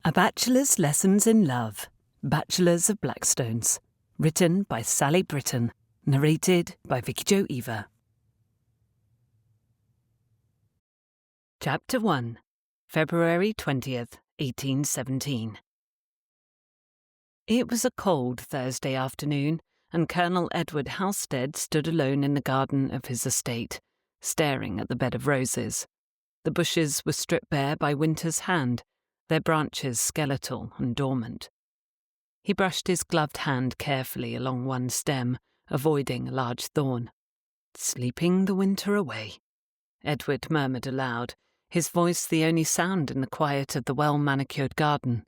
A Bachelor's Lessons in Love, Bachelors of Blackstones, written by Sally Britton, narrated by Vicki-Jo. Chapter 1, February 20th, 1817. It was a cold Thursday afternoon, and Colonel Edward Halstead stood alone in the garden of his estate, staring at the bed of roses. The bushes were stripped bare by winter's hand, their branches skeletal and dormant. He brushed his gloved hand carefully along one stem, avoiding a large thorn. "Sleeping the winter away," Edward murmured aloud, his voice the only sound in the quiet of the well-manicured garden.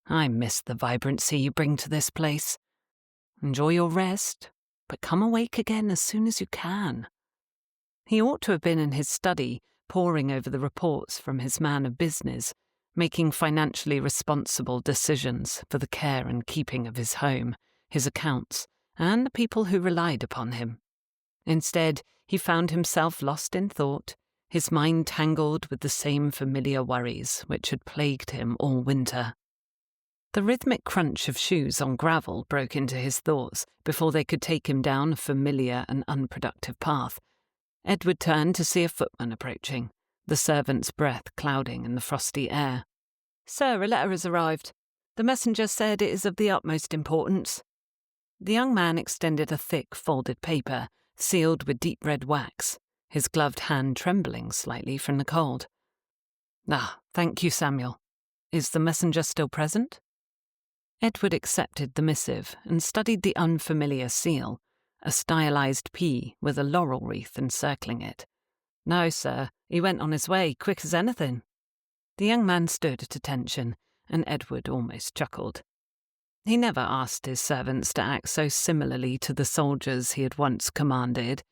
"I miss the vibrancy you bring to this place. Enjoy your rest, but come awake again as soon as you can." He ought to have been in his study, poring over the reports from his man of business, making financially responsible decisions for the care and keeping of his home, his accounts, and the people who relied upon him. Instead, he found himself lost in thought, his mind tangled with the same familiar worries which had plagued him all winter. The rhythmic crunch of shoes on gravel broke into his thoughts before they could take him down a familiar and unproductive path. Edward turned to see a footman approaching, the servant's breath clouding in the frosty air. "Sir, a letter has arrived. The messenger said it is of the utmost importance." The young man extended a thick, folded paper, sealed with deep red wax, his gloved hand trembling slightly from the cold. "Ah, thank you, Samuel. Is the messenger still present?" Edward accepted the missive and studied the unfamiliar seal, a stylized P with a laurel wreath encircling it. "No, sir, he went on his way, quick as anything." The young man stood at attention, and Edward almost chuckled. He never asked his servants to act so similarly to the soldiers he had once commanded.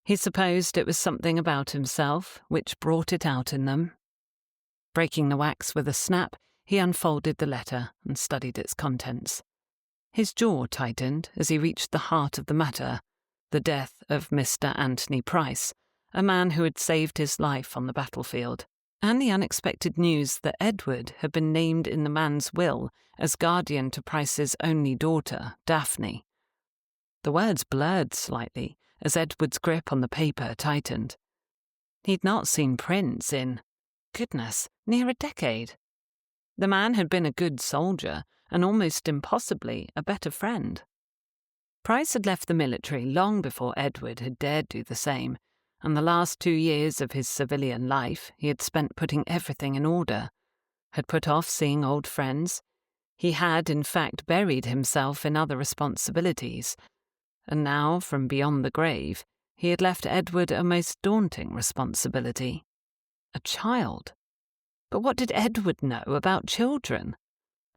He supposed it was something about himself which brought it out in them. Breaking the wax with a snap, he unfolded the letter and studied its contents. His jaw tightened as he reached the heart of the matter, the death of Mr. Anthony Price, a man who had saved his life on the battlefield, and the unexpected news that Edward had been named in the man's will as guardian to Price's only daughter, Daphne. The words blurred slightly as Edward's grip on the paper tightened. He'd not seen Prince in, goodness, near a decade. The man had been a good soldier and almost impossibly a better friend. Price had left the military long before Edward had dared do the same, and the last 2 years of his civilian life he had spent putting everything in order, had put off seeing old friends. He had, in fact, buried himself in other responsibilities, and now, from beyond the grave, he had left Edward a most daunting responsibility. A child. But what did Edward know about children,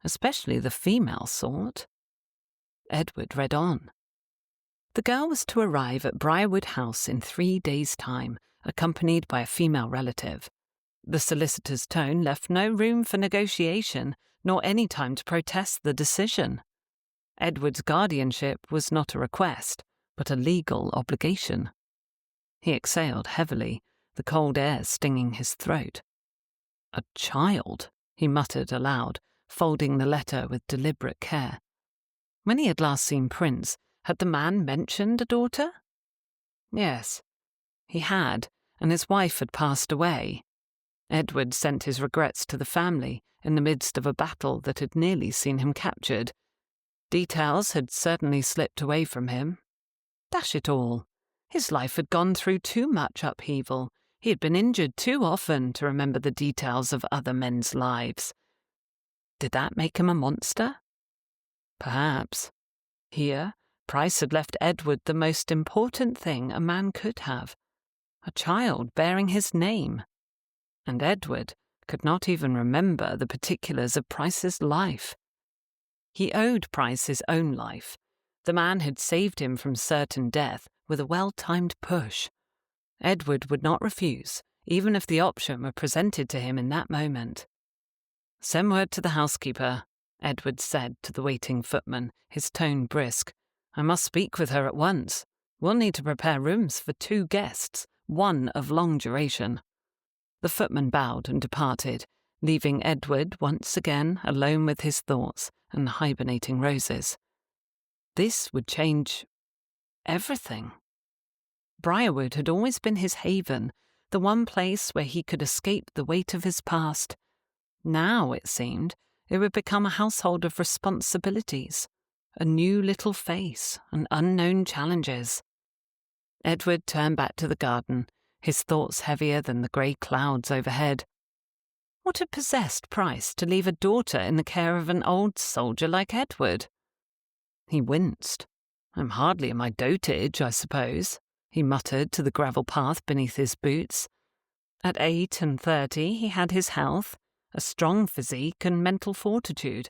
especially the female sort? Edward read on. The girl was to arrive at Briarwood House in 3 days' time, accompanied by a female relative. The solicitor's tone left no room for negotiation, nor any time to protest the decision. Edward's guardianship was not a request, but a legal obligation. He exhaled heavily, the cold air stinging his throat. "A child," he muttered aloud, folding the letter with deliberate care. When he had last seen Prince, had the man mentioned a daughter? Yes, he had, and his wife had passed away. Edward sent his regrets to the family in the midst of a battle that had nearly seen him captured. Details had certainly slipped away from him. Dash it all, his life had gone through too much upheaval. He had been injured too often to remember the details of other men's lives. Did that make him a monster? Perhaps. Here, Price had left Edward the most important thing a man could have, a child bearing his name. And Edward could not even remember the particulars of Price's life. He owed Price his own life. The man had saved him from certain death with a well-timed push. Edward would not refuse, even if the option were presented to him in that moment. "Send word to the housekeeper," Edward said to the waiting footman, his tone brisk. "I must speak with her at once. We'll need to prepare rooms for 2 guests, one of long duration." The footman bowed and departed, leaving Edward once again alone with his thoughts and hibernating roses. This would change everything. Briarwood had always been his haven, the one place where he could escape the weight of his past. Now, it seemed, it would become a household of responsibilities, a new little face, and unknown challenges. Edward turned back to the garden, his thoughts heavier than the grey clouds overhead. What had possessed Price to leave a daughter in the care of an old soldier like Edward? He winced. "I'm hardly in my dotage, I suppose," he muttered to the gravel path beneath his boots. At 38, he had his health, a strong physique and mental fortitude.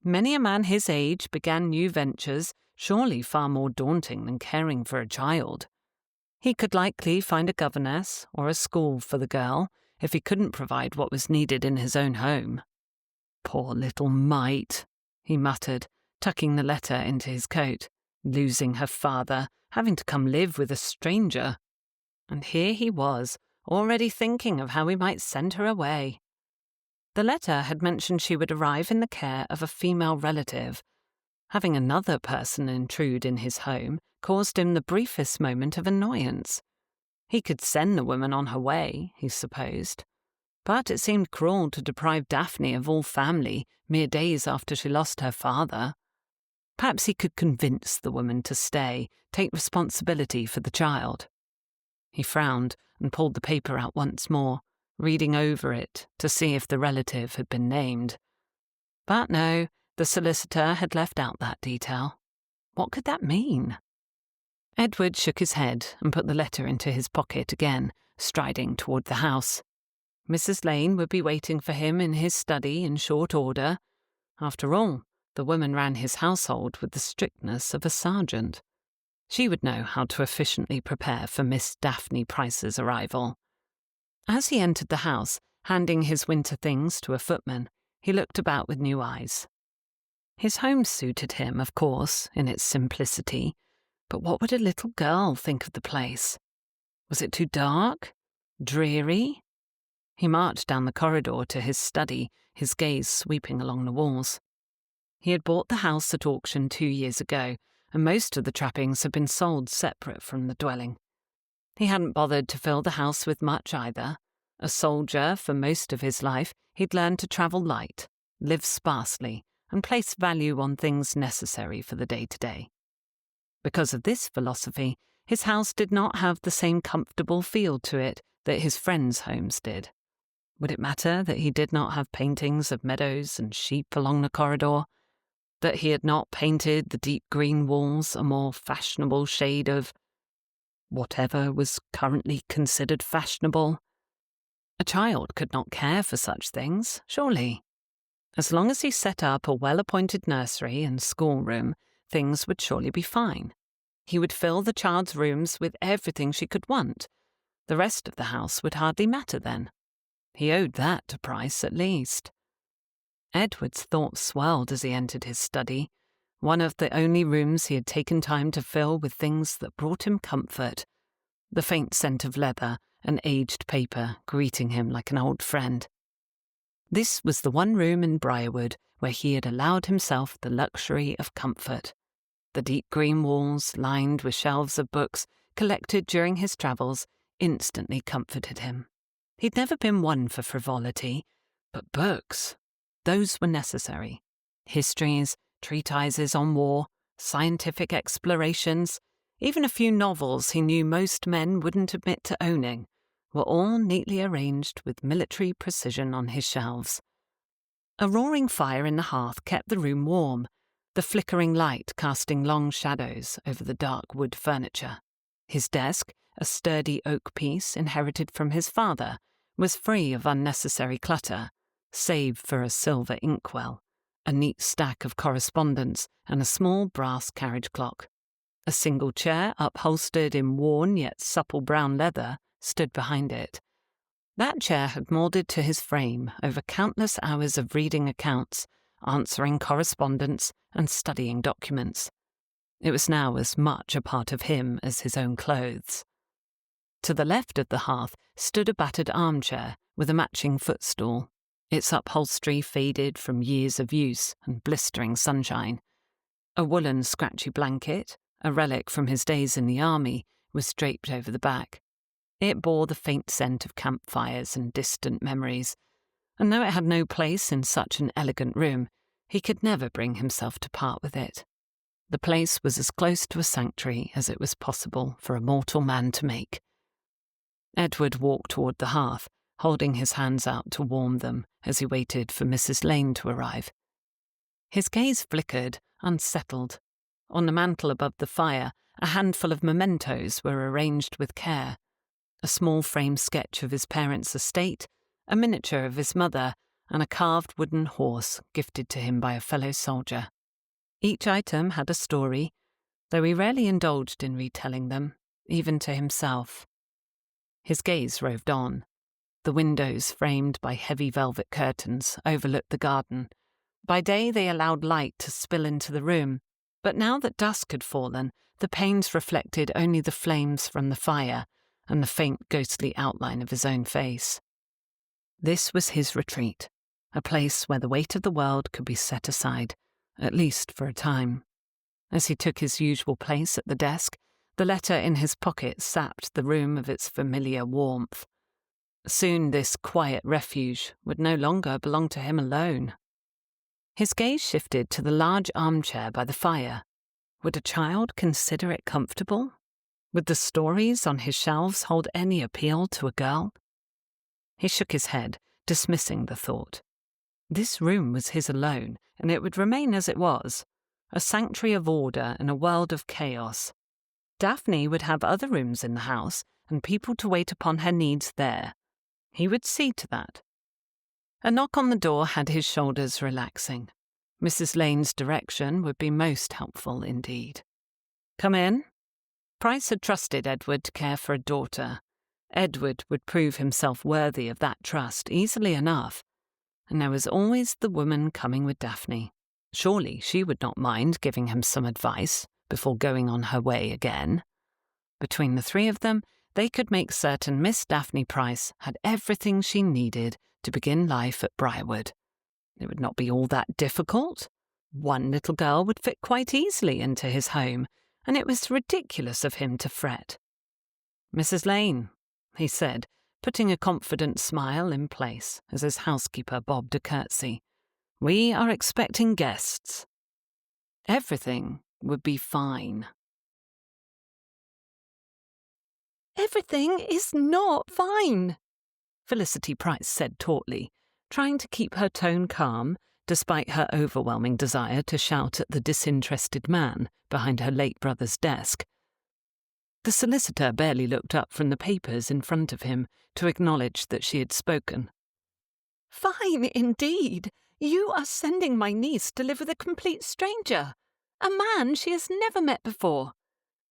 Many a man his age began new ventures, surely far more daunting than caring for a child. He could likely find a governess or a school for the girl if he couldn't provide what was needed in his own home. "Poor little mite," he muttered, tucking the letter into his coat. Losing her father, having to come live with a stranger. And here he was, already thinking of how he might send her away. The letter had mentioned she would arrive in the care of a female relative. Having another person intrude in his home caused him the briefest moment of annoyance. He could send the woman on her way, he supposed. But it seemed cruel to deprive Daphne of all family mere days after she lost her father. Perhaps he could convince the woman to stay, take responsibility for the child. He frowned and pulled the paper out once more, reading over it to see if the relative had been named. But no, the solicitor had left out that detail. What could that mean? Edward shook his head and put the letter into his pocket again, striding toward the house. Mrs. Lane would be waiting for him in his study in short order. After all, the woman ran his household with the strictness of a sergeant. She would know how to efficiently prepare for Miss Daphne Price's arrival. As he entered the house, handing his winter things to a footman, he looked about with new eyes. His home suited him, of course, in its simplicity, but what would a little girl think of the place? Was it too dark? Dreary? He marched down the corridor to his study, his gaze sweeping along the walls. He had bought the house at auction 2 years ago, and most of the trappings had been sold separate from the dwelling. He hadn't bothered to fill the house with much either. A soldier for most of his life, he'd learned to travel light, live sparsely, and place value on things necessary for the day-to-day. Because of this philosophy, his house did not have the same comfortable feel to it that his friends' homes did. Would it matter that he did not have paintings of meadows and sheep along the corridor? That he had not painted the deep green walls a more fashionable shade of whatever was currently considered fashionable? A child could not care for such things, surely. As long as he set up a well-appointed nursery and schoolroom, things would surely be fine. He would fill the child's rooms with everything she could want. The rest of the house would hardly matter then. He owed that to Price, at least. Edward's thoughts swirled as he entered his study, one of the only rooms he had taken time to fill with things that brought him comfort, the faint scent of leather and aged paper greeting him like an old friend. This was the one room in Briarwood where he had allowed himself the luxury of comfort. The deep green walls, lined with shelves of books collected during his travels, instantly comforted him. He'd never been one for frivolity, but books, those were necessary. Histories, treatises on war, scientific explorations, even a few novels he knew most men wouldn't admit to owning, were all neatly arranged with military precision on his shelves. A roaring fire in the hearth kept the room warm, the flickering light casting long shadows over the dark wood furniture. His desk, a sturdy oak piece inherited from his father, was free of unnecessary clutter, save for a silver inkwell, a neat stack of correspondence, and a small brass carriage clock. A single chair, upholstered in worn yet supple brown leather, stood behind it. That chair had moulded to his frame over countless hours of reading accounts, answering correspondence, and studying documents. It was now as much a part of him as his own clothes. To the left of the hearth stood a battered armchair with a matching footstool. its upholstery faded from years of use and blistering sunshine. A woolen scratchy blanket, a relic from his days in the army, was draped over the back. It bore the faint scent of campfires and distant memories, and though it had no place in such an elegant room, he could never bring himself to part with it. The place was as close to a sanctuary as it was possible for a mortal man to make. Edward walked toward the hearth, holding his hands out to warm them as he waited for Mrs. Lane to arrive. His gaze flickered, unsettled. On the mantel above the fire, a handful of mementos were arranged with care. A small frame sketch of his parents' estate, a miniature of his mother, and a carved wooden horse gifted to him by a fellow soldier. Each item had a story, though he rarely indulged in retelling them, even to himself. His gaze roved on. The windows, framed by heavy velvet curtains, overlooked the garden. By day they allowed light to spill into the room, but now that dusk had fallen, the panes reflected only the flames from the fire and the faint ghostly outline of his own face. This was his retreat, a place where the weight of the world could be set aside, at least for a time. As he took his usual place at the desk, the letter in his pocket sapped the room of its familiar warmth. Soon this quiet refuge would no longer belong to him alone. His gaze shifted to the large armchair by the fire. Would a child consider it comfortable? Would the stories on his shelves hold any appeal to a girl? He shook his head, dismissing the thought. This room was his alone, and it would remain as it was, a sanctuary of order in a world of chaos. Daphne would have other rooms in the house, and people to wait upon her needs there. He would see to that. A knock on the door had his shoulders relaxing. Mrs. Lane's direction would be most helpful indeed. Come in. Price had trusted Edward to care for a daughter. Edward would prove himself worthy of that trust easily enough. And there was always the woman coming with Daphne. Surely she would not mind giving him some advice before going on her way again. Between the three of them, they could make certain Miss Daphne Price had everything she needed to begin life at Briarwood. It would not be all that difficult. One little girl would fit quite easily into his home, and it was ridiculous of him to fret. Mrs. Lane, he said, putting a confident smile in place as his housekeeper bobbed a curtsy. We are expecting guests. Everything would be fine. Everything is not fine, Felicity Price said tautly, trying to keep her tone calm despite her overwhelming desire to shout at the disinterested man behind her late brother's desk. The solicitor barely looked up from the papers in front of him to acknowledge that she had spoken. Fine indeed. You are sending my niece to live with a complete stranger, a man she has never met before.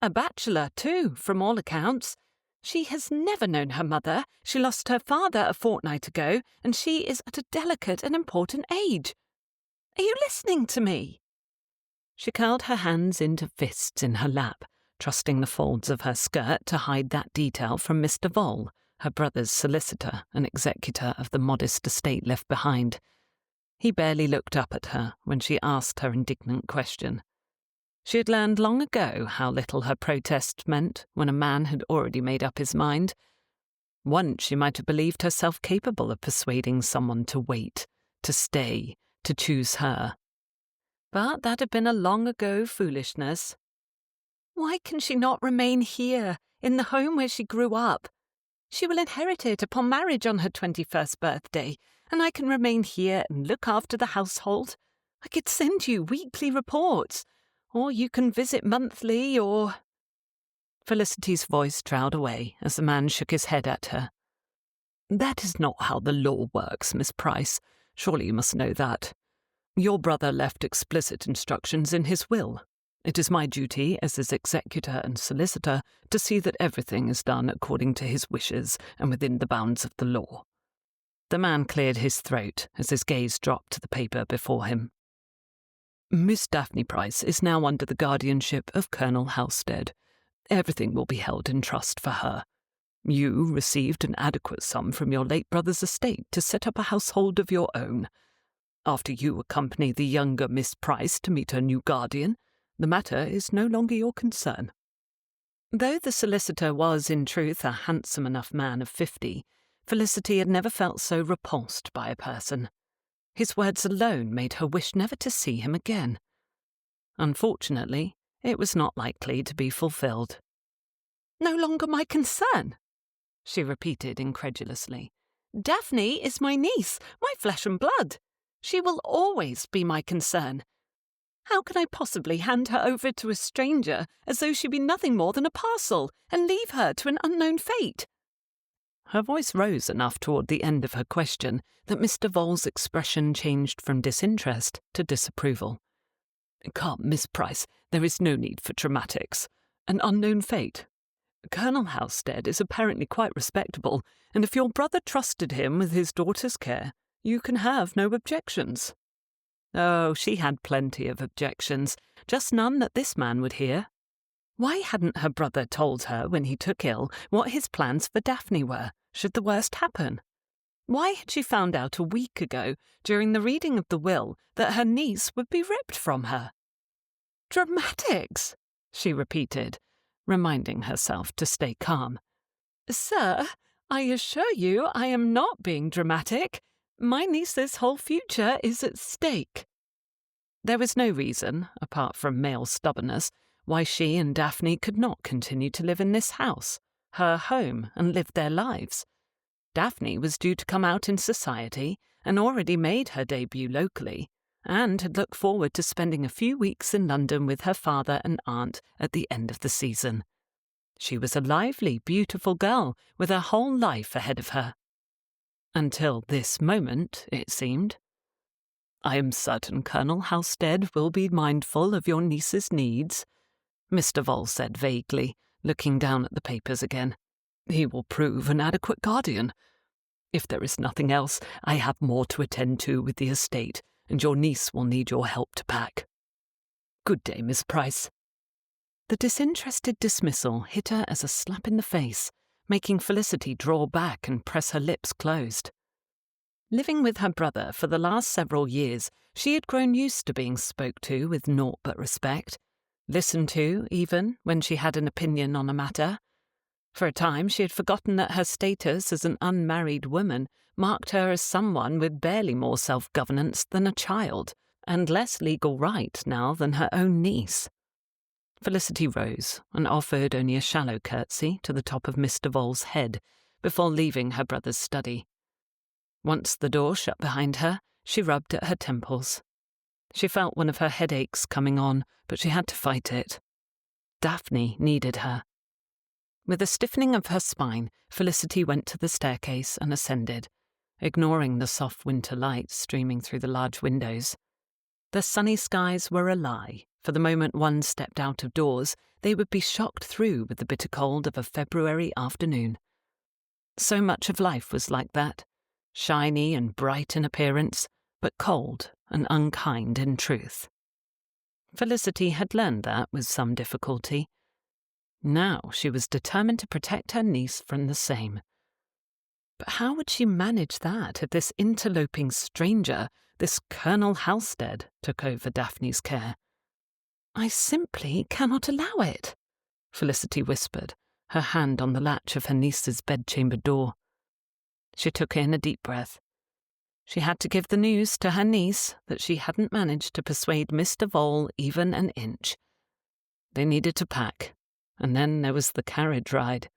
A bachelor, too, from all accounts. She has never known her mother, she lost her father a fortnight ago, and she is at a delicate and important age. Are you listening to me? She curled her hands into fists in her lap, trusting the folds of her skirt to hide that detail from Mr. Vole, her brother's solicitor and executor of the modest estate left behind. He barely looked up at her when she asked her indignant question. She had learned long ago how little her protest meant when a man had already made up his mind. Once she might have believed herself capable of persuading someone to wait, to stay, to choose her. But that had been a long-ago foolishness. Why can she not remain here, in the home where she grew up? She will inherit it upon marriage on her 21st birthday, and I can remain here and look after the household. I could send you weekly reports, or you can visit monthly, or... Felicity's voice trailed away as the man shook his head at her. That is not how the law works, Miss Price. Surely you must know that. Your brother left explicit instructions in his will. It is my duty as his executor and solicitor to see that everything is done according to his wishes and within the bounds of the law. The man cleared his throat as his gaze dropped to the paper before him. Miss Daphne Price is now under the guardianship of Colonel Halstead. Everything will be held in trust for her. You received an adequate sum from your late brother's estate to set up a household of your own. After you accompany the younger Miss Price to meet her new guardian, the matter is no longer your concern." Though the solicitor was in truth a handsome enough man of 50, Felicity had never felt so repulsed by a person. His words alone made her wish never to see him again. Unfortunately, it was not likely to be fulfilled. "No longer my concern," she repeated incredulously. "Daphne is my niece, my flesh and blood. She will always be my concern. How can I possibly hand her over to a stranger as though she be nothing more than a parcel and leave her to an unknown fate?" Her voice rose enough toward the end of her question that Mr. Vole's expression changed from disinterest to disapproval. "Come, Miss Price, there is no need for dramatics. An unknown fate. Colonel Halstead is apparently quite respectable, and if your brother trusted him with his daughter's care, you can have no objections." Oh, she had plenty of objections, just none that this man would hear. Why hadn't her brother told her when he took ill what his plans for Daphne were, should the worst happen? Why had she found out a week ago, during the reading of the will, that her niece would be ripped from her? "Dramatics," she repeated, reminding herself to stay calm. "Sir, I assure you I am not being dramatic. My niece's whole future is at stake." There was no reason, apart from male stubbornness, why she and Daphne could not continue to live in this house, her home, and live their lives. Daphne was due to come out in society and already made her debut locally, and had looked forward to spending a few weeks in London with her father and aunt at the end of the season. She was a lively, beautiful girl with her whole life ahead of her. Until this moment, it seemed. "I am certain Colonel Halstead will be mindful of your niece's needs," Mr. Vole said vaguely, looking down at the papers again. "He will prove an adequate guardian. If there is nothing else, I have more to attend to with the estate, and your niece will need your help to pack. Good day, Miss Price." The disinterested dismissal hit her as a slap in the face, making Felicity draw back and press her lips closed. Living with her brother for the last several years, she had grown used to being spoke to with naught but respect, listened to, even, when she had an opinion on a matter. For a time she had forgotten that her status as an unmarried woman marked her as someone with barely more self-governance than a child, and less legal right now than her own niece. Felicity rose and offered only a shallow curtsy to the top of Mr. Vole's head before leaving her brother's study. Once the door shut behind her, she rubbed at her temples. She felt one of her headaches coming on, but she had to fight it. Daphne needed her. With a stiffening of her spine, Felicity went to the staircase and ascended, ignoring the soft winter light streaming through the large windows. The sunny skies were a lie. For the moment one stepped out of doors, they would be shocked through with the bitter cold of a February afternoon. So much of life was like that, shiny and bright in appearance, but cold and unkind in truth. Felicity had learned that with some difficulty. Now she was determined to protect her niece from the same. But how would she manage that if this interloping stranger, this Colonel Halstead, took over Daphne's care? "I simply cannot allow it," Felicity whispered, her hand on the latch of her niece's bedchamber door. She took in a deep breath. She had to give the news to her niece that she hadn't managed to persuade Mr. Vole even an inch. They needed to pack, and then there was the carriage ride.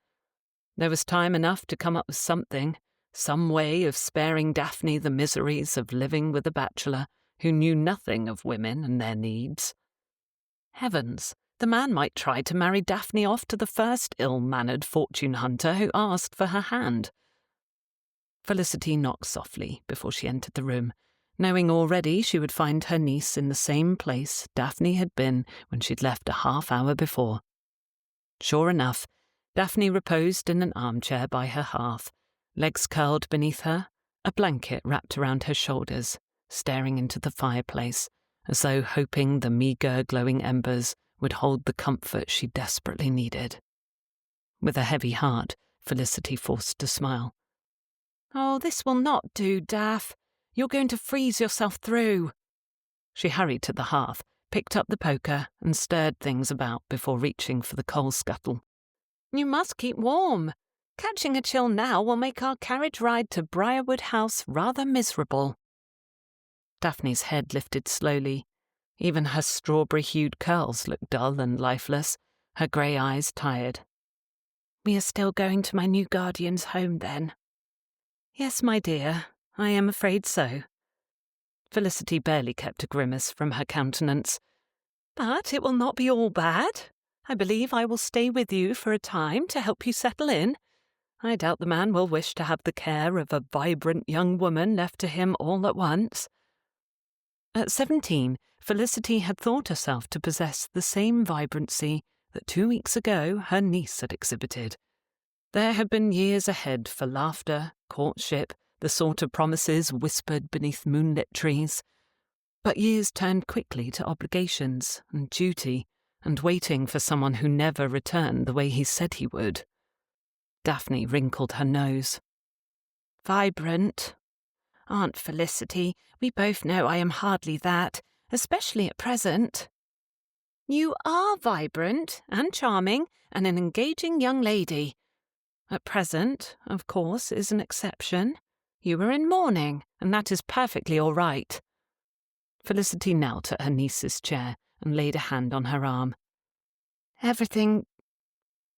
There was time enough to come up with something, some way of sparing Daphne the miseries of living with a bachelor who knew nothing of women and their needs. Heavens, the man might try to marry Daphne off to the first ill-mannered fortune hunter who asked for her hand. Felicity knocked softly before she entered the room, knowing already she would find her niece in the same place Daphne had been when she'd left a half-hour before. Sure enough, Daphne reposed in an armchair by her hearth, legs curled beneath her, a blanket wrapped around her shoulders, staring into the fireplace, as though hoping the meagre glowing embers would hold the comfort she desperately needed. With a heavy heart, Felicity forced a smile. "Oh, this will not do, Daph. You're going to freeze yourself through." She hurried to the hearth, picked up the poker, and stirred things about before reaching for the coal scuttle. "You must keep warm. Catching a chill now will make our carriage ride to Briarwood House rather miserable." Daphne's head lifted slowly. Even her strawberry-hued curls looked dull and lifeless, her grey eyes tired. "We are still going to my new guardian's home, then?" "Yes, my dear, I am afraid so." Felicity barely kept a grimace from her countenance. "But it will not be all bad. I believe I will stay with you for a time to help you settle in. I doubt the man will wish to have the care of a vibrant young woman left to him all at once." At 17, Felicity had thought herself to possess the same vibrancy that 2 weeks ago her niece had exhibited. There had been years ahead for laughter, courtship, the sort of promises whispered beneath moonlit trees. But years turned quickly to obligations and duty and waiting for someone who never returned the way he said he would. Daphne wrinkled her nose. "Vibrant? Aunt Felicity, we both know I am hardly that, especially at present." "You are vibrant and charming and an engaging young lady. At present, of course, is an exception. You are in mourning, and that is perfectly all right." Felicity knelt at her niece's chair and laid a hand on her arm. "Everything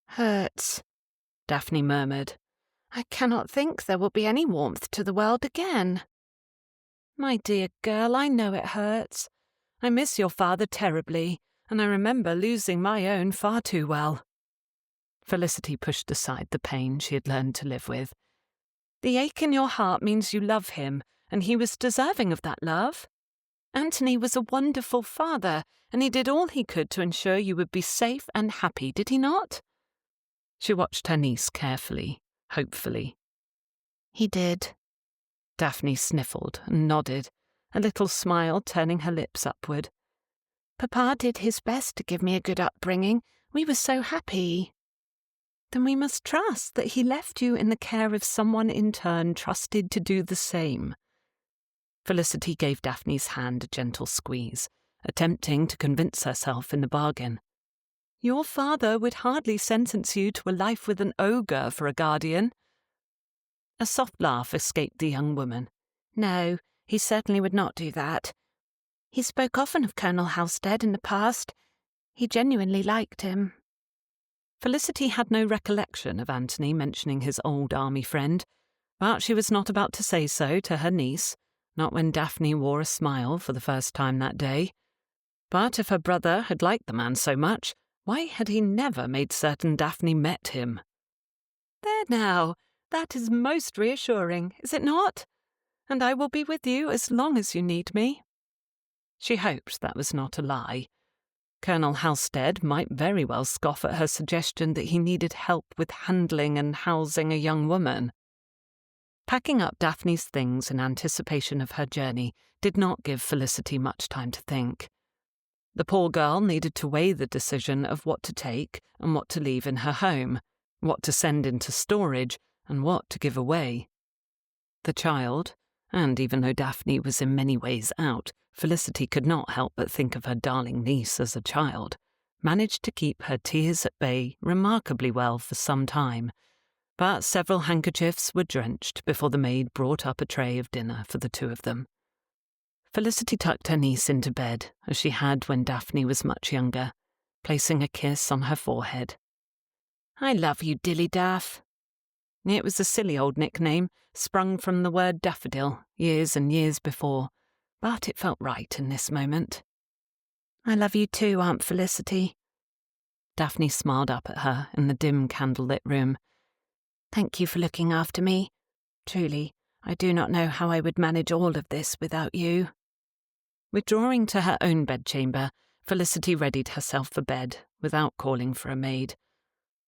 hurts," Daphne murmured. "I cannot think there will be any warmth to the world again." "My dear girl, I know it hurts. I miss your father terribly, and I remember losing my own far too well." Felicity pushed aside the pain she had learned to live with. "The ache in your heart means you love him, and he was deserving of that love. Anthony was a wonderful father, and he did all he could to ensure you would be safe and happy, did he not?" She watched her niece carefully, hopefully. "He did." Daphne sniffled and nodded, a little smile turning her lips upward. "Papa did his best to give me a good upbringing. We were so happy." "Then we must trust that he left you in the care of someone in turn trusted to do the same." Felicity gave Daphne's hand a gentle squeeze, attempting to convince herself in the bargain. "Your father would hardly sentence you to a life with an ogre for a guardian." A soft laugh escaped the young woman. "No, he certainly would not do that. He spoke often of Colonel Halstead in the past. He genuinely liked him." Felicity had no recollection of Anthony mentioning his old army friend, but she was not about to say so to her niece, not when Daphne wore a smile for the first time that day. But if her brother had liked the man so much, why had he never made certain Daphne met him? "There now, that is most reassuring, is it not? And I will be with you as long as you need me." She hoped that was not a lie. Colonel Halstead might very well scoff at her suggestion that he needed help with handling and housing a young woman. Packing up Daphne's things in anticipation of her journey did not give Felicity much time to think. The poor girl needed to weigh the decision of what to take and what to leave in her home, what to send into storage and what to give away. The child, and even though Daphne was in many ways out, Felicity could not help but think of her darling niece as a child, managed to keep her tears at bay remarkably well for some time, but several handkerchiefs were drenched before the maid brought up a tray of dinner for the two of them. Felicity tucked her niece into bed, as she had when Daphne was much younger, placing a kiss on her forehead. "I love you, Dilly Daff." It was a silly old nickname, sprung from the word daffodil, years and years before, but it felt right in this moment. "I love you too, Aunt Felicity." Daphne smiled up at her in the dim candlelit room. "Thank you for looking after me. Truly, I do not know how I would manage all of this without you." Withdrawing to her own bedchamber, Felicity readied herself for bed without calling for a maid.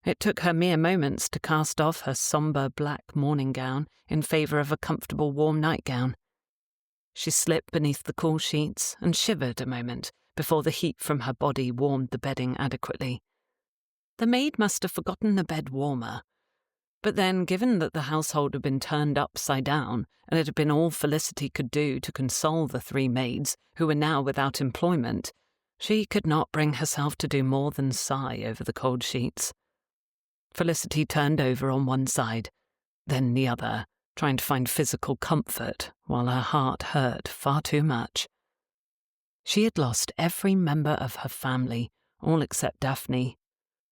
It took her mere moments to cast off her sombre black morning gown in favour of a comfortable warm nightgown. She slipped beneath the cool sheets and shivered a moment before the heat from her body warmed the bedding adequately. The maid must have forgotten the bed warmer. But then, given that the household had been turned upside down, and it had been all Felicity could do to console the 3 maids who were now without employment, she could not bring herself to do more than sigh over the cold sheets. Felicity turned over on one side, then the other, trying to find physical comfort while her heart hurt far too much. She had lost every member of her family, all except Daphne.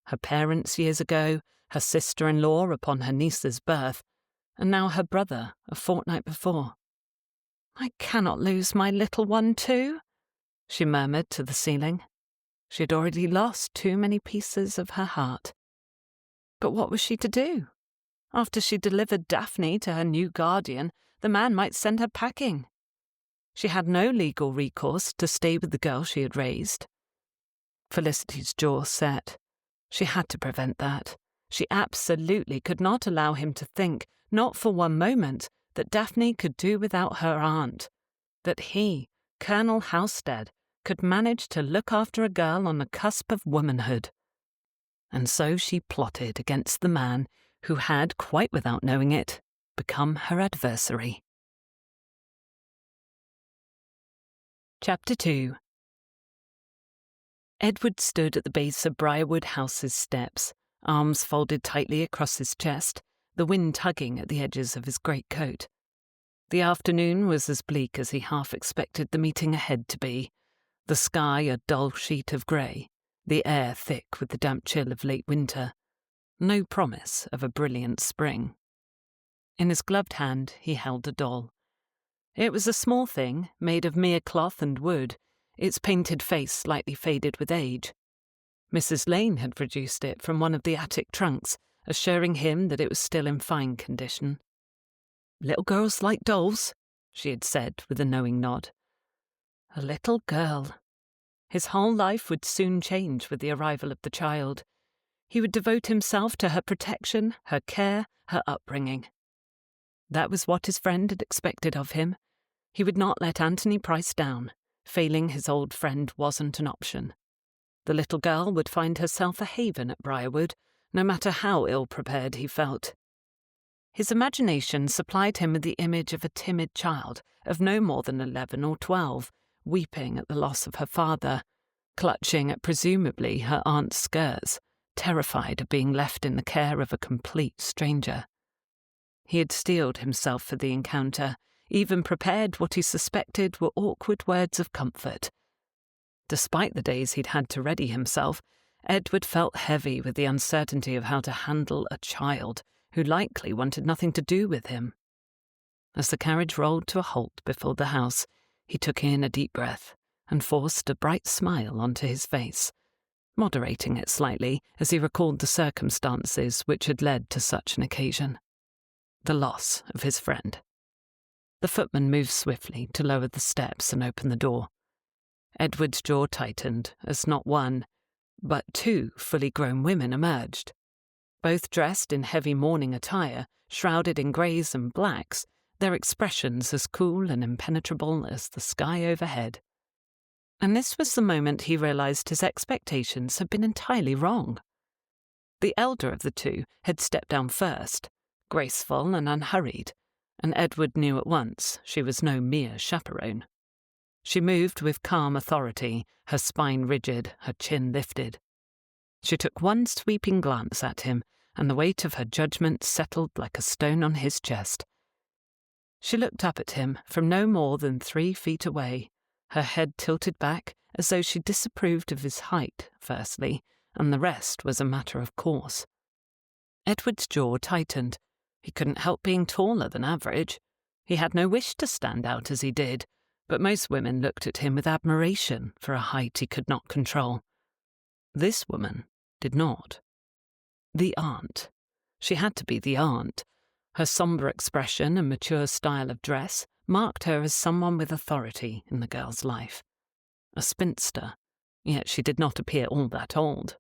Her parents years ago, her sister-in-law upon her niece's birth, and now her brother a fortnight before. "I cannot lose my little one too," she murmured to the ceiling. She had already lost too many pieces of her heart. But what was she to do? After she delivered Daphne to her new guardian, the man might send her packing. She had no legal recourse to stay with the girl she had raised. Felicity's jaw set. She had to prevent that. She absolutely could not allow him to think, not for one moment, that Daphne could do without her aunt, that he, Colonel Halstead, could manage to look after a girl on the cusp of womanhood. And so she plotted against the man who had, quite without knowing it, become her adversary. Chapter 2. Edward stood at the base of Briarwood House's steps, arms folded tightly across his chest, the wind tugging at the edges of his greatcoat. The afternoon was as bleak as he half expected the meeting ahead to be, the sky a dull sheet of grey, the air thick with the damp chill of late winter. No promise of a brilliant spring. In his gloved hand he held a doll. It was a small thing, made of mere cloth and wood, its painted face slightly faded with age. Mrs. Lane had produced it from one of the attic trunks, assuring him that it was still in fine condition. "Little girls like dolls," she had said with a knowing nod. A little girl. His whole life would soon change with the arrival of the child. He would devote himself to her protection, her care, her upbringing. That was what his friend had expected of him. He would not let Anthony Price down. Failing his old friend wasn't an option. The little girl would find herself a haven at Briarwood, no matter how ill-prepared he felt. His imagination supplied him with the image of a timid child of no more than 11 or 12, weeping at the loss of her father, clutching at presumably her aunt's skirts, terrified of being left in the care of a complete stranger. He had steeled himself for the encounter, even prepared what he suspected were awkward words of comfort. Despite the days he'd had to ready himself, Edward felt heavy with the uncertainty of how to handle a child who likely wanted nothing to do with him. As the carriage rolled to a halt before the house, he took in a deep breath and forced a bright smile onto his face, moderating it slightly as he recalled the circumstances which had led to such an occasion. The loss of his friend. The footman moved swiftly to lower the steps and open the door. Edward's jaw tightened as not one, but 2 fully grown women emerged. Both dressed in heavy mourning attire, shrouded in greys and blacks, their expressions as cool and impenetrable as the sky overhead. And this was the moment he realized his expectations had been entirely wrong. The elder of the 2 had stepped down first, graceful and unhurried, and Edward knew at once she was no mere chaperone. She moved with calm authority, her spine rigid, her chin lifted. She took one sweeping glance at him, and the weight of her judgment settled like a stone on his chest. She looked up at him from no more than 3 feet away, her head tilted back as though she disapproved of his height, firstly, and the rest was a matter of course. Edward's jaw tightened. He couldn't help being taller than average. He had no wish to stand out as he did, but most women looked at him with admiration for a height he could not control. This woman did not. The aunt. She had to be the aunt. Her sombre expression and mature style of dress marked her as someone with authority in the girl's life. A spinster, yet she did not appear all that old.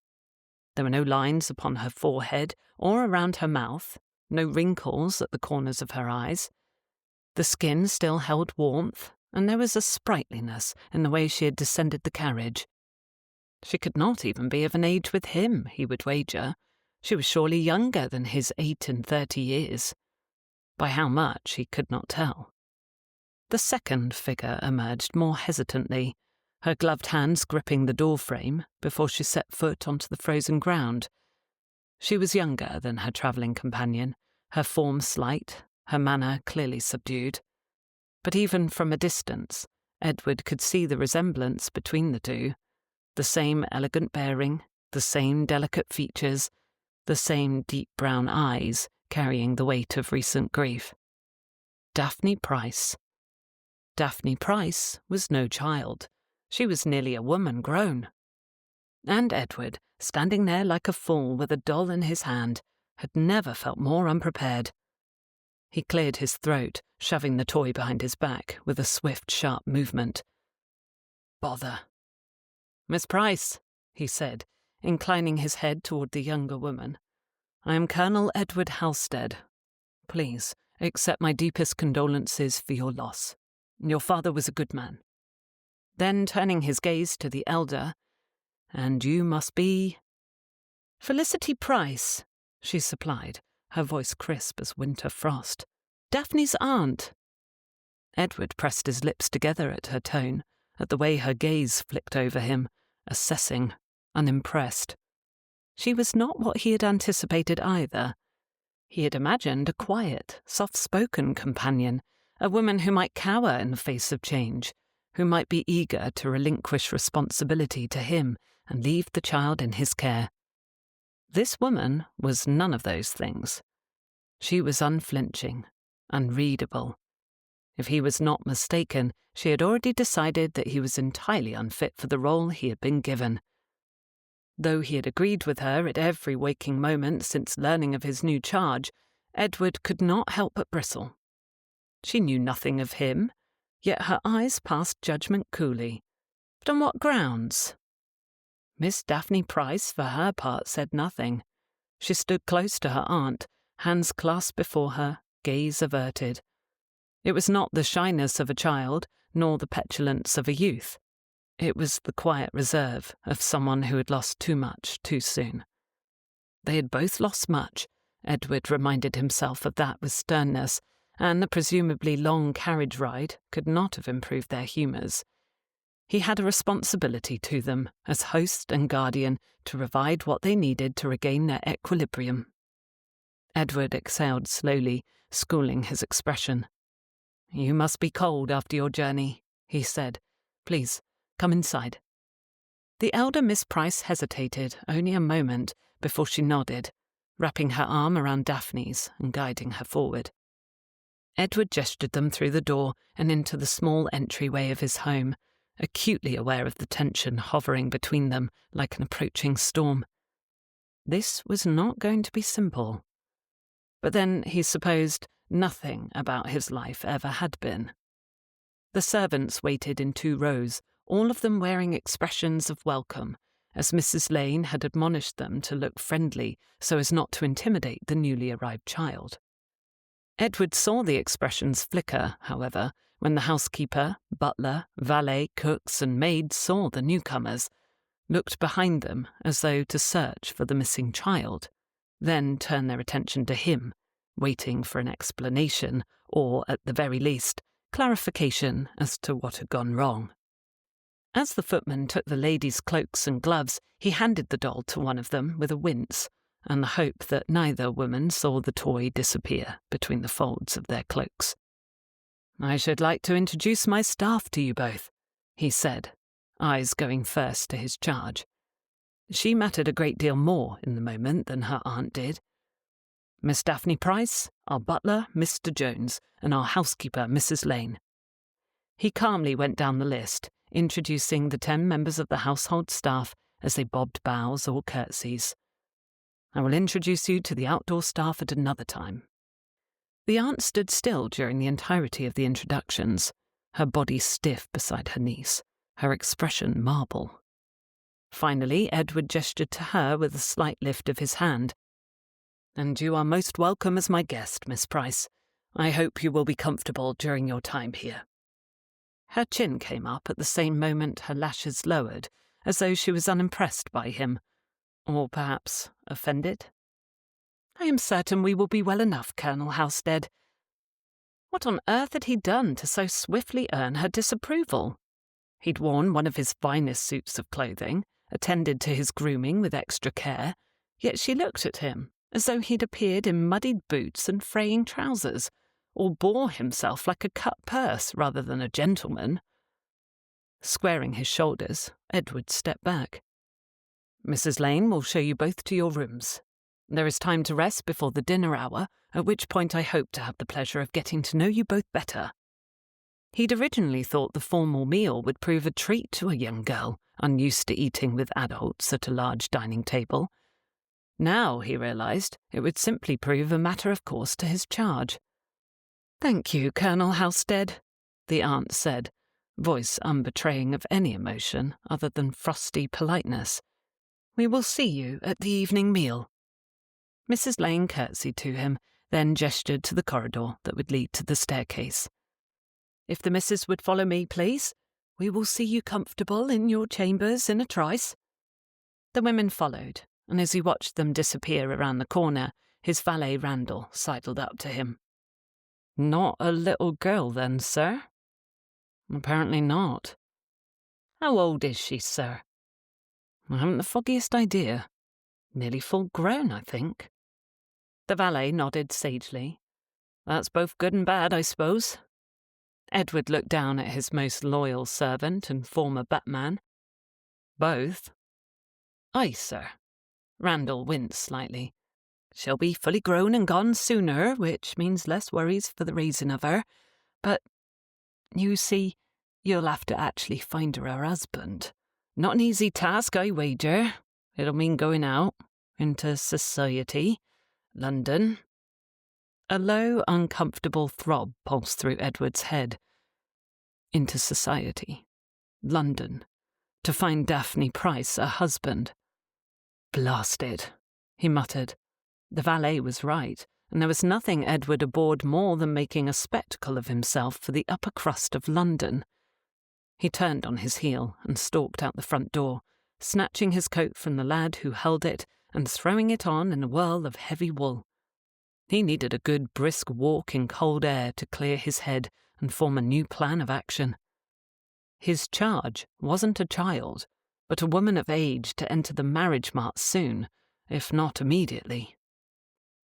There were no lines upon her forehead or around her mouth, no wrinkles at the corners of her eyes. The skin still held warmth, and there was a sprightliness in the way she had descended the carriage. She could not even be of an age with him, he would wager. She was surely younger than his 38 years. By how much, he could not tell. The second figure emerged more hesitantly, her gloved hands gripping the door frame before she set foot onto the frozen ground. She was younger than her travelling companion, her form slight, her manner clearly subdued. But even from a distance, Edward could see the resemblance between the two. The same elegant bearing, the same delicate features, the same deep brown eyes carrying the weight of recent grief. Daphne Price. Daphne Price was no child. She was nearly a woman grown. And Edward, standing there like a fool with a doll in his hand, had never felt more unprepared. He cleared his throat, shoving the toy behind his back with a swift, sharp movement. Bother. Miss Price, he said, inclining his head toward the younger woman. I am Colonel Edward Halstead. Please, accept my deepest condolences for your loss. Your father was a good man. Then, turning his gaze to the elder, and you must be... Felicity Price, she supplied, her voice crisp as winter frost. Daphne's aunt. Edward pressed his lips together at her tone, at the way her gaze flicked over him, assessing, unimpressed. She was not what he had anticipated either. He had imagined a quiet, soft-spoken companion, a woman who might cower in the face of change, who might be eager to relinquish responsibility to him and leave the child in his care. This woman was none of those things. She was unflinching, unreadable. If he was not mistaken, she had already decided that he was entirely unfit for the role he had been given. Though he had agreed with her at every waking moment since learning of his new charge, Edward could not help but bristle. She knew nothing of him, yet her eyes passed judgment coolly. But on what grounds? Miss Daphne Price, for her part, said nothing. She stood close to her aunt, hands clasped before her, gaze averted. It was not the shyness of a child, nor the petulance of a youth. It was the quiet reserve of someone who had lost too much too soon. They had both lost much. Edward reminded himself of that with sternness, and the presumably long carriage ride could not have improved their humours. He had a responsibility to them, as host and guardian, to provide what they needed to regain their equilibrium. Edward exhaled slowly, schooling his expression. You must be cold after your journey, he said. Please, come inside. The elder Miss Price hesitated only a moment before she nodded, wrapping her arm around Daphne's and guiding her forward. Edward gestured them through the door and into the small entryway of his home, acutely aware of the tension hovering between them like an approaching storm. This was not going to be simple. But then, he supposed, nothing about his life ever had been. The servants waited in 2 rows, all of them wearing expressions of welcome, as Mrs. Lane had admonished them to look friendly so as not to intimidate the newly arrived child. Edward saw the expressions flicker, however, when the housekeeper, butler, valet, cooks and maids saw the newcomers, looked behind them as though to search for the missing child, then turned their attention to him, waiting for an explanation or, at the very least, clarification as to what had gone wrong. As the footman took the ladies' cloaks and gloves, he handed the doll to one of them with a wince, and the hope that neither woman saw the toy disappear between the folds of their cloaks. I should like to introduce my staff to you both, he said, eyes going first to his charge. She mattered a great deal more in the moment than her aunt did. Miss Daphne Price, our butler, Mr. Jones, and our housekeeper, Mrs. Lane. He calmly went down the list, introducing the 10 members of the household staff as they bobbed bows or curtsies. I will introduce you to the outdoor staff at another time. The aunt stood still during the entirety of the introductions, her body stiff beside her niece, her expression marble. Finally, Edward gestured to her with a slight lift of his hand. And you are most welcome as my guest, Miss Price. I hope you will be comfortable during your time here. Her chin came up at the same moment her lashes lowered, as though she was unimpressed by him, or perhaps offended. I am certain we will be well enough, Colonel Halstead. What on earth had he done to so swiftly earn her disapproval? He'd worn one of his finest suits of clothing, attended to his grooming with extra care, yet she looked at him as though he'd appeared in muddied boots and fraying trousers, or bore himself like a cut purse rather than a gentleman. Squaring his shoulders, Edward stepped back. Mrs. Lane will show you both to your rooms. There is time to rest before the dinner hour, at which point I hope to have the pleasure of getting to know you both better. He'd originally thought the formal meal would prove a treat to a young girl, unused to eating with adults at a large dining table. Now, he realised, it would simply prove a matter of course to his charge. "Thank you, Colonel Halstead," the aunt said, voice unbetraying of any emotion other than frosty politeness. "We will see you at the evening meal." Mrs. Lane curtsied to him, then gestured to the corridor that would lead to the staircase. "If the missus would follow me, please. We will see you comfortable in your chambers in a trice." The women followed, and as he watched them disappear around the corner, his valet Randall sidled up to him. "Not a little girl, then, sir?" "Apparently not." "How old is she, sir?" "I haven't the foggiest idea. Nearly full grown, I think." The valet nodded sagely. "That's both good and bad, I suppose." Edward looked down at his most loyal servant and former batman. "Both?" "Aye, sir." Randall winced slightly. "She'll be fully grown and gone sooner, which means less worries for the raising of her. But, you see, you'll have to actually find her husband. Not an easy task, I wager. It'll mean going out, into society, London." A low, uncomfortable throb pulsed through Edward's head. Into society, London, to find Daphne Price a husband. "Blast it," he muttered. The valet was right, and there was nothing Edward abhorred more than making a spectacle of himself for the upper crust of London. He turned on his heel and stalked out the front door, snatching his coat from the lad who held it and throwing it on in a whirl of heavy wool. He needed a good brisk walk in cold air to clear his head and form a new plan of action. His charge wasn't a child, but a woman of age to enter the marriage mart soon, if not immediately.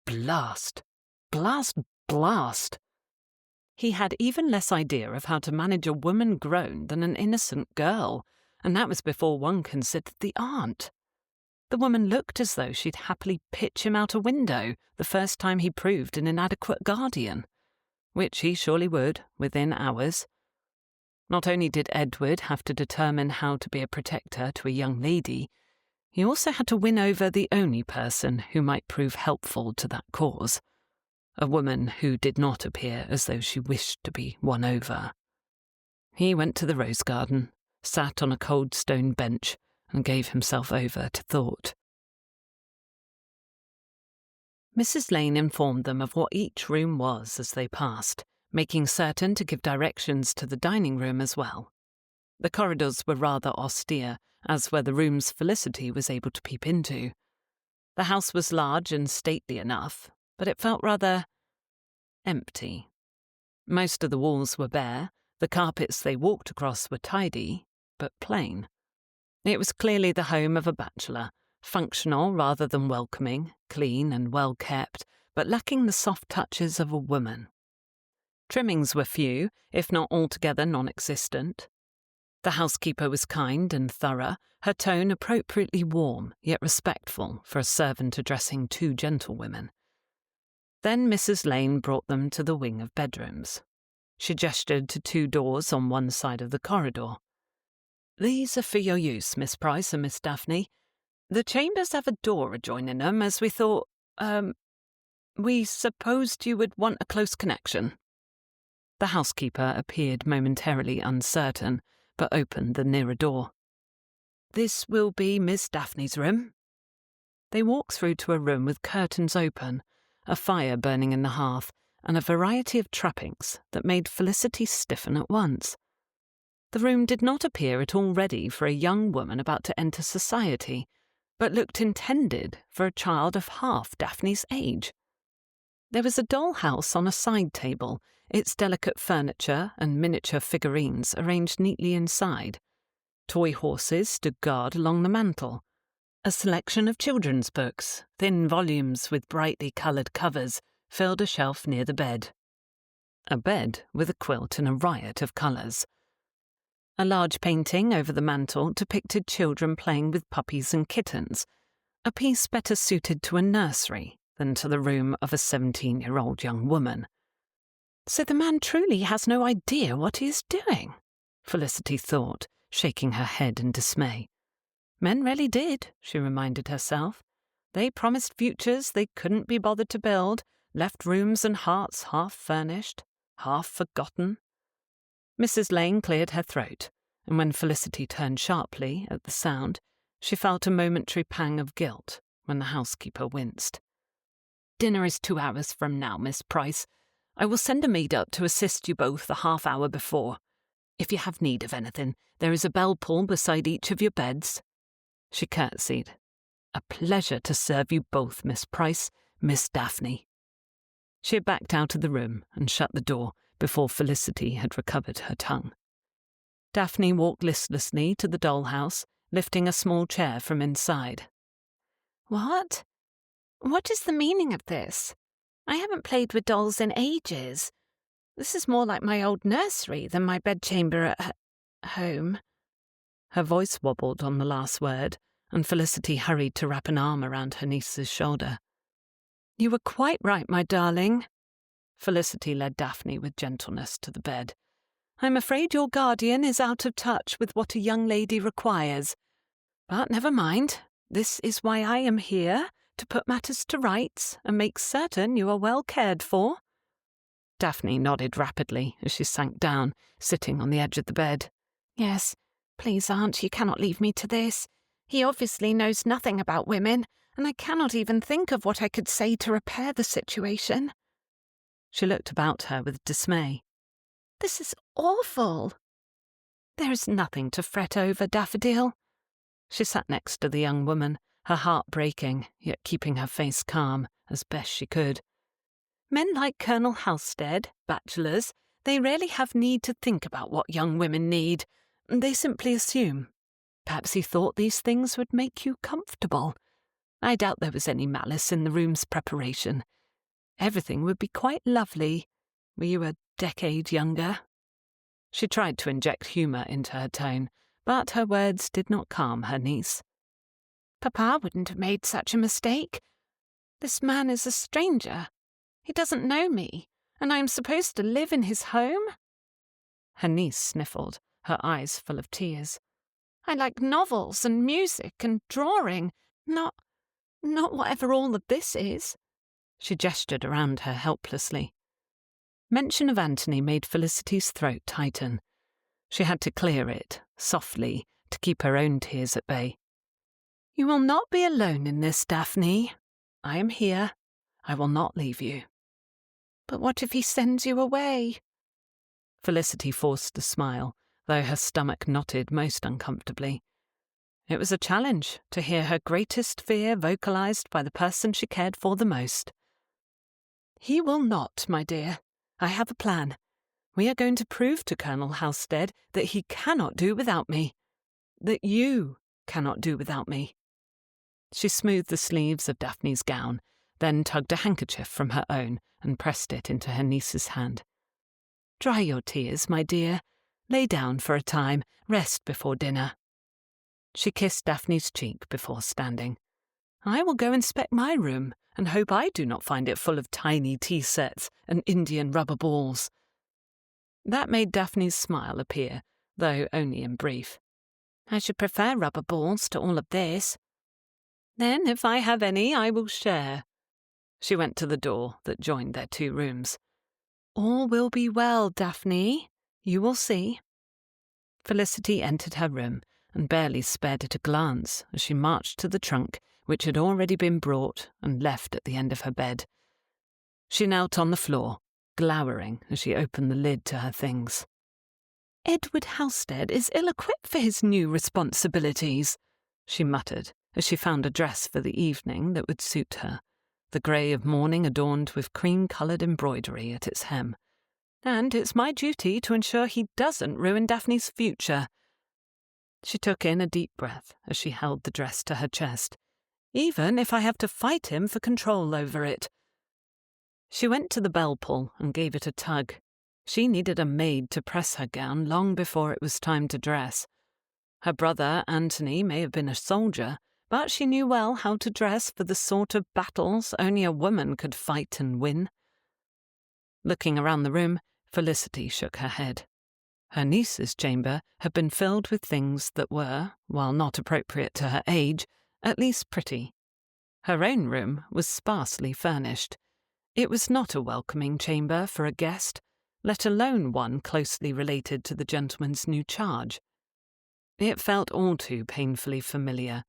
Blast! Blast! Blast! He had even less idea of how to manage a woman grown than an innocent girl, and that was before one considered the aunt. The woman looked as though she'd happily pitch him out a window the first time he proved an inadequate guardian, which he surely would within hours. Not only did Edward have to determine how to be a protector to a young lady, he also had to win over the only person who might prove helpful to that cause, a woman who did not appear as though she wished to be won over. He went to the rose garden, sat on a cold stone bench, and gave himself over to thought. Mrs. Lane informed them of what each room was as they passed, making certain to give directions to the dining room as well. The corridors were rather austere, as were the rooms Felicity was able to peep into. The house was large and stately enough, but it felt rather empty. Most of the walls were bare, the carpets they walked across were tidy, but plain. It was clearly the home of a bachelor, functional rather than welcoming, clean and well kept, but lacking the soft touches of a woman. Trimmings were few, if not altogether non-existent. The housekeeper was kind and thorough, her tone appropriately warm yet respectful for a servant addressing two gentlewomen. Then Mrs. Lane brought them to the wing of bedrooms. She gestured to two doors on one side of the corridor. "These are for your use, Miss Price and Miss Daphne. The chambers have a door adjoining them, as we thought, we supposed you would want a close connection." The housekeeper appeared momentarily uncertain, but opened the nearer door. "This will be Miss Daphne's room." They walked through to a room with curtains open, a fire burning in the hearth, and a variety of trappings that made Felicity stiffen at once. The room did not appear at all ready for a young woman about to enter society, but looked intended for a child of half Daphne's age. There was a dollhouse on a side table, its delicate furniture and miniature figurines arranged neatly inside. Toy horses stood guard along the mantel. A selection of children's books, thin volumes with brightly coloured covers, filled a shelf near the bed. A bed with a quilt in a riot of colours. A large painting over the mantel depicted children playing with puppies and kittens, a piece better suited to a nursery than to the room of a 17-year-old young woman. So the man truly has no idea what he is doing, Felicity thought, shaking her head in dismay. Men rarely did, she reminded herself. They promised futures they couldn't be bothered to build, left rooms and hearts half-furnished, half-forgotten. Mrs. Lane cleared her throat, and when Felicity turned sharply at the sound, she felt a momentary pang of guilt when the housekeeper winced. "Dinner is 2 hours from now, Miss Price. I will send a maid up to assist you both a half-hour before. If you have need of anything, there is a bell-pull beside each of your beds." She curtsied. "A pleasure to serve you both, Miss Price, Miss Daphne." She had backed out of the room and shut the door before Felicity had recovered her tongue. Daphne walked listlessly to the dollhouse, lifting a small chair from inside. "What? What is the meaning of this? I haven't played with dolls in ages. This is more like my old nursery than my bedchamber at home." Her voice wobbled on the last word, and Felicity hurried to wrap an arm around her niece's shoulder. "You were quite right, my darling." Felicity led Daphne with gentleness to the bed. "I'm afraid your guardian is out of touch with what a young lady requires. But never mind. This is why I am here, to put matters to rights and make certain you are well cared for." Daphne nodded rapidly as she sank down, sitting on the edge of the bed. "Yes, please, Aunt, you cannot leave me to this. He obviously knows nothing about women, and I cannot even think of what I could say to repair the situation." She looked about her with dismay. "This is awful." "There is nothing to fret over, Daffodil." She sat next to the young woman, her heart breaking, yet keeping her face calm as best she could. "Men like Colonel Halstead, bachelors, they rarely have need to think about what young women need. They simply assume. Perhaps he thought these things would make you comfortable. I doubt there was any malice in the room's preparation. Everything would be quite lovely, were you a decade younger." She tried to inject humour into her tone, but her words did not calm her niece. "Papa wouldn't have made such a mistake. This man is a stranger. He doesn't know me, and I am supposed to live in his home?" Her niece sniffled, her eyes full of tears. "I like novels and music and drawing, not whatever all of this is." She gestured around her helplessly. Mention of Anthony made Felicity's throat tighten. She had to clear it, softly, to keep her own tears at bay. "You will not be alone in this, Daphne. I am here. I will not leave you." "But what if he sends you away?" Felicity forced a smile, though her stomach knotted most uncomfortably. It was a challenge to hear her greatest fear vocalized by the person she cared for the most. "He will not, my dear. I have a plan. We are going to prove to Colonel Halstead that he cannot do without me. That you cannot do without me." She smoothed the sleeves of Daphne's gown, then tugged a handkerchief from her own and pressed it into her niece's hand. "Dry your tears, my dear. Lay down for a time. Rest before dinner." She kissed Daphne's cheek before standing. "I will go inspect my room and hope I do not find it full of tiny tea sets and Indian rubber balls." That made Daphne's smile appear, though only in brief. "I should prefer rubber balls to all of this." "Then, if I have any, I will share." She went to the door that joined their 2 rooms. "All will be well, Daphne. You will see." Felicity entered her room and barely spared it a glance as she marched to the trunk which had already been brought and left at the end of her bed. She knelt on the floor, glowering as she opened the lid to her things. "Edward Halstead is ill-equipped for his new responsibilities," she muttered as she found a dress for the evening that would suit her, the grey of mourning adorned with cream-coloured embroidery at its hem. And it's my duty to ensure he doesn't ruin Daphne's future. She took in a deep breath as she held the dress to her chest, even if I have to fight him for control over it. She went to the bell pull and gave it a tug. She needed a maid to press her gown long before it was time to dress. Her brother, Anthony, may have been a soldier, but she knew well how to dress for the sort of battles only a woman could fight and win. Looking around the room, Felicity shook her head. Her niece's chamber had been filled with things that were, while not appropriate to her age, at least pretty. Her own room was sparsely furnished. It was not a welcoming chamber for a guest, let alone one closely related to the gentleman's new charge. It felt all too painfully familiar.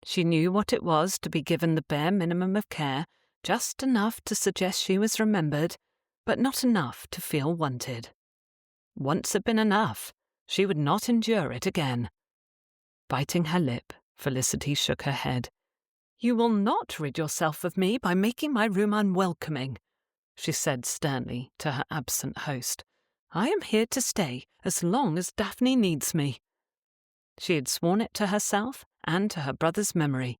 She knew what it was to be given the bare minimum of care, just enough to suggest she was remembered, but not enough to feel wanted. Once had been enough. She would not endure it again. Biting her lip, Felicity shook her head. "You will not rid yourself of me by making my room unwelcoming," she said sternly to her absent host. "I am here to stay as long as Daphne needs me." She had sworn it to herself and to her brother's memory.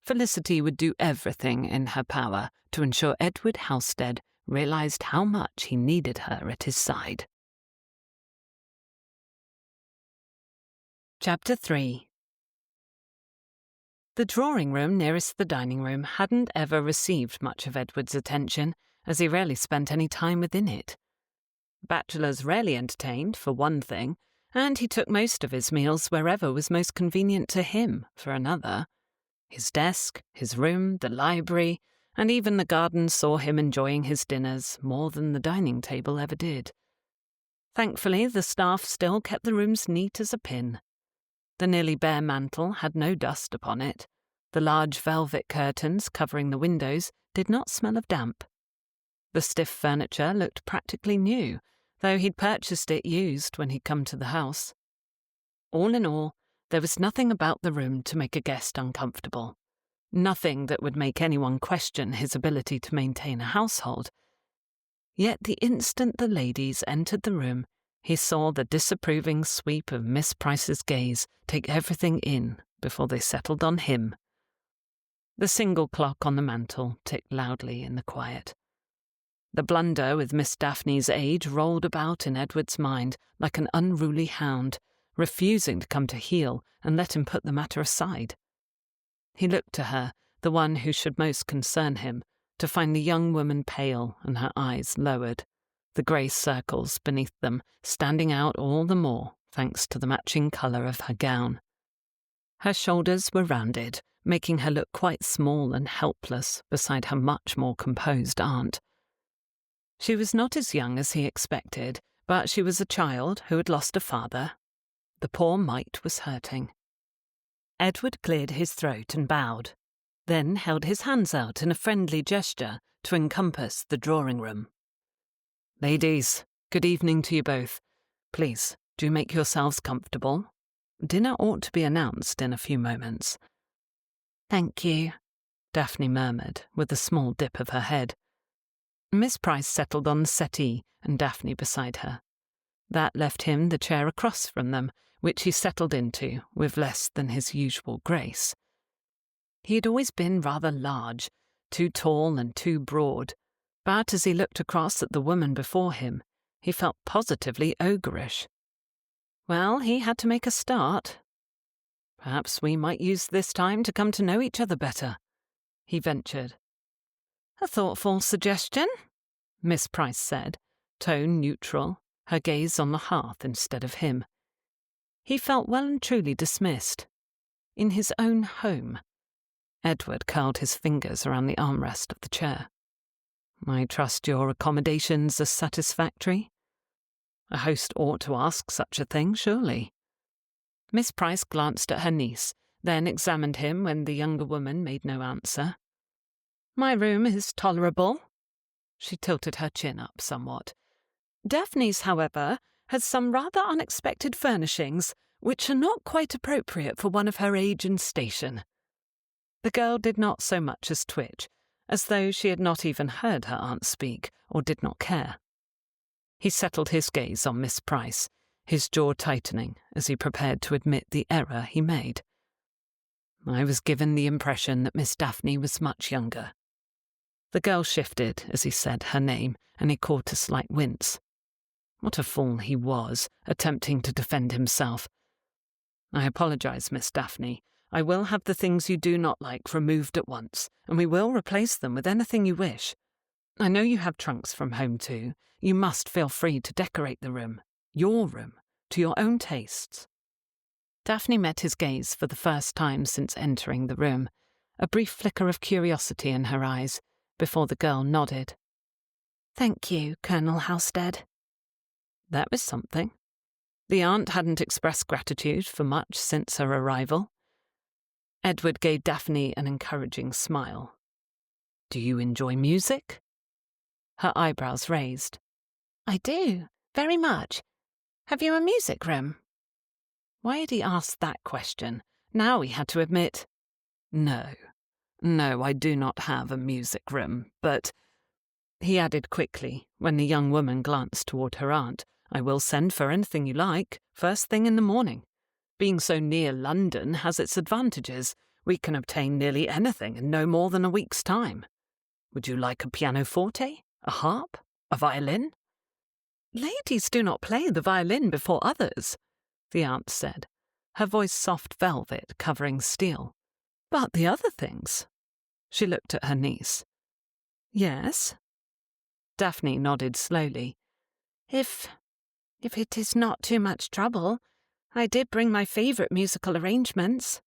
Felicity would do everything in her power to ensure Edward Halstead realized how much he needed her at his side. Chapter 3. The drawing-room nearest the dining room hadn't ever received much of Edward's attention, as he rarely spent any time within it. Bachelors rarely entertained, for one thing, and he took most of his meals wherever was most convenient to him, for another. His desk, his room, the library, and even the garden saw him enjoying his dinners more than the dining table ever did. Thankfully, the staff still kept the rooms neat as a pin. The nearly bare mantel had no dust upon it. The large velvet curtains covering the windows did not smell of damp. The stiff furniture looked practically new, though he'd purchased it used when he'd come to the house. All in all, there was nothing about the room to make a guest uncomfortable. Nothing that would make anyone question his ability to maintain a household. Yet the instant the ladies entered the room, he saw the disapproving sweep of Miss Price's gaze take everything in before they settled on him. The single clock on the mantel ticked loudly in the quiet. The blunder with Miss Daphne's age rolled about in Edward's mind like an unruly hound, refusing to come to heel and let him put the matter aside. He looked to her, the one who should most concern him, to find the young woman pale and her eyes lowered, the grey circles beneath them standing out all the more thanks to the matching colour of her gown. Her shoulders were rounded, making her look quite small and helpless beside her much more composed aunt. She was not as young as he expected, but she was a child who had lost a father. The poor mite was hurting. Edward cleared his throat and bowed, then held his hands out in a friendly gesture to encompass the drawing-room. "Ladies, good evening to you both. Please, do make yourselves comfortable. Dinner ought to be announced in a few moments." "Thank you," Daphne murmured, with a small dip of her head. Miss Price settled on the settee and Daphne beside her. That left him the chair across from them, which he settled into with less than his usual grace. He had always been rather large, too tall and too broad, but as he looked across at the woman before him, he felt positively ogreish. Well, he had to make a start. "Perhaps we might use this time to come to know each other better," he ventured. "A thoughtful suggestion," Miss Price said, tone neutral, her gaze on the hearth instead of him. He felt well and truly dismissed. In his own home. Edward curled his fingers around the armrest of the chair. "I trust your accommodations are satisfactory? A host ought to ask such a thing, surely." Miss Price glanced at her niece, then examined him when the younger woman made no answer. "My room is tolerable." She tilted her chin up somewhat. "Daphne's, however, has some rather unexpected furnishings, which are not quite appropriate for one of her age and station." The girl did not so much as twitch, as though she had not even heard her aunt speak or did not care. He settled his gaze on Miss Price, his jaw tightening as he prepared to admit the error he made. I was given the impression that Miss Daphne was much younger. The girl shifted as he said her name, and he caught a slight wince. What a fool he was, attempting to defend himself. I apologize, Miss Daphne. I will have the things you do not like removed at once, and we will replace them with anything you wish. I know you have trunks from home too. You must feel free to decorate the room, your room, to your own tastes. Daphne met his gaze for the first time since entering the room, a brief flicker of curiosity in her eyes, before the girl nodded. Thank you, Colonel Halstead. That was something. The aunt hadn't expressed gratitude for much since her arrival. Edward gave Daphne an encouraging smile. Do you enjoy music? Her eyebrows raised. I do, very much. Have you a music room? Why had he asked that question? Now he had to admit, No, I do not have a music room, but... He added quickly, when the young woman glanced toward her aunt, I will send for anything you like, first thing in the morning. Being so near London has its advantages. We can obtain nearly anything in no more than a week's time. Would you like a pianoforte, a harp, a violin? Ladies do not play the violin before others, the aunt said, her voice soft velvet covering steel. But the other things? She looked at her niece. Yes? Daphne nodded slowly. If it is not too much trouble, I did bring my favourite musical arrangements.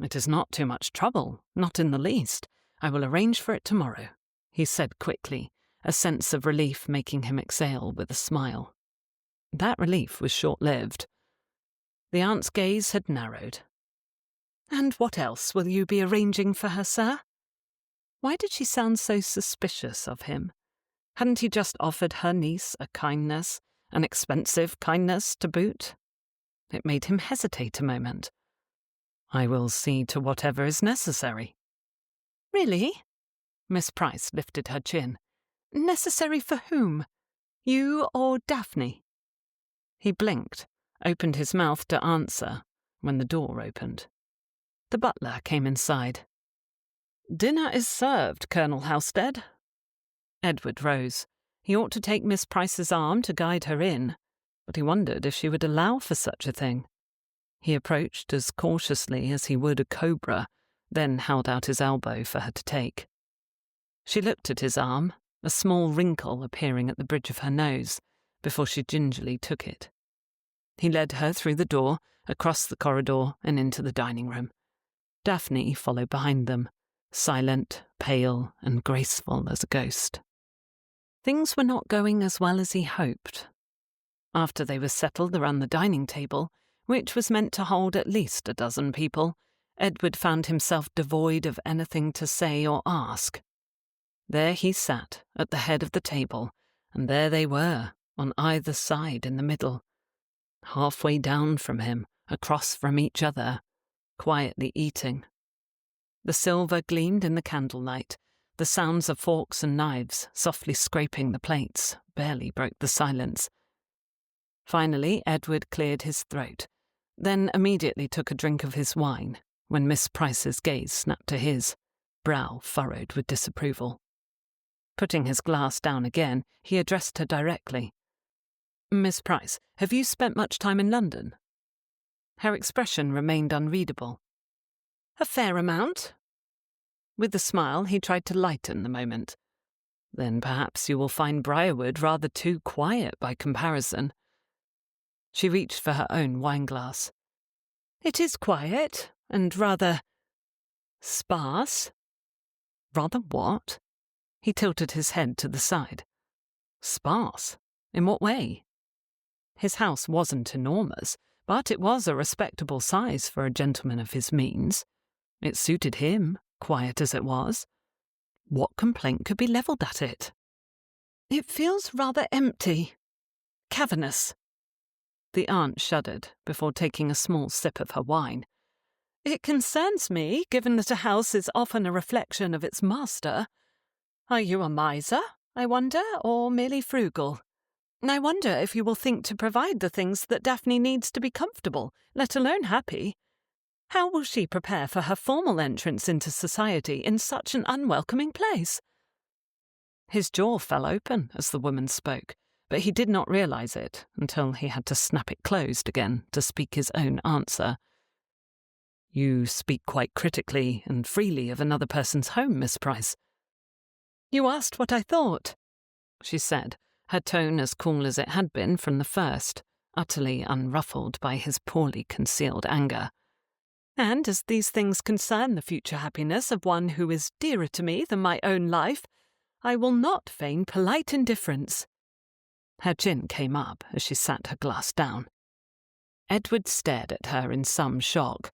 It is not too much trouble, not in the least. I will arrange for it tomorrow, he said quickly, a sense of relief making him exhale with a smile. That relief was short-lived. The aunt's gaze had narrowed. And what else will you be arranging for her, sir? Why did she sound so suspicious of him? Hadn't he just offered her niece a kindness, an expensive kindness to boot? It made him hesitate a moment. I will see to whatever is necessary. Really? Miss Price lifted her chin. Necessary for whom? You or Daphne? He blinked, opened his mouth to answer, when the door opened. The butler came inside. Dinner is served, Colonel Halstead. Edward rose. He ought to take Miss Price's arm to guide her in, but he wondered if she would allow for such a thing. He approached as cautiously as he would a cobra, then held out his elbow for her to take. She looked at his arm, a small wrinkle appearing at the bridge of her nose, before she gingerly took it. He led her through the door, across the corridor, and into the dining room. Daphne followed behind them, silent, pale, and graceful as a ghost. Things were not going as well as he hoped. After they were settled around the dining table, which was meant to hold at least a dozen people, Edward found himself devoid of anything to say or ask. There he sat, at the head of the table, and there they were, on either side in the middle. Halfway down from him, across from each other, quietly eating. The silver gleamed in the candlelight. The sounds of forks and knives, softly scraping the plates, barely broke the silence. Finally, Edward cleared his throat, then immediately took a drink of his wine, when Miss Price's gaze snapped to his, brow furrowed with disapproval. Putting his glass down again, he addressed her directly. Miss Price, have you spent much time in London? Her expression remained unreadable. A fair amount. With a smile, he tried to lighten the moment. Then perhaps you will find Briarwood rather too quiet by comparison. She reached for her own wineglass. It is quiet, and rather... sparse. Rather what? He tilted his head to the side. Sparse? In what way? His house wasn't enormous, but it was a respectable size for a gentleman of his means. It suited him, quiet as it was. What complaint could be levelled at it? It feels rather empty. Cavernous. The aunt shuddered before taking a small sip of her wine. It concerns me, given that a house is often a reflection of its master. Are you a miser, I wonder, or merely frugal? I wonder if you will think to provide the things that Daphne needs to be comfortable, let alone happy. How will she prepare for her formal entrance into society in such an unwelcoming place? His jaw fell open as the woman spoke, but he did not realize it until he had to snap it closed again to speak his own answer. You speak quite critically and freely of another person's home, Miss Price. You asked what I thought, she said, her tone as cool as it had been from the first, utterly unruffled by his poorly concealed anger. And as these things concern the future happiness of one who is dearer to me than my own life, I will not feign polite indifference. Her chin came up as she sat her glass down. Edward stared at her in some shock.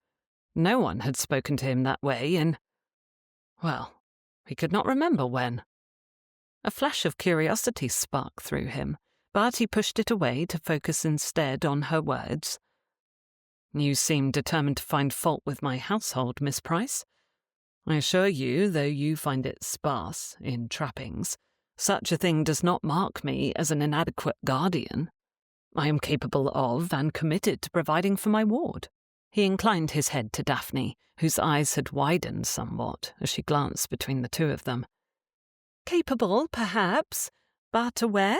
No one had spoken to him that way well, he could not remember when. A flash of curiosity sparked through him, but he pushed it away to focus instead on her words. You seem determined to find fault with my household, Miss Price. I assure you, though you find it sparse in trappings, such a thing does not mark me as an inadequate guardian. I am capable of and committed to providing for my ward. He inclined his head to Daphne, whose eyes had widened somewhat as she glanced between the two of them. Capable, perhaps, but aware?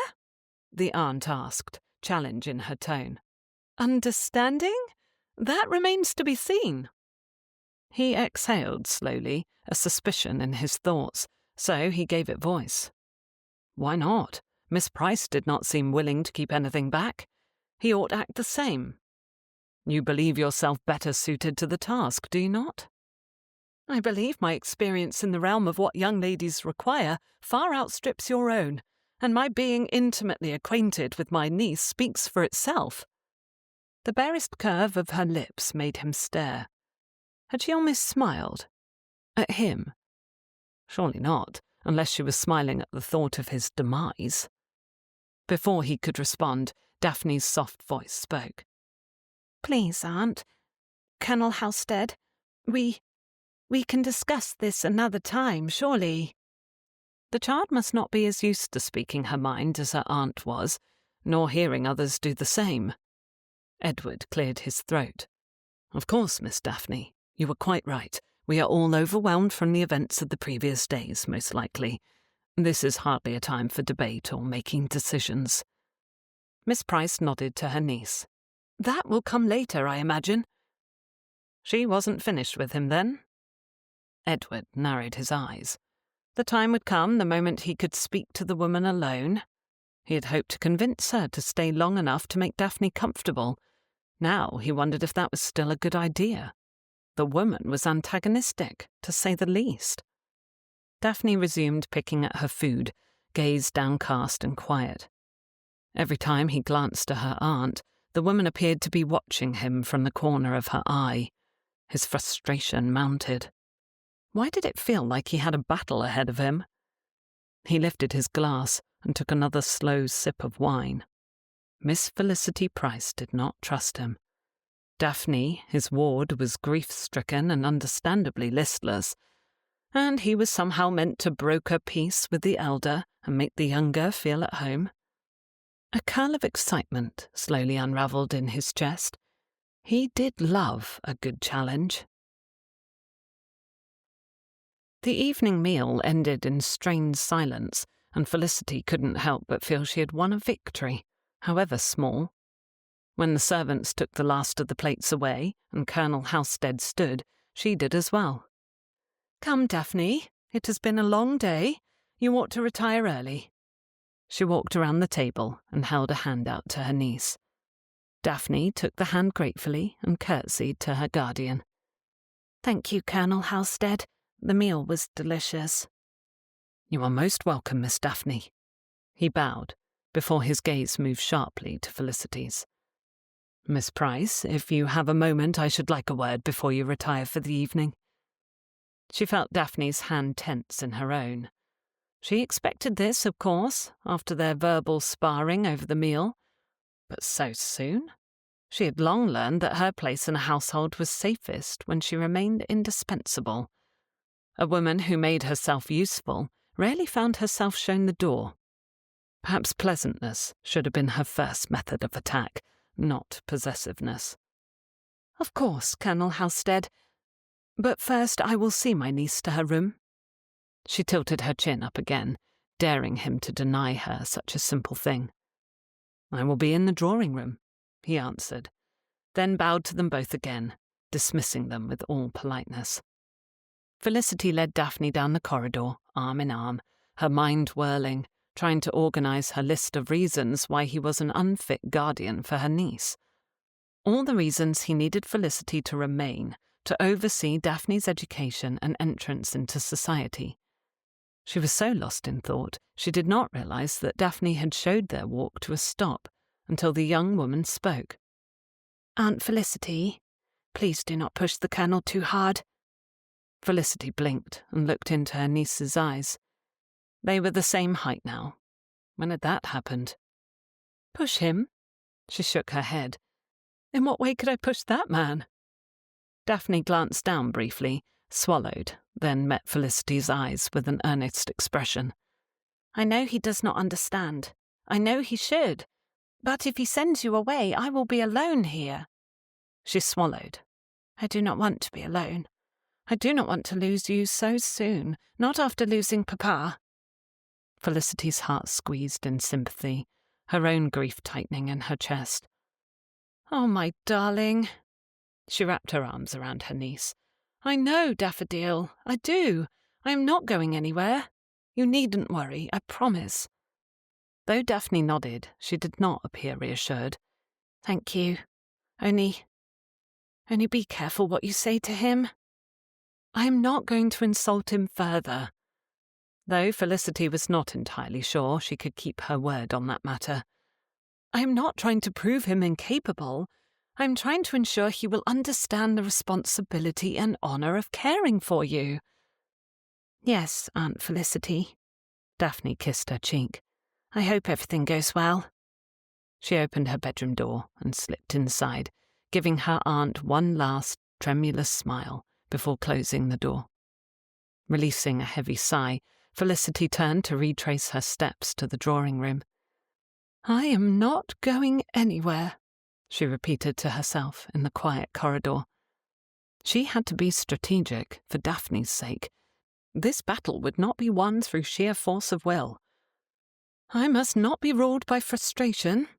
The aunt asked, challenge in her tone. Understanding? That remains to be seen. He exhaled slowly, a suspicion in his thoughts, so he gave it voice. Why not? Miss Price did not seem willing to keep anything back. He ought to act the same. You believe yourself better suited to the task, do you not? I believe my experience in the realm of what young ladies require far outstrips your own, and my being intimately acquainted with my niece speaks for itself. The barest curve of her lips made him stare. Had she almost smiled? At him? Surely not, unless she was smiling at the thought of his demise. Before he could respond, Daphne's soft voice spoke. Please, Aunt. Colonel Halstead, we can discuss this another time, surely. The child must not be as used to speaking her mind as her aunt was, nor hearing others do the same. Edward cleared his throat. Of course, Miss Daphne. You were quite right. We are all overwhelmed from the events of the previous days, most likely. This is hardly a time for debate or making decisions. Miss Price nodded to her niece. That will come later, I imagine. She wasn't finished with him then? Edward narrowed his eyes. The time would come the moment he could speak to the woman alone. He had hoped to convince her to stay long enough to make Daphne comfortable. Now he wondered if that was still a good idea. The woman was antagonistic, to say the least. Daphne resumed picking at her food, gaze downcast and quiet. Every time he glanced to her aunt, the woman appeared to be watching him from the corner of her eye. His frustration mounted. Why did it feel like he had a battle ahead of him? He lifted his glass and took another slow sip of wine. Miss Felicity Price did not trust him. Daphne, his ward, was grief-stricken and understandably listless, and he was somehow meant to broker peace with the elder and make the younger feel at home. A curl of excitement slowly unravelled in his chest. He did love a good challenge. The evening meal ended in strained silence, and Felicity couldn't help but feel she had won a victory, however small. When the servants took the last of the plates away and Colonel Halstead stood, she did as well. Come, Daphne, it has been a long day. You ought to retire early. She walked around the table and held a hand out to her niece. Daphne took the hand gratefully and curtsied to her guardian. Thank you, Colonel Halstead. The meal was delicious. You are most welcome, Miss Daphne. He bowed, before his gaze moved sharply to Felicity's. Miss Price, if you have a moment, I should like a word before you retire for the evening. She felt Daphne's hand tense in her own. She expected this, of course, after their verbal sparring over the meal. But so soon? She had long learned that her place in a household was safest when she remained indispensable. A woman who made herself useful rarely found herself shown the door. Perhaps pleasantness should have been her first method of attack, not possessiveness. "Of course, Colonel Halstead. But first I will see my niece to her room." She tilted her chin up again, daring him to deny her such a simple thing. "I will be in the drawing room," he answered, then bowed to them both again, dismissing them with all politeness. Felicity led Daphne down the corridor, arm in arm, her mind whirling, trying to organize her list of reasons why he was an unfit guardian for her niece. All the reasons he needed Felicity to remain, to oversee Daphne's education and entrance into society. She was so lost in thought, she did not realize that Daphne had showed their walk to a stop until the young woman spoke. "Aunt Felicity, please do not push the Colonel too hard." Felicity blinked and looked into her niece's eyes. They were the same height now. When had that happened? "Push him?" She shook her head. "In what way could I push that man?" Daphne glanced down briefly, swallowed, then met Felicity's eyes with an earnest expression. "I know he does not understand. I know he should. But if he sends you away, I will be alone here." She swallowed. "I do not want to be alone. I do not want to lose you so soon, not after losing Papa." Felicity's heart squeezed in sympathy, her own grief tightening in her chest. "Oh, my darling." She wrapped her arms around her niece. "I know, Daffodil. I do. I am not going anywhere. You needn't worry, I promise." Though Daphne nodded, she did not appear reassured. "Thank you. Only be careful what you say to him." "I am not going to insult him further." Though Felicity was not entirely sure she could keep her word on that matter. "I am not trying to prove him incapable. I am trying to ensure he will understand the responsibility and honor of caring for you." "Yes, Aunt Felicity." Daphne kissed her cheek. "I hope everything goes well." She opened her bedroom door and slipped inside, giving her aunt one last tremulous smile before closing the door. Releasing a heavy sigh, Felicity turned to retrace her steps to the drawing room. "I am not going anywhere," she repeated to herself in the quiet corridor. She had to be strategic for Daphne's sake. This battle would not be won through sheer force of will. "I must not be ruled by frustration."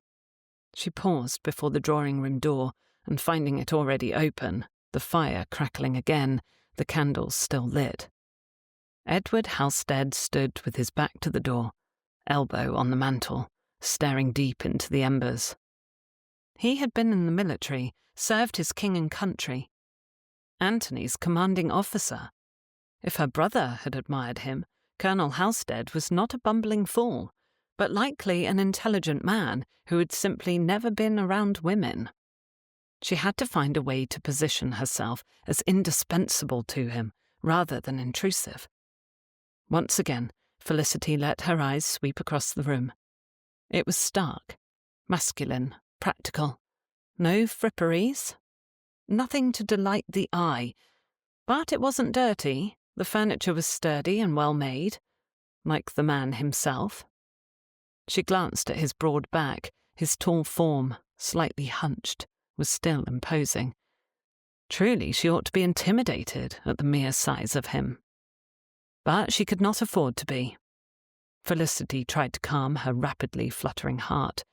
She paused before the drawing room door, and finding it already open, the fire crackling again, the candles still lit. Edward Halstead stood with his back to the door, elbow on the mantel, staring deep into the embers. He had been in the military, served his king and country. Antony's commanding officer. If her brother had admired him, Colonel Halstead was not a bumbling fool, but likely an intelligent man who had simply never been around women. She had to find a way to position herself as indispensable to him rather than intrusive. Once again, Felicity let her eyes sweep across the room. It was stark, masculine, practical. No fripperies. Nothing to delight the eye. But it wasn't dirty. The furniture was sturdy and well made, like the man himself. She glanced at his broad back. His tall form, slightly hunched, was still imposing. Truly, she ought to be intimidated at the mere size of him. But she could not afford to be. Felicity tried to calm her rapidly fluttering heart.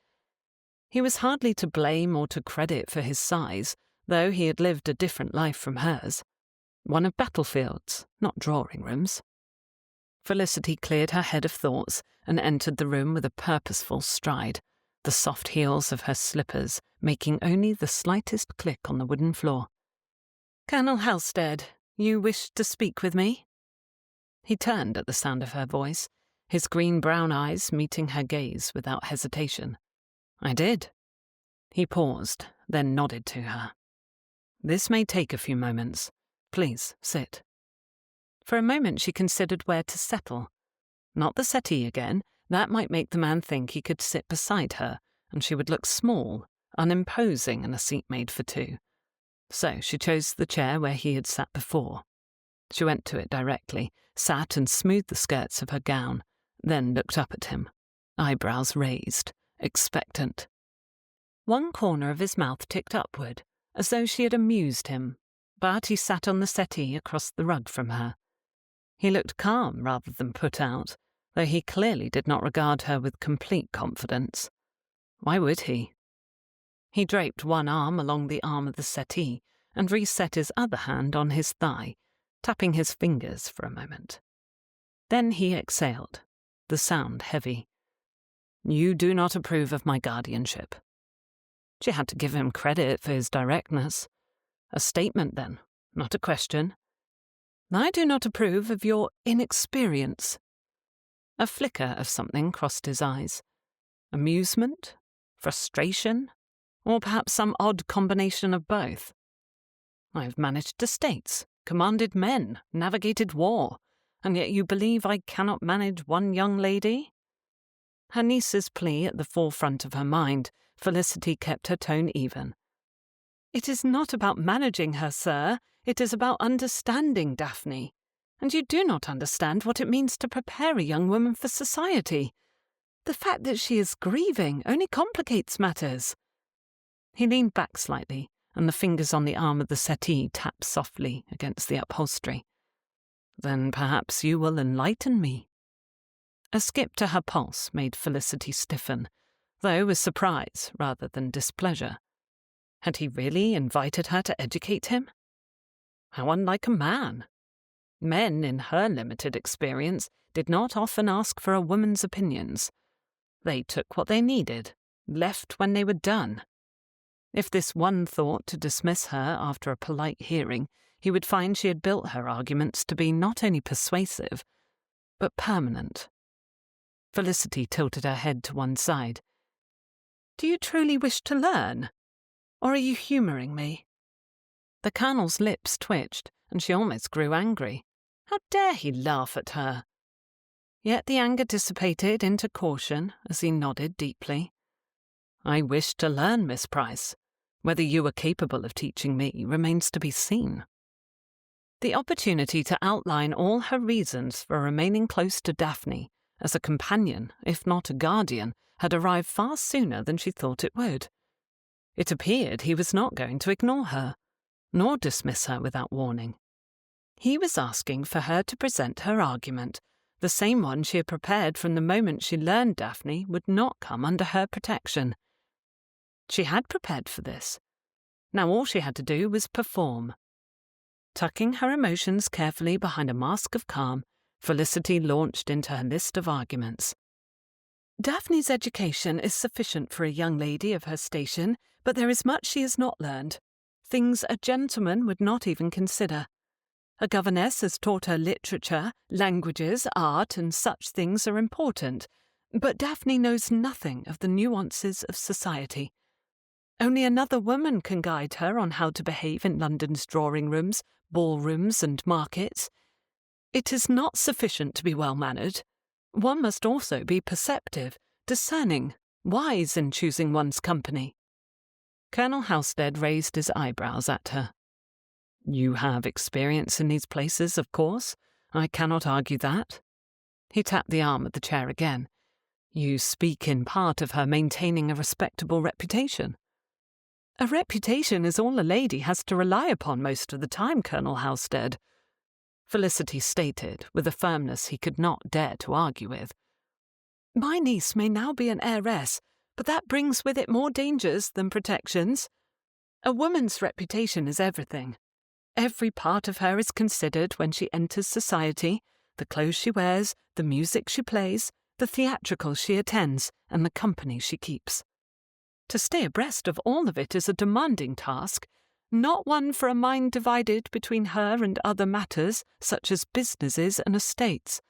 He was hardly to blame or to credit for his size, though he had lived a different life from hers. One of battlefields, not drawing rooms. Felicity cleared her head of thoughts and entered the room with a purposeful stride, the soft heels of her slippers making only the slightest click on the wooden floor. "Colonel Halstead, you wished to speak with me?" He turned at the sound of her voice, his green-brown eyes meeting her gaze without hesitation. "I did." He paused, then nodded to her. "This may take a few moments. Please, sit." For a moment she considered where to settle. Not the settee again. That might make the man think he could sit beside her, and she would look small, unimposing and a seat made for two. So she chose the chair where he had sat before. She went to it directly, sat and smoothed the skirts of her gown, then looked up at him, eyebrows raised, expectant. One corner of his mouth ticked upward, as though she had amused him, but he sat on the settee across the rug from her. He looked calm rather than put out, though he clearly did not regard her with complete confidence. Why would he? He draped one arm along the arm of the settee and reset his other hand on his thigh, tapping his fingers for a moment. Then he exhaled, the sound heavy. "You do not approve of my guardianship." She had to give him credit for his directness. A statement, then, not a question. "I do not approve of your inexperience." A flicker of something crossed his eyes. Amusement? Frustration? Or perhaps some odd combination of both. "I've managed estates, commanded men, navigated war, and yet you believe I cannot manage one young lady?" Her niece's plea at the forefront of her mind, Felicity kept her tone even. "It is not about managing her, sir. It is about understanding Daphne. And you do not understand what it means to prepare a young woman for society. The fact that she is grieving only complicates matters." He leaned back slightly, and the fingers on the arm of the settee tapped softly against the upholstery. "Then perhaps you will enlighten me." A skip to her pulse made Felicity stiffen, though with surprise rather than displeasure. Had he really invited her to educate him? How unlike a man. Men, in her limited experience, did not often ask for a woman's opinions. They took what they needed, left when they were done. If this one thought to dismiss her after a polite hearing, he would find she had built her arguments to be not only persuasive, but permanent. Felicity tilted her head to one side. "Do you truly wish to learn? Or are you humouring me?" The Colonel's lips twitched, and she almost grew angry. How dare he laugh at her? Yet the anger dissipated into caution as he nodded deeply. "I wish to learn, Miss Price. Whether you are capable of teaching me remains to be seen." The opportunity to outline all her reasons for remaining close to Daphne, as a companion, if not a guardian, had arrived far sooner than she thought it would. It appeared he was not going to ignore her, nor dismiss her without warning. He was asking for her to present her argument, the same one she had prepared from the moment she learned Daphne would not come under her protection. She had prepared for this. Now all she had to do was perform. Tucking her emotions carefully behind a mask of calm, Felicity launched into her list of arguments. "Daphne's education is sufficient for a young lady of her station, but there is much she has not learned. Things a gentleman would not even consider. A governess has taught her literature, languages, art, and such things are important, but Daphne knows nothing of the nuances of society. Only another woman can guide her on how to behave in London's drawing-rooms, ballrooms, and markets. It is not sufficient to be well-mannered. One must also be perceptive, discerning, wise in choosing one's company." Colonel Halstead raised his eyebrows at her. "You have experience in these places, of course. I cannot argue that." He tapped the arm of the chair again. "You speak in part of her maintaining a respectable reputation." "A reputation is all a lady has to rely upon most of the time, Colonel Halstead," Felicity stated with a firmness he could not dare to argue with. "My niece may now be an heiress, but that brings with it more dangers than protections. A woman's reputation is everything. Every part of her is considered when she enters society, the clothes she wears, the music she plays, the theatricals she attends, and the company she keeps. To stay abreast of all of it is a demanding task, not one for a mind divided between her and other matters, such as businesses and estates."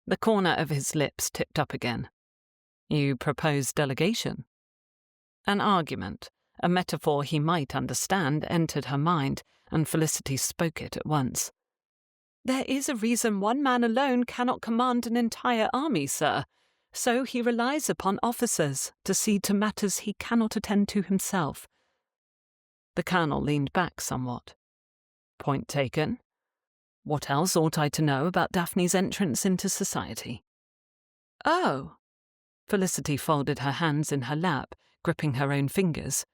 The corner of his lips tipped up again. "You propose delegation?" An argument, a metaphor he might understand, entered her mind, and Felicity spoke it at once. "There is a reason one man alone cannot command an entire army, sir. so he relies upon officers to see to matters he cannot attend to himself. The Colonel leaned back somewhat. Point taken. What else ought I to know about Daphne's entrance into society? Oh. Felicity folded her hands in her lap, gripping her own fingers.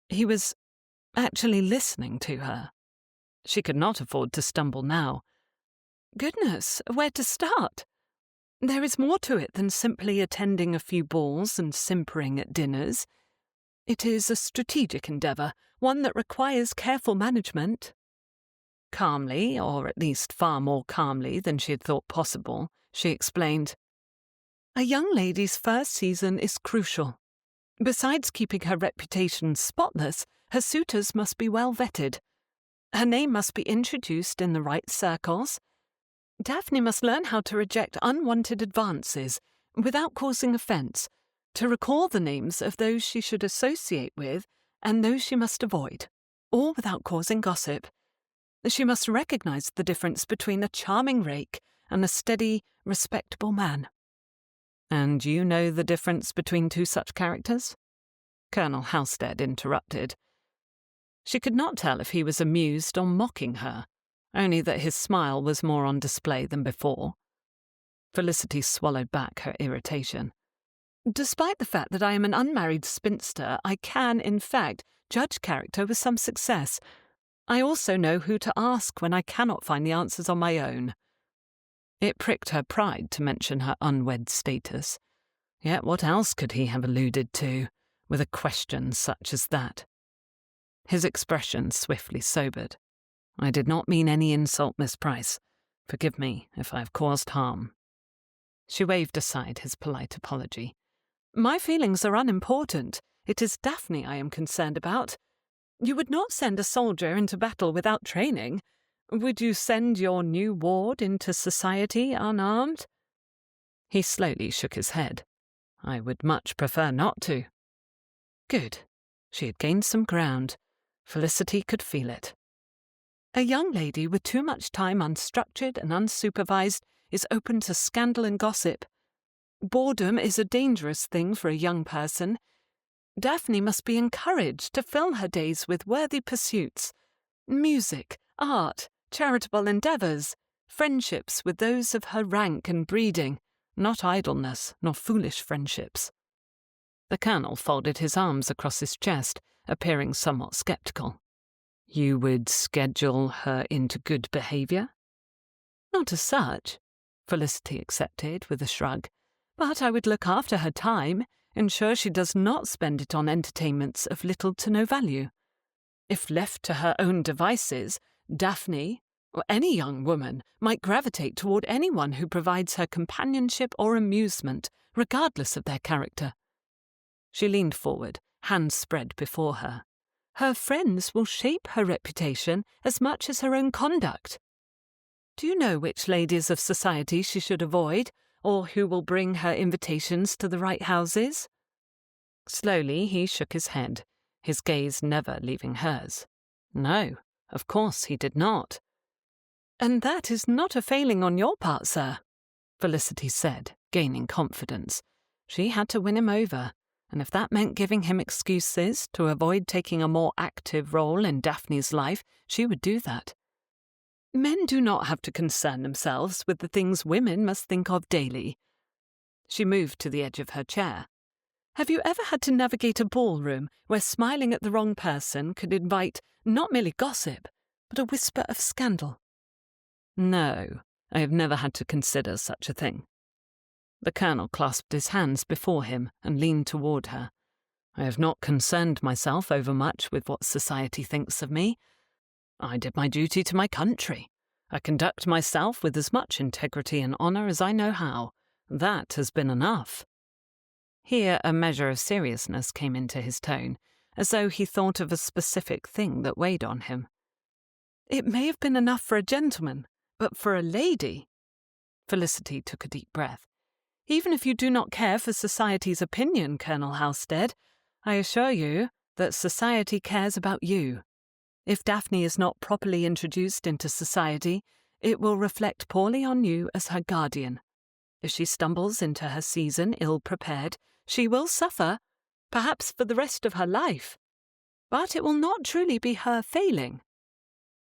He was actually listening to her. She could not afford to stumble now. Goodness, where to start? There is more to it than simply attending a few balls and simpering at dinners. It is a strategic endeavour, one that requires careful management. Calmly, or at least far more calmly than she had thought possible, she explained, "A young lady's first season is crucial. Besides keeping her reputation spotless, her suitors must be well vetted. Her name must be introduced in the right circles. Daphne must learn how to reject unwanted advances without causing offence, to recall the names of those she should associate with and those she must avoid, all without causing gossip. She must recognise the difference between a charming rake and a steady, respectable man." "And you know the difference between two such characters?" Colonel Halstead interrupted. She could not tell if he was amused or mocking her, only that his smile was more on display than before. Felicity swallowed back her irritation. "Despite the fact that I am an unmarried spinster, I can, in fact, judge character with some success. I also know who to ask when I cannot find the answers on my own." It pricked her pride to mention her unwed status. Yet what else could he have alluded to, with a question such as that? His expression swiftly sobered. "I did not mean any insult, Miss Price. Forgive me if I have caused harm." She waved aside his polite apology. "My feelings are unimportant. It is Daphne I am concerned about. You would not send a soldier into battle without training. Would you send your new ward into society unarmed?" He slowly shook his head. "I would much prefer not to." Good. She had gained some ground. Felicity could feel it. "A young lady with too much time unstructured and unsupervised is open to scandal and gossip. Boredom is a dangerous thing for a young person. Daphne must be encouraged to fill her days with worthy pursuits. Music, art, charitable endeavours, friendships with those of her rank and breeding, not idleness nor foolish friendships." The Colonel folded his arms across his chest, appearing somewhat sceptical. "You would schedule her into good behaviour?" "Not as such," Felicity accepted with a shrug. "But I would look after her time, ensure she does not spend it on entertainments of little to no value. If left to her own devices, Daphne, or any young woman, might gravitate toward anyone who provides her companionship or amusement, regardless of their character." She leaned forward, hands spread before her. "Her friends will shape her reputation as much as her own conduct. Do you know which ladies of society she should avoid, or who will bring her invitations to the right houses?" Slowly he shook his head, his gaze never leaving hers. No, of course he did not. "And that is not a failing on your part, sir," Felicity said, gaining confidence. She had to win him over, and if that meant giving him excuses to avoid taking a more active role in Daphne's life, she would do that. "Men do not have to concern themselves with the things women must think of daily." She moved to the edge of her chair. "Have you ever had to navigate a ballroom where smiling at the wrong person could invite not merely gossip, but a whisper of scandal?" "No, I have never had to consider such a thing." The Colonel clasped his hands before him and leaned toward her. "I have not concerned myself overmuch with what society thinks of me. I did my duty to my country. I conduct myself with as much integrity and honour as I know how. That has been enough." Here a measure of seriousness came into his tone, as though he thought of a specific thing that weighed on him. "It may have been enough for a gentleman, but for a lady—" Felicity took a deep breath. "Even if you do not care for society's opinion, Colonel Halstead, I assure you that society cares about you. If Daphne is not properly introduced into society, it will reflect poorly on you as her guardian. If she stumbles into her season ill-prepared, she will suffer, perhaps for the rest of her life. But it will not truly be her failing.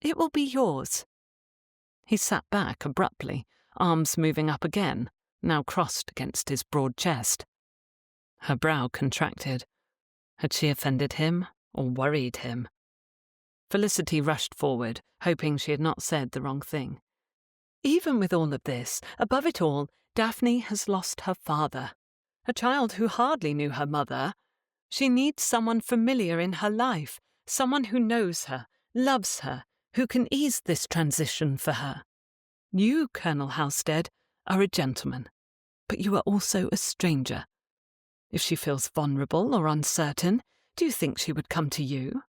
It will be yours. He sat back abruptly, arms moving up again, now crossed against his broad chest. Her brow contracted. Had she offended him or worried him? Felicity rushed forward, hoping she had not said the wrong thing. Even with all of this, above it all, Daphne has lost her father, a child who hardly knew her mother. She needs someone familiar in her life, someone who knows her, loves her, who can ease this transition for her. You, Colonel Halstead, are a gentleman, but you are also a stranger. If she feels vulnerable or uncertain, do you think she would come to you?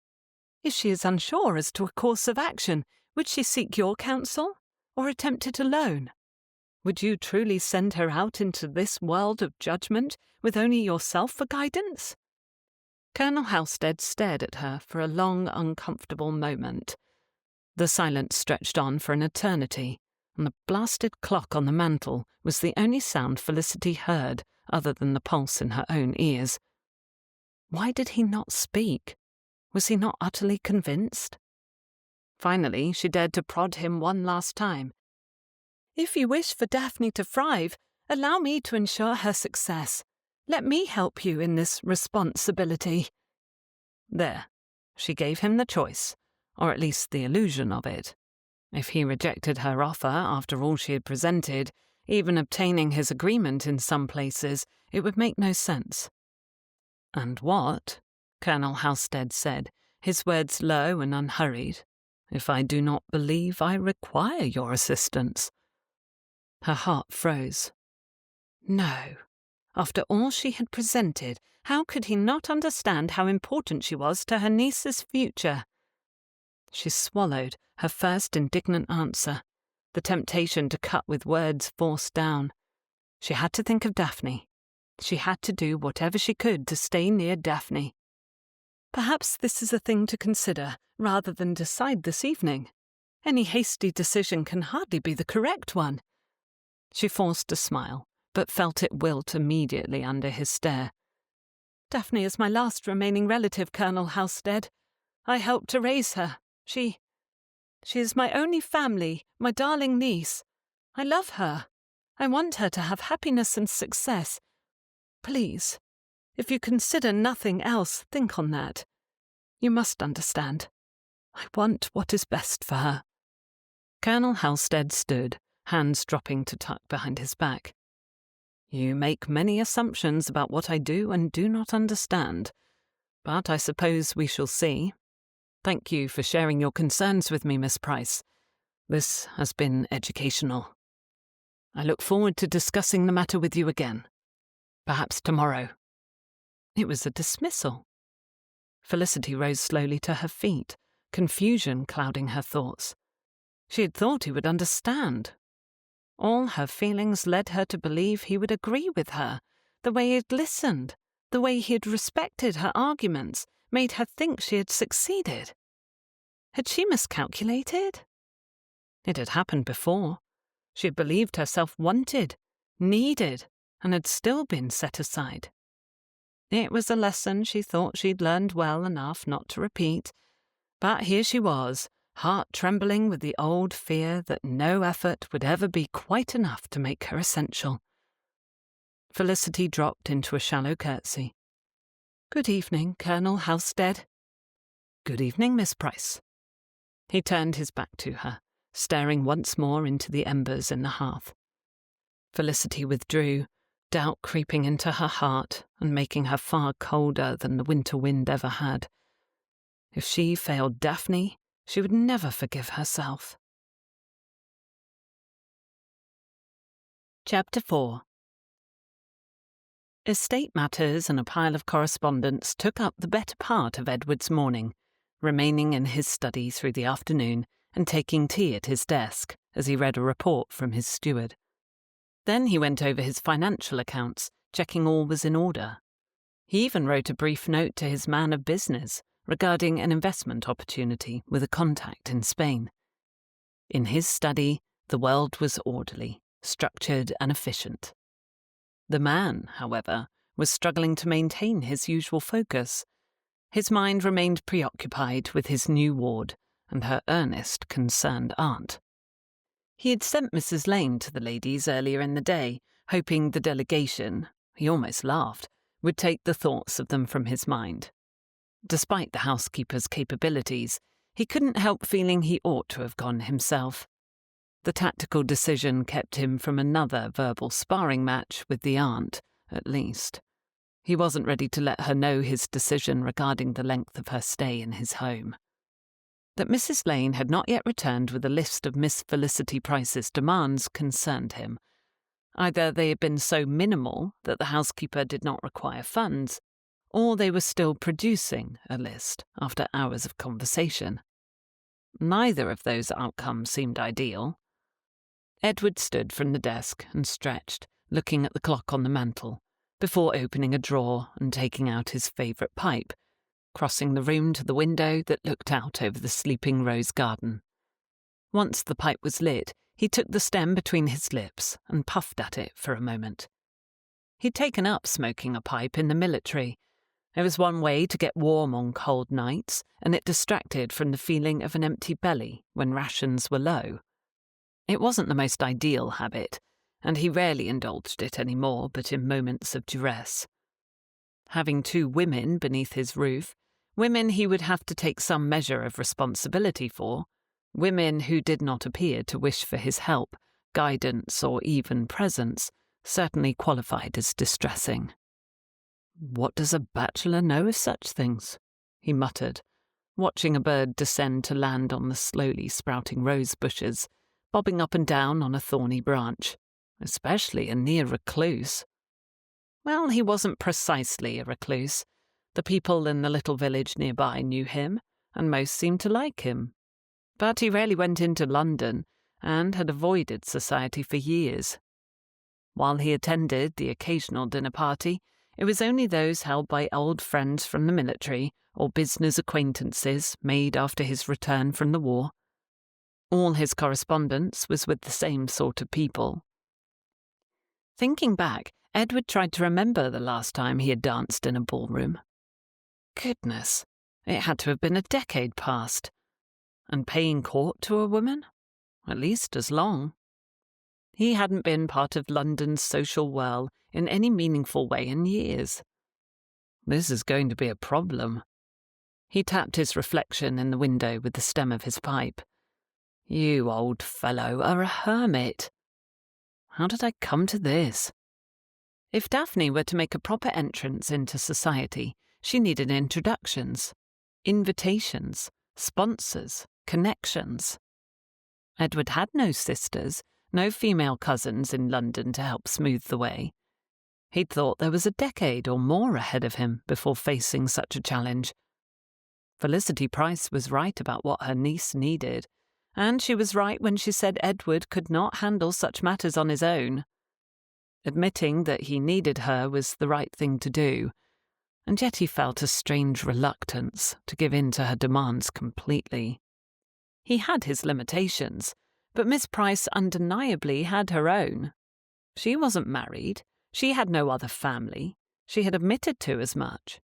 If she is unsure as to a course of action, would she seek your counsel, or attempt it alone? Would you truly send her out into this world of judgment with only yourself for guidance? Colonel Halstead stared at her for a long, uncomfortable moment. The silence stretched on for an eternity, and the blasted clock on the mantel was the only sound Felicity heard other than the pulse in her own ears. Why did he not speak? Was he not utterly convinced? Finally, she dared to prod him one last time. If you wish for Daphne to thrive, allow me to ensure her success. Let me help you in this responsibility. There. She gave him the choice, or at least the illusion of it. If he rejected her offer after all she had presented, even obtaining his agreement in some places, it would make no sense. And what? Colonel Halstead said, his words low and unhurried. If I do not believe I require your assistance. Her heart froze. No. After all she had presented, how could he not understand how important she was to her niece's future? She swallowed her first indignant answer, the temptation to cut with words forced down. She had to think of Daphne. She had to do whatever she could to stay near Daphne. Perhaps this is a thing to consider, rather than decide this evening. Any hasty decision can hardly be the correct one. She forced a smile, but felt it wilt immediately under his stare. Daphne is my last remaining relative, Colonel Halstead. I helped to raise her. She is my only family, my darling niece. I love her. I want her to have happiness and success. Please, if you consider nothing else, think on that. You must understand. I want what is best for her. Colonel Halstead stood, hands dropping to tuck behind his back. You make many assumptions about what I do and do not understand, but I suppose we shall see. Thank you for sharing your concerns with me, Miss Price. This has been educational. I look forward to discussing the matter with you again. Perhaps tomorrow. It was a dismissal. Felicity rose slowly to her feet, confusion clouding her thoughts. She had thought he would understand. All her feelings led her to believe he would agree with her, the way he had listened, the way he had respected her arguments, made her think she had succeeded. Had she miscalculated? It had happened before. She had believed herself wanted, needed, and had still been set aside. It was a lesson she thought she'd learned well enough not to repeat, but here she was, heart trembling with the old fear that no effort would ever be quite enough to make her essential. Felicity dropped into a shallow curtsy. Good evening, Colonel Halstead. Good evening, Miss Price. He turned his back to her, staring once more into the embers in the hearth. Felicity withdrew, doubt creeping into her heart and making her far colder than the winter wind ever had. If she failed Daphne, she would never forgive herself. Chapter 4. Estate matters and a pile of correspondence took up the better part of Edward's morning, remaining in his study through the afternoon and taking tea at his desk as he read a report from his steward. Then he went over his financial accounts, checking all was in order. He even wrote a brief note to his man of business regarding an investment opportunity with a contact in Spain. In his study, the world was orderly, structured and efficient. The man, however, was struggling to maintain his usual focus. His mind remained preoccupied with his new ward and her earnest, concerned aunt. He had sent Mrs. Lane to the ladies earlier in the day, hoping the delegation, he almost laughed, would take the thoughts of them from his mind. Despite the housekeeper's capabilities, he couldn't help feeling he ought to have gone himself. The tactical decision kept him from another verbal sparring match with the aunt, at least. He wasn't ready to let her know his decision regarding the length of her stay in his home. That Mrs. Lane had not yet returned with a list of Miss Felicity Price's demands concerned him. Either they had been so minimal that the housekeeper did not require funds, or they were still producing a list after hours of conversation. Neither of those outcomes seemed ideal. Edward stood from the desk and stretched, looking at the clock on the mantel, before opening a drawer and taking out his favourite pipe, crossing the room to the window that looked out over the sleeping rose garden. Once the pipe was lit, he took the stem between his lips and puffed at it for a moment. He'd taken up smoking a pipe in the military. It was one way to get warm on cold nights, and it distracted from the feeling of an empty belly when rations were low. It wasn't the most ideal habit, and he rarely indulged it anymore but in moments of duress. Having 2 women beneath his roof, women he would have to take some measure of responsibility for, women who did not appear to wish for his help, guidance, or even presence, certainly qualified as distressing. "What does a bachelor know of such things?" he muttered, watching a bird descend to land on the slowly sprouting rose bushes, bobbing up and down on a thorny branch, especially a near recluse. Well, he wasn't precisely a recluse. The people in the little village nearby knew him, and most seemed to like him. But he rarely went into London, and had avoided society for years. While he attended the occasional dinner party, it was only those held by old friends from the military or business acquaintances made after his return from the war. All his correspondence was with the same sort of people. Thinking back, Edward tried to remember the last time he had danced in a ballroom. Goodness, it had to have been a decade past. And paying court to a woman? At least as long. He hadn't been part of London's social whirl in any meaningful way in years. This is going to be a problem. He tapped his reflection in the window with the stem of his pipe. You old fellow are a hermit. How did I come to this? If Daphne were to make a proper entrance into society, she needed introductions, invitations, sponsors, connections. Edward had no sisters, no female cousins in London to help smooth the way. He'd thought there was a decade or more ahead of him before facing such a challenge. Felicity Price was right about what her niece needed, and she was right when she said Edward could not handle such matters on his own. Admitting that he needed her was the right thing to do, and yet he felt a strange reluctance to give in to her demands completely. He had his limitations, but Miss Price undeniably had her own. She wasn't married, she had no other family, she had admitted to as much.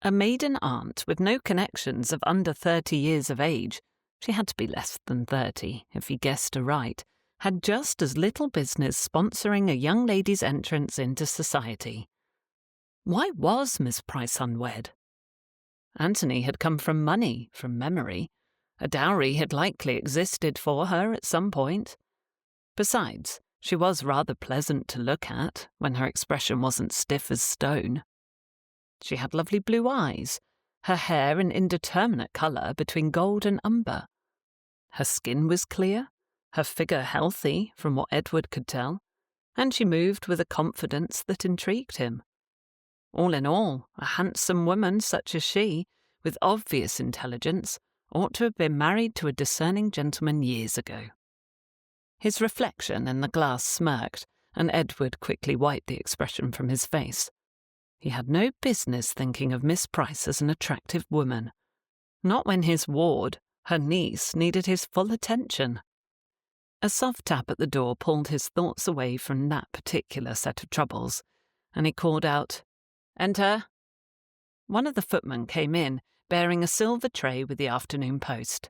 A maiden aunt with no connections of under 30 years of age, she had to be less than 30 if he guessed aright, had just as little business sponsoring a young lady's entrance into society. Why was Miss Price unwed? Anthony had come from money, from memory. A dowry had likely existed for her at some point. Besides, she was rather pleasant to look at when her expression wasn't stiff as stone. She had lovely blue eyes, her hair an indeterminate colour between gold and umber. Her skin was clear, her figure healthy from what Edward could tell, and she moved with a confidence that intrigued him. All in all, a handsome woman such as she, with obvious intelligence, ought to have been married to a discerning gentleman years ago. His reflection in the glass smirked, and Edward quickly wiped the expression from his face. He had no business thinking of Miss Price as an attractive woman. Not when his ward, her niece, needed his full attention. A soft tap at the door pulled his thoughts away from that particular set of troubles, and he called out, "Enter." One of the footmen came in, bearing a silver tray with the afternoon post.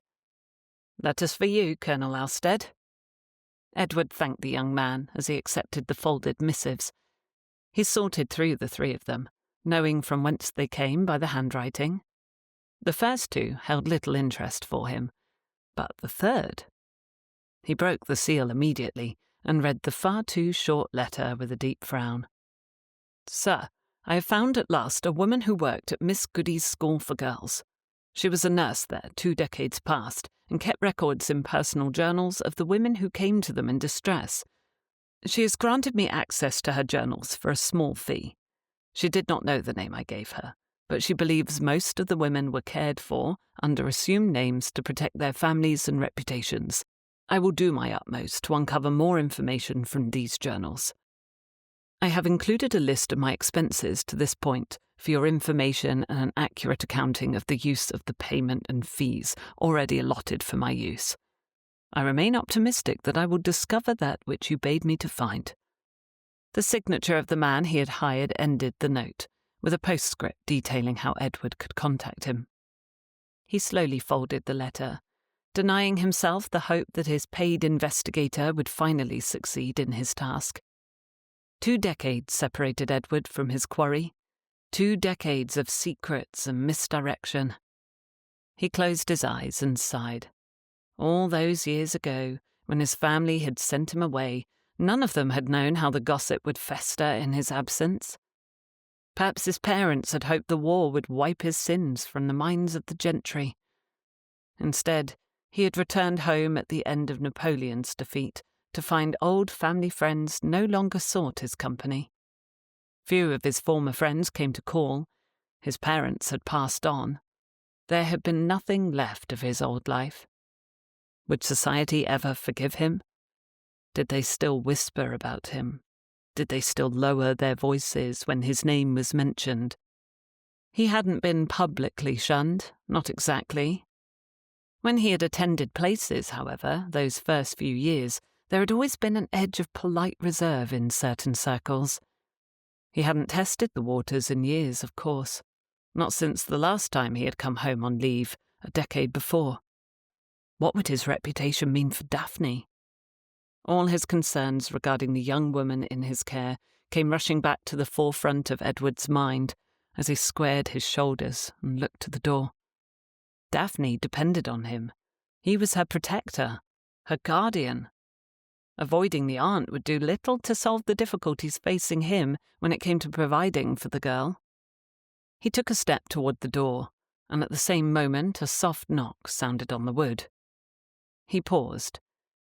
"Letters for you, Colonel Halstead." Edward thanked the young man as he accepted the folded missives. He sorted through the three of them, knowing from whence they came by the handwriting. The first two held little interest for him, but the third... He broke the seal immediately and read the far too short letter with a deep frown. "Sir, I have found at last a woman who worked at Miss Goody's School for Girls. She was a nurse there 2 decades past and kept records in personal journals of the women who came to them in distress. She has granted me access to her journals for a small fee. She did not know the name I gave her, but she believes most of the women were cared for under assumed names to protect their families and reputations. I will do my utmost to uncover more information from these journals. I have included a list of my expenses to this point for your information and an accurate accounting of the use of the payment and fees already allotted for my use. I remain optimistic that I will discover that which you bade me to find." The signature of the man he had hired ended the note, with a postscript detailing how Edward could contact him. He slowly folded the letter, denying himself the hope that his paid investigator would finally succeed in his task. 2 decades separated Edward from his quarry, 2 decades of secrets and misdirection. He closed his eyes and sighed. All those years ago, when his family had sent him away, none of them had known how the gossip would fester in his absence. Perhaps his parents had hoped the war would wipe his sins from the minds of the gentry. Instead, he had returned home at the end of Napoleon's defeat to find old family friends no longer sought his company. Few of his former friends came to call. His parents had passed on. There had been nothing left of his old life. Would society ever forgive him? Did they still whisper about him? Did they still lower their voices when his name was mentioned? He hadn't been publicly shunned, not exactly. When he had attended places, however, those first few years, there had always been an edge of polite reserve in certain circles. He hadn't tested the waters in years, of course, not since the last time he had come home on leave, a decade before. What would his reputation mean for Daphne? All his concerns regarding the young woman in his care came rushing back to the forefront of Edward's mind as he squared his shoulders and looked to the door. Daphne depended on him. He was her protector, her guardian. Avoiding the aunt would do little to solve the difficulties facing him when it came to providing for the girl. He took a step toward the door, and at the same moment a soft knock sounded on the wood. He paused,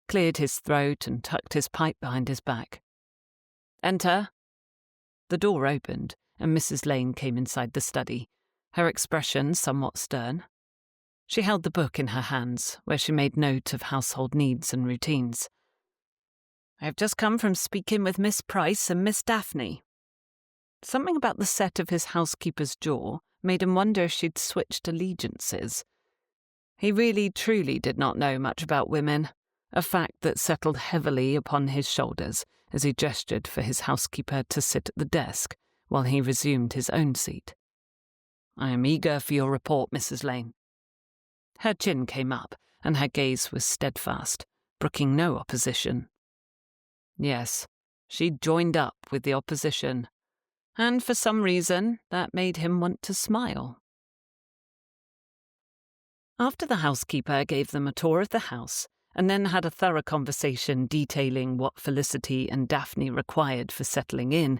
cleared his throat and tucked his pipe behind his back. "Enter." The door opened, and Mrs. Lane came inside the study, her expression somewhat stern. She held the book in her hands, where she made note of household needs and routines. "I have just come from speaking with Miss Price and Miss Daphne." Something about the set of his housekeeper's jaw made him wonder if she'd switched allegiances. He really, truly did not know much about women, a fact that settled heavily upon his shoulders as he gestured for his housekeeper to sit at the desk while he resumed his own seat. "I am eager for your report, Mrs. Lane." Her chin came up, and her gaze was steadfast, brooking no opposition. Yes, she'd joined up with the opposition, and for some reason that made him want to smile. After the housekeeper gave them a tour of the house, and then had a thorough conversation detailing what Felicity and Daphne required for settling in,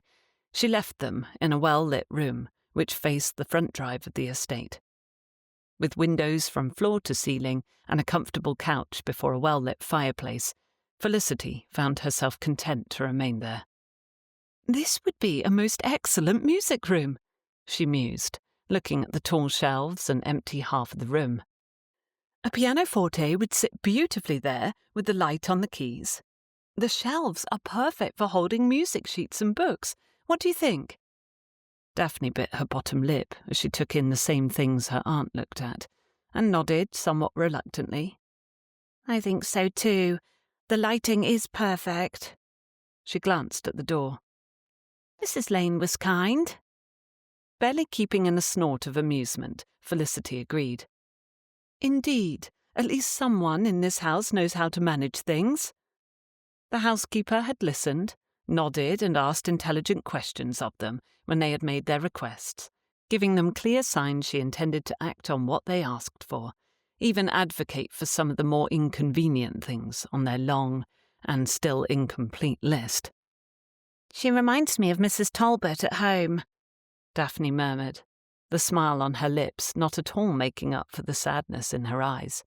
she left them in a well-lit room which faced the front drive of the estate. With windows from floor to ceiling and a comfortable couch before a well-lit fireplace, Felicity found herself content to remain there. "This would be a most excellent music room," she mused, looking at the tall shelves and empty half of the room. "A pianoforte would sit beautifully there with the light on the keys. The shelves are perfect for holding music sheets and books. What do you think?" Daphne bit her bottom lip as she took in the same things her aunt looked at, and nodded somewhat reluctantly. "I think so too. The lighting is perfect. She glanced at the door. Mrs. Lane was kind. Barely keeping in a snort of amusement, Felicity agreed. Indeed, at least someone in this house knows how to manage things. The housekeeper had listened, nodded and asked intelligent questions of them when they had made their requests, giving them clear signs she intended to act on what they asked for, even advocate for some of the more inconvenient things on their long and still incomplete list. She reminds me of Mrs. Talbot at home, Daphne murmured, the smile on her lips not at all making up for the sadness in her eyes.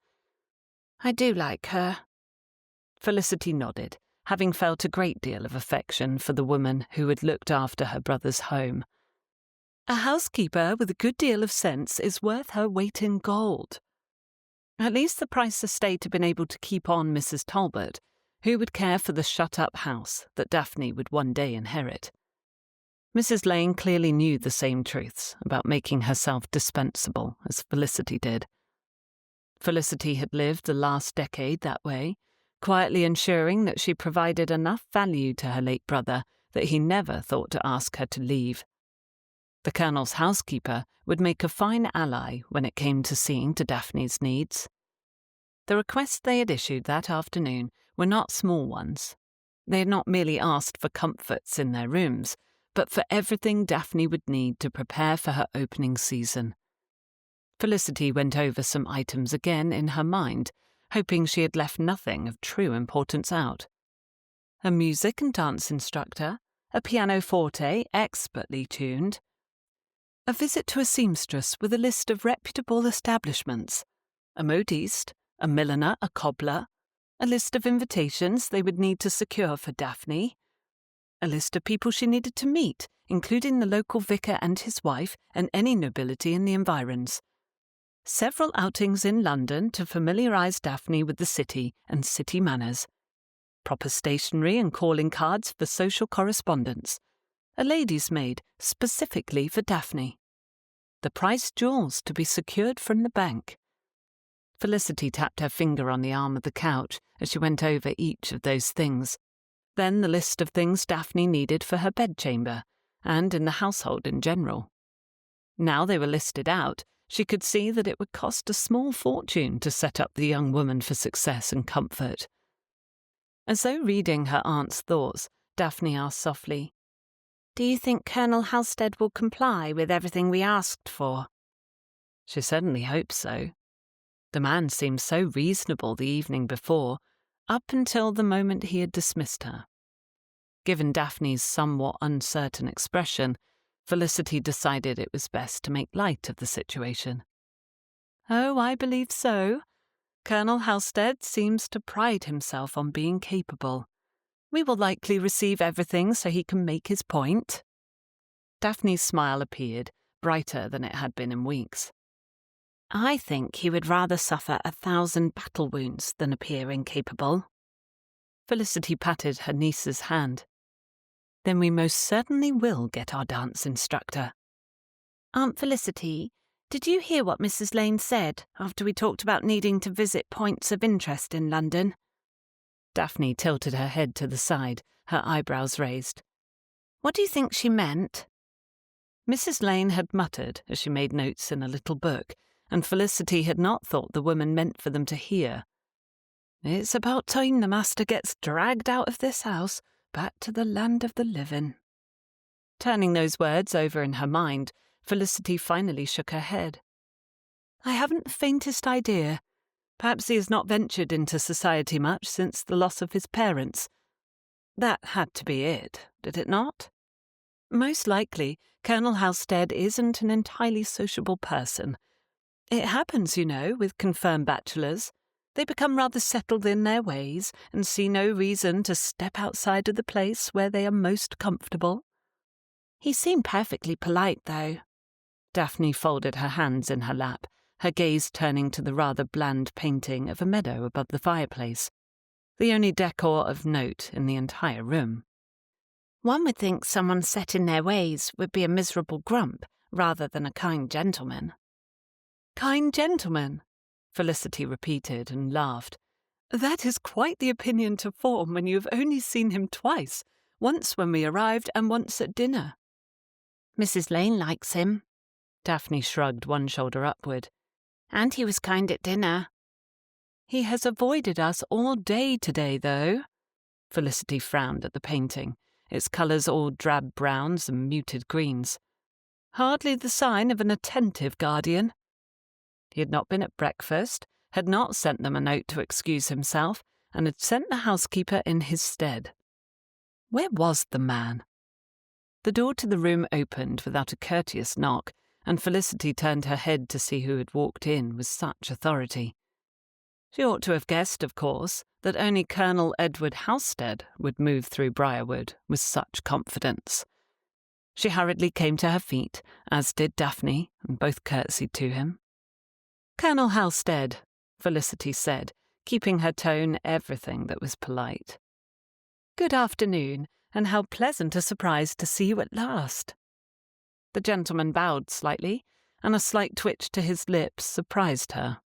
I do like her. Felicity nodded, having felt a great deal of affection for the woman who had looked after her brother's home. A housekeeper with a good deal of sense is worth her weight in gold. At least the Price estate had been able to keep on Mrs. Talbot, who would care for the shut-up house that Daphne would one day inherit. Mrs. Lane clearly knew the same truths about making herself dispensable as Felicity did. Felicity had lived the last decade that way, quietly ensuring that she provided enough value to her late brother that he never thought to ask her to leave. The Colonel's housekeeper would make a fine ally when it came to seeing to Daphne's needs. The requests they had issued that afternoon were not small ones. They had not merely asked for comforts in their rooms, but for everything Daphne would need to prepare for her opening season. Felicity went over some items again in her mind, hoping she had left nothing of true importance out. A music and dance instructor, a pianoforte expertly tuned, a visit to a seamstress with a list of reputable establishments, a modiste, a milliner, a cobbler, a list of invitations they would need to secure for Daphne, a list of people she needed to meet, including the local vicar and his wife and any nobility in the environs, several outings in London to familiarise Daphne with the city and city manners, proper stationery and calling cards for social correspondence, a lady's maid specifically for Daphne, the Price jewels to be secured from the bank. Felicity tapped her finger on the arm of the couch as she went over each of those things, then the list of things Daphne needed for her bedchamber and in the household in general. Now they were listed out, she could see that it would cost a small fortune to set up the young woman for success and comfort. As though reading her aunt's thoughts, Daphne asked softly, Do you think Colonel Halstead will comply with everything we asked for? She certainly hoped so. The man seemed so reasonable the evening before, up until the moment he had dismissed her. Given Daphne's somewhat uncertain expression, Felicity decided it was best to make light of the situation. Oh, I believe so. Colonel Halstead seems to pride himself on being capable. We will likely receive everything so he can make his point. Daphne's smile appeared, brighter than it had been in weeks. I think he would rather suffer 1,000 battle wounds than appear incapable. Felicity patted her niece's hand. Then we most certainly will get our dance instructor. Aunt Felicity, did you hear what Mrs. Lane said after we talked about needing to visit points of interest in London? Daphne tilted her head to the side, her eyebrows raised. What do you think she meant? Mrs. Lane had muttered as she made notes in a little book, and Felicity had not thought the woman meant for them to hear. It's about time the master gets dragged out of this house, back to the land of the living. Turning those words over in her mind, Felicity finally shook her head. I haven't the faintest idea. Perhaps he has not ventured into society much since the loss of his parents. That had to be it, did it not? Most likely, Colonel Halstead isn't an entirely sociable person. It happens, you know, with confirmed bachelors. They become rather settled in their ways and see no reason to step outside of the place where they are most comfortable. He seemed perfectly polite, though. Daphne folded her hands in her lap, her gaze turning to the rather bland painting of a meadow above the fireplace, the only decor of note in the entire room. One would think someone set in their ways would be a miserable grump rather than a kind gentleman. Kind gentleman, Felicity repeated and laughed. That is quite the opinion to form when you have only seen him twice, once when we arrived and once at dinner. Mrs. Lane likes him. Daphne shrugged one shoulder upward. And he was kind at dinner. He has avoided us all day today, though. Felicity frowned at the painting, its colours all drab browns and muted greens. Hardly the sign of an attentive guardian. He had not been at breakfast, had not sent them a note to excuse himself, and had sent the housekeeper in his stead. Where was the man? The door to the room opened without a courteous knock, and Felicity turned her head to see who had walked in with such authority. She ought to have guessed, of course, that only Colonel Edward Halstead would move through Briarwood with such confidence. She hurriedly came to her feet, as did Daphne, and both curtsied to him. "Colonel Halstead," Felicity said, keeping her tone everything that was polite. "Good afternoon, and how pleasant a surprise to see you at last." The gentleman bowed slightly, and a slight twitch to his lips surprised her.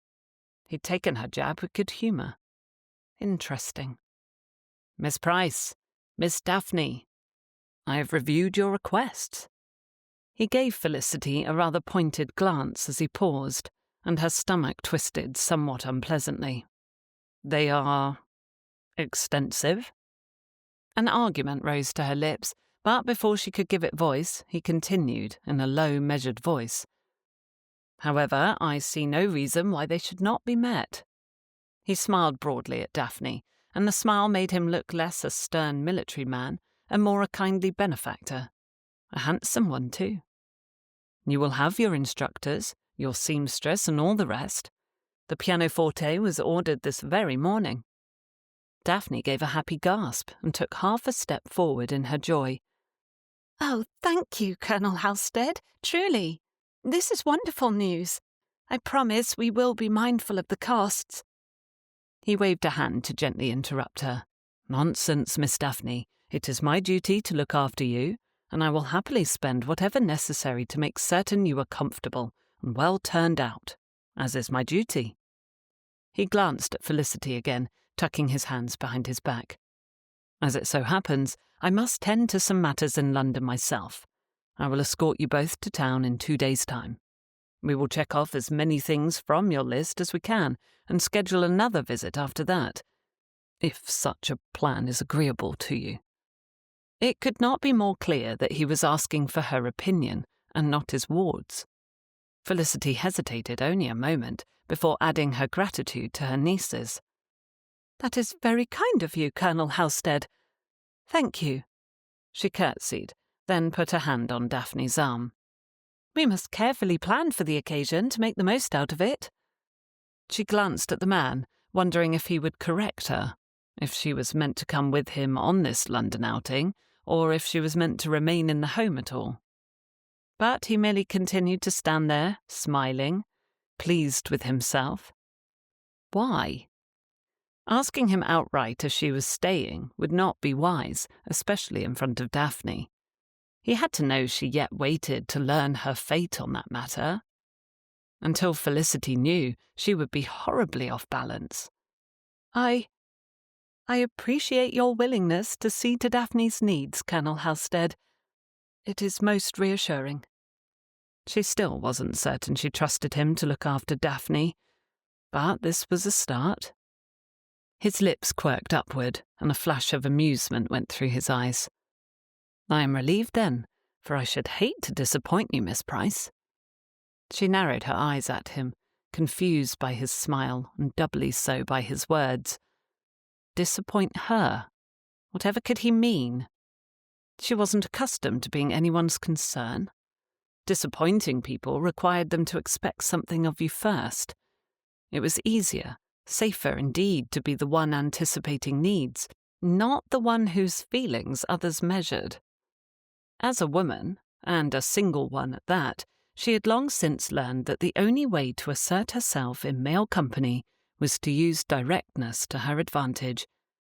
He'd taken her jab with good humour. Interesting. "Miss Price, Miss Daphne, I have reviewed your requests." He gave Felicity a rather pointed glance as he paused, and her stomach twisted somewhat unpleasantly. "They are extensive?" An argument rose to her lips, but before she could give it voice, he continued in a low, measured voice. "However, I see no reason why they should not be met." He smiled broadly at Daphne, and the smile made him look less a stern military man and more a kindly benefactor. A handsome one, too. "You will have your instructors, your seamstress, and all the rest. The pianoforte was ordered this very morning." Daphne gave a happy gasp and took half a step forward in her joy. "Oh, thank you, Colonel Halstead, truly. This is wonderful news. I promise we will be mindful of the costs." He waved a hand to gently interrupt her. "Nonsense, Miss Daphne. It is my duty to look after you, and I will happily spend whatever necessary to make certain you are comfortable and well turned out, as is my duty." He glanced at Felicity again, tucking his hands behind his back. "As it so happens, I must tend to some matters in London myself. I will escort you both to town in 2 days' time. We will check off as many things from your list as we can and schedule another visit after that, if such a plan is agreeable to you." It could not be more clear that he was asking for her opinion and not his ward's. Felicity hesitated only a moment before adding her gratitude to her niece's. "That is very kind of you, Colonel Halstead. Thank you." She curtsied, then put a hand on Daphne's arm. "We must carefully plan for the occasion to make the most out of it." She glanced at the man, wondering if he would correct her, if she was meant to come with him on this London outing, or if she was meant to remain in the home at all. But he merely continued to stand there, smiling, pleased with himself. Why? Asking him outright if she was staying would not be wise, especially in front of Daphne. He had to know she yet waited to learn her fate on that matter. Until Felicity knew, she would be horribly off balance. I appreciate your willingness to see to Daphne's needs, Colonel Halstead. It is most reassuring." She still wasn't certain she trusted him to look after Daphne, but this was a start. His lips quirked upward, and a flash of amusement went through his eyes. "I am relieved then, for I should hate to disappoint you, Miss Price." She narrowed her eyes at him, confused by his smile and doubly so by his words. Disappoint her? Whatever could he mean? She wasn't accustomed to being anyone's concern. Disappointing people required them to expect something of you first. It was easier, safer indeed, to be the one anticipating needs, not the one whose feelings others measured. As a woman, and a single one at that, she had long since learned that the only way to assert herself in male company was to use directness to her advantage,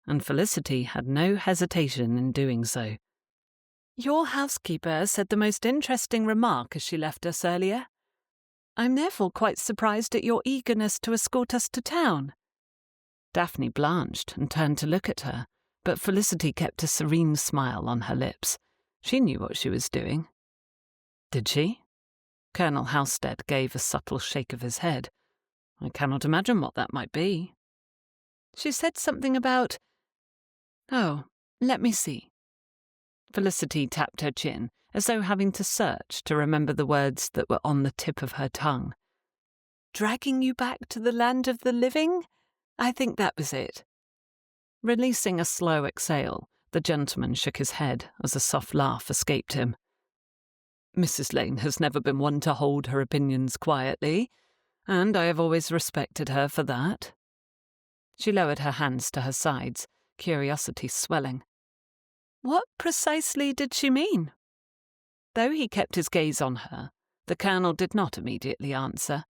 and Felicity had no hesitation in doing so. "Your housekeeper said the most interesting remark as she left us earlier. I'm therefore quite surprised at your eagerness to escort us to town." Daphne blanched and turned to look at her, but Felicity kept a serene smile on her lips. She knew what she was doing. Did she? Colonel Halstead gave a subtle shake of his head. I cannot imagine what that might be. She said something about... Oh, let me see. Felicity tapped her chin, as though having to search to remember the words that were on the tip of her tongue. Dragging you back to the land of the living? I think that was it. Releasing a slow exhale, the gentleman shook his head as a soft laugh escaped him. Mrs. Lane has never been one to hold her opinions quietly, and I have always respected her for that. She lowered her hands to her sides, curiosity swelling. What precisely did she mean? Though he kept his gaze on her, the colonel did not immediately answer.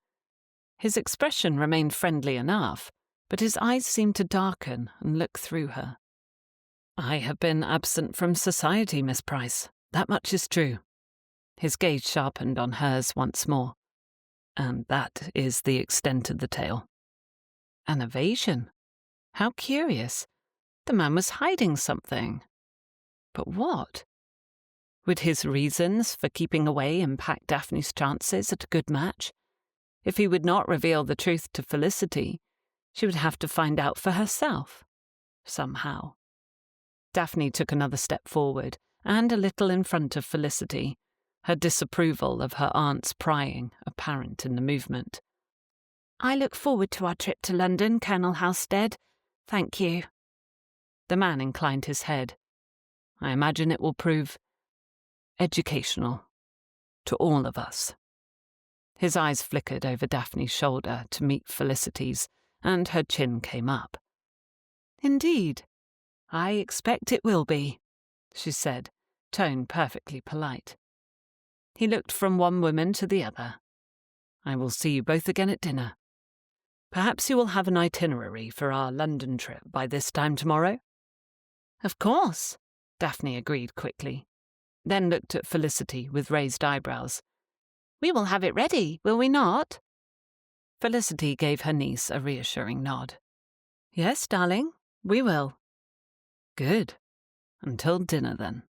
His expression remained friendly enough, but his eyes seemed to darken and look through her. I have been absent from society, Miss Price. That much is true. His gaze sharpened on hers once more. And that is the extent of the tale. An evasion? How curious. The man was hiding something. But what? Would his reasons for keeping away impact Daphne's chances at a good match? If he would not reveal the truth to Felicity, she would have to find out for herself, somehow. Daphne took another step forward, and a little in front of Felicity, her disapproval of her aunt's prying apparent in the movement. I look forward to our trip to London, Colonel Halstead. Thank you. The man inclined his head. I imagine it will prove educational to all of us. His eyes flickered over Daphne's shoulder to meet Felicity's, and her chin came up. Indeed, I expect it will be, she said, tone perfectly polite. He looked from one woman to the other. I will see you both again at dinner. Perhaps you will have an itinerary for our London trip by this time tomorrow? Of course, Daphne agreed quickly, then looked at Felicity with raised eyebrows. We will have it ready, will we not? Felicity gave her niece a reassuring nod. Yes, darling, we will. Good. Until dinner, then.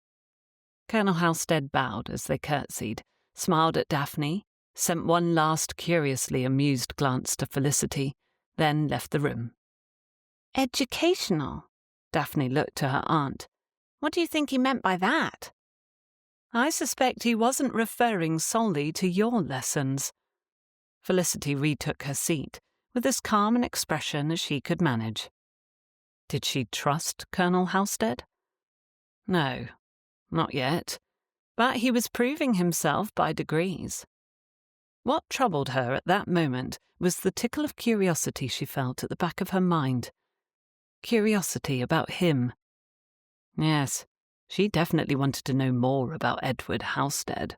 Colonel Halstead bowed as they curtsied, smiled at Daphne, sent one last curiously amused glance to Felicity, then left the room. Educational? Daphne looked to her aunt. What do you think he meant by that? I suspect he wasn't referring solely to your lessons. Felicity retook her seat, with as calm an expression as she could manage. Did she trust Colonel Halstead? No, not yet, but he was proving himself by degrees. What troubled her at that moment was the tickle of curiosity she felt at the back of her mind. Curiosity about him. Yes, she definitely wanted to know more about Edward Halstead.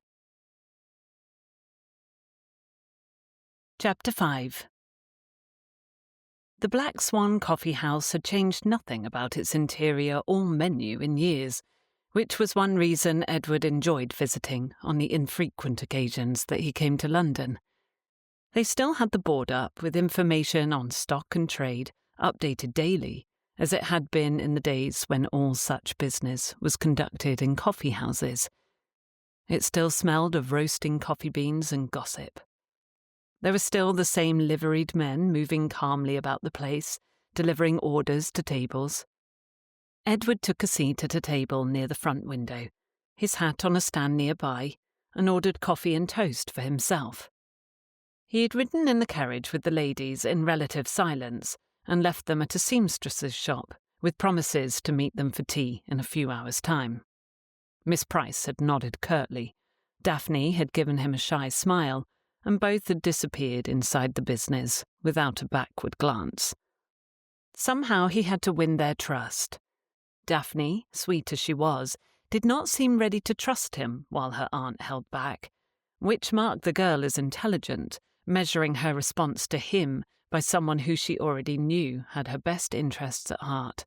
Chapter 5. The Black Swan Coffee House had changed nothing about its interior or menu in years, which was one reason Edward enjoyed visiting on the infrequent occasions that he came to London. They still had the board up with information on stock and trade, updated daily, as it had been in the days when all such business was conducted in coffee houses. It still smelled of roasting coffee beans and gossip. There were still the same liveried men moving calmly about the place, delivering orders to tables. Edward took a seat at a table near the front window, his hat on a stand nearby, and ordered coffee and toast for himself. He had ridden in the carriage with the ladies in relative silence and left them at a seamstress's shop, with promises to meet them for tea in a few hours' time. Miss Price had nodded curtly. Daphne had given him a shy smile, and both had disappeared inside the business without a backward glance. Somehow he had to win their trust. Daphne, sweet as she was, did not seem ready to trust him while her aunt held back, which marked the girl as intelligent, measuring her response to him by someone who she already knew had her best interests at heart.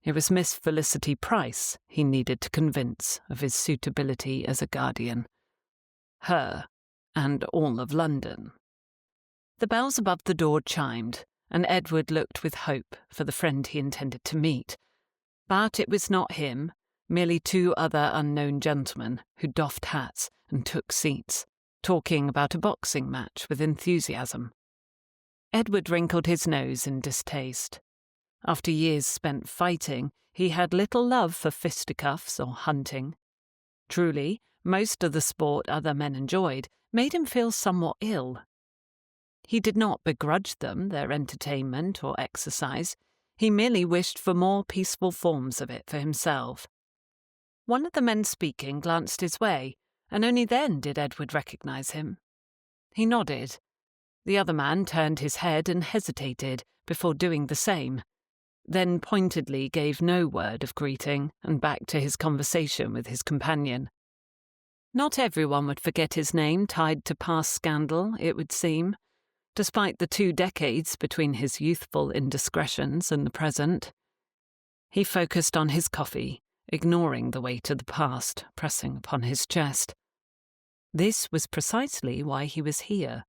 It was Miss Felicity Price he needed to convince of his suitability as a guardian. Her, and all of London. The bells above the door chimed, and Edward looked with hope for the friend he intended to meet. But it was not him, merely two other unknown gentlemen who doffed hats and took seats, talking about a boxing match with enthusiasm. Edward wrinkled his nose in distaste. After years spent fighting, he had little love for fisticuffs or hunting. Truly, most of the sport other men enjoyed made him feel somewhat ill. He did not begrudge them their entertainment or exercise. He merely wished for more peaceful forms of it for himself. One of the men speaking glanced his way, and only then did Edward recognize him. He nodded. The other man turned his head and hesitated before doing the same, then pointedly gave no word of greeting and back to his conversation with his companion. Not everyone would forget his name tied to past scandal, it would seem, despite the 2 decades between his youthful indiscretions and the present. He focused on his coffee, ignoring the weight of the past pressing upon his chest. This was precisely why he was here.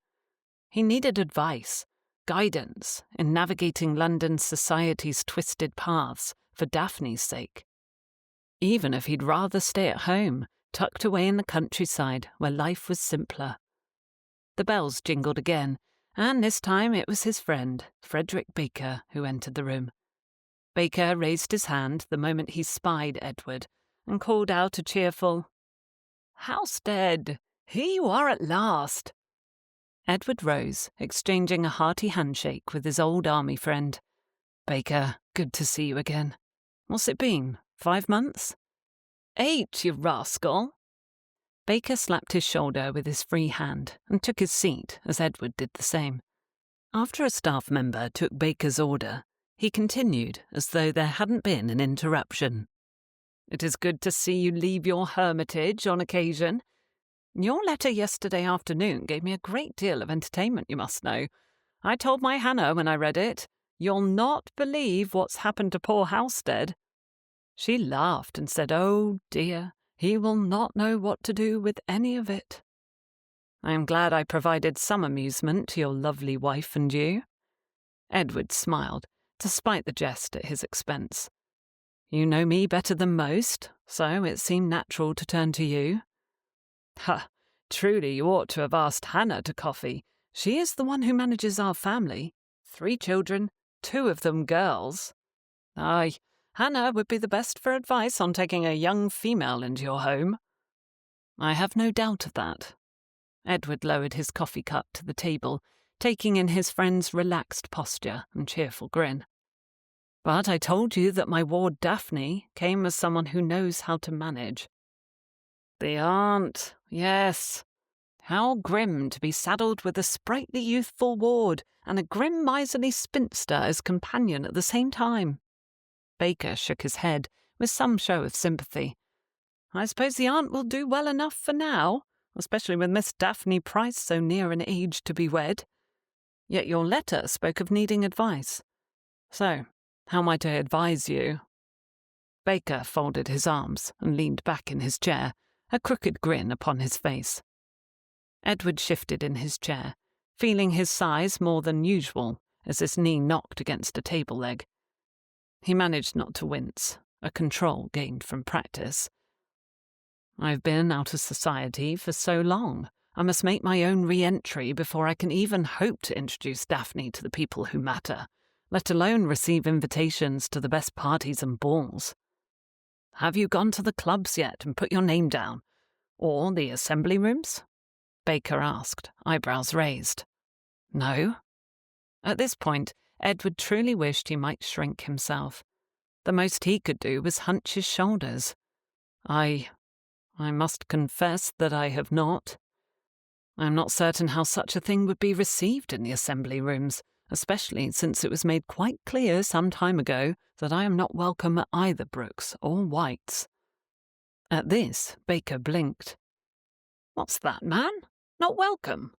He needed advice, guidance in navigating London society's twisted paths for Daphne's sake. Even if he'd rather stay at home, tucked away in the countryside where life was simpler. The bells jingled again, and this time it was his friend, Frederick Baker, who entered the room. Baker raised his hand the moment he spied Edward and called out a cheerful, "Halstead, here you are at last." Edward rose, exchanging a hearty handshake with his old army friend. "Baker, good to see you again. What's it been, 5 months?" "8, you rascal." Baker slapped his shoulder with his free hand and took his seat as Edward did the same. After a staff member took Baker's order, he continued as though there hadn't been an interruption. "It is good to see you leave your hermitage on occasion. Your letter yesterday afternoon gave me a great deal of entertainment, you must know. I told my Hannah when I read it, 'You'll not believe what's happened to poor Halstead.' She laughed and said, 'Oh dear, he will not know what to do with any of it.' I am glad I provided some amusement to your lovely wife and you." Edward smiled, despite the jest at his expense. "You know me better than most, so it seemed natural to turn to you." "Ha! Truly you ought to have asked Hannah to coffee. She is the one who manages our family. 3 children, 2 of them girls. Aye, Hannah would be the best for advice on taking a young female into your home." "I have no doubt of that." Edward lowered his coffee cup to the table, taking in his friend's relaxed posture and cheerful grin. "But I told you that my ward Daphne came as someone who knows how to manage." "The aunt, yes. How grim to be saddled with a sprightly youthful ward and a grim miserly spinster as companion at the same time." Baker shook his head with some show of sympathy. "I suppose the aunt will do well enough for now, especially with Miss Daphne Price so near an age to be wed. Yet your letter spoke of needing advice. So, how might I advise you?" Baker folded his arms and leaned back in his chair, a crooked grin upon his face. Edward shifted in his chair, feeling his size more than usual as his knee knocked against a table leg. He managed not to wince, a control gained from practice. "I've been out of society for so long. I must make my own re-entry before I can even hope to introduce Daphne to the people who matter, let alone receive invitations to the best parties and balls." "Have you gone to the clubs yet and put your name down? Or the assembly rooms?" Baker asked, eyebrows raised. "No." At this point, Edward truly wished he might shrink himself. The most he could do was hunch his shoulders. I must confess that I have not. I am not certain how such a thing would be received in the assembly rooms, especially since it was made quite clear some time ago that I am not welcome at either Brooks or White's." At this, Baker blinked. "What's that, man? Not welcome?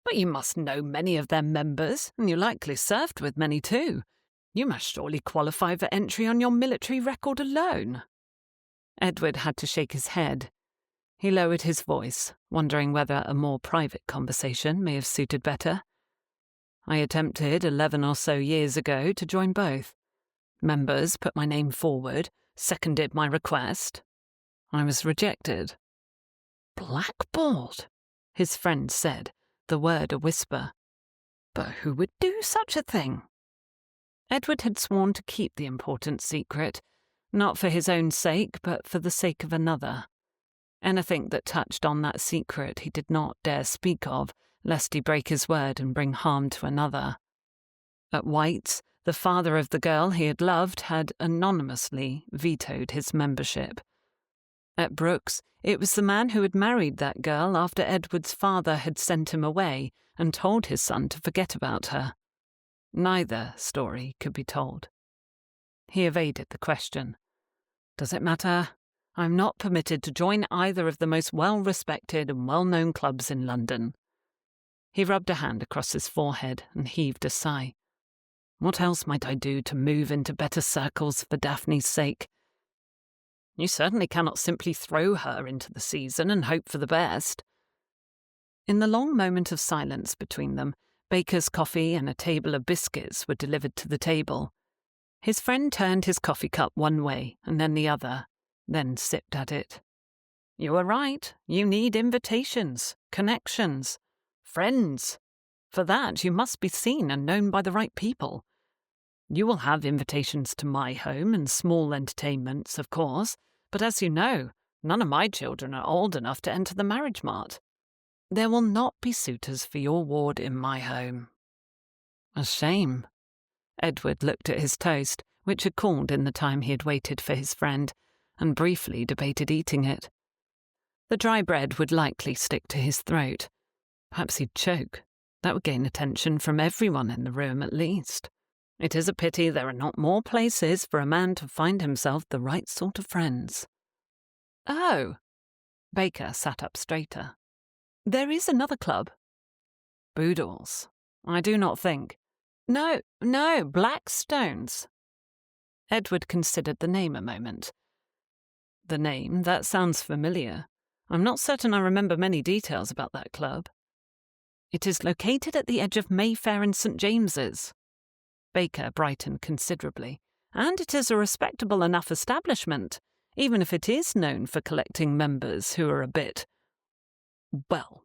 But you must know many of their members, and you likely served with many too. You must surely qualify for entry on your military record alone." Edward had to shake his head. He lowered his voice, wondering whether a more private conversation may have suited better. I attempted 11 or so years ago to join both. Members put my name forward, seconded my request. I was rejected. Blackballed, his friend said, the word a whisper. But who would do such a thing? Edward had sworn to keep the important secret, not for his own sake, but for the sake of another. Anything that touched on that secret he did not dare speak of, lest he break his word and bring harm to another. At White's, the father of the girl he had loved had anonymously vetoed his membership. At Brooks, it was the man who had married that girl after Edward's father had sent him away and told his son to forget about her. Neither story could be told. He evaded the question. Does it matter? I'm not permitted to join either of the most well-respected and well-known clubs in London. He rubbed a hand across his forehead and heaved a sigh. What else might I do to move into better circles for Daphne's sake? You certainly cannot simply throw her into the season and hope for the best. In the long moment of silence between them, baker's coffee and a table of biscuits were delivered to the table. His friend turned his coffee cup one way and then the other, then sipped at it. You are right. You need invitations, connections, friends. For that, you must be seen and known by the right people. You will have invitations to my home and small entertainments, of course, but as you know, none of my children are old enough to enter the marriage mart. There will not be suitors for your ward in my home. A shame. Edward looked at his toast, which had cooled in the time he had waited for his friend, and briefly debated eating it. The dry bread would likely stick to his throat. Perhaps he'd choke. That would gain attention from everyone in the room at least. It is a pity there are not more places for a man to find himself the right sort of friends. Oh! Baker sat up straighter. There is another club. Boodles. I do not think. No, Blackstones. Edward considered the name a moment. The name, that sounds familiar. I'm not certain I remember many details about that club. It is located at the edge of Mayfair and St. James's. Baker brightened considerably, and it is a respectable enough establishment, even if it is known for collecting members who are a bit, well,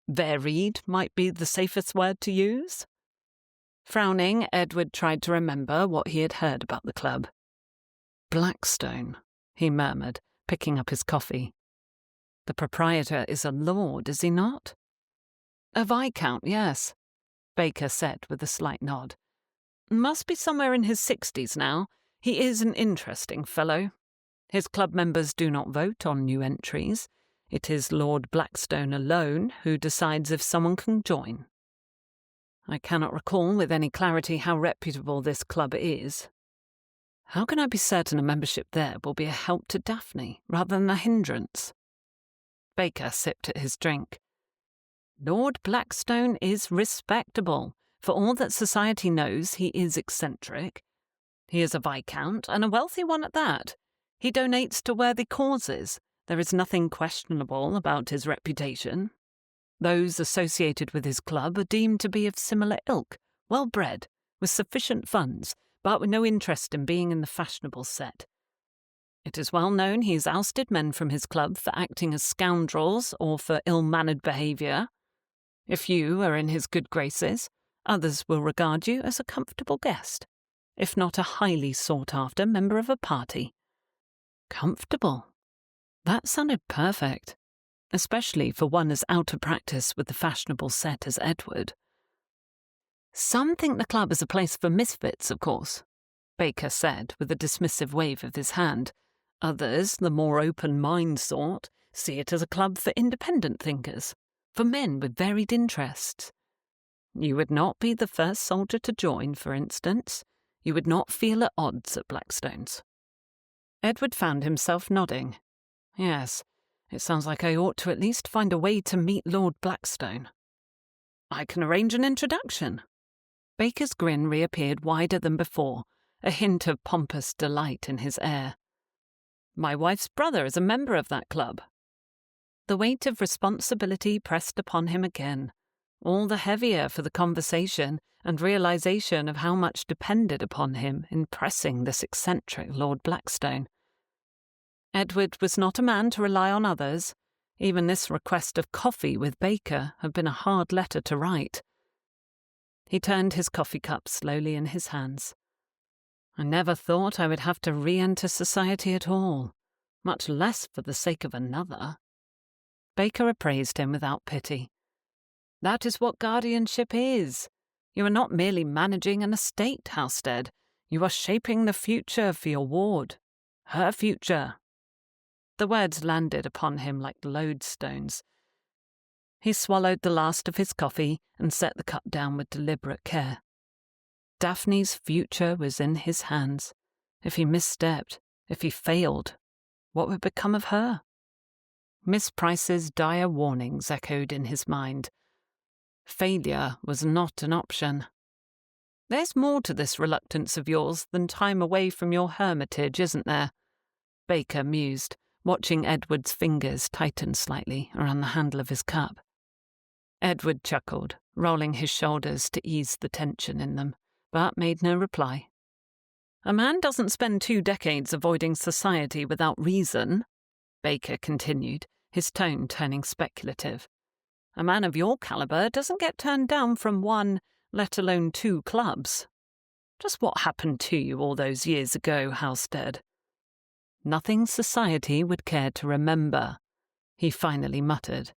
varied might be the safest word to use. Frowning, Edward tried to remember what he had heard about the club. Blackstone, he murmured, picking up his coffee. The proprietor is a lord, is he not? A viscount, yes, Baker said with a slight nod. Must be somewhere in his 60s now. He is an interesting fellow. His club members do not vote on new entries. It is Lord Blackstone alone who decides if someone can join. I cannot recall with any clarity how reputable this club is. How can I be certain a membership there will be a help to Daphne rather than a hindrance? Baker sipped at his drink. Lord Blackstone is respectable. For all that society knows, he is eccentric. He is a viscount, and a wealthy one at that. He donates to worthy causes. There is nothing questionable about his reputation. Those associated with his club are deemed to be of similar ilk, well-bred, with sufficient funds, but with no interest in being in the fashionable set. It is well known he has ousted men from his club for acting as scoundrels or for ill-mannered behaviour. If you are in his good graces, others will regard you as a comfortable guest, if not a highly sought-after member of a party. Comfortable. That sounded perfect, especially for one as out of practice with the fashionable set as Edward. Some think the club is a place for misfits, of course, Baker said with a dismissive wave of his hand. Others, the more open-mind sort, see it as a club for independent thinkers, for men with varied interests. You would not be the first soldier to join, for instance. You would not feel at odds at Blackstone's. Edward found himself nodding. Yes, it sounds like I ought to at least find a way to meet Lord Blackstone. I can arrange an introduction. Baker's grin reappeared wider than before, a hint of pompous delight in his air. My wife's brother is a member of that club. The weight of responsibility pressed upon him again. all the heavier for the conversation and realization of how much depended upon him in pressing this eccentric Lord Blackstone. Edward was not a man to rely on others. Even this request of coffee with Baker had been a hard letter to write. He turned his coffee cup slowly in his hands. I never thought I would have to re-enter society at all, much less for the sake of another. Baker appraised him without pity. That is what guardianship is. You are not merely managing an estate, Halstead. You are shaping the future for your ward. Her future. The words landed upon him like lodestones. He swallowed the last of his coffee and set the cup down with deliberate care. Daphne's future was in his hands. If he misstepped, if he failed, what would become of her? Miss Price's dire warnings echoed in his mind. Failure was not an option. There's more to this reluctance of yours than time away from your hermitage, isn't there? Baker mused, watching Edward's fingers tighten slightly around the handle of his cup. Edward chuckled, rolling his shoulders to ease the tension in them, but made no reply. A man doesn't spend 2 decades avoiding society without reason, Baker continued, his tone turning speculative. A man of your caliber doesn't get turned down from 1, let alone 2 clubs. Just what happened to you all those years ago, Halstead? Nothing society would care to remember, he finally muttered,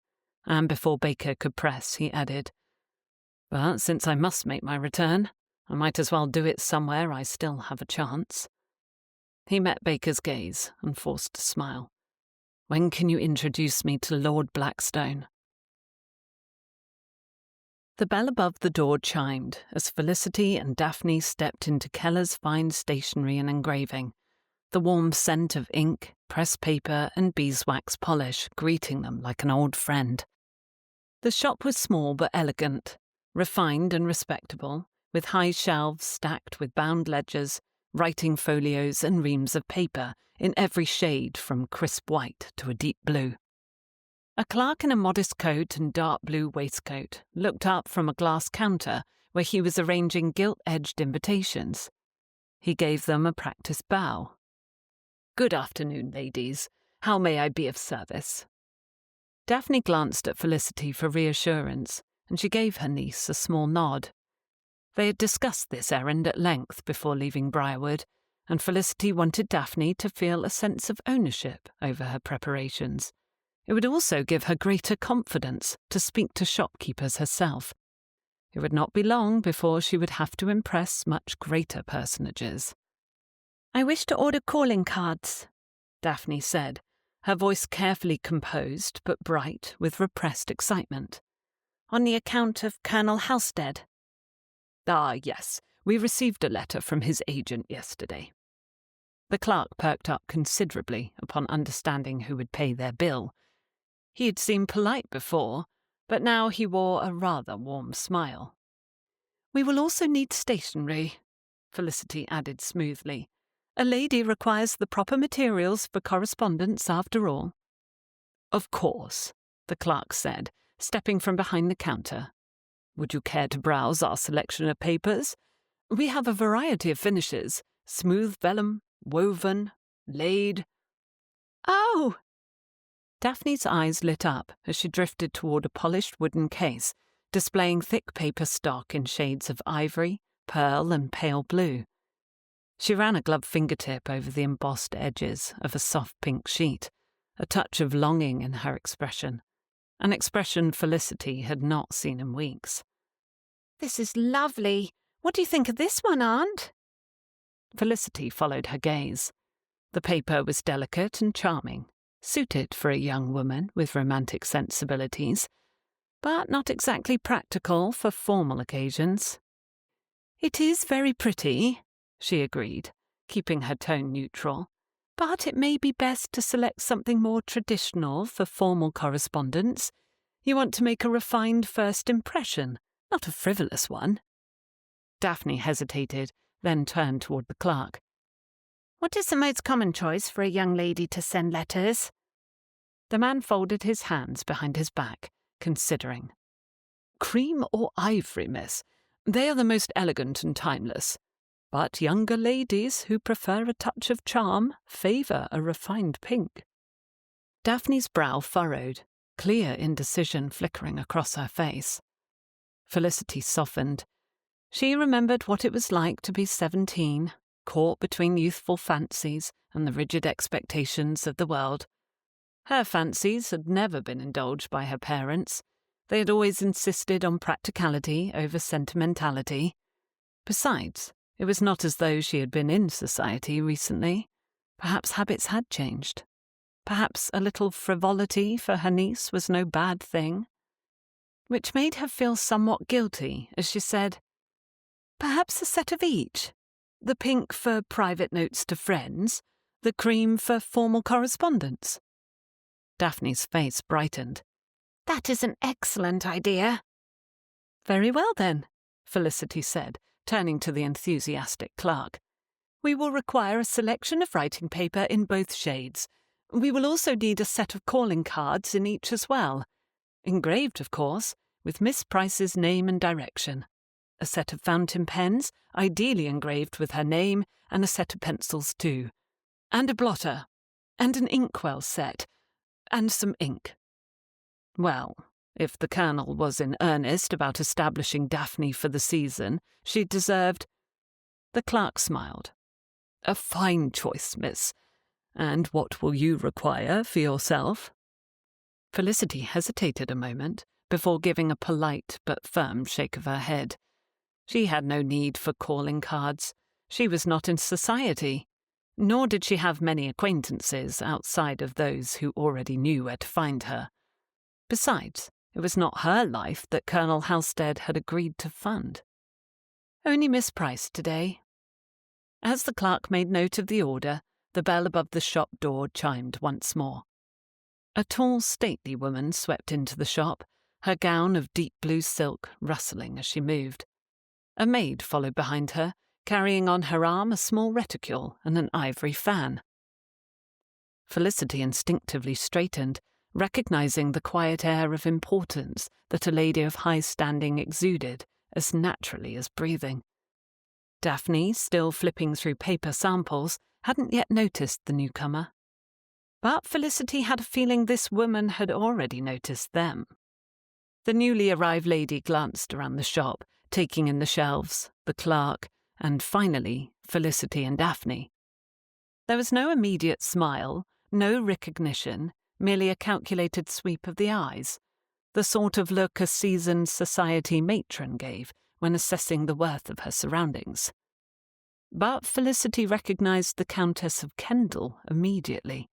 and before Baker could press, he added, But since I must make my return, I might as well do it somewhere I still have a chance. He met Baker's gaze and forced a smile. When can you introduce me to Lord Blackstone? The bell above the door chimed as Felicity and Daphne stepped into Keller's fine stationery and engraving, the warm scent of ink, pressed paper and beeswax polish greeting them like an old friend. The shop was small but elegant, refined and respectable, with high shelves stacked with bound ledgers, writing folios and reams of paper in every shade from crisp white to a deep blue. A clerk in a modest coat and dark blue waistcoat looked up from a glass counter where he was arranging gilt-edged invitations. He gave them a practiced bow. Good afternoon, ladies. How may I be of service? Daphne glanced at Felicity for reassurance, and she gave her niece a small nod. They had discussed this errand at length before leaving Briarwood, and Felicity wanted Daphne to feel a sense of ownership over her preparations. It would also give her greater confidence to speak to shopkeepers herself. It would not be long before she would have to impress much greater personages. I wish to order calling cards, Daphne said, her voice carefully composed but bright with repressed excitement. On the account of Colonel Halstead. Ah, yes, we received a letter from his agent yesterday. The clerk perked up considerably upon understanding who would pay their bill. He had seemed polite before, but now he wore a rather warm smile. We will also need stationery, Felicity added smoothly. A lady requires the proper materials for correspondence after all. Of course, the clerk said, stepping from behind the counter. Would you care to browse our selection of papers? We have a variety of finishes, smooth vellum, woven, laid. Oh! Daphne's eyes lit up as she drifted toward a polished wooden case, displaying thick paper stock in shades of ivory, pearl, and pale blue. She ran a gloved fingertip over the embossed edges of a soft pink sheet, a touch of longing in her expression, an expression Felicity had not seen in weeks. This is lovely. What do you think of this one, Aunt? Felicity followed her gaze. The paper was delicate and charming, suited for a young woman with romantic sensibilities, but not exactly practical for formal occasions. It is very pretty, she agreed, keeping her tone neutral, but it may be best to select something more traditional for formal correspondence. You want to make a refined first impression, not a frivolous one. Daphne hesitated, then turned toward the clerk. What is the most common choice for a young lady to send letters? The man folded his hands behind his back, considering. Cream or ivory, miss. They are the most elegant and timeless. But younger ladies who prefer a touch of charm favour a refined pink. Daphne's brow furrowed, clear indecision flickering across her face. Felicity softened. She remembered what it was like to be 17, caught between youthful fancies and the rigid expectations of the world. Her fancies had never been indulged by her parents. They had always insisted on practicality over sentimentality. Besides, it was not as though she had been in society recently. Perhaps habits had changed. Perhaps a little frivolity for her niece was no bad thing. Which made her feel somewhat guilty as she said, "Perhaps a set of each. The pink for private notes to friends, the cream for formal correspondence." Daphne's face brightened. That is an excellent idea. "Very well, then," Felicity said, turning to the enthusiastic clerk. "We will require a selection of writing paper in both shades. We will also need a set of calling cards in each as well. Engraved, of course, with Miss Price's name and direction. A set of fountain pens, ideally engraved with her name, and a set of pencils too. And a blotter. And an inkwell set. And some ink." Well, if the Colonel was in earnest about establishing Daphne for the season, she deserved... The clerk smiled. "A fine choice, miss. And what will you require for yourself?" Felicity hesitated a moment before giving a polite but firm shake of her head. She had no need for calling cards. She was not in society. Nor did she have many acquaintances outside of those who already knew where to find her. Besides, it was not her life that Colonel Halstead had agreed to fund. Only Miss Price today. As the clerk made note of the order, the bell above the shop door chimed once more. A tall, stately woman swept into the shop, her gown of deep blue silk rustling as she moved. A maid followed behind her, carrying on her arm a small reticule and an ivory fan. Felicity instinctively straightened, recognizing the quiet air of importance that a lady of high standing exuded as naturally as breathing. Daphne, still flipping through paper samples, hadn't yet noticed the newcomer. But Felicity had a feeling this woman had already noticed them. The newly arrived lady glanced around the shop, taking in the shelves, the clerk, and finally Felicity and Daphne. There was no immediate smile, no recognition, merely a calculated sweep of the eyes, the sort of look a seasoned society matron gave when assessing the worth of her surroundings. But Felicity recognized the Countess of Kendall immediately.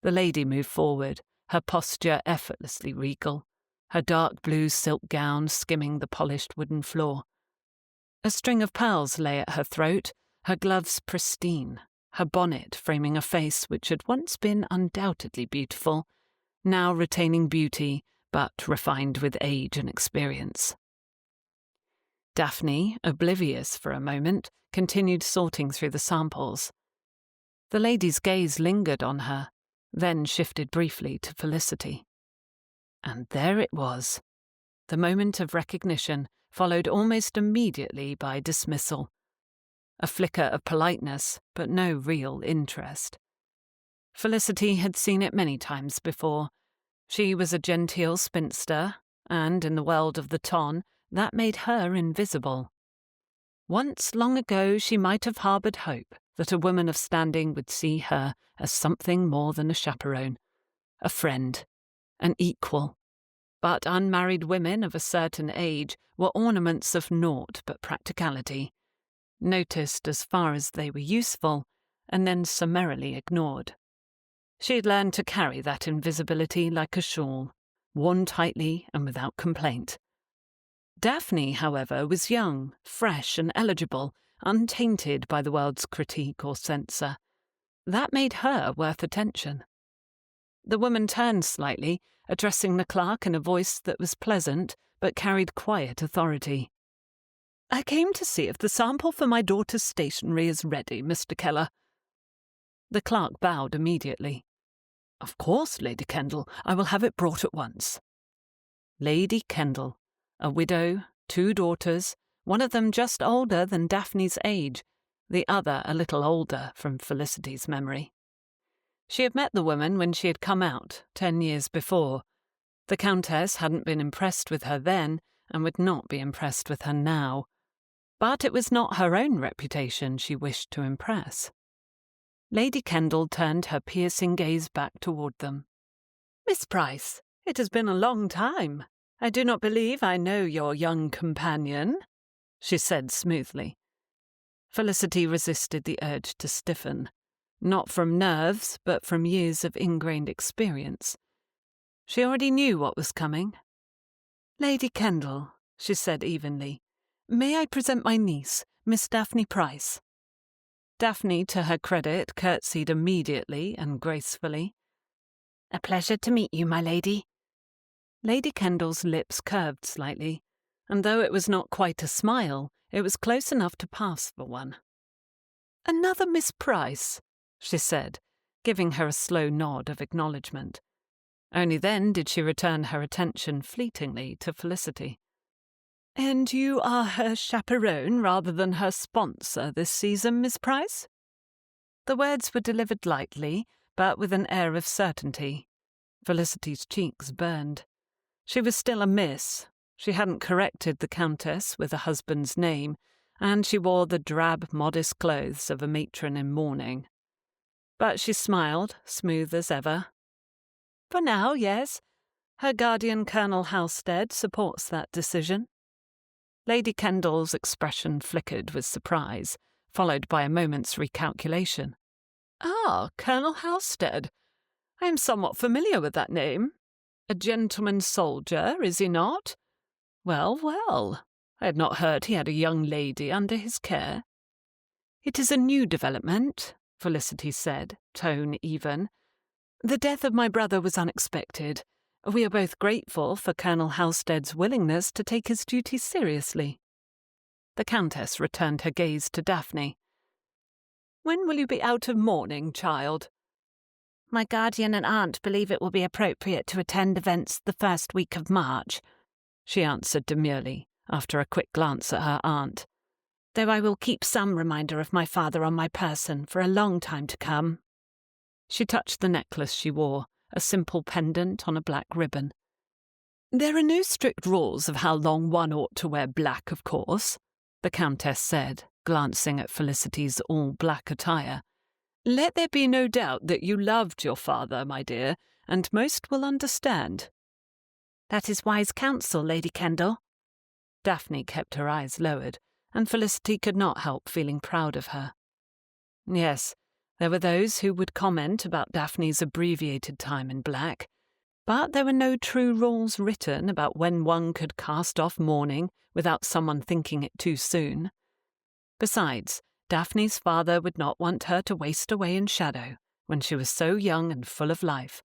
The lady moved forward, her posture effortlessly regal, her dark blue silk gown skimming the polished wooden floor. A string of pearls lay at her throat, her gloves pristine, her bonnet framing a face which had once been undoubtedly beautiful, now retaining beauty but refined with age and experience. Daphne, oblivious for a moment, continued sorting through the samples. The lady's gaze lingered on her, then shifted briefly to Felicity. And there it was. The moment of recognition followed almost immediately by dismissal. A flicker of politeness, but no real interest. Felicity had seen it many times before. She was a genteel spinster, and in the world of the ton, that made her invisible. Once, long ago, she might have harboured hope that a woman of standing would see her as something more than a chaperone, a friend, an equal. But unmarried women of a certain age were ornaments of naught but practicality, noticed as far as they were useful, and then summarily ignored. She had learned to carry that invisibility like a shawl, worn tightly and without complaint. Daphne, however, was young, fresh and eligible, untainted by the world's critique or censor. That made her worth attention. The woman turned slightly, addressing the clerk in a voice that was pleasant but carried quiet authority. "I came to see if the sample for my daughter's stationery is ready, Mr. Keller." The clerk bowed immediately. "Of course, Lady Kendall. I will have it brought at once." Lady Kendall. a widow, 2 daughters, one of them just older than Daphne's age, the other a little older from Felicity's memory. She had met the woman when she had come out 10 years before. The Countess hadn't been impressed with her then and would not be impressed with her now. But it was not her own reputation she wished to impress. Lady Kendall turned her piercing gaze back toward them. "Miss Price, it has been a long time. I do not believe I know your young companion," she said smoothly. Felicity resisted the urge to stiffen, not from nerves, but from years of ingrained experience. She already knew what was coming. "Lady Kendall," she said evenly, "may I present my niece, Miss Daphne Price?" Daphne, to her credit, curtsied immediately and gracefully. "A pleasure to meet you, my lady." Lady Kendall's lips curved slightly, and though it was not quite a smile, it was close enough to pass for one. "Another Miss Price," she said, giving her a slow nod of acknowledgement. Only then did she return her attention fleetingly to Felicity. "And you are her chaperone rather than her sponsor this season, Miss Price?" The words were delivered lightly, but with an air of certainty. Felicity's cheeks burned. She was still a miss. She hadn't corrected the Countess with a husband's name, and she wore the drab, modest clothes of a matron in mourning. But she smiled, smooth as ever. "For now, yes. Her guardian, Colonel Halstead, supports that decision." Lady Kendall's expression flickered with surprise, followed by a moment's recalculation. "Ah, Colonel Halstead. I am somewhat familiar with that name. A gentleman soldier, is he not? Well, well. I had not heard he had a young lady under his care." "It is a new development," Felicity said, tone even. "The death of my brother was unexpected. We are both grateful for Colonel Halstead's willingness to take his duties seriously." The Countess returned her gaze to Daphne. "When will you be out of mourning, child?" "My guardian and aunt believe it will be appropriate to attend events the first week of March," she answered demurely, after a quick glance at her aunt. "Though I will keep some reminder of my father on my person for a long time to come." She touched the necklace she wore, a simple pendant on a black ribbon. "There are no strict rules of how long one ought to wear black, of course," the Countess said, glancing at Felicity's all-black attire. "Let there be no doubt that you loved your father, my dear, and most will understand." "That is wise counsel, Lady Kendall." Daphne kept her eyes lowered, and Felicity could not help feeling proud of her. Yes, there were those who would comment about Daphne's abbreviated time in black, but there were no true rules written about when one could cast off mourning without someone thinking it too soon. Besides, Daphne's father would not want her to waste away in shadow when she was so young and full of life.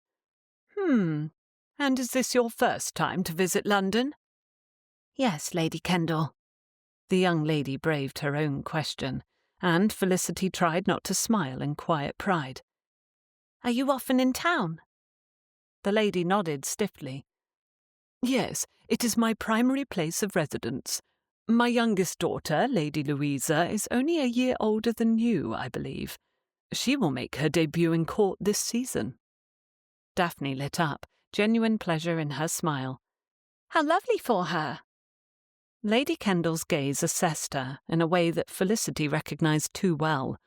And is this your first time to visit London?" "Yes, Lady Kendall." The young lady braved her own question, and Felicity tried not to smile in quiet pride. "Are you often in town?" The lady nodded stiffly. "Yes, it is my primary place of residence. My youngest daughter, Lady Louisa, is only a year older than you, I believe. She will make her debut in court this season." Daphne lit up, genuine pleasure in her smile. "How lovely for her!" Lady Kendall's gaze assessed her in a way that Felicity recognized too well.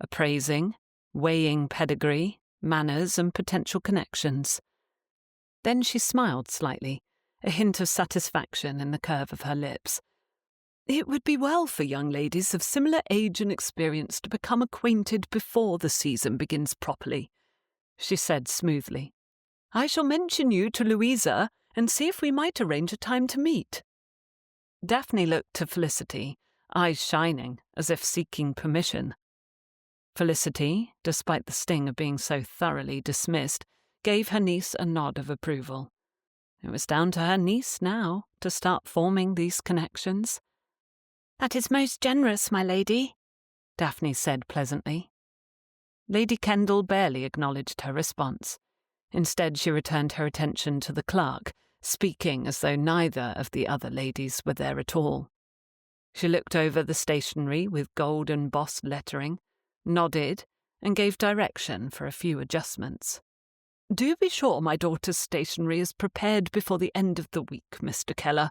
Appraising, weighing pedigree, manners, and potential connections. Then she smiled slightly, a hint of satisfaction in the curve of her lips. "It would be well for young ladies of similar age and experience to become acquainted before the season begins properly," she said smoothly. "I shall mention you to Louisa and see if we might arrange a time to meet." Daphne looked to Felicity, eyes shining, as if seeking permission. Felicity, despite the sting of being so thoroughly dismissed, gave her niece a nod of approval. It was down to her niece now to start forming these connections. "That is most generous, my lady," Daphne said pleasantly. Lady Kendall barely acknowledged her response. Instead, she returned her attention to the clerk, speaking as though neither of the other ladies were there at all. She looked over the stationery with gold embossed lettering, nodded, and gave direction for a few adjustments. "Do be sure my daughter's stationery is prepared before the end of the week, Mr. Keller.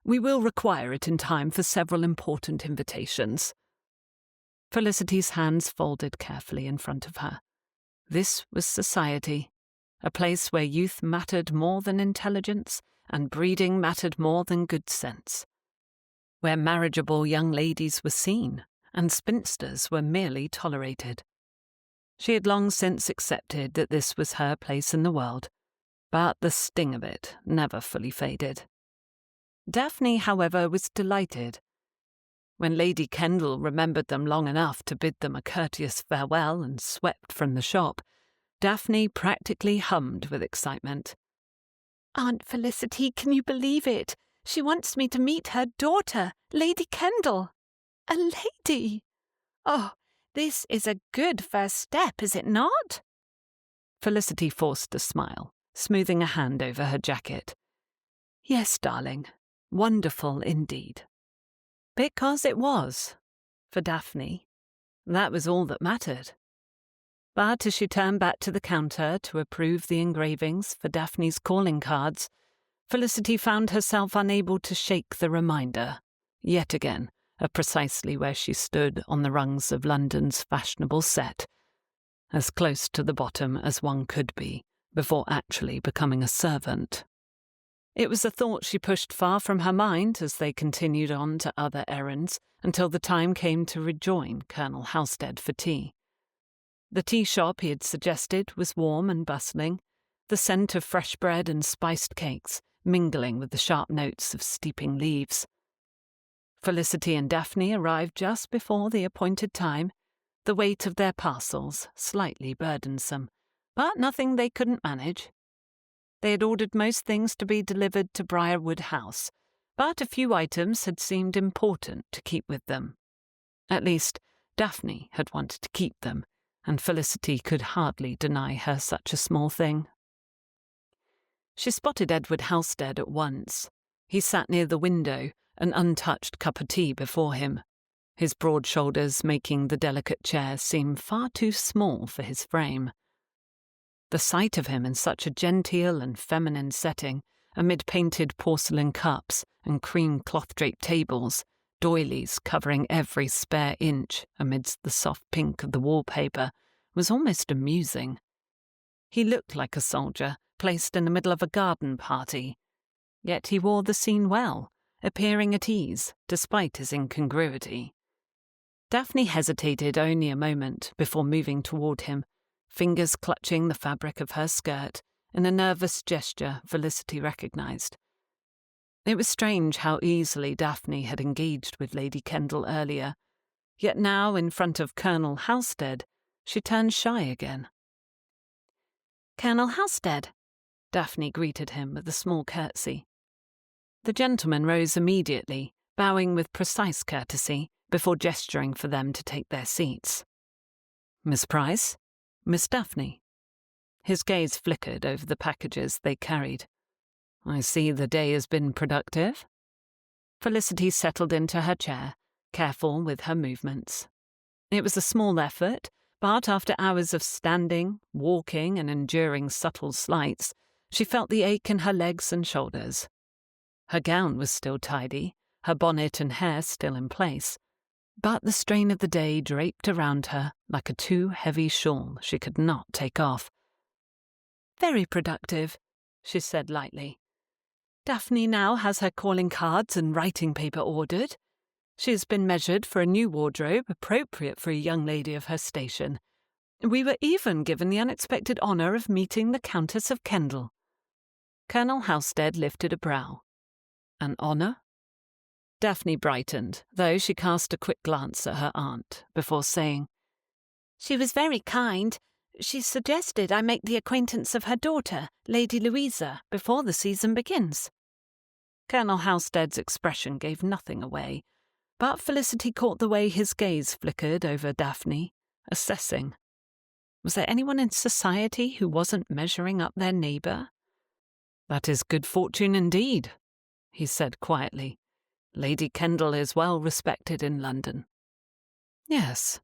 We will require it in time for several important invitations." Felicity's hands folded carefully in front of her. This was society, a place where youth mattered more than intelligence and breeding mattered more than good sense, where marriageable young ladies were seen and spinsters were merely tolerated. She had long since accepted that this was her place in the world, but the sting of it never fully faded. Daphne, however, was delighted. When Lady Kendall remembered them long enough to bid them a courteous farewell and swept from the shop, Daphne practically hummed with excitement. "Aunt Felicity, can you believe it? She wants me to meet her daughter, Lady Kendall. A lady! Oh, this is a good first step, is it not?" Felicity forced a smile, smoothing a hand over her jacket. "Yes, darling. Wonderful indeed." Because it was. For Daphne, that was all that mattered. But as she turned back to the counter to approve the engravings for Daphne's calling cards, Felicity found herself unable to shake the reminder, yet again, of precisely where she stood on the rungs of London's fashionable set, as close to the bottom as one could be before actually becoming a servant. It was a thought she pushed far from her mind as they continued on to other errands until the time came to rejoin Colonel Halstead for tea. The tea shop he had suggested was warm and bustling, the scent of fresh bread and spiced cakes mingling with the sharp notes of steeping leaves. Felicity and Daphne arrived just before the appointed time, the weight of their parcels slightly burdensome, but nothing they couldn't manage. They had ordered most things to be delivered to Briarwood House, but a few items had seemed important to keep with them. At least, Daphne had wanted to keep them, and Felicity could hardly deny her such a small thing. She spotted Edward Halstead at once. He sat near the window, an untouched cup of tea before him, his broad shoulders making the delicate chair seem far too small for his frame. The sight of him in such a genteel and feminine setting, amid painted porcelain cups and cream cloth-draped tables, doilies covering every spare inch amidst the soft pink of the wallpaper, was almost amusing. He looked like a soldier placed in the middle of a garden party, yet he wore the scene well, appearing at ease despite his incongruity. Daphne hesitated only a moment before moving toward him, fingers clutching the fabric of her skirt in a nervous gesture Felicity recognized. It was strange how easily Daphne had engaged with Lady Kendall earlier, yet now in front of Colonel Halstead she turned shy again. "Colonel Halstead," Daphne greeted him with a small curtsy. The gentleman rose immediately, bowing with precise courtesy before gesturing for them to take their seats. "Miss Price? Miss Daphne?" His gaze flickered over the packages they carried. "I see the day has been productive." Felicity settled into her chair, careful with her movements. It was a small effort, but after hours of standing, walking, and enduring subtle slights, she felt the ache in her legs and shoulders. Her gown was still tidy, her bonnet and hair still in place, but the strain of the day draped around her like a too heavy shawl she could not take off. "Very productive," she said lightly. "Daphne now has her calling cards and writing paper ordered. She has been measured for a new wardrobe appropriate for a young lady of her station. We were even given the unexpected honour of meeting the Countess of Kendall." Colonel Halstead lifted a brow. "An honour?" Daphne brightened, though she cast a quick glance at her aunt before saying, "She was very kind. She suggested I make the acquaintance of her daughter, Lady Louisa, before the season begins." Colonel Halstead's expression gave nothing away, but Felicity caught the way his gaze flickered over Daphne, assessing. Was there anyone in society who wasn't measuring up their neighbour? "That is good fortune indeed," he said quietly. "Lady Kendall is well respected in London." "Yes,"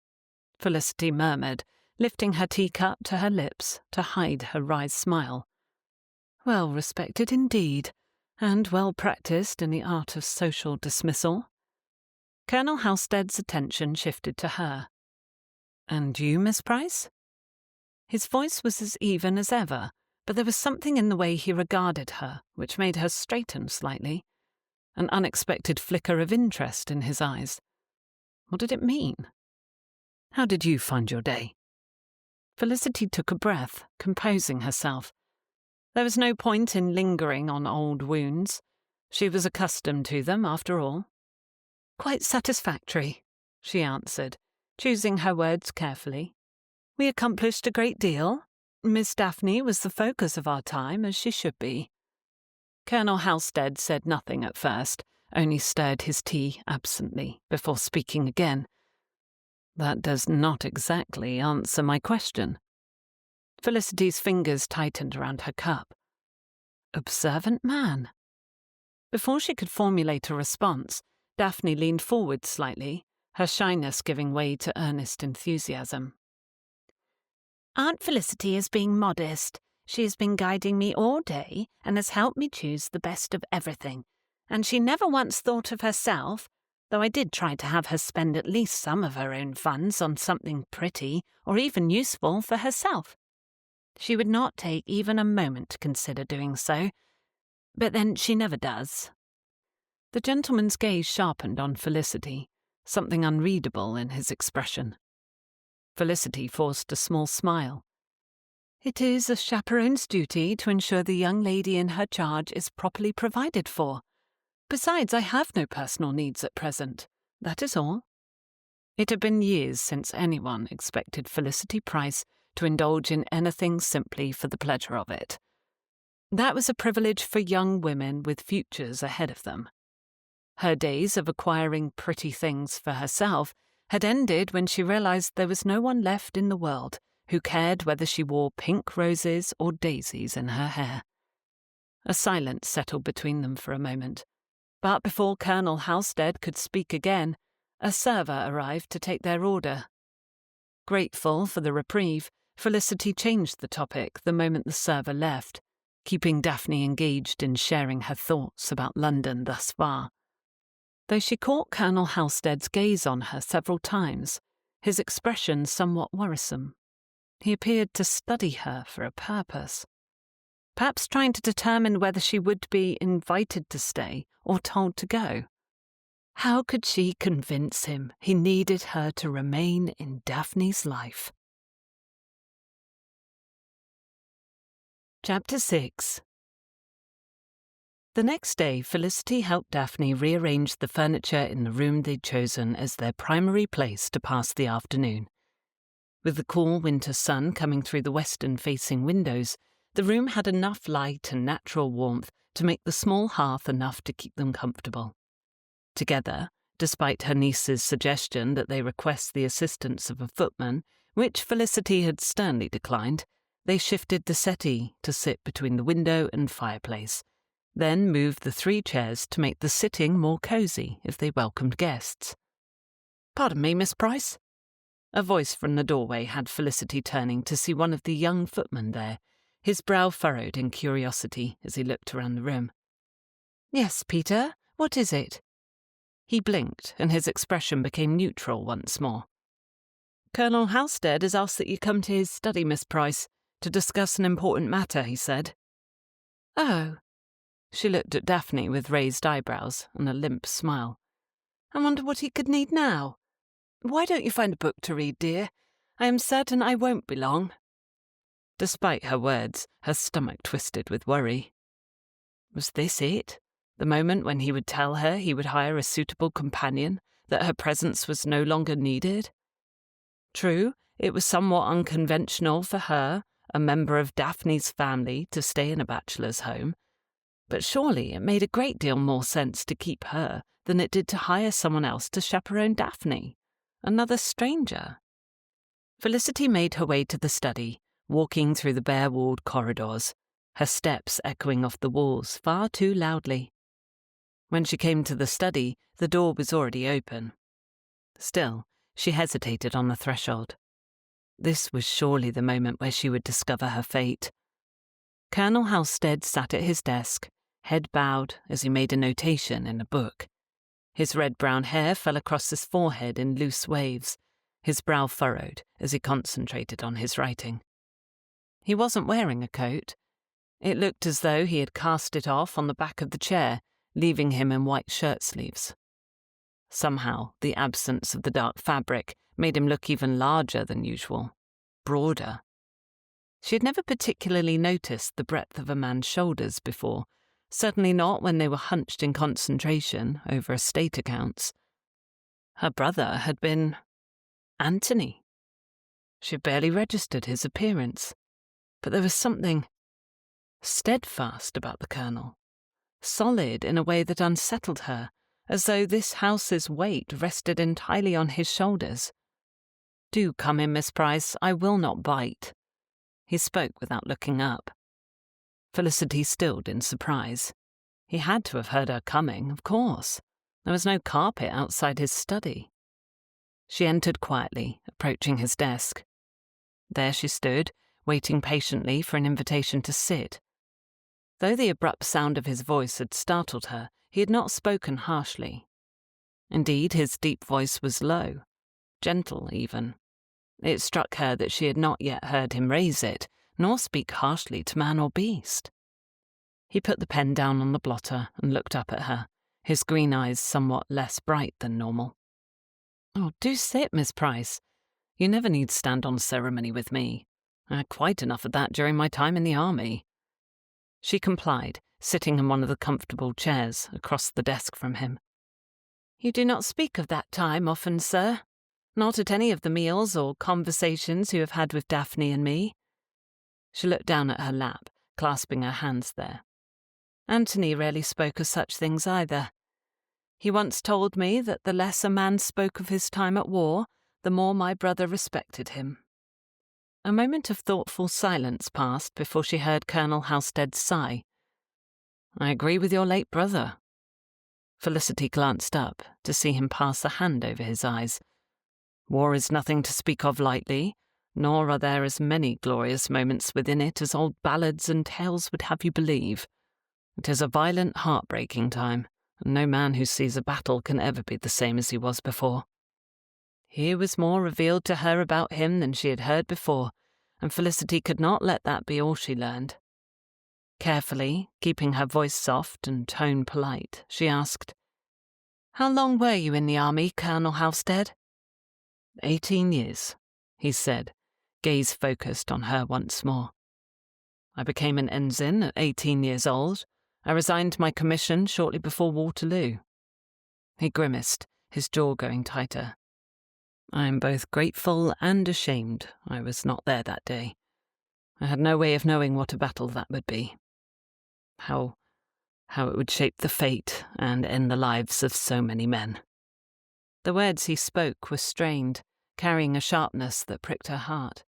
Felicity murmured, lifting her teacup to her lips to hide her wry smile. "Well respected indeed, and well practised in the art of social dismissal." Colonel Halstead's attention shifted to her. "And you, Miss Price?" His voice was as even as ever, but there was something in the way he regarded her which made her straighten slightly, an unexpected flicker of interest in his eyes. What did it mean? "How did you find your day?" Felicity took a breath, composing herself. There was no point in lingering on old wounds. She was accustomed to them, after all. "Quite satisfactory," she answered, choosing her words carefully. "We accomplished a great deal. Miss Daphne was the focus of our time, as she should be." Colonel Halstead said nothing at first, only stirred his tea absently before speaking again. "That does not exactly answer my question." Felicity's fingers tightened around her cup. Observant man. Before she could formulate a response, Daphne leaned forward slightly, her shyness giving way to earnest enthusiasm. Aunt Felicity is being modest. She has been guiding me all day and has helped me choose the best of everything. And she never once thought of herself, though I did try to have her spend at least some of her own funds on something pretty or even useful for herself. She would not take even a moment to consider doing so. But then she never does. The gentleman's gaze sharpened on Felicity, something unreadable in his expression. Felicity forced a small smile. "It is a chaperone's duty to ensure the young lady in her charge is properly provided for. Besides, I have no personal needs at present. That is all." It had been years since anyone expected Felicity Price to indulge in anything simply for the pleasure of it. That was a privilege for young women with futures ahead of them. Her days of acquiring pretty things for herself had ended when she realized there was no one left in the world who cared whether she wore pink roses or daisies in her hair. A silence settled between them for a moment, but before Colonel Halstead could speak again, a server arrived to take their order. Grateful for the reprieve, Felicity changed the topic the moment the server left, keeping Daphne engaged in sharing her thoughts about London thus far. Though she caught Colonel Halstead's gaze on her several times, his expression somewhat worrisome. He appeared to study her for a purpose, perhaps trying to determine whether she would be invited to stay or told to go. How could she convince him he needed her to remain in Daphne's life? Chapter 6. The next day, Felicity helped Daphne rearrange the furniture in the room they'd chosen as their primary place to pass the afternoon. With the cool winter sun coming through the western-facing windows, the room had enough light and natural warmth to make the small hearth enough to keep them comfortable. Together, despite her niece's suggestion that they request the assistance of a footman, which Felicity had sternly declined, they shifted the settee to sit between the window and fireplace, then moved the 3 chairs to make the sitting more cosy if they welcomed guests. "Pardon me, Miss Price?" A voice from the doorway had Felicity turning to see one of the young footmen there, his brow furrowed in curiosity as he looked around the room. "Yes, Peter, what is it?" He blinked, and his expression became neutral once more. "Colonel Halstead has asked that you come to his study, Miss Price, to discuss an important matter," he said. "Oh." She looked at Daphne with raised eyebrows and a limp smile. "I wonder what he could need now. Why don't you find a book to read, dear? I am certain I won't be long." Despite her words, her stomach twisted with worry. Was this it? The moment when he would tell her he would hire a suitable companion, that her presence was no longer needed? True, it was somewhat unconventional for her, a member of Daphne's family, to stay in a bachelor's home, but surely it made a great deal more sense to keep her than it did to hire someone else to chaperone Daphne, another stranger. Felicity made her way to the study, walking through the bare-walled corridors. her steps echoing off the walls far too loudly. When she came to the study, the door was already open. Still, she hesitated on the threshold. This was surely the moment where she would discover her fate. Colonel Halstead sat at his desk, head bowed as he made a notation in a book. His red-brown hair fell across his forehead in loose waves, his brow furrowed as he concentrated on his writing. He wasn't wearing a coat. It looked as though he had cast it off on the back of the chair, leaving him in white shirt sleeves. Somehow, the absence of the dark fabric made him look even larger than usual, broader. She had never particularly noticed the breadth of a man's shoulders before, certainly not when they were hunched in concentration over estate accounts. Her brother had been Anthony. She barely registered his appearance, but there was something steadfast about the colonel, solid in a way that unsettled her, as though this house's weight rested entirely on his shoulders. "Do come in, Miss Price, I will not bite." He spoke without looking up. Felicity stilled in surprise. He had to have heard her coming, of course. There was no carpet outside his study. She entered quietly, approaching his desk. There she stood, waiting patiently for an invitation to sit. Though the abrupt sound of his voice had startled her, he had not spoken harshly. Indeed, his deep voice was low, gentle even. It struck her that she had not yet heard him raise it, nor speak harshly to man or beast. He put the pen down on the blotter and looked up at her, his green eyes somewhat less bright than normal. "Oh, do sit, Miss Price. You never need stand on ceremony with me. I had quite enough of that during my time in the army." She complied, sitting in one of the comfortable chairs across the desk from him. "You do not speak of that time often, sir. Not at any of the meals or conversations you have had with Daphne and me." She looked down at her lap, clasping her hands there. "Anthony rarely spoke of such things either. He once told me that the less a man spoke of his time at war, the more my brother respected him." A moment of thoughtful silence passed before she heard Colonel Halstead's sigh. "I agree with your late brother." Felicity glanced up to see him pass a hand over his eyes. "War is nothing to speak of lightly, nor are there as many glorious moments within it as old ballads and tales would have you believe. It is a violent, heartbreaking time, and no man who sees a battle can ever be the same as he was before." Here was more revealed to her about him than she had heard before, and Felicity could not let that be all she learned. Carefully, keeping her voice soft and tone polite, she asked, "How long were you in the army, Colonel Halstead?" 18 years, he said, gaze focused on her once more. "I became an ensign at 18 years old. I resigned my commission shortly before Waterloo." He grimaced, his jaw going tighter. "I am both grateful and ashamed I was not there that day. I had no way of knowing what a battle that would be. How it would shape the fate and end the lives of so many men." The words he spoke were strained, carrying a sharpness that pricked her heart.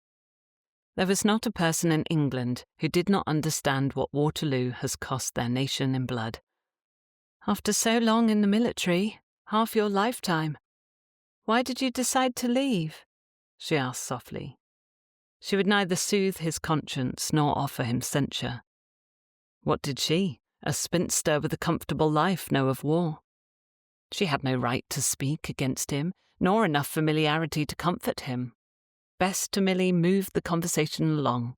There was not a person in England who did not understand what Waterloo has cost their nation in blood. "After so long in the military, half your lifetime, why did you decide to leave?" she asked softly. She would neither soothe his conscience nor offer him censure. What did she, a spinster with a comfortable life, know of war? She had no right to speak against him, nor enough familiarity to comfort him. Best to merely move the conversation along.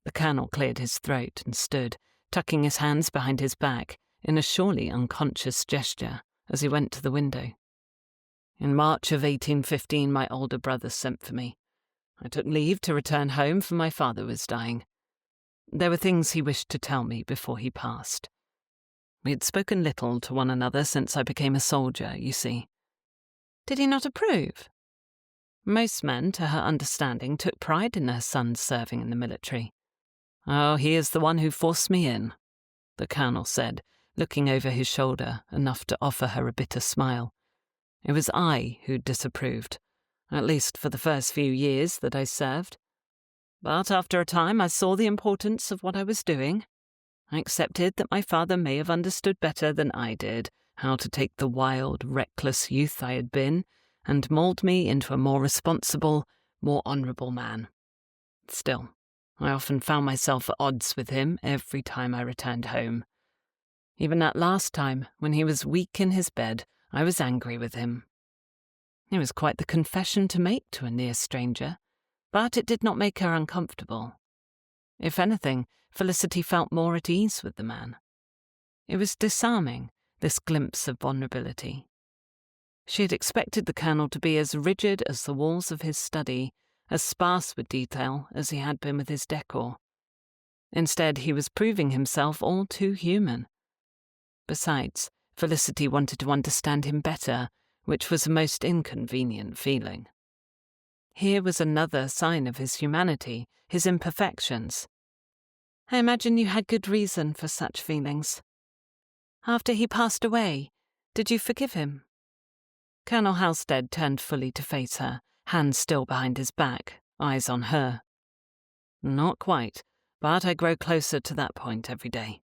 The colonel cleared his throat and stood, tucking his hands behind his back, in a surely unconscious gesture, as he went to the window. "In March of 1815 my older brother sent for me. I took leave to return home, for my father was dying. There were things he wished to tell me before he passed. We had spoken little to one another since I became a soldier, you see." "Did he not approve?" Most men, to her understanding, took pride in their sons serving in the military. "Oh, he is the one who forced me in," the colonel said, looking over his shoulder enough to offer her a bitter smile. "It was I who disapproved, at least for the first few years that I served. But after a time I saw the importance of what I was doing. I accepted that my father may have understood better than I did how to take the wild, reckless youth I had been and mould me into a more responsible, more honourable man. Still, I often found myself at odds with him every time I returned home. Even that last time, when he was weak in his bed, I was angry with him. It was quite the confession to make to a near stranger, but it did not make her uncomfortable. If anything, Felicity felt more at ease with the man. It was disarming, this glimpse of vulnerability. She had expected the Colonel to be as rigid as the walls of his study, as sparse with detail as he had been with his decor. Instead, he was proving himself all too human. Besides, Felicity wanted to understand him better, which was a most inconvenient feeling. Here was another sign of his humanity, his imperfections. I imagine you had good reason for such feelings. After he passed away, did you forgive him? Colonel Halstead turned fully to face her, hands still behind his back, eyes on her. Not quite, but I grow closer to that point every day.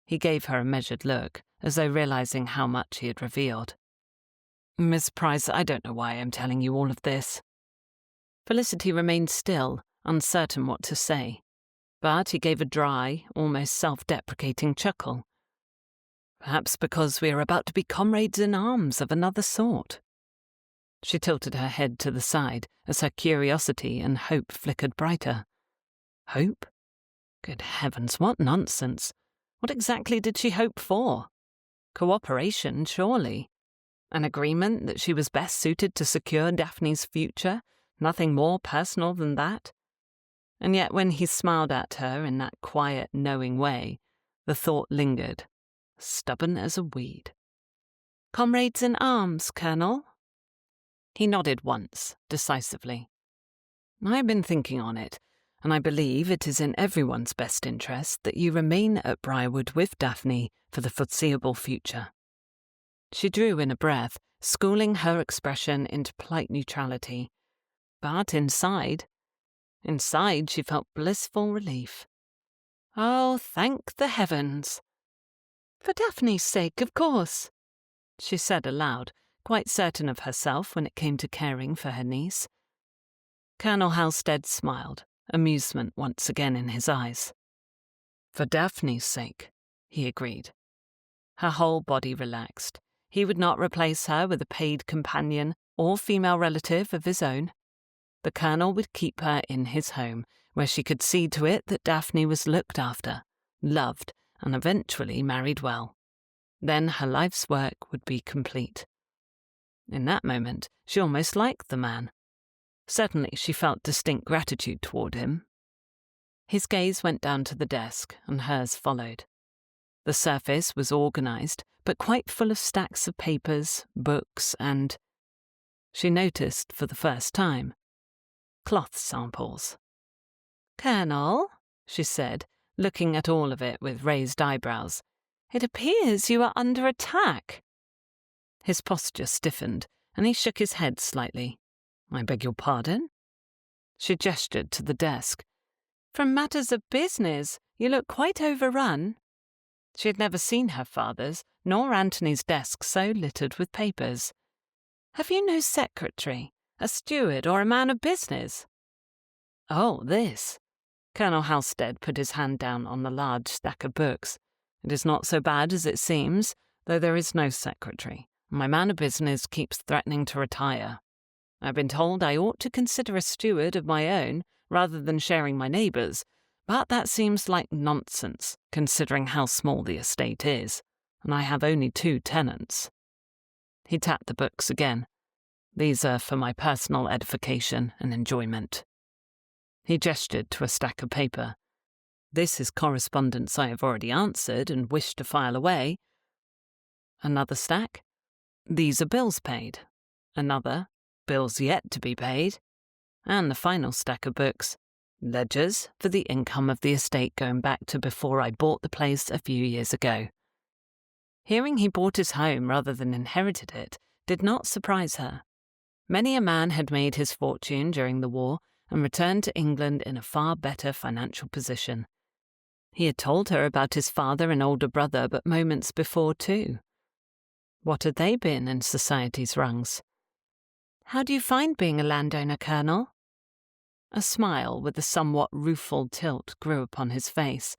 He gave her a measured look, as though realizing how much he had revealed. Miss Price, I don't know why I'm telling you all of this. Felicity remained still, uncertain what to say, but he gave a dry, almost self-deprecating chuckle. Perhaps because we are about to be comrades in arms of another sort. She tilted her head to the side as her curiosity and hope flickered brighter. Hope? Good heavens, what nonsense! What exactly did she hope for? Cooperation, surely. An agreement that she was best suited to secure Daphne's future, nothing more personal than that? And yet when he smiled at her in that quiet, knowing way, the thought lingered, stubborn as a weed. Comrades in arms, Colonel? He nodded once, decisively. I've been thinking on it, and I believe it is in everyone's best interest that you remain at Briarwood with Daphne for the foreseeable future. She drew in a breath, schooling her expression into polite neutrality. But inside she felt blissful relief. Oh, thank the heavens! For Daphne's sake, of course, she said aloud, quite certain of herself when it came to caring for her niece. Colonel Halstead smiled, amusement once again in his eyes. For Daphne's sake, he agreed. Her whole body relaxed. He would not replace her with a paid companion or female relative of his own. The Colonel would keep her in his home, where she could see to it that Daphne was looked after, loved, and eventually married well. Then her life's work would be complete. In that moment, she almost liked the man. Certainly she felt distinct gratitude toward him. His gaze went down to the desk, and hers followed. The surface was organized, but quite full of stacks of papers, books, and, she noticed for the first time, cloth samples. Colonel, she said, looking at all of it with raised eyebrows, it appears you are under attack. His posture stiffened, and he shook his head slightly. I beg your pardon? She gestured to the desk. From matters of business, you look quite overrun. She had never seen her father's, nor Anthony's desk so littered with papers. Have you no secretary, a steward, or a man of business? Oh, this. Colonel Halstead put his hand down on the large stack of books. It is not so bad as it seems, though there is no secretary. My man of business keeps threatening to retire. I've been told I ought to consider a steward of my own rather than sharing my neighbour's, but that seems like nonsense, considering how small the estate is, and I have only 2 tenants. He tapped the books again. These are for my personal edification and enjoyment. He gestured to a stack of paper. This is correspondence I have already answered and wish to file away. Another stack. These are bills paid. Another. Bills yet to be paid. And the final stack of books. Ledgers for the income of the estate going back to before I bought the place a few years ago. Hearing he bought his home rather than inherited it did not surprise her. Many a man had made his fortune during the war, and returned to England in a far better financial position. He had told her about his father and older brother but moments before too. What had they been in society's rungs? "How do you find being a landowner, Colonel?" A smile with a somewhat rueful tilt grew upon his face,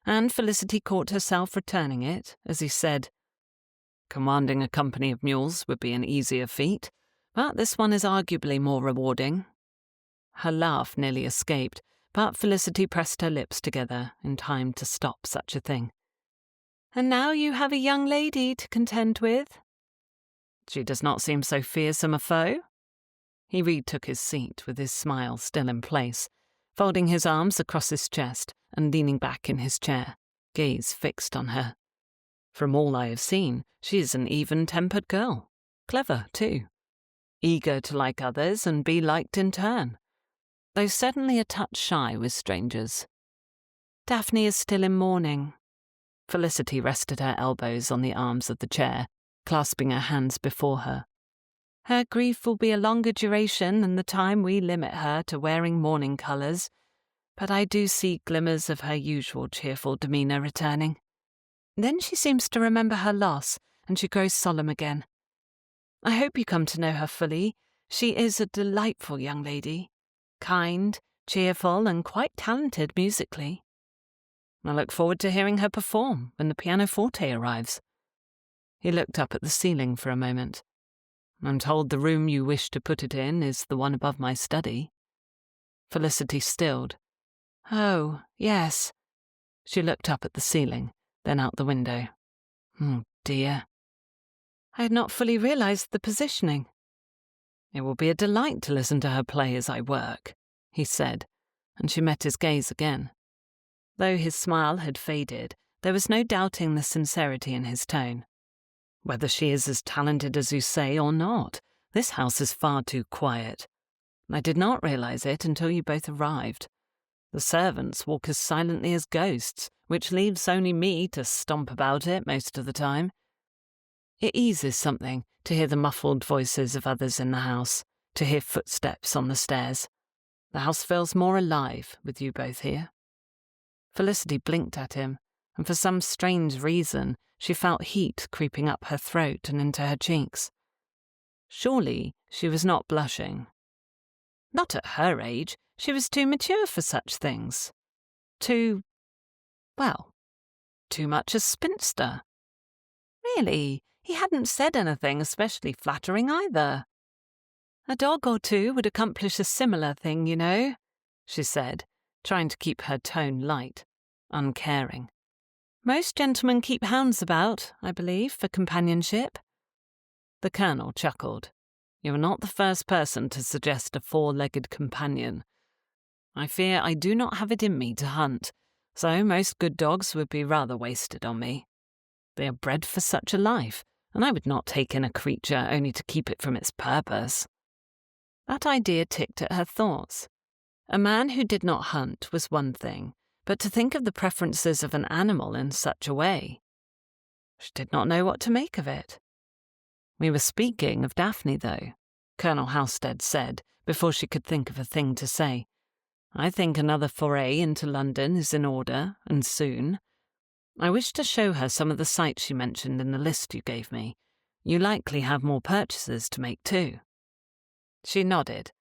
and Felicity caught herself returning it as he said, "Commanding a company of mules would be an easier feat, but this one is arguably more rewarding." Her laugh nearly escaped, but Felicity pressed her lips together in time to stop such a thing. "And now you have a young lady to contend with?" "She does not seem so fearsome a foe." He retook his seat with his smile still in place, folding his arms across his chest and leaning back in his chair, gaze fixed on her. "From all I have seen, she is an even-tempered girl. Clever, too. Eager to like others and be liked in turn, though certainly a touch shy with strangers." "Daphne is still in mourning." Felicity rested her elbows on the arms of the chair, clasping her hands before her. "Her grief will be a longer duration than the time we limit her to wearing mourning colours, but I do see glimmers of her usual cheerful demeanour returning. Then she seems to remember her loss, and she grows solemn again. I hope you come to know her fully. She is a delightful young lady, kind, cheerful, and quite talented musically." "I look forward to hearing her perform when the pianoforte arrives." He looked up at the ceiling for a moment. "I'm told the room you wish to put it in is the one above my study." Felicity stilled. "Oh, yes." She looked up at the ceiling, then out the window. "Oh, dear." "I had not fully realised the positioning." "It will be a delight to listen to her play as I work," he said, and she met his gaze again. Though his smile had faded, there was no doubting the sincerity in his tone. "Whether she is as talented as you say or not, this house is far too quiet. I did not realize it until you both arrived. The servants walk as silently as ghosts, which leaves only me to stomp about it most of the time. It eases something to hear the muffled voices of others in the house, to hear footsteps on the stairs. The house feels more alive with you both here." Felicity blinked at him, and for some strange reason she felt heat creeping up her throat and into her cheeks. Surely she was not blushing. Not at her age. She was too mature for such things. Too much a spinster. Really, he hadn't said anything especially flattering either. "A dog or two would accomplish a similar thing, you know," she said, trying to keep her tone light, uncaring. "Most gentlemen keep hounds about, I believe, for companionship." The Colonel chuckled. "You are not the first person to suggest a four-legged companion. I fear I do not have it in me to hunt, so most good dogs would be rather wasted on me. They are bred for such a life, and I would not take in a creature only to keep it from its purpose." That idea ticked at her thoughts. A man who did not hunt was one thing, but to think of the preferences of an animal in such a way. She did not know what to make of it. "We were speaking of Daphne, though," Colonel Halstead said, before she could think of a thing to say. "I think another foray into London is in order, and soon. I wish to show her some of the sights she mentioned in the list you gave me. You likely have more purchases to make, too." She nodded.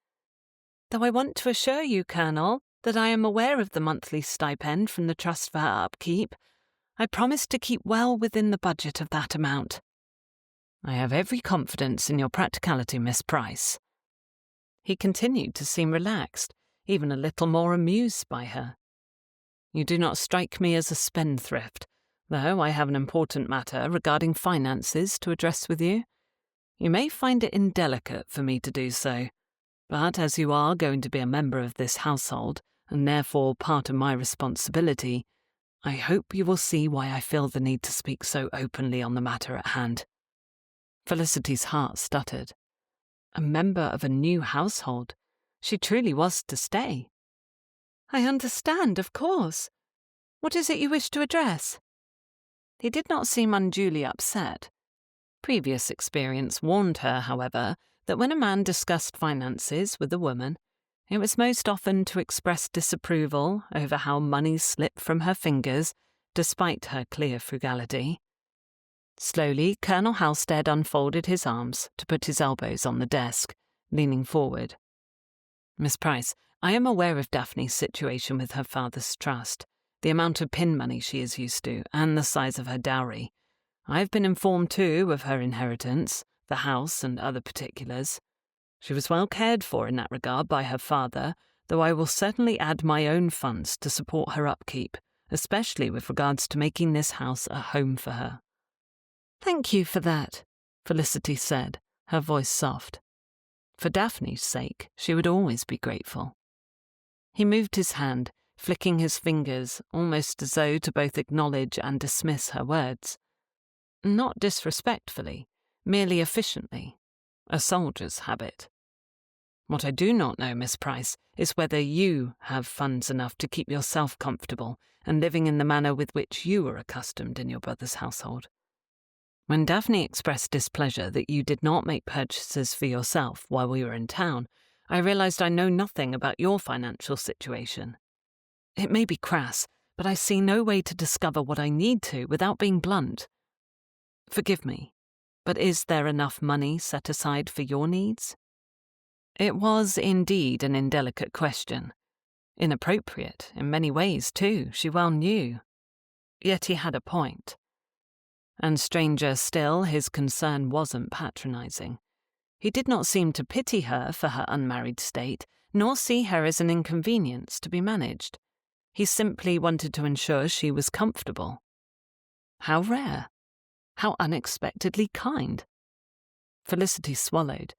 "Though I want to assure you, Colonel, that I am aware of the monthly stipend from the Trust for her upkeep. I promise to keep well within the budget of that amount." "I have every confidence in your practicality, Miss Price." He continued to seem relaxed, even a little more amused by her. "You do not strike me as a spendthrift, though I have an important matter regarding finances to address with you. You may find it indelicate for me to do so, but as you are going to be a member of this household, and therefore part of my responsibility, I hope you will see why I feel the need to speak so openly on the matter at hand." Felicity's heart stuttered. A member of a new household. She truly was to stay. "I understand, of course. What is it you wish to address?" He did not seem unduly upset. Previous experience warned her, however, that when a man discussed finances with a woman, It was most often to express disapproval over how money slipped from her fingers, despite her clear frugality. Slowly, Colonel Halstead unfolded his arms to put his elbows on the desk, leaning forward. Miss Price, I am aware of Daphne's situation with her father's trust, the amount of pin money she is used to, and the size of her dowry. I have been informed, too, of her inheritance, the house and other particulars. She was well cared for in that regard by her father, though I will certainly add my own funds to support her upkeep, especially with regards to making this house a home for her. Thank you for that, Felicity said, her voice soft. For Daphne's sake, she would always be grateful. He moved his hand, flicking his fingers, almost as though to both acknowledge and dismiss her words. Not disrespectfully, merely efficiently. A soldier's habit. What I do not know, Miss Price, is whether you have funds enough to keep yourself comfortable and living in the manner with which you were accustomed in your brother's household. When Daphne expressed displeasure that you did not make purchases for yourself while we were in town, I realized I know nothing about your financial situation. It may be crass, but I see no way to discover what I need to without being blunt. Forgive me, but is there enough money set aside for your needs? It was indeed an indelicate question. Inappropriate, in many ways, too, she well knew. Yet he had a point. And stranger still, his concern wasn't patronizing. He did not seem to pity her for her unmarried state, nor see her as an inconvenience to be managed. He simply wanted to ensure she was comfortable. How rare. How unexpectedly kind. Felicity swallowed.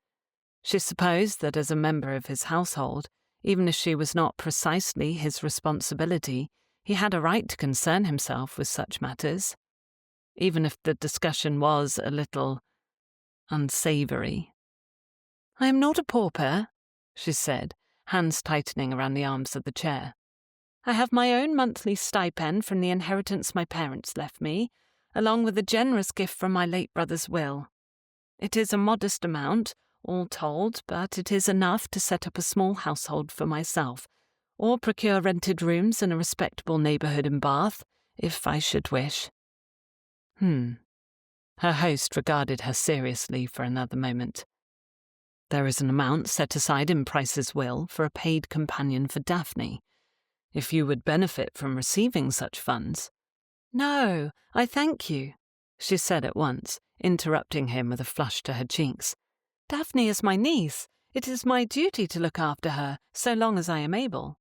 She supposed that as a member of his household, even if she was not precisely his responsibility, he had a right to concern himself with such matters, even if the discussion was a little unsavoury. I am not a pauper, she said, hands tightening around the arms of the chair. I have my own monthly stipend from the inheritance my parents left me, along with a generous gift from my late brother's will. It is a modest amount, all told, but it is enough to set up a small household for myself, or procure rented rooms in a respectable neighbourhood in Bath, if I should wish. Her host regarded her seriously for another moment. There is an amount set aside in Price's will for a paid companion for Daphne. If you would benefit from receiving such funds. No, I thank you, she said at once, interrupting him with a flush to her cheeks. Daphne is my niece. It is my duty to look after her, so long as I am able.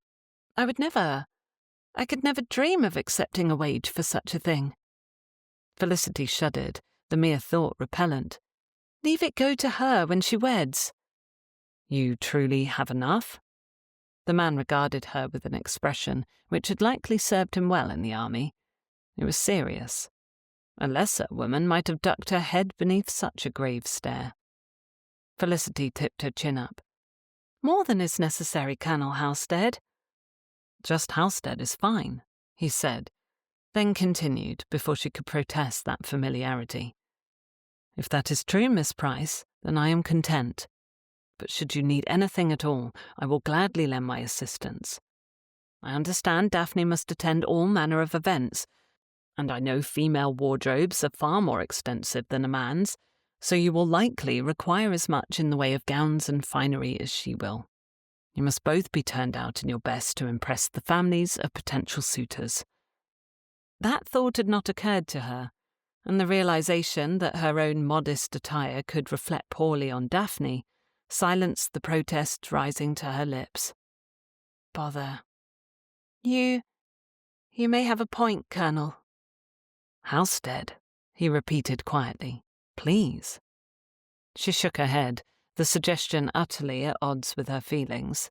I could never dream of accepting a wage for such a thing. Felicity shuddered, the mere thought repellent. Leave it go to her when she weds. You truly have enough? The man regarded her with an expression which had likely served him well in the army. It was serious. A lesser woman might have ducked her head beneath such a grave stare. Felicity tipped her chin up. More than is necessary, Colonel Halstead. Just Halstead is fine, he said, then continued before she could protest that familiarity. If that is true, Miss Price, then I am content. But should you need anything at all, I will gladly lend my assistance. I understand Daphne must attend all manner of events, and I know female wardrobes are far more extensive than a man's, so you will likely require as much in the way of gowns and finery as she will. You must both be turned out in your best to impress the families of potential suitors. That thought had not occurred to her, and the realization that her own modest attire could reflect poorly on Daphne silenced the protest rising to her lips. Bother. You may have a point, Colonel. Halstead, he repeated quietly. Please. She shook her head, the suggestion utterly at odds with her feelings.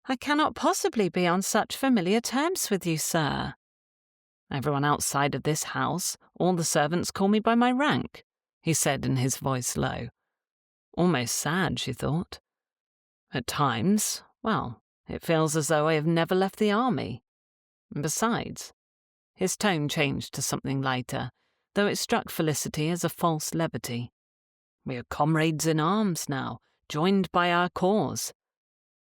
I cannot possibly be on such familiar terms with you, sir. Everyone outside of this house, all the servants call me by my rank, he said in his voice low. Almost sad, she thought. At times, well, it feels as though I have never left the army. Besides, his tone changed to something lighter, though it struck Felicity as a false levity. We are comrades in arms now, joined by our cause.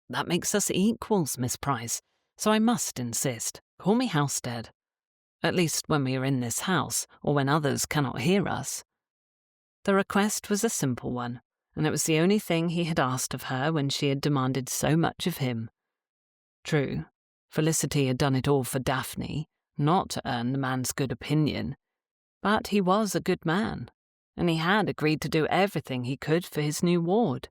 That makes us equals, Miss Price, so I must insist. Call me Halstead. At least when we are in this house, or when others cannot hear us." The request was a simple one, and it was the only thing he had asked of her when she had demanded so much of him. True, Felicity had done it all for Daphne, not to earn the man's good opinion. But he was a good man, and he had agreed to do everything he could for his new ward,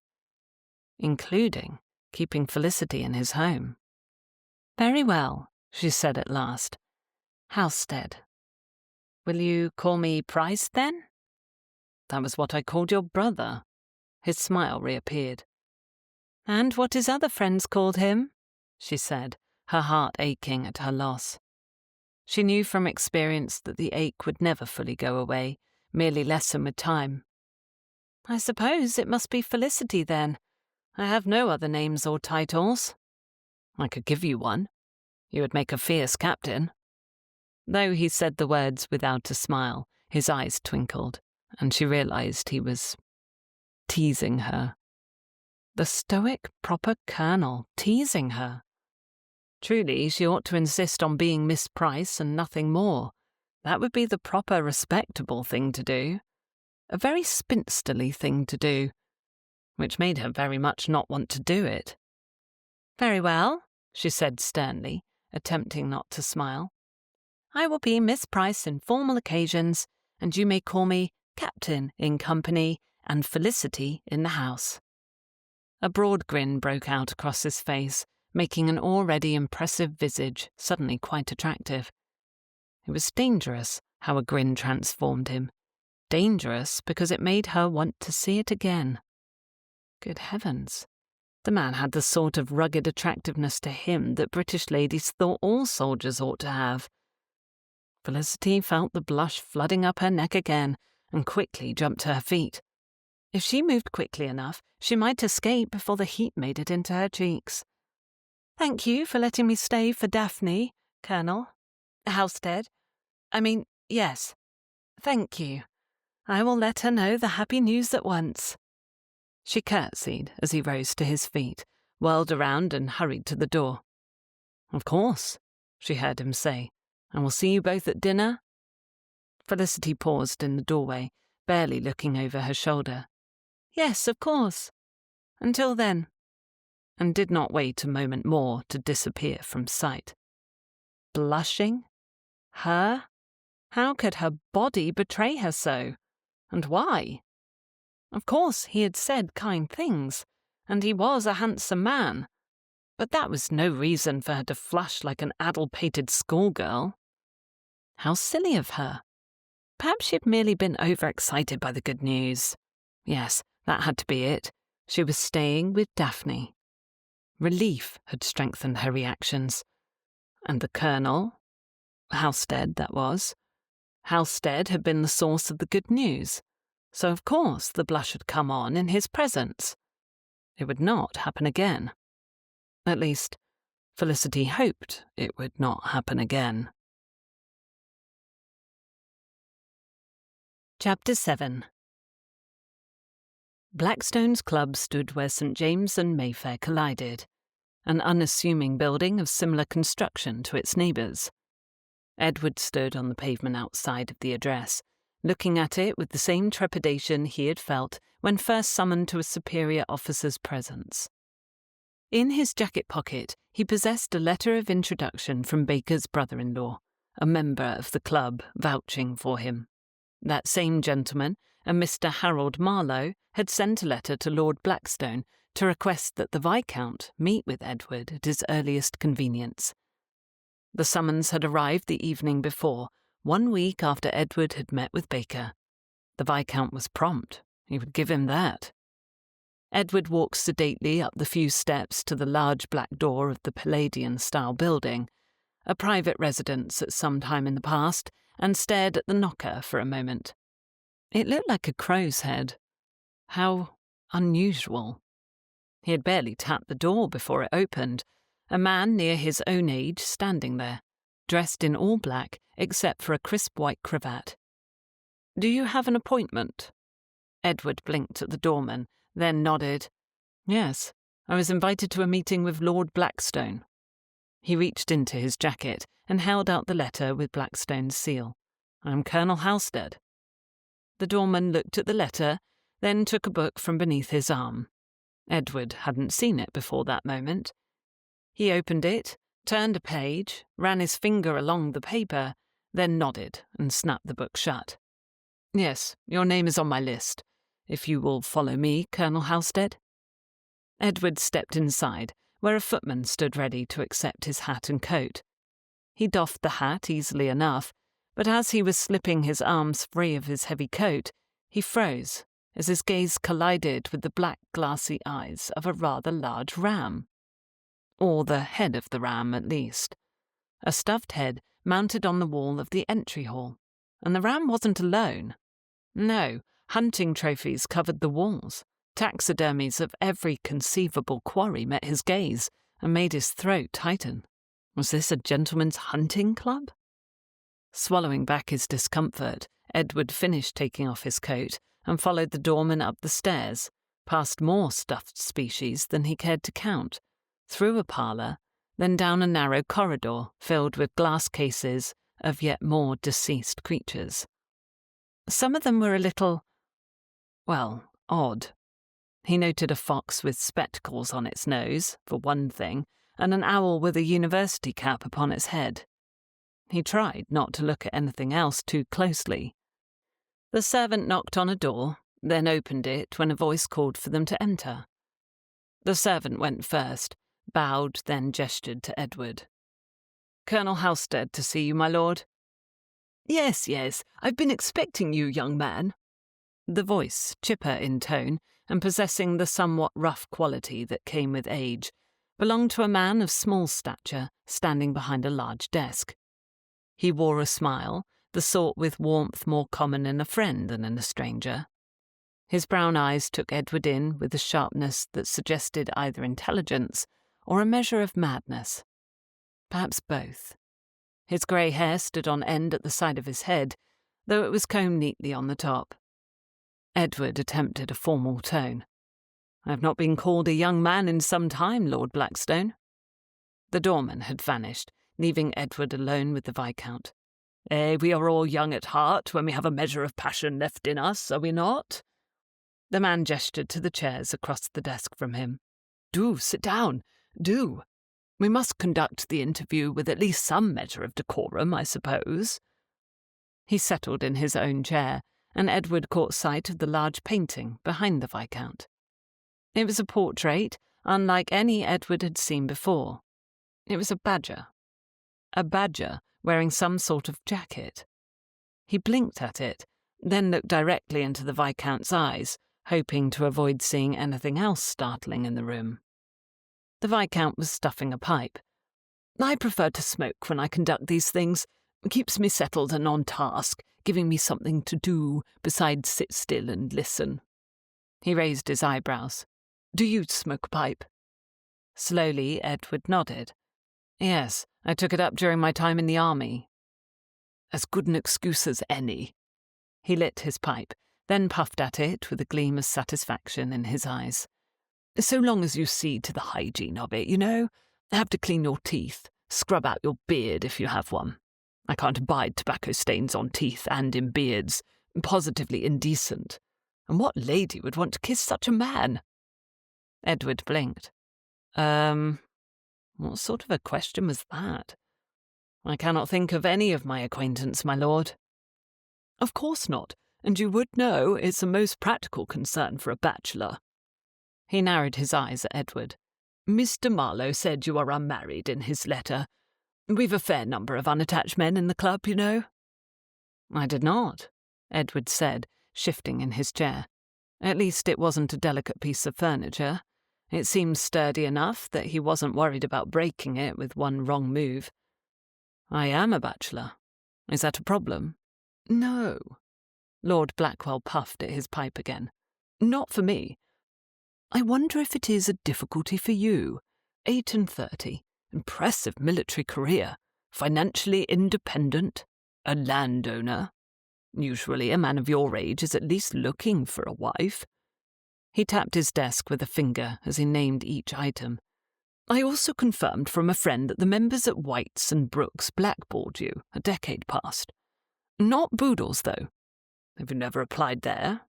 including keeping Felicity in his home. "Very well," she said at last. "Halstead. Will you call me Price, then?" "That was what I called your brother." His smile reappeared. "And what his other friends called him?" she said, her heart aching at her loss. She knew from experience that the ache would never fully go away, merely lessen with time. "I suppose it must be Felicity, then. I have no other names or titles." "I could give you one. You would make a fierce captain." Though he said the words without a smile, his eyes twinkled, and she realized he was teasing her. The stoic, proper colonel teasing her. Truly, she ought to insist on being Miss Price and nothing more. That would be the proper, respectable thing to do. A very spinsterly thing to do, which made her very much not want to do it. "Very well," she said sternly, attempting not to smile. "I will be Miss Price in formal occasions, and you may call me Captain in company and Felicity in the house." A broad grin broke out across his face, making an already impressive visage suddenly quite attractive. It was dangerous how a grin transformed him. Dangerous because it made her want to see it again. Good heavens. The man had the sort of rugged attractiveness to him that British ladies thought all soldiers ought to have. Felicity felt the blush flooding up her neck again and quickly jumped to her feet. If she moved quickly enough, she might escape before the heat made it into her cheeks. "Thank you for letting me stay for Daphne, Colonel. Halstead. Yes. Thank you. I will let her know the happy news at once." She curtsied as he rose to his feet, whirled around and hurried to the door. "Of course," she heard him say, "and we'll see you both at dinner." Felicity paused in the doorway, barely looking over her shoulder. "Yes, of course. Until then," and did not wait a moment more to disappear from sight. Blushing? Her? How could her body betray her so? And why? Of course, he had said kind things, and he was a handsome man, but that was no reason for her to flush like an addle-pated schoolgirl. How silly of her. Perhaps she had merely been overexcited by the good news. Yes, that had to be it. She was staying with Daphne. Relief had strengthened her reactions. And the Colonel? Halstead, that was. Halstead had been the source of the good news, so of course the blush had come on in his presence. It would not happen again. At least, Felicity hoped it would not happen again. Chapter 7. Blackstone's club stood where St. James and Mayfair collided, an unassuming building of similar construction to its neighbours. Edward stood on the pavement outside of the address, looking at it with the same trepidation he had felt when first summoned to a superior officer's presence. In his jacket pocket, he possessed a letter of introduction from Baker's brother-in-law, a member of the club, vouching for him. That same gentleman, a Mr. Harold Marlowe, had sent a letter to Lord Blackstone to request that the Viscount meet with Edward at his earliest convenience. The summons had arrived the evening before, 1 week after Edward had met with Baker. The Viscount was prompt. He would give him that. Edward walked sedately up the few steps to the large black door of the Palladian-style building, a private residence at some time in the past, and stared at the knocker for a moment. It looked like a crow's head. How unusual. He had barely tapped the door before it opened, a man near his own age standing there, dressed in all black except for a crisp white cravat. "Do you have an appointment?" Edward blinked at the doorman, then nodded. "Yes, I was invited to a meeting with Lord Blackstone." He reached into his jacket and held out the letter with Blackstone's seal. "I'm Colonel Halstead." The doorman looked at the letter, then took a book from beneath his arm. Edward hadn't seen it before that moment. He opened it, turned a page, ran his finger along the paper, then nodded and snapped the book shut. "Yes, your name is on my list. If you will follow me, Colonel Halstead." Edward stepped inside, where a footman stood ready to accept his hat and coat. He doffed the hat easily enough, but as he was slipping his arms free of his heavy coat, he froze as his gaze collided with the black glassy eyes of a rather large ram. Or the head of the ram, at least. A stuffed head mounted on the wall of the entry hall, and the ram wasn't alone. No, hunting trophies covered the walls. Taxidermies of every conceivable quarry met his gaze and made his throat tighten. Was this a gentleman's hunting club? Swallowing back his discomfort, Edward finished taking off his coat and followed the doorman up the stairs, past more stuffed species than he cared to count, through a parlour, then down a narrow corridor filled with glass cases of yet more deceased creatures. Some of them were a little, well, odd. He noted a fox with spectacles on its nose, for one thing, and an owl with a university cap upon its head. He tried not to look at anything else too closely. The servant knocked on a door, then opened it when a voice called for them to enter. The servant went first, bowed, then gestured to Edward. "Colonel Halstead to see you, my lord." Yes, I've been expecting you, young man." The voice, chipper in tone, and possessing the somewhat rough quality that came with age, belonged to a man of small stature, standing behind a large desk. He wore a smile, the sort with warmth more common in a friend than in a stranger. His brown eyes took Edward in with a sharpness that suggested either intelligence or a measure of madness. Perhaps both. His grey hair stood on end at the side of his head, though it was combed neatly on the top. Edward attempted a formal tone. "I have not been called a young man in some time, Lord Blackstone." The doorman had vanished, leaving Edward alone with the Viscount. We are all young at heart when we have a measure of passion left in us, are we not?" The man gestured to the chairs across the desk from him. "Do sit down, do. We must conduct the interview with at least some measure of decorum, I suppose." He settled in his own chair, and Edward caught sight of the large painting behind the Viscount. It was a portrait, unlike any Edward had seen before. It was a badger wearing some sort of jacket. He blinked at it, then looked directly into the Viscount's eyes, hoping to avoid seeing anything else startling in the room. The Viscount was stuffing a pipe. "I prefer to smoke when I conduct these things. It keeps me settled and on task, giving me something to do besides sit still and listen." He raised his eyebrows. "Do you smoke a pipe?" Slowly, Edward nodded. "Yes, I took it up during my time in the army." "As good an excuse as any." He lit his pipe, then puffed at it with a gleam of satisfaction in his eyes. "So long as you see to the hygiene of it, you know. Have to clean your teeth, scrub out your beard if you have one. I can't abide tobacco stains on teeth and in beards. Positively indecent. And what lady would want to kiss such a man?" Edward blinked. What sort of a question was that? "I cannot think of any of my acquaintance, my lord." "Of course not, and you would know it's a most practical concern for a bachelor." He narrowed his eyes at Edward. "Mr. Marlowe said you are unmarried in his letter. We've a fair number of unattached men in the club, you know." "I did not," Edward said, shifting in his chair. At least it wasn't a delicate piece of furniture. It seemed sturdy enough that he wasn't worried about breaking it with one wrong move. "I am a bachelor. Is that a problem?" "No." Lord Blackwell puffed at his pipe again. "Not for me. I wonder if it is a difficulty for you. 38, impressive military career, financially independent, a landowner. Usually a man of your age is at least looking for a wife." He tapped his desk with a finger as he named each item. I also confirmed from a friend that the members at White's and Brooks blackballed you a decade past. Not Boodle's, though. Have you never applied there?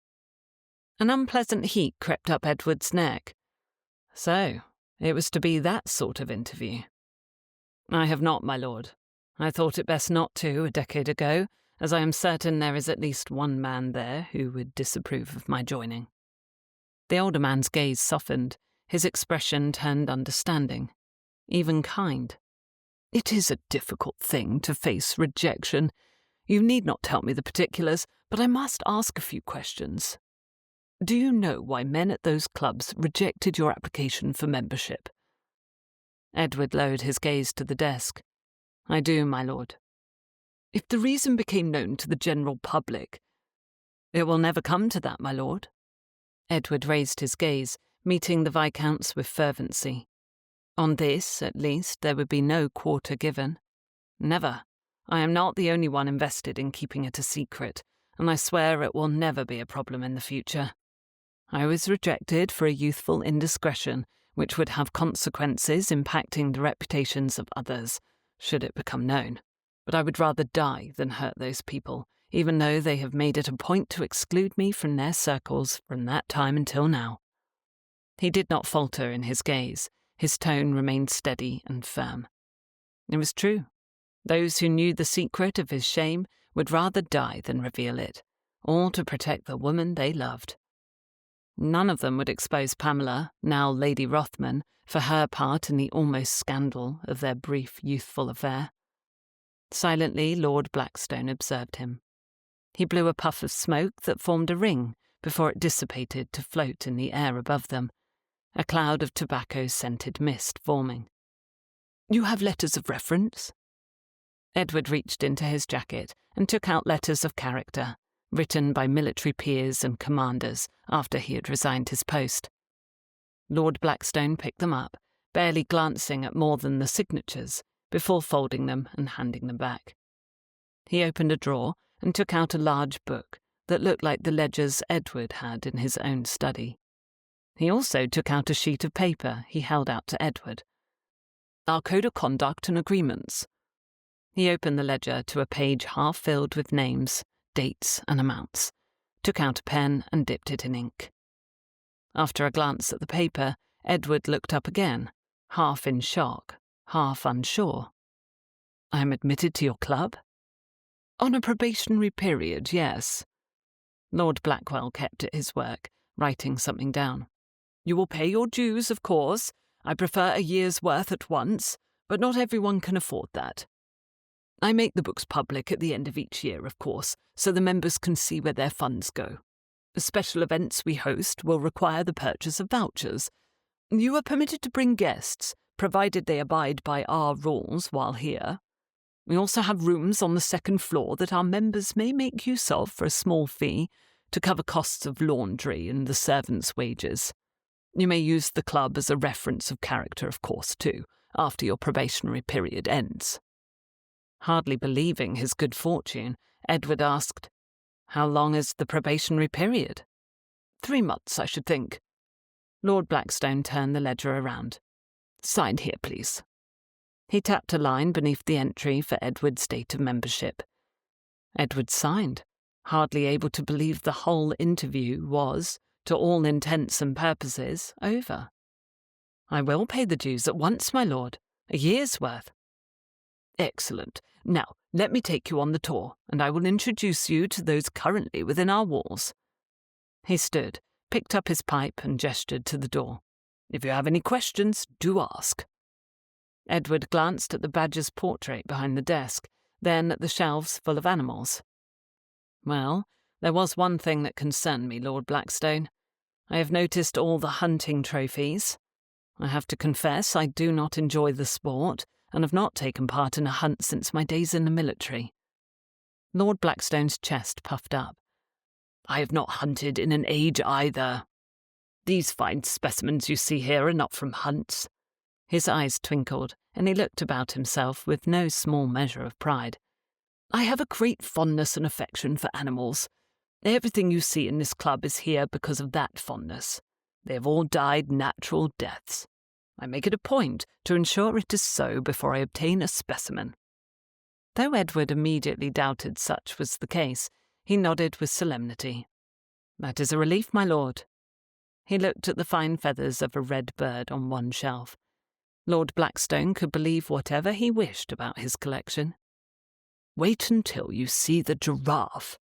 An unpleasant heat crept up Edward's neck. So, it was to be that sort of interview. I have not, my lord. I thought it best not to a decade ago, as I am certain there is at least one man there who would disapprove of my joining. The older man's gaze softened, his expression turned understanding, even kind. It is a difficult thing to face rejection. You need not tell me the particulars, but I must ask a few questions. Do you know why men at those clubs rejected your application for membership? Edward lowered his gaze to the desk. I do, my lord. If the reason became known to the general public... It will never come to that, my lord. Edward raised his gaze, meeting the Viscount's with fervency. On this, at least, there would be no quarter given. Never. I am not the only one invested in keeping it a secret, and I swear it will never be a problem in the future. I was rejected for a youthful indiscretion, which would have consequences impacting the reputations of others, should it become known. But I would rather die than hurt those people, even though they have made it a point to exclude me from their circles from that time until now. He did not falter in his gaze. His tone remained steady and firm. It was true. Those who knew the secret of his shame would rather die than reveal it, all to protect the woman they loved. None of them would expose Pamela, now Lady Rothman, for her part in the almost scandal of their brief youthful affair. Silently, Lord Blackstone observed him. He blew a puff of smoke that formed a ring before it dissipated to float in the air above them, a cloud of tobacco-scented mist forming. You have letters of reference? Edward reached into his jacket and took out letters of character, written by military peers and commanders after he had resigned his post. Lord Blackstone picked them up, barely glancing at more than the signatures, before folding them and handing them back. He opened a drawer and took out a large book that looked like the ledgers Edward had in his own study. He also took out a sheet of paper he held out to Edward. Our Code of Conduct and Agreements. He opened the ledger to a page half filled with names, dates and amounts, took out a pen and dipped it in ink. After a glance at the paper, Edward looked up again, half in shock, half unsure. I am admitted to your club? On a probationary period, yes. Lord Blackwell kept at his work, writing something down. You will pay your dues, of course. I prefer a year's worth at once, but not everyone can afford that. I make the books public at the end of each year, of course, so the members can see where their funds go. The special events we host will require the purchase of vouchers. You are permitted to bring guests, provided they abide by our rules while here. We also have rooms on the second floor that our members may make use of for a small fee to cover costs of laundry and the servants' wages. You may use the club as a reference of character, of course, too, after your probationary period ends. Hardly believing his good fortune, Edward asked, How long is the probationary period? 3 months, I should think. Lord Blackstone turned the ledger around. Sign here, please. He tapped a line beneath the entry for Edward's date of membership. Edward signed, hardly able to believe the whole interview was, to all intents and purposes, over. I will pay the dues at once, my lord. A year's worth. Excellent. Now, let me take you on the tour, and I will introduce you to those currently within our walls. He stood, picked up his pipe, and gestured to the door. If you have any questions, do ask. Edward glanced at the badger's portrait behind the desk, then at the shelves full of animals. Well, there was one thing that concerned me, Lord Blackstone. I have noticed all the hunting trophies. I have to confess I do not enjoy the sport, and have not taken part in a hunt since my days in the military. Lord Blackstone's chest puffed up. I have not hunted in an age either. These fine specimens you see here are not from hunts. His eyes twinkled, and he looked about himself with no small measure of pride. I have a great fondness and affection for animals. Everything you see in this club is here because of that fondness. They have all died natural deaths. I make it a point to ensure it is so before I obtain a specimen." Though Edward immediately doubted such was the case, he nodded with solemnity. "That is a relief, my lord." He looked at the fine feathers of a red bird on one shelf. Lord Blackstone could believe whatever he wished about his collection. "Wait until you see the giraffe,"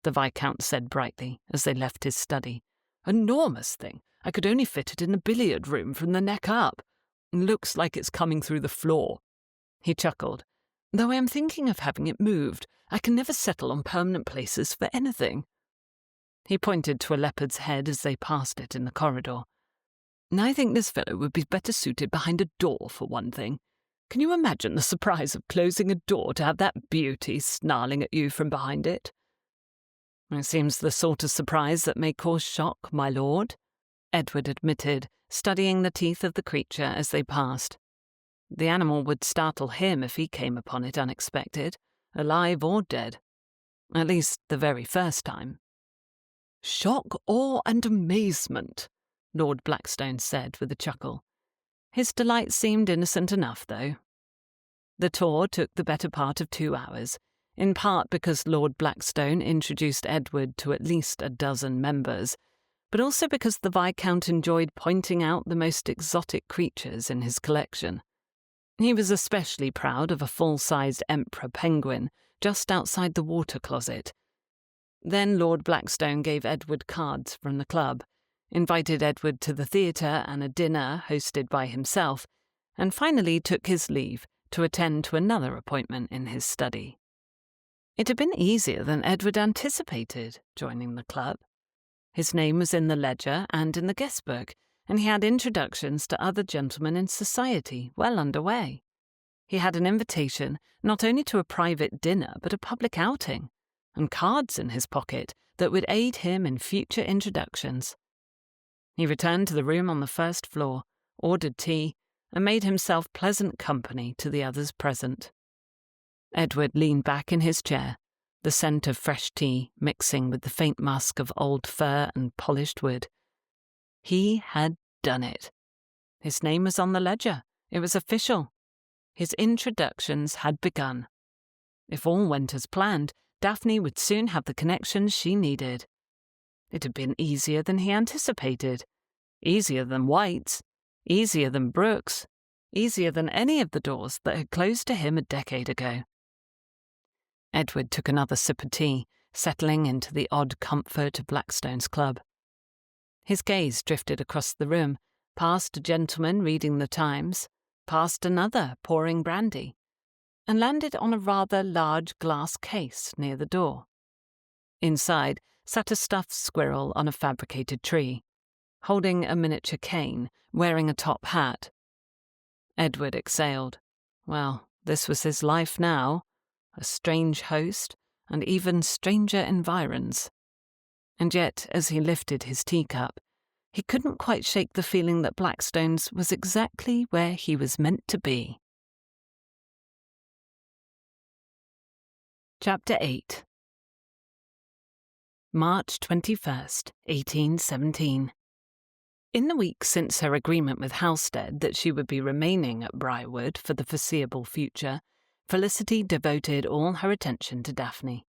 the Viscount said brightly as they left his study. "Enormous thing. I could only fit it in the billiard room from the neck up. Looks like it's coming through the floor." He chuckled. "Though I am thinking of having it moved. I can never settle on permanent places for anything." He pointed to a leopard's head as they passed it in the corridor. "I think this fellow would be better suited behind a door, for one thing. Can you imagine the surprise of closing a door to have that beauty snarling at you from behind it?" "It seems the sort of surprise that may cause shock, my lord," Edward admitted, studying the teeth of the creature as they passed. The animal would startle him if he came upon it unexpected, alive or dead. At least the very first time. "Shock, awe, and amazement," Lord Blackstone said with a chuckle. His delight seemed innocent enough, though. The tour took the better part of 2 hours, in part because Lord Blackstone introduced Edward to at least a dozen members, but also because the Viscount enjoyed pointing out the most exotic creatures in his collection. He was especially proud of a full-sized emperor penguin just outside the water closet. Then Lord Blackstone gave Edward cards from the club, invited Edward to the theatre and a dinner hosted by himself, and finally took his leave to attend to another appointment in his study. It had been easier than Edward anticipated, joining the club. His name was in the ledger and in the guest book, and he had introductions to other gentlemen in society well underway. He had an invitation not only to a private dinner but a public outing, and cards in his pocket that would aid him in future introductions. He returned to the room on the first floor, ordered tea, and made himself pleasant company to the others present. Edward leaned back in his chair, the scent of fresh tea mixing with the faint musk of old fir and polished wood. He had done it. His name was on the ledger. It was official. His introductions had begun. If all went as planned, Daphne would soon have the connections she needed. It had been easier than he anticipated. Easier than White's. Easier than Brooks. Easier than any of the doors that had closed to him a decade ago. Edward took another sip of tea, settling into the odd comfort of Blackstone's club. His gaze drifted across the room, past a gentleman reading the Times, past another pouring brandy, and landed on a rather large glass case near the door. Inside sat a stuffed squirrel on a fabricated tree, holding a miniature cane, wearing a top hat. Edward exhaled. Well, this was his life now. A strange host, and even stranger environs. And yet, as he lifted his teacup, he couldn't quite shake the feeling that Blackstone's was exactly where he was meant to be. Chapter 8. March 21st, 1817. In the week since her agreement with Halstead that she would be remaining at Briarwood for the foreseeable future, Felicity devoted all her attention to Daphne.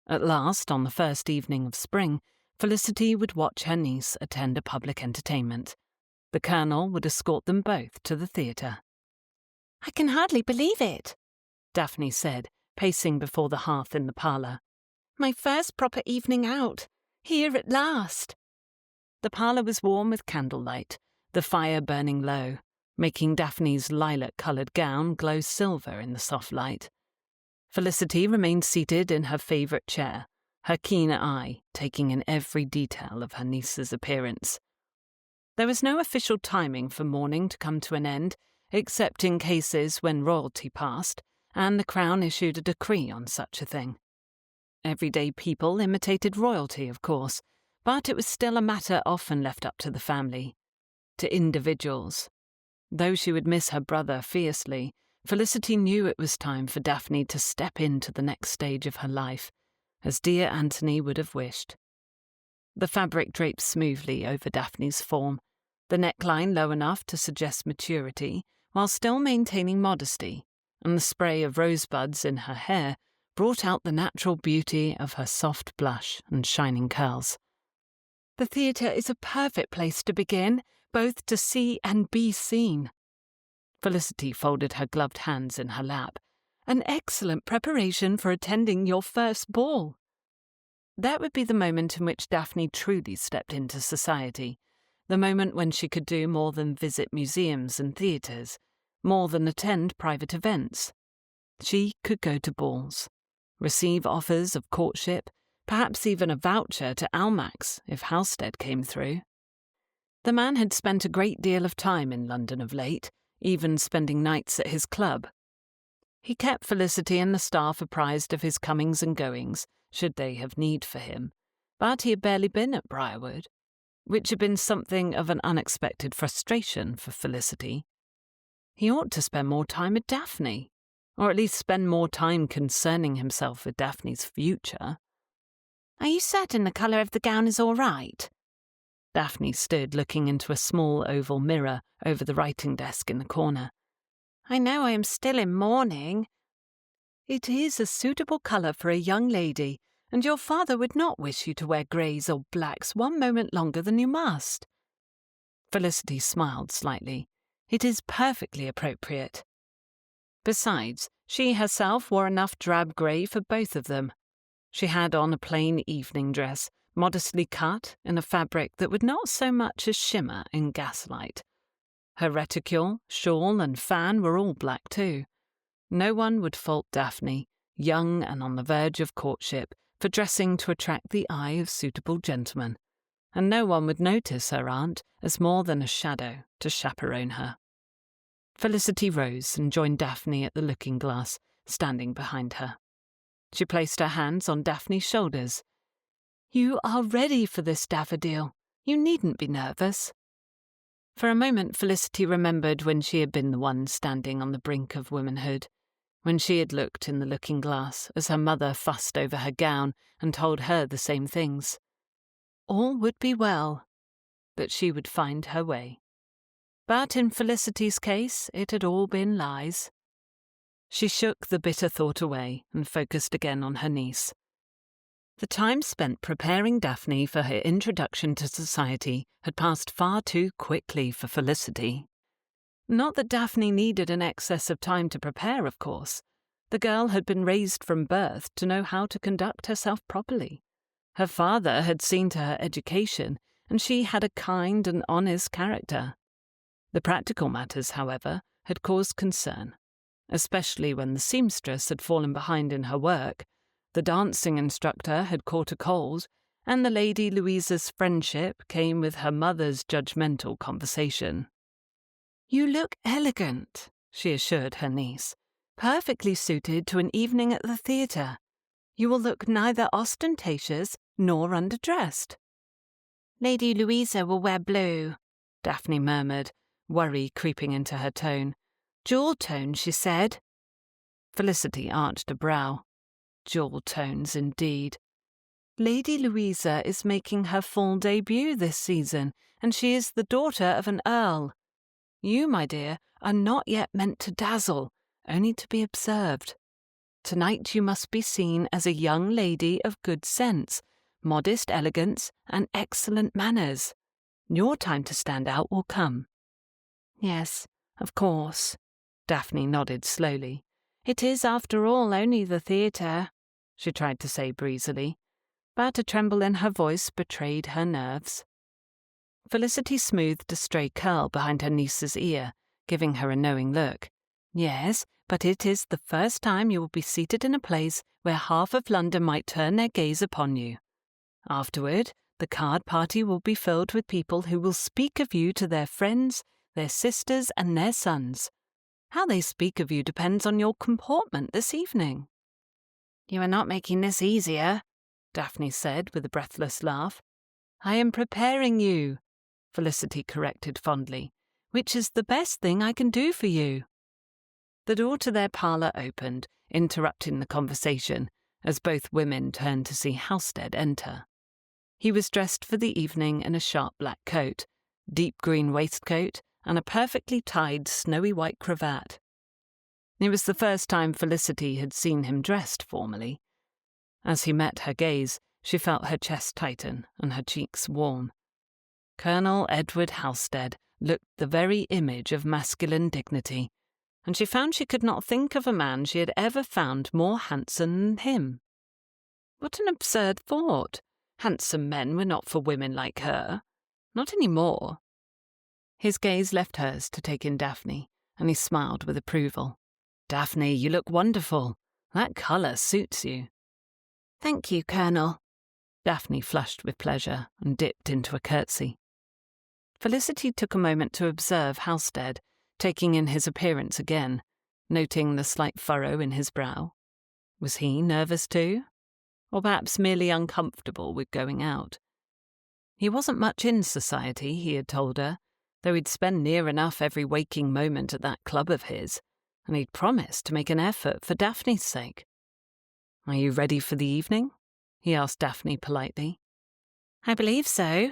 At last, on the first evening of spring, Felicity would watch her niece attend a public entertainment. The Colonel would escort them both to the theatre. "I can hardly believe it," Daphne said, pacing before the hearth in the parlour. "My first proper evening out. Here at last." The parlour was warm with candlelight, the fire burning low, making Daphne's lilac-coloured gown glow silver in the soft light. Felicity remained seated in her favourite chair, her keen eye taking in every detail of her niece's appearance. There was no official timing for mourning to come to an end, except in cases when royalty passed, and the Crown issued a decree on such a thing. Everyday people imitated royalty, of course, but it was still a matter often left up to the family, to individuals. Though she would miss her brother fiercely, Felicity knew it was time for Daphne to step into the next stage of her life, as dear Anthony would have wished. The fabric draped smoothly over Daphne's form, the neckline low enough to suggest maturity while still maintaining modesty, and the spray of rosebuds in her hair brought out the natural beauty of her soft blush and shining curls. The theatre is a perfect place to begin, both to see and be seen. Felicity folded her gloved hands in her lap. An excellent preparation for attending your first ball. That would be the moment in which Daphne truly stepped into society, the moment when she could do more than visit museums and theatres, more than attend private events. She could go to balls, receive offers of courtship, perhaps even a voucher to Almack's if Halstead came through. The man had spent a great deal of time in London of late, even spending nights at his club. He kept Felicity and the staff apprised of his comings and goings, should they have need for him, but he had barely been at Briarwood, which had been something of an unexpected frustration for Felicity. He ought to spend more time with Daphne, or at least spend more time concerning himself with Daphne's future. Are you certain the colour of the gown is all right? Daphne stood looking into a small oval mirror over the writing desk in the corner. I know I am still in mourning. It is a suitable colour for a young lady, and your father would not wish you to wear greys or blacks one moment longer than you must. Felicity smiled slightly. It is perfectly appropriate. Besides, she herself wore enough drab grey for both of them. She had on a plain evening dress, modestly cut in a fabric that would not so much as shimmer in gaslight. Her reticule, shawl and fan were all black too. No one would fault Daphne, young and on the verge of courtship, for dressing to attract the eye of suitable gentlemen, and no one would notice her aunt as more than a shadow to chaperone her. Felicity rose and joined Daphne at the looking-glass, standing behind her. She placed her hands on Daphne's shoulders. You are ready for this, Daffodil. You needn't be nervous. For a moment Felicity remembered when she had been the one standing on the brink of womanhood, when she had looked in the looking-glass as her mother fussed over her gown and told her the same things. All would be well, that she would find her way. But in Felicity's case it had all been lies. She shook the bitter thought away and focused again on her niece. The time spent preparing Daphne for her introduction to society had passed far too quickly for Felicity. Not that Daphne needed an excess of time to prepare, of course. The girl had been raised from birth to know how to conduct herself properly. Her father had seen to her education, and she had a kind and honest character. The practical matters, however, had caused concern, especially when the seamstress had fallen behind in her work, the dancing instructor had caught a cold, and the Lady Louisa's friendship came with her mother's judgmental conversation. You look elegant, she assured her niece, perfectly suited to an evening at the theatre. You will look neither ostentatious nor underdressed. Lady Louisa will wear blue, Daphne murmured, worry creeping into her tone. Jewel tone, she said. Felicity arched a brow. Jewel tones, indeed. Lady Louisa is making her full debut this season, and she is the daughter of an earl. You, my dear, are not yet meant to dazzle, only to be observed. Tonight you must be seen as a young lady of good sense, modest elegance, and excellent manners. Your time to stand out will come. Yes, of course. Daphne nodded slowly. It is, after all, only the theatre, she tried to say breezily, but a tremble in her voice betrayed her nerves. Felicity smoothed a stray curl behind her niece's ear, giving her a knowing look. Yes, but it is the first time you will be seated in a place where half of London might turn their gaze upon you. Afterward, the card party will be filled with people who will speak of you to their friends, their sisters, and their sons. How they speak of you depends on your comportment this evening. You are not making this easier, Daphne said with a breathless laugh. I am preparing you, Felicity corrected fondly, which is the best thing I can do for you. The door to their parlour opened, interrupting the conversation, as both women turned to see Halstead enter. He was dressed for the evening in a sharp black coat, deep green waistcoat, and a perfectly tied snowy white cravat. It was the first time Felicity had seen him dressed formally. As he met her gaze, she felt her chest tighten and her cheeks warm. Colonel Edward Halstead looked the very image of masculine dignity, and she found she could not think of a man she had ever found more handsome than him. What an absurd thought! Handsome men were not for women like her. Not any more. His gaze left hers to take in Daphne, and he smiled with approval. "Daphne, you look wonderful. That colour suits you." "Thank you, Colonel." Daphne flushed with pleasure and dipped into a curtsy. Felicity took a moment to observe Halstead, taking in his appearance again, noting the slight furrow in his brow. Was he nervous too? Or perhaps merely uncomfortable with going out? He wasn't much in society, he had told her, though he'd spend near enough every waking moment at that club of his, and he'd promised to make an effort for Daphne's sake. "Are you ready for the evening?" he asked Daphne politely. "I believe so."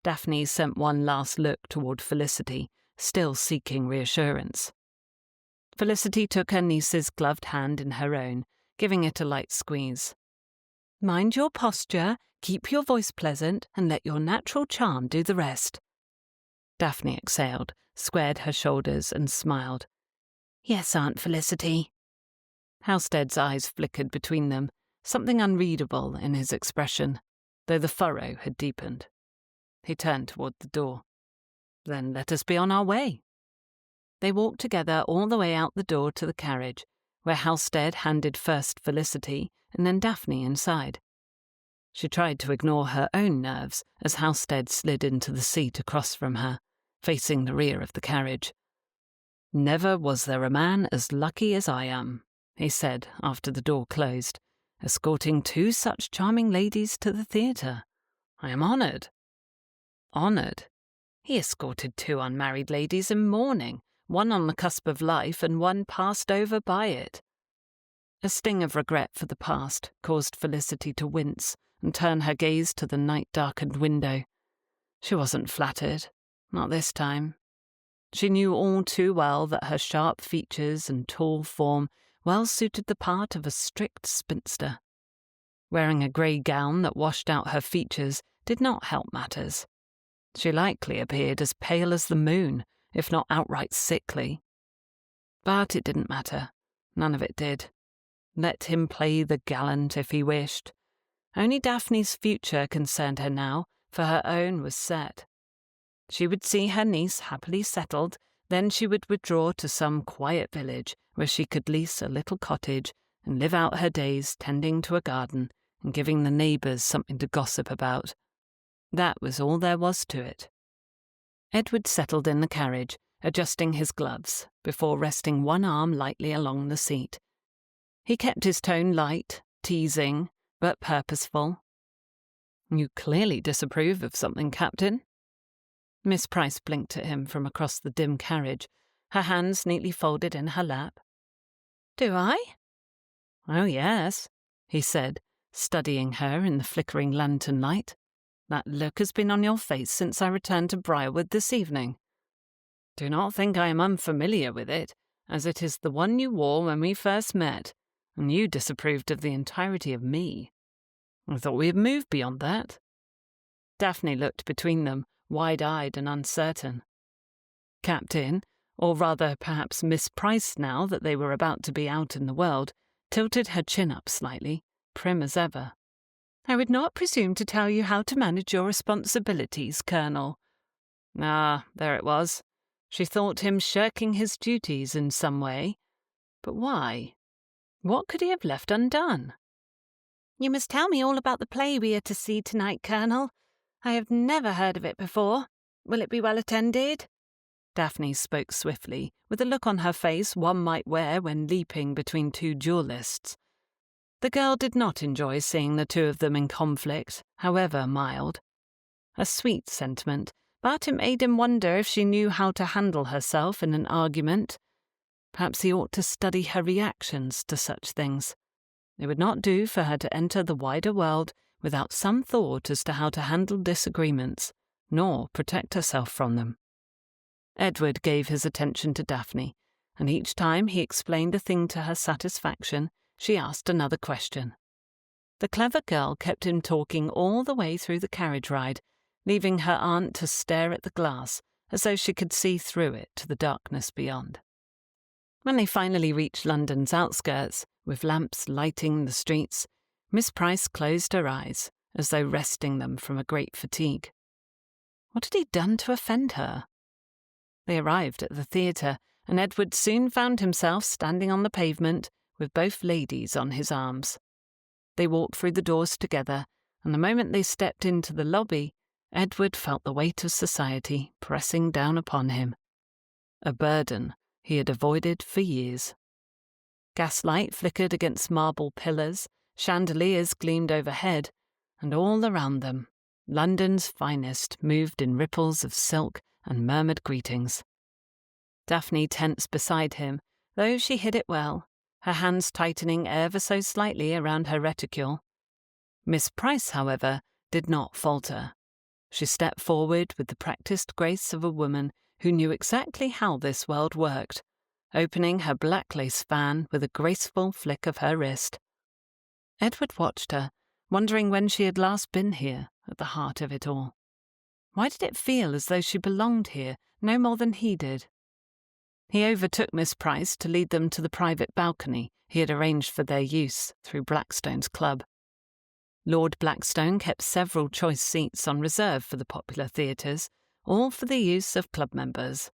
Daphne sent one last look toward Felicity, still seeking reassurance. Felicity took her niece's gloved hand in her own, giving it a light squeeze. "Mind your posture, keep your voice pleasant, and let your natural charm do the rest." Daphne exhaled, squared her shoulders, and smiled. "Yes, Aunt Felicity." Halstead's eyes flickered between them, something unreadable in his expression, though the furrow had deepened. He turned toward the door. "Then let us be on our way." They walked together all the way out the door to the carriage, where Halstead handed first Felicity and then Daphne inside. She tried to ignore her own nerves as Halstead slid into the seat across from her, facing the rear of the carriage. "Never was there a man as lucky as I am," he said after the door closed, "escorting two such charming ladies to the theatre. I am honoured." Honoured? He escorted two unmarried ladies in mourning, one on the cusp of life and one passed over by it. A sting of regret for the past caused Felicity to wince and turn her gaze to the night-darkened window. She wasn't flattered, not this time. She knew all too well that her sharp features and tall form well suited the part of a strict spinster. Wearing a grey gown that washed out her features did not help matters. She likely appeared as pale as the moon, if not outright sickly. But it didn't matter. None of it did. Let him play the gallant if he wished. Only Daphne's future concerned her now, for her own was set. She would see her niece happily settled, then she would withdraw to some quiet village where she could lease a little cottage and live out her days tending to a garden and giving the neighbours something to gossip about. That was all there was to it. Edward settled in the carriage, adjusting his gloves, before resting one arm lightly along the seat. He kept his tone light, teasing, but purposeful. "You clearly disapprove of something, Captain." Miss Price blinked at him from across the dim carriage, her hands neatly folded in her lap. "Do I?" "Oh, yes," he said, studying her in the flickering lantern light. "That look has been on your face since I returned to Briarwood this evening. Do not think I am unfamiliar with it, as it is the one you wore when we first met, and you disapproved of the entirety of me. I thought we had moved beyond that." Daphne looked between them, wide-eyed and uncertain. Captain, or rather perhaps Miss Price now that they were about to be out in the world, tilted her chin up slightly, prim as ever. "I would not presume to tell you how to manage your responsibilities, Colonel." Ah, there it was. She thought him shirking his duties in some way. But why? What could he have left undone? "You must tell me all about the play we are to see tonight, Colonel. I have never heard of it before. Will it be well attended?" Daphne spoke swiftly, with a look on her face one might wear when leaping between two duellists. The girl did not enjoy seeing the two of them in conflict, however mild. A sweet sentiment, but it made him wonder if she knew how to handle herself in an argument. Perhaps he ought to study her reactions to such things. It would not do for her to enter the wider world without some thought as to how to handle disagreements, nor protect herself from them. Edward gave his attention to Daphne, and each time he explained a thing to her satisfaction, she asked another question. The clever girl kept him talking all the way through the carriage ride, leaving her aunt to stare at the glass as though she could see through it to the darkness beyond. When they finally reached London's outskirts, with lamps lighting the streets, Miss Price closed her eyes, as though resting them from a great fatigue. What had he done to offend her? They arrived at the theatre, and Edward soon found himself standing on the pavement with both ladies on his arms. They walked through the doors together, and the moment they stepped into the lobby, Edward felt the weight of society pressing down upon him. A burden he had avoided for years. Gaslight flickered against marble pillars, chandeliers gleamed overhead, and all around them, London's finest moved in ripples of silk and murmured greetings. Daphne tensed beside him, though she hid it well, her hands tightening ever so slightly around her reticule. Miss Price, however, did not falter. She stepped forward with the practised grace of a woman who knew exactly how this world worked, opening her black lace fan with a graceful flick of her wrist. Edward watched her, wondering when she had last been here, at the heart of it all. Why did it feel as though she belonged here no more than he did? He overtook Miss Price to lead them to the private balcony he had arranged for their use through Blackstone's club. Lord Blackstone kept several choice seats on reserve for the popular theatres, all for the use of club members.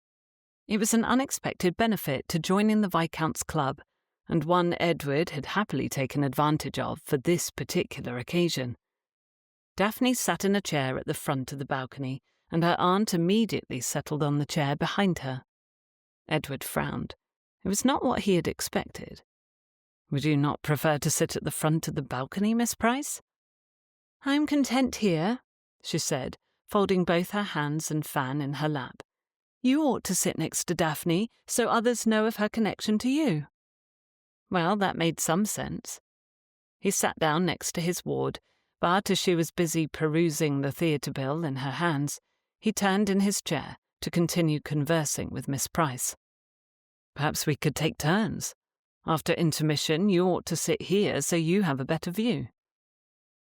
It was an unexpected benefit to joining the Viscount's club, and one Edward had happily taken advantage of for this particular occasion. Daphne sat in a chair at the front of the balcony, and her aunt immediately settled on the chair behind her. Edward frowned. It was not what he had expected. "Would you not prefer to sit at the front of the balcony, Miss Price?" "I'm content here," she said, folding both her hands and fan in her lap. "You ought to sit next to Daphne, so others know of her connection to you." Well, that made some sense. He sat down next to his ward, but as she was busy perusing the theatre bill in her hands, he turned in his chair to continue conversing with Miss Price. "Perhaps we could take turns. After intermission, you ought to sit here so you have a better view."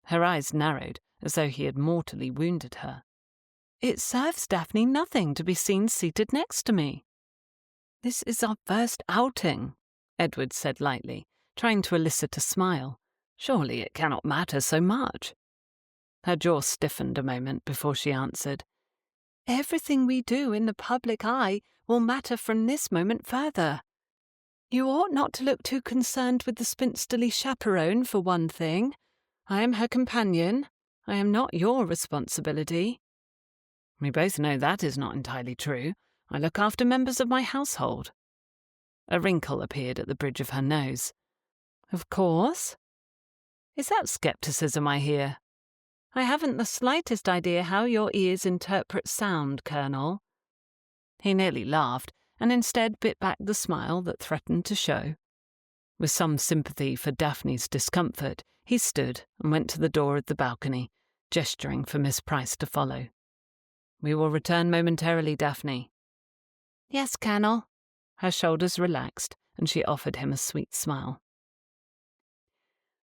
Her eyes narrowed, as though he had mortally wounded her. "It serves Daphne nothing to be seen seated next to me." "This is our first outing," Edward said lightly, trying to elicit a smile. "Surely it cannot matter so much." Her jaw stiffened a moment before she answered. "Everything we do in the public eye will matter from this moment further. You ought not to look too concerned with the spinsterly chaperone, for one thing. I am her companion. I am not your responsibility." "We both know that is not entirely true. I look after members of my household." A wrinkle appeared at the bridge of her nose. "Of course." "Is that scepticism I hear? I haven't the slightest idea how your ears interpret sound, Colonel." He nearly laughed, and instead bit back the smile that threatened to show. With some sympathy for Daphne's discomfort, he stood and went to the door of the balcony, gesturing for Miss Price to follow. "We will return momentarily, Daphne." "Yes, Colonel." Her shoulders relaxed, and she offered him a sweet smile.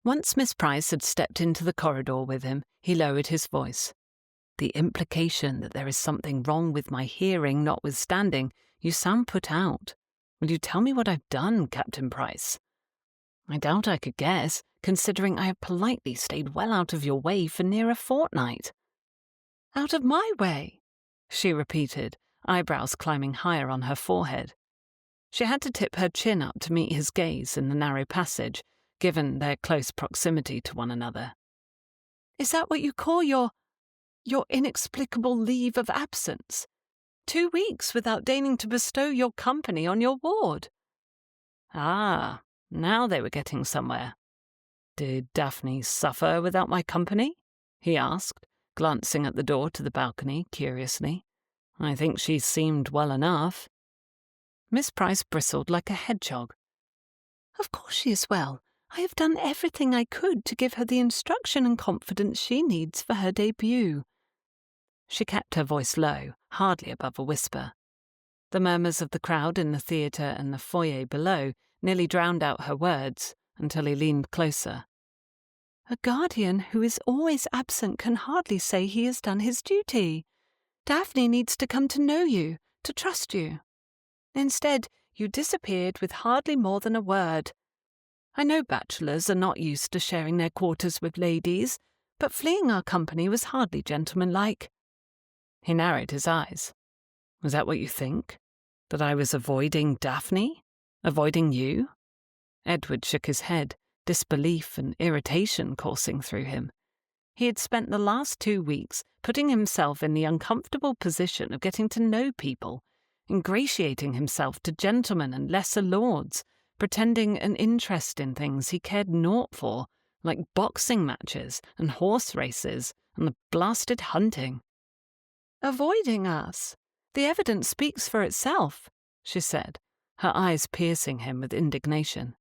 Once Miss Price had stepped into the corridor with him, he lowered his voice. "The implication that there is something wrong with my hearing notwithstanding, you sound put out. Will you tell me what I've done, Captain Price?" "I doubt I could guess, considering I have politely stayed well out of your way for near a fortnight." "Out of my way?" she repeated, eyebrows climbing higher on her forehead. She had to tip her chin up to meet his gaze in the narrow passage, given their close proximity to one another. "Is that what you call your inexplicable leave of absence? 2 weeks without deigning to bestow your company on your ward?" Ah, now they were getting somewhere. "Did Daphne suffer without my company?" he asked, glancing at the door to the balcony curiously. "I think she seemed well enough." Miss Price bristled like a hedgehog. "Of course she is well. I have done everything I could to give her the instruction and confidence she needs for her debut." She kept her voice low, hardly above a whisper. The murmurs of the crowd in the theatre and the foyer below nearly drowned out her words until he leaned closer. "A guardian who is always absent can hardly say he has done his duty. Daphne needs to come to know you, to trust you. Instead, you disappeared with hardly more than a word. I know bachelors are not used to sharing their quarters with ladies, but fleeing our company was hardly gentlemanlike." He narrowed his eyes. "Was that what you think? That I was avoiding Daphne? Avoiding you?" Edward shook his head, disbelief and irritation coursing through him. He had spent the last 2 weeks putting himself in the uncomfortable position of getting to know people, ingratiating himself to gentlemen and lesser lords, pretending an interest in things he cared naught for, like boxing matches and horse races and the blasted hunting. "Avoiding us? The evidence speaks for itself," she said, her eyes piercing him with indignation.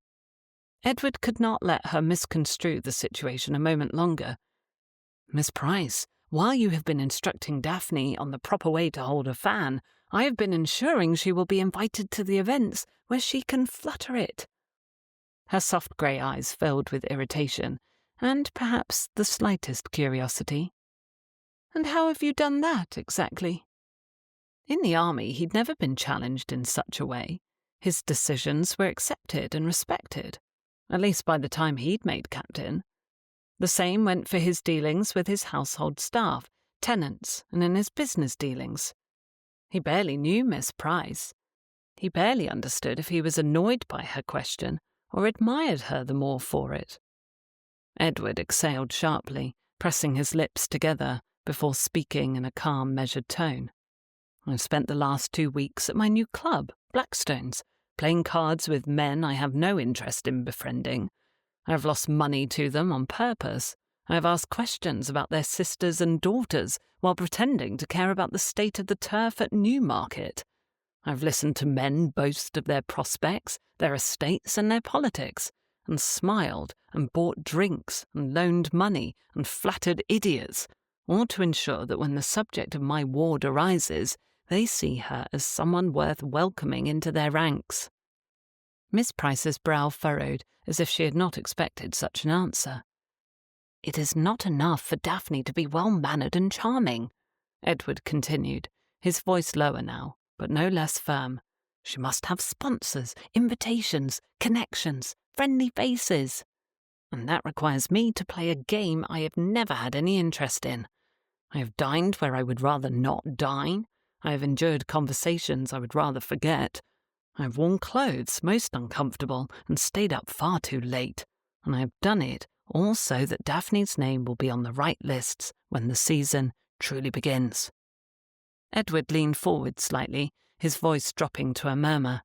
Edward could not let her misconstrue the situation a moment longer. "Miss Price, while you have been instructing Daphne on the proper way to hold a fan, I have been ensuring she will be invited to the events where she can flutter it." Her soft grey eyes filled with irritation, and perhaps the slightest curiosity. "And how have you done that, exactly?" In the army, he'd never been challenged in such a way. His decisions were accepted and respected, at least by the time he'd made captain. The same went for his dealings with his household staff, tenants, and in his business dealings. He barely knew Miss Price. He barely understood if he was annoyed by her question or admired her the more for it. Edward exhaled sharply, pressing his lips together before speaking in a calm, measured tone. "I've spent the last 2 weeks at my new club, Blackstone's, playing cards with men I have no interest in befriending. I have lost money to them on purpose. I have asked questions about their sisters and daughters while pretending to care about the state of the turf at Newmarket. I've listened to men boast of their prospects, their estates and their politics, and smiled and bought drinks and loaned money and flattered idiots, all to ensure that when the subject of my ward arises, they see her as someone worth welcoming into their ranks." Miss Price's brow furrowed as if she had not expected such an answer. "It is not enough for Daphne to be well-mannered and charming," Edward continued, his voice lower now, but no less firm. "She must have sponsors, invitations, connections, friendly faces. And that requires me to play a game I have never had any interest in. I have dined where I would rather not dine. I have endured conversations I would rather forget. I have worn clothes most uncomfortable and stayed up far too late, and I have done it all so that Daphne's name will be on the right lists when the season truly begins." Edward leaned forward slightly, his voice dropping to a murmur.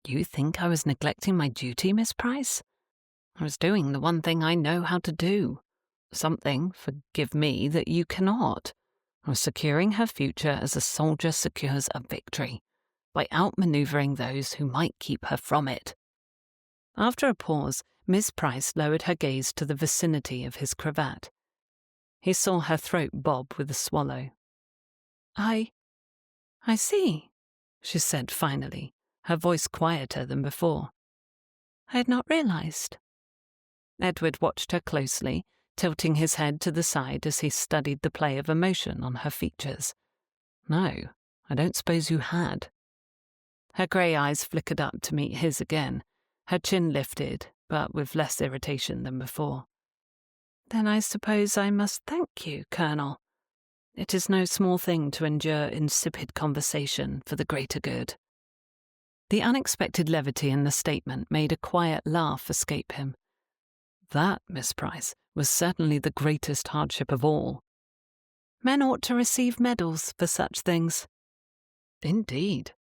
"You think I was neglecting my duty, Miss Price? I was doing the one thing I know how to do. Something, forgive me, that you cannot. I was securing her future as a soldier secures a victory, by outmanoeuvring those who might keep her from it." After a pause, Miss Price lowered her gaze to the vicinity of his cravat. He saw her throat bob with a swallow. I see," she said finally, her voice quieter than before. "I had not realized." Edward watched her closely, tilting his head to the side as he studied the play of emotion on her features. "No, I don't suppose you had." Her grey eyes flickered up to meet his again, her chin lifted, but with less irritation than before. "Then I suppose I must thank you, Colonel. It is no small thing to endure insipid conversation for the greater good." The unexpected levity in the statement made a quiet laugh escape him. That, Miss Price, was certainly the greatest hardship of all. "Men ought to receive medals for such things." "Indeed."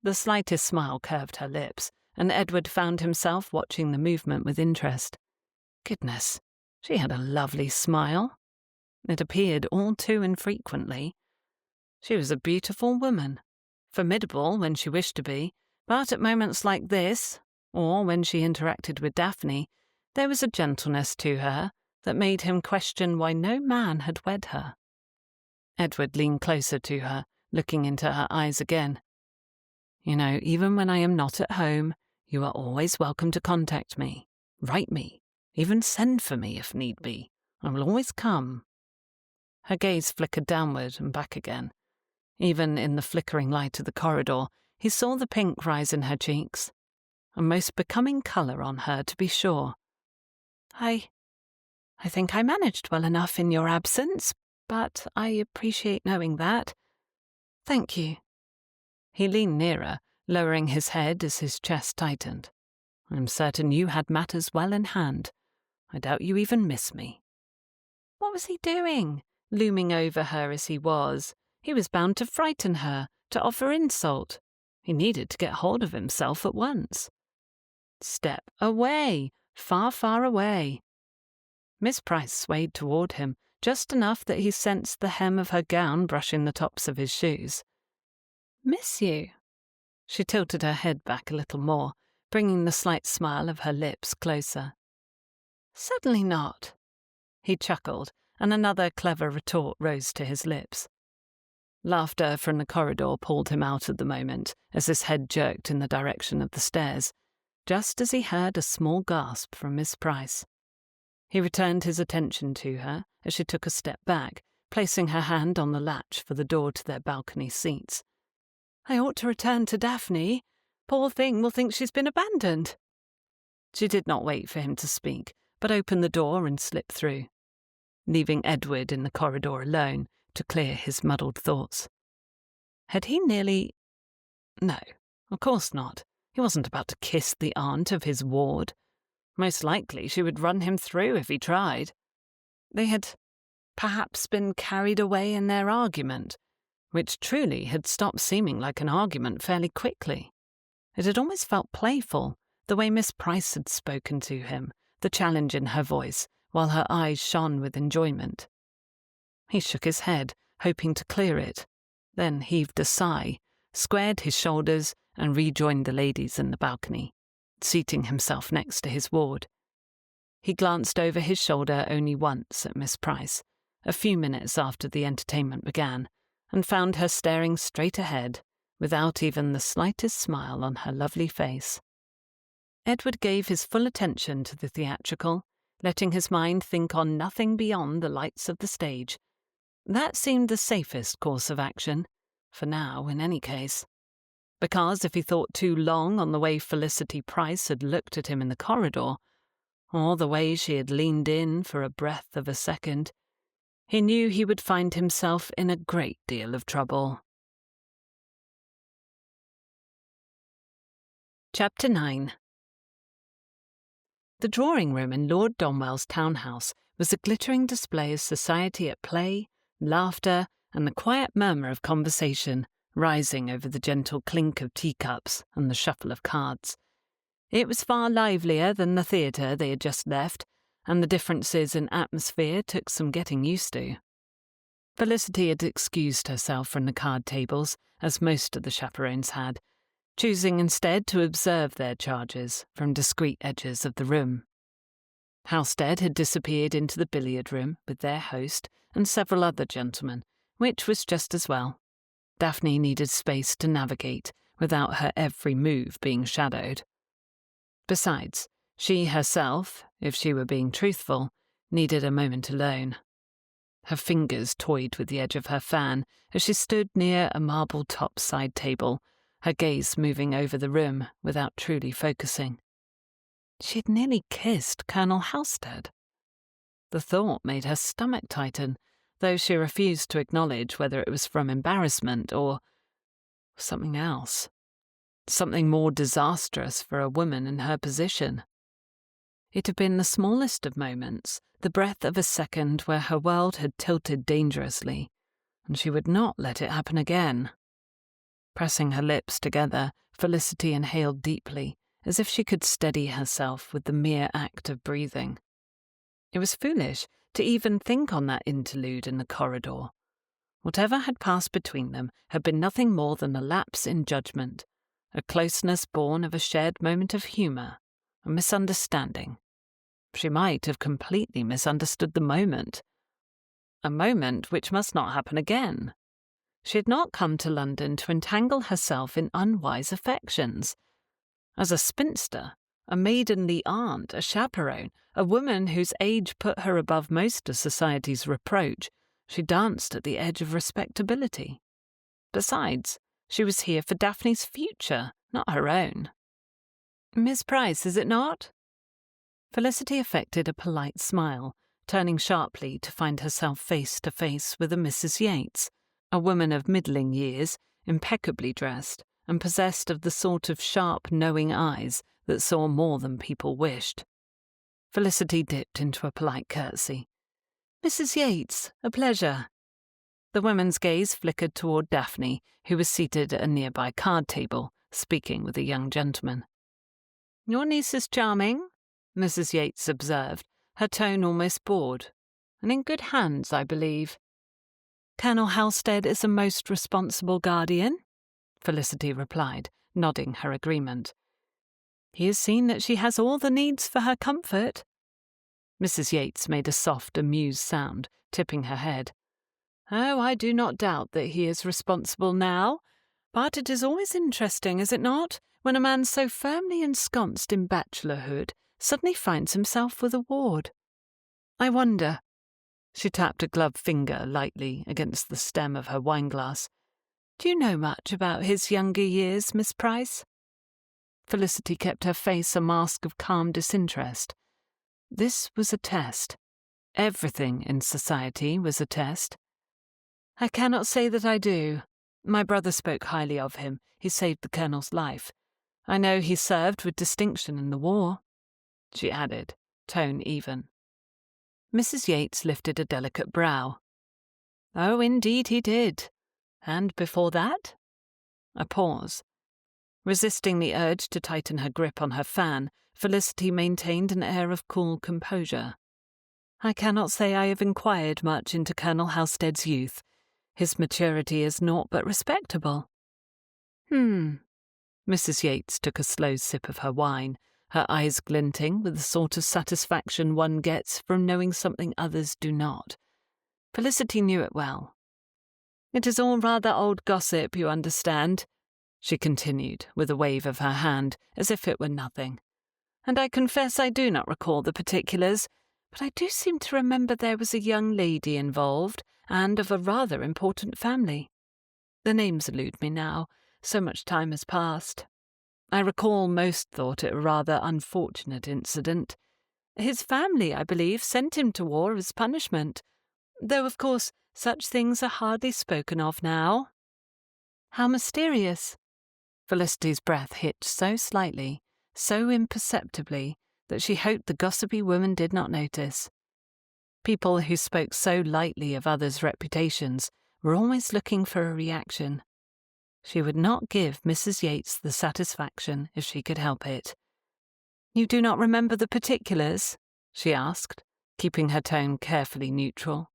The slightest smile curved her lips, and Edward found himself watching the movement with interest. Goodness, she had a lovely smile. It appeared all too infrequently. She was a beautiful woman, formidable when she wished to be, but at moments like this, or when she interacted with Daphne, There was a gentleness to her that made him question why no man had wed her. Edward leaned closer to her, looking into her eyes again. You know, even when I am not at home, you are always welcome to contact me, write me, even send for me if need be. I will always come. Her gaze flickered downward and back again. Even in the flickering light of the corridor, he saw the pink rise in her cheeks. A most becoming colour on her, to be sure. I think I managed well enough in your absence, but I appreciate knowing that. Thank you. He leaned nearer, lowering his head as his chest tightened. I'm certain you had matters well in hand. I doubt you even miss me. What was he doing? Looming over her as he was. He was bound to frighten her, to offer insult. He needed to get hold of himself at once. Step away, far, far away. Miss Price swayed toward him, just enough that he sensed the hem of her gown brushing the tops of his shoes. Miss you? She tilted her head back a little more, bringing the slight smile of her lips closer. Certainly not. He chuckled, and another clever retort rose to his lips. Laughter from the corridor pulled him out at the moment as his head jerked in the direction of the stairs, just as he heard a small gasp from Miss Price. He returned his attention to her as she took a step back, placing her hand on the latch for the door to their balcony seats. I ought to return to Daphne. Poor thing will think she's been abandoned. She did not wait for him to speak, but opened the door and slipped through, leaving Edward in the corridor alone to clear his muddled thoughts. Had he nearly... No, of course not. He wasn't about to kiss the aunt of his ward. Most likely she would run him through if he tried. They had perhaps been carried away in their argument, which truly had stopped seeming like an argument fairly quickly. It had almost felt playful, the way Miss Price had spoken to him, the challenge in her voice, while her eyes shone with enjoyment. He shook his head, hoping to clear it, then heaved a sigh, squared his shoulders, and rejoined the ladies in the balcony, seating himself next to his ward. He glanced over his shoulder only once at Miss Price, a few minutes after the entertainment began, and found her staring straight ahead, without even the slightest smile on her lovely face. Edward gave his full attention to the theatrical, letting his mind think on nothing beyond the lights of the stage. That seemed the safest course of action, for now in any case. Because if he thought too long on the way Felicity Price had looked at him in the corridor, or the way she had leaned in for a breath of a second, he knew he would find himself in a great deal of trouble. Chapter 9. The drawing-room in Lord Donwell's townhouse was a glittering display of society at play, laughter, and the quiet murmur of conversation rising over the gentle clink of teacups and the shuffle of cards. It was far livelier than the theatre they had just left, and the differences in atmosphere took some getting used to. Felicity had excused herself from the card tables, as most of the chaperones had, choosing instead to observe their charges from discreet edges of the room. Halstead had disappeared into the billiard room with their host and several other gentlemen, which was just as well. Daphne needed space to navigate without her every move being shadowed. Besides, she herself, if she were being truthful, needed a moment alone. Her fingers toyed with the edge of her fan as she stood near a marble-top side table, her gaze moving over the room without truly focusing. She had nearly kissed Colonel Halstead. The thought made her stomach tighten, though she refused to acknowledge whether it was from embarrassment or something else. Something more disastrous for a woman in her position. It had been the smallest of moments, the breath of a second where her world had tilted dangerously, and she would not let it happen again. Pressing her lips together, Felicity inhaled deeply, as if she could steady herself with the mere act of breathing. It was foolish to even think on that interlude in the corridor. Whatever had passed between them had been nothing more than a lapse in judgment, a closeness born of a shared moment of humour, a misunderstanding. She might have completely misunderstood the moment. A moment which must not happen again. She had not come to London to entangle herself in unwise affections. As a spinster, a maidenly aunt, a chaperone, a woman whose age put her above most of society's reproach, she danced at the edge of respectability. Besides, she was here for Daphne's future, not her own. "Miss Price, is it not?" Felicity affected a polite smile, turning sharply to find herself face to face with a Mrs. Yates, a woman of middling years, impeccably dressed, and possessed of the sort of sharp, knowing eyes that saw more than people wished. Felicity dipped into a polite curtsy. "Mrs. Yates, a pleasure." The woman's gaze flickered toward Daphne, who was seated at a nearby card table, speaking with a young gentleman. "Your niece is charming," Mrs. Yates observed, her tone almost bored. "And in good hands, I believe." "Colonel Halstead is a most responsible guardian," Felicity replied, nodding her agreement. "He has seen that she has all the needs for her comfort." Mrs. Yates made a soft, amused sound, tipping her head. "Oh, I do not doubt that he is responsible now, but it is always interesting, is it not, when a man so firmly ensconced in bachelorhood suddenly finds himself with a ward. I wonder—" She tapped a gloved finger lightly against the stem of her wineglass. "Do you know much about his younger years, Miss Price?" Felicity kept her face a mask of calm disinterest. This was a test. Everything in society was a test. "I cannot say that I do. My brother spoke highly of him. He saved the Colonel's life. I know he served with distinction in the war," she added, tone even. Mrs. Yates lifted a delicate brow. "Oh, indeed he did. And before that?" A pause. Resisting the urge to tighten her grip on her fan, Felicity maintained an air of cool composure. "I cannot say I have inquired much into Colonel Halstead's youth. His maturity is naught but respectable." Mrs. Yates took a slow sip of her wine, her eyes glinting with the sort of satisfaction one gets from knowing something others do not. Felicity knew it well. "It is all rather old gossip, you understand," she continued, with a wave of her hand, as if it were nothing. "And I confess I do not recall the particulars, but I do seem to remember there was a young lady involved, and of a rather important family. The names elude me now, so much time has passed. I recall most thought it a rather unfortunate incident. His family, I believe, sent him to war as punishment, though, of course, such things are hardly spoken of now." "How mysterious." Felicity's breath hitched so slightly, so imperceptibly, that she hoped the gossipy woman did not notice. People who spoke so lightly of others' reputations were always looking for a reaction. She would not give Mrs. Yates the satisfaction if she could help it. "You do not remember the particulars?" she asked, keeping her tone carefully neutral.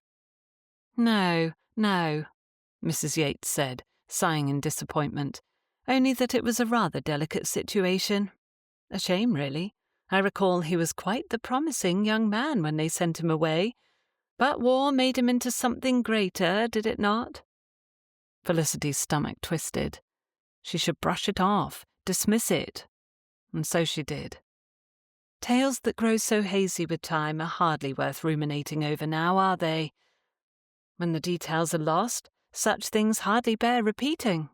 No, Mrs. Yates said, sighing in disappointment, "only that it was a rather delicate situation. A shame, really. I recall he was quite the promising young man when they sent him away, but war made him into something greater, did it not?" Felicity's stomach twisted. She should brush it off, dismiss it. And so she did. Tales that grow so hazy with time are hardly worth ruminating over now, are they? When the details are lost, such things hardly bear repeating,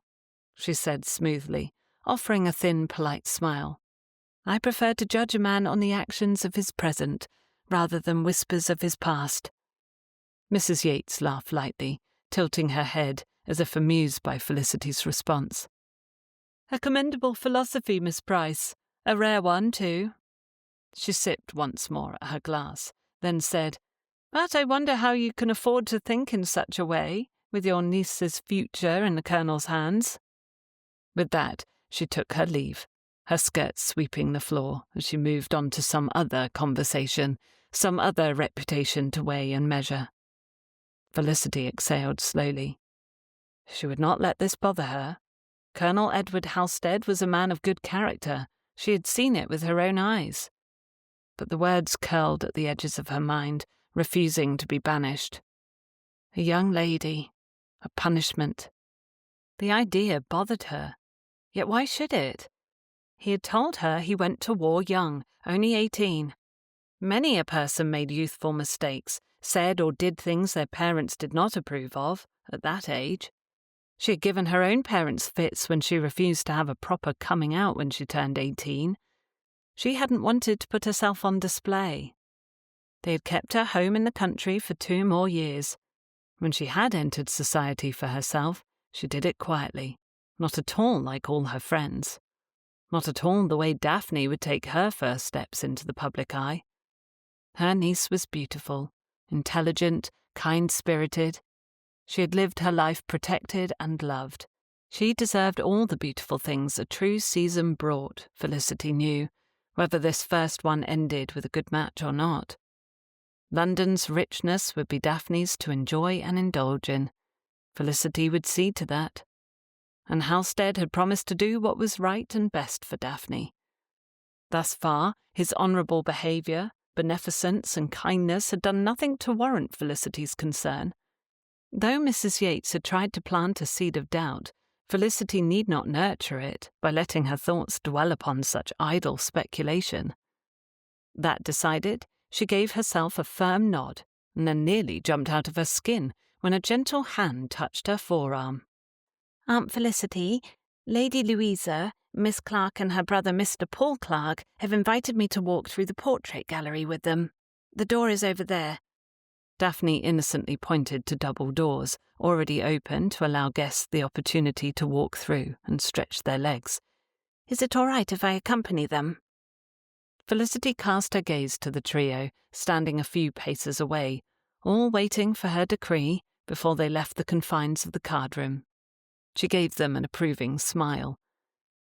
she said smoothly, offering a thin, polite smile. "I prefer to judge a man on the actions of his present, rather than whispers of his past." Mrs. Yates laughed lightly, tilting her head as if amused by Felicity's response. "A commendable philosophy, Miss Price. A rare one, too." She sipped once more at her glass, then said, "But I wonder how you can afford to think in such a way, with your niece's future in the Colonel's hands." With that, she took her leave, her skirts sweeping the floor as she moved on to some other conversation, some other reputation to weigh and measure. Felicity exhaled slowly. She would not let this bother her. Colonel Edward Halstead was a man of good character. She had seen it with her own eyes. but the words curled at the edges of her mind, refusing to be banished. A young lady. A punishment. The idea bothered her. Yet why should it? He had told her he went to war young, only 18. Many a person made youthful mistakes, said or did things their parents did not approve of, at that age. She had given her own parents fits when she refused to have a proper coming out when she turned 18. She hadn't wanted to put herself on display. They had kept her home in the country for 2 more years. When she had entered society for herself, she did it quietly, not at all like all her friends. Not at all the way Daphne would take her first steps into the public eye. Her niece was beautiful, intelligent, kind-spirited. She had lived her life protected and loved. She deserved all the beautiful things a true season brought, Felicity knew, whether this first one ended with a good match or not. London's richness would be Daphne's to enjoy and indulge in. Felicity would see to that. And Halstead had promised to do what was right and best for Daphne. Thus far, his honourable behaviour, beneficence and kindness had done nothing to warrant Felicity's concern. Though Mrs. Yates had tried to plant a seed of doubt, Felicity need not nurture it by letting her thoughts dwell upon such idle speculation. That decided, she gave herself a firm nod, and then nearly jumped out of her skin when a gentle hand touched her forearm. Aunt Felicity, Lady Louisa, Miss Clark and her brother Mr. Paul Clark have invited me to walk through the portrait gallery with them. The door is over there. Daphne innocently pointed to double doors, already open to allow guests the opportunity to walk through and stretch their legs. Is it all right if I accompany them? Felicity cast her gaze to the trio, standing a few paces away, all waiting for her decree before they left the confines of the card room. She gave them an approving smile.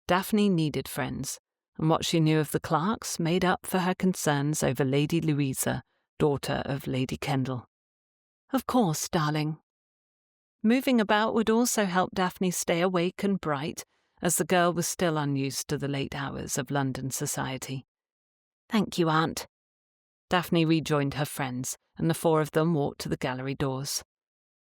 Daphne needed friends, and what she knew of the Clarks made up for her concerns over Lady Louisa, daughter of Lady Kendall. Of course, darling. Moving about would also help Daphne stay awake and bright, as the girl was still unused to the late hours of London society. Thank you, Aunt. Daphne rejoined her friends, and the 4 of them walked to the gallery doors.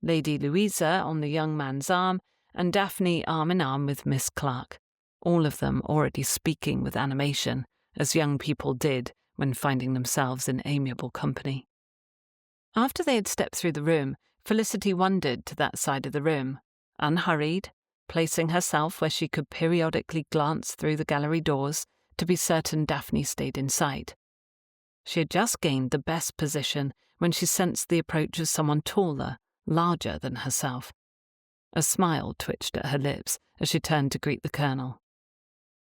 Lady Louisa on the young man's arm, and Daphne arm in arm with Miss Clark, all of them already speaking with animation, as young people did when finding themselves in amiable company. After they had stepped through the room, Felicity wandered to that side of the room, unhurried, placing herself where she could periodically glance through the gallery doors to be certain Daphne stayed in sight. She had just gained the best position when she sensed the approach of someone taller, larger than herself. A smile twitched at her lips as she turned to greet the Colonel.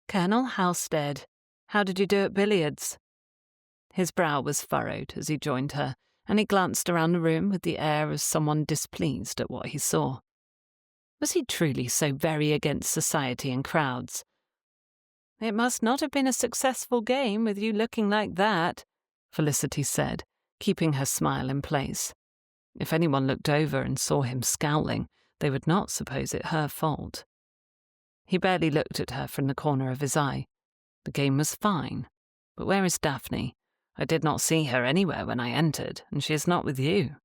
"Colonel Halstead, how did you do at billiards?" His brow was furrowed as he joined her, and he glanced around the room with the air of someone displeased at what he saw. Was he truly so very against society and crowds? "It must not have been a successful game with you looking like that," Felicity said, keeping her smile in place. If anyone looked over and saw him scowling, they would not suppose it her fault. He barely looked at her from the corner of his eye. "The game was fine. But where is Daphne? I did not see her anywhere when I entered, and she is not with you.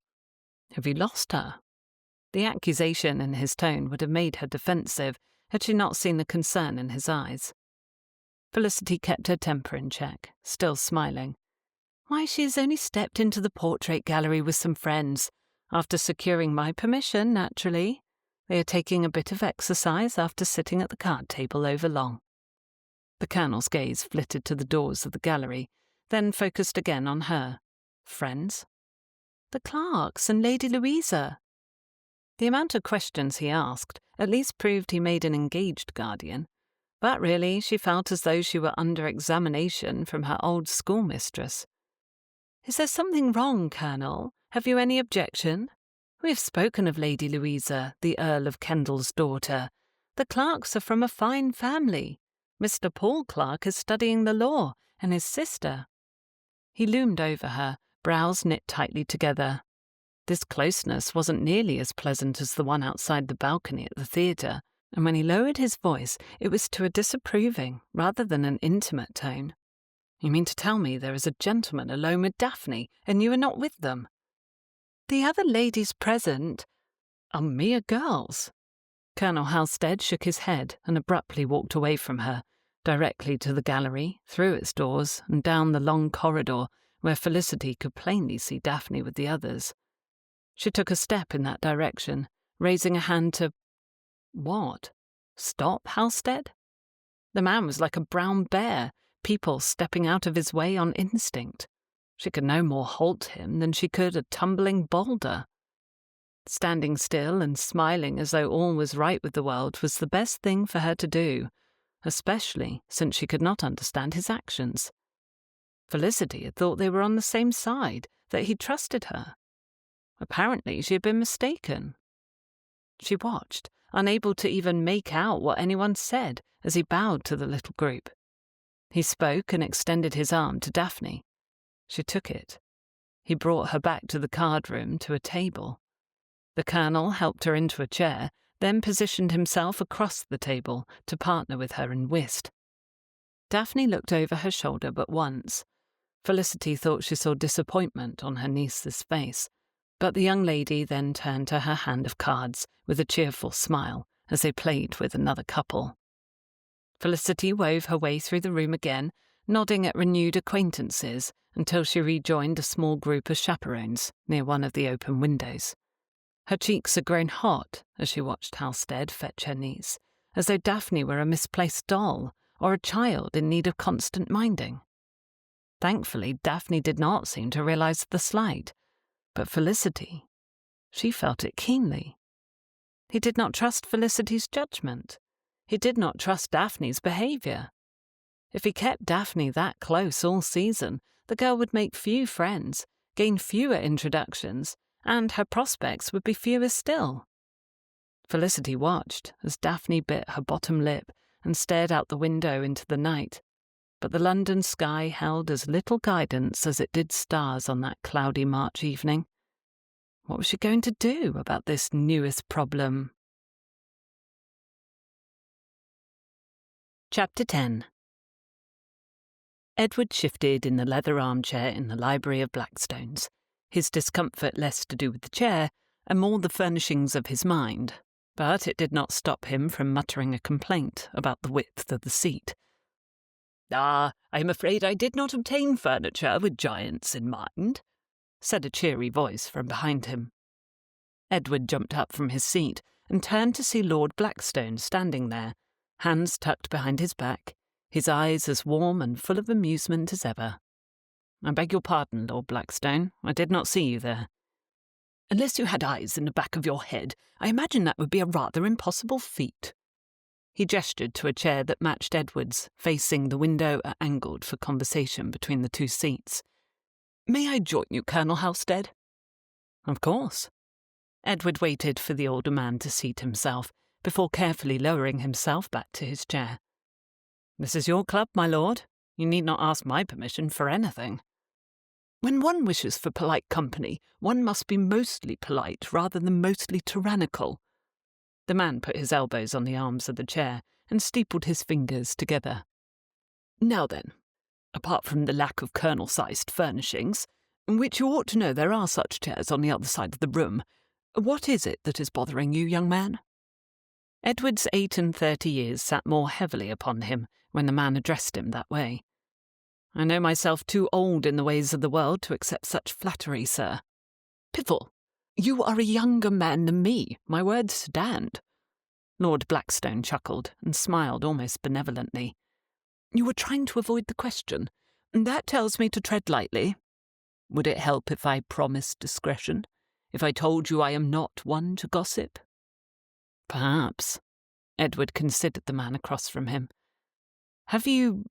Have you lost her?" The accusation in his tone would have made her defensive had she not seen the concern in his eyes. Felicity kept her temper in check, still smiling. "Why, she has only stepped into the portrait gallery with some friends, after securing my permission, naturally. They are taking a bit of exercise after sitting at the card table over long." The Colonel's gaze flitted to the doors of the gallery, then focused again on her. Friends? The Clarks and Lady Louisa. The amount of questions he asked at least proved he made an engaged guardian, but really she felt as though she were under examination from her old schoolmistress. "Is there something wrong, Colonel? Have you any objection? We have spoken of Lady Louisa, the Earl of Kendall's daughter. The Clarks are from a fine family. Mr. Paul Clark is studying the law, and his sister." He loomed over her, brows knit tightly together. This closeness wasn't nearly as pleasant as the one outside the balcony at the theatre, and when he lowered his voice, it was to a disapproving rather than an intimate tone. You mean to tell me there is a gentleman alone with Daphne, and you are not with them? The other ladies present are mere girls. Colonel Halstead shook his head and abruptly walked away from her, directly to the gallery, through its doors, and down the long corridor where Felicity could plainly see Daphne with the others. She took a step in that direction, raising a hand to... What? Stop Halstead? The man was like a brown bear, people stepping out of his way on instinct. She could no more halt him than she could a tumbling boulder. Standing still and smiling as though all was right with the world was the best thing for her to do, especially since she could not understand his actions. Felicity had thought they were on the same side, that he trusted her. Apparently she had been mistaken. She watched, unable to even make out what anyone said as he bowed to the little group. He spoke and extended his arm to Daphne. She took it. He brought her back to the card room to a table. The colonel helped her into a chair, then positioned himself across the table to partner with her in whist. Daphne looked over her shoulder but once. Felicity thought she saw disappointment on her niece's face, but the young lady then turned to her hand of cards with a cheerful smile as they played with another couple. Felicity wove her way through the room again, nodding at renewed acquaintances until she rejoined a small group of chaperones near one of the open windows. Her cheeks had grown hot as she watched Halstead fetch her niece, as though Daphne were a misplaced doll or a child in need of constant minding. Thankfully, Daphne did not seem to realize the slight, but Felicity, she felt it keenly. He did not trust Felicity's judgment. He did not trust Daphne's behaviour. If he kept Daphne that close all season, the girl would make few friends, gain fewer introductions, and her prospects would be fewer still. Felicity watched as Daphne bit her bottom lip and stared out the window into the night, but the London sky held as little guidance as it did stars on that cloudy March evening. What was she going to do about this newest problem? Chapter 10. Edward shifted in the leather armchair in the library of Blackstone's, his discomfort less to do with the chair and more the furnishings of his mind, but it did not stop him from muttering a complaint about the width of the seat. "I am afraid I did not obtain furniture with giants in mind," said a cheery voice from behind him. Edward jumped up from his seat and turned to see Lord Blackstone standing there, hands tucked behind his back, his eyes as warm and full of amusement as ever. "I beg your pardon, Lord Blackstone. I did not see you there." "Unless you had eyes in the back of your head, I imagine that would be a rather impossible feat." He gestured to a chair that matched Edward's, facing the window angled for conversation between the two seats. "May I join you, Colonel Halstead?" "Of course." Edward waited for the older man to seat himself, before carefully lowering himself back to his chair. "This is your club, my lord. You need not ask my permission for anything." "When one wishes for polite company, one must be mostly polite rather than mostly tyrannical." The man put his elbows on the arms of the chair and steepled his fingers together. "Now then, apart from the lack of colonel-sized furnishings, which you ought to know there are such chairs on the other side of the room, what is it that is bothering you, young man?" Edward's 38 years sat more heavily upon him when the man addressed him that way. "I know myself too old in the ways of the world to accept such flattery, sir." "Piffle! You are a younger man than me, my words stand." Lord Blackstone chuckled and smiled almost benevolently. "You were trying to avoid the question. That tells me to tread lightly. Would it help if I promised discretion? If I told you I am not one to gossip?" "Perhaps." Edward considered the man across from him. "Have you,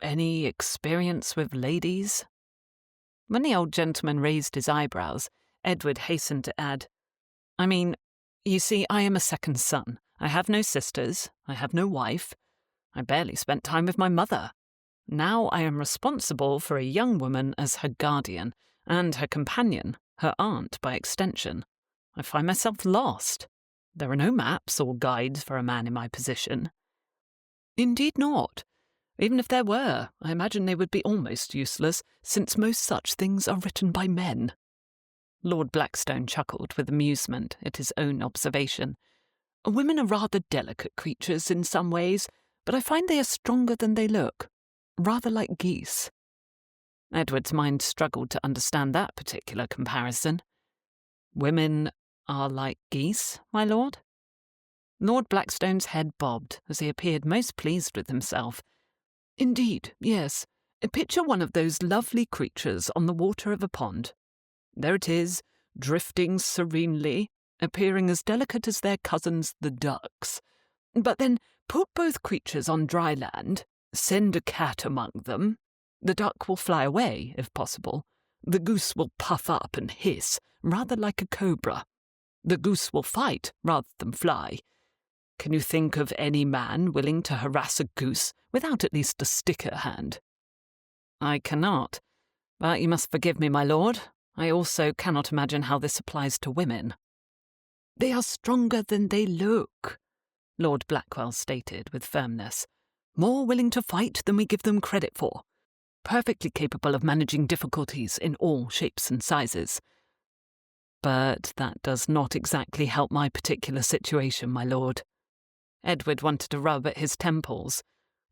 any experience with ladies?" When the old gentleman raised his eyebrows, Edward hastened to add, "I mean, you see, I am a second son. I have no sisters. I have no wife. I barely spent time with my mother. Now I am responsible for a young woman as her guardian, and her companion, her aunt by extension. I find myself lost. There are no maps or guides for a man in my position." "Indeed not. Even if there were, I imagine they would be almost useless, since most such things are written by men. Lord Blackstone chuckled with amusement at his own observation. Women are rather delicate creatures in some ways, but I find they are stronger than they look, rather like geese. Edward's mind struggled to understand that particular comparison. Women are like geese, my lord? Lord Blackstone's head bobbed as he appeared most pleased with himself. Indeed, yes. Picture one of those lovely creatures on the water of a pond. There it is, drifting serenely, appearing as delicate as their cousins the ducks. But then put both creatures on dry land, send a cat among them. The duck will fly away, if possible. The goose will puff up and hiss, rather like a cobra. The goose will fight rather than fly. Can you think of any man willing to harass a goose without at least a stick at hand? I cannot, but you must forgive me, my lord. I also cannot imagine how this applies to women. They are stronger than they look, Lord Blackwell stated with firmness. More willing to fight than we give them credit for. Perfectly capable of managing difficulties in all shapes and sizes. But that does not exactly help my particular situation, my lord. Edward wanted to rub at his temples.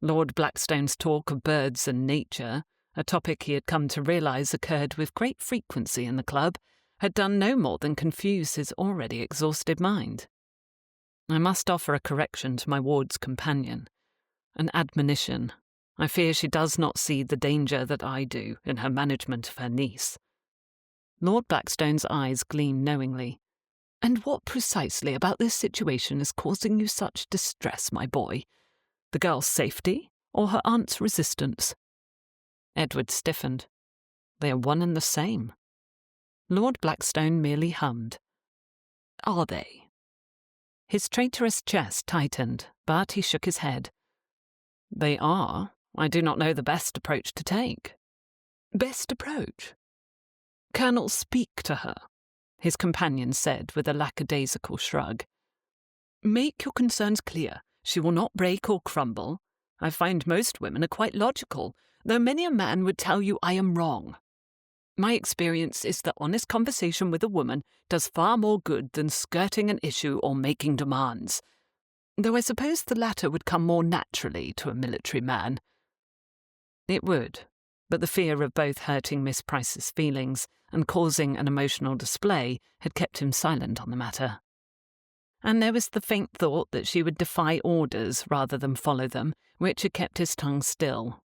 Lord Blackstone's talk of birds and nature, a topic he had come to realise occurred with great frequency in the club, had done no more than confuse his already exhausted mind. I must offer a correction to my ward's companion, an admonition. I fear she does not see the danger that I do in her management of her niece. Lord Blackstone's eyes gleamed knowingly. And what precisely about this situation is causing you such distress, my boy? The girl's safety, or her aunt's resistance? Edward stiffened. They are one and the same. Lord Blackstone merely hummed. Are they? His traitorous chest tightened, but he shook his head. They are. I do not know the best approach to take. Best approach? Colonel, speak to her, his companion said with a lackadaisical shrug. Make your concerns clear. She will not break or crumble. I find most women are quite logical, though many a man would tell you I am wrong. My experience is that honest conversation with a woman does far more good than skirting an issue or making demands, though I suppose the latter would come more naturally to a military man. It would, but the fear of both hurting Miss Price's feelings and causing an emotional display had kept him silent on the matter. And there was the faint thought that she would defy orders rather than follow them, which had kept his tongue still.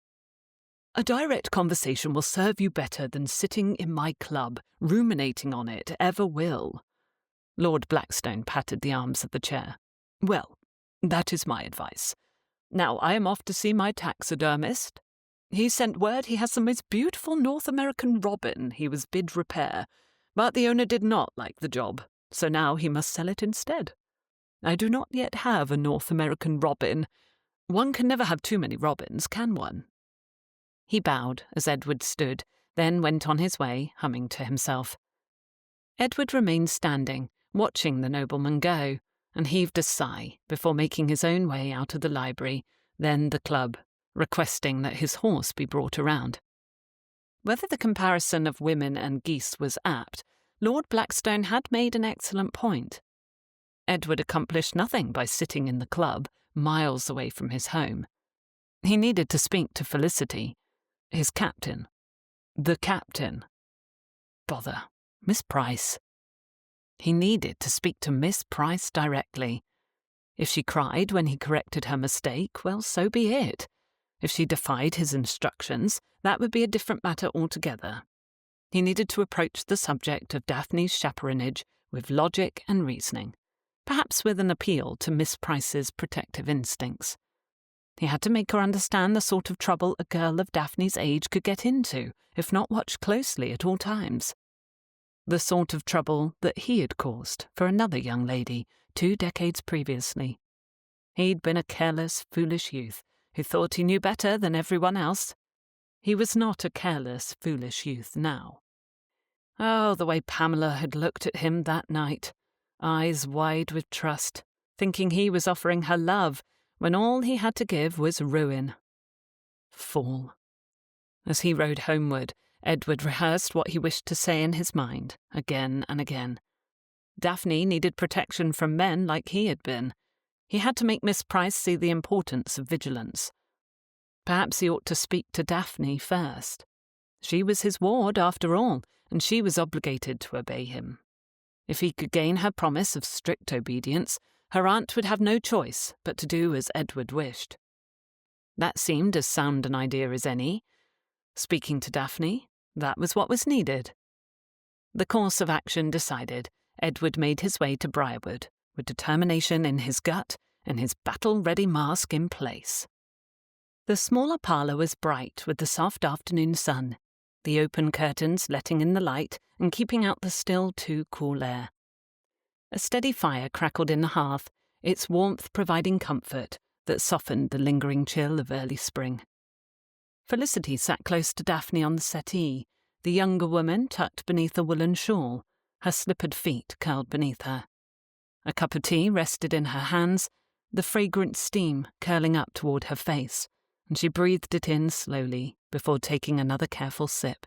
A direct conversation will serve you better than sitting in my club, ruminating on it, ever will. Lord Blackstone patted the arms of the chair. Well, that is my advice. Now I am off to see my taxidermist. He sent word he has the most beautiful North American robin he was bid repair, but the owner did not like the job, so now he must sell it instead. I do not yet have a North American robin. One can never have too many robins, can one? He bowed as Edward stood, then went on his way, humming to himself. Edward remained standing, watching the nobleman go, and heaved a sigh before making his own way out of the library, then the club, requesting that his horse be brought around. Whether the comparison of women and geese was apt, Lord Blackstone had made an excellent point. Edward accomplished nothing by sitting in the club, miles away from his home. He needed to speak to Felicity, his captain. The captain. Bother. Miss Price. He needed to speak to Miss Price directly. If she cried when he corrected her mistake, well, so be it. If she defied his instructions, that would be a different matter altogether. He needed to approach the subject of Daphne's chaperonage with logic and reasoning, perhaps with an appeal to Miss Price's protective instincts. He had to make her understand the sort of trouble a girl of Daphne's age could get into, if not watched closely at all times. The sort of trouble that he had caused for another young lady 2 decades previously. He'd been a careless, foolish youth who thought he knew better than everyone else. He was not a careless, foolish youth now. Oh, the way Pamela had looked at him that night, eyes wide with trust, thinking he was offering her love when all he had to give was ruin. Fool. As he rode homeward, Edward rehearsed what he wished to say in his mind, again and again. Daphne needed protection from men like he had been. He had to make Miss Price see the importance of vigilance. Perhaps he ought to speak to Daphne first. She was his ward, after all, and she was obligated to obey him. If he could gain her promise of strict obedience, her aunt would have no choice but to do as Edward wished. That seemed as sound an idea as any. Speaking to Daphne, that was what was needed. The course of action decided, Edward made his way to Briarwood, with determination in his gut and his battle-ready mask in place. The smaller parlour was bright with the soft afternoon sun, the open curtains letting in the light and keeping out the still too cool air. A steady fire crackled in the hearth, its warmth providing comfort that softened the lingering chill of early spring. Felicity sat close to Daphne on the settee, the younger woman tucked beneath a woolen shawl, her slippered feet curled beneath her. A cup of tea rested in her hands, the fragrant steam curling up toward her face, and she breathed it in slowly before taking another careful sip.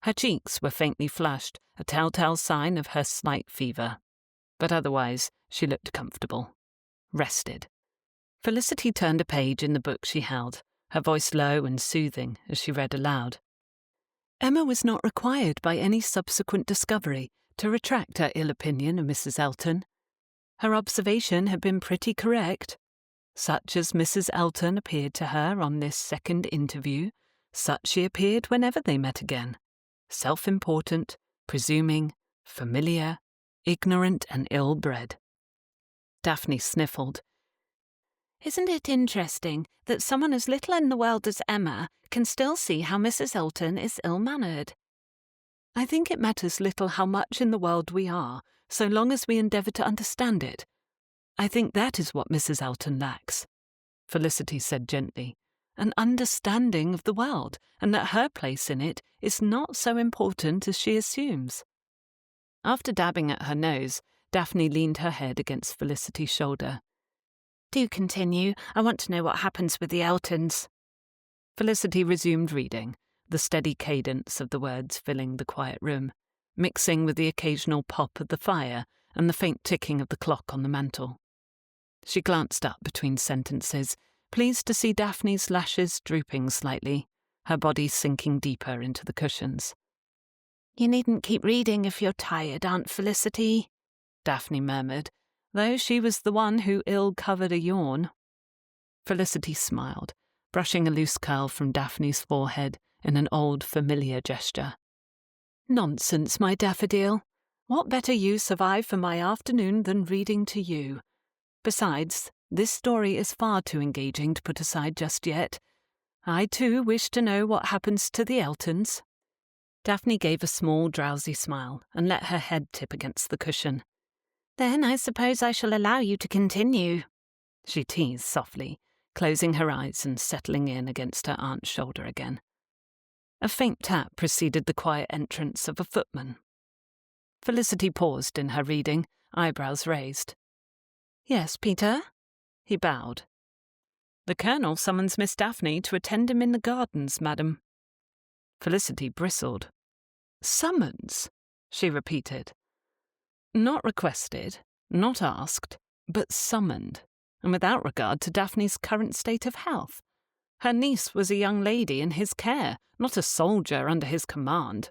Her cheeks were faintly flushed, a telltale sign of her slight fever. But otherwise, she looked comfortable. Rested. Felicity turned a page in the book she held, her voice low and soothing as she read aloud. Emma was not required by any subsequent discovery to retract her ill opinion of Mrs. Elton. Her observation had been pretty correct. Such as Mrs. Elton appeared to her on this second interview, such she appeared whenever they met again. Self-important, presuming, familiar, ignorant and ill-bred. Daphne sniffled. Isn't it interesting that someone as little in the world as Emma can still see how Mrs. Elton is ill-mannered? I think it matters little how much in the world we are, so long as we endeavour to understand it. I think that is what Mrs. Elton lacks, Felicity said gently, an understanding of the world, and that her place in it is not so important as she assumes. After dabbing at her nose, Daphne leaned her head against Felicity's shoulder. Do continue. I want to know what happens with the Eltons. Felicity resumed reading, the steady cadence of the words filling the quiet room, mixing with the occasional pop of the fire and the faint ticking of the clock on the mantel. She glanced up between sentences, pleased to see Daphne's lashes drooping slightly, her body sinking deeper into the cushions. You needn't keep reading if you're tired, Aunt Felicity, Daphne murmured, though she was the one who ill-covered a yawn. Felicity smiled, brushing a loose curl from Daphne's forehead in an old familiar gesture. Nonsense, my daffodil. What better use have I for my afternoon than reading to you? Besides, this story is far too engaging to put aside just yet. I, too, wish to know what happens to the Eltons. Daphne gave a small, drowsy smile and let her head tip against the cushion. Then I suppose I shall allow you to continue, she teased softly, closing her eyes and settling in against her aunt's shoulder again. A faint tap preceded the quiet entrance of a footman. Felicity paused in her reading, eyebrows raised. Yes, Peter? He bowed. The Colonel summons Miss Daphne to attend him in the gardens, madam. Felicity bristled. Summons, she repeated. Not requested, not asked, but summoned, and without regard to Daphne's current state of health. Her niece was a young lady in his care, not a soldier under his command.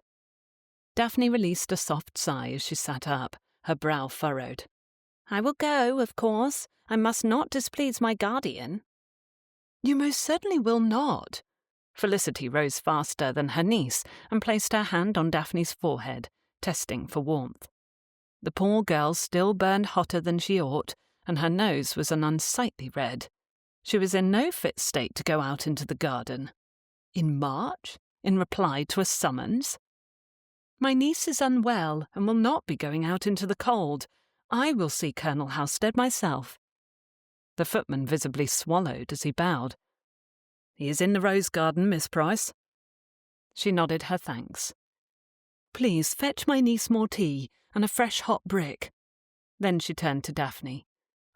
Daphne released a soft sigh as she sat up, her brow furrowed. I will go, of course. I must not displease my guardian. You most certainly will not. Felicity rose faster than her niece and placed her hand on Daphne's forehead, testing for warmth. The poor girl still burned hotter than she ought, and her nose was an unsightly red. She was in no fit state to go out into the garden. In March? In reply to a summons? My niece is unwell and will not be going out into the cold. I will see Colonel Halstead myself. The footman visibly swallowed as he bowed. He is in the rose garden, Miss Price. She nodded her thanks. Please fetch my niece more tea and a fresh hot brick. Then she turned to Daphne.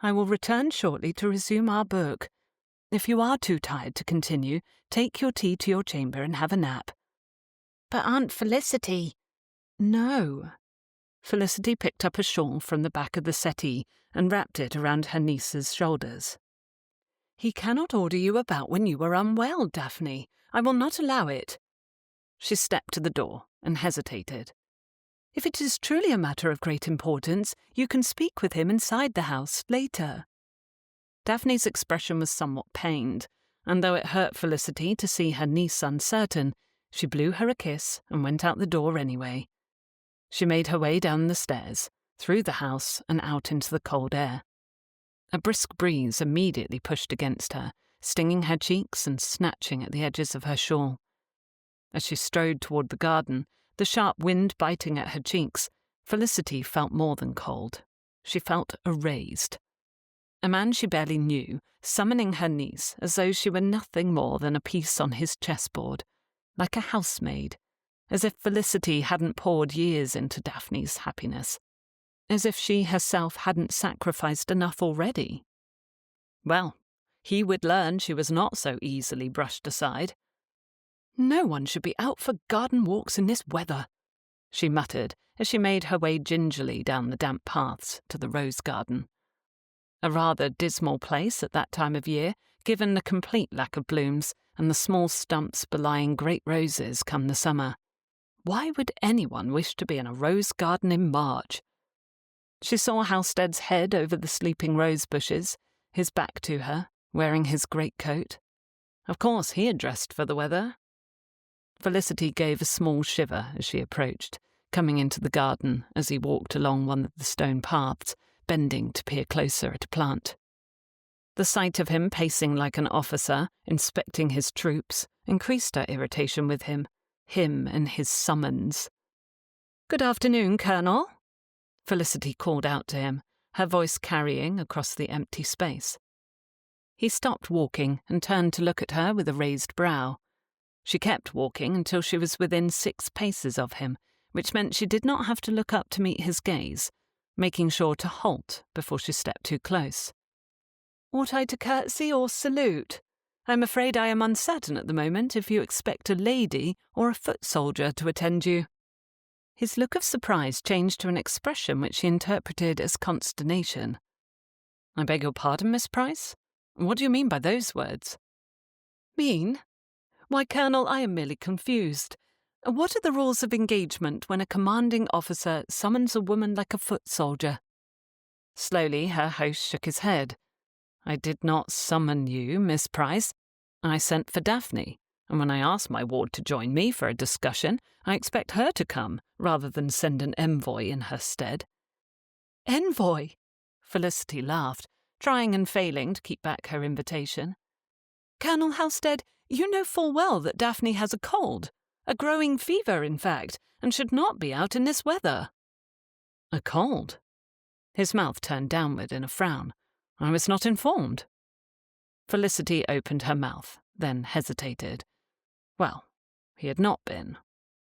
I will return shortly to resume our book. If you are too tired to continue, take your tea to your chamber and have a nap. But Aunt Felicity... No. Felicity picked up a shawl from the back of the settee and wrapped it around her niece's shoulders. He cannot order you about when you are unwell, Daphne. I will not allow it. She stepped to the door and hesitated. If it is truly a matter of great importance, you can speak with him inside the house later. Daphne's expression was somewhat pained, and though it hurt Felicity to see her niece uncertain, she blew her a kiss and went out the door anyway. She made her way down the stairs, through the house and out into the cold air. A brisk breeze immediately pushed against her, stinging her cheeks and snatching at the edges of her shawl. As she strode toward the garden, the sharp wind biting at her cheeks, Felicity felt more than cold. She felt erased. A man she barely knew, summoning her niece as though she were nothing more than a piece on his chessboard, like a housemaid, as if Felicity hadn't poured years into Daphne's happiness, as if she herself hadn't sacrificed enough already. Well, he would learn she was not so easily brushed aside. No one should be out for garden walks in this weather, she muttered as she made her way gingerly down the damp paths to the rose garden. A rather dismal place at that time of year, given the complete lack of blooms and the small stumps belying great roses come the summer. Why would anyone wish to be in a rose garden in March? She saw Halstead's head over the sleeping rose bushes, his back to her, wearing his greatcoat. Of course he had dressed for the weather. Felicity gave a small shiver as she approached, coming into the garden as he walked along one of the stone paths, bending to peer closer at a plant. The sight of him pacing like an officer, inspecting his troops, increased her irritation with him and his summons. "Good afternoon, Colonel," Felicity called out to him, her voice carrying across the empty space. He stopped walking and turned to look at her with a raised brow. She kept walking until she was within 6 paces of him, which meant she did not have to look up to meet his gaze, making sure to halt before she stepped too close. "Ought I to curtsy or salute? I'm afraid I am uncertain at the moment if you expect a lady or a foot soldier to attend you." His look of surprise changed to an expression which she interpreted as consternation. "I beg your pardon, Miss Price? What do you mean by those words?" "Mean? Why, Colonel, I am merely confused. What are the rules of engagement when a commanding officer summons a woman like a foot soldier?" Slowly, her host shook his head. "I did not summon you, Miss Price. I sent for Daphne, and when I asked my ward to join me for a discussion, I expect her to come, rather than send an envoy in her stead." "Envoy?" Felicity laughed, trying and failing to keep back her invitation. "Colonel Halstead, you know full well that Daphne has a cold, a growing fever, in fact, and should not be out in this weather." "A cold?" His mouth turned downward in a frown. "I was not informed." Felicity opened her mouth, then hesitated. Well, he had not been.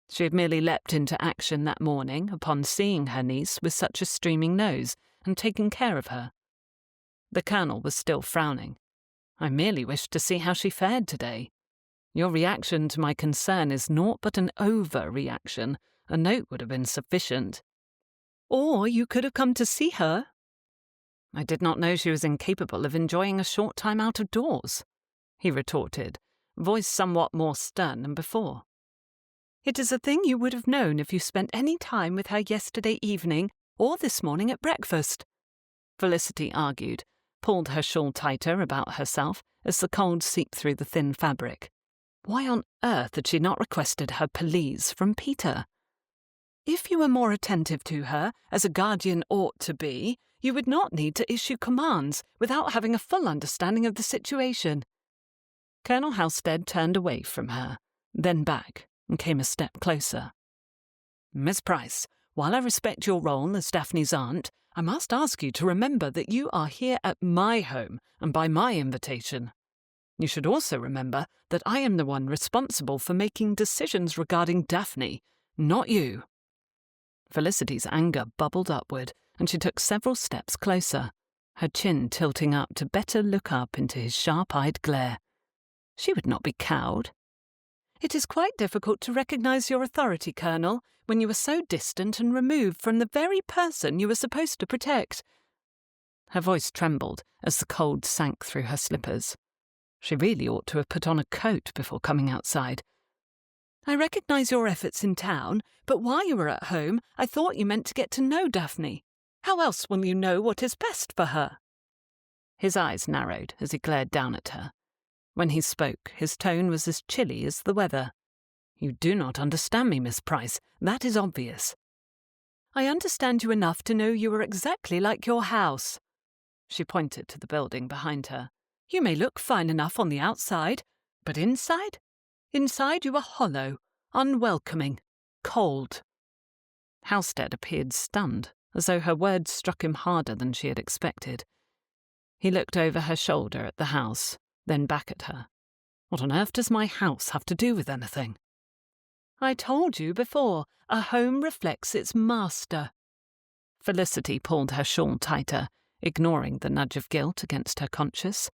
She had merely leapt into action that morning upon seeing her niece with such a streaming nose and taking care of her. The Colonel was still frowning. "I merely wished to see how she fared today. Your reaction to my concern is naught but an overreaction. A note would have been sufficient." "Or you could have come to see her." "I did not know she was incapable of enjoying a short time out of doors," he retorted, voice somewhat more stern than before. "It is a thing you would have known if you spent any time with her yesterday evening or this morning at breakfast," Felicity argued, pulled her shawl tighter about herself as the cold seeped through the thin fabric. Why on earth had she not requested her pelisse from Peter? "If you were more attentive to her, as a guardian ought to be, you would not need to issue commands without having a full understanding of the situation." Colonel Halstead turned away from her, then back, and came a step closer. "Miss Price, while I respect your role as Daphne's aunt, I must ask you to remember that you are here at my home and by my invitation. You should also remember that I am the one responsible for making decisions regarding Daphne, not you." Felicity's anger bubbled upward, and she took several steps closer. her chin tilting up to better look up into his sharp-eyed glare. She would not be cowed. "It is quite difficult to recognise your authority, Colonel, when you are so distant and removed from the very person you are supposed to protect." Her voice trembled as the cold sank through her slippers. She really ought to have put on a coat before coming outside. "I recognise your efforts in town, but while you were at home, I thought you meant to get to know Daphne. How else will you know what is best for her?" His eyes narrowed as he glared down at her. When he spoke, his tone was as chilly as the weather. "You do not understand me, Miss Price. That is obvious." "I understand you enough to know you are exactly like your house." She pointed to the building behind her. "You may look fine enough on the outside, but inside? Inside you are hollow, unwelcoming, cold." Halstead appeared stunned, as though her words struck him harder than she had expected. He looked over her shoulder at the house, then back at her. "What on earth does my house have to do with anything?" "I told you before, a home reflects its master." Felicity pulled her shawl tighter, ignoring the nudge of guilt against her conscience.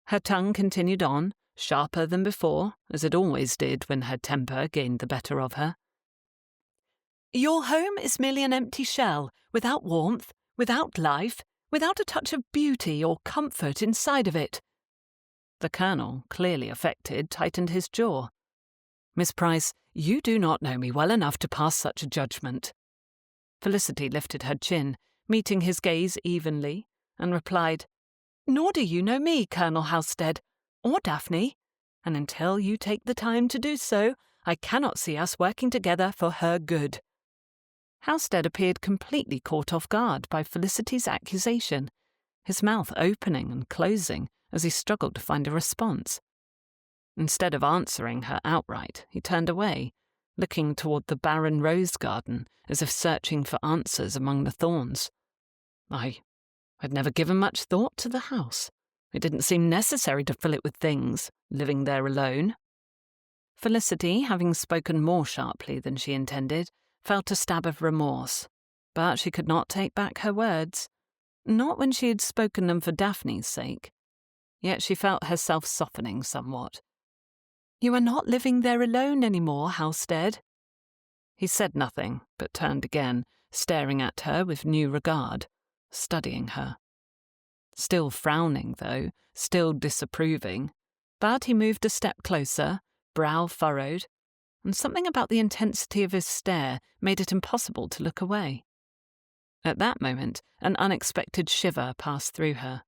Her tongue continued on, sharper than before, as it always did when her temper gained the better of her. "Your home is merely an empty shell, without warmth, without life, without a touch of beauty or comfort inside of it." The Colonel, clearly affected, tightened his jaw. "Miss Price, you do not know me well enough to pass such a judgment." Felicity lifted her chin, meeting his gaze evenly, and replied, "Nor do you know me, Colonel Halstead, or Daphne, and until you take the time to do so, I cannot see us working together for her good." Halstead appeared completely caught off guard by Felicity's accusation, his mouth opening and closing as he struggled to find a response. Instead of answering her outright, he turned away, looking toward the barren rose garden as if searching for answers among the thorns. I had never given much thought to the house. It didn't seem necessary to fill it with things, living there alone. Felicity, having spoken more sharply than she intended, felt a stab of remorse, but she could not take back her words, not when she had spoken them for Daphne's sake. Yet she felt herself softening somewhat. "You are not living there alone any more, Halstead." He said nothing, but turned again, staring at her with new regard, studying her. Still frowning, though, still disapproving, but he moved a step closer, brow furrowed, and something about the intensity of his stare made it impossible to look away. At that moment, an unexpected shiver passed through her.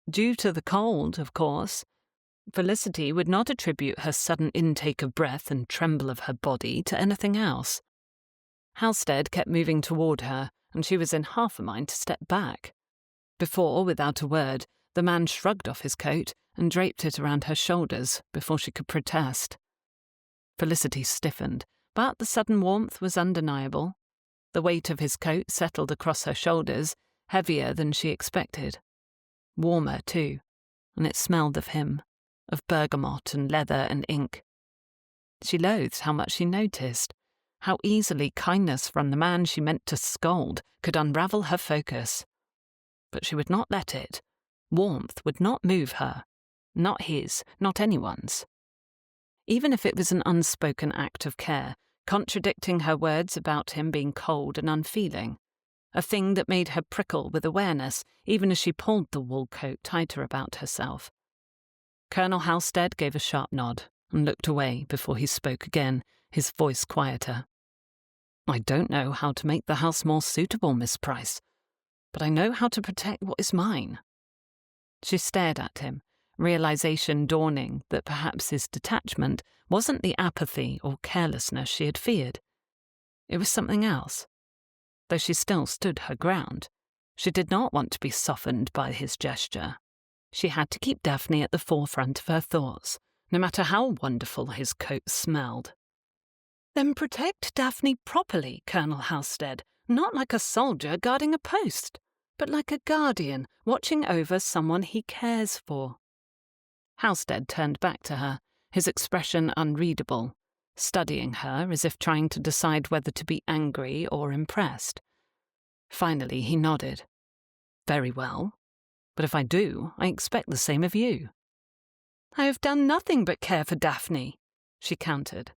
Due to the cold, of course. Felicity would not attribute her sudden intake of breath and tremble of her body to anything else. Halstead kept moving toward her, and she was in half a mind to step back. Before, without a word, the man shrugged off his coat and draped it around her shoulders before she could protest. Felicity stiffened, but the sudden warmth was undeniable. The weight of his coat settled across her shoulders, heavier than she expected. Warmer, too, and it smelled of him, of bergamot and leather and ink. She loathed how much she noticed, how easily kindness from the man she meant to scold could unravel her focus. But she would not let it. Warmth would not move her. Not his, not anyone's. Even if it was an unspoken act of care, contradicting her words about him being cold and unfeeling, a thing that made her prickle with awareness even as she pulled the wool coat tighter about herself. Colonel Halstead gave a sharp nod and looked away before he spoke again, his voice quieter. "I don't know how to make the house more suitable, Miss Price, but I know how to protect what is mine." She stared at him, realization dawning that perhaps his detachment wasn't the apathy or carelessness she had feared. It was something else. Though she still stood her ground, she did not want to be softened by his gesture. She had to keep Daphne at the forefront of her thoughts, no matter how wonderful his coat smelled. "Then protect Daphne properly, Colonel Halstead, not like a soldier guarding a post, but like a guardian watching over someone he cares for." Halstead turned back to her, his expression unreadable, studying her as if trying to decide whether to be angry or impressed. Finally he nodded. Very well. But if I do, I expect the same of you. I have done nothing but care for Daphne, she countered.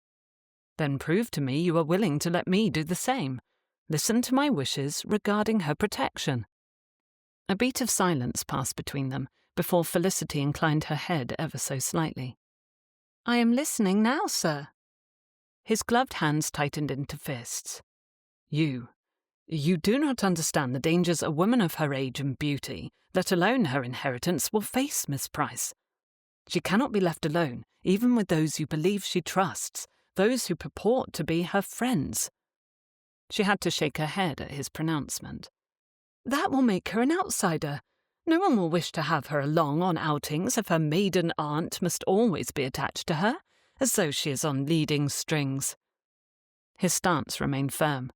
Then prove to me you are willing to let me do the same. Listen to my wishes regarding her protection. A beat of silence passed between them before Felicity inclined her head ever so slightly. I am listening now, sir. His gloved hands tightened into fists. You do not understand the dangers a woman of her age and beauty, let alone her inheritance, will face, Miss Price. She cannot be left alone, even with those you believe she trusts, those who purport to be her friends. She had to shake her head at his pronouncement. That will make her an outsider. No one will wish to have her along on outings if her maiden aunt must always be attached to her, as though she is on leading strings. His stance remained firm.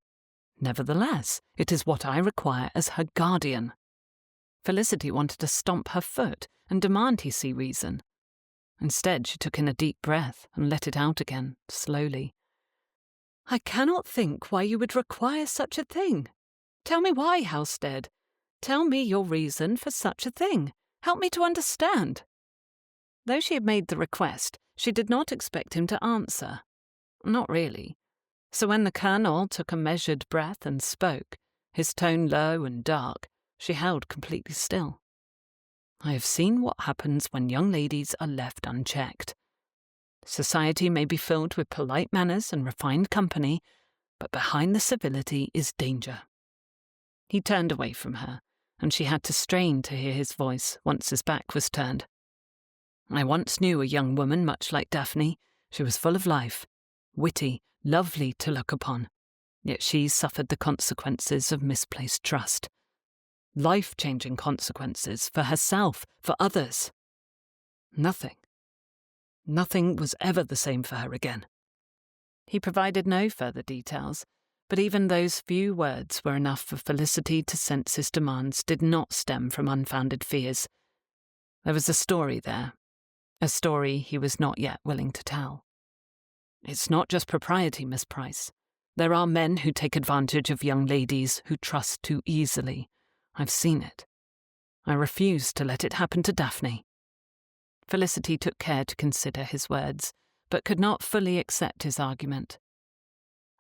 Nevertheless, it is what I require as her guardian. Felicity wanted to stomp her foot and demand he see reason. Instead, she took in a deep breath and let it out again, slowly. I cannot think why you would require such a thing. Tell me why, Halstead. Tell me your reason for such a thing. Help me to understand. Though she had made the request, she did not expect him to answer. Not really. So when the Colonel took a measured breath and spoke, his tone low and dark, she held completely still. I have seen what happens when young ladies are left unchecked. Society may be filled with polite manners and refined company, but behind the civility is danger. He turned away from her, and she had to strain to hear his voice once his back was turned. I once knew a young woman much like Daphne. She was full of life, witty, lovely to look upon, yet she suffered the consequences of misplaced trust. Life-changing consequences for herself, for others. Nothing was ever the same for her again. He provided no further details, but even those few words were enough for Felicity to sense his demands did not stem from unfounded fears. There was a story there, a story he was not yet willing to tell. It's not just propriety, Miss Price. There are men who take advantage of young ladies who trust too easily. I've seen it. I refuse to let it happen to Daphne. Felicity took care to consider his words, but could not fully accept his argument.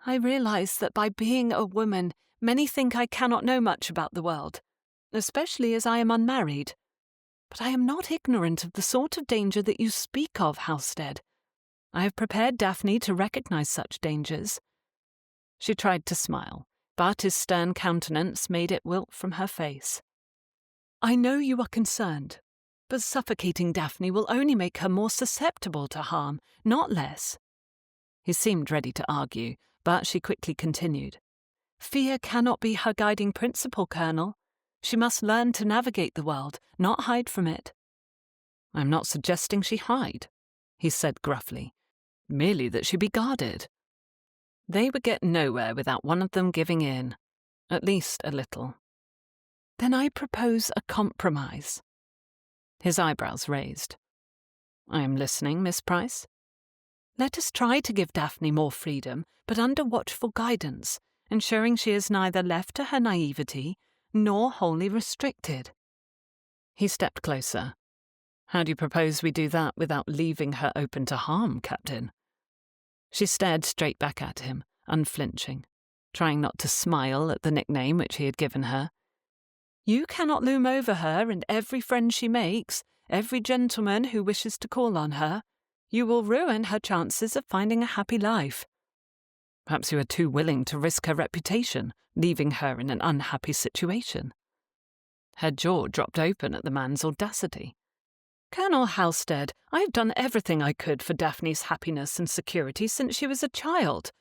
I realize that by being a woman, many think I cannot know much about the world, especially as I am unmarried. But I am not ignorant of the sort of danger that you speak of, Halstead. I have prepared Daphne to recognize such dangers. She tried to smile, but his stern countenance made it wilt from her face. I know you are concerned, but suffocating Daphne will only make her more susceptible to harm, not less. He seemed ready to argue, but she quickly continued. Fear cannot be her guiding principle, Colonel. She must learn to navigate the world, not hide from it. I'm not suggesting she hide, he said gruffly, merely that she be guarded. They would get nowhere without one of them giving in, at least a little. Then I propose a compromise. His eyebrows raised. I am listening, Miss Price. Let us try to give Daphne more freedom, but under watchful guidance, ensuring she is neither left to her naivety nor wholly restricted. He stepped closer. How do you propose we do that without leaving her open to harm, Captain? She stared straight back at him, unflinching, trying not to smile at the nickname which he had given her. You cannot loom over her and every friend she makes, every gentleman who wishes to call on her. You will ruin her chances of finding a happy life. Perhaps you are too willing to risk her reputation, leaving her in an unhappy situation. Her jaw dropped open at the man's audacity. Colonel Halstead, I have done everything I could for Daphne's happiness and security since she was a child.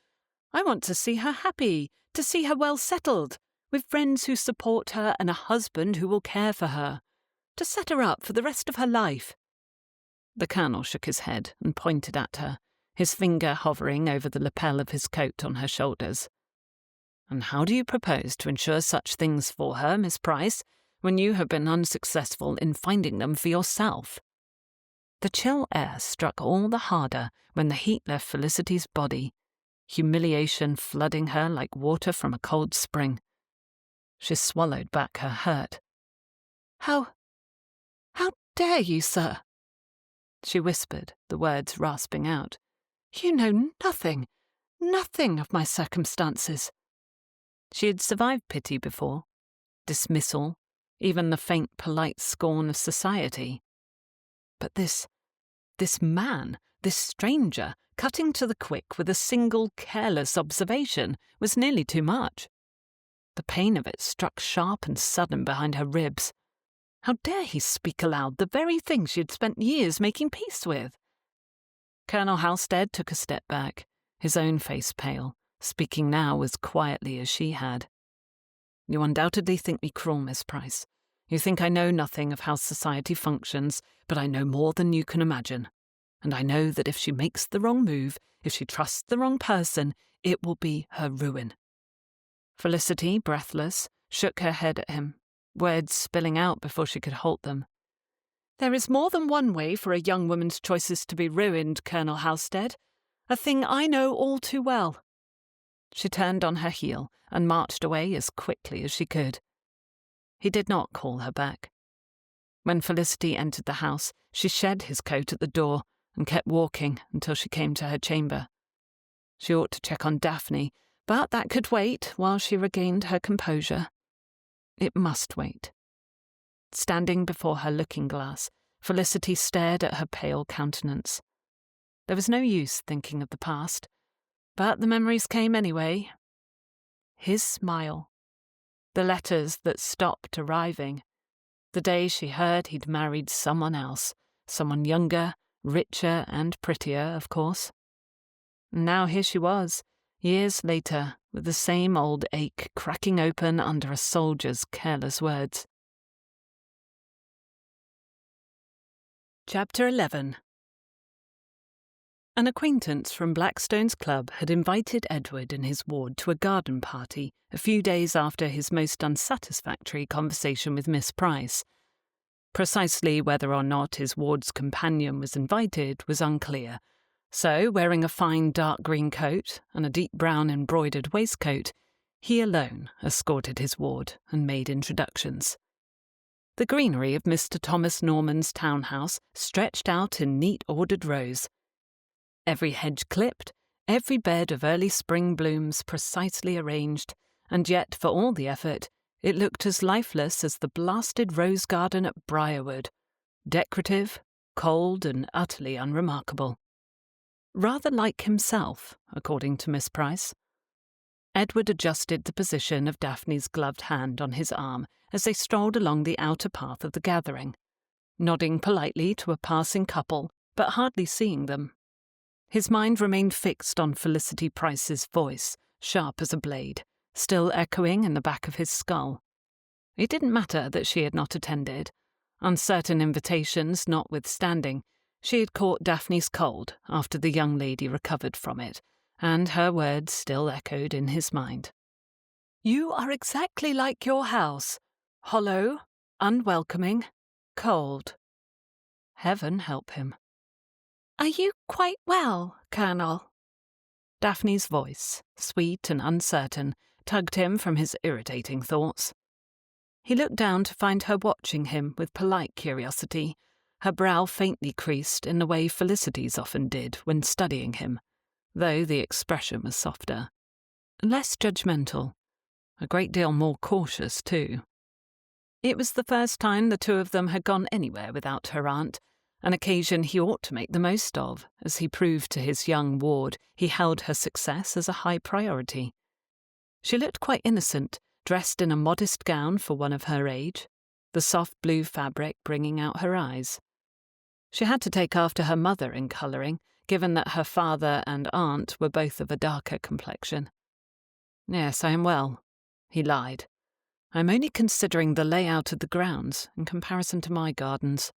I want to see her happy, to see her well settled, with friends who support her and a husband who will care for her, to set her up for the rest of her life. The Colonel shook his head and pointed at her, his finger hovering over the lapel of his coat on her shoulders. And how do you propose to ensure such things for her, Miss Price, when you have been unsuccessful in finding them for yourself? The chill air struck all the harder when the heat left Felicity's body, humiliation flooding her like water from a cold spring. She swallowed back her hurt. How dare you, sir?" she whispered, the words rasping out. "You know nothing of my circumstances." She had survived pity before, dismissal, even the faint polite scorn of society. But this man, this stranger, cutting to the quick with a single careless observation, was nearly too much. The pain of it struck sharp and sudden behind her ribs. How dare he speak aloud the very thing she had spent years making peace with? Colonel Halstead took a step back, his own face pale, speaking now as quietly as she had. "You undoubtedly think me cruel, Miss Price. You think I know nothing of how society functions, but I know more than you can imagine. And I know that if she makes the wrong move, if she trusts the wrong person, it will be her ruin." Felicity, breathless, shook her head at him, words spilling out before she could halt them. "There is more than one way for a young woman's choices to be ruined, Colonel Halstead. A thing I know all too well." She turned on her heel and marched away as quickly as she could. He did not call her back. When Felicity entered the house, she shed his coat at the door and kept walking until she came to her chamber. She ought to check on Daphne, but that could wait while she regained her composure. It must wait. Standing before her looking-glass, Felicity stared at her pale countenance. There was no use thinking of the past, but the memories came anyway. His smile. The letters that stopped arriving. The day she heard he'd married someone else, someone younger, richer and prettier, of course. And now here she was, years later, with the same old ache cracking open under a soldier's careless words. Chapter 11. An acquaintance from Blackstone's club had invited Edward and his ward to a garden party a few days after his most unsatisfactory conversation with Miss Price. Precisely whether or not his ward's companion was invited was unclear, so, wearing a fine dark green coat and a deep brown embroidered waistcoat, he alone escorted his ward and made introductions. The greenery of Mr. Thomas Norman's townhouse stretched out in neat ordered rows. Every hedge clipped, every bed of early spring blooms precisely arranged, and yet, for all the effort, it looked as lifeless as the blasted rose garden at Briarwood, decorative, cold, and utterly unremarkable. Rather like himself, according to Miss Price. Edward adjusted the position of Daphne's gloved hand on his arm as they strolled along the outer path of the gathering, nodding politely to a passing couple, but hardly seeing them. His mind remained fixed on Felicity Price's voice, sharp as a blade, still echoing in the back of his skull. It didn't matter that she had not attended. Uncertain invitations notwithstanding, she had caught Daphne's cold after the young lady recovered from it, and her words still echoed in his mind. "You are exactly like your house. Hollow, unwelcoming, cold." Heaven help him. "Are you quite well, Colonel?" Daphne's voice, sweet and uncertain, tugged him from his irritating thoughts. He looked down to find her watching him with polite curiosity, her brow faintly creased in the way Felicity's often did when studying him, though the expression was softer. Less judgmental. A great deal more cautious, too. It was the first time the two of them had gone anywhere without her aunt, an occasion he ought to make the most of, as he proved to his young ward he held her success as a high priority. She looked quite innocent, dressed in a modest gown for one of her age, the soft blue fabric bringing out her eyes. She had to take after her mother in colouring, given that her father and aunt were both of a darker complexion. "Yes, I am well," he lied. "I'm only considering the layout of the grounds in comparison to my gardens."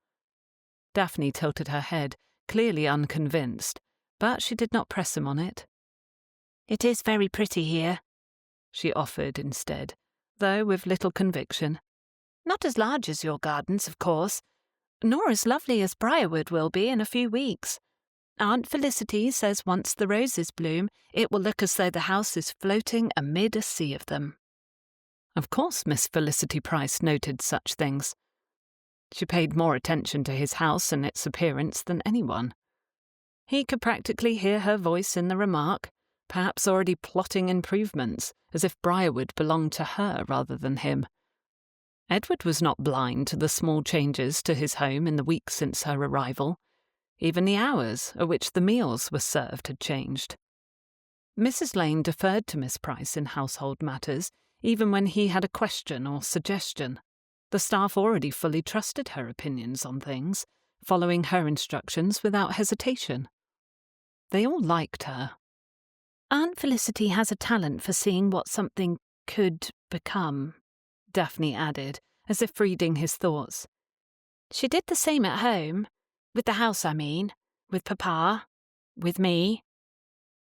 Daphne tilted her head, clearly unconvinced, but she did not press him on it. "It is very pretty here," she offered instead, though with little conviction. "Not as large as your gardens, of course, nor as lovely as Briarwood will be in a few weeks. Aunt Felicity says once the roses bloom, it will look as though the house is floating amid a sea of them." Of course Miss Felicity Price noted such things. She paid more attention to his house and its appearance than anyone. He could practically hear her voice in the remark, perhaps already plotting improvements, as if Briarwood belonged to her rather than him. Edward was not blind to the small changes to his home in the week since her arrival. Even the hours at which the meals were served had changed. Mrs. Lane deferred to Miss Price in household matters, even when he had a question or suggestion. The staff already fully trusted her opinions on things, following her instructions without hesitation. They all liked her. Aunt Felicity has a talent for seeing what something could become, Daphne added, as if reading his thoughts. She did the same at home. With the house, I mean. With Papa. With me.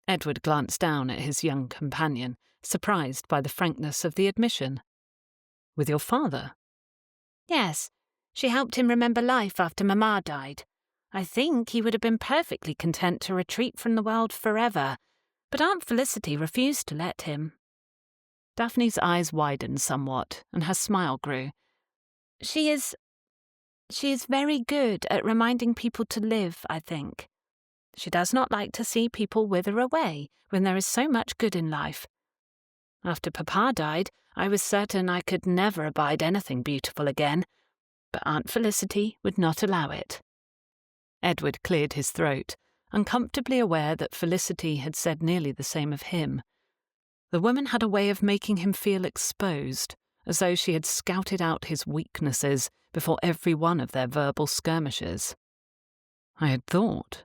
Edward glanced down at his young companion, surprised by the frankness of the admission. With your father? Yes. She helped him remember life after Mamma died. I think he would have been perfectly content to retreat from the world forever, but Aunt Felicity refused to let him. Daphne's eyes widened somewhat, and her smile grew. She is very good at reminding people to live, I think. She does not like to see people wither away when there is so much good in life. After Papa died, I was certain I could never abide anything beautiful again, but Aunt Felicity would not allow it. Edward cleared his throat, uncomfortably aware that Felicity had said nearly the same of him. The woman had a way of making him feel exposed, as though she had scouted out his weaknesses before every one of their verbal skirmishes. I had thought,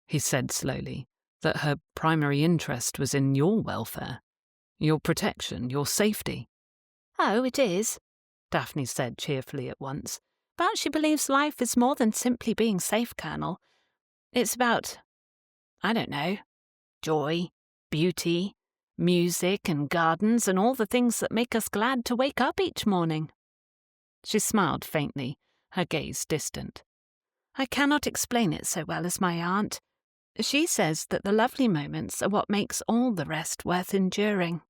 he said slowly, that her primary interest was in your welfare, your protection, your safety. Oh, it is, Daphne said cheerfully at once. But she believes life is more than simply being safe, Colonel. It's about, I don't know, joy, beauty, music and gardens and all the things that make us glad to wake up each morning. She smiled faintly, her gaze distant. I cannot explain it so well as my aunt. She says that the lovely moments are what makes all the rest worth enduring.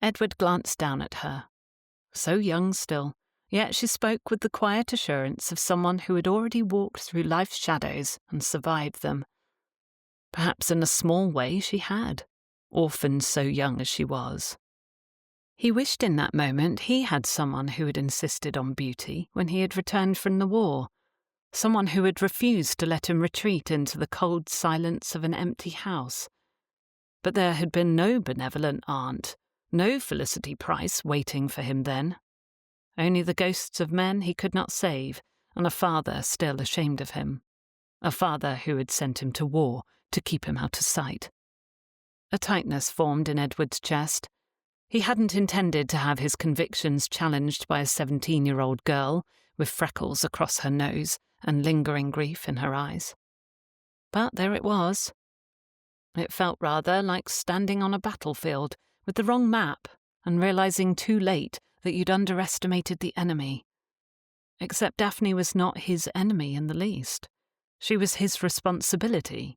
Edward glanced down at her. So young still, yet she spoke with the quiet assurance of someone who had already walked through life's shadows and survived them. Perhaps in a small way she had, orphaned so young as she was. He wished in that moment he had someone who had insisted on beauty when he had returned from the war, someone who had refused to let him retreat into the cold silence of an empty house. But there had been no benevolent aunt, no Felicity Price waiting for him then. Only the ghosts of men he could not save, and a father still ashamed of him. A father who had sent him to war to keep him out of sight. A tightness formed in Edward's chest. He hadn't intended to have his convictions challenged by a 17-year-old girl with freckles across her nose and lingering grief in her eyes. But there it was. It felt rather like standing on a battlefield with the wrong map and realizing too late that you'd underestimated the enemy. Except Daphne was not his enemy in the least. She was his responsibility.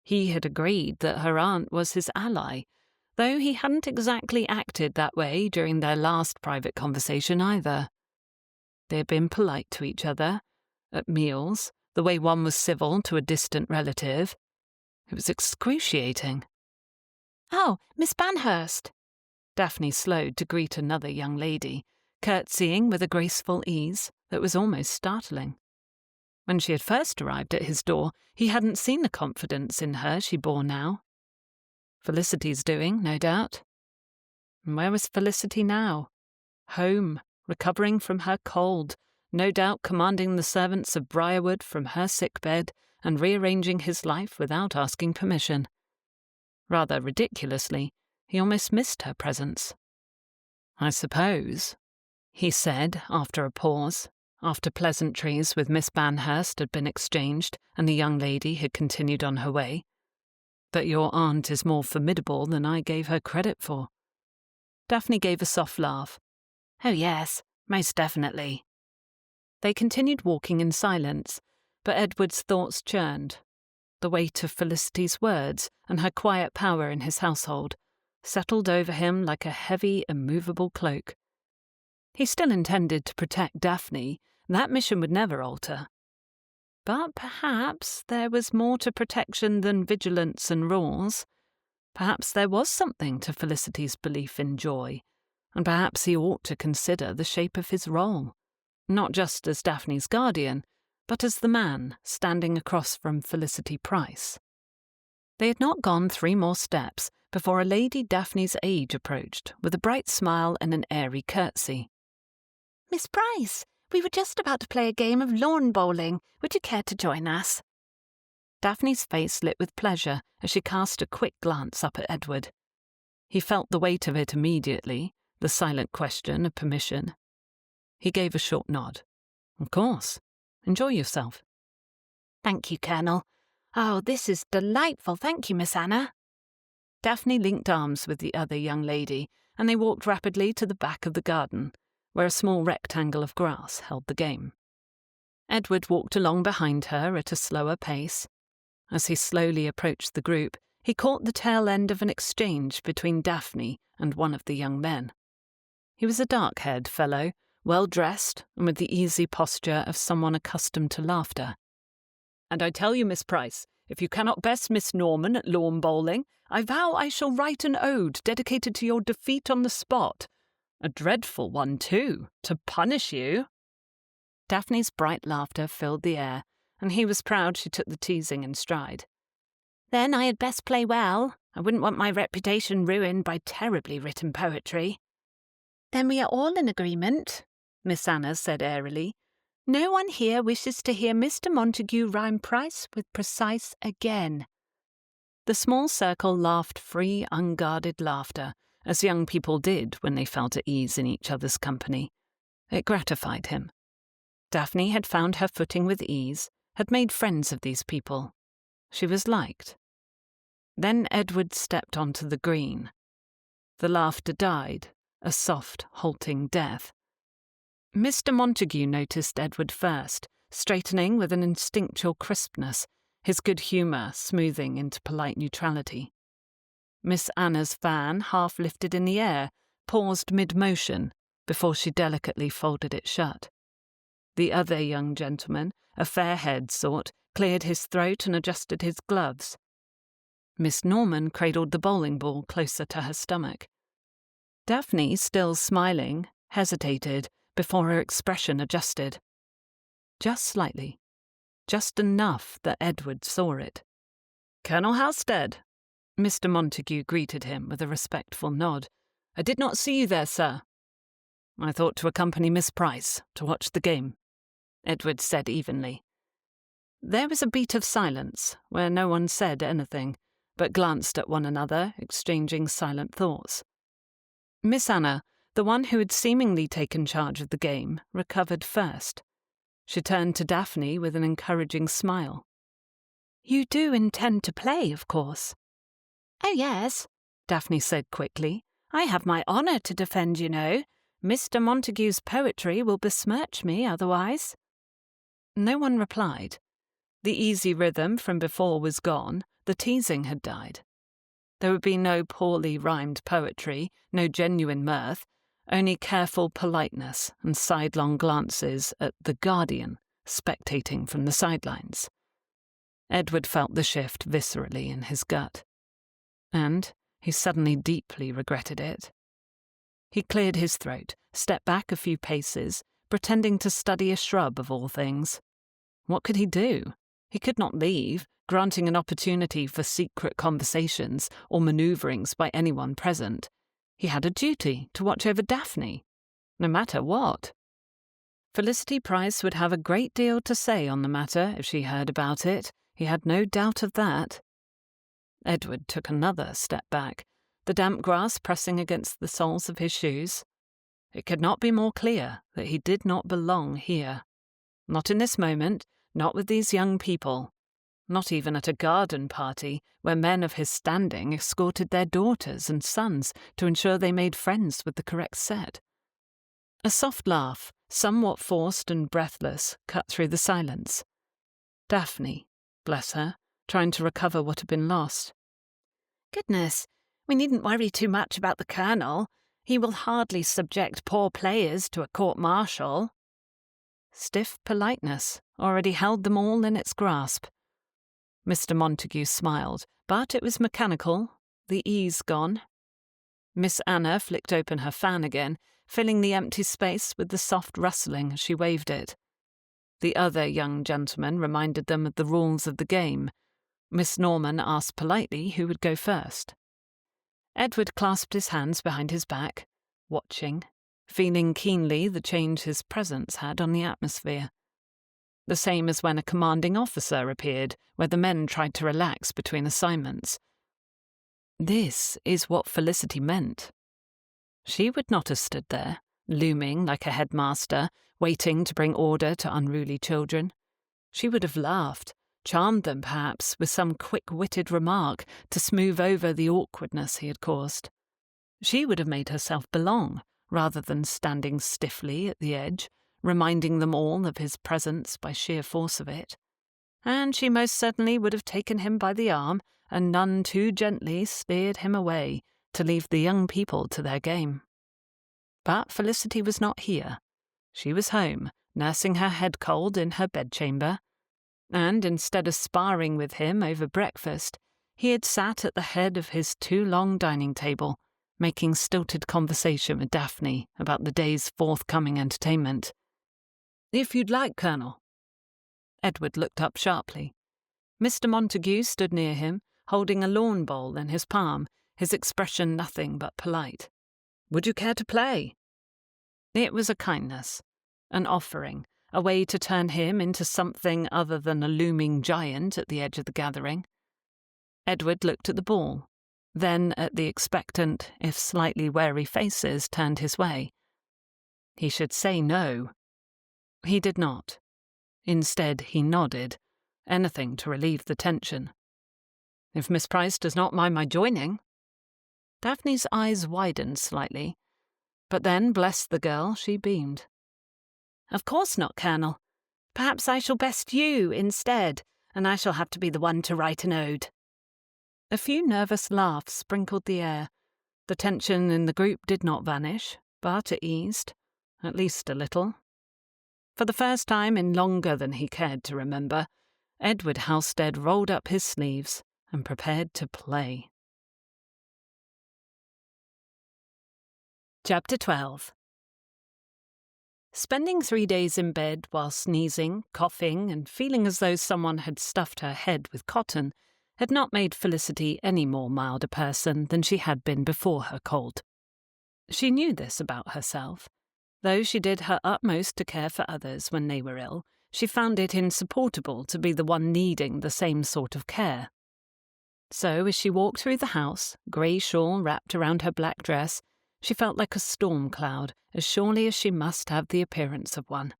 He had agreed that her aunt was his ally, though he hadn't exactly acted that way during their last private conversation either. They had been polite to each other, at meals, the way one was civil to a distant relative. It was excruciating. Oh, Miss Banhurst. Daphne slowed to greet another young lady, curtsying with a graceful ease that was almost startling. When she had first arrived at his door, he hadn't seen the confidence in her she bore now. Felicity's doing, no doubt. And where was Felicity now? Home, recovering from her cold, no doubt commanding the servants of Briarwood from her sickbed and rearranging his life without asking permission. Rather ridiculously, he almost missed her presence. I suppose, he said after a pause, after pleasantries with Miss Banhurst had been exchanged and the young lady had continued on her way, that your aunt is more formidable than I gave her credit for. Daphne gave a soft laugh. Oh yes, most definitely. They continued walking in silence, but Edward's thoughts churned. The weight of Felicity's words and her quiet power in his household settled over him like a heavy, immovable cloak. He still intended to protect Daphne That mission would never alter. But perhaps there was more to protection than vigilance and rules. Perhaps there was something to Felicity's belief in joy, and perhaps he ought to consider the shape of his role, not just as Daphne's guardian, but as the man standing across from Felicity Price. They had not gone 3 more steps before a lady Daphne's age approached with a bright smile and an airy curtsy. Miss Price, we were just about to play a game of lawn bowling. Would you care to join us? Daphne's face lit with pleasure as she cast a quick glance up at Edward. He felt the weight of it immediately, the silent question of permission. He gave a short nod. Of course. Enjoy yourself. Thank you, Colonel. Oh, this is delightful. Thank you, Miss Anna. Daphne linked arms with the other young lady, and they walked rapidly to the back of the garden, where a small rectangle of grass held the game. Edward walked along behind her at a slower pace. As he slowly approached the group, he caught the tail end of an exchange between Daphne and one of the young men. He was a dark-haired fellow, well-dressed and with the easy posture of someone accustomed to laughter. "And I tell you, Miss Price, if you cannot best Miss Norman at lawn bowling, I vow I shall write an ode dedicated to your defeat on the spot. A dreadful one, too, to punish you." Daphne's bright laughter filled the air, and he was proud she took the teasing in stride. Then I had best play well. I wouldn't want my reputation ruined by terribly written poetry. Then we are all in agreement, Miss Anna said airily. No one here wishes to hear Mr. Montague rhyme Price with precise again. The small circle laughed free, unguarded laughter, as young people did when they felt at ease in each other's company. It gratified him. Daphne had found her footing with ease, had made friends of these people. She was liked. Then Edward stepped onto the green. The laughter died, a soft, halting death. Mr. Montague noticed Edward first, straightening with an instinctual crispness, his good humour smoothing into polite neutrality. Miss Anna's fan, half lifted in the air, paused mid-motion before she delicately folded it shut. The other young gentleman, a fair-haired sort, cleared his throat and adjusted his gloves. Miss Norman cradled the bowling ball closer to her stomach. Daphne, still smiling, hesitated before her expression adjusted. Just slightly. Just enough that Edward saw it. "Colonel Halstead," Mr. Montague greeted him with a respectful nod. "I did not see you there, sir." "I thought to accompany Miss Price to watch the game," Edward said evenly. There was a beat of silence, where no one said anything, but glanced at one another, exchanging silent thoughts. Miss Anna, the one who had seemingly taken charge of the game, recovered first. She turned to Daphne with an encouraging smile. "You do intend to play, of course?" "Oh, yes," Daphne said quickly. "I have my honour to defend, you know. Mr. Montague's poetry will besmirch me otherwise." No one replied. The easy rhythm from before was gone, the teasing had died. There would be no poorly rhymed poetry, no genuine mirth, only careful politeness and sidelong glances at the guardian, spectating from the sidelines. Edward felt the shift viscerally in his gut. And he suddenly deeply regretted it. He cleared his throat, stepped back a few paces, pretending to study a shrub of all things. What could he do? He could not leave, granting an opportunity for secret conversations or manoeuvrings by anyone present. He had a duty to watch over Daphne, no matter what. Felicity Price would have a great deal to say on the matter if she heard about it. He had no doubt of that. Edward took another step back, the damp grass pressing against the soles of his shoes. It could not be more clear that he did not belong here. Not in this moment, not with these young people. Not even at a garden party where men of his standing escorted their daughters and sons to ensure they made friends with the correct set. A soft laugh, somewhat forced and breathless, cut through the silence. Daphne, bless her, trying to recover what had been lost. "Goodness, we needn't worry too much about the Colonel. He will hardly subject poor players to a court-martial." Stiff politeness already held them all in its grasp. Mr. Montague smiled, but it was mechanical, the ease gone. Miss Anna flicked open her fan again, filling the empty space with the soft rustling as she waved it. The other young gentleman reminded them of the rules of the game. Miss Norman asked politely who would go first. Edward clasped his hands behind his back, watching, feeling keenly the change his presence had on the atmosphere. The same as when a commanding officer appeared, where the men tried to relax between assignments. This is what Felicity meant. She would not have stood there, looming like a headmaster, waiting to bring order to unruly children. She would have laughed, charmed them perhaps with some quick-witted remark to smooth over the awkwardness he had caused. She would have made herself belong, rather than standing stiffly at the edge, reminding them all of his presence by sheer force of it. And she most certainly would have taken him by the arm and none too gently steered him away to leave the young people to their game. But Felicity was not here. She was home, nursing her head cold in her bedchamber, and instead of sparring with him over breakfast, he had sat at the head of his too long dining table, making stilted conversation with Daphne about the day's forthcoming entertainment. "If you'd like, Colonel." Edward looked up sharply. Mr. Montague stood near him, holding a lawn bowl in his palm, his expression nothing but polite. "Would you care to play?" It was a kindness, an offering, a way to turn him into something other than a looming giant at the edge of the gathering. Edward looked at the ball, then at the expectant, if slightly wary faces turned his way. He should say no. He did not. Instead, he nodded, anything to relieve the tension. "If Miss Price does not mind my joining." Daphne's eyes widened slightly, but then, bless the girl, she beamed. "Of course not, Colonel. Perhaps I shall best you instead, and I shall have to be the one to write an ode." A few nervous laughs sprinkled the air. The tension in the group did not vanish, but it eased, at least a little. For the first time in longer than he cared to remember, Edward Halstead rolled up his sleeves and prepared to play. Chapter 12. Spending 3 days in bed while sneezing, coughing, and feeling as though someone had stuffed her head with cotton had not made Felicity any more mild a person than she had been before her cold. She knew this about herself. Though she did her utmost to care for others when they were ill, she found it insupportable to be the one needing the same sort of care. So as she walked through the house, grey shawl wrapped around her black dress, she felt like a storm cloud, as surely as she must have the appearance of one.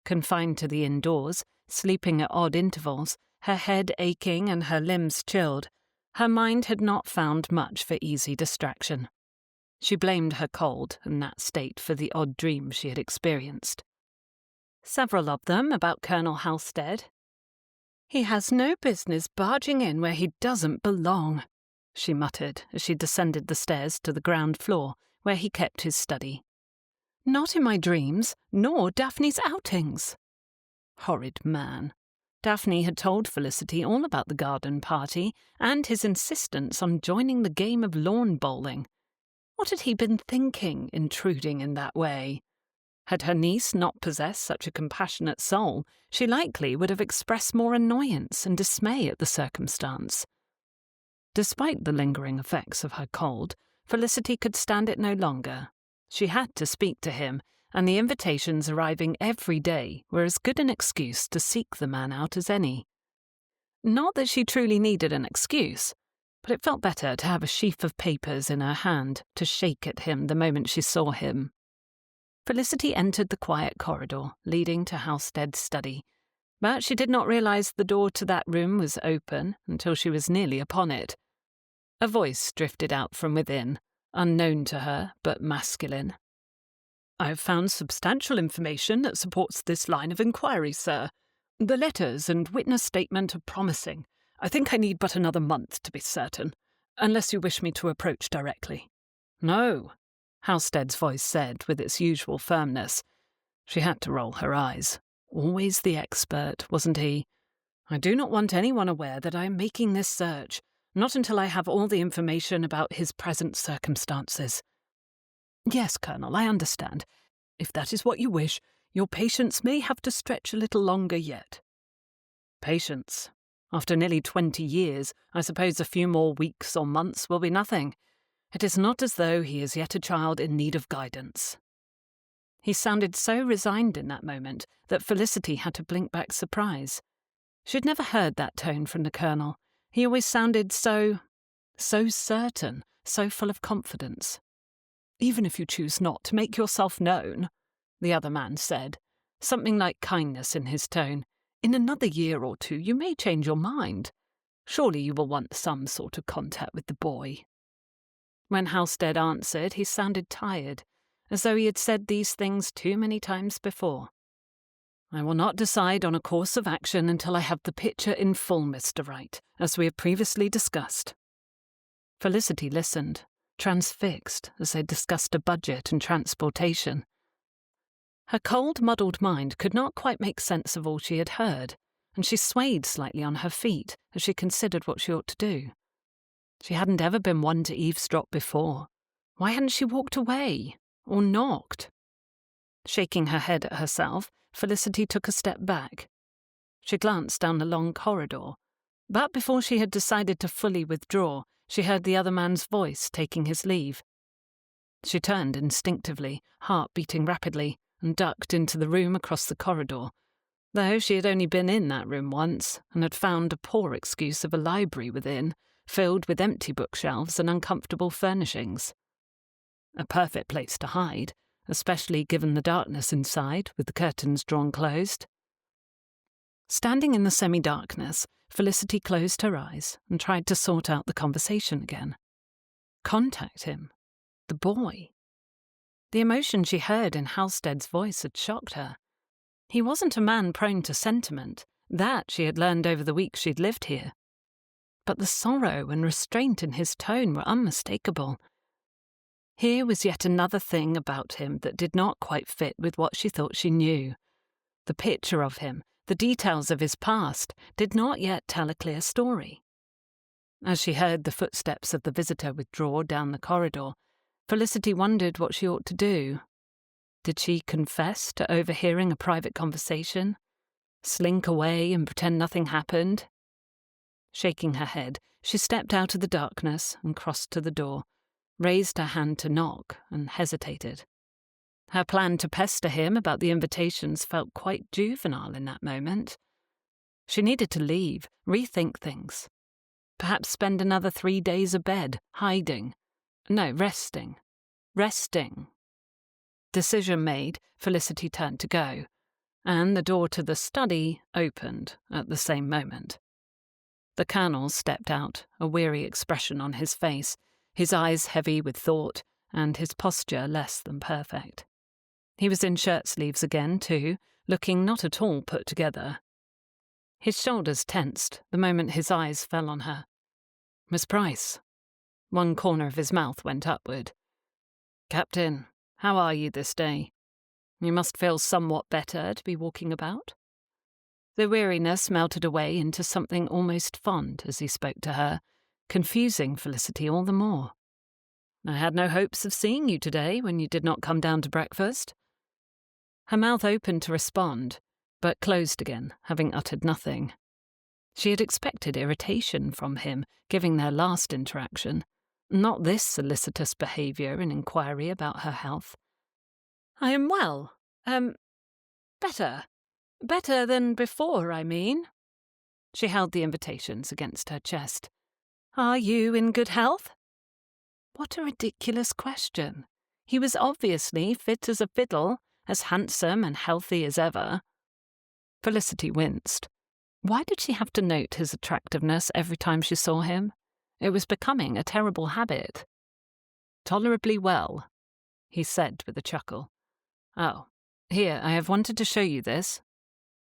Confined to the indoors, sleeping at odd intervals, her head aching and her limbs chilled, her mind had not found much for easy distraction. She blamed her cold and that state for the odd dreams she had experienced. Several of them about Colonel Halstead. "He has no business barging in where he doesn't belong," she muttered as she descended the stairs to the ground floor, where he kept his study. "Not in my dreams, nor Daphne's outings." Horrid man. Daphne had told Felicity all about the garden party and his insistence on joining the game of lawn bowling. What had he been thinking, intruding in that way? Had her niece not possessed such a compassionate soul, she likely would have expressed more annoyance and dismay at the circumstance. Despite the lingering effects of her cold, Felicity could stand it no longer. She had to speak to him, and the invitations arriving every day were as good an excuse to seek the man out as any. Not that she truly needed an excuse, but it felt better to have a sheaf of papers in her hand to shake at him the moment she saw him. Felicity entered the quiet corridor leading to Halstead's study, but she did not realize the door to that room was open until she was nearly upon it. A voice drifted out from within, unknown to her, but masculine. "I have found substantial information that supports this line of inquiry, sir. The letters and witness statement are promising. I think I need but another month to be certain, unless you wish me to approach directly." "No," Halstead's voice said with its usual firmness. She had to roll her eyes. Always the expert, wasn't he? I do not want anyone aware that I am making this search, not until I have all the information about his present circumstances. Yes, Colonel, I understand. If that is what you wish, your patience may have to stretch a little longer yet. Patience. After nearly 20 years, I suppose a few more weeks or months will be nothing. It is not as though he is yet a child in need of guidance. He sounded so resigned in that moment that Felicity had to blink back surprise. She'd never heard that tone from the Colonel. He always sounded so certain, so full of confidence. Even if you choose not to make yourself known, the other man said, something like kindness in his tone, in another year or two you may change your mind. Surely you will want some sort of contact with the boy. When Halstead answered, he sounded tired, as though he had said these things too many times before. I will not decide on a course of action until I have the picture in full, Mr. Wright, as we have previously discussed. Felicity listened, transfixed, as they discussed a budget and transportation. Her cold, muddled mind could not quite make sense of all she had heard, and she swayed slightly on her feet as she considered what she ought to do. She hadn't ever been one to eavesdrop before. Why hadn't she walked away? Or knocked? Shaking her head at herself, Felicity took a step back. She glanced down the long corridor, but before she had decided to fully withdraw, she heard the other man's voice taking his leave. She turned instinctively, heart beating rapidly, and ducked into the room across the corridor, though she had only been in that room once and had found a poor excuse of a library within, filled with empty bookshelves and uncomfortable furnishings. A perfect place to hide, especially given the darkness inside, with the curtains drawn closed. Standing in the semi-darkness, Felicity closed her eyes and tried to sort out the conversation again. Contact him. The boy. The emotion she heard in Halstead's voice had shocked her. He wasn't a man prone to sentiment. That she had learned over the weeks she'd lived here. But the sorrow and restraint in his tone were unmistakable. Here was yet another thing about him that did not quite fit with what she thought she knew. The picture of him, the details of his past, did not yet tell a clear story. As she heard the footsteps of the visitor withdraw down the corridor, Felicity wondered what she ought to do. Did she confess to overhearing a private conversation? Slink away and pretend nothing happened? Shaking her head, she stepped out of the darkness and crossed to the door, raised her hand to knock, and hesitated. Her plan to pester him about the invitations felt quite juvenile in that moment. She needed to leave, rethink things. Perhaps spend another 3 days abed, hiding. No, resting. Resting. Decision made, Felicity turned to go, and the door to the study opened at the same moment. The Colonel stepped out, a weary expression on his face, his eyes heavy with thought, and his posture less than perfect. He was in shirt-sleeves again, too, looking not at all put together. His shoulders tensed the moment his eyes fell on her. Miss Price. One corner of his mouth went upward. Captain, how are you this day? You must feel somewhat better to be walking about? The weariness melted away into something almost fond as he spoke to her, confusing Felicity all the more. I had no hopes of seeing you today when you did not come down to breakfast. Her mouth opened to respond, but closed again, having uttered nothing. She had expected irritation from him, given their last interaction, not this solicitous behaviour in inquiry about her health. I am well. Better. Better than before, I mean. She held the invitations against her chest. Are you in good health? What a ridiculous question. He was obviously fit as a fiddle, as handsome and healthy as ever. Felicity winced. Why did she have to note his attractiveness every time she saw him? It was becoming a terrible habit. Tolerably well, he said with a chuckle. Oh, here, I have wanted to show you this.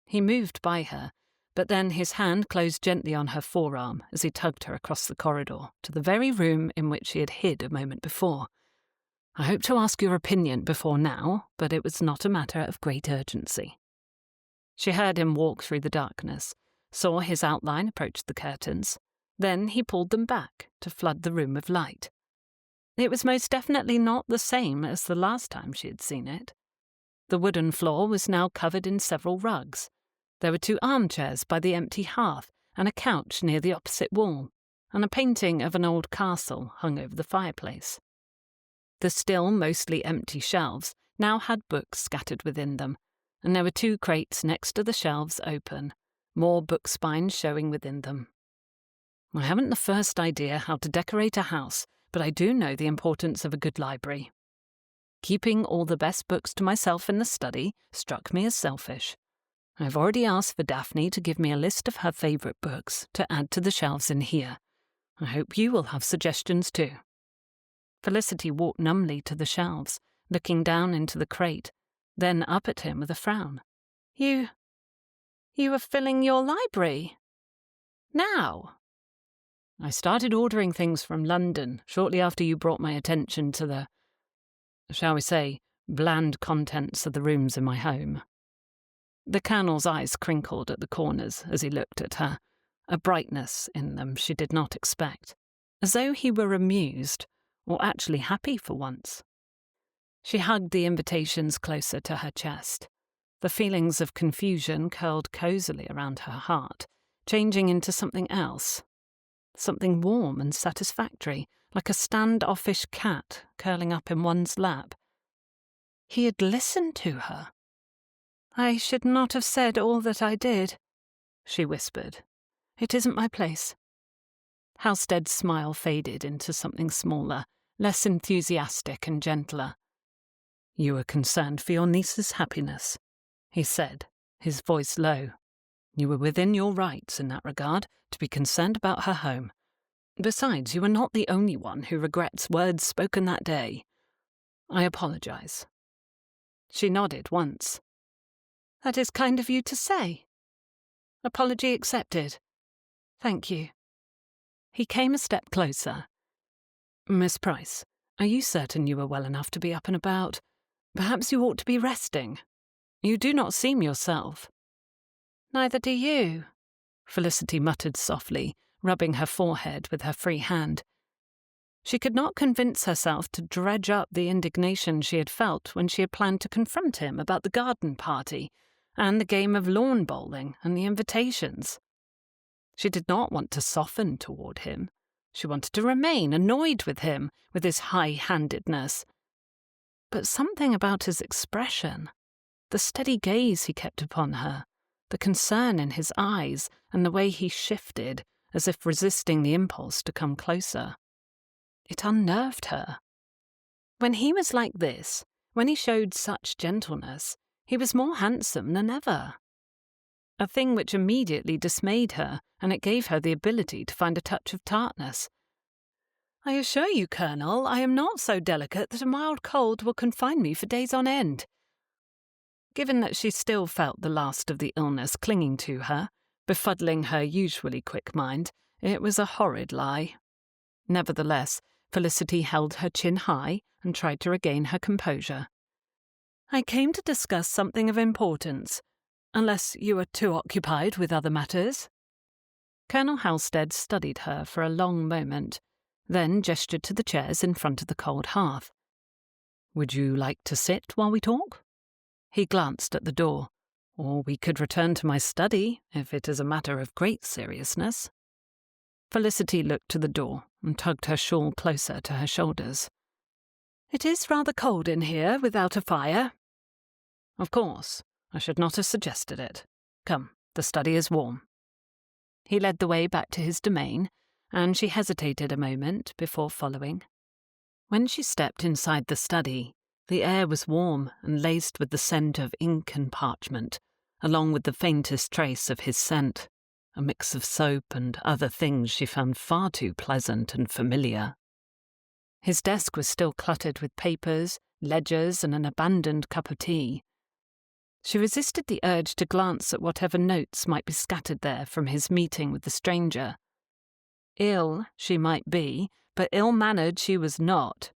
He moved by her, but then his hand closed gently on her forearm as he tugged her across the corridor to the very room in which she had hid a moment before. I hope to ask your opinion before now, but it was not a matter of great urgency." She heard him walk through the darkness, saw his outline approach the curtains. Then he pulled them back to flood the room with light. It was most definitely not the same as the last time she had seen it. The wooden floor was now covered in several rugs. There were 2 armchairs by the empty hearth and a couch near the opposite wall, and a painting of an old castle hung over the fireplace. The still mostly empty shelves now had books scattered within them, and there were 2 crates next to the shelves open, more book spines showing within them. I haven't the first idea how to decorate a house, but I do know the importance of a good library. Keeping all the best books to myself in the study struck me as selfish. I've already asked for Daphne to give me a list of her favourite books to add to the shelves in here. I hope you will have suggestions too. Felicity walked numbly to the shelves, looking down into the crate, then up at him with a frown. You are filling your library? Now? I started ordering things from London shortly after you brought my attention to the, shall we say, bland contents of the rooms in my home. The Colonel's eyes crinkled at the corners as he looked at her, a brightness in them she did not expect, as though he were amused, or actually happy for once. She hugged the invitations closer to her chest. The feelings of confusion curled cosily around her heart, changing into something else. Something warm and satisfactory, like a stand-offish cat curling up in one's lap. He had listened to her. "I should not have said all that I did," she whispered. "It isn't my place." Halstead's smile faded into something smaller, less enthusiastic and gentler. "You were concerned for your niece's happiness," he said, his voice low. "You were within your rights in that regard to be concerned about her home. Besides, you are not the only one who regrets words spoken that day. I apologize." She nodded once. "That is kind of you to say." "Apology accepted. Thank you." He came a step closer. "Miss Price, are you certain you are well enough to be up and about? Perhaps you ought to be resting. You do not seem yourself." "Neither do you," Felicity muttered softly, rubbing her forehead with her free hand. She could not convince herself to dredge up the indignation she had felt when she had planned to confront him about the garden party and the game of lawn bowling and the invitations. She did not want to soften toward him. She wanted to remain annoyed with him, with his high-handedness. But something about his expression, the steady gaze he kept upon her, the concern in his eyes, and the way he shifted, as if resisting the impulse to come closer. It unnerved her. When he was like this, when he showed such gentleness, he was more handsome than ever. A thing which immediately dismayed her, and it gave her the ability to find a touch of tartness. "I assure you, Colonel, I am not so delicate that a mild cold will confine me for days on end." Given that she still felt the last of the illness clinging to her, befuddling her usually quick mind, it was a horrid lie. Nevertheless, Felicity held her chin high and tried to regain her composure. "I came to discuss something of importance, unless you are too occupied with other matters." Colonel Halstead studied her for a long moment, then gestured to the chairs in front of the cold hearth. "Would you like to sit while we talk?" He glanced at the door. "Or we could return to my study, if it is a matter of great seriousness." Felicity looked to the door and tugged her shawl closer to her shoulders. "It is rather cold in here without a fire." "Of course. I should not have suggested it. Come, the study is warm." He led the way back to his domain, and she hesitated a moment before following. When she stepped inside the study, the air was warm and laced with the scent of ink and parchment, along with the faintest trace of his scent, a mix of soap and other things she found far too pleasant and familiar. His desk was still cluttered with papers, ledgers, and an abandoned cup of tea. She resisted the urge to glance at whatever notes might be scattered there from his meeting with the stranger. Ill she might be, but ill-mannered she was not.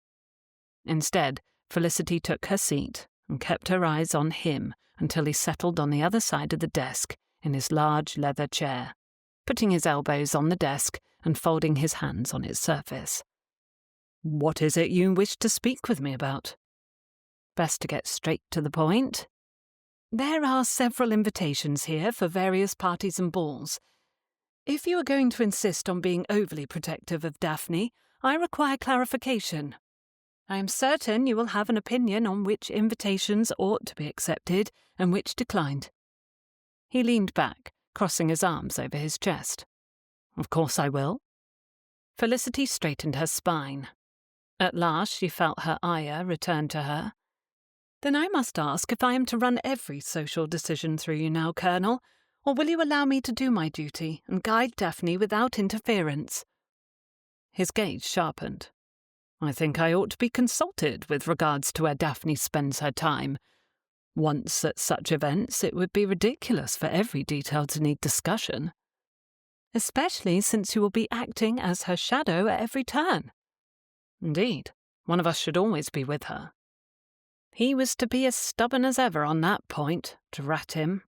Instead, Felicity took her seat and kept her eyes on him until he settled on the other side of the desk in his large leather chair, putting his elbows on the desk and folding his hands on its surface. "What is it you wish to speak with me about?" Best to get straight to the point. There are several invitations here for various parties and balls. If you are going to insist on being overly protective of Daphne, I require clarification. I am certain you will have an opinion on which invitations ought to be accepted and which declined. He leaned back, crossing his arms over his chest. "Of course I will." Felicity straightened her spine. At last she felt her ire return to her. "Then I must ask if I am to run every social decision through you now, Colonel, or will you allow me to do my duty and guide Daphne without interference?" His gaze sharpened. "I think I ought to be consulted with regards to where Daphne spends her time. Once at such events, it would be ridiculous for every detail to need discussion. Especially since you will be acting as her shadow at every turn." "Indeed, one of us should always be with her." He was to be as stubborn as ever on that point, drat him.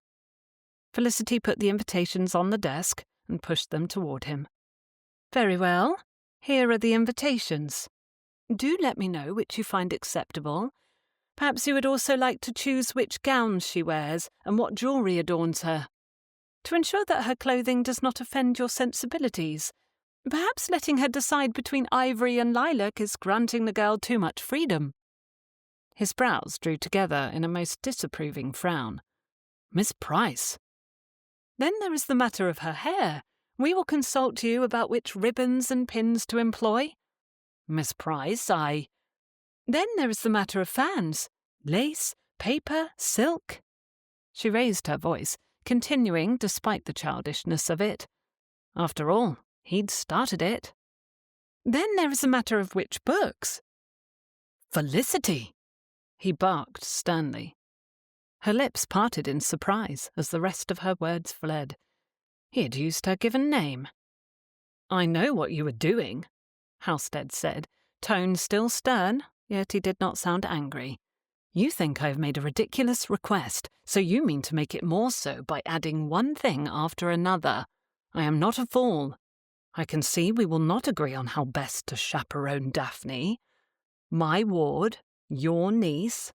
Felicity put the invitations on the desk and pushed them toward him. "Very well. Here are the invitations. Do let me know which you find acceptable. Perhaps you would also like to choose which gowns she wears and what jewellery adorns her. To ensure that her clothing does not offend your sensibilities, perhaps letting her decide between ivory and lilac is granting the girl too much freedom." His brows drew together in a most disapproving frown. "Miss Price." "Then there is the matter of her hair. We will consult you about which ribbons and pins to employ." "Miss Price, Then there is the matter of fans. Lace, paper, silk." She raised her voice, continuing despite the childishness of it. After all, he'd started it. "Then there is the matter of which books." "Felicity!" he barked sternly. Her lips parted in surprise as the rest of her words fled. He had used her given name. "I know what you were doing," Halstead said, tone still stern, yet he did not sound angry. "You think I have made a ridiculous request, so you mean to make it more so by adding one thing after another. I am not a fool. I can see we will not agree on how best to chaperone Daphne. My ward, your niece.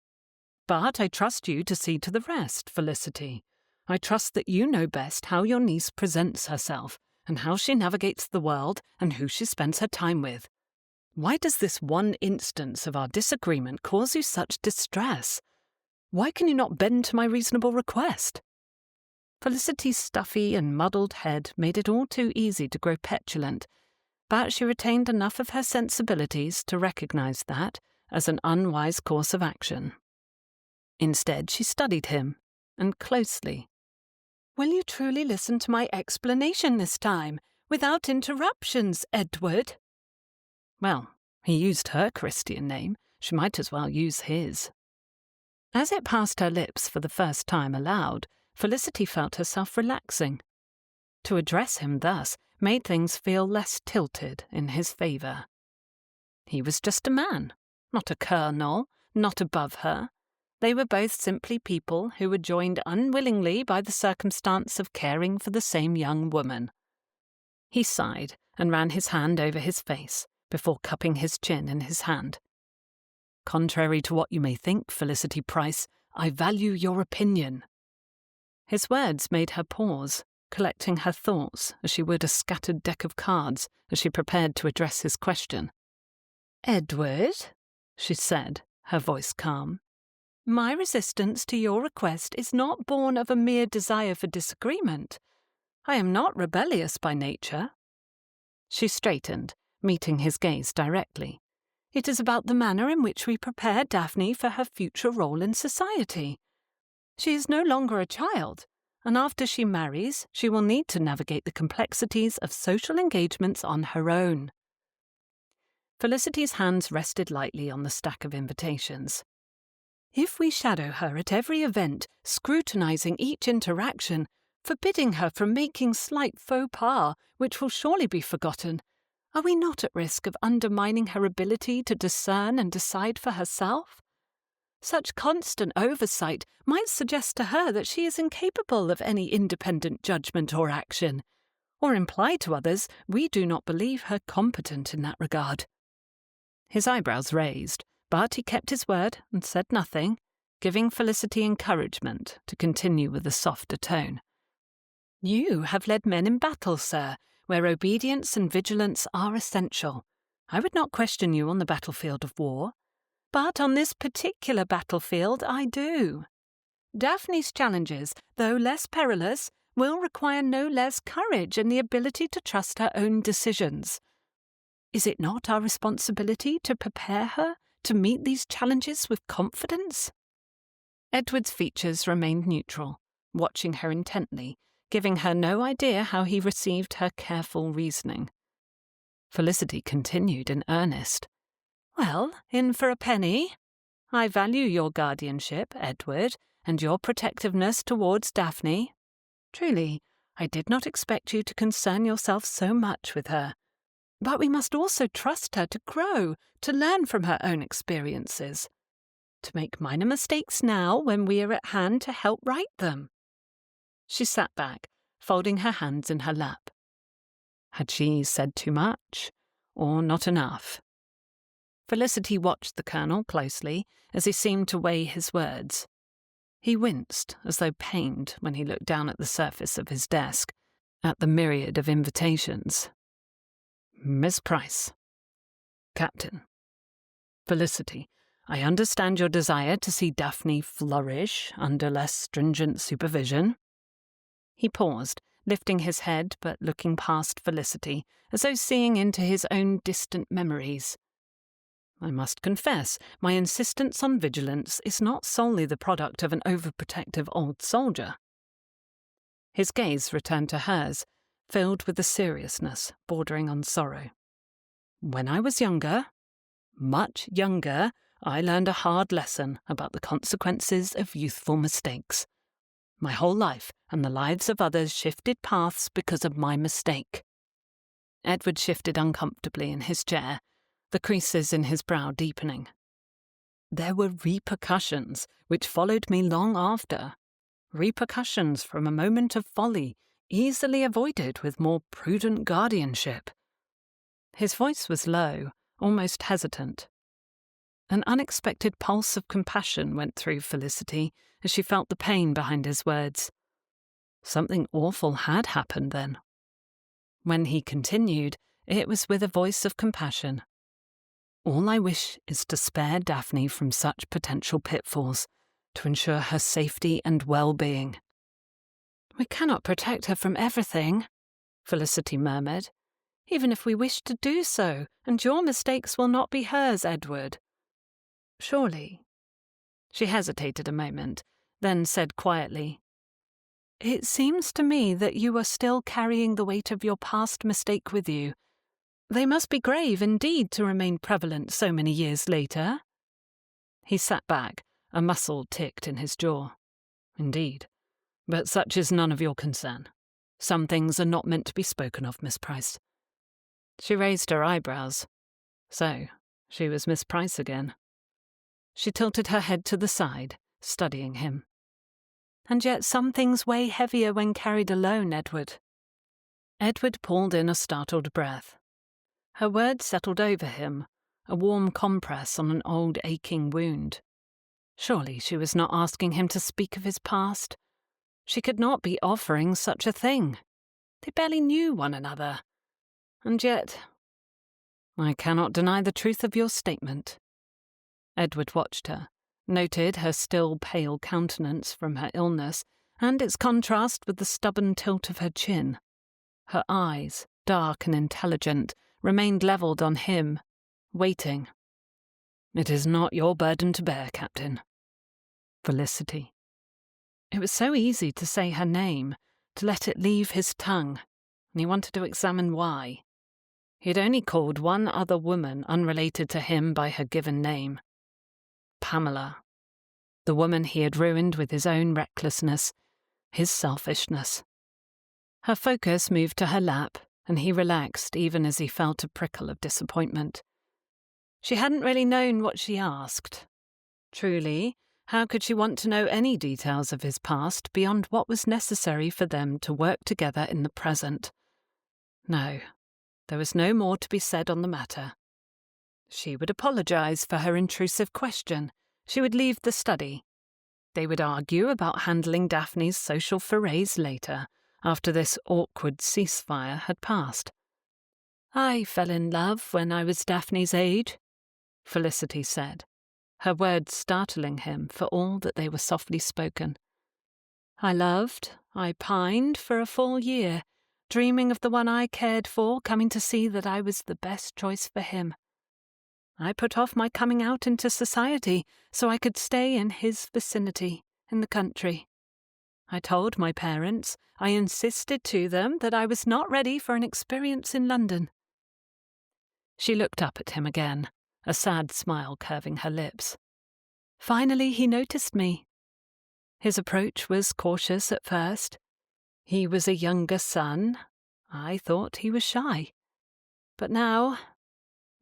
But I trust you to see to the rest, Felicity. I trust that you know best how your niece presents herself, and how she navigates the world, and who she spends her time with. Why does this one instance of our disagreement cause you such distress? Why can you not bend to my reasonable request?" Felicity's stuffy and muddled head made it all too easy to grow petulant, but she retained enough of her sensibilities to recognize that as an unwise course of action. Instead, she studied him, and closely. "Will you truly listen to my explanation this time, without interruptions, Edward?" Well, he used her Christian name. She might as well use his. As it passed her lips for the first time aloud, Felicity felt herself relaxing. To address him thus made things feel less tilted in his favour. He was just a man, not a colonel, not above her. They were both simply people who were joined unwillingly by the circumstance of caring for the same young woman. He sighed and ran his hand over his face, before cupping his chin in his hand. "Contrary to what you may think, Felicity Price, I value your opinion." His words made her pause, collecting her thoughts as she would a scattered deck of cards as she prepared to address his question. "Edward," she said, her voice calm, "my resistance to your request is not born of a mere desire for disagreement. I am not rebellious by nature." She straightened, meeting his gaze directly. "It is about the manner in which we prepare Daphne for her future role in society. She is no longer a child, and after she marries, she will need to navigate the complexities of social engagements on her own." Felicity's hands rested lightly on the stack of invitations. "If we shadow her at every event, scrutinizing each interaction, forbidding her from making slight faux pas, which will surely be forgotten, Are we not at risk of undermining her ability to discern and decide for herself? Such constant oversight might suggest to her that she is incapable of any independent judgment or action, or imply to others we do not believe her competent in that regard. His eyebrows raised, but he kept his word and said nothing, giving Felicity encouragement to continue with a softer tone. You have led men in battle, sir, where obedience and vigilance are essential. I would not question you on the battlefield of war. But on this particular battlefield, I do. Daphne's challenges, though less perilous, will require no less courage and the ability to trust her own decisions. Is it not our responsibility to prepare her to meet these challenges with confidence? Edward's features remained neutral, watching her intently, giving her no idea how he received her careful reasoning. Felicity continued in earnest. Well, in for a penny. I value your guardianship, Edward, and your protectiveness towards Daphne. Truly, I did not expect you to concern yourself so much with her. But we must also trust her to grow, to learn from her own experiences, to make minor mistakes now when we are at hand to help right them. She sat back, folding her hands in her lap. Had she said too much, or not enough? Felicity watched the Colonel closely as he seemed to weigh his words. He winced, as though pained, when he looked down at the surface of his desk, at the myriad of invitations. Miss Price. Captain. Felicity, I understand your desire to see Daphne flourish under less stringent supervision. He paused, lifting his head but looking past Felicity, as though seeing into his own distant memories. I must confess, my insistence on vigilance is not solely the product of an overprotective old soldier. His gaze returned to hers, filled with a seriousness bordering on sorrow. When I was younger, much younger, I learned a hard lesson about the consequences of youthful mistakes. My whole life and the lives of others shifted paths because of my mistake. Edward shifted uncomfortably in his chair, the creases in his brow deepening. There were repercussions which followed me long after. Repercussions from a moment of folly, easily avoided with more prudent guardianship. His voice was low, almost hesitant. An unexpected pulse of compassion went through Felicity as she felt the pain behind his words. Something awful had happened then. When he continued, it was with a voice of compassion. All I wish is to spare Daphne from such potential pitfalls, to ensure her safety and well-being. We cannot protect her from everything, Felicity murmured, even if we wish to do so, and your mistakes will not be hers, Edward. Surely. She hesitated a moment, then said quietly, It seems to me that you are still carrying the weight of your past mistake with you. They must be grave indeed to remain prevalent so many years later. He sat back, a muscle ticked in his jaw. Indeed. But such is none of your concern. Some things are not meant to be spoken of, Miss Price. She raised her eyebrows. So, she was Miss Price again. She tilted her head to the side, studying him. And yet some things weigh heavier when carried alone, Edward. Edward pulled in a startled breath. Her words settled over him, a warm compress on an old aching wound. Surely she was not asking him to speak of his past. She could not be offering such a thing. They barely knew one another. And yet, I cannot deny the truth of your statement. Edward watched her, noted her still pale countenance from her illness, and its contrast with the stubborn tilt of her chin. Her eyes, dark and intelligent, remained levelled on him, waiting. It is not your burden to bear, Captain. Felicity. It was so easy to say her name, to let it leave his tongue, and he wanted to examine why. He had only called one other woman unrelated to him by her given name. Pamela. The woman he had ruined with his own recklessness, his selfishness. Her focus moved to her lap, and he relaxed even as he felt a prickle of disappointment. She hadn't really known what she asked. Truly, how could she want to know any details of his past beyond what was necessary for them to work together in the present? No, there was no more to be said on the matter. She would apologize for her intrusive question. She would leave the study. They would argue about handling Daphne's social forays later, after this awkward ceasefire had passed. "I fell in love when I was Daphne's age," Felicity said, her words startling him for all that they were softly spoken. I pined for a full year, dreaming of the one I cared for coming to see that I was the best choice for him. I put off my coming out into society so I could stay in his vicinity, in the country. I told my parents, I insisted to them that I was not ready for an experience in London. She looked up at him again, a sad smile curving her lips. Finally he noticed me. His approach was cautious at first. He was a younger son. I thought he was shy. But now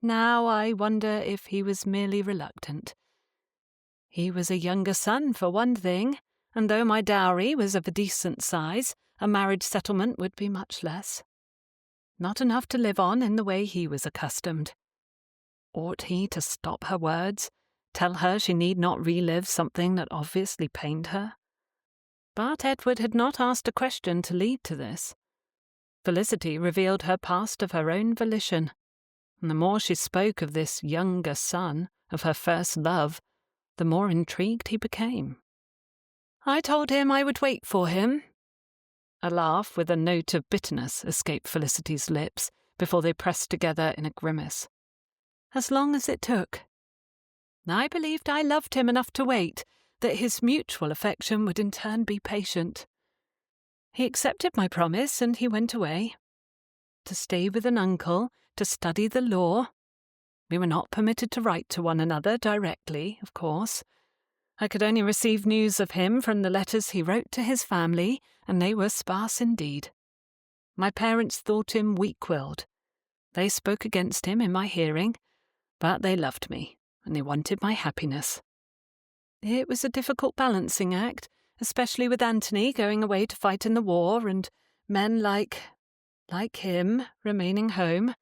I wonder if he was merely reluctant. He was a younger son, for one thing, and though my dowry was of a decent size, a marriage settlement would be much less. Not enough to live on in the way he was accustomed. Ought he to stop her words, tell her she need not relive something that obviously pained her? But Edward had not asked a question to lead to this. Felicity revealed her past of her own volition, and the more she spoke of this younger son, of her first love, the more intrigued he became. I told him I would wait for him. A laugh with a note of bitterness escaped Felicity's lips before they pressed together in a grimace. As long as it took. I believed I loved him enough to wait, that his mutual affection would in turn be patient. He accepted my promise and he went away. To stay with an uncle, to study the law. We were not permitted to write to one another directly, of course. I could only receive news of him from the letters he wrote to his family, and they were sparse indeed. My parents thought him weak-willed. They spoke against him in my hearing, but they loved me, and they wanted my happiness. It was a difficult balancing act, especially with Anthony going away to fight in the war, and men like him remaining home.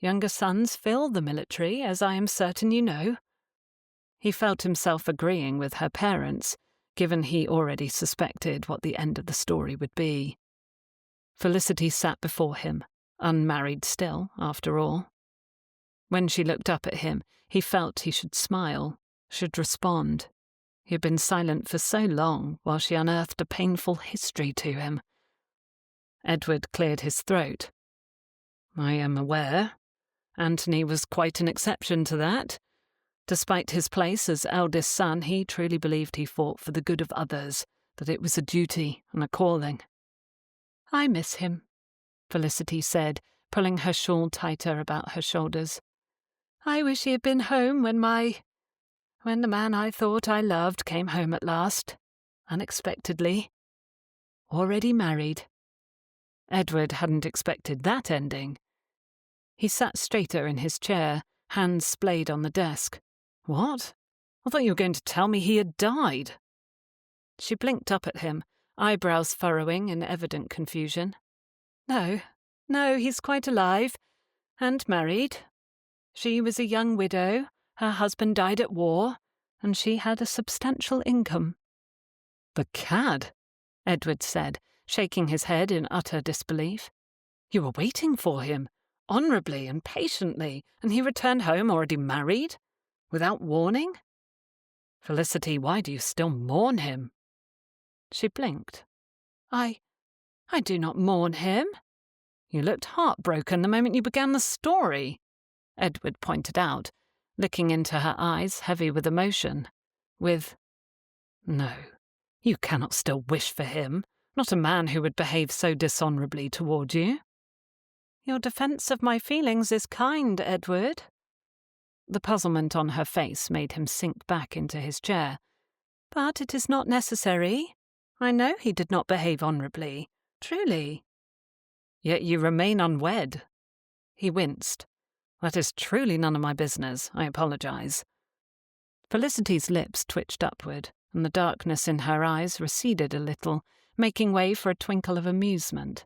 Younger sons fill the military, as I am certain you know. He felt himself agreeing with her parents, given he already suspected what the end of the story would be. Felicity sat before him, unmarried still, after all. When she looked up at him, he felt he should smile, should respond. He had been silent for so long while she unearthed a painful history to him. Edward cleared his throat. I am aware. Anthony was quite an exception to that. Despite his place as eldest son, he truly believed he fought for the good of others, that it was a duty and a calling. I miss him, Felicity said, pulling her shawl tighter about her shoulders. I wish he had been home when the man I thought I loved came home at last, unexpectedly. Already married. Edward hadn't expected that ending. He sat straighter in his chair, hands splayed on the desk. What? I thought you were going to tell me he had died. She blinked up at him, eyebrows furrowing in evident confusion. No, he's quite alive, and married. She was a young widow, her husband died at war, and she had a substantial income. The cad, Edward said, shaking his head in utter disbelief. You were waiting for him, honourably and patiently, and he returned home already married? Without warning? Felicity, why do you still mourn him? She blinked. I do not mourn him. You looked heartbroken the moment you began the story, Edward pointed out, looking into her eyes heavy with emotion. No, you cannot still wish for him, not a man who would behave so dishonourably toward you. Your defence of my feelings is kind, Edward. The puzzlement on her face made him sink back into his chair. But it is not necessary. I know he did not behave honourably, truly. Yet you remain unwed. He winced. That is truly none of my business. I apologize. Felicity's lips twitched upward, and the darkness in her eyes receded a little, making way for a twinkle of amusement.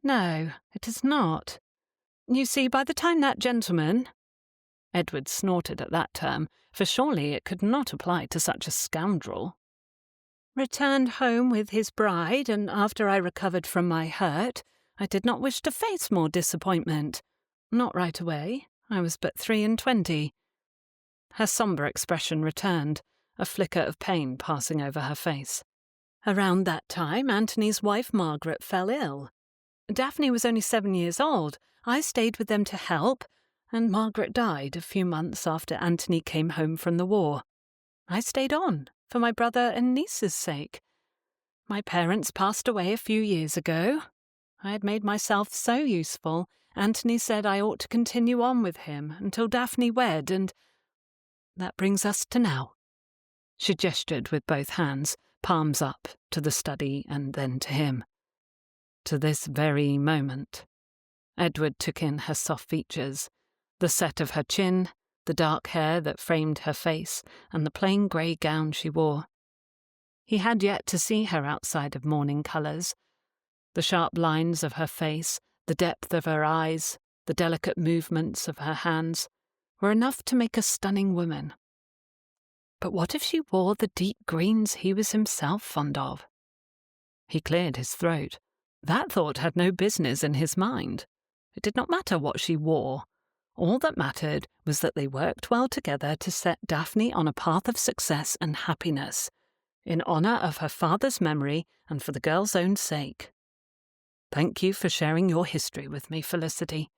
No, it is not. You see, by the time that gentleman— Edward snorted at that term, for surely it could not apply to such a scoundrel— returned home with his bride, and after I recovered from my hurt, I did not wish to face more disappointment. Not right away. I was but 23. Her sombre expression returned, a flicker of pain passing over her face. Around that time, Anthony's wife Margaret fell ill. Daphne was only 7 years old. I stayed with them to help, and Margaret died a few months after Anthony came home from the war. I stayed on, for my brother and niece's sake. My parents passed away a few years ago. I had made myself so useful, Anthony said I ought to continue on with him until Daphne wed, and that brings us to now. She gestured with both hands, palms up, to the study and then to him. To this very moment. Edward took in her soft features, the set of her chin, the dark hair that framed her face, and the plain grey gown she wore. He had yet to see her outside of mourning colours. The sharp lines of her face, the depth of her eyes, the delicate movements of her hands were enough to make a stunning woman. But what if she wore the deep greens he was himself fond of? He cleared his throat. That thought had no business in his mind. It did not matter what she wore. All that mattered was that they worked well together to set Daphne on a path of success and happiness, in honour of her father's memory and for the girl's own sake. Thank you for sharing your history with me, Felicity.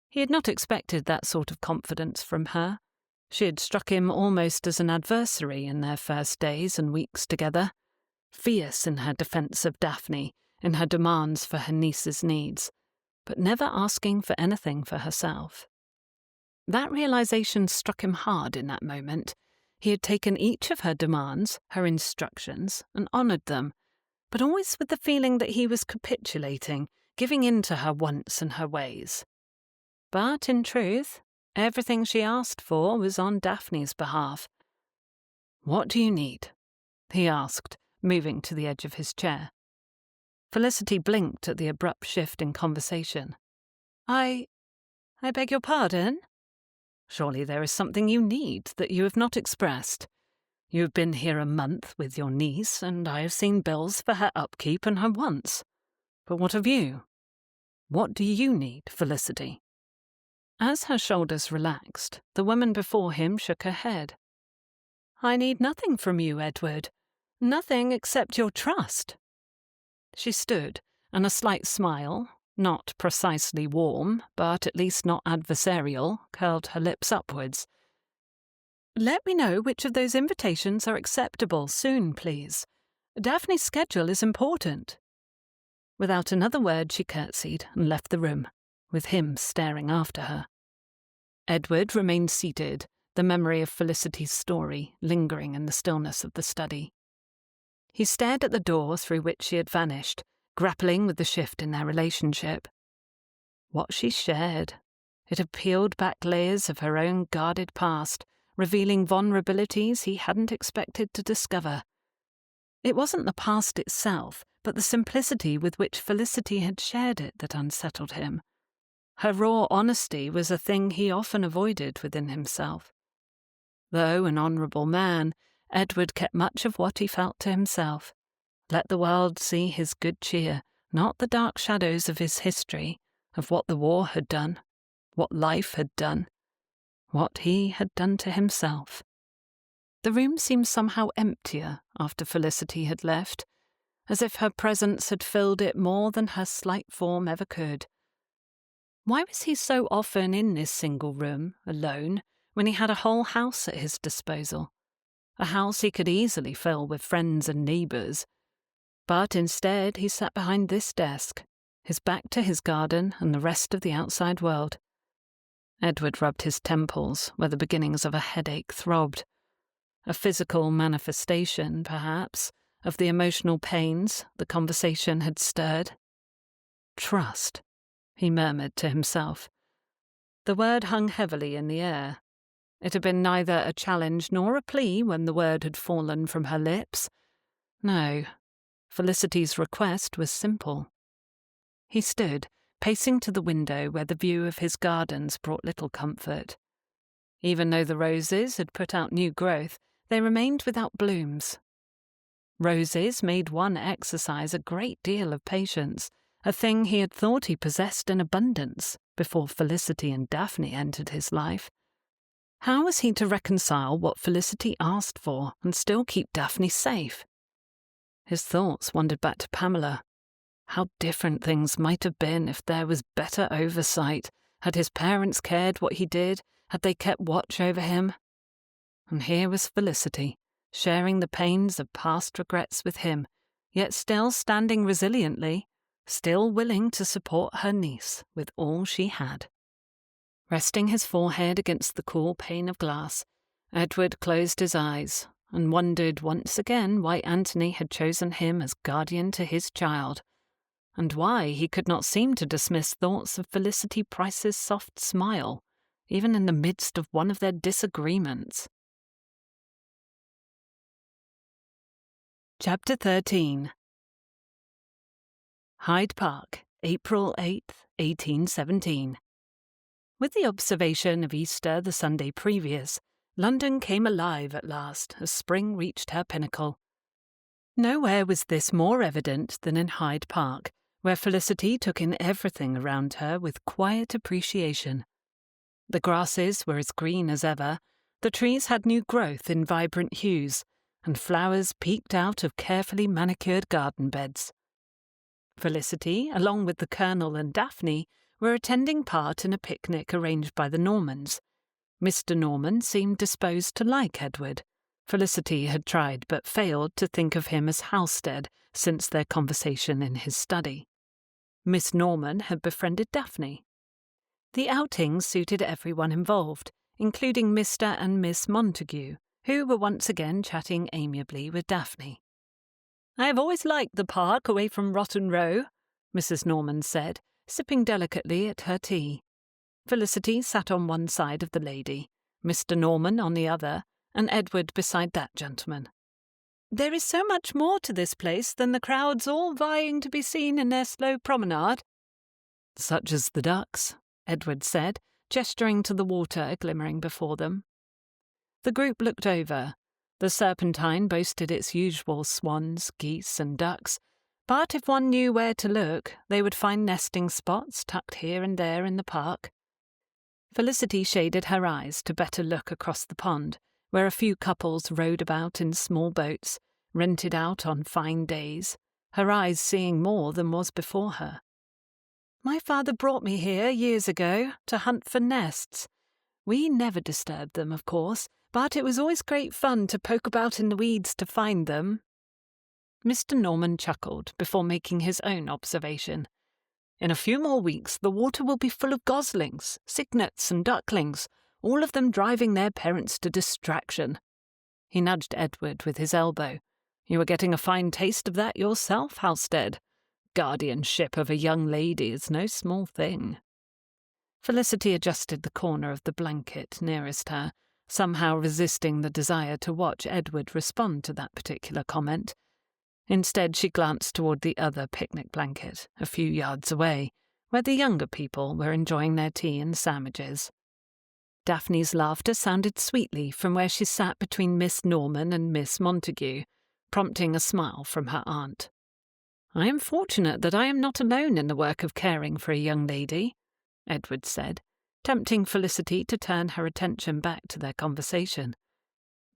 He had not expected that sort of confidence from her. She had struck him almost as an adversary in their first days and weeks together, fierce in her defence of Daphne, in her demands for her niece's needs, but never asking for anything for herself. That realization struck him hard in that moment. He had taken each of her demands, her instructions, and honoured them, but always with the feeling that he was capitulating, giving in to her wants and her ways. But, in truth, everything she asked for was on Daphne's behalf. "What do you need?" he asked, moving to the edge of his chair. Felicity blinked at the abrupt shift in conversation. I beg your pardon? Surely there is something you need that you have not expressed. You have been here a month with your niece, and I have seen bills for her upkeep and her wants. But what of you? What do you need, Felicity? As her shoulders relaxed, the woman before him shook her head. I need nothing from you, Edward. Nothing except your trust. She stood, and a slight smile, not precisely warm, but at least not adversarial, curled her lips upwards. Let me know which of those invitations are acceptable soon, please. Daphne's schedule is important. Without another word, she curtsied and left the room, with him staring after her. Edward remained seated, the memory of Felicity's story lingering in the stillness of the study. He stared at the door through which she had vanished, grappling with the shift in their relationship. What she shared. It had peeled back layers of her own guarded past, revealing vulnerabilities he hadn't expected to discover. It wasn't the past itself, but the simplicity with which Felicity had shared it that unsettled him. Her raw honesty was a thing he often avoided within himself. Though an honourable man, Edward kept much of what he felt to himself. Let the world see his good cheer, not the dark shadows of his history, of what the war had done, what life had done, what he had done to himself. The room seemed somehow emptier after Felicity had left, as if her presence had filled it more than her slight form ever could. Why was he so often in this single room, alone, when he had a whole house at his disposal? A house he could easily fill with friends and neighbours. But instead he sat behind this desk, his back to his garden and the rest of the outside world. Edward rubbed his temples where the beginnings of a headache throbbed. A physical manifestation, perhaps, of the emotional pains the conversation had stirred. Trust, he murmured to himself. The word hung heavily in the air. It had been neither a challenge nor a plea when the word had fallen from her lips. No, Felicity's request was simple. He stood, pacing to the window where the view of his gardens brought little comfort. Even though the roses had put out new growth, they remained without blooms. Roses made one exercise a great deal of patience, a thing he had thought he possessed in abundance before Felicity and Daphne entered his life. How was he to reconcile what Felicity asked for and still keep Daphne safe? His thoughts wandered back to Pamela. How different things might have been if there was better oversight. Had his parents cared what he did? Had they kept watch over him? And here was Felicity, sharing the pains of past regrets with him, yet still standing resiliently, still willing to support her niece with all she had. Resting his forehead against the cool pane of glass, Edward closed his eyes and wondered once again why Anthony had chosen him as guardian to his child, and why he could not seem to dismiss thoughts of Felicity Price's soft smile, even in the midst of one of their disagreements. Chapter 13. Hyde Park, April 8th, 1817. With the observation of Easter the Sunday previous, London came alive at last as spring reached her pinnacle. Nowhere was this more evident than in Hyde Park, where Felicity took in everything around her with quiet appreciation. The grasses were as green as ever, the trees had new growth in vibrant hues, and flowers peeked out of carefully manicured garden beds. Felicity, along with the Colonel and Daphne, were attending part in a picnic arranged by the Normans. Mr. Norman seemed disposed to like Edward. Felicity had tried but failed to think of him as Halstead since their conversation in his study. Miss Norman had befriended Daphne. The outing suited everyone involved, including Mr. and Miss Montague, who were once again chatting amiably with Daphne. "I have always liked the park away from Rotten Row," Mrs. Norman said, sipping delicately at her tea. Felicity sat on one side of the lady, Mr. Norman on the other, and Edward beside that gentleman. "There is so much more to this place than the crowds all vying to be seen in their slow promenade." "Such as the ducks," Edward said, gesturing to the water glimmering before them. The group looked over. The Serpentine boasted its usual swans, geese, and ducks, but if one knew where to look, they would find nesting spots tucked here and there in the park. Felicity shaded her eyes to better look across the pond, where a few couples rowed about in small boats, rented out on fine days, her eyes seeing more than was before her. "My father brought me here years ago to hunt for nests. We never disturbed them, of course, but it was always great fun to poke about in the weeds to find them." Mr. Norman chuckled before making his own observation. "In a few more weeks the water will be full of goslings, cygnets and ducklings, all of them driving their parents to distraction." He nudged Edward with his elbow. "You are getting a fine taste of that yourself, Halstead. Guardianship of a young lady is no small thing." Felicity adjusted the corner of the blanket nearest her, somehow resisting the desire to watch Edward respond to that particular comment. Instead, she glanced toward the other picnic blanket, a few yards away, where the younger people were enjoying their tea and sandwiches. Daphne's laughter sounded sweetly from where she sat between Miss Norman and Miss Montague, prompting a smile from her aunt. "I am fortunate that I am not alone in the work of caring for a young lady," Edward said, tempting Felicity to turn her attention back to their conversation.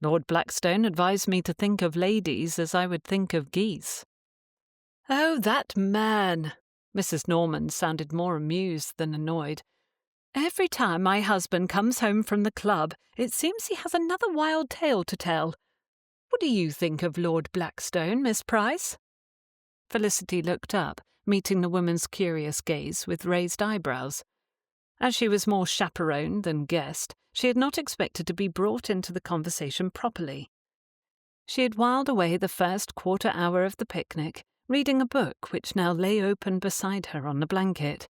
"Lord Blackstone advised me to think of ladies as I would think of geese." "Oh, that man!" Mrs. Norman sounded more amused than annoyed. "Every time my husband comes home from the club, it seems he has another wild tale to tell. What do you think of Lord Blackstone, Miss Price?" Felicity looked up, meeting the woman's curious gaze with raised eyebrows. As she was more chaperone than guest, she had not expected to be brought into the conversation properly. She had whiled away the first quarter hour of the picnic reading a book which now lay open beside her on the blanket.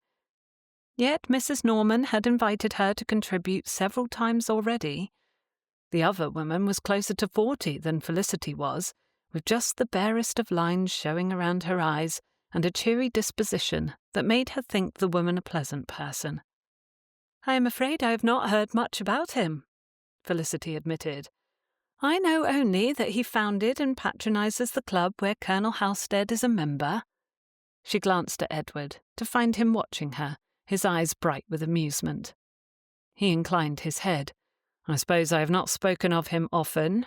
Yet Mrs. Norman had invited her to contribute several times already. The other woman was closer to 40 than Felicity was, with just the barest of lines showing around her eyes and a cheery disposition that made her think the woman a pleasant person. "I am afraid I have not heard much about him," Felicity admitted. "I know only that he founded and patronizes the club where Colonel Halstead is a member." She glanced at Edward to find him watching her, his eyes bright with amusement. He inclined his head. "I suppose I have not spoken of him often.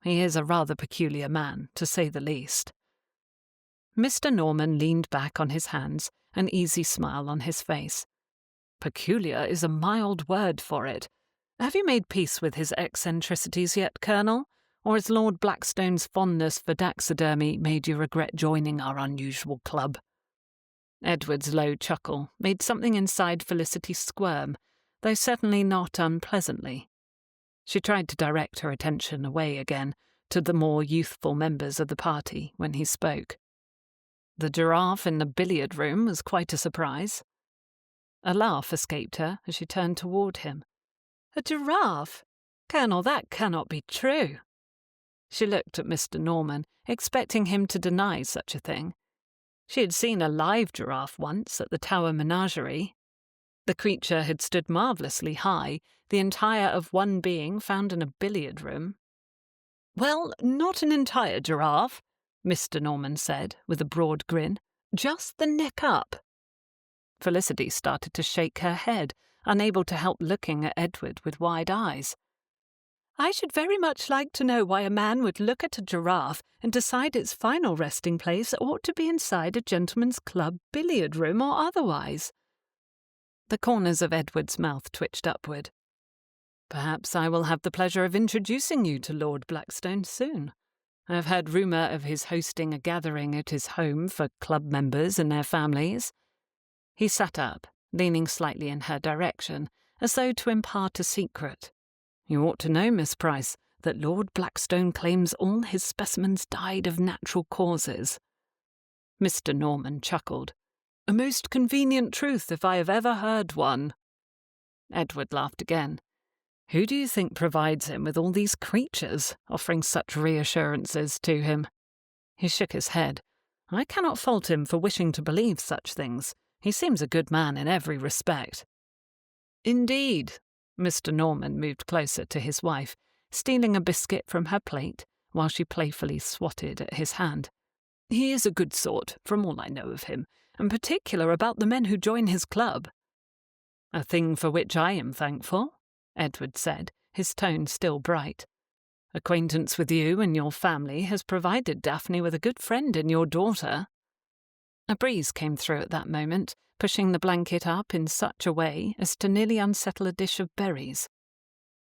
He is a rather peculiar man, to say the least." Mr. Norman leaned back on his hands, an easy smile on his face. "Peculiar is a mild word for it. Have you made peace with his eccentricities yet, Colonel? Or has Lord Blackstone's fondness for taxidermy made you regret joining our unusual club?" Edward's low chuckle made something inside Felicity squirm, though certainly not unpleasantly. She tried to direct her attention away again to the more youthful members of the party when he spoke. "The giraffe in the billiard room was quite a surprise." A laugh escaped her as she turned toward him. "A giraffe? Colonel, that cannot be true." She looked at Mr. Norman, expecting him to deny such a thing. She had seen a live giraffe once at the Tower Menagerie. The creature had stood marvellously high, the entire of one being found in a billiard room. "Well, not an entire giraffe," Mr. Norman said, with a broad grin. "Just the neck up." Felicity started to shake her head, unable to help looking at Edward with wide eyes. "I should very much like to know why a man would look at a giraffe and decide its final resting place ought to be inside a gentleman's club billiard room or otherwise." The corners of Edward's mouth twitched upward. "Perhaps I will have the pleasure of introducing you to Lord Blackstone soon. I have heard rumour of his hosting a gathering at his home for club members and their families." He sat up, leaning slightly in her direction, as though to impart a secret. "You ought to know, Miss Price, that Lord Blackstone claims all his specimens died of natural causes." Mr. Norman chuckled. "A most convenient truth if I have ever heard one." Edward laughed again. "Who do you think provides him with all these creatures, offering such reassurances to him?" He shook his head. "I cannot fault him for wishing to believe such things. He seems a good man in every respect." "Indeed." Mr. Norman moved closer to his wife, stealing a biscuit from her plate while she playfully swatted at his hand. "He is a good sort, from all I know of him, and particular about the men who join his club." "A thing for which I am thankful," Edward said, his tone still bright. "Acquaintance with you and your family has provided Daphne with a good friend in your daughter." A breeze came through at that moment, pushing the blanket up in such a way as to nearly unsettle a dish of berries.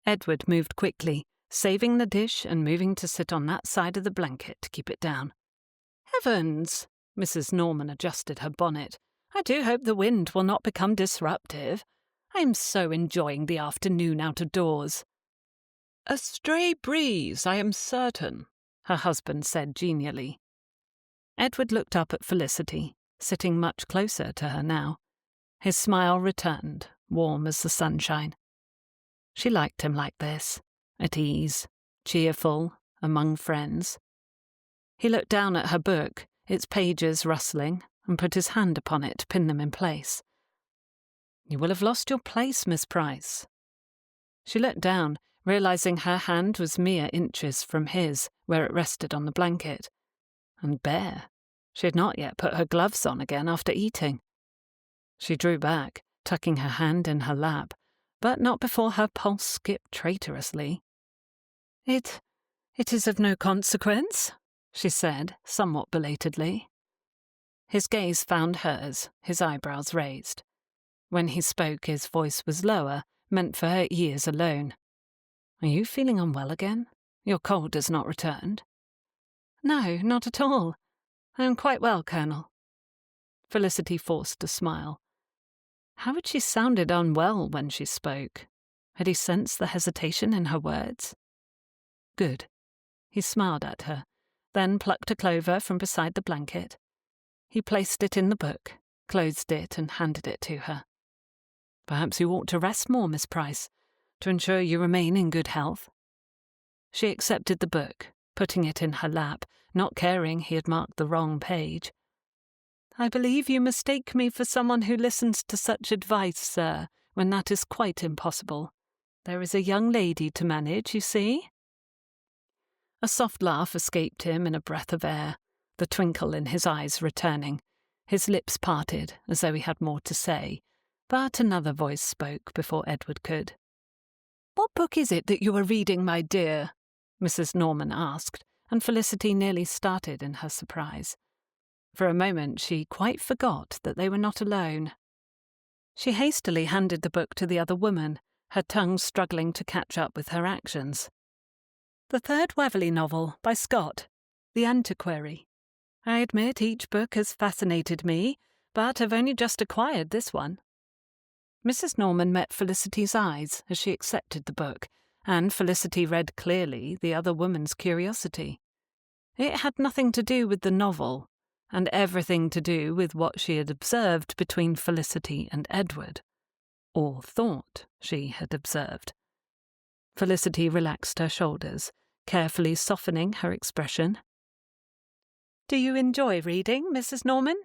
Edward moved quickly, saving the dish and moving to sit on that side of the blanket to keep it down. "Heavens!" Mrs. Norman adjusted her bonnet. "I do hope the wind will not become disruptive. I am so enjoying the afternoon out of doors." "A stray breeze, I am certain," her husband said genially. Edward looked up at Felicity, sitting much closer to her now. His smile returned, warm as the sunshine. She liked him like this, at ease, cheerful, among friends. He looked down at her book, its pages rustling, and put his hand upon it to pin them in place. "You will have lost your place, Miss Price." She looked down, realizing her hand was mere inches from his, where it rested on the blanket. And bare. She had not yet put her gloves on again after eating. She drew back, tucking her hand in her lap, but not before her pulse skipped traitorously. It is of no consequence," she said, somewhat belatedly. His gaze found hers, his eyebrows raised. When he spoke, his voice was lower, meant for her ears alone. "Are you feeling unwell again? Your cold has not returned?" "No, not at all. I am quite well, Colonel." Felicity forced a smile. How had she sounded unwell when she spoke? Had he sensed the hesitation in her words? Good. He smiled at her, then plucked a clover from beside the blanket. He placed it in the book, closed it, and handed it to her. "Perhaps you ought to rest more, Miss Price, to ensure you remain in good health." She accepted the book, putting it in her lap, not caring he had marked the wrong page. "I believe you mistake me for someone who listens to such advice, sir, when that is quite impossible. There is a young lady to manage, you see." A soft laugh escaped him in a breath of air, the twinkle in his eyes returning. His lips parted, as though he had more to say, but another voice spoke before Edward could. "What book is it that you are reading, my dear?" Mrs. Norman asked, and Felicity nearly started in her surprise. For a moment she quite forgot that they were not alone. She hastily handed the book to the other woman, her tongue struggling to catch up with her actions. "The third Waverley novel, by Scott, The Antiquary. I admit each book has fascinated me, but I've only just acquired this one." Mrs. Norman met Felicity's eyes as she accepted the book, and Felicity read clearly the other woman's curiosity. It had nothing to do with the novel, and everything to do with what she had observed between Felicity and Edward, or thought she had observed. Felicity relaxed her shoulders, carefully softening her expression. "Do you enjoy reading, Mrs. Norman?"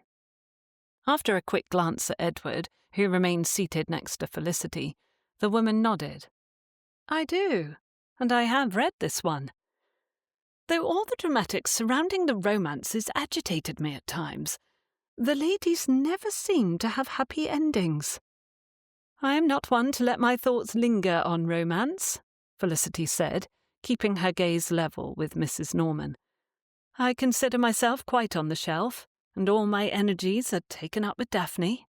After a quick glance at Edward, who remained seated next to Felicity, the woman nodded. "I do, and I have read this one. Though all the dramatics surrounding the romances agitated me at times, the ladies never seemed to have happy endings." "I am not one to let my thoughts linger on romance," Felicity said, keeping her gaze level with Mrs. Norman. "I consider myself quite on the shelf, and all my energies are taken up with Daphne.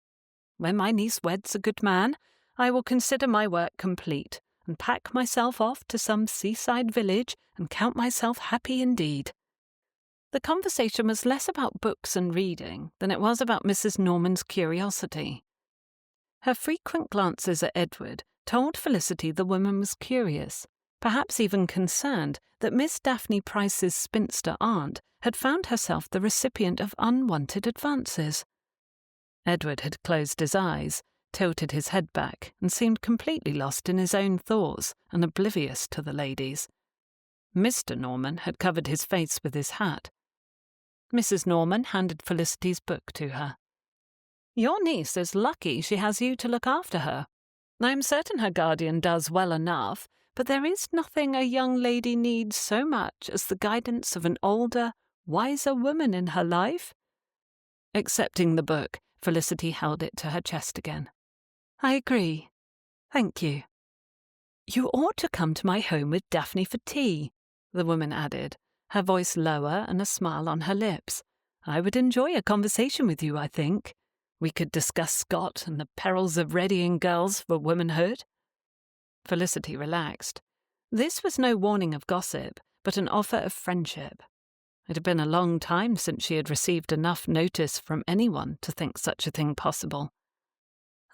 When my niece weds a good man, I will consider my work complete, and pack myself off to some seaside village and count myself happy indeed." The conversation was less about books and reading than it was about Mrs. Norman's curiosity. Her frequent glances at Edward told Felicity the woman was curious, perhaps even concerned that Miss Daphne Price's spinster aunt had found herself the recipient of unwanted advances. Edward had closed his eyes, tilted his head back, and seemed completely lost in his own thoughts and oblivious to the ladies. Mr. Norman had covered his face with his hat. Mrs. Norman handed Felicity's book to her. "Your niece is lucky she has you to look after her. I am certain her guardian does well enough, but there is nothing a young lady needs so much as the guidance of an older, wiser woman in her life." Accepting the book, Felicity held it to her chest again. "I agree. Thank you." "You ought to come to my home with Daphne for tea," the woman added, her voice lower and a smile on her lips. "I would enjoy a conversation with you, I think. We could discuss Scott and the perils of readying girls for womanhood." Felicity relaxed. This was no warning of gossip, but an offer of friendship. It had been a long time since she had received enough notice from anyone to think such a thing possible.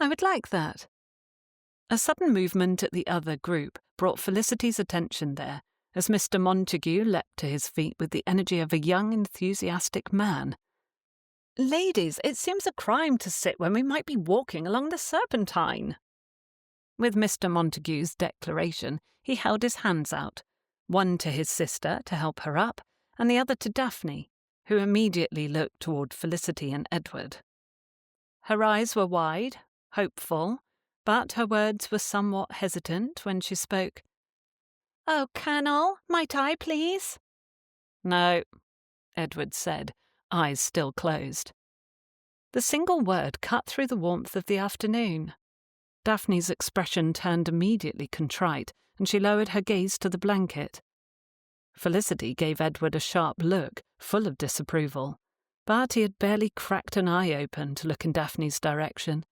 "I would like that." A sudden movement at the other group brought Felicity's attention there, as Mr. Montague leapt to his feet with the energy of a young, enthusiastic man. "Ladies, it seems a crime to sit when we might be walking along the Serpentine." With Mr. Montague's declaration, he held his hands out, one to his sister to help her up, and the other to Daphne, who immediately looked toward Felicity and Edward. Her eyes were wide, hopeful, but her words were somewhat hesitant when she spoke. "Oh, Colonel, might I, please?" "No," Edward said, eyes still closed. The single word cut through the warmth of the afternoon. Daphne's expression turned immediately contrite, and she lowered her gaze to the blanket. Felicity gave Edward a sharp look, full of disapproval, but he had barely cracked an eye open to look in Daphne's direction.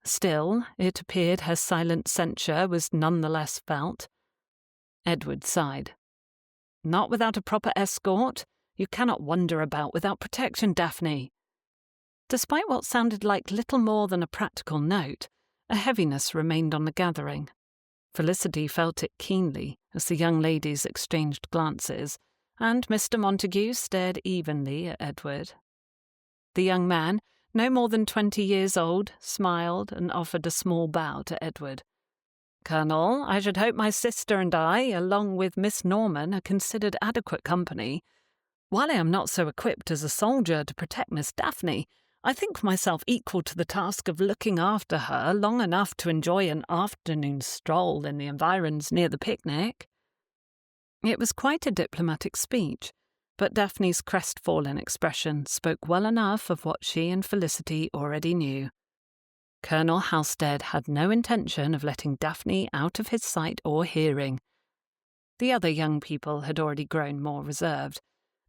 Still, it appeared her silent censure was none the less felt. Edward sighed. "Not without a proper escort. You cannot wander about without protection, Daphne." Despite what sounded like little more than a practical note, a heaviness remained on the gathering. Felicity felt it keenly as the young ladies exchanged glances, and Mr. Montague stared evenly at Edward. The young man, no more than 20 years old, smiled and offered a small bow to Edward. "Colonel, I should hope my sister and I, along with Miss Norman, are considered adequate company. While I am not so equipped as a soldier to protect Miss Daphne, I think myself equal to the task of looking after her long enough to enjoy an afternoon stroll in the environs near the picnic." It was quite a diplomatic speech, but Daphne's crestfallen expression spoke well enough of what she and Felicity already knew. Colonel Halstead had no intention of letting Daphne out of his sight or hearing. The other young people had already grown more reserved,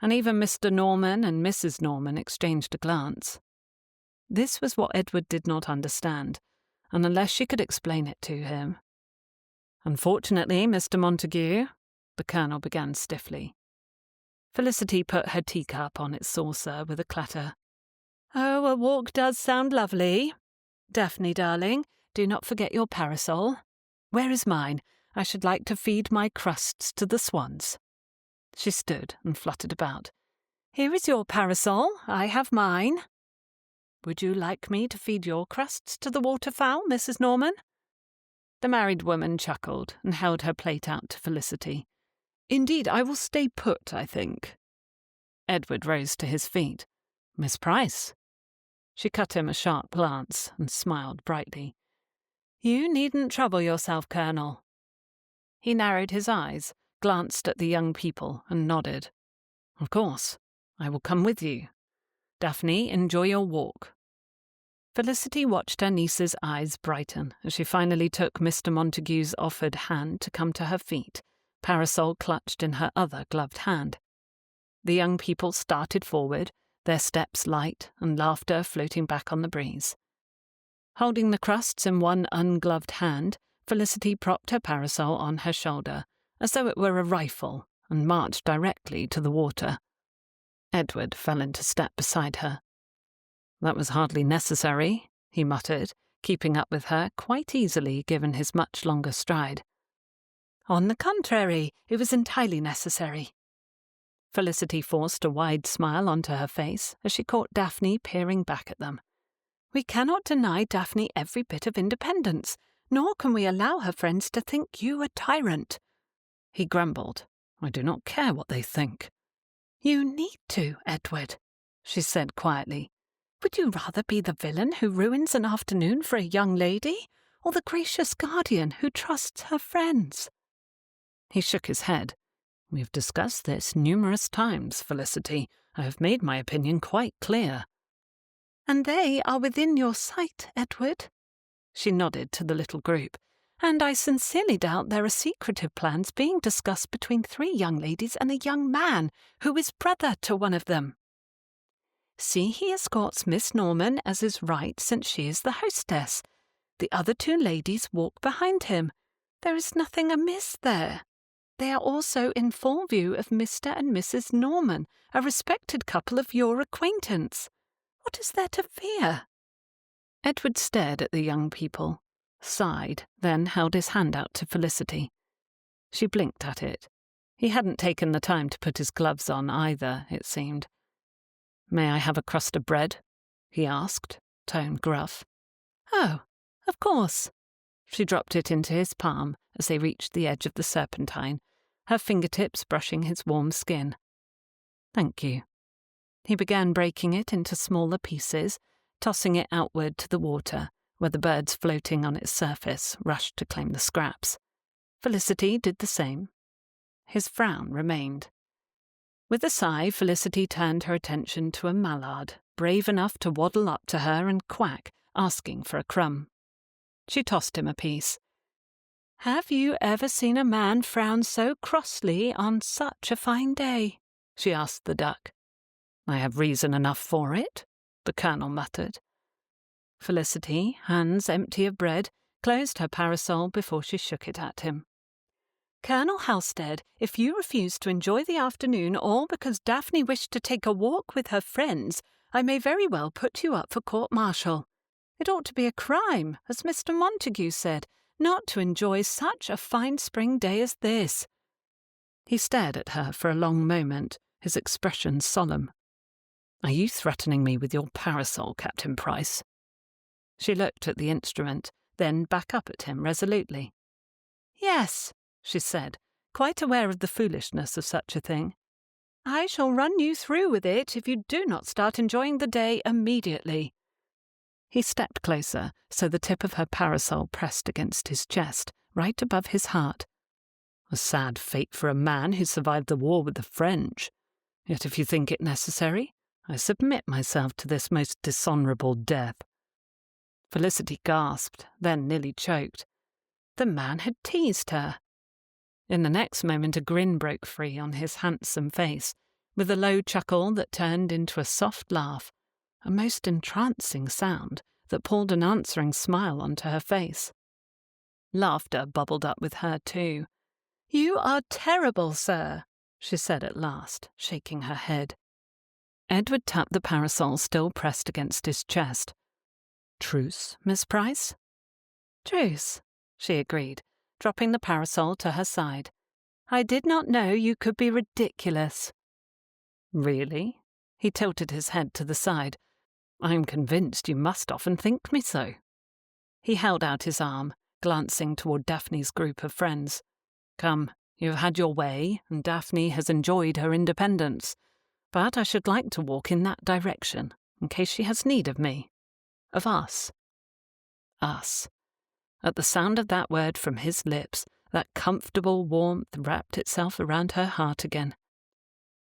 and even Mr. Norman and Mrs. Norman exchanged a glance. This was what Edward did not understand, and unless she could explain it to him. "Unfortunately, Mr. Montague," the Colonel began stiffly. Felicity put her teacup on its saucer with a clatter. "Oh, a walk does sound lovely. Daphne, darling, do not forget your parasol. Where is mine? I should like to feed my crusts to the swans." She stood and fluttered about. "Here is your parasol. I have mine." "Would you like me to feed your crusts to the waterfowl, Mrs. Norman?" The married woman chuckled and held her plate out to Felicity. "Indeed, I will stay put, I think." Edward rose to his feet. "Miss Price." She cut him a sharp glance and smiled brightly. "You needn't trouble yourself, Colonel." He narrowed his eyes, glanced at the young people, and nodded. "Of course. I will come with you. Daphne, enjoy your walk." Felicity watched her niece's eyes brighten as she finally took Mr. Montague's offered hand to come to her feet, parasol clutched in her other gloved hand. The young people started forward, their steps light and laughter floating back on the breeze. Holding the crusts in one ungloved hand, Felicity propped her parasol on her shoulder, as though it were a rifle, and marched directly to the water. Edward fell into step beside her. "That was hardly necessary," he muttered, keeping up with her quite easily given his much longer stride. "On the contrary, it was entirely necessary." Felicity forced a wide smile onto her face as she caught Daphne peering back at them. "We cannot deny Daphne every bit of independence, nor can we allow her friends to think you a tyrant." He grumbled. "I do not care what they think." "You need to, Edward," she said quietly. "Would you rather be the villain who ruins an afternoon for a young lady, or the gracious guardian who trusts her friends?" He shook his head. "We have discussed this numerous times, Felicity. I have made my opinion quite clear." "And they are within your sight, Edward." She nodded to the little group. "And I sincerely doubt there are secretive plans being discussed between 3 young ladies and a young man who is brother to one of them. See, he escorts Miss Norman as is right since she is the hostess. The other 2 ladies walk behind him. There is nothing amiss there. They are also in full view of Mr. and Mrs. Norman, a respected couple of your acquaintance. What is there to fear?" Edward stared at the young people, sighed, then held his hand out to Felicity. She blinked at it. He hadn't taken the time to put his gloves on either, it seemed. "May I have a crust of bread?" he asked, tone gruff. "Oh, of course." She dropped it into his palm as they reached the edge of the serpentine, her fingertips brushing his warm skin. "Thank you." He began breaking it into smaller pieces, tossing it outward to the water, where the birds floating on its surface rushed to claim the scraps. Felicity did the same. His frown remained. With a sigh, Felicity turned her attention to a mallard, brave enough to waddle up to her and quack, asking for a crumb. She tossed him a piece. "Have you ever seen a man frown so crossly on such a fine day?" she asked the duck. "I have reason enough for it," the Colonel muttered. Felicity, hands empty of bread, closed her parasol before she shook it at him. "Colonel Halstead, if you refuse to enjoy the afternoon or because Daphne wished to take a walk with her friends, I may very well put you up for court-martial. It ought to be a crime, as Mr. Montague said, not to enjoy such a fine spring day as this." He stared at her for a long moment, his expression solemn. Are you threatening me with your parasol, Captain Price? She looked at the instrument, then back up at him resolutely. Yes, she said, quite aware of the foolishness of such a thing. I shall run you through with it if you do not start enjoying the day immediately. He stepped closer, so the tip of her parasol pressed against his chest, right above his heart. A sad fate for a man who survived the war with the French. Yet if you think it necessary, I submit myself to this most dishonourable death. Felicity gasped, then nearly choked. The man had teased her. In the next moment a grin broke free on his handsome face, with a low chuckle that turned into a soft laugh, a most entrancing sound that pulled an answering smile onto her face. Laughter bubbled up with her too. You are terrible, sir, she said at last, shaking her head. Edward tapped the parasol still pressed against his chest. Truce, Miss Price? Truce, she agreed, dropping the parasol to her side. I did not know you could be ridiculous. Really? He tilted his head to the side. I'm convinced you must often think me so. He held out his arm, glancing toward Daphne's group of friends. Come, you have had your way, and Daphne has enjoyed her independence. But I should like to walk in that direction, in case she has need of me. Of us. Us. At the sound of that word from his lips, that comfortable warmth wrapped itself around her heart again.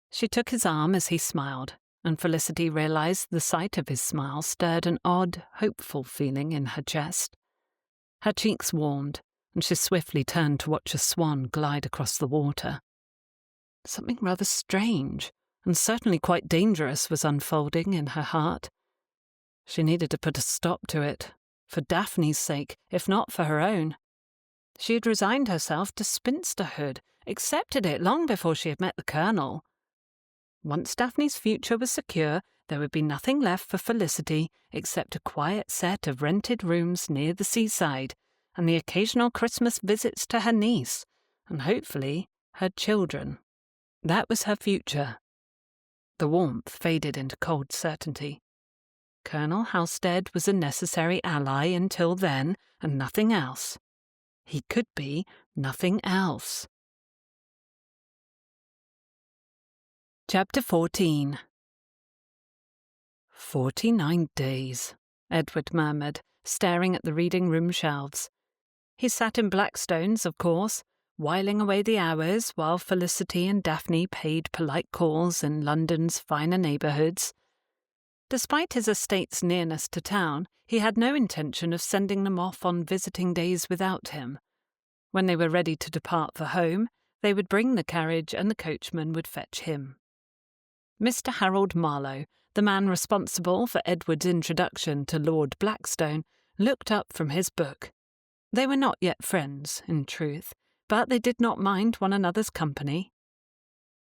She took his arm as he smiled, and Felicity realized the sight of his smile stirred an odd, hopeful feeling in her chest. Her cheeks warmed, and she swiftly turned to watch a swan glide across the water. Something rather strange, and certainly quite dangerous, was unfolding in her heart. She needed to put a stop to it, for Daphne's sake, if not for her own. She had resigned herself to spinsterhood, accepted it long before she had met the Colonel. Once Daphne's future was secure, there would be nothing left for Felicity except a quiet set of rented rooms near the seaside, and the occasional Christmas visits to her niece, and hopefully her children. That was her future. The warmth faded into cold certainty. Colonel Halstead was a necessary ally until then, and nothing else. He could be nothing else. Chapter 14. 49 days, Edward murmured, staring at the reading-room shelves. He sat in Blackstone's, of course, whiling away the hours while Felicity and Daphne paid polite calls in London's finer neighbourhoods. Despite his estate's nearness to town, he had no intention of sending them off on visiting days without him. When they were ready to depart for home, they would bring the carriage and the coachman would fetch him. Mr. Harold Marlowe, the man responsible for Edward's introduction to Lord Blackstone, looked up from his book. They were not yet friends, in truth, but they did not mind one another's company.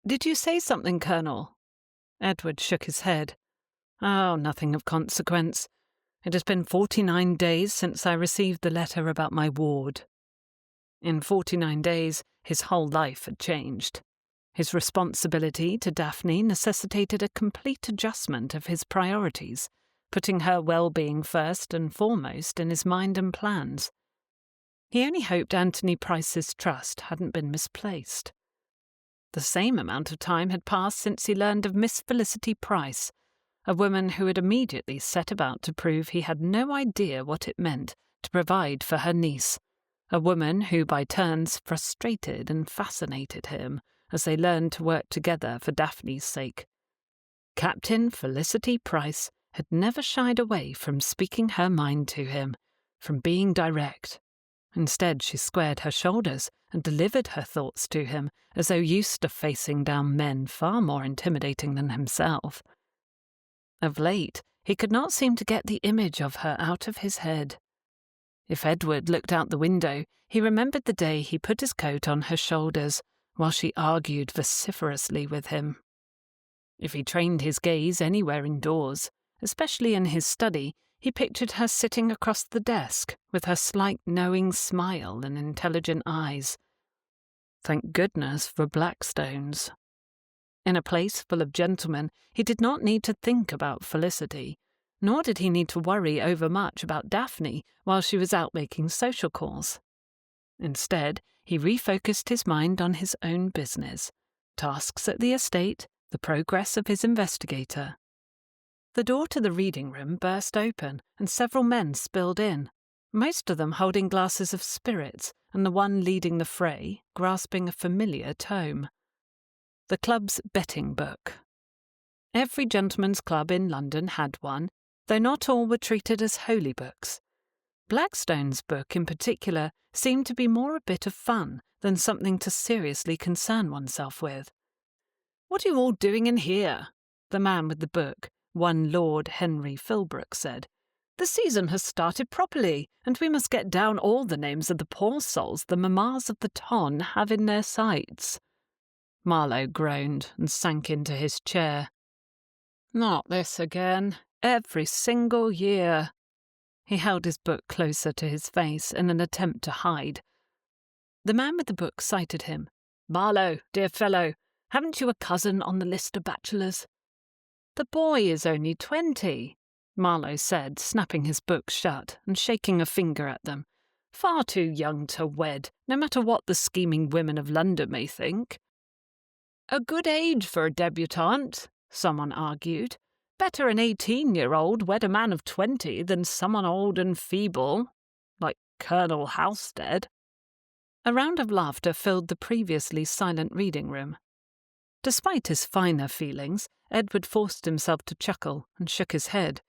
"Did you say something, Colonel?" Edward shook his head. "Oh, nothing of consequence. It has been 49 days since I received the letter about my ward." In 49 days, his whole life had changed. His responsibility to Daphne necessitated a complete adjustment of his priorities, putting her well-being first and foremost in his mind and plans. He only hoped Anthony Price's trust hadn't been misplaced. The same amount of time had passed since he learned of Miss Felicity Price, a woman who had immediately set about to prove he had no idea what it meant to provide for her niece, a woman who by turns frustrated and fascinated him as they learned to work together for Daphne's sake. Captain Felicity Price had never shied away from speaking her mind to him, from being direct. Instead, she squared her shoulders and delivered her thoughts to him as though used to facing down men far more intimidating than himself. Of late, he could not seem to get the image of her out of his head. If Edward looked out the window, he remembered the day he put his coat on her shoulders while she argued vociferously with him. If he trained his gaze anywhere indoors, especially in his study, he pictured her sitting across the desk with her slight knowing smile and intelligent eyes. Thank goodness for Blackstones. In a place full of gentlemen, he did not need to think about Felicity, nor did he need to worry overmuch about Daphne while she was out making social calls. Instead, he refocused his mind on his own business, tasks at the estate, the progress of his investigator. The door to the reading room burst open, and several men spilled in, most of them holding glasses of spirits, and the one leading the fray grasping a familiar tome. The club's betting book. Every gentleman's club in London had one, though not all were treated as holy books. Blackstone's book, in particular, seemed to be more a bit of fun than something to seriously concern oneself with. "What are you all doing in here?" the man with the book, one Lord Henry Philbrook, said. "The season has started properly, and we must get down all the names of the poor souls the mammas of the ton have in their sights." Marlowe groaned and sank into his chair. "Not this again. Every single year." He held his book closer to his face in an attempt to hide. The man with the book sighted him. "Marlowe, dear fellow, haven't you a cousin on the list of bachelors?" "The boy is only 20, Marlowe said, snapping his book shut and shaking a finger at them. "Far too young to wed, no matter what the scheming women of London may think." "A good age for a debutante," someone argued. "Better an 18-year-old wed a man of 20 than someone old and feeble, like Colonel Halstead." A round of laughter filled the previously silent reading room. Despite his finer feelings, Edward forced himself to chuckle and shook his head.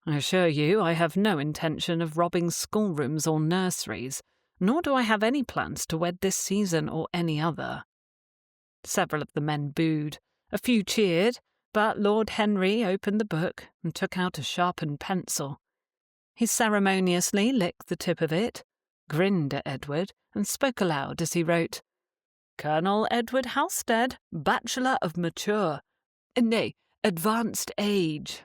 "I assure you I have no intention of robbing schoolrooms or nurseries, nor do I have any plans to wed this season or any other." Several of the men booed. A few cheered, but Lord Henry opened the book and took out a sharpened pencil. He ceremoniously licked the tip of it, grinned at Edward, and spoke aloud as he wrote, "Colonel Edward Halstead, Bachelor of mature, nay, advanced age."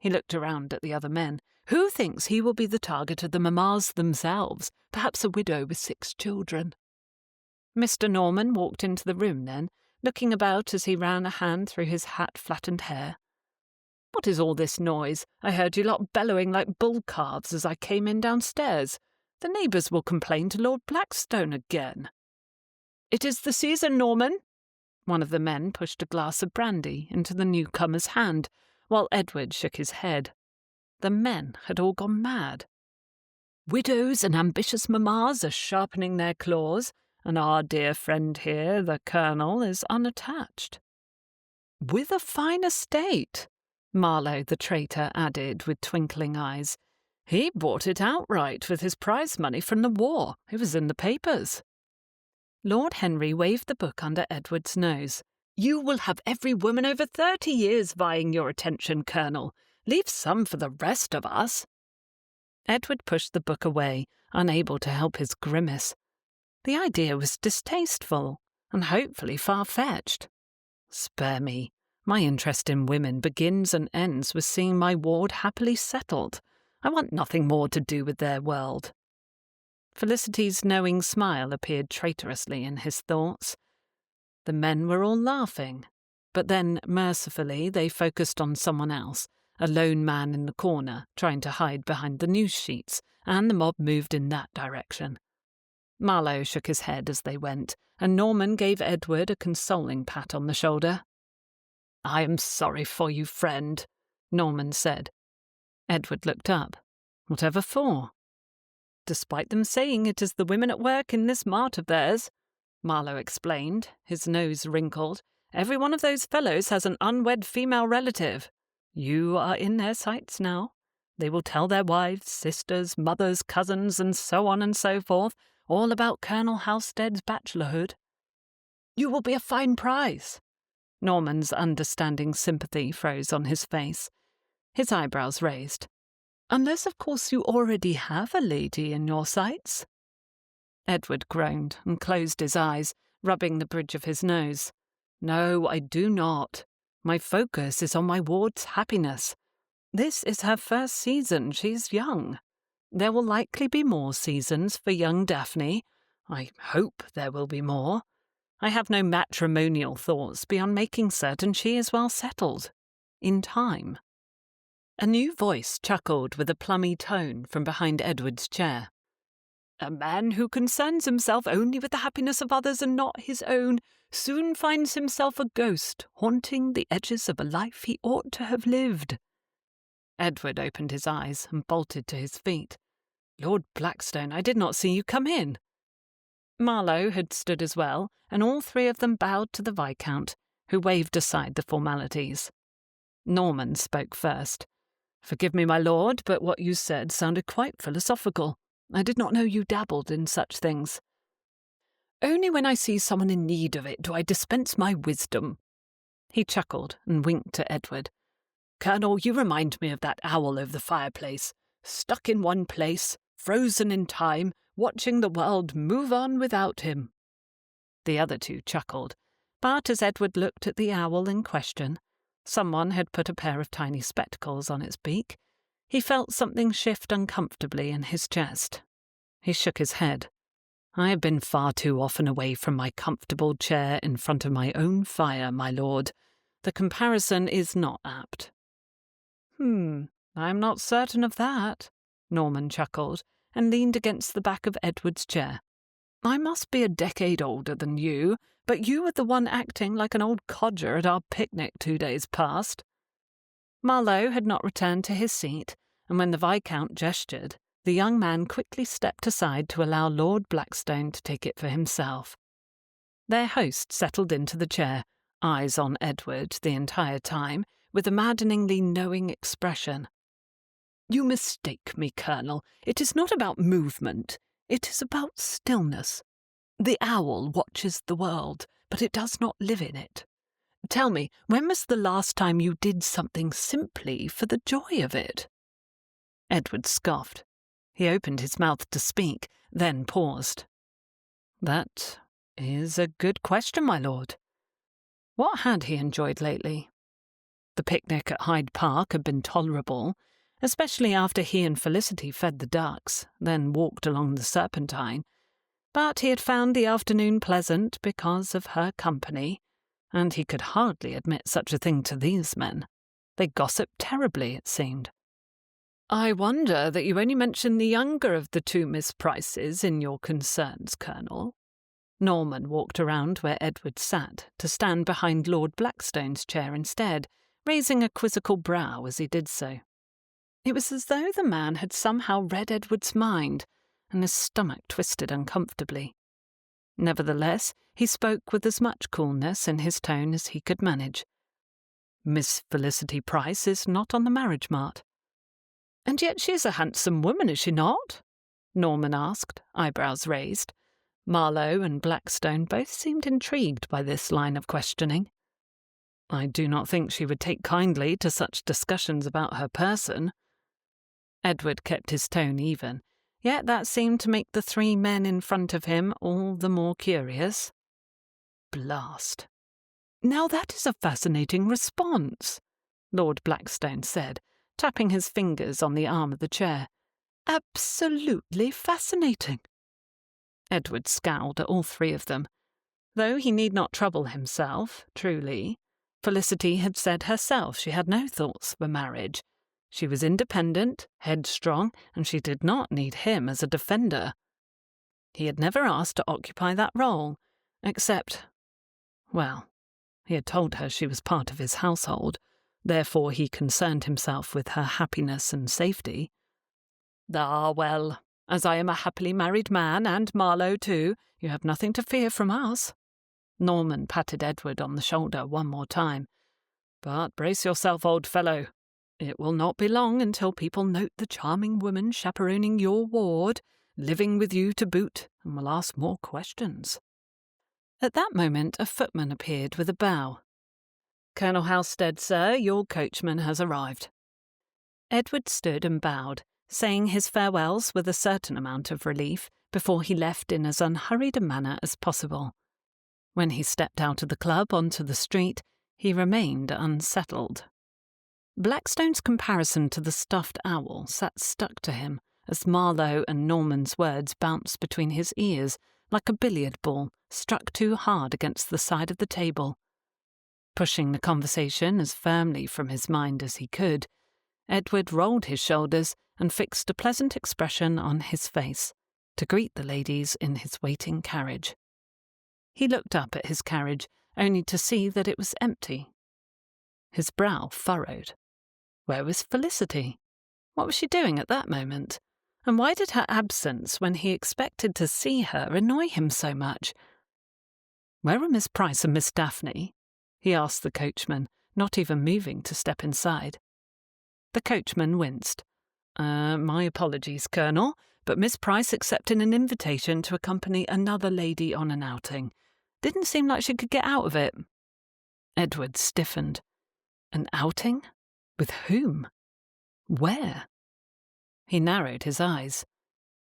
He looked around at the other men. "Who thinks he will be the target of the mammas themselves, perhaps a widow with 6 children?" Mr. Norman walked into the room then, looking about as he ran a hand through his hat-flattened hair. "What is all this noise? I heard you lot bellowing like bull-calves as I came in downstairs. The neighbours will complain to Lord Blackstone again." "It is the season, Norman." One of the men pushed a glass of brandy into the newcomer's hand, while Edward shook his head. The men had all gone mad. "Widows and ambitious mammas are sharpening their claws, and our dear friend here, the Colonel, is unattached." "With a fine estate," Marlowe the traitor added with twinkling eyes. "He bought it outright with his prize money from the war. It was in the papers." Lord Henry waved the book under Edward's nose. "You will have every woman over 30 years vying your attention, Colonel. Leave some for the rest of us." Edward pushed the book away, unable to help his grimace. The idea was distasteful, and hopefully far-fetched. Spare me. My interest in women begins and ends with seeing my ward happily settled. I want nothing more to do with their world. Felicity's knowing smile appeared traitorously in his thoughts. The men were all laughing, but then, mercifully, they focused on someone else, a lone man in the corner, trying to hide behind the news sheets, and the mob moved in that direction. Marlowe shook his head as they went, and Norman gave Edward a consoling pat on the shoulder. "I am sorry for you, friend," Norman said. Edward looked up. "Whatever for?" "Despite them saying it is the women at work in this mart of theirs," Marlowe explained, his nose wrinkled. "Every one of those fellows has an unwed female relative. You are in their sights now. They will tell their wives, sisters, mothers, cousins, and so on and so forth, all about Colonel Halstead's bachelorhood." "You will be a fine prize." Norman's understanding sympathy froze on his face. His eyebrows raised. "Unless, of course, you already have a lady in your sights." Edward groaned and closed his eyes, rubbing the bridge of his nose. "No, I do not. My focus is on my ward's happiness. This is her first season. She's young. There will likely be more seasons for young Daphne. I hope there will be more. I have no matrimonial thoughts beyond making certain she is well settled. In time. A new voice chuckled with a plummy tone from behind Edward's chair. A man who concerns himself only with the happiness of others and not his own soon finds himself a ghost haunting the edges of a life he ought to have lived. Edward opened his eyes and bolted to his feet. Lord Blackstone, I did not see you come in. Marlowe had stood as well, and all three of them bowed to the Viscount, who waved aside the formalities. Norman spoke first. Forgive me, my lord, but what you said sounded quite philosophical. I did not know you dabbled in such things. Only when I see someone in need of it do I dispense my wisdom. He chuckled and winked to Edward. Colonel, you remind me of that owl over the fireplace, stuck in one place, frozen in time, watching the world move on without him. The other two chuckled, but as Edward looked at the owl in question, someone had put a pair of tiny spectacles on its beak. He felt something shift uncomfortably in his chest. He shook his head. I have been far too often away from my comfortable chair in front of my own fire, my lord. The comparison is not apt. I'm not certain of that, Norman chuckled, and leaned against the back of Edward's chair. I must be a decade older than you, but you were the one acting like an old codger at our picnic 2 days past. Marlowe had not returned to his seat, and when the Viscount gestured, the young man quickly stepped aside to allow Lord Blackstone to take it for himself. Their host settled into the chair, eyes on Edward the entire time, with a maddeningly knowing expression. You mistake me, Colonel. It is not about movement. It is about stillness. The owl watches the world, but it does not live in it. Tell me, when was the last time you did something simply for the joy of it? Edward scoffed. He opened his mouth to speak, then paused. That is a good question, my lord. What had he enjoyed lately? The picnic at Hyde Park had been tolerable, especially after he and Felicity fed the ducks, then walked along the Serpentine. But he had found the afternoon pleasant because of her company, and he could hardly admit such a thing to these men. They gossiped terribly, it seemed. I wonder that you only mention the younger of the two Miss Prices in your concerns, Colonel. Norman walked around where Edward sat to stand behind Lord Blackstone's chair instead, raising a quizzical brow as he did so. It was as though the man had somehow read Edward's mind, and his stomach twisted uncomfortably. Nevertheless, he spoke with as much coolness in his tone as he could manage. Miss Felicity Price is not on the marriage mart. And yet she is a handsome woman, is she not? Norman asked, eyebrows raised. Marlowe and Blackstone both seemed intrigued by this line of questioning. I do not think she would take kindly to such discussions about her person. Edward kept his tone even, yet that seemed to make the three men in front of him all the more curious. Blast. Now that is a fascinating response, Lord Blackstone said, tapping his fingers on the arm of the chair. Absolutely fascinating. Edward scowled at all three of them. Though he need not trouble himself, truly, Felicity had said herself she had no thoughts for marriage. She was independent, headstrong, and she did not need him as a defender. He had never asked to occupy that role, except, well, he had told her she was part of his household, therefore he concerned himself with her happiness and safety. Ah, well, as I am a happily married man, and Marlowe too, you have nothing to fear from us. Norman patted Edward on the shoulder one more time. But brace yourself, old fellow. It will not be long until people note the charming woman chaperoning your ward, living with you to boot, and will ask more questions. At that moment a footman appeared with a bow. Colonel Halstead, sir, your coachman has arrived. Edward stood and bowed, saying his farewells with a certain amount of relief before he left in as unhurried a manner as possible. When he stepped out of the club onto the street, he remained unsettled. Blackstone's comparison to the stuffed owl sat stuck to him as Marlowe and Norman's words bounced between his ears, like a billiard ball struck too hard against the side of the table. Pushing the conversation as firmly from his mind as he could, Edward rolled his shoulders and fixed a pleasant expression on his face to greet the ladies in his waiting carriage. He looked up at his carriage, only to see that it was empty. His brow furrowed. Where was Felicity? What was she doing at that moment? And why did her absence, when he expected to see her, annoy him so much? "Where are Miss Price and Miss Daphne?" he asked the coachman, not even moving to step inside. The coachman winced. My apologies, Colonel, but Miss Price accepted an invitation to accompany another lady on an outing. Didn't seem like she could get out of it." Edward stiffened. An outing? With whom? Where? He narrowed his eyes.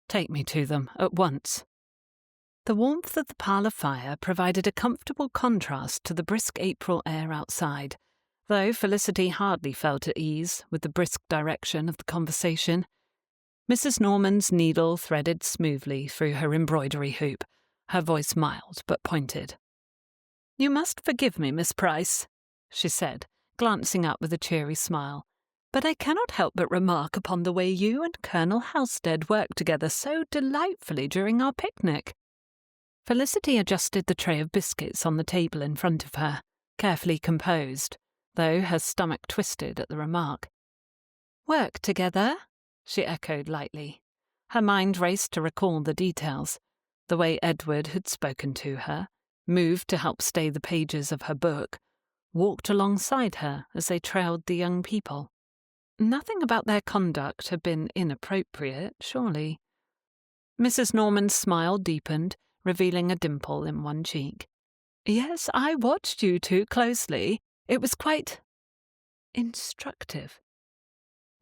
"Take me to them, at once." The warmth of the parlour fire provided a comfortable contrast to the brisk April air outside, though Felicity hardly felt at ease with the brisk direction of the conversation. Mrs. Norman's needle threaded smoothly through her embroidery hoop, her voice mild but pointed. "You must forgive me, Miss Price," she said, glancing up with a cheery smile, "but I cannot help but remark upon the way you and Colonel Halstead worked together so delightfully during our picnic." Felicity adjusted the tray of biscuits on the table in front of her, carefully composed, though her stomach twisted at the remark. "Work together?" she echoed lightly. Her mind raced to recall the details, the way Edward had spoken to her, moved to help stay the pages of her book, walked alongside her as they trailed the young people. Nothing about their conduct had been inappropriate, surely. Mrs. Norman's smile deepened, revealing a dimple in one cheek. "Yes, I watched you two closely. It was quite instructive."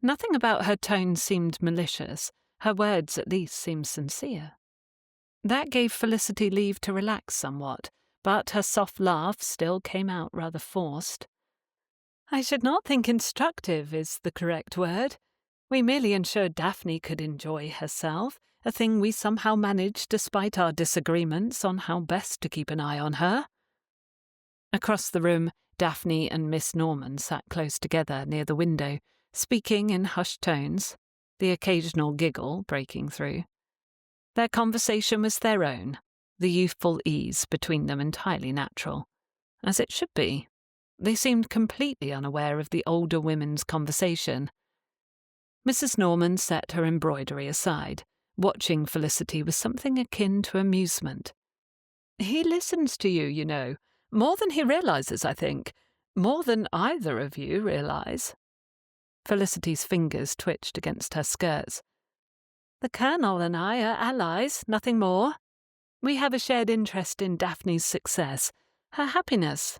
Nothing about her tone seemed malicious. Her words at least seemed sincere. That gave Felicity leave to relax somewhat, but her soft laugh still came out rather forced. "I should not think instructive is the correct word. We merely ensured Daphne could enjoy herself, a thing we somehow managed despite our disagreements on how best to keep an eye on her." Across the room, Daphne and Miss Norman sat close together near the window, speaking in hushed tones, the occasional giggle breaking through. Their conversation was their own, the youthful ease between them entirely natural, as it should be. They seemed completely unaware of the older women's conversation. Mrs. Norman set her embroidery aside, watching Felicity with something akin to amusement. "He listens to you, you know, more than he realizes, I think. More than either of you realize." Felicity's fingers twitched against her skirts. "The Colonel and I are allies, nothing more. We have a shared interest in Daphne's success, her happiness."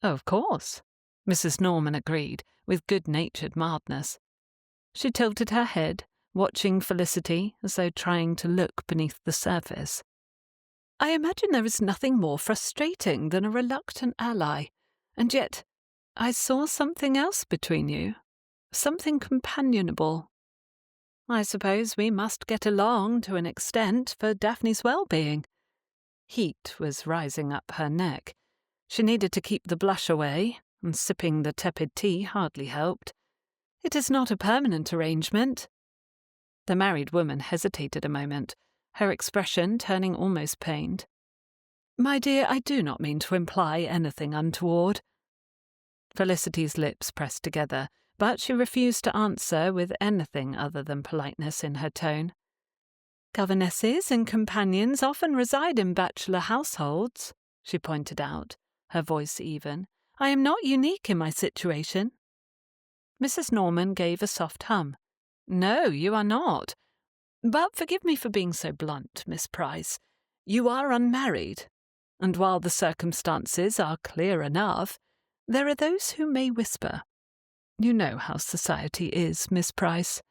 "Of course," Mrs. Norman agreed, with good-natured mildness. She tilted her head, watching Felicity as though trying to look beneath the surface. "I imagine there is nothing more frustrating than a reluctant ally, and yet I saw something else between you, something companionable. I suppose we must get along to an extent for Daphne's well-being." Heat was rising up her neck. She needed to keep the blush away, and sipping the tepid tea hardly helped. "It is not a permanent arrangement." The married woman hesitated a moment, her expression turning almost pained. "My dear, I do not mean to imply anything untoward." Felicity's lips pressed together, but she refused to answer with anything other than politeness in her tone. "Governesses and companions often reside in bachelor households," she pointed out, her voice even. "I am not unique in my situation." Mrs. Norman gave a soft hum. "No, you are not. But forgive me for being so blunt, Miss Price. You are unmarried, and while the circumstances are clear enough, there are those who may whisper. You know how society is, Miss Price."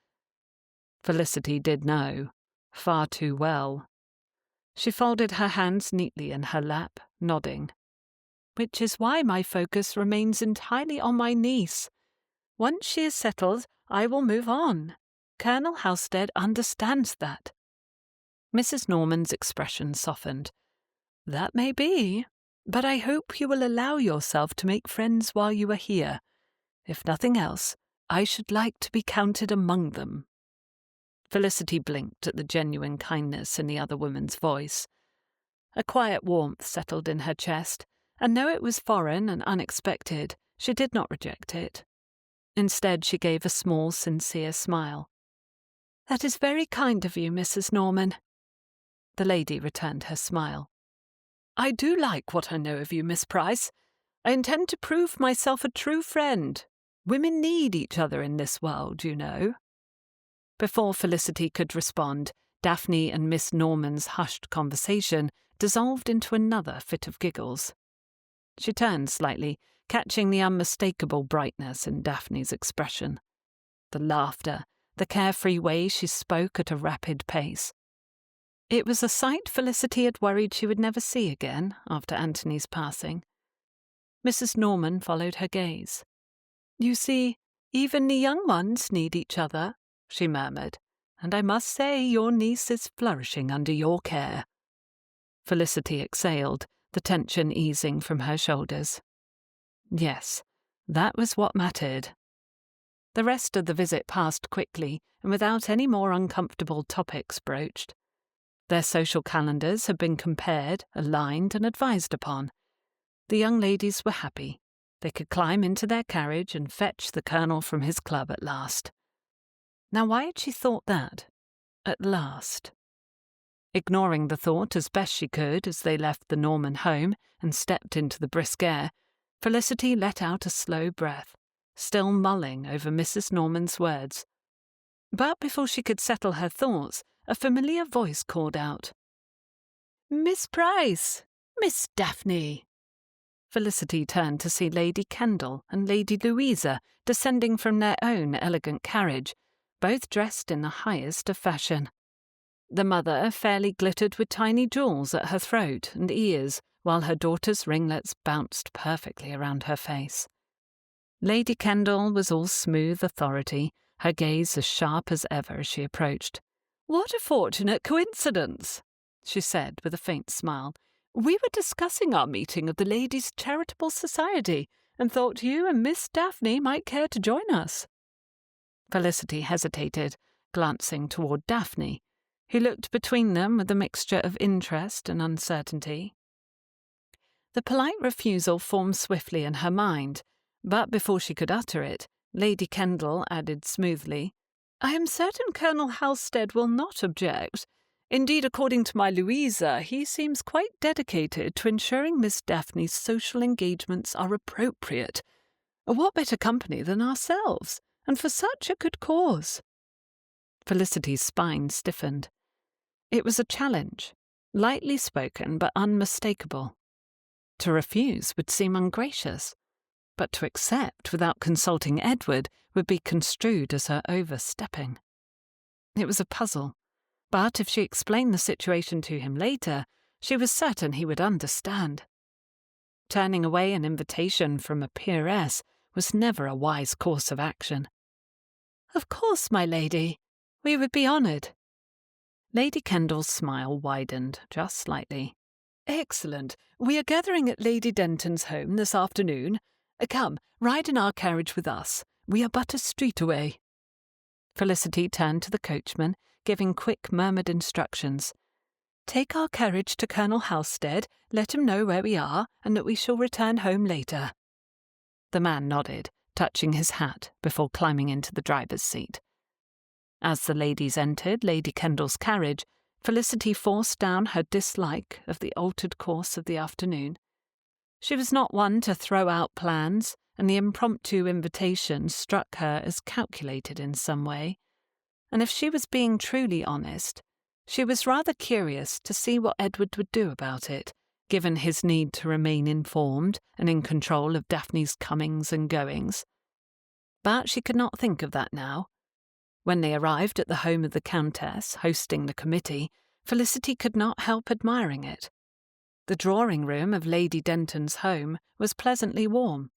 Felicity did know, far too well. She folded her hands neatly in her lap, nodding. "Which is why my focus remains entirely on my niece. Once she is settled, I will move on. Colonel Halstead understands that." Mrs. Norman's expression softened. "That may be, but I hope you will allow yourself to make friends while you are here. If nothing else, I should like to be counted among them." Felicity blinked at the genuine kindness in the other woman's voice. A quiet warmth settled in her chest, and though it was foreign and unexpected, she did not reject it. Instead, she gave a small, sincere smile. "That is very kind of you, Mrs. Norman." The lady returned her smile. "I do like what I know of you, Miss Price. I intend to prove myself a true friend. Women need each other in this world, you know." Before Felicity could respond, Daphne and Miss Norman's hushed conversation dissolved into another fit of giggles. She turned slightly, catching the unmistakable brightness in Daphne's expression. The laughter, the carefree way she spoke at a rapid pace. It was a sight Felicity had worried she would never see again after Anthony's passing. Mrs. Norman followed her gaze. "You see, even the young ones need each other," she murmured, "and I must say your niece is flourishing under your care." Felicity exhaled, the tension easing from her shoulders. Yes, that was what mattered. The rest of the visit passed quickly and without any more uncomfortable topics broached. Their social calendars had been compared, aligned, and advised upon. The young ladies were happy. They could climb into their carriage and fetch the Colonel from his club at last. Now why had she thought that? At last. Ignoring the thought as best she could as they left the Norman home and stepped into the brisk air, Felicity let out a slow breath, still mulling over Mrs. Norman's words. But before she could settle her thoughts, a familiar voice called out, "Miss Price! Miss Daphne!" Felicity turned to see Lady Kendall and Lady Louisa descending from their own elegant carriage, both dressed in the highest of fashion. The mother fairly glittered with tiny jewels at her throat and ears, while her daughter's ringlets bounced perfectly around her face. Lady Kendall was all smooth authority, her gaze as sharp as ever as she approached. "What a fortunate coincidence," she said with a faint smile. "We were discussing our meeting of the Ladies' Charitable Society and thought you and Miss Daphne might care to join us." Felicity hesitated, glancing toward Daphne, who looked between them with a mixture of interest and uncertainty. The polite refusal formed swiftly in her mind, but before she could utter it, Lady Kendall added smoothly, "I am certain Colonel Halstead will not object. Indeed, according to my Louisa, he seems quite dedicated to ensuring Miss Daphne's social engagements are appropriate. What better company than ourselves, and for such a good cause?" Felicity's spine stiffened. It was a challenge, lightly spoken but unmistakable. To refuse would seem ungracious, but to accept without consulting Edward would be construed as her overstepping. It was a puzzle, but if she explained the situation to him later, she was certain he would understand. Turning away an invitation from a peeress was never a wise course of action. "Of course, my lady. We would be honoured." Lady Kendall's smile widened just slightly. "Excellent. We are gathering at Lady Denton's home this afternoon. Come, ride in our carriage with us. We are but a street away." Felicity turned to the coachman, giving quick murmured instructions. "Take our carriage to Colonel Halstead, let him know where we are, and that we shall return home later." The man nodded, touching his hat before climbing into the driver's seat. As the ladies entered Lady Kendall's carriage, Felicity forced down her dislike of the altered course of the afternoon. She was not one to throw out plans, and the impromptu invitation struck her as calculated in some way. And if she was being truly honest, she was rather curious to see what Edward would do about it, given his need to remain informed and in control of Daphne's comings and goings. But she could not think of that now. When they arrived at the home of the Countess, hosting the committee, Felicity could not help admiring it. The drawing-room of Lady Denton's home was pleasantly warm.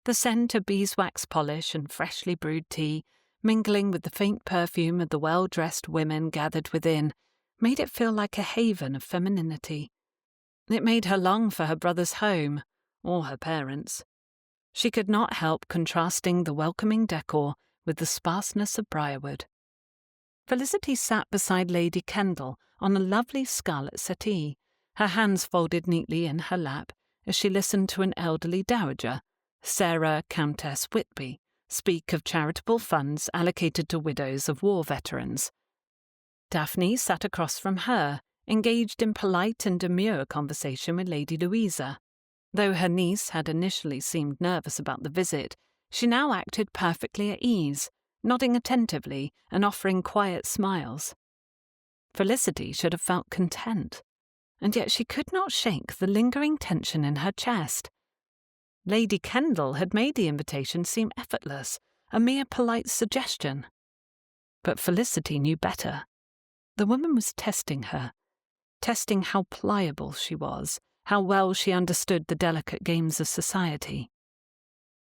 The scent of beeswax polish and freshly brewed tea, mingling with the faint perfume of the well-dressed women gathered within, made it feel like a haven of femininity. It made her long for her brother's home, or her parents. She could not help contrasting the welcoming decor with the sparseness of briarwood. Felicity sat beside Lady Kendall on a lovely scarlet settee, her hands folded neatly in her lap as she listened to an elderly dowager, Sarah Countess Whitby, speak of charitable funds allocated to widows of war veterans. Daphne sat across from her, engaged in polite and demure conversation with Lady Louisa. Though her niece had initially seemed nervous about the visit, she now acted perfectly at ease, nodding attentively and offering quiet smiles. Felicity should have felt content, and yet she could not shake the lingering tension in her chest. Lady Kendall had made the invitation seem effortless, a mere polite suggestion. But Felicity knew better. The woman was testing her, testing how pliable she was, how well she understood the delicate games of society.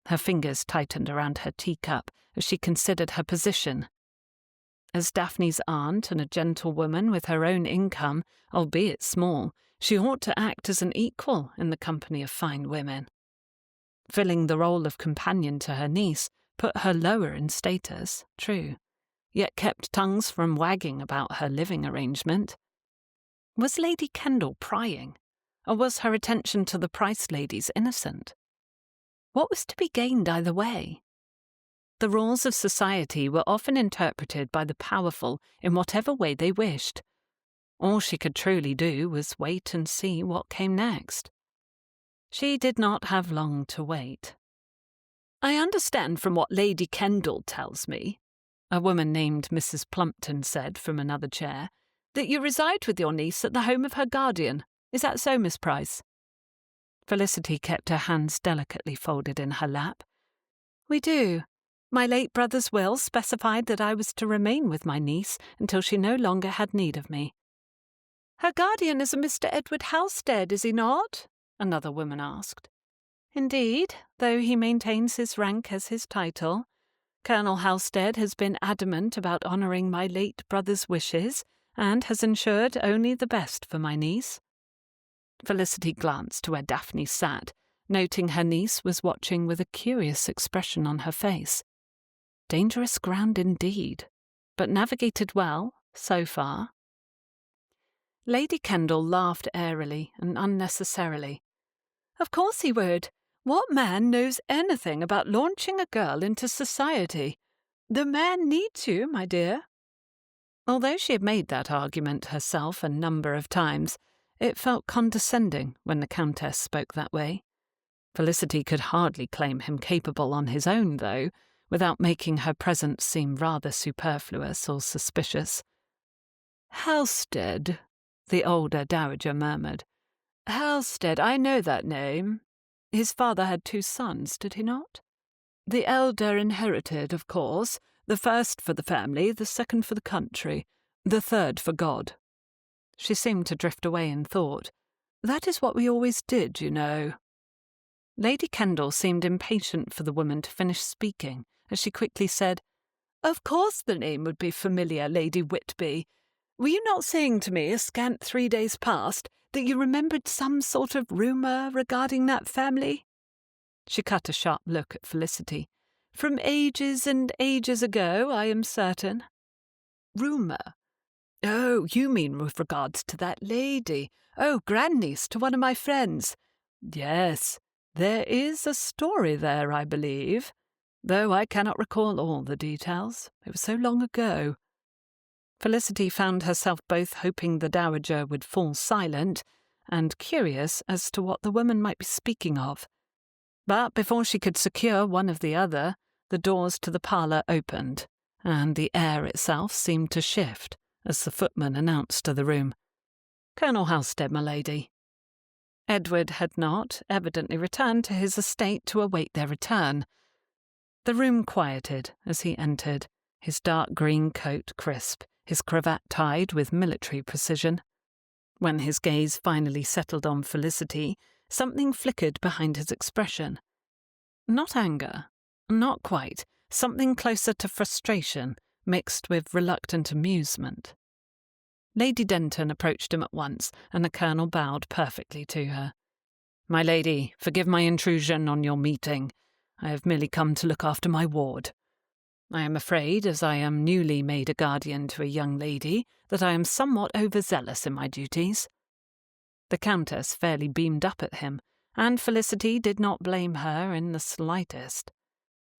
Her fingers tightened around her teacup as she considered her position. As Daphne's aunt and a gentlewoman with her own income, albeit small, she ought to act as an equal in the company of fine women. Filling the role of companion to her niece put her lower in status, true, yet kept tongues from wagging about her living arrangement. Was Lady Kendall prying, or was her attention to the Price ladies innocent? What was to be gained either way? The rules of society were often interpreted by the powerful in whatever way they wished. All she could truly do was wait and see what came next. She did not have long to wait. "I understand from what Lady Kendall tells me," a woman named Mrs. Plumpton said from another chair, "that you reside with your niece at the home of her guardian. Is that so, Miss Price?" Felicity kept her hands delicately folded in her lap. "We do. My late brother's will specified that I was to remain with my niece until she no longer had need of me." "Her guardian is a Mr. Edward Halstead, is he not?" another woman asked. "Indeed, though he maintains his rank as his title. Colonel Halstead has been adamant about honouring my late brother's wishes, and has ensured only the best for my niece." Felicity glanced to where Daphne sat, noting her niece was watching with a curious expression on her face. Dangerous ground indeed, but navigated well, so far. Lady Kendall laughed airily and unnecessarily. "Of course he would. What man knows anything about launching a girl into society? The man needs you, my dear." Although she had made that argument herself a number of times, it felt condescending when the Countess spoke that way. Felicity could hardly claim him capable on his own, though, without making her presence seem rather superfluous or suspicious. "Halstead," the older dowager murmured. "Halstead, I know that name. His father had 2 sons, did he not? The elder inherited, of course, the first for the family, the second for the country, the third for God." She seemed to drift away in thought. "That is what we always did, you know." Lady Kendall seemed impatient for the woman to finish speaking, as she quickly said, "Of course the name would be familiar, Lady Whitby. Were you not saying to me a scant 3 days past that you remembered some sort of rumour regarding that family?" She cut a sharp look at Felicity. "From ages and ages ago, I am certain." "Rumour? Oh, you mean with regards to that lady. Oh, grandniece to one of my friends. Yes, there is a story there, I believe, though I cannot recall all the details. It was so long ago." Felicity found herself both hoping the dowager would fall silent and curious as to what the woman might be speaking of. But before she could secure one or the other, the doors to the parlour opened, and the air itself seemed to shift as the footman announced to the room, "Colonel Halstead, my lady." Edward had not, evidently, returned to his estate to await their return. The room quieted as he entered, his dark green coat crisp, his cravat tied with military precision. When his gaze finally settled on Felicity, something flickered behind his expression. Not anger, not quite, something closer to frustration, mixed with reluctant amusement. Lady Denton approached him at once, and the Colonel bowed perfectly to her. "My lady, forgive my intrusion on your meeting. I have merely come to look after my ward. I am afraid, as I am newly made a guardian to a young lady, that I am somewhat overzealous in my duties." The Countess fairly beamed up at him, and Felicity did not blame her in the slightest.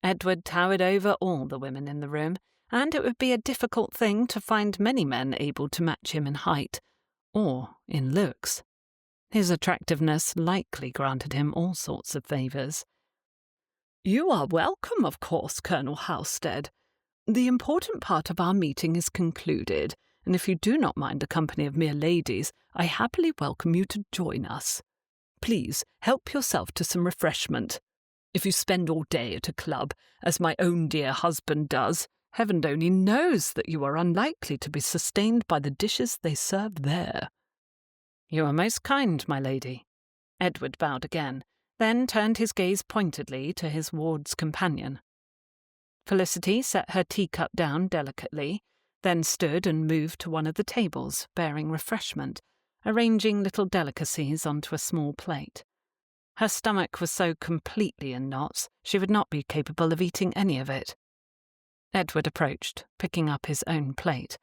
Edward towered over all the women in the room, and it would be a difficult thing to find many men able to match him in height, or in looks. His attractiveness likely granted him all sorts of favours. "You are welcome, of course, Colonel Halstead. The important part of our meeting is concluded, and if you do not mind the company of mere ladies, I happily welcome you to join us. Please help yourself to some refreshment. If you spend all day at a club, as my own dear husband does, heaven only knows that you are unlikely to be sustained by the dishes they serve there." "You are most kind, my lady." Edward bowed again, then turned his gaze pointedly to his ward's companion. Felicity set her teacup down delicately, then stood and moved to one of the tables bearing refreshment, arranging little delicacies onto a small plate. Her stomach was so completely in knots she would not be capable of eating any of it. Edward approached, picking up his own plate.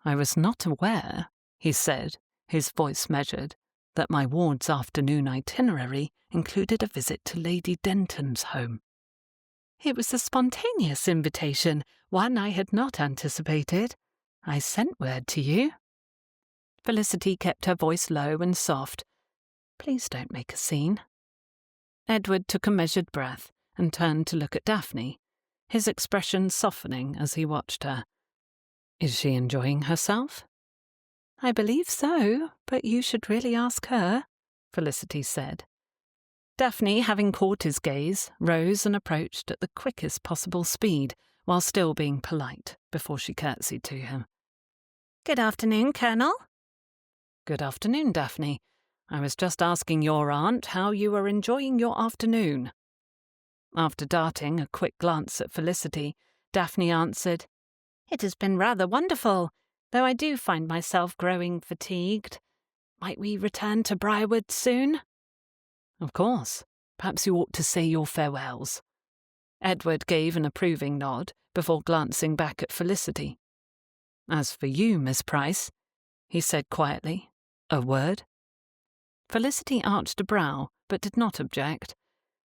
"I was not aware," he said, his voice measured, "that my ward's afternoon itinerary included a visit to Lady Denton's home." "It was a spontaneous invitation, one I had not anticipated. I sent word to you." Felicity kept her voice low and soft. "Please don't make a scene." Edward took a measured breath and turned to look at Daphne, his expression softening as he watched her. "Is she enjoying herself?" "I believe so, but you should really ask her," Felicity said. Daphne, having caught his gaze, rose and approached at the quickest possible speed, while still being polite, before she curtsied to him. "Good afternoon, Colonel." "Good afternoon, Daphne. I was just asking your aunt how you are enjoying your afternoon." After darting a quick glance at Felicity, Daphne answered, "It has been rather wonderful, though I do find myself growing fatigued. Might we return to Briarwood soon?" "Of course. Perhaps you ought to say your farewells." Edward gave an approving nod before glancing back at Felicity. "As for you, Miss Price," he said quietly, "a word?" Felicity arched a brow, but did not object.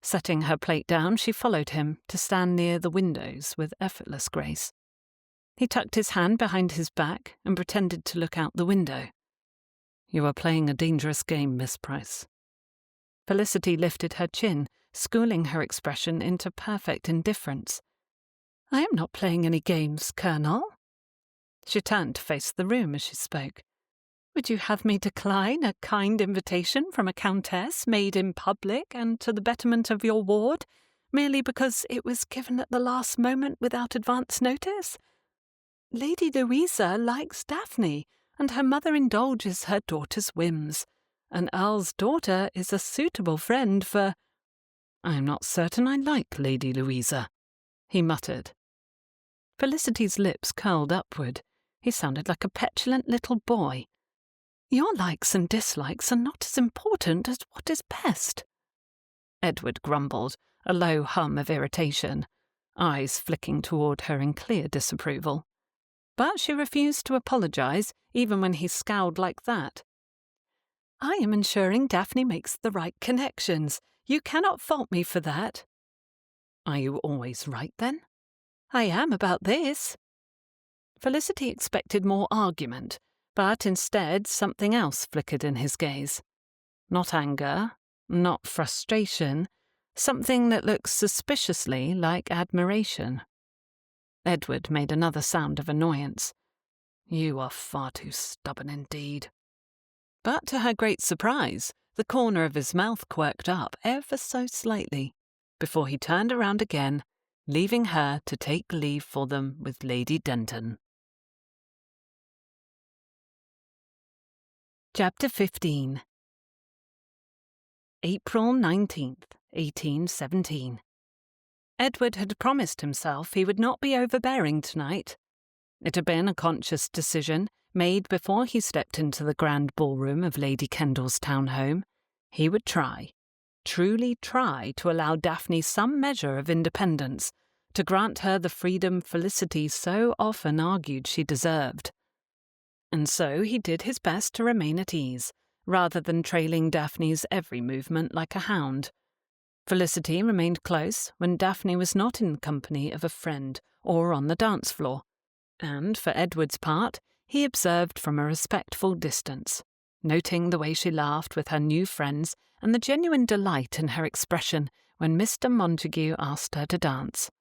Setting her plate down, she followed him to stand near the windows with effortless grace. He tucked his hand behind his back and pretended to look out the window. "You are playing a dangerous game, Miss Price." Felicity lifted her chin, schooling her expression into perfect indifference. "I am not playing any games, Colonel." She turned to face the room as she spoke. "Would you have me decline a kind invitation from a countess made in public and to the betterment of your ward, merely because it was given at the last moment without advance notice? Lady Louisa likes Daphne, and her mother indulges her daughter's whims. An earl's daughter is a suitable friend for—" "I am not certain I like Lady Louisa," he muttered. Felicity's lips curled upward. He sounded like a petulant little boy. "Your likes and dislikes are not as important as what is best." Edward grumbled, a low hum of irritation, eyes flicking toward her in clear disapproval. But she refused to apologize, even when he scowled like that. "I am ensuring Daphne makes the right connections. You cannot fault me for that." "Are you always right, then?" "I am about this." Felicity expected more argument, but instead something else flickered in his gaze. Not anger, not frustration, something that looked suspiciously like admiration. Edward made another sound of annoyance. "You are far too stubborn indeed." But to her great surprise, the corner of his mouth quirked up ever so slightly, before he turned around again, leaving her to take leave for them with Lady Denton. Chapter 15. April 19th, 1817. Edward had promised himself he would not be overbearing tonight. It had been a conscious decision, made before he stepped into the grand ballroom of Lady Kendall's townhome, he would try, truly try, to allow Daphne some measure of independence, to grant her the freedom Felicity so often argued she deserved. And so he did his best to remain at ease, rather than trailing Daphne's every movement like a hound. Felicity remained close when Daphne was not in company of a friend or on the dance floor, and for Edward's part, he observed from a respectful distance, noting the way she laughed with her new friends and the genuine delight in her expression when Mr. Montague asked her to dance.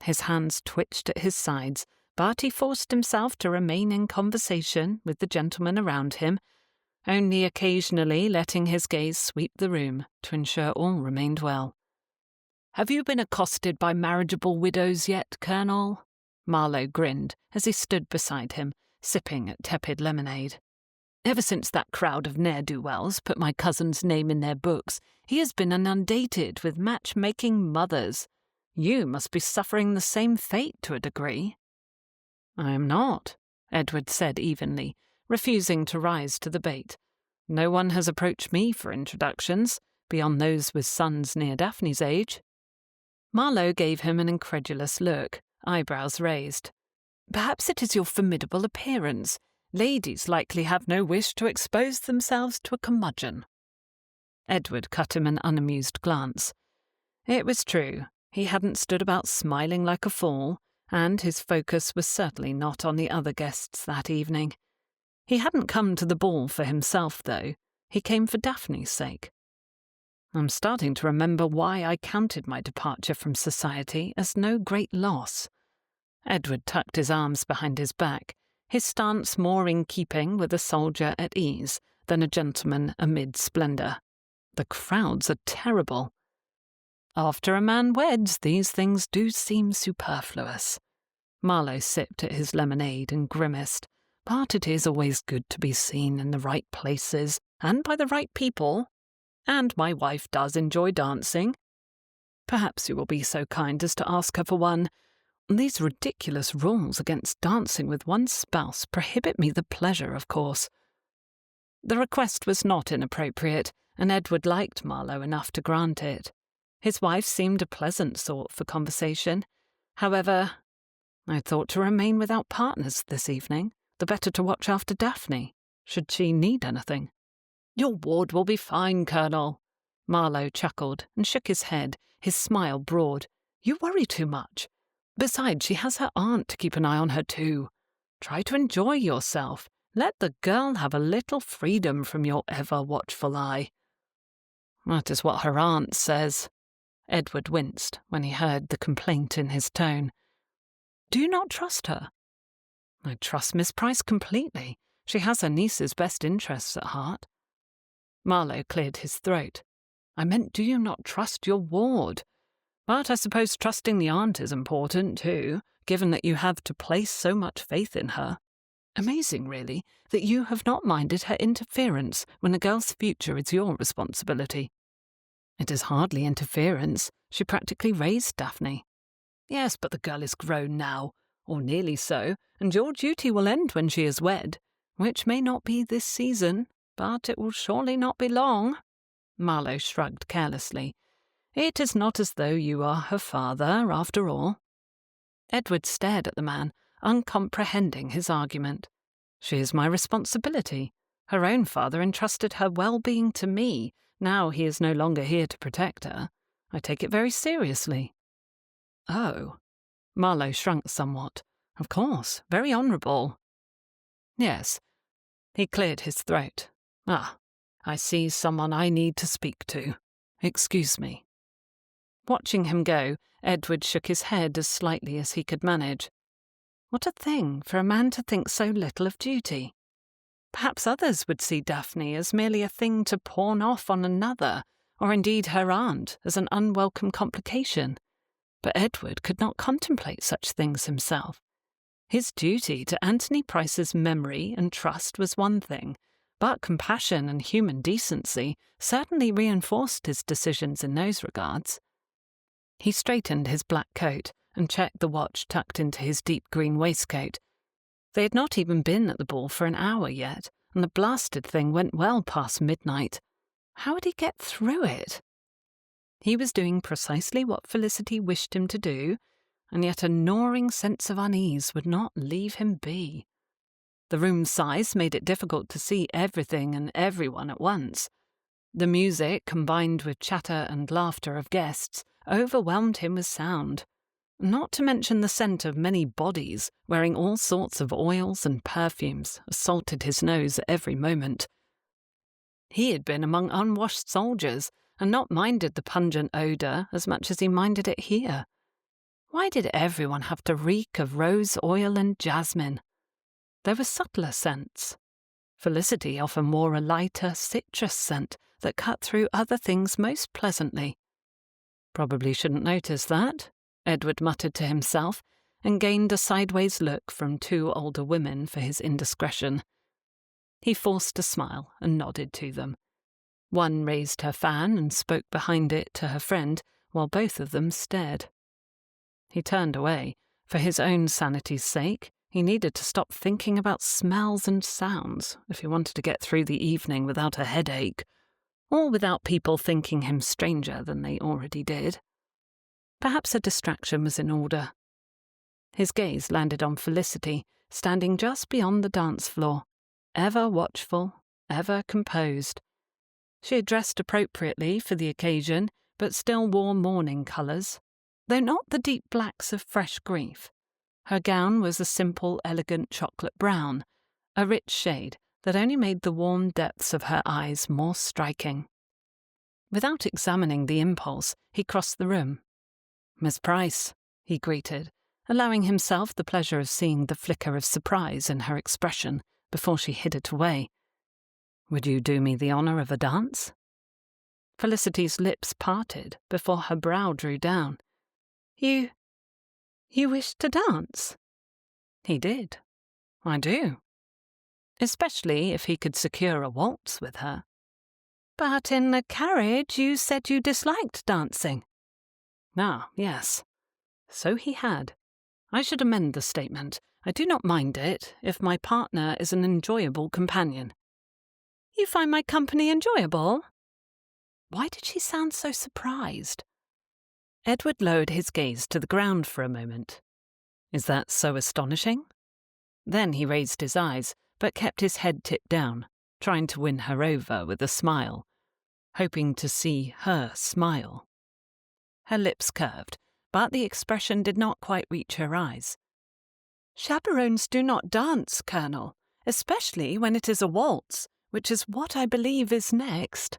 His hands twitched at his sides, but he forced himself to remain in conversation with the gentlemen around him, only occasionally letting his gaze sweep the room to ensure all remained well. "Have you been accosted by marriageable widows yet, Colonel?" Marlowe grinned as he stood beside him, sipping at tepid lemonade. "Ever since that crowd of ne'er-do-wells put my cousin's name in their books, he has been inundated with match-making mothers. You must be suffering the same fate to a degree." "I am not," Edward said evenly, refusing to rise to the bait. "No one has approached me for introductions, beyond those with sons near Daphne's age." Marlowe gave him an incredulous look, eyebrows raised. "Perhaps it is your formidable appearance. Ladies likely have no wish to expose themselves to a curmudgeon." Edward cut him an unamused glance. It was true, he hadn't stood about smiling like a fool, and his focus was certainly not on the other guests that evening. He hadn't come to the ball for himself, though. He came for Daphne's sake. "I'm starting to remember why I counted my departure from society as no great loss." Edward tucked his arms behind his back, his stance more in keeping with a soldier at ease than a gentleman amid splendour. "The crowds are terrible. After a man weds, these things do seem superfluous." Marlowe sipped at his lemonade and grimaced. "But it is always good to be seen in the right places and by the right people. And my wife does enjoy dancing. Perhaps you will be so kind as to ask her for one. These ridiculous rules against dancing with one's spouse prohibit me the pleasure, of course." The request was not inappropriate, and Edward liked Marlowe enough to grant it. His wife seemed a pleasant sort for conversation. However, "I thought to remain without partners this evening, the better to watch after Daphne, should she need anything." "Your ward will be fine, Colonel." Marlowe chuckled and shook his head, his smile broad. "You worry too much. Besides, she has her aunt to keep an eye on her too. Try to enjoy yourself. Let the girl have a little freedom from your ever-watchful eye." "That is what her aunt says." Edward winced when he heard the complaint in his tone. "Do you not trust her?" "I trust Miss Price completely. She has her niece's best interests at heart." Marlowe cleared his throat. "I meant, do you not trust your ward? But I suppose trusting the aunt is important, too, given that you have to place so much faith in her. Amazing, really, that you have not minded her interference when a girl's future is your responsibility." "It is hardly interference. She practically raised Daphne." "Yes, but the girl is grown now, or nearly so, and your duty will end when she is wed, which may not be this season, but it will surely not be long." Marlowe shrugged carelessly. "It is not as though you are her father, after all." Edward stared at the man, uncomprehending his argument. "She is my responsibility. Her own father entrusted her well-being to me. Now he is no longer here to protect her. I take it very seriously." "Oh." Marlowe shrunk somewhat. "Of course, very honourable." "Yes." He cleared his throat. "Ah, I see someone I need to speak to. Excuse me." Watching him go, Edward shook his head as slightly as he could manage. What a thing for a man to think so little of duty. Perhaps others would see Daphne as merely a thing to pawn off on another, or indeed her aunt as an unwelcome complication. But Edward could not contemplate such things himself. His duty to Anthony Price's memory and trust was one thing, but compassion and human decency certainly reinforced his decisions in those regards. He straightened his black coat and checked the watch tucked into his deep green waistcoat. They had not even been at the ball for an hour yet, and the blasted thing went well past midnight. How would he get through it? He was doing precisely what Felicity wished him to do, and yet a gnawing sense of unease would not leave him be. The room's size made it difficult to see everything and everyone at once. The music, combined with chatter and laughter of guests, overwhelmed him with sound, not to mention the scent of many bodies wearing all sorts of oils and perfumes assaulted his nose at every moment. He had been among unwashed soldiers and not minded the pungent odour as much as he minded it here. Why did everyone have to reek of rose oil and jasmine? There were subtler scents. Felicity often wore a lighter citrus scent that cut through other things most pleasantly. Probably shouldn't notice that, Edward muttered to himself, and gained a sideways look from two older women for his indiscretion. He forced a smile and nodded to them. One raised her fan and spoke behind it to her friend, while both of them stared. He turned away. For his own sanity's sake, he needed to stop thinking about smells and sounds if he wanted to get through the evening without a headache, or without people thinking him stranger than they already did. Perhaps a distraction was in order. His gaze landed on Felicity, standing just beyond the dance floor, ever watchful, ever composed. She had dressed appropriately for the occasion, but still wore mourning colours, though not the deep blacks of fresh grief. Her gown was a simple, elegant chocolate brown, a rich shade that only made the warm depths of her eyes more striking. Without examining the impulse, he crossed the room. "Miss Price," he greeted, allowing himself the pleasure of seeing the flicker of surprise in her expression before she hid it away. "Would you do me the honour of a dance?" Felicity's lips parted before her brow drew down. You wish to dance?" He did. "I do." Especially if he could secure a waltz with her. "But in the carriage you said you disliked dancing." "Ah, yes. So he had. I should amend the statement. I do not mind it if my partner is an enjoyable companion." "You find my company enjoyable?" Why did she sound so surprised? Edward lowered his gaze to the ground for a moment. Is that so astonishing? Then he raised his eyes, but kept his head tipped down, trying to win her over with a smile, hoping to see her smile. Her lips curved, but the expression did not quite reach her eyes. "Chaperones do not dance, Colonel, especially when it is a waltz, which is what I believe is next."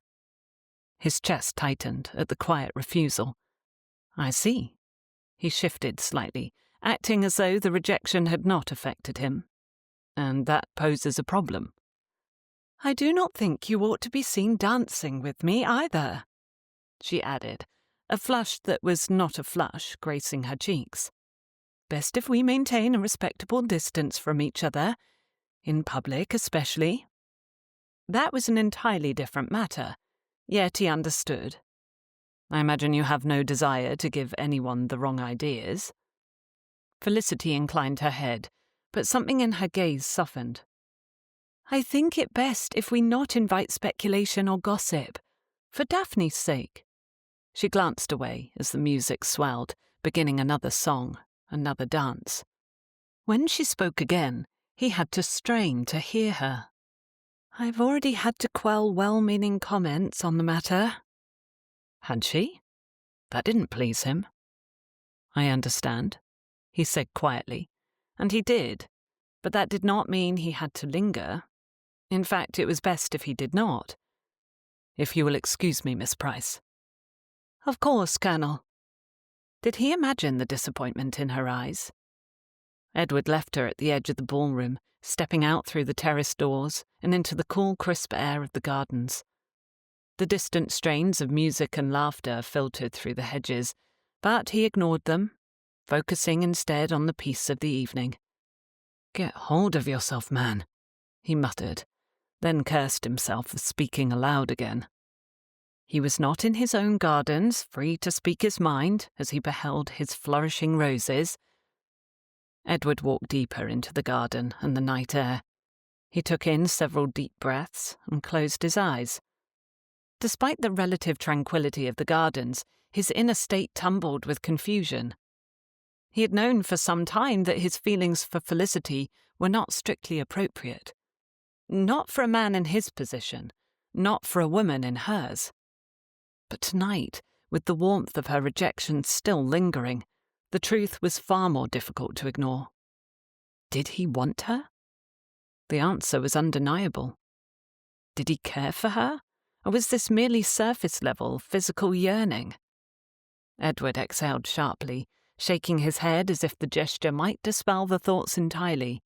His chest tightened at the quiet refusal. "I see." He shifted slightly, acting as though the rejection had not affected him. "And that poses a problem." "I do not think you ought to be seen dancing with me either," she added, a flush that was not a flush gracing her cheeks. "Best if we maintain a respectable distance from each other, in public especially." That was an entirely different matter, yet he understood. "I imagine you have no desire to give anyone the wrong ideas." Felicity inclined her head, but something in her gaze softened. "I think it best if we not invite speculation or gossip, for Daphne's sake." She glanced away as the music swelled, beginning another song, another dance. When she spoke again, he had to strain to hear her. "I've already had to quell well-meaning comments on the matter." Had she? That didn't please him. "I understand," he said quietly, and he did, but that did not mean he had to linger. In fact, it was best if he did not. "If you will excuse me, Miss Price." "Of course, Colonel." Did he imagine the disappointment in her eyes? Edward left her at the edge of the ballroom, stepping out through the terrace doors and into the cool, crisp air of the gardens. The distant strains of music and laughter filtered through the hedges, but he ignored them, focusing instead on the peace of the evening. "Get hold of yourself, man," he muttered, then cursed himself for speaking aloud again. He was not in his own gardens, free to speak his mind as he beheld his flourishing roses. Edward walked deeper into the garden and the night air. He took in several deep breaths and closed his eyes. Despite the relative tranquility of the gardens, his inner state tumbled with confusion. He had known for some time that his feelings for Felicity were not strictly appropriate. Not for a man in his position, not for a woman in hers. But tonight, with the warmth of her rejection still lingering, the truth was far more difficult to ignore. Did he want her? The answer was undeniable. Did he care for her, or was this merely surface-level physical yearning? Edward exhaled sharply, shaking his head as if the gesture might dispel the thoughts entirely.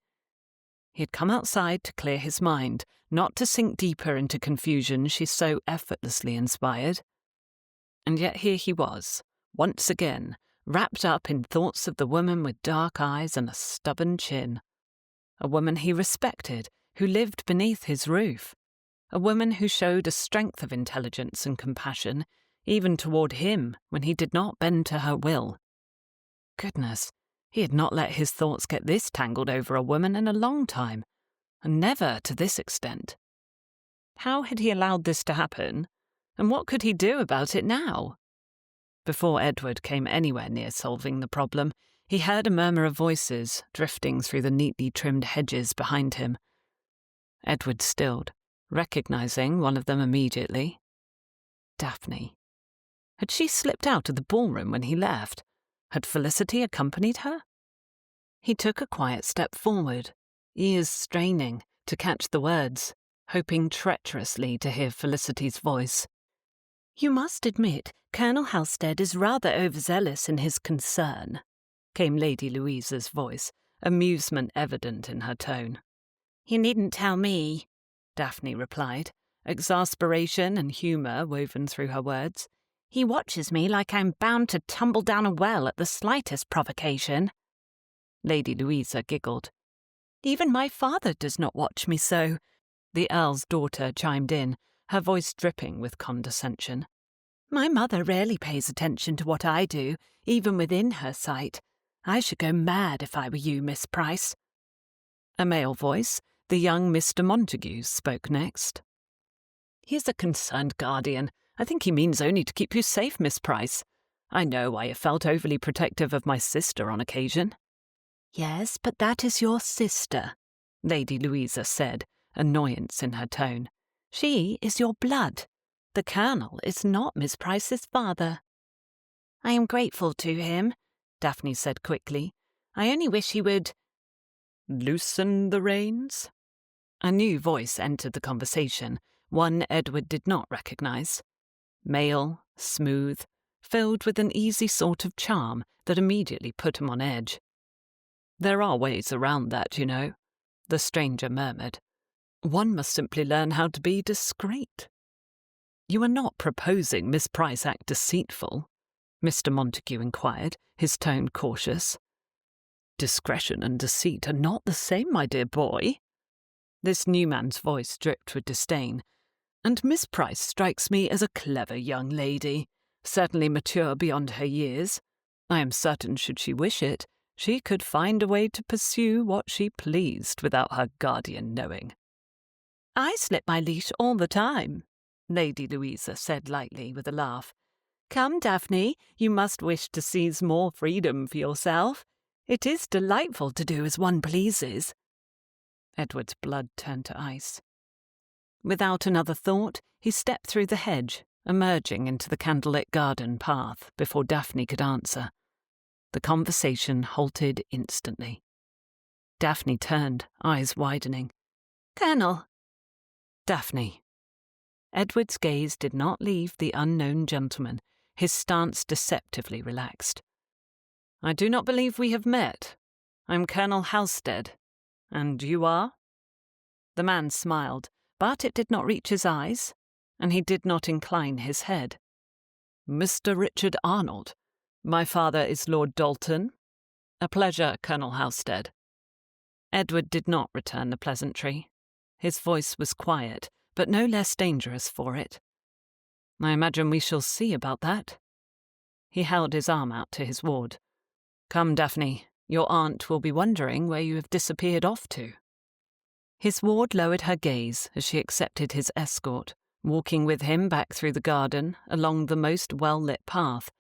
He had come outside to clear his mind, not to sink deeper into confusion she so effortlessly inspired. And yet here he was, once again, wrapped up in thoughts of the woman with dark eyes and a stubborn chin. A woman he respected, who lived beneath his roof. A woman who showed a strength of intelligence and compassion, even toward him when he did not bend to her will. Goodness, he had not let his thoughts get this tangled over a woman in a long time, and never to this extent. How had he allowed this to happen, and what could he do about it now? Before Edward came anywhere near solving the problem, he heard a murmur of voices drifting through the neatly trimmed hedges behind him. Edward stilled, recognizing one of them immediately. Daphne. Had she slipped out of the ballroom when he left? Had Felicity accompanied her? He took a quiet step forward, ears straining to catch the words, hoping treacherously to hear Felicity's voice. "You must admit, Colonel Halstead is rather overzealous in his concern," came Lady Louisa's voice, amusement evident in her tone. "You needn't tell me," Daphne replied, exasperation and humour woven through her words. "He watches me like I'm bound to tumble down a well at the slightest provocation." Lady Louisa giggled. "Even my father does not watch me so," the Earl's daughter chimed in, her voice dripping with condescension. "My mother rarely pays attention to what I do, even within her sight. I should go mad if I were you, Miss Price." A male voice, the young Mr. Montague, spoke next. "He is a concerned guardian. I think he means only to keep you safe, Miss Price. I know I have felt overly protective of my sister on occasion." "Yes, but that is your sister," Lady Louisa said, annoyance in her tone. "She is your blood. The Colonel is not Miss Price's father." "I am grateful to him," Daphne said quickly. "I only wish he would—" "Loosen the reins?" A new voice entered the conversation, one Edward did not recognise. Male, smooth, filled with an easy sort of charm that immediately put him on edge. "There are ways around that, you know," the stranger murmured. "One must simply learn how to be discreet." "You are not proposing Miss Price act deceitful?" Mr. Montague inquired, his tone cautious. "Discretion and deceit are not the same, my dear boy." This new man's voice dripped with disdain. "And Miss Price strikes me as a clever young lady, certainly mature beyond her years. I am certain, should she wish it, she could find a way to pursue what she pleased without her guardian knowing." "I slip my leash all the time," Lady Louisa said lightly with a laugh. "Come, Daphne, you must wish to seize more freedom for yourself. It is delightful to do as one pleases." Edward's blood turned to ice. Without another thought, he stepped through the hedge, emerging into the candlelit garden path before Daphne could answer. The conversation halted instantly. Daphne turned, eyes widening. "Colonel." "Daphne." Edward's gaze did not leave the unknown gentleman, his stance deceptively relaxed. "I do not believe we have met. I'm Colonel Halstead. And you are?" The man smiled, but it did not reach his eyes, and he did not incline his head. "Mr. Richard Arnold. My father is Lord Dalton. A pleasure, Colonel Halstead." Edward did not return the pleasantry. His voice was quiet, but no less dangerous for it. "I imagine we shall see about that." He held his arm out to his ward. "Come, Daphne, Your aunt will be wondering where you have disappeared off to." His ward lowered her gaze as she accepted his escort, walking with him back through the garden, along the most well-lit path.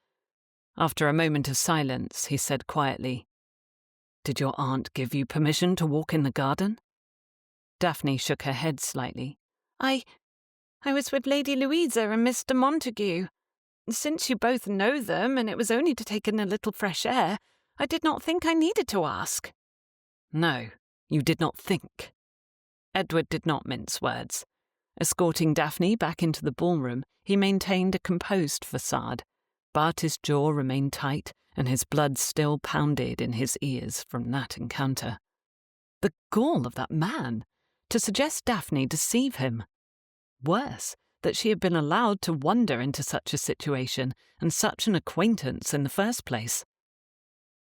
After a moment of silence, he said quietly, "Did your aunt give you permission to walk in the garden?" Daphne shook her head slightly. I was with Lady Louisa and Mr. Montague. Since you both know them, and it was only to take in a little fresh air, I did not think I needed to ask." "No, you did not think." Edward did not mince words. Escorting Daphne back into the ballroom, he maintained a composed facade, but his jaw remained tight and his blood still pounded in his ears from that encounter. The gall of that man! To suggest Daphne deceive him. Worse, that she had been allowed to wander into such a situation and such an acquaintance in the first place.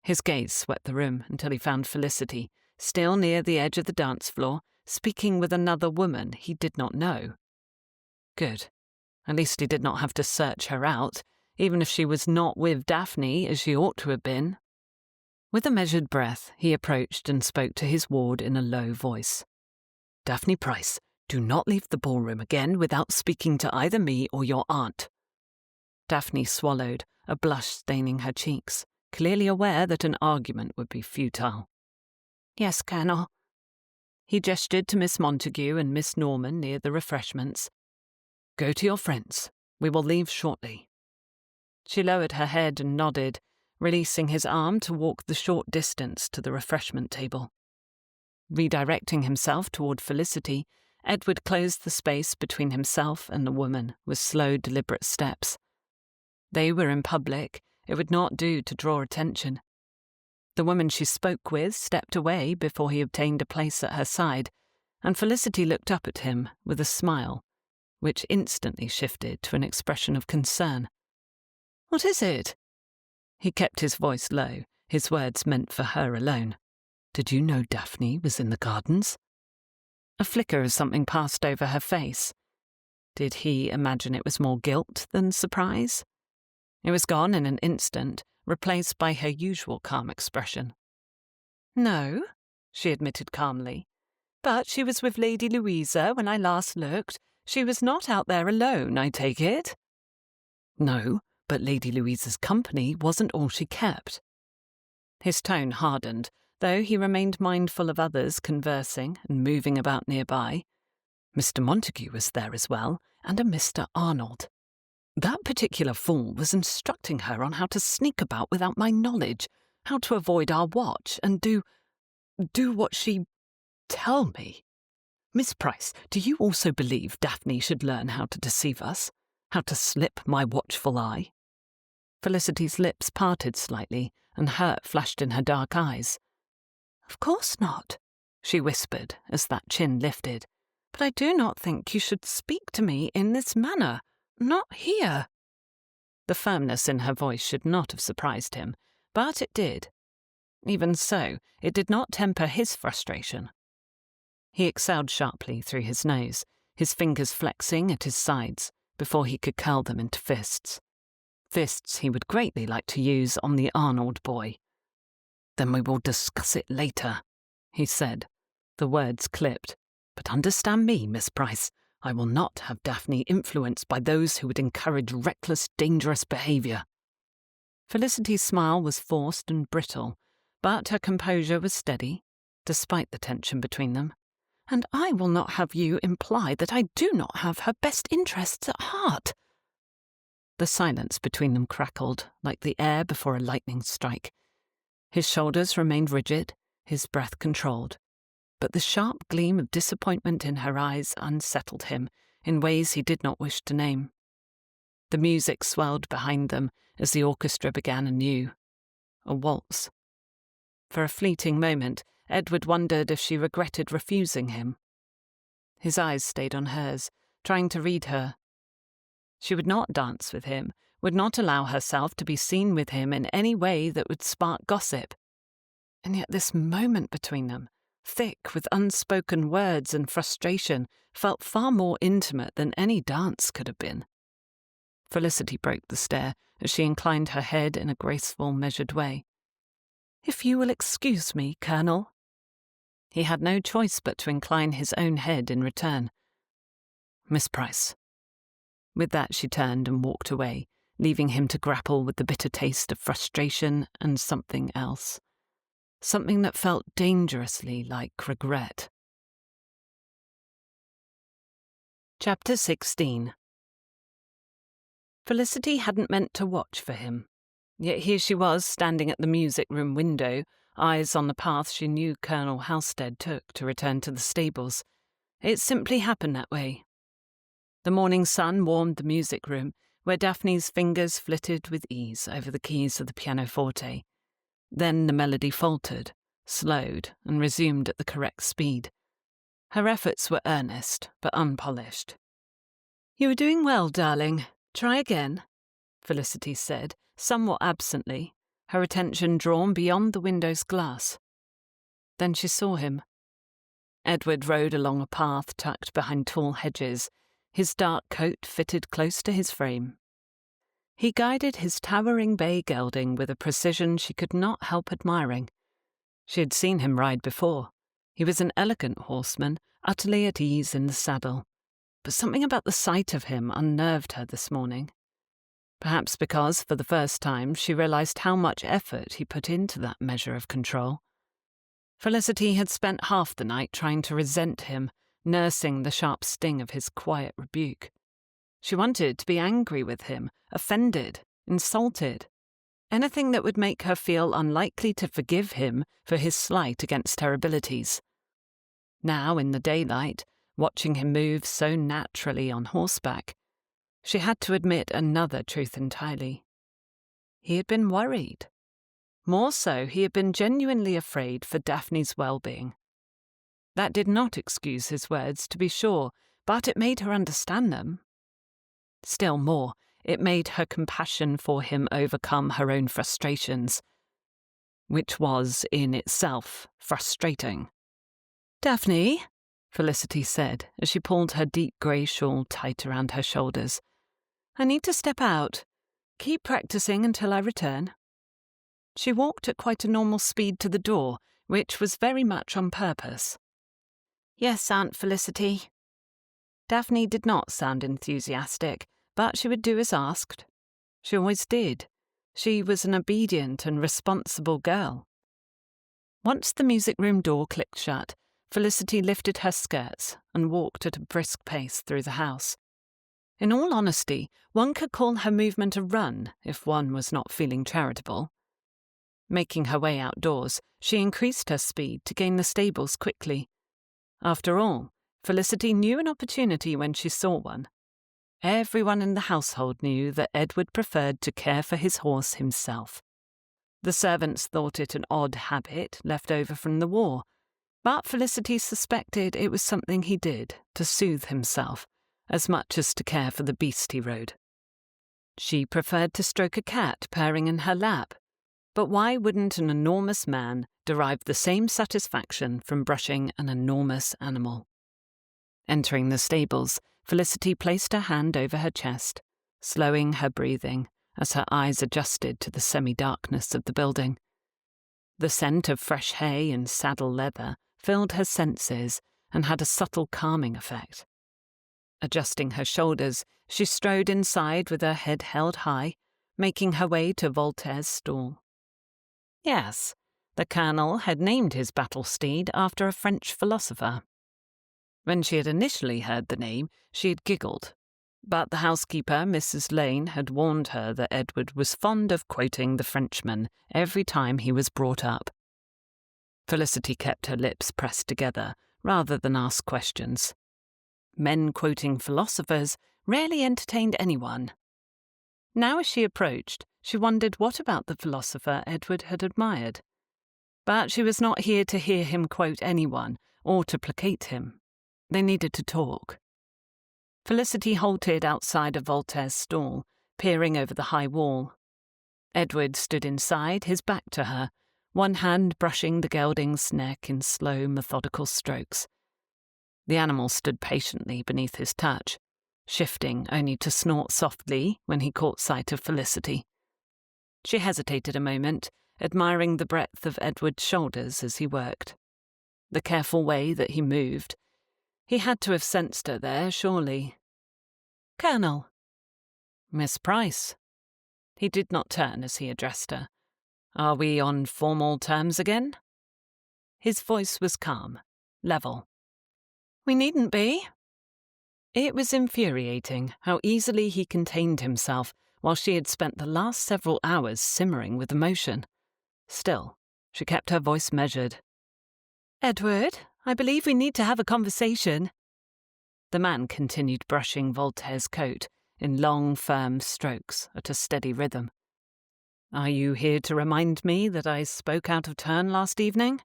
His gaze swept the room until he found Felicity, still near the edge of the dance floor, speaking with another woman he did not know. Good. At least he did not have to search her out, even if she was not with Daphne as she ought to have been. With a measured breath, he approached and spoke to his ward in a low voice. "Daphne Price, do not leave the ballroom again without speaking to either me or your aunt." Daphne swallowed, a blush staining her cheeks, clearly aware that an argument would be futile. "Yes, Colonel." He gestured to Miss Montague and Miss Norman near the refreshments. "Go to your friends. We will leave shortly." She lowered her head and nodded, releasing his arm to walk the short distance to the refreshment table. Redirecting himself toward Felicity, Edward closed the space between himself and the woman with slow, deliberate steps. They were in public. It would not do to draw attention. The woman she spoke with stepped away before he obtained a place at her side, and Felicity looked up at him with a smile, which instantly shifted to an expression of concern. "What is it?" He kept his voice low, his words meant for her alone. "Did you know Daphne was in the gardens?" A flicker of something passed over her face. Did he imagine it was more guilt than surprise? It was gone in an instant, replaced by her usual calm expression. "No," she admitted calmly. "But she was with Lady Louisa when I last looked. She was not out there alone, I take it?" "No, but Lady Louisa's company wasn't all she kept." His tone hardened, though he remained mindful of others conversing and moving about nearby. Mr. Montague was there as well, and a Mr. Arnold. That particular fool was instructing her on how to sneak about without my knowledge, how to avoid our watch, and do what she... Tell me. Miss Price, do you also believe Daphne should learn how to deceive us? How to slip my watchful eye? Felicity's lips parted slightly, and hurt flashed in her dark eyes. "Of course not," she whispered as that chin lifted. "But I do not think you should speak to me in this manner. Not here." The firmness in her voice should not have surprised him, but it did. Even so, it did not temper his frustration. He exhaled sharply through his nose, his fingers flexing at his sides, before he could curl them into fists. Fists he would greatly like to use on the Arnold boy. "Then we will discuss it later," he said, the words clipped. "But understand me, Miss Price. I will not have Daphne influenced by those who would encourage reckless, dangerous behaviour." Felicity's smile was forced and brittle, but her composure was steady, despite the tension between them. "And I will not have you imply that I do not have her best interests at heart." The silence between them crackled, like the air before a lightning strike. His shoulders remained rigid, his breath controlled, but the sharp gleam of disappointment in her eyes unsettled him in ways he did not wish to name. The music swelled behind them as the orchestra began anew. A waltz. For a fleeting moment, Edward wondered if she regretted refusing him. His eyes stayed on hers, trying to read her. She would not dance with him, would not allow herself to be seen with him in any way that would spark gossip. And yet this moment between them, thick with unspoken words and frustration, felt far more intimate than any dance could have been. Felicity broke the stare as she inclined her head in a graceful, measured way. "If you will excuse me, Colonel." He had no choice but to incline his own head in return. "Miss Price." With that she turned and walked away, leaving him to grapple with the bitter taste of frustration and something else. Something that felt dangerously like regret. Chapter 16. Felicity hadn't meant to watch for him. Yet here she was, standing at the music room window, eyes on the path she knew Colonel Halstead took to return to the stables. It simply happened that way. The morning sun warmed the music room, where Daphne's fingers flitted with ease over the keys of the pianoforte. Then the melody faltered, slowed, and resumed at the correct speed. Her efforts were earnest, but unpolished. "You are doing well, darling. Try again," Felicity said, somewhat absently, her attention drawn beyond the window's glass. Then she saw him. Edward rode along a path tucked behind tall hedges, his dark coat fitted close to his frame. He guided his towering bay gelding with a precision she could not help admiring. She had seen him ride before. He was an elegant horseman, utterly at ease in the saddle. But something about the sight of him unnerved her this morning. Perhaps because, for the first time, she realized how much effort he put into that measure of control. Felicity had spent half the night trying to resent him, nursing the sharp sting of his quiet rebuke. She wanted to be angry with him, offended, insulted. Anything that would make her feel unlikely to forgive him for his slight against her abilities. Now, in the daylight, watching him move so naturally on horseback, she had to admit another truth entirely. He had been worried. More so, he had been genuinely afraid for Daphne's well-being. That did not excuse his words, to be sure, but it made her understand them. Still more, it made her compassion for him overcome her own frustrations, which was, in itself, frustrating. "Daphne," Felicity said, as she pulled her deep grey shawl tight around her shoulders, "I need to step out. Keep practicing until I return." She walked at quite a normal speed to the door, which was very much on purpose. "Yes, Aunt Felicity." Daphne did not sound enthusiastic, but she would do as asked. She always did. She was an obedient and responsible girl. Once the music room door clicked shut, Felicity lifted her skirts and walked at a brisk pace through the house. In all honesty, one could call her movement a run if one was not feeling charitable. Making her way outdoors, she increased her speed to gain the stables quickly. After all, Felicity knew an opportunity when she saw one. Everyone in the household knew that Edward preferred to care for his horse himself. The servants thought it an odd habit left over from the war, but Felicity suspected it was something he did to soothe himself, as much as to care for the beast he rode. She preferred to stroke a cat purring in her lap, but why wouldn't an enormous man derive the same satisfaction from brushing an enormous animal? Entering the stables, Felicity placed her hand over her chest, slowing her breathing as her eyes adjusted to the semi-darkness of the building. The scent of fresh hay and saddle leather filled her senses and had a subtle calming effect. Adjusting her shoulders, she strode inside with her head held high, making her way to Voltaire's stall. Yes, the Colonel had named his battle steed after a French philosopher. When she had initially heard the name, she had giggled, but the housekeeper, Mrs. Lane, had warned her that Edward was fond of quoting the Frenchman every time he was brought up. Felicity kept her lips pressed together, rather than ask questions. Men quoting philosophers rarely entertained anyone. Now as she approached, she wondered what about the philosopher Edward had admired. But she was not here to hear him quote anyone, or to placate him. They needed to talk. Felicity halted outside of Voltaire's stall, peering over the high wall. Edward stood inside, his back to her, one hand brushing the gelding's neck in slow, methodical strokes. The animal stood patiently beneath his touch, shifting only to snort softly when he caught sight of Felicity. She hesitated a moment, admiring the breadth of Edward's shoulders as he worked. The careful way that he moved. He had to have sensed her there, surely. "Colonel." "Miss Price." He did not turn as he addressed her. "Are we on formal terms again?" His voice was calm, level. "We needn't be." It was infuriating how easily he contained himself while she had spent the last several hours simmering with emotion. Still, she kept her voice measured. "Edward, I believe we need to have a conversation." The man continued brushing Voltaire's coat in long, firm strokes at a steady rhythm. "Are you here to remind me that I spoke out of turn last evening?"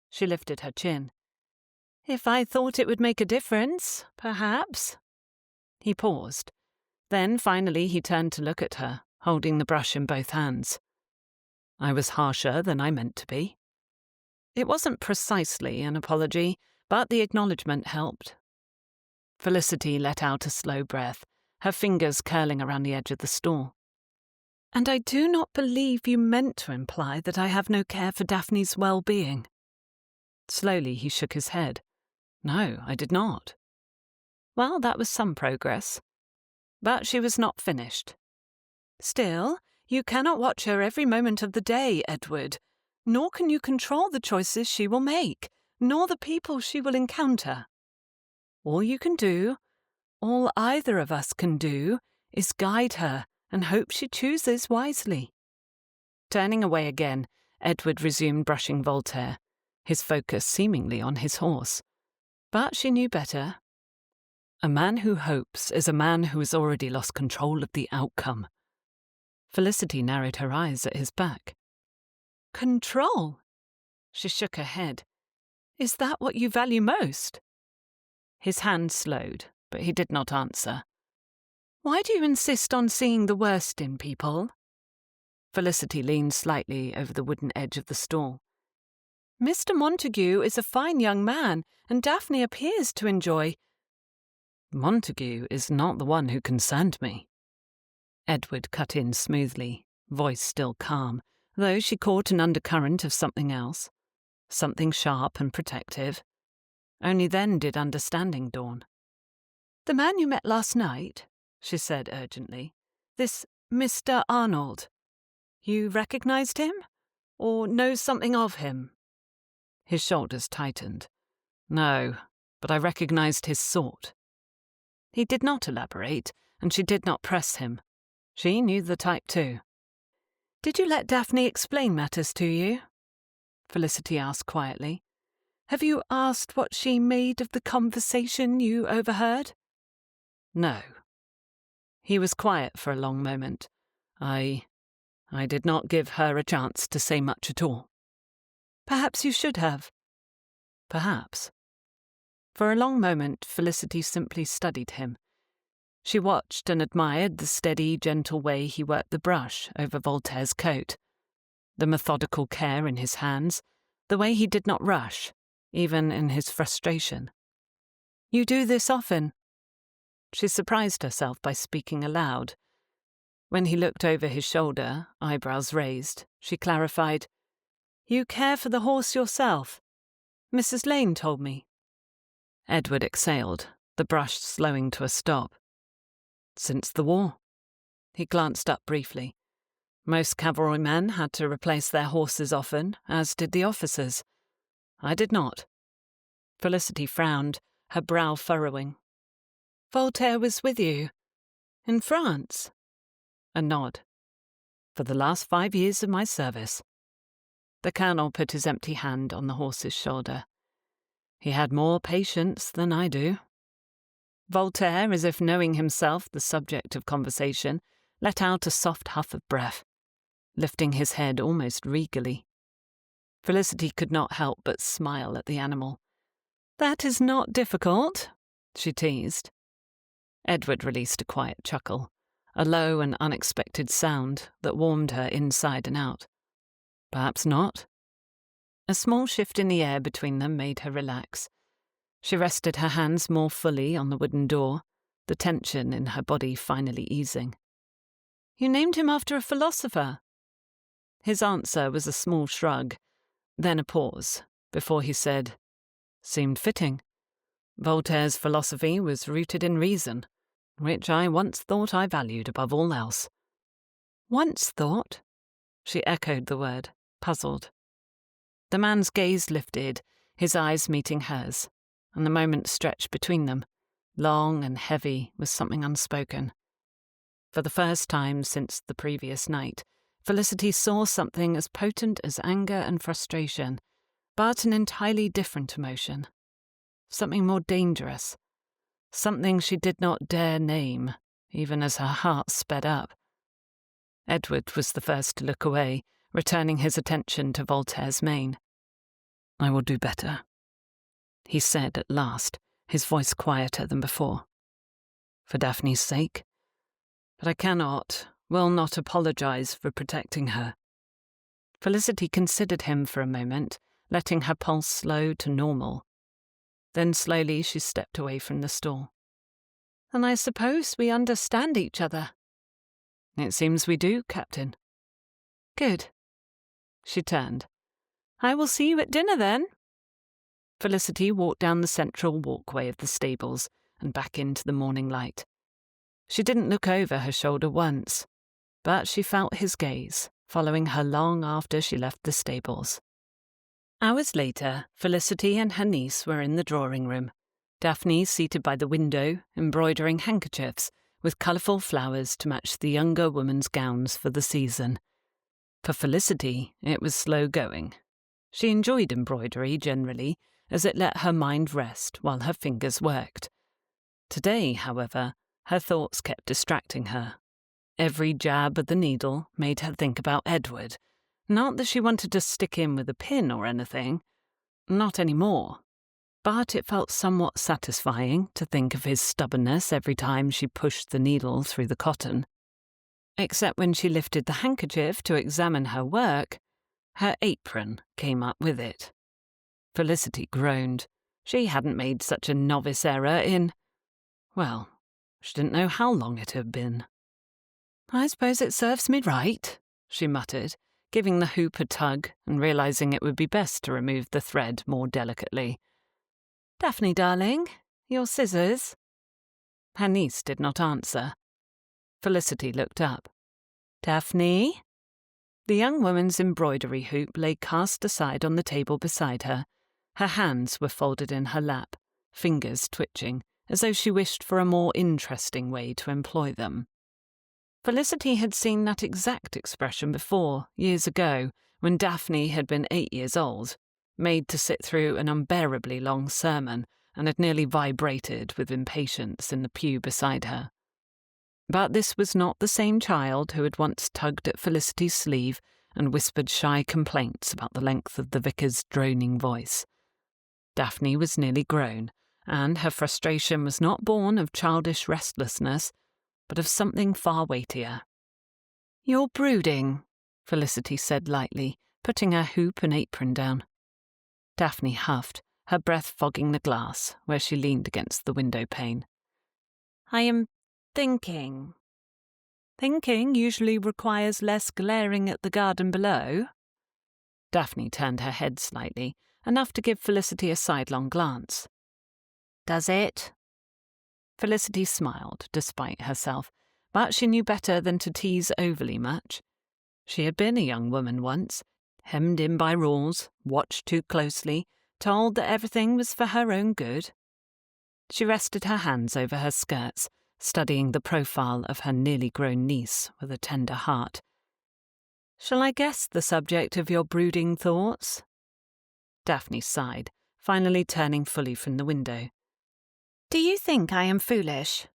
She lifted her chin. "If I thought it would make a difference, perhaps." He paused. Then finally he turned to look at her, holding the brush in both hands. "I was harsher than I meant to be." It wasn't precisely an apology, but the acknowledgement helped. Felicity let out a slow breath, her fingers curling around the edge of the stool. "And I do not believe you meant to imply that I have no care for Daphne's well-being." Slowly he shook his head. "No, I did not." Well, that was some progress. But she was not finished. "Still, you cannot watch her every moment of the day, Edward, nor can you control the choices she will make, nor the people she will encounter. All you can do, all either of us can do, is guide her and hope she chooses wisely." Turning away again, Edward resumed brushing Voltaire, his focus seemingly on his horse. But she knew better. A man who hopes is a man who has already lost control of the outcome. Felicity narrowed her eyes at his back. "Control?" She shook her head. "Is that what you value most?" His hand slowed, but he did not answer. "Why do you insist on seeing the worst in people?" Felicity leaned slightly over the wooden edge of the stool. "Mr. Montague is a fine young man, and Daphne appears to enjoy—" "Montague is not the one who concerned me." Edward cut in smoothly, voice still calm, though she caught an undercurrent of something else, something sharp and protective. Only then did understanding dawn. "The man you met last night," she said urgently, "this Mr. Arnold. You recognized him? Or know something of him?" His shoulders tightened. "No, but I recognized his sort." He did not elaborate, and she did not press him. She knew the type too. "Did you let Daphne explain matters to you?" Felicity asked quietly. "Have you asked what she made of the conversation you overheard?" "No." He was quiet for a long moment. I did not give her a chance to say much at all." "Perhaps you should have." "Perhaps." For a long moment, Felicity simply studied him. She watched and admired the steady, gentle way he worked the brush over Voltaire's coat, the methodical care in his hands, the way he did not rush, even in his frustration. "You do this often?" She surprised herself by speaking aloud. When he looked over his shoulder, eyebrows raised, she clarified, "You care for the horse yourself. Mrs. Lane told me." Edward exhaled, the brush slowing to a stop. "Since the war." He glanced up briefly. "Most cavalrymen had to replace their horses often, as did the officers. I did not." Felicity frowned, her brow furrowing. "Voltaire was with you? In France?" A nod. "For the last 5 years of my service." The colonel put his empty hand on the horse's shoulder. "He had more patience than I do." Voltaire, as if knowing himself the subject of conversation, let out a soft huff of breath, lifting his head almost regally. Felicity could not help but smile at the animal. "That is not difficult," she teased. Edward released a quiet chuckle, a low and unexpected sound that warmed her inside and out. "Perhaps not." A small shift in the air between them made her relax. She rested her hands more fully on the wooden door, the tension in her body finally easing. "You named him after a philosopher." His answer was a small shrug, then a pause, before he said, "Seemed fitting. Voltaire's philosophy was rooted in reason, which I once thought I valued above all else." "Once thought?" She echoed the word, puzzled. The man's gaze lifted, his eyes meeting hers, and the moment stretched between them, long and heavy with something unspoken. For the first time since the previous night, Felicity saw something as potent as anger and frustration, but an entirely different emotion. Something more dangerous. Something she did not dare name, even as her heart sped up. Edward was the first to look away, returning his attention to Voltaire's mane. "I will do better," he said at last, his voice quieter than before. "For Daphne's sake. But I will not apologize for protecting her." Felicity considered him for a moment, letting her pulse slow to normal. Then slowly she stepped away from the stool. "Then I suppose we understand each other." "It seems we do, Captain." "Good." She turned. "I will see you at dinner then." Felicity walked down the central walkway of the stables and back into the morning light. She didn't look over her shoulder once, but she felt his gaze, following her long after she left the stables. Hours later, Felicity and her niece were in the drawing room, Daphne seated by the window, embroidering handkerchiefs with colourful flowers to match the younger woman's gowns for the season. For Felicity, it was slow going. She enjoyed embroidery generally, as it let her mind rest while her fingers worked. Today, however, her thoughts kept distracting her. Every jab of the needle made her think about Edward. Not that she wanted to stick him with a pin or anything. Not anymore. But it felt somewhat satisfying to think of his stubbornness every time she pushed the needle through the cotton. Except when she lifted the handkerchief to examine her work, her apron came up with it. Felicity groaned. She hadn't made such a novice error in... well, she didn't know how long it had been. "I suppose it serves me right," she muttered, giving the hoop a tug and realizing it would be best to remove the thread more delicately. "Daphne, darling, your scissors." Her niece did not answer. Felicity looked up. "Daphne?" The young woman's embroidery hoop lay cast aside on the table beside her. Her hands were folded in her lap, fingers twitching, as though she wished for a more interesting way to employ them. Felicity had seen that exact expression before, years ago, when Daphne had been 8 years old, made to sit through an unbearably long sermon, and had nearly vibrated with impatience in the pew beside her. But this was not the same child who had once tugged at Felicity's sleeve and whispered shy complaints about the length of the vicar's droning voice. Daphne was nearly grown, and her frustration was not born of childish restlessness, but of something far weightier. "You're brooding," Felicity said lightly, putting her hoop and apron down. Daphne huffed, her breath fogging the glass where she leaned against the window pane. "I am thinking." "Thinking usually requires less glaring at the garden below." Daphne turned her head slightly, enough to give Felicity a sidelong glance. "Does it?" Felicity smiled, despite herself, but she knew better than to tease overly much. She had been a young woman once, hemmed in by rules, watched too closely, told that everything was for her own good. She rested her hands over her skirts, studying the profile of her nearly grown niece with a tender heart. "Shall I guess the subject of your brooding thoughts?" Daphne sighed, finally turning fully from the window. "Do you think I am foolish?"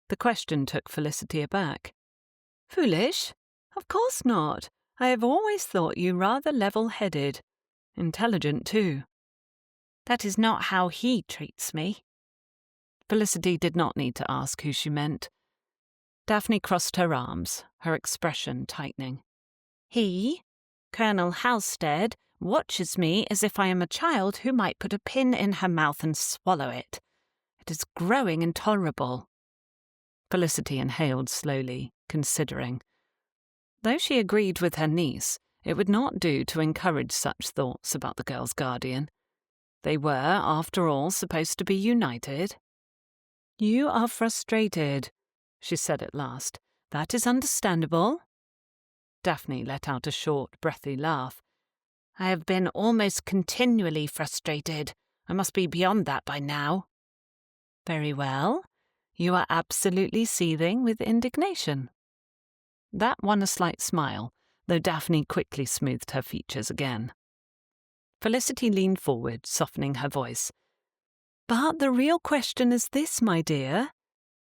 The question took Felicity aback. "Foolish? Of course not. I have always thought you rather level-headed. Intelligent, too." "That is not how he treats me." Felicity did not need to ask who she meant. Daphne crossed her arms, her expression tightening. "He, Colonel Halstead, watches me as if I am a child who might put a pin in her mouth and swallow it. It is growing intolerable." Felicity inhaled slowly, considering. Though she agreed with her niece, it would not do to encourage such thoughts about the girl's guardian. They were, after all, supposed to be united. "You are frustrated," she said at last. "That is understandable." Daphne let out a short, breathy laugh. "I have been almost continually frustrated. I must be beyond that by now." "Very well. You are absolutely seething with indignation." That won a slight smile, though Daphne quickly smoothed her features again. Felicity leaned forward, softening her voice. "But the real question is this, my dear.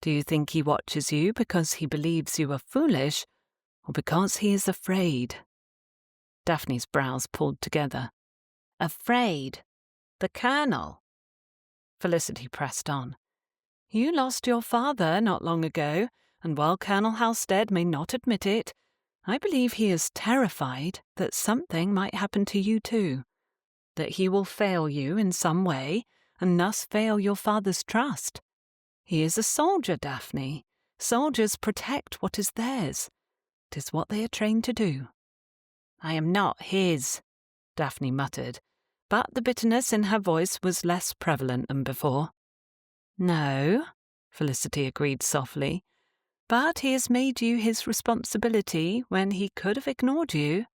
Do you think he watches you because he believes you are foolish, or because he is afraid?" Daphne's brows pulled together. "Afraid? The Colonel?" Felicity pressed on. "You lost your father not long ago, and while Colonel Halstead may not admit it, I believe he is terrified that something might happen to you too, that he will fail you in some way, and thus fail your father's trust. He is a soldier, Daphne. Soldiers protect what is theirs. 'Tis what they are trained to do." "I am not his," Daphne muttered, but the bitterness in her voice was less prevalent than before. "No," Felicity agreed softly, "but he has made you his responsibility when he could have ignored you.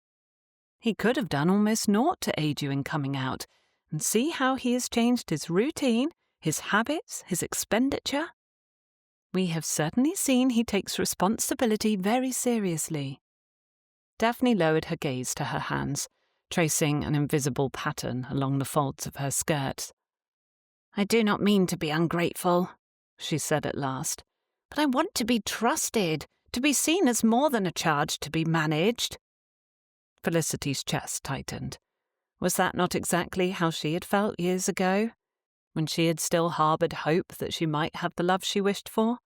He could have done almost naught to aid you in coming out, and see how he has changed his routine, his habits, his expenditure. We have certainly seen he takes responsibility very seriously." Daphne lowered her gaze to her hands, tracing an invisible pattern along the folds of her skirts. "I do not mean to be ungrateful," she said at last, "but I want to be trusted, to be seen as more than a charge to be managed." Felicity's chest tightened. Was that not exactly how she had felt years ago, when she had still harboured hope that she might have the love she wished for?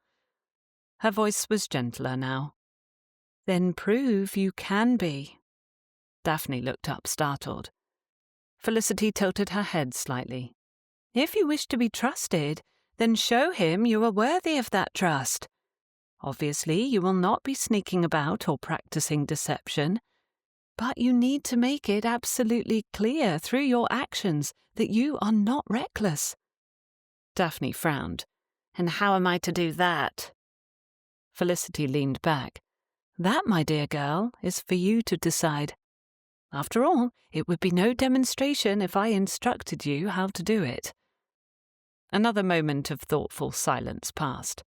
Her voice was gentler now. "Then prove you can be." Daphne looked up, startled. Felicity tilted her head slightly. "If you wish to be trusted, then show him you are worthy of that trust. Obviously, you will not be sneaking about or practicing deception, but you need to make it absolutely clear through your actions that you are not reckless." Daphne frowned. "And how am I to do that?" Felicity leaned back. "That, my dear girl, is for you to decide. After all, it would be no demonstration if I instructed you how to do it." Another moment of thoughtful silence passed.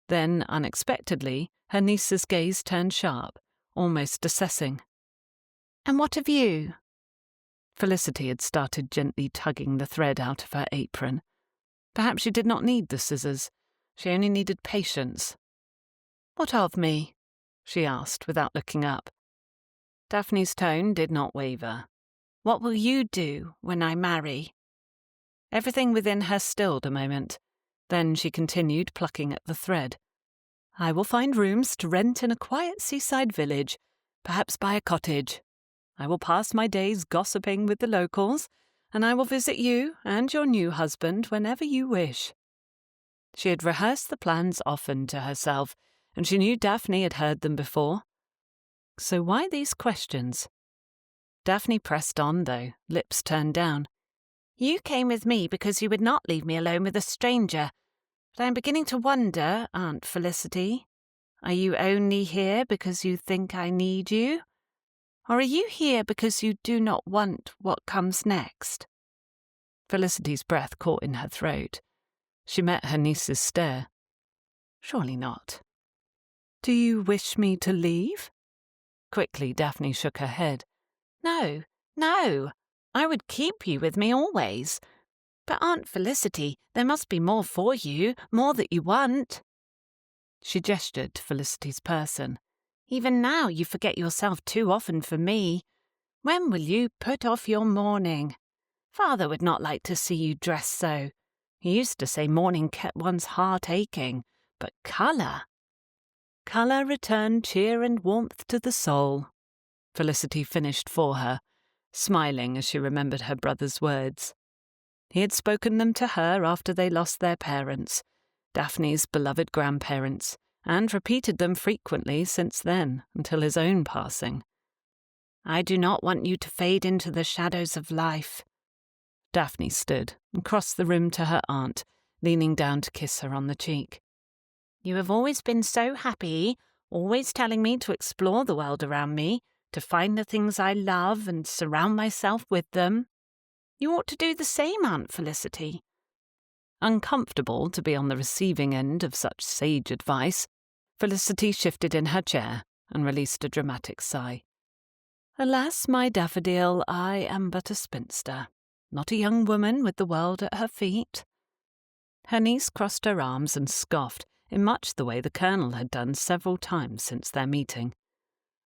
Then, unexpectedly, her niece's gaze turned sharp, almost assessing. "And what of you?" Felicity had started gently tugging the thread out of her apron. Perhaps she did not need the scissors. She only needed patience. "What of me?" she asked without looking up. Daphne's tone did not waver. "What will you do when I marry?" Everything within her stilled a moment. Then she continued, plucking at the thread. "I will find rooms to rent in a quiet seaside village, perhaps buy a cottage. I will pass my days gossiping with the locals, and I will visit you and your new husband whenever you wish." She had rehearsed the plans often to herself, and she knew Daphne had heard them before. So why these questions? Daphne pressed on, though, lips turned down. "You came with me because you would not leave me alone with a stranger. But I am beginning to wonder, Aunt Felicity. Are you only here because you think I need you? Or are you here because you do not want what comes next?" Felicity's breath caught in her throat. She met her niece's stare. "Surely not." "Do you wish me to leave?" Quickly, Daphne shook her head. "No, no. I would keep you with me always. But Aunt Felicity, there must be more for you, more that you want." She gestured to Felicity's person. "Even now you forget yourself too often for me. When will you put off your mourning? Father would not like to see you dressed so. He used to say mourning kept one's heart aching, but colour—" "Colour returned cheer and warmth to the soul," Felicity finished for her, smiling as she remembered her brother's words. He had spoken them to her after they lost their parents, Daphne's beloved grandparents, and repeated them frequently since then until his own passing. "I do not want you to fade into the shadows of life." Daphne stood and crossed the room to her aunt, leaning down to kiss her on the cheek. "You have always been so happy, always telling me to explore the world around me, to find the things I love and surround myself with them. You ought to do the same, Aunt Felicity." Uncomfortable to be on the receiving end of such sage advice, Felicity shifted in her chair and released a dramatic sigh. "Alas, my daffodil, I am but a spinster, not a young woman with the world at her feet." Her niece crossed her arms and scoffed in much the way the Colonel had done several times since their meeting.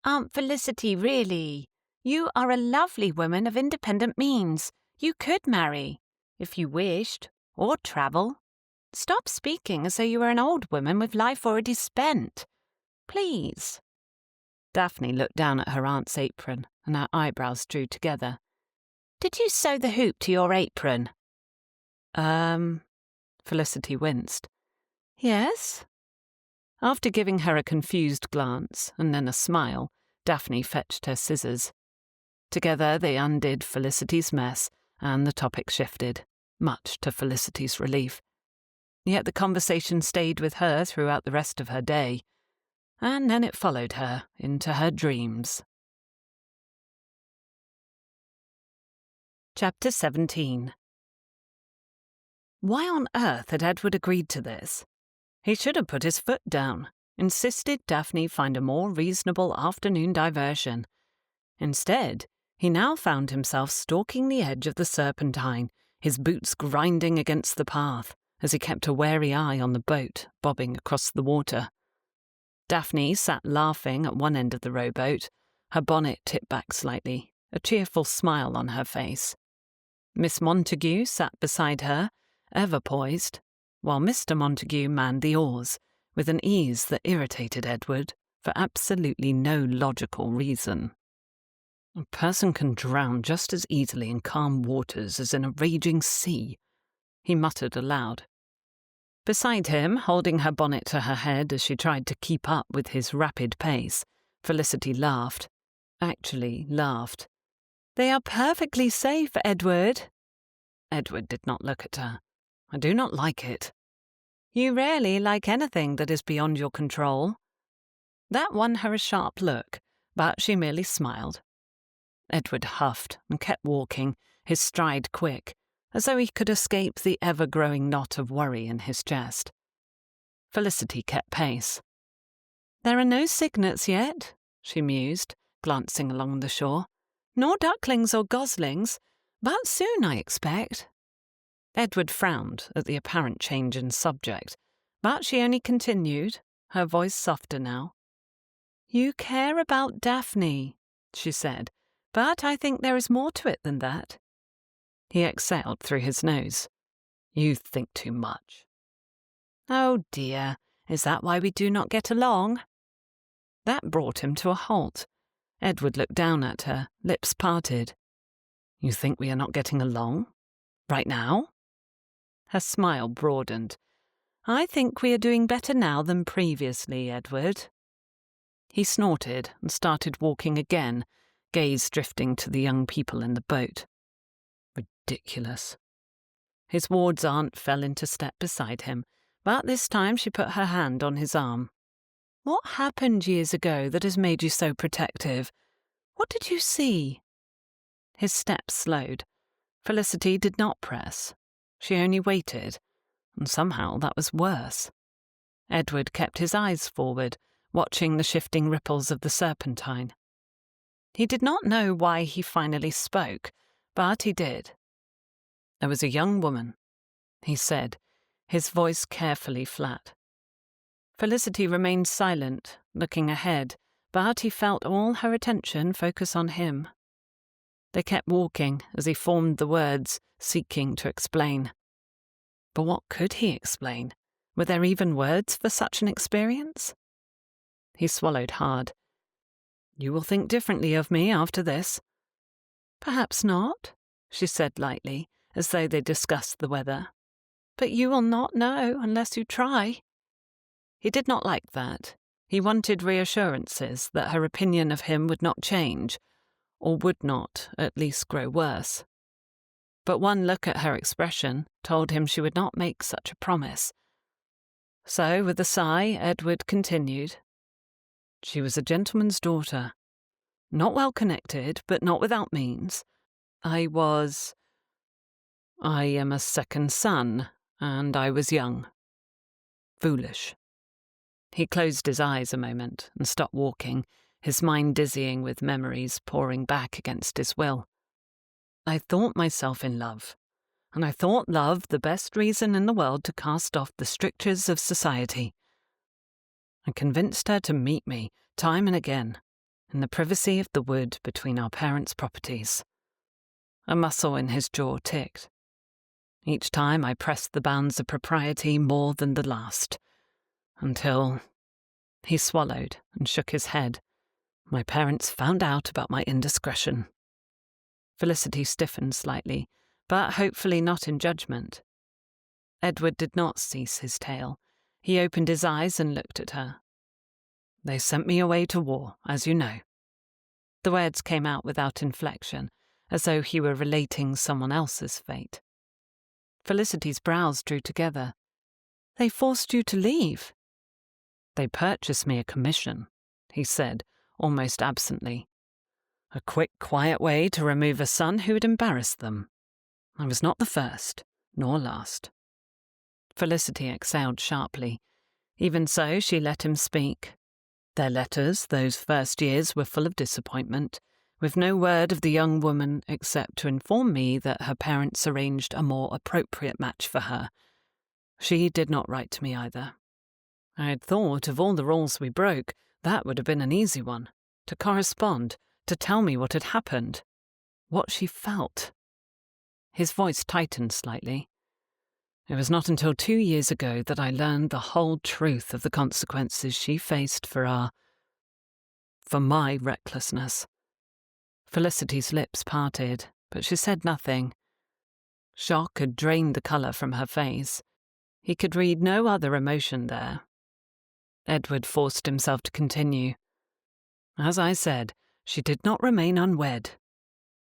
"Aunt Felicity, really, you are a lovely woman of independent means. You could marry, if you wished, or travel. Stop speaking as though you were an old woman with life already spent. Please." Daphne looked down at her aunt's apron, and her eyebrows drew together. "Did you sew the hoop to your apron?" Felicity winced. "Yes?" After giving her a confused glance and then a smile, Daphne fetched her scissors. Together they undid Felicity's mess, and the topic shifted, much to Felicity's relief. Yet the conversation stayed with her throughout the rest of her day, and then it followed her into her dreams. Chapter 17. Why on earth had Edward agreed to this? He should have put his foot down, insisted Daphne find a more reasonable afternoon diversion. Instead, he now found himself stalking the edge of the Serpentine, his boots grinding against the path, as he kept a wary eye on the boat bobbing across the water. Daphne sat laughing at one end of the rowboat, her bonnet tipped back slightly, a cheerful smile on her face. Miss Montague sat beside her, ever poised, while Mr. Montague manned the oars, with an ease that irritated Edward for absolutely no logical reason. A person can drown just as easily in calm waters as in a raging sea, he muttered aloud. Beside him, holding her bonnet to her head as she tried to keep up with his rapid pace, Felicity laughed. Actually laughed. "They are perfectly safe, Edward." Edward did not look at her. "I do not like it." "You rarely like anything that is beyond your control." That won her a sharp look, but she merely smiled. Edward huffed and kept walking, his stride quick, as though he could escape the ever-growing knot of worry in his chest. Felicity kept pace. "There are no cygnets yet," she mused, glancing along the shore. "Nor ducklings or goslings, but soon, I expect." Edward frowned at the apparent change in subject, but she only continued, her voice softer now. "You care about Daphne," she said, "but I think there is more to it than that." He exhaled through his nose. "You think too much." "Oh dear, is that why we do not get along?" That brought him to a halt. Edward looked down at her, lips parted. "You think we are not getting along? Right now?" Her smile broadened. "I think we are doing better now than previously, Edward." He snorted and started walking again, gaze drifting to the young people in the boat. Ridiculous. His ward's aunt fell into step beside him, but this time she put her hand on his arm. "What happened years ago that has made you so protective? What did you see?" His steps slowed. Felicity did not press. She only waited, and somehow that was worse. Edward kept his eyes forward, watching the shifting ripples of the Serpentine. He did not know why he finally spoke, but he did. "There was a young woman," he said, his voice carefully flat. Felicity remained silent, looking ahead, but he felt all her attention focus on him. They kept walking as he formed the words, seeking to explain. But what could he explain? Were there even words for such an experience? He swallowed hard. "You will think differently of me after this." "Perhaps not," she said lightly, as though they discussed the weather. "But you will not know unless you try." He did not like that. He wanted reassurances that her opinion of him would not change, or would not, at least, grow worse. But one look at her expression told him she would not make such a promise. So, with a sigh, Edward continued. She was a gentleman's daughter. Not well connected, but not without means. I am a second son, and I was young. Foolish. He closed his eyes a moment and stopped walking, his mind dizzying with memories pouring back against his will. I thought myself in love, and I thought love the best reason in the world to cast off the strictures of society. I convinced her to meet me, time and again, in the privacy of the wood between our parents' properties. A muscle in his jaw ticked. Each time I pressed the bounds of propriety more than the last, until he swallowed and shook his head. My parents found out about my indiscretion. Felicity stiffened slightly, but hopefully not in judgment. Edward did not cease his tale. He opened his eyes and looked at her. They sent me away to war, as you know. The words came out without inflection, as though he were relating someone else's fate. Felicity's brows drew together. They forced you to leave. They purchased me a commission, he said, almost absently. A quick, quiet way to remove a son who had embarrassed them. I was not the first, nor last. Felicity exhaled sharply. Even so, she let him speak. Their letters, those first years, were full of disappointment, with no word of the young woman except to inform me that her parents arranged a more appropriate match for her. She did not write to me either. I had thought of all the rules we broke, that would have been an easy one, to correspond, to tell me what had happened, what she felt. His voice tightened slightly. It was not until 2 years ago that I learned the whole truth of the consequences she faced for my recklessness. Felicity's lips parted, but she said nothing. Shock had drained the colour from her face. He could read no other emotion there. Edward forced himself to continue. As I said, she did not remain unwed,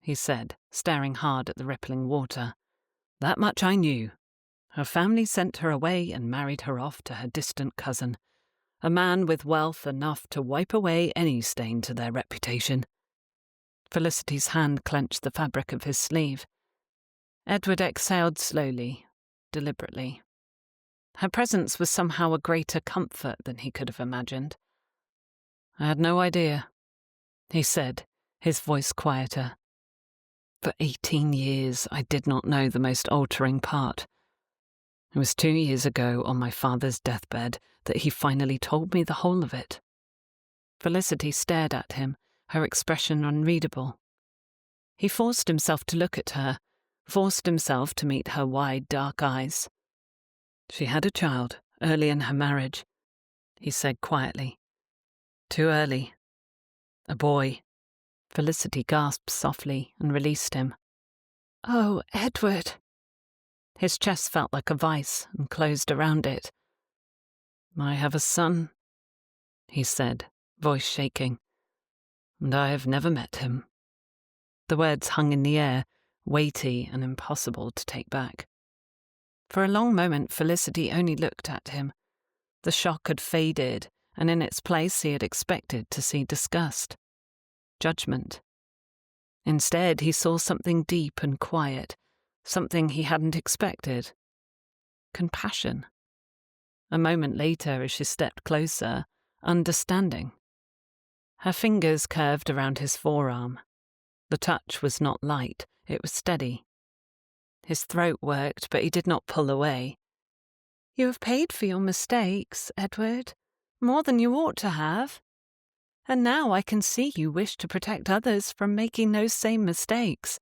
he said, staring hard at the rippling water. That much I knew. Her family sent her away and married her off to her distant cousin, a man with wealth enough to wipe away any stain to their reputation. Felicity's hand clenched the fabric of his sleeve. Edward exhaled slowly, deliberately. Her presence was somehow a greater comfort than he could have imagined. I had no idea, he said, his voice quieter. For 18 years I did not know the most altering part. It was 2 years ago, on my father's deathbed, that he finally told me the whole of it. Felicity stared at him, her expression unreadable. He forced himself to look at her, forced himself to meet her wide, dark eyes. She had a child, early in her marriage, he said quietly. Too early. A boy. Felicity gasped softly and released him. Oh, Edward. His chest felt like a vice and closed around it. I have a son, he said, voice shaking, and I have never met him. The words hung in the air, weighty and impossible to take back. For a long moment Felicity only looked at him. The shock had faded, and in its place he had expected to see disgust, judgment. Instead he saw something deep and quiet, something he hadn't expected. Compassion. A moment later, as she stepped closer, understanding. Her fingers curved around his forearm. The touch was not light, it was steady. His throat worked, but he did not pull away. You have paid for your mistakes, Edward, more than you ought to have. And now I can see you wish to protect others from making those same mistakes.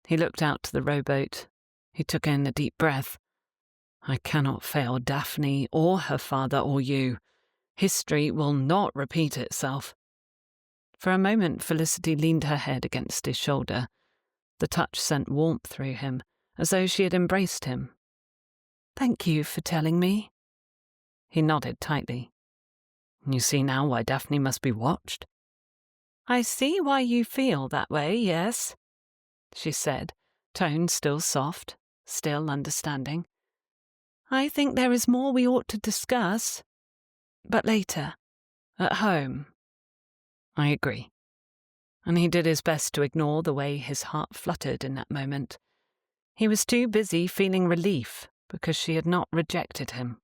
He looked out to the rowboat. He took in a deep breath. I cannot fail Daphne or her father or you. History will not repeat itself. For a moment Felicity leaned her head against his shoulder. The touch sent warmth through him, as though she had embraced him. Thank you for telling me. He nodded tightly. You see now why Daphne must be watched? I see why you feel that way, yes, she said, tone still soft, still understanding. I think there is more we ought to discuss. But later, at home. I agree. And he did his best to ignore the way his heart fluttered in that moment. He was too busy feeling relief because she had not rejected him.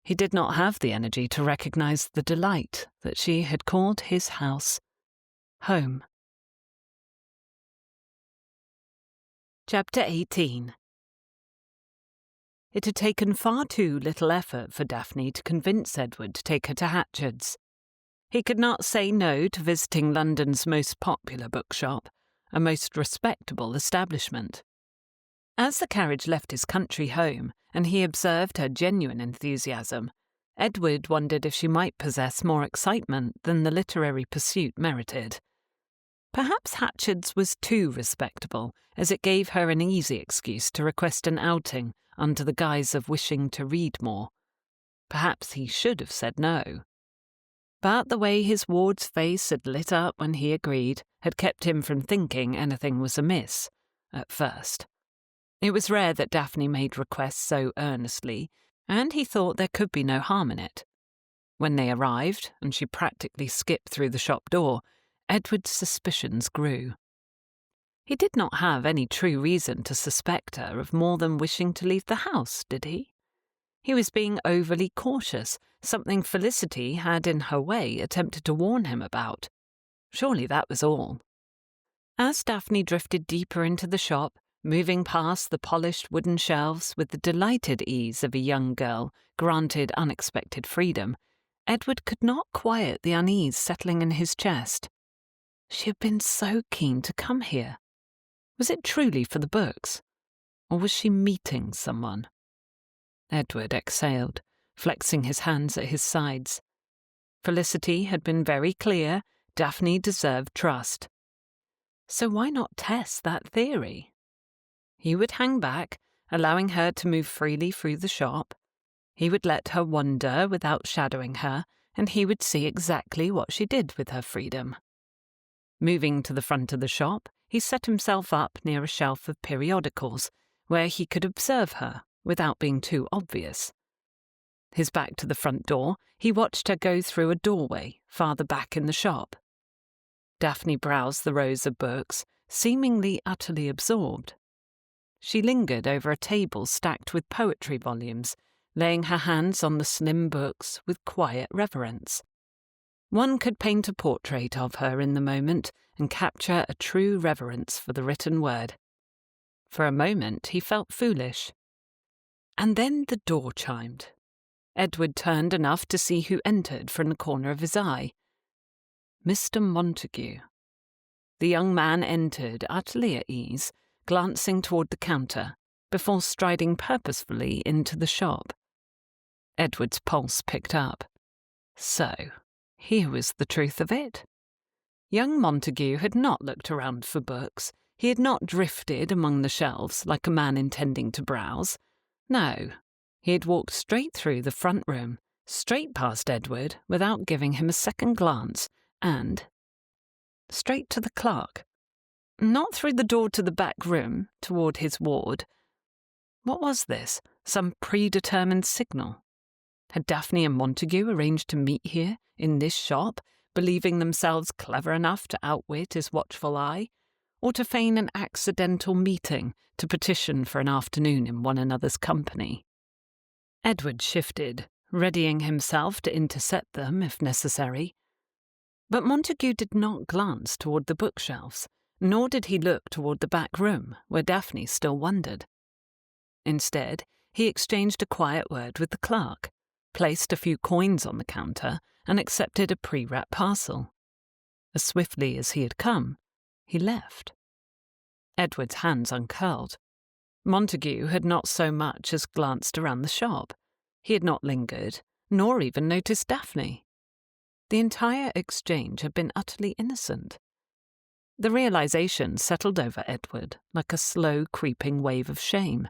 He did not have the energy to recognize the delight that she had called his house home. Chapter 18. It had taken far too little effort for Daphne to convince Edward to take her to Hatchard's. He could not say no to visiting London's most popular bookshop, a most respectable establishment. As the carriage left his country home, and he observed her genuine enthusiasm, Edward wondered if she might possess more excitement than the literary pursuit merited. Perhaps Hatchard's was too respectable, as it gave her an easy excuse to request an outing under the guise of wishing to read more. Perhaps he should have said no. But the way his ward's face had lit up when he agreed had kept him from thinking anything was amiss, at first. It was rare that Daphne made requests so earnestly, and he thought there could be no harm in it. When they arrived, and she practically skipped through the shop door, Edward's suspicions grew. He did not have any true reason to suspect her of more than wishing to leave the house, did he? He was being overly cautious, something Felicity had in her way attempted to warn him about. Surely that was all. As Daphne drifted deeper into the shop, moving past the polished wooden shelves with the delighted ease of a young girl granted unexpected freedom, Edward could not quiet the unease settling in his chest. She had been so keen to come here. Was it truly for the books? Or was she meeting someone? Edward exhaled, flexing his hands at his sides. Felicity had been very clear Daphne deserved trust. So why not test that theory? He would hang back, allowing her to move freely through the shop. He would let her wander without shadowing her, and he would see exactly what she did with her freedom. Moving to the front of the shop, he set himself up near a shelf of periodicals, where he could observe her without being too obvious. His back to the front door, he watched her go through a doorway farther back in the shop. Daphne browsed the rows of books, seemingly utterly absorbed. She lingered over a table stacked with poetry volumes, laying her hands on the slim books with quiet reverence. One could paint a portrait of her in the moment and capture a true reverence for the written word. For a moment he felt foolish. And then the door chimed. Edward turned enough to see who entered from the corner of his eye. Mr. Montague. The young man entered, utterly at ease, glancing toward the counter, before striding purposefully into the shop. Edward's pulse picked up. So, here was the truth of it. Young Montague had not looked around for books. He had not drifted among the shelves like a man intending to browse. No, he had walked straight through the front room, straight past Edward without giving him a second glance, and straight to the clerk. Not through the door to the back room, toward his ward. What was this? Some predetermined signal? Had Daphne and Montague arranged to meet here, in this shop, believing themselves clever enough to outwit his watchful eye, or to feign an accidental meeting to petition for an afternoon in one another's company? Edward shifted, readying himself to intercept them if necessary. But Montague did not glance toward the bookshelves, nor did he look toward the back room, where Daphne still wondered. Instead, he exchanged a quiet word with the clerk, placed a few coins on the counter, and accepted a pre-wrapped parcel. As swiftly as he had come, he left. Edward's hands uncurled. Montague had not so much as glanced around the shop. He had not lingered, nor even noticed Daphne. The entire exchange had been utterly innocent. The realization settled over Edward like a slow creeping wave of shame.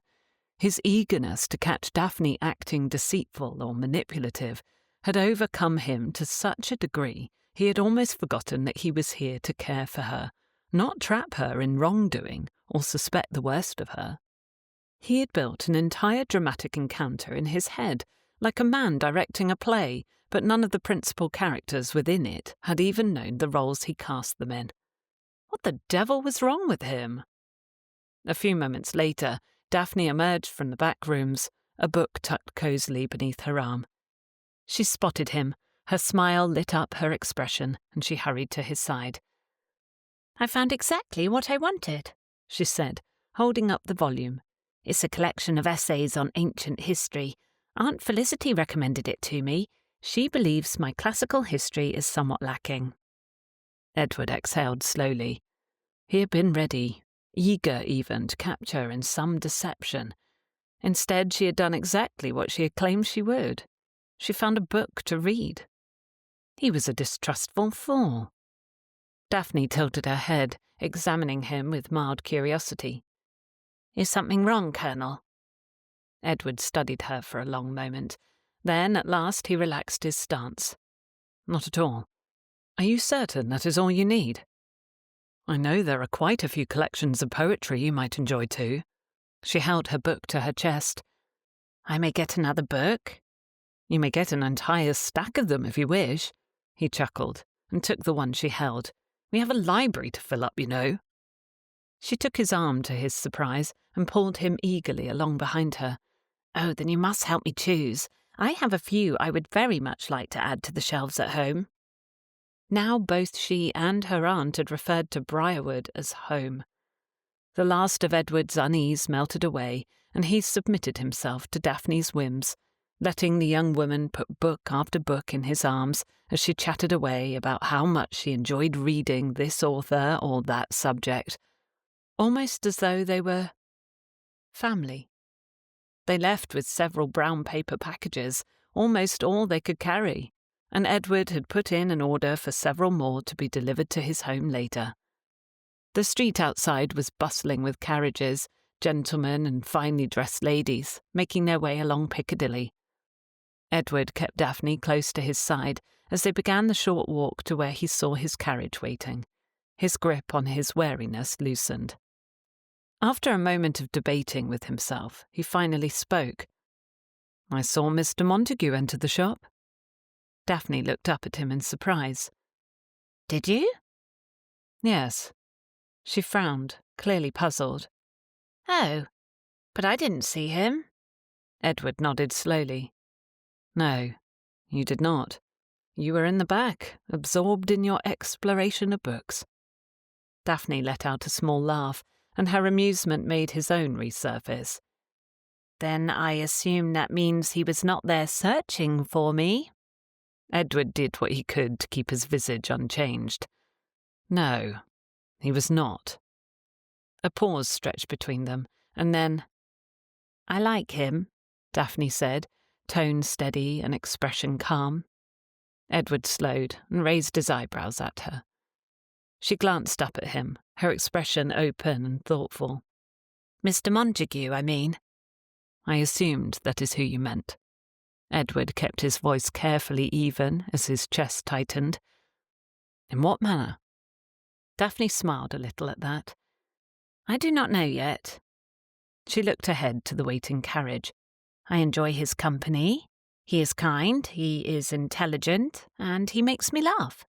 His eagerness to catch Daphne acting deceitful or manipulative had overcome him to such a degree he had almost forgotten that he was here to care for her, not trap her in wrongdoing or suspect the worst of her. He had built an entire dramatic encounter in his head, like a man directing a play, but none of the principal characters within it had even known the roles he cast them in. What the devil was wrong with him? A few moments later, Daphne emerged from the back rooms, a book tucked cosily beneath her arm. She spotted him, her smile lit up her expression, and she hurried to his side. "I found exactly what I wanted," she said, holding up the volume. "It's a collection of essays on ancient history. Aunt Felicity recommended it to me. She believes my classical history is somewhat lacking." Edward exhaled slowly. He had been ready, eager even to capture her in some deception. Instead, she had done exactly what she had claimed she would. She found a book to read. He was a distrustful fool. Daphne tilted her head, examining him with mild curiosity. "Is something wrong, Colonel?" Edward studied her for a long moment. Then, at last, he relaxed his stance. "Not at all. Are you certain that is all you need? I know there are quite a few collections of poetry you might enjoy too." She held her book to her chest. "I may get another book?" "You may get an entire stack of them if you wish." He chuckled and took the one she held. "We have a library to fill up, you know." She took his arm to his surprise and pulled him eagerly along behind her. "Oh, then you must help me choose. I have a few I would very much like to add to the shelves at home." Now both she and her aunt had referred to Briarwood as home. The last of Edward's unease melted away, and he submitted himself to Daphne's whims, letting the young woman put book after book in his arms as she chatted away about how much she enjoyed reading this author or that subject, almost as though they were family. They left with several brown paper packages, almost all they could carry, and Edward had put in an order for several more to be delivered to his home later. The street outside was bustling with carriages, gentlemen and finely dressed ladies, making their way along Piccadilly. Edward kept Daphne close to his side as they began the short walk to where he saw his carriage waiting. His grip on his wariness loosened. After a moment of debating with himself, he finally spoke. "I saw Mr. Montague enter the shop." Daphne looked up at him in surprise. "Did you?" "Yes." She frowned, clearly puzzled. "Oh, but I didn't see him." Edward nodded slowly. "No, you did not. You were in the back, absorbed in your exploration of books." Daphne let out a small laugh, and her amusement made his own resurface. "Then I assume that means he was not there searching for me." Edward did what he could to keep his visage unchanged. "No, he was not." A pause stretched between them, and then, "I like him," Daphne said, tone steady and expression calm. Edward slowed and raised his eyebrows at her. She glanced up at him, her expression open and thoughtful. "Mr. Montague, I mean." "I assumed that is who you meant." Edward kept his voice carefully even as his chest tightened. "In what manner?" Daphne smiled a little at that. "I do not know yet." She looked ahead to the waiting carriage. "I enjoy his company. He is kind, he is intelligent, and he makes me laugh."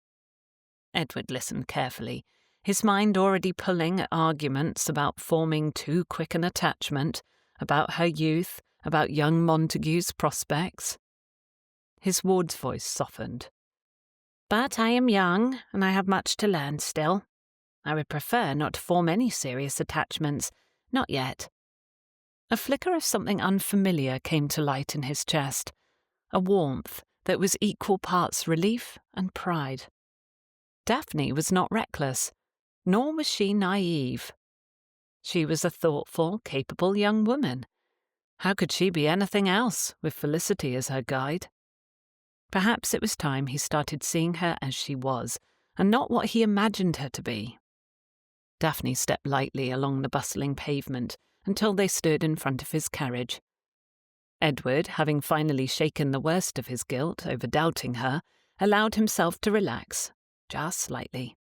Edward listened carefully, his mind already pulling at arguments about forming too quick an attachment, about her youth, about young Montague's prospects. His ward's voice softened. "But I am young, and I have much to learn still. I would prefer not to form any serious attachments, not yet." A flicker of something unfamiliar came to light in his chest, a warmth that was equal parts relief and pride. Daphne was not reckless, nor was she naive. She was a thoughtful, capable young woman. How could she be anything else, with Felicity as her guide? Perhaps it was time he started seeing her as she was, and not what he imagined her to be. Daphne stepped lightly along the bustling pavement until they stood in front of his carriage. Edward, having finally shaken the worst of his guilt over doubting her, allowed himself to relax, just slightly.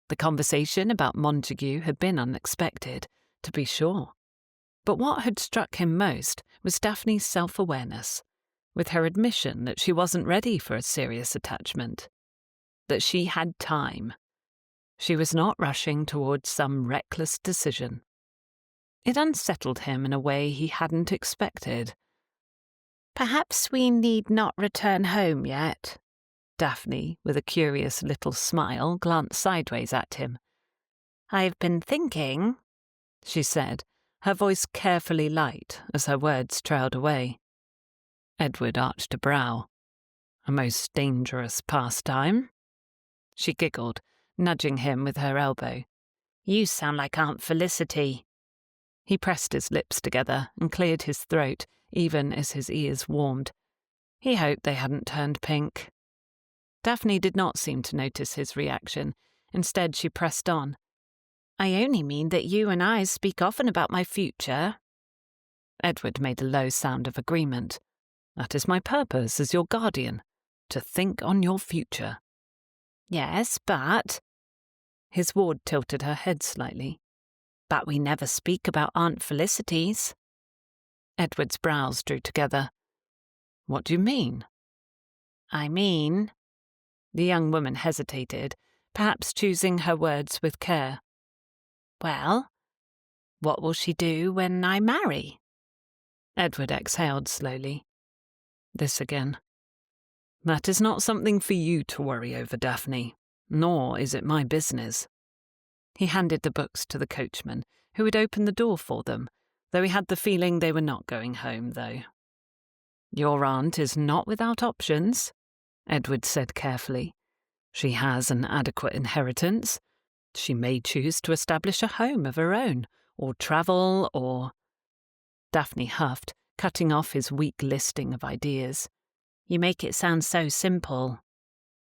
The conversation about Montague had been unexpected, to be sure. But what had struck him most was Daphne's self-awareness, with her admission that she wasn't ready for a serious attachment, that she had time. She was not rushing towards some reckless decision. It unsettled him in a way he hadn't expected. "Perhaps we need not return home yet." Daphne, with a curious little smile, glanced sideways at him. "I've been thinking," she said, her voice carefully light as her words trailed away. Edward arched a brow. "A most dangerous pastime?" She giggled, nudging him with her elbow. "You sound like Aunt Felicity." He pressed his lips together and cleared his throat, even as his ears warmed. He hoped they hadn't turned pink. Daphne did not seem to notice his reaction. Instead, she pressed on. "I only mean that you and I speak often about my future." Edward made a low sound of agreement. "That is my purpose as your guardian, to think on your future." "Yes, but—" His ward tilted her head slightly. "But we never speak about Aunt Felicity's." Edward's brows drew together. "What do you mean?" "I mean—" The young woman hesitated, perhaps choosing her words with care. "Well, what will she do when I marry?" Edward exhaled slowly. This again. "That is not something for you to worry over, Daphne, nor is it my business." He handed the books to the coachman, who had opened the door for them, though he had the feeling they were not going home, though. "Your aunt is not without options," Edward said carefully. "She has an adequate inheritance. She may choose to establish a home of her own, or travel, or—" Daphne huffed, cutting off his weak listing of ideas. "You make it sound so simple."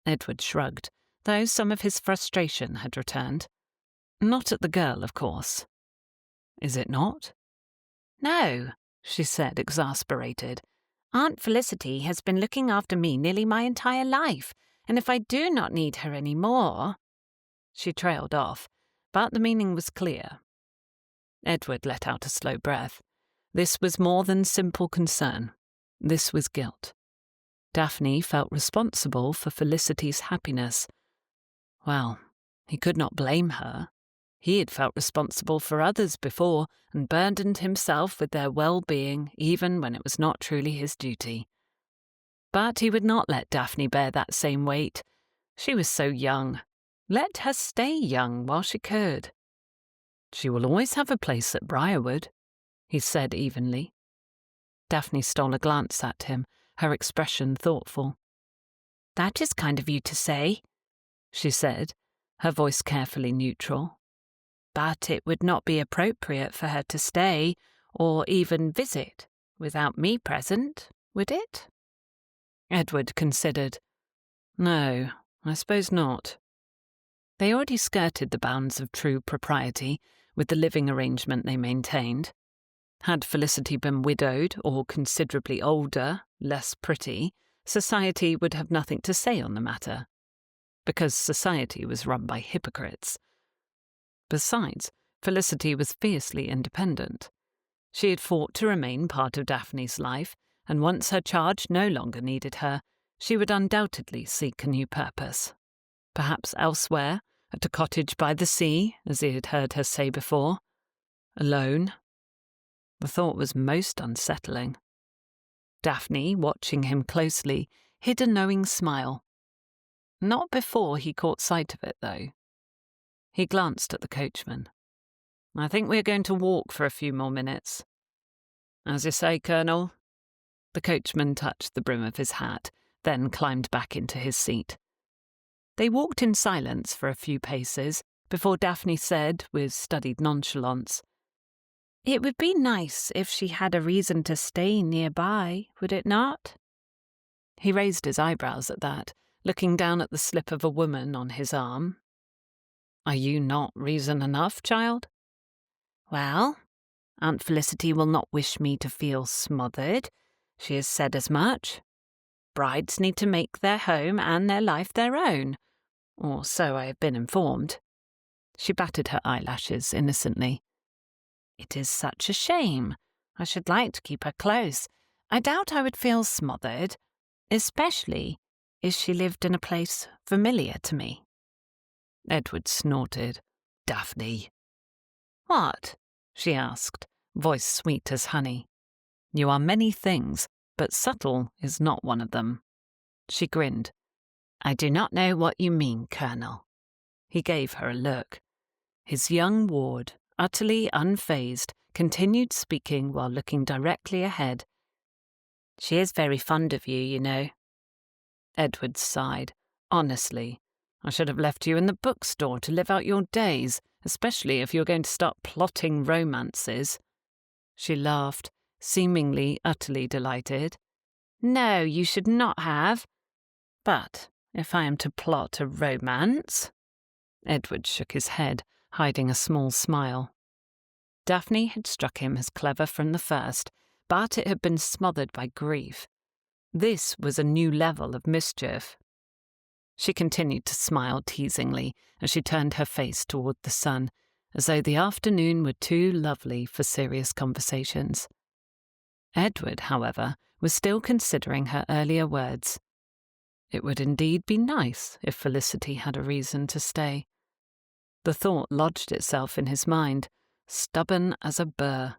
Edward shrugged, though some of his frustration had returned. "Not at the girl, of course." "Is it not?" "No," she said, exasperated. "Aunt Felicity has been looking after me nearly my entire life, and if I do not need her any more—" She trailed off, but the meaning was clear. Edward let out a slow breath. This was more than simple concern. This was guilt. Daphne felt responsible for Felicity's happiness. Well, he could not blame her. He had felt responsible for others before and burdened himself with their well-being even when it was not truly his duty. But he would not let Daphne bear that same weight. She was so young. Let her stay young while she could. "She will always have a place at Briarwood," he said evenly. Daphne stole a glance at him, her expression thoughtful. "That is kind of you to say," she said, her voice carefully neutral. "But it would not be appropriate for her to stay, or even visit, without me present, would it?" Edward considered. "No, I suppose not." They already skirted the bounds of true propriety with the living arrangement they maintained. Had Felicity been widowed or considerably older, less pretty, society would have nothing to say on the matter, because society was run by hypocrites. Besides, Felicity was fiercely independent. She had fought to remain part of Daphne's life, and once her charge no longer needed her, she would undoubtedly seek a new purpose. Perhaps elsewhere, at a cottage by the sea, as he had heard her say before. Alone. The thought was most unsettling. Daphne, watching him closely, hid a knowing smile. Not before he caught sight of it, though. He glanced at the coachman. "I think we are going to walk for a few more minutes." "As you say, Colonel." The coachman touched the brim of his hat, then climbed back into his seat. They walked in silence for a few paces before Daphne said, with studied nonchalance, "It would be nice if she had a reason to stay nearby, would it not?" He raised his eyebrows at that, looking down at the slip of a woman on his arm. "Are you not reason enough, child?" "Well, Aunt Felicity will not wish me to feel smothered. She has said as much. Brides need to make their home and their life their own, or so I have been informed." She batted her eyelashes innocently. "It is such a shame. I should like to keep her close. I doubt I would feel smothered, especially if she lived in a place familiar to me." Edward snorted. "Daphne." "What?" she asked, voice sweet as honey. "You are many things, but subtle is not one of them." She grinned. "I do not know what you mean, Colonel." He gave her a look. His young ward, utterly unfazed, continued speaking while looking directly ahead. "She is very fond of you, you know." Edward sighed. "Honestly, I should have left you in the bookstore to live out your days, especially if you're going to start plotting romances." She laughed, seemingly utterly delighted. "No, you should not have. But if I am to plot a romance—" Edward shook his head, hiding a small smile. Daphne had struck him as clever from the first, but it had been smothered by grief. This was a new level of mischief. She continued to smile teasingly as she turned her face toward the sun, as though the afternoon were too lovely for serious conversations. Edward, however, was still considering her earlier words. It would indeed be nice if Felicity had a reason to stay. The thought lodged itself in his mind, stubborn as a burr.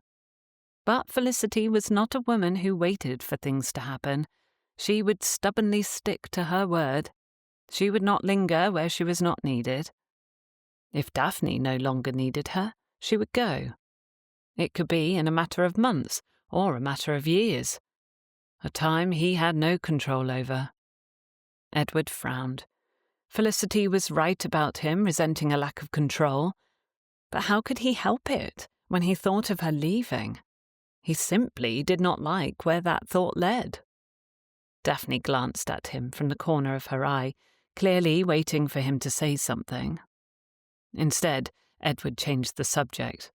But Felicity was not a woman who waited for things to happen. She would stubbornly stick to her word. She would not linger where she was not needed. If Daphne no longer needed her, she would go. It could be in a matter of months or a matter of years, a time he had no control over. Edward frowned. Felicity was right about him resenting a lack of control. But how could he help it when he thought of her leaving? He simply did not like where that thought led. Daphne glanced at him from the corner of her eye, clearly waiting for him to say something. Instead, Edward changed the subject.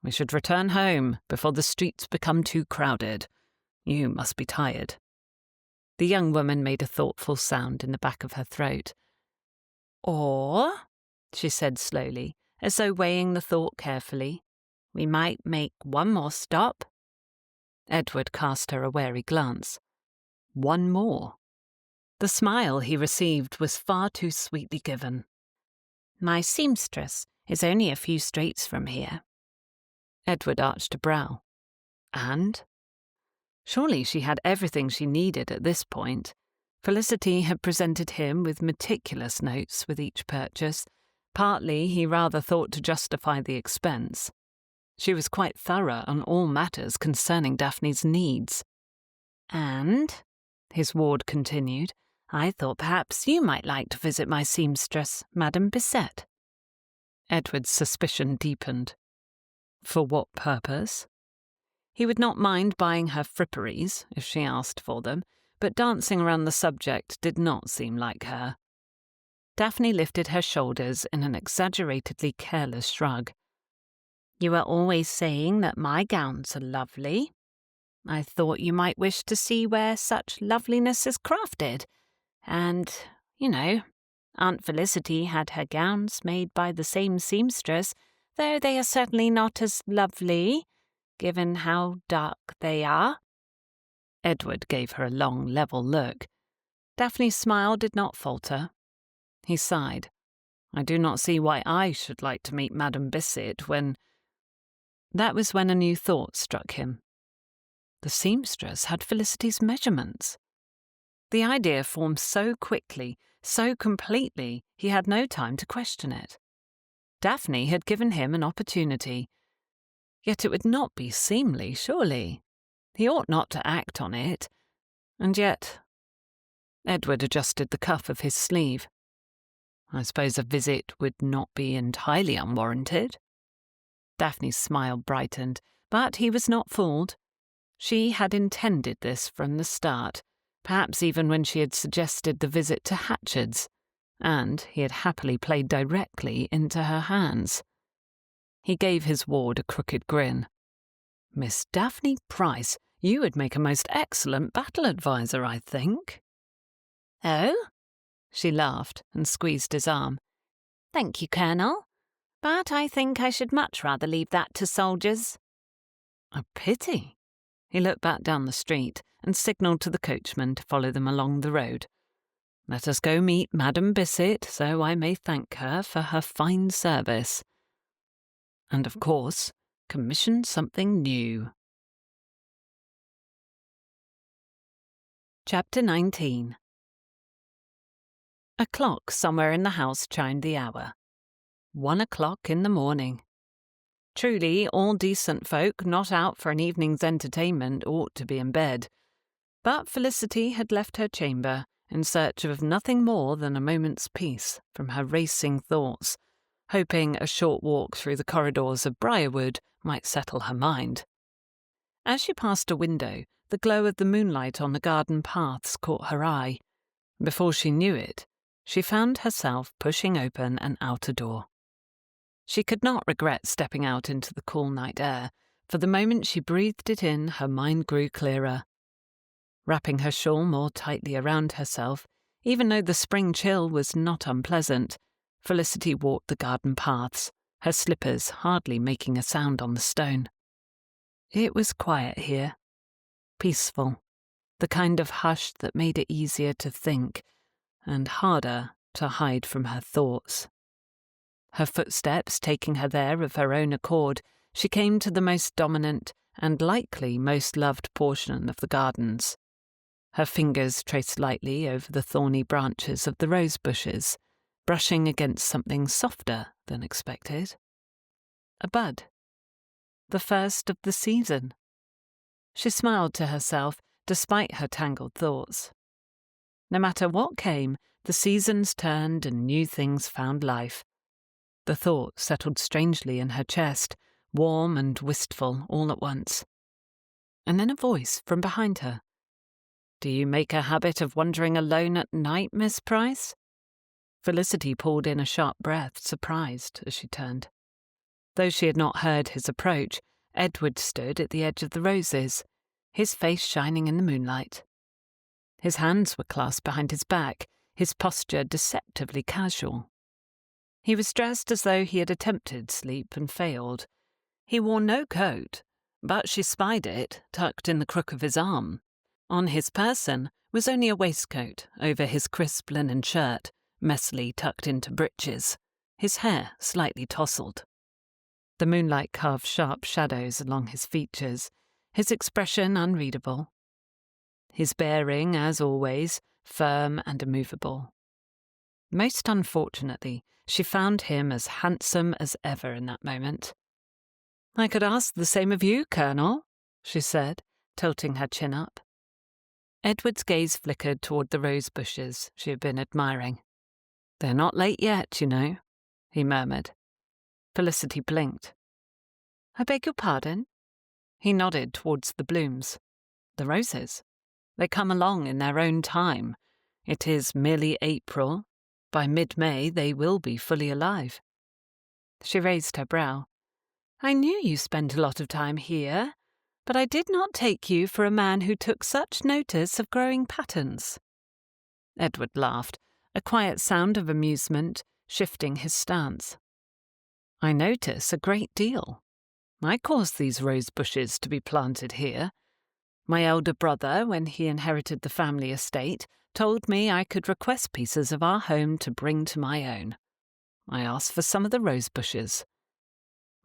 "We should return home before the streets become too crowded. You must be tired." The young woman made a thoughtful sound in the back of her throat. "Or," she said slowly, as though weighing the thought carefully, "we might make one more stop." Edward cast her a wary glance. One more? The smile he received was far too sweetly given. "My seamstress is only a few streets from here." Edward arched a brow. And? Surely she had everything she needed at this point. Felicity had presented him with meticulous notes with each purchase. Partly he rather thought to justify the expense. She was quite thorough on all matters concerning Daphne's needs. "And," his ward continued, "I thought perhaps you might like to visit my seamstress, Madame Bissett." Edward's suspicion deepened. For what purpose? He would not mind buying her fripperies if she asked for them, but dancing around the subject did not seem like her. Daphne lifted her shoulders in an exaggeratedly careless shrug. "You are always saying that my gowns are lovely. I thought you might wish to see where such loveliness is crafted. And, you know, Aunt Felicity had her gowns made by the same seamstress, though they are certainly not as lovely, given how dark they are." Edward gave her a long, level look. Daphne's smile did not falter. He sighed. "I do not see why I should like to meet Madame Bissett when—" That was when a new thought struck him. The seamstress had Felicity's measurements. The idea formed so quickly, so completely, he had no time to question it. Daphne had given him an opportunity. Yet it would not be seemly, surely. He ought not to act on it. And yet— Edward adjusted the cuff of his sleeve. "I suppose a visit would not be entirely unwarranted." Daphne's smile brightened, but he was not fooled. She had intended this from the start, perhaps even when she had suggested the visit to Hatchard's, and he had happily played directly into her hands. He gave his ward a crooked grin. Miss Daphne Price, you would make a most excellent battle advisor, I think. Oh? She laughed and squeezed his arm. Thank you, Colonel. But I think I should much rather leave that to soldiers. A pity. He looked back down the street and signalled to the coachman to follow them along the road. Let us go meet Madame Bissett, so I may thank her for her fine service. And, of course, commission something new. Chapter 19. A clock somewhere in the house chimed the hour. 1 o'clock in the morning. Truly, all decent folk not out for an evening's entertainment ought to be in bed. But Felicity had left her chamber in search of nothing more than a moment's peace from her racing thoughts, hoping a short walk through the corridors of Briarwood might settle her mind. As she passed a window, the glow of the moonlight on the garden paths caught her eye. Before she knew it, she found herself pushing open an outer door. She could not regret stepping out into the cool night air, for the moment she breathed it in, her mind grew clearer. Wrapping her shawl more tightly around herself, even though the spring chill was not unpleasant, Felicity walked the garden paths, her slippers hardly making a sound on the stone. It was quiet here, peaceful, the kind of hush that made it easier to think and harder to hide from her thoughts. Her footsteps taking her there of her own accord, she came to the most dominant and likely most loved portion of the gardens. Her fingers traced lightly over the thorny branches of the rose bushes, brushing against something softer than expected. A bud. The first of the season. She smiled to herself, despite her tangled thoughts. No matter what came, the seasons turned and new things found life. The thought settled strangely in her chest, warm and wistful all at once. And then a voice from behind her. "Do you make a habit of wandering alone at night, Miss Price?" Felicity pulled in a sharp breath, surprised as she turned. Though she had not heard his approach, Edward stood at the edge of the roses, his face shining in the moonlight. His hands were clasped behind his back, his posture deceptively casual. He was dressed as though he had attempted sleep and failed. He wore no coat, but she spied it tucked in the crook of his arm. On his person was only a waistcoat over his crisp linen shirt, messily tucked into breeches, his hair slightly tousled. The moonlight carved sharp shadows along his features, his expression unreadable. His bearing, as always, firm and immovable. Most unfortunately, she found him as handsome as ever in that moment. "I could ask the same of you, Colonel," she said, tilting her chin up. Edward's gaze flickered toward the rose bushes she had been admiring. "They're not late yet, you know," he murmured. Felicity blinked. "I beg your pardon?" He nodded towards the blooms. "The roses. They come along in their own time. It is merely April. By mid-May they will be fully alive." She raised her brow. "I knew you spent a lot of time here, but I did not take you for a man who took such notice of growing patterns." Edward laughed, a quiet sound of amusement, shifting his stance. "I notice a great deal. I caused these rose bushes to be planted here. My elder brother, when he inherited the family estate, told me I could request pieces of our home to bring to my own. I asked for some of the rose bushes.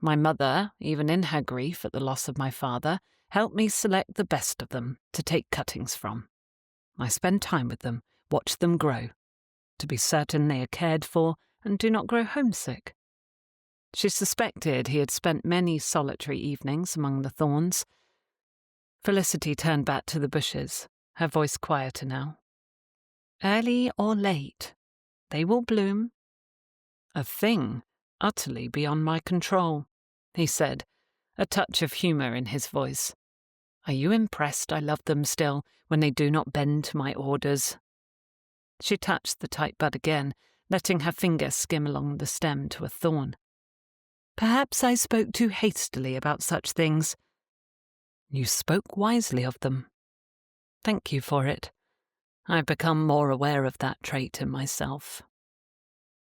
My mother, even in her grief at the loss of my father, helped me select the best of them to take cuttings from. I spend time with them, watch them grow, to be certain they are cared for and do not grow homesick." She suspected he had spent many solitary evenings among the thorns. Felicity turned back to the bushes, her voice quieter now. "Early or late, they will bloom." "A thing utterly beyond my control," he said, a touch of humour in his voice. "Are you impressed I love them still, when they do not bend to my orders?" She touched the tight bud again, letting her finger skim along the stem to a thorn. "Perhaps I spoke too hastily about such things. You spoke wisely of them. Thank you for it. I've become more aware of that trait in myself.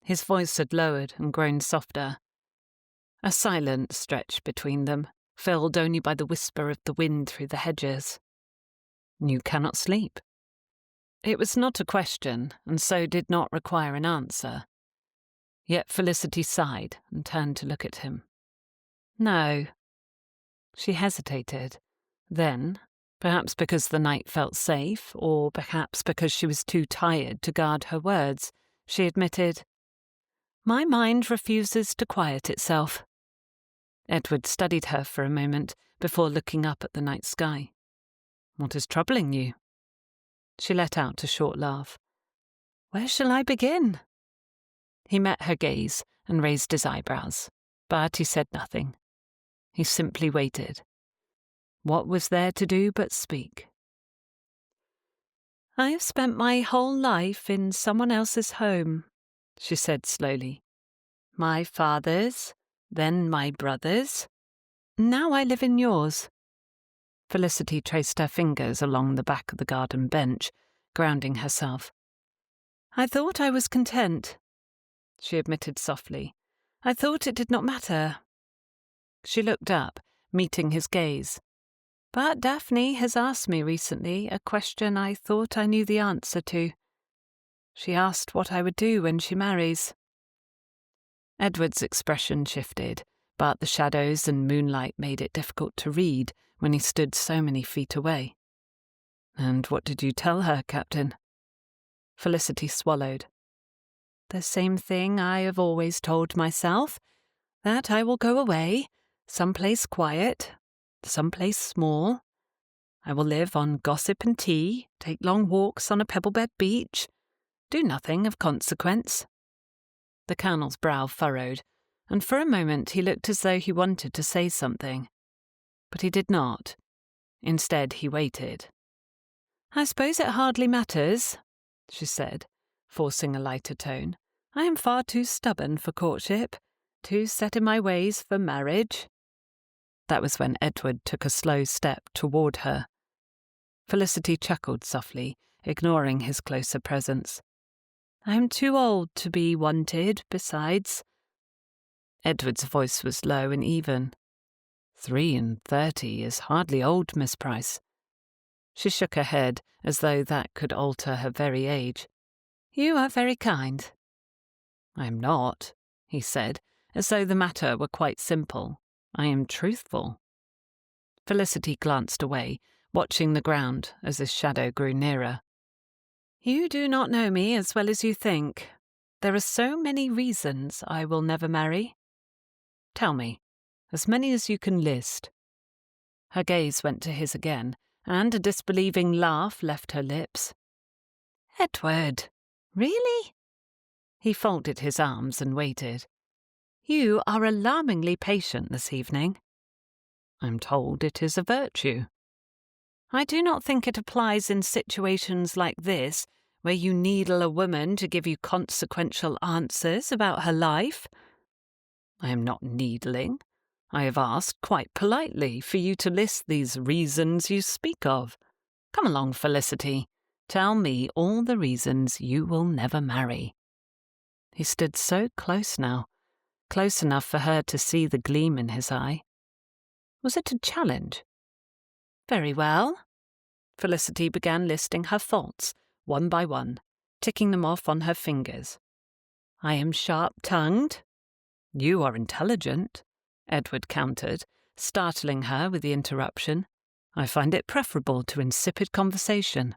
His voice had lowered and grown softer. A silence stretched between them, filled only by the whisper of the wind through the hedges. You cannot sleep. It was not a question, and so did not require an answer. Yet Felicity sighed and turned to look at him. No. She hesitated. Then, perhaps because the night felt safe, or perhaps because she was too tired to guard her words, she admitted, My mind refuses to quiet itself. Edward studied her for a moment before looking up at the night sky. What is troubling you? She let out a short laugh. Where shall I begin? He met her gaze and raised his eyebrows, but he said nothing. He simply waited. What was there to do but speak? I have spent my whole life in someone else's home, she said slowly. My father's, then my brother's. Now I live in yours. Felicity traced her fingers along the back of the garden bench, grounding herself. I thought I was content, she admitted softly. I thought it did not matter. She looked up, meeting his gaze. But Daphne has asked me recently a question I thought I knew the answer to. She asked what I would do when she marries. Edward's expression shifted, but the shadows and moonlight made it difficult to read when he stood so many feet away. And what did you tell her, Captain? Felicity swallowed. The same thing I have always told myself, that I will go away, someplace quiet, someplace small. I will live on gossip and tea, take long walks on a pebble-bed beach, do nothing of consequence. The Colonel's brow furrowed, and for a moment he looked as though he wanted to say something. But he did not. Instead, he waited. I suppose it hardly matters, she said, forcing a lighter tone. I am far too stubborn for courtship, too set in my ways for marriage. That was when Edward took a slow step toward her. Felicity chuckled softly, ignoring his closer presence. I am too old to be wanted, besides. Edward's voice was low and even. 33 is hardly old, Miss Price. She shook her head, as though that could alter her very age. You are very kind. I am not, he said, as though the matter were quite simple. I am truthful. Felicity glanced away, watching the ground as his shadow grew nearer. You do not know me as well as you think. There are so many reasons I will never marry. Tell me, as many as you can list. Her gaze went to his again, and a disbelieving laugh left her lips. Edward, really? He folded his arms and waited. You are alarmingly patient this evening. I'm told it is a virtue. I do not think it applies in situations like this, where you needle a woman to give you consequential answers about her life. I am not needling. I have asked quite politely for you to list these reasons you speak of. Come along, Felicity. Tell me all the reasons you will never marry. He stood so close now, close enough for her to see the gleam in his eye. Was it a challenge? Very well. Felicity began listing her faults, one by one, ticking them off on her fingers. I am sharp-tongued. You are intelligent, Edward countered, startling her with the interruption. I find it preferable to insipid conversation.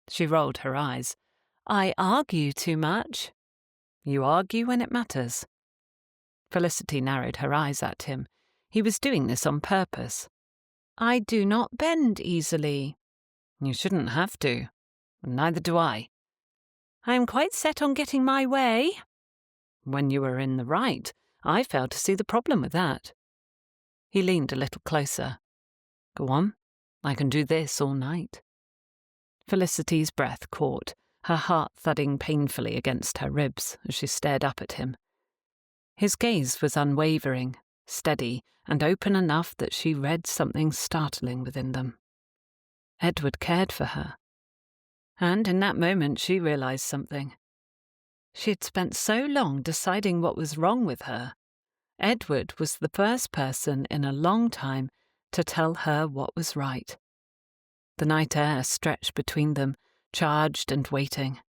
She rolled her eyes. I argue too much. You argue when it matters. Felicity narrowed her eyes at him. He was doing this on purpose. I do not bend easily. You shouldn't have to. Neither do I. I am quite set on getting my way. When you were in the right, I failed to see the problem with that. He leaned a little closer. Go on. I can do this all night. Felicity's breath caught, her heart thudding painfully against her ribs as she stared up at him. His gaze was unwavering, steady and open enough that she read something startling within them. Edward cared for her. And in that moment she realised something. She had spent so long deciding what was wrong with her. Edward was the first person in a long time to tell her what was right. The night air stretched between them, charged and waiting.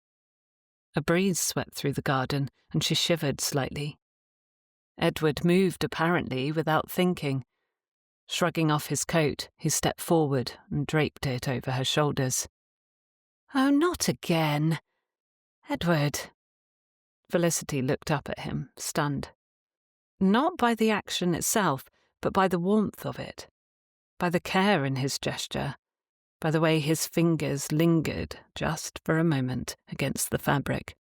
A breeze swept through the garden, and she shivered slightly. Edward moved apparently without thinking. Shrugging off his coat, he stepped forward and draped it over her shoulders. "Oh, not again. Edward." Felicity looked up at him, stunned. Not by the action itself, but by the warmth of it, by the care in his gesture, by the way his fingers lingered just for a moment against the fabric.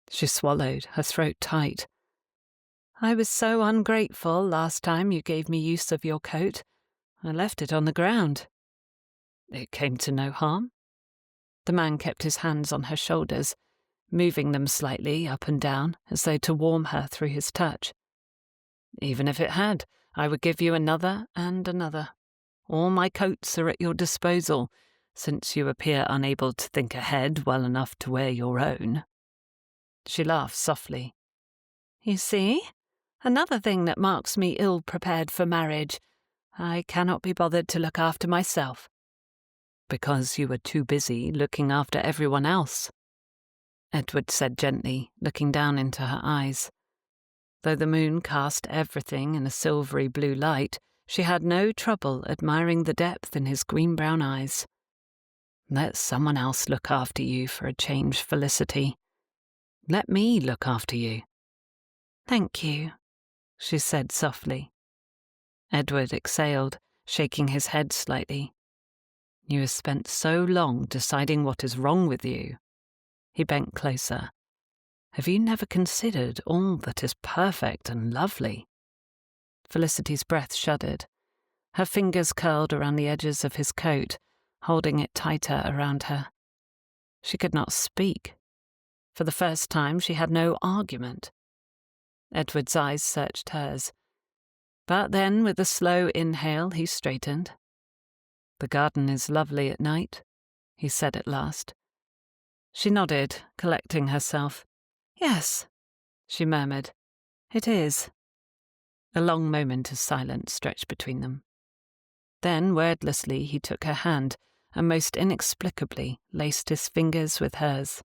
She swallowed, her throat tight. "I was so ungrateful last time you gave me use of your coat. I left it on the ground." "It came to no harm?" The man kept his hands on her shoulders, moving them slightly up and down as though to warm her through his touch. "Even if it had, I would give you another and another. All my coats are at your disposal, since you appear unable to think ahead well enough to wear your own." She laughed softly. "You see? Another thing that marks me ill-prepared for marriage. I cannot be bothered to look after myself." "Because you were too busy looking after everyone else," Edward said gently, looking down into her eyes. Though the moon cast everything in a silvery blue light, she had no trouble admiring the depth in his green-brown eyes. "Let someone else look after you for a change, Felicity. Let me look after you." "Thank you," she said softly. Edward exhaled, shaking his head slightly. "You have spent so long deciding what is wrong with you." He bent closer. "Have you never considered all that is perfect and lovely?" Felicity's breath shuddered. Her fingers curled around the edges of his coat, holding it tighter around her. She could not speak. For the first time, she had no argument. Edward's eyes searched hers. But then, with a slow inhale, he straightened. "The garden is lovely at night," he said at last. She nodded, collecting herself. "Yes," she murmured. "It is." A long moment of silence stretched between them. Then, wordlessly, he took her hand and most inexplicably laced his fingers with hers.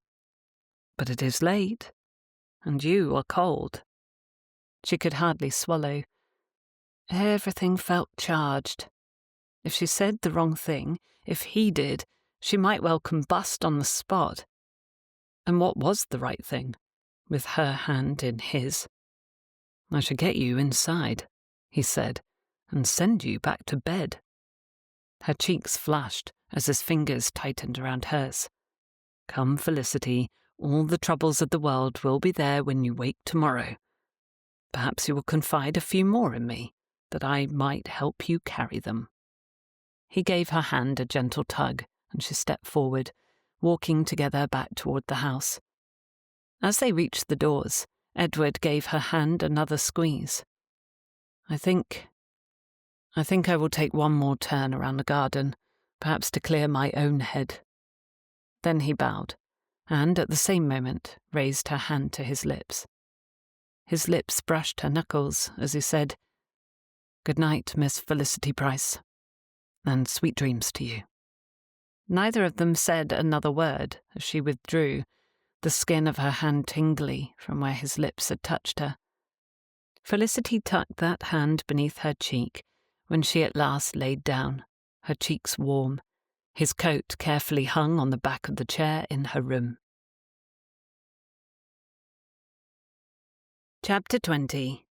"But it is late, and you are cold." She could hardly swallow. Everything felt charged. If she said the wrong thing, if he did, she might well combust on the spot. And what was the right thing, with her hand in his? "I should get you inside," he said, "and send you back to bed." Her cheeks flushed as his fingers tightened around hers. "Come, Felicity, all the troubles of the world will be there when you wake tomorrow. Perhaps you will confide a few more in me, that I might help you carry them." He gave her hand a gentle tug, and she stepped forward, walking together back toward the house. As they reached the doors, Edward gave her hand another squeeze. I think I will take one more turn around the garden, perhaps to clear my own head." Then he bowed, and at the same moment raised her hand to his lips. His lips brushed her knuckles as he said, "Good night, Miss Felicity Price, and sweet dreams to you." Neither of them said another word as she withdrew, the skin of her hand tingly from where his lips had touched her. Felicity tucked that hand beneath her cheek when she at last laid down, her cheeks warm, his coat carefully hung on the back of the chair in her room. Chapter 20.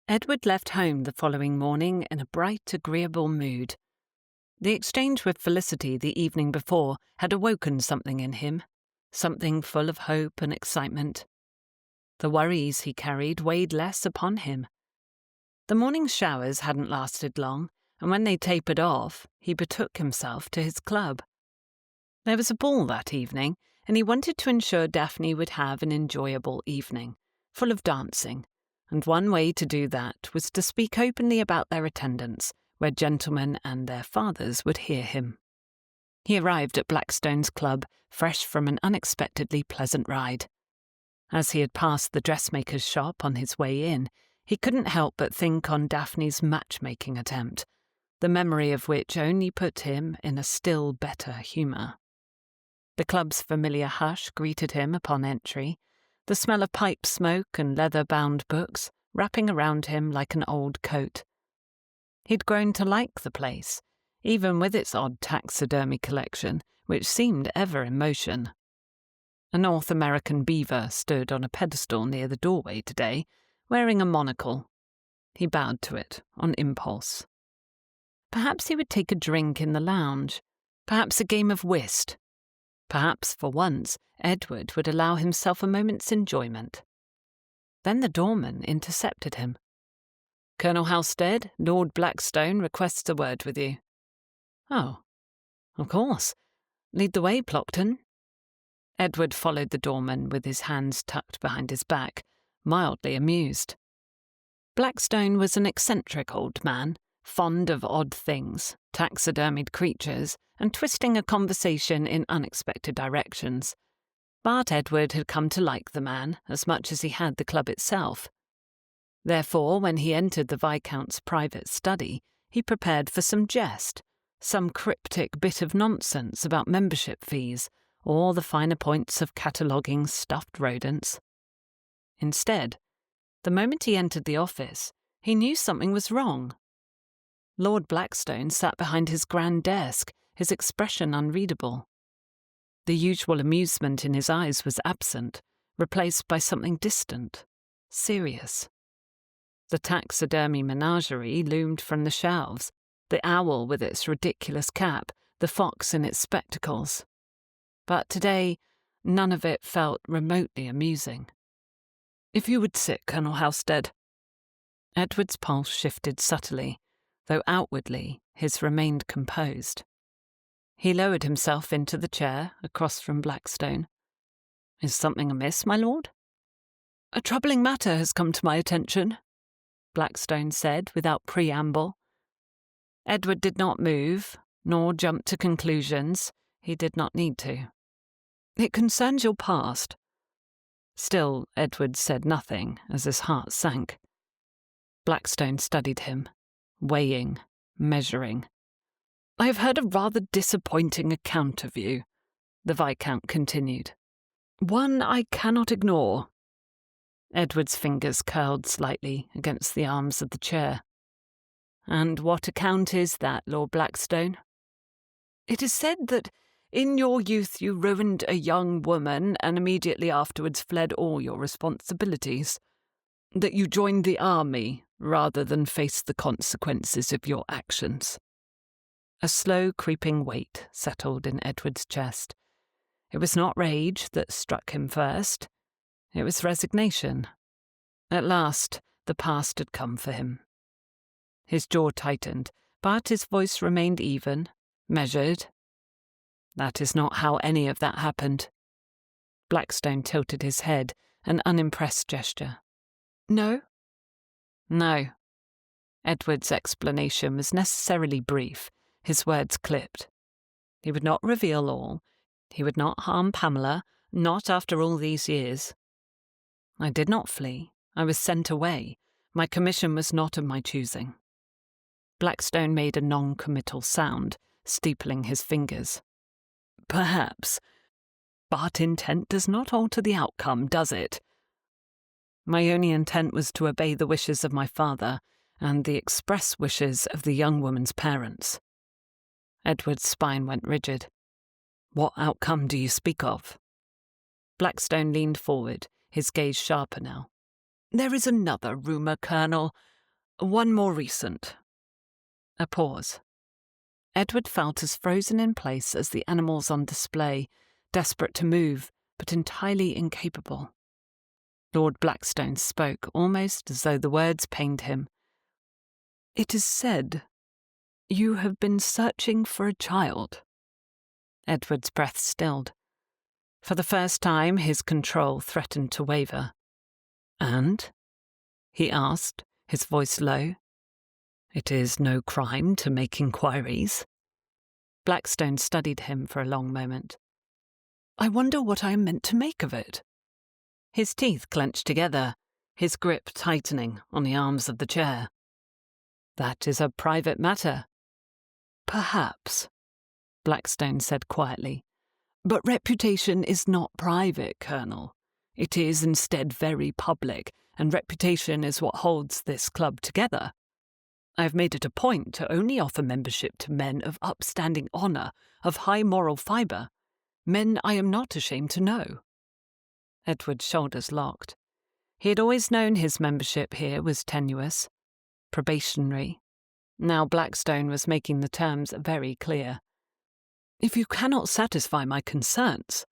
Edward left home the following morning in a bright, agreeable mood. The exchange with Felicity the evening before had awoken something in him, something full of hope and excitement. The worries he carried weighed less upon him. The morning showers hadn't lasted long, and when they tapered off, he betook himself to his club. There was a ball that evening, and he wanted to ensure Daphne would have an enjoyable evening, full of dancing, and one way to do that was to speak openly about their attendance, where gentlemen and their fathers would hear him. He arrived at Blackstone's club, fresh from an unexpectedly pleasant ride. As he had passed the dressmaker's shop on his way in, he couldn't help but think on Daphne's matchmaking attempt, the memory of which only put him in a still better humour. The club's familiar hush greeted him upon entry, the smell of pipe smoke and leather-bound books wrapping around him like an old coat. He'd grown to like the place, even with its odd taxidermy collection, which seemed ever in motion. A North American beaver stood on a pedestal near the doorway today, wearing a monocle. He bowed to it on impulse. Perhaps he would take a drink in the lounge, perhaps a game of whist. Perhaps, for once, Edward would allow himself a moment's enjoyment. Then the doorman intercepted him. "Colonel Halstead, Lord Blackstone requests a word with you." "Oh, of course. Lead the way, Plockton." Edward followed the doorman with his hands tucked behind his back, mildly amused. Blackstone was an eccentric old man, fond of odd things, taxidermied creatures, and twisting a conversation in unexpected directions. But Edward had come to like the man as much as he had the club itself. Therefore, when he entered the Viscount's private study, he prepared for some jest, some cryptic bit of nonsense about membership fees, or the finer points of cataloguing stuffed rodents. Instead, the moment he entered the office, he knew something was wrong. Lord Blackstone sat behind his grand desk, his expression unreadable. The usual amusement in his eyes was absent, replaced by something distant, serious. The taxidermy menagerie loomed from the shelves, the owl with its ridiculous cap, the fox in its spectacles. But today, none of it felt remotely amusing. "If you would sit, Colonel Halstead." Edward's pulse shifted subtly, though outwardly his remained composed. He lowered himself into the chair across from Blackstone. "Is something amiss, my lord?" "A troubling matter has come to my attention," Blackstone said without preamble. Edward did not move, nor jump to conclusions. He did not need to. "It concerns your past." Still, Edward said nothing as his heart sank. Blackstone studied him, weighing, measuring. "I have heard a rather disappointing account of you," the Viscount continued. "One I cannot ignore." Edward's fingers curled slightly against the arms of the chair. "And what account is that, Lord Blackstone?" "It is said that in your youth you ruined a young woman and immediately afterwards fled all your responsibilities. That you joined the army rather than face the consequences of your actions." A slow creeping weight settled in Edward's chest. It was not rage that struck him first. It was resignation. At last, the past had come for him. His jaw tightened, but his voice remained even, measured. "That is not how any of that happened." Blackstone tilted his head, an unimpressed gesture. "No?" "No." Edward's explanation was necessarily brief, his words clipped. He would not reveal all. He would not harm Pamela, not after all these years. "I did not flee. I was sent away. My commission was not of my choosing." Blackstone made a non-committal sound, steepling his fingers. "Perhaps. But intent does not alter the outcome, does it?" "My only intent was to obey the wishes of my father and the express wishes of the young woman's parents." Edward's spine went rigid. "What outcome do you speak of?" Blackstone leaned forward, his gaze sharper now. "There is another rumour, Colonel. One more recent." A pause. Edward felt as frozen in place as the animals on display, desperate to move, but entirely incapable. Lord Blackstone spoke almost as though the words pained him. "It is said you have been searching for a child." Edward's breath stilled. For the first time, his control threatened to waver. "And?" he asked, his voice low. It is no crime to make inquiries. Blackstone studied him for a long moment. I wonder what I am meant to make of it. His teeth clenched together, his grip tightening on the arms of the chair. That is a private matter. Perhaps, Blackstone said quietly. But reputation is not private, Colonel. It is instead very public, and reputation is what holds this club together. I have made it a point to only offer membership to men of upstanding honour, of high moral fibre, men I am not ashamed to know. Edward's shoulders locked. He had always known his membership here was tenuous, probationary. Now Blackstone was making the terms very clear. If you cannot satisfy my concerns,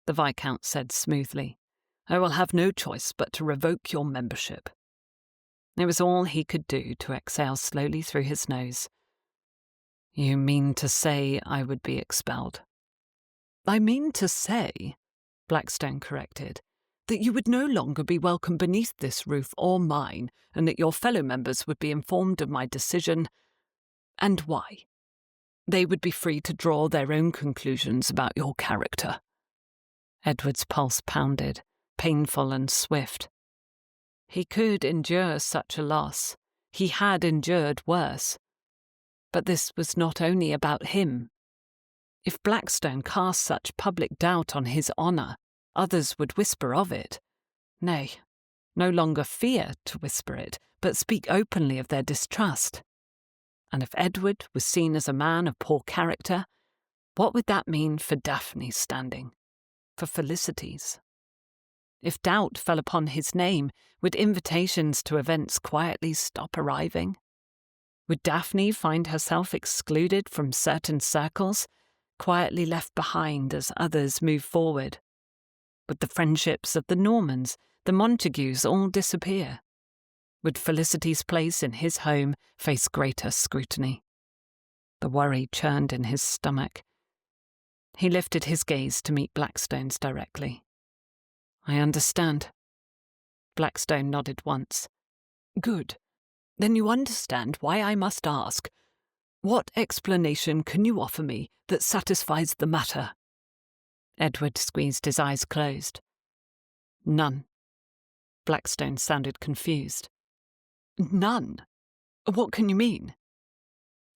the Viscount said smoothly, I will have no choice but to revoke your membership. It was all he could do to exhale slowly through his nose. You mean to say I would be expelled? I mean to say, Blackstone corrected, that you would no longer be welcome beneath this roof or mine, and that your fellow members would be informed of my decision, and why. They would be free to draw their own conclusions about your character. Edward's pulse pounded, painful and swift. He could endure such a loss. He had endured worse. But this was not only about him. If Blackstone cast such public doubt on his honour, others would whisper of it. Nay, no longer fear to whisper it, but speak openly of their distrust. And if Edward was seen as a man of poor character, what would that mean for Daphne's standing, for Felicity's? If doubt fell upon his name, would invitations to events quietly stop arriving? Would Daphne find herself excluded from certain circles, quietly left behind as others move forward? Would the friendships of the Normans, the Montagues all disappear? Would Felicity's place in his home face greater scrutiny? The worry churned in his stomach. He lifted his gaze to meet Blackstone's directly. I understand. Blackstone nodded once. Good. Then you understand why I must ask. What explanation can you offer me that satisfies the matter? Edward squeezed his eyes closed. None. Blackstone sounded confused. None? What can you mean?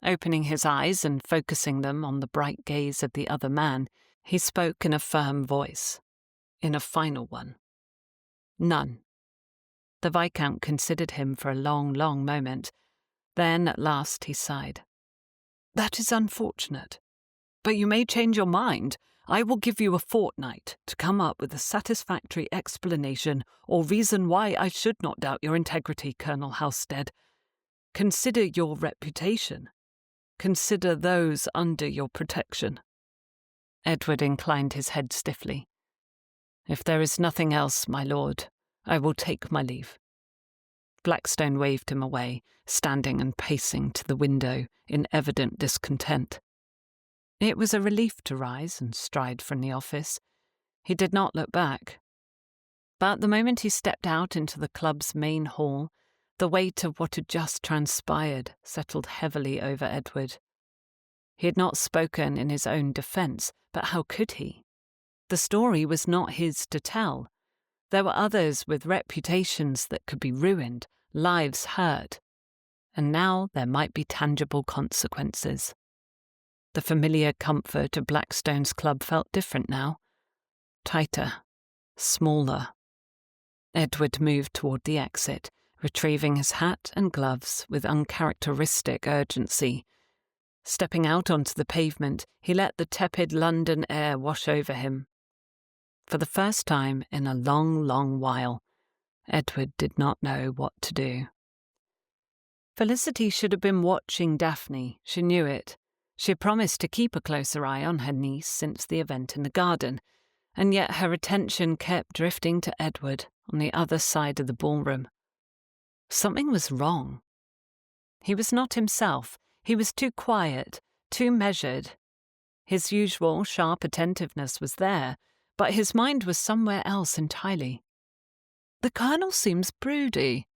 Opening his eyes and focusing them on the bright gaze of the other man, he spoke in a firm voice, in a final one. None. The Viscount considered him for a long, long moment. Then, at last, he sighed. That is unfortunate. But you may change your mind. I will give you a fortnight to come up with a satisfactory explanation or reason why I should not doubt your integrity, Colonel Halstead. Consider your reputation. Consider those under your protection. Edward inclined his head stiffly. If there is nothing else, my lord, I will take my leave. Blackstone waved him away, standing and pacing to the window in evident discontent. It was a relief to rise and stride from the office. He did not look back. But the moment he stepped out into the club's main hall, the weight of what had just transpired settled heavily over Edward. He had not spoken in his own defence, but how could he? The story was not his to tell. There were others with reputations that could be ruined, lives hurt. And now there might be tangible consequences. The familiar comfort of Blackstone's club felt different now. Tighter, smaller. Edward moved toward the exit, retrieving his hat and gloves with uncharacteristic urgency. Stepping out onto the pavement, he let the tepid London air wash over him. For the first time in a long, long while, Edward did not know what to do. Felicity should have been watching Daphne, she knew it. She had promised to keep a closer eye on her niece since the event in the garden, and yet her attention kept drifting to Edward on the other side of the ballroom. Something was wrong. He was not himself. He was too quiet, too measured. His usual sharp attentiveness was there, but his mind was somewhere else entirely. The Colonel seems broody,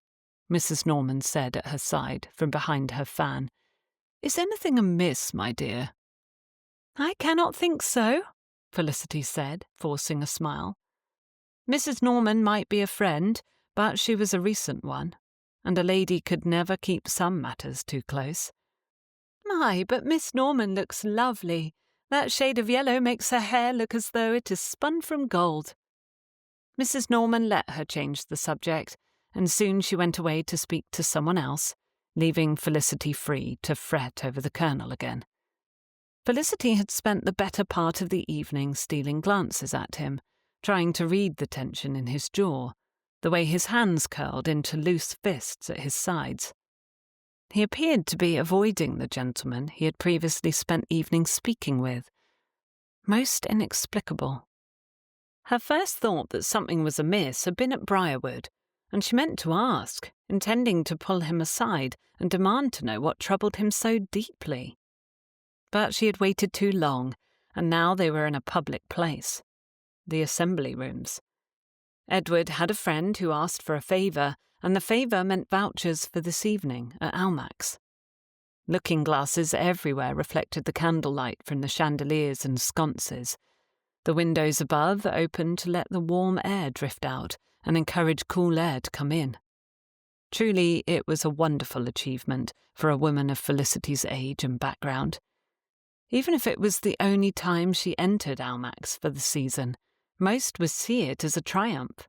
Mrs. Norman said at her side from behind her fan. "Is anything amiss, my dear?" "I cannot think so," Felicity said, forcing a smile. Mrs. Norman might be a friend, but she was a recent one, and a lady could never keep some matters too close. "My, but Miss Norman looks lovely. That shade of yellow makes her hair look as though it is spun from gold." Mrs. Norman let her change the subject, and soon she went away to speak to someone else, leaving Felicity free to fret over the Colonel again. Felicity had spent the better part of the evening stealing glances at him, trying to read the tension in his jaw, the way his hands curled into loose fists at his sides. He appeared to be avoiding the gentleman he had previously spent evenings speaking with. Most inexplicable. Her first thought that something was amiss had been at Briarwood, and she meant to ask, intending to pull him aside and demand to know what troubled him so deeply. But she had waited too long, and now they were in a public place. The assembly rooms. Edward had a friend who asked for a favour, and the favour meant vouchers for this evening at Almack's. Looking-glasses everywhere reflected the candlelight from the chandeliers and sconces. The windows above opened to let the warm air drift out and encourage cool air to come in. Truly, it was a wonderful achievement for a woman of Felicity's age and background. Even if it was the only time she entered Almack's for the season, most would see it as a triumph.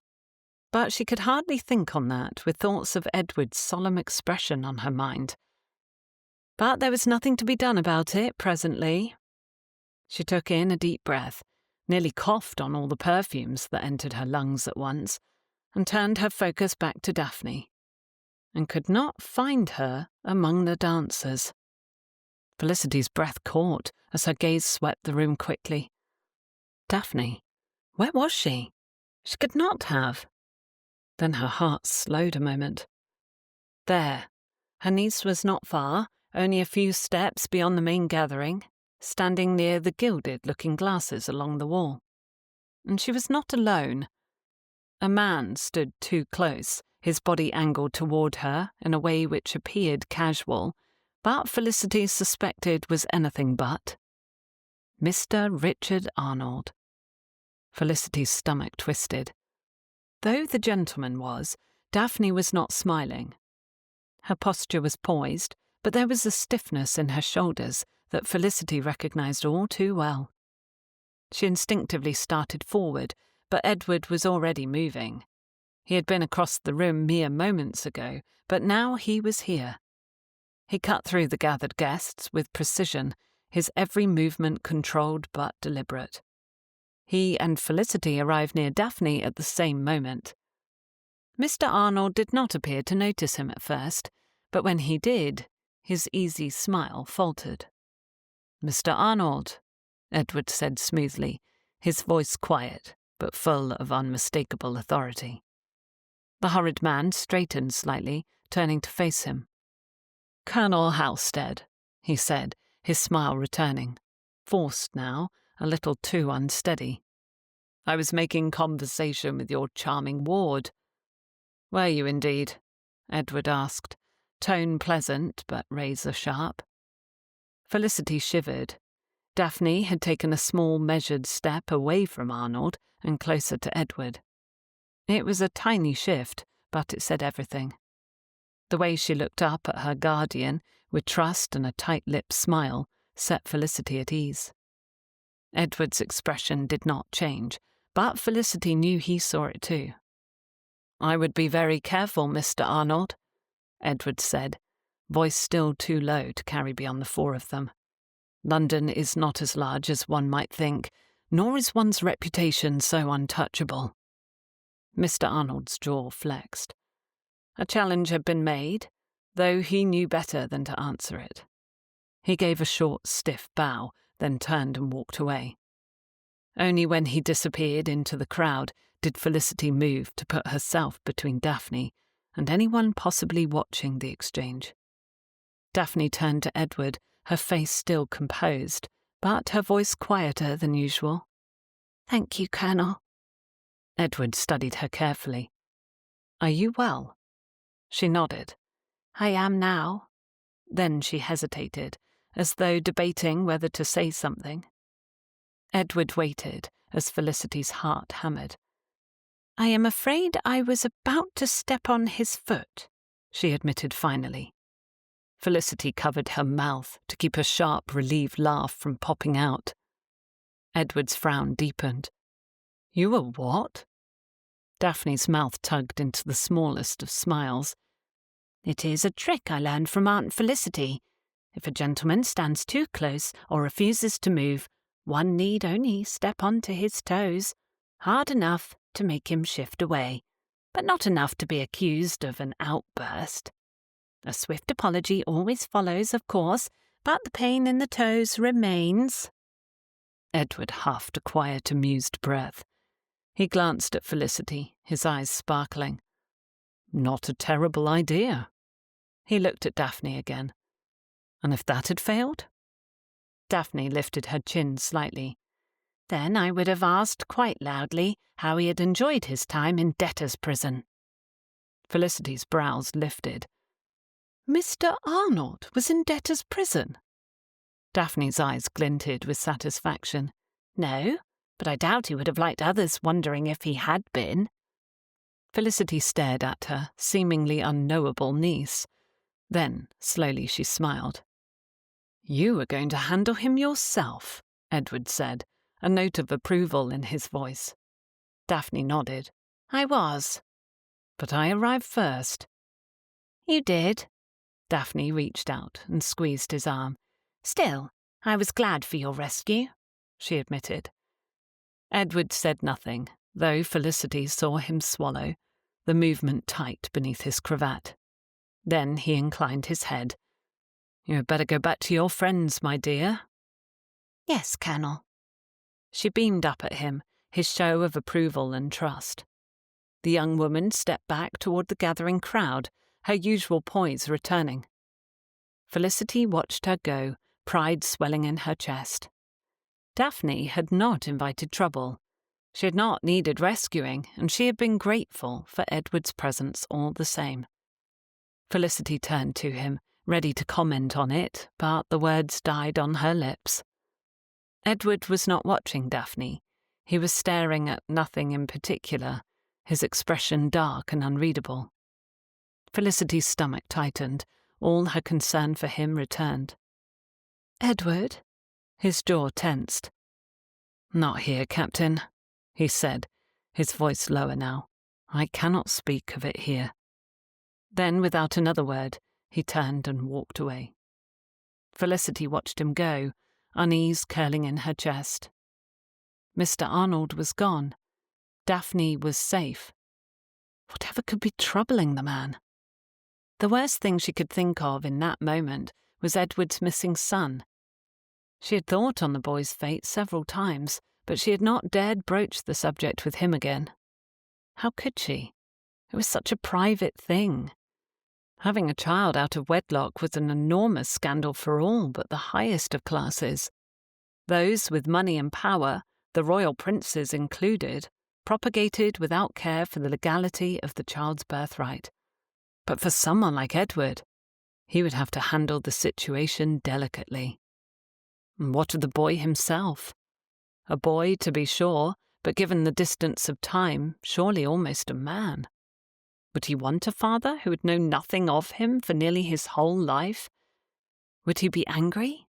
But she could hardly think on that with thoughts of Edward's solemn expression on her mind. But there was nothing to be done about it presently. She took in a deep breath, nearly coughed on all the perfumes that entered her lungs at once, and turned her focus back to Daphne, and could not find her among the dancers. Felicity's breath caught as her gaze swept the room quickly. Daphne, where was she? She could not have. Then her heart slowed a moment. There, her niece was not far, only a few steps beyond the main gathering, standing near the gilded looking-glasses along the wall. And she was not alone. A man stood too close, his body angled toward her in a way which appeared casual, but Felicity suspected was anything but. Mr. Richard Arnold. Felicity's stomach twisted. Though the gentleman was, Daphne was not smiling. Her posture was poised, but there was a stiffness in her shoulders that Felicity recognized all too well. She instinctively started forward, but Edward was already moving. He had been across the room mere moments ago, but now he was here. He cut through the gathered guests with precision, his every movement controlled but deliberate. He and Felicity arrived near Daphne at the same moment. Mr. Arnold did not appear to notice him at first, but when he did, his easy smile faltered. "Mr. Arnold," Edward said smoothly, his voice quiet, but full of unmistakable authority. The horrid man straightened slightly, turning to face him. "Colonel Halstead," he said, his smile returning, forced now, a little too unsteady. "I was making conversation with your charming ward." "Were you indeed?" Edward asked, tone pleasant but razor-sharp. Felicity shivered. Daphne had taken a small measured step away from Arnold and closer to Edward. It was a tiny shift, but it said everything. The way she looked up at her guardian, with trust and a tight-lipped smile, set Felicity at ease. Edward's expression did not change, but Felicity knew he saw it too. "I would be very careful, Mr. Arnold," Edward said, voice still too low to carry beyond the four of them. "London is not as large as one might think, nor is one's reputation so untouchable." Mr. Arnold's jaw flexed. A challenge had been made, though he knew better than to answer it. He gave a short, stiff bow, then turned and walked away. Only when he disappeared into the crowd did Felicity move to put herself between Daphne and anyone possibly watching the exchange. Daphne turned to Edward, her face still composed, but her voice quieter than usual. "Thank you, Colonel." Edward studied her carefully. "Are you well?" She nodded. I am now. Then she hesitated, as though debating whether to say something. Edward waited as Felicity's heart hammered. I am afraid I was about to step on his foot, she admitted finally. Felicity covered her mouth to keep a sharp, relieved laugh from popping out. Edward's frown deepened. You were what? Daphne's mouth tugged into the smallest of smiles. It is a trick I learned from Aunt Felicity. If a gentleman stands too close or refuses to move, one need only step onto his toes, hard enough to make him shift away, but not enough to be accused of an outburst. A swift apology always follows, of course, but the pain in the toes remains. Edward huffed a quiet, amused breath. He glanced at Felicity, his eyes sparkling. Not a terrible idea. He looked at Daphne again. And if that had failed? Daphne lifted her chin slightly. Then I would have asked quite loudly how he had enjoyed his time in debtor's prison. Felicity's brows lifted. Mr. Arnold was in debtor's prison? Daphne's eyes glinted with satisfaction. No, but I doubt he would have liked others wondering if he had been. Felicity stared at her seemingly unknowable niece. Then, slowly, she smiled. You were going to handle him yourself, Edward said, a note of approval in his voice. Daphne nodded. I was. But I arrived first. You did. Daphne reached out and squeezed his arm. Still, I was glad for your rescue, she admitted. Edward said nothing, though Felicity saw him swallow, the movement tight beneath his cravat. Then he inclined his head. You had better go back to your friends, my dear. Yes, Colonel. She beamed up at him, his show of approval and trust. The young woman stepped back toward the gathering crowd, her usual poise returning. Felicity watched her go, pride swelling in her chest. Daphne had not invited trouble. She had not needed rescuing, and she had been grateful for Edward's presence all the same. Felicity turned to him, ready to comment on it, but the words died on her lips. Edward was not watching Daphne. He was staring at nothing in particular, his expression dark and unreadable. Felicity's stomach tightened. All her concern for him returned. Edward? His jaw tensed. Not here, Captain, he said, his voice lower now. I cannot speak of it here. Then, without another word, he turned and walked away. Felicity watched him go, unease curling in her chest. Mr. Arnold was gone. Daphne was safe. Whatever could be troubling the man? The worst thing she could think of in that moment was Edward's missing son. She had thought on the boy's fate several times, but she had not dared broach the subject with him again. How could she? It was such a private thing. Having a child out of wedlock was an enormous scandal for all but the highest of classes. Those with money and power, the royal princes included, propagated without care for the legality of the child's birthright. But for someone like Edward, he would have to handle the situation delicately. And what of the boy himself? A boy, to be sure, but given the distance of time, surely almost a man. Would he want a father who would know nothing of him for nearly his whole life? Would he be angry?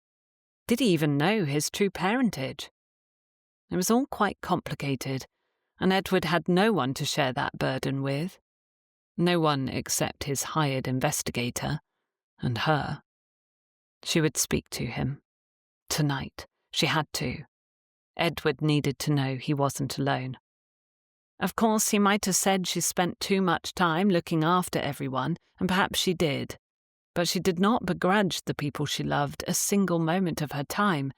Did he even know his true parentage? It was all quite complicated, and Edward had no one to share that burden with. No one except his hired investigator, and her. She would speak to him. Tonight, she had to. Edward needed to know he wasn't alone. Of course, he might have said she spent too much time looking after everyone, and perhaps she did. But she did not begrudge the people she loved a single moment of her time.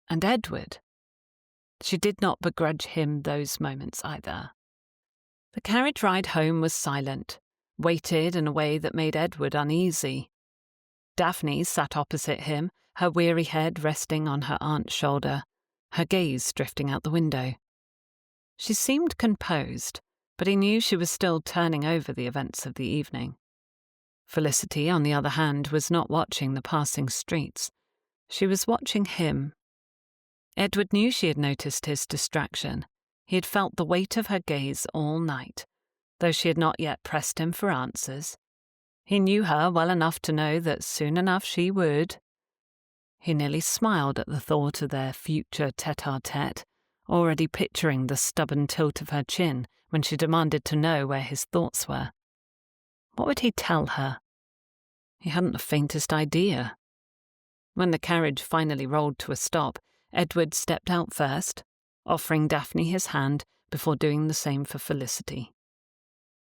And Edward. She did not begrudge him those moments either. The carriage ride home was silent, weighted in a way that made Edward uneasy. Daphne sat opposite him, her weary head resting on her aunt's shoulder, her gaze drifting out the window. She seemed composed, but he knew she was still turning over the events of the evening. Felicity, on the other hand, was not watching the passing streets. She was watching him. Edward knew she had noticed his distraction. He had felt the weight of her gaze all night, though she had not yet pressed him for answers. He knew her well enough to know that soon enough she would. He nearly smiled at the thought of their future tete-a-tete, already picturing the stubborn tilt of her chin when she demanded to know where his thoughts were. What would he tell her? He hadn't the faintest idea. When the carriage finally rolled to a stop, Edward stepped out first, offering Daphne his hand before doing the same for Felicity.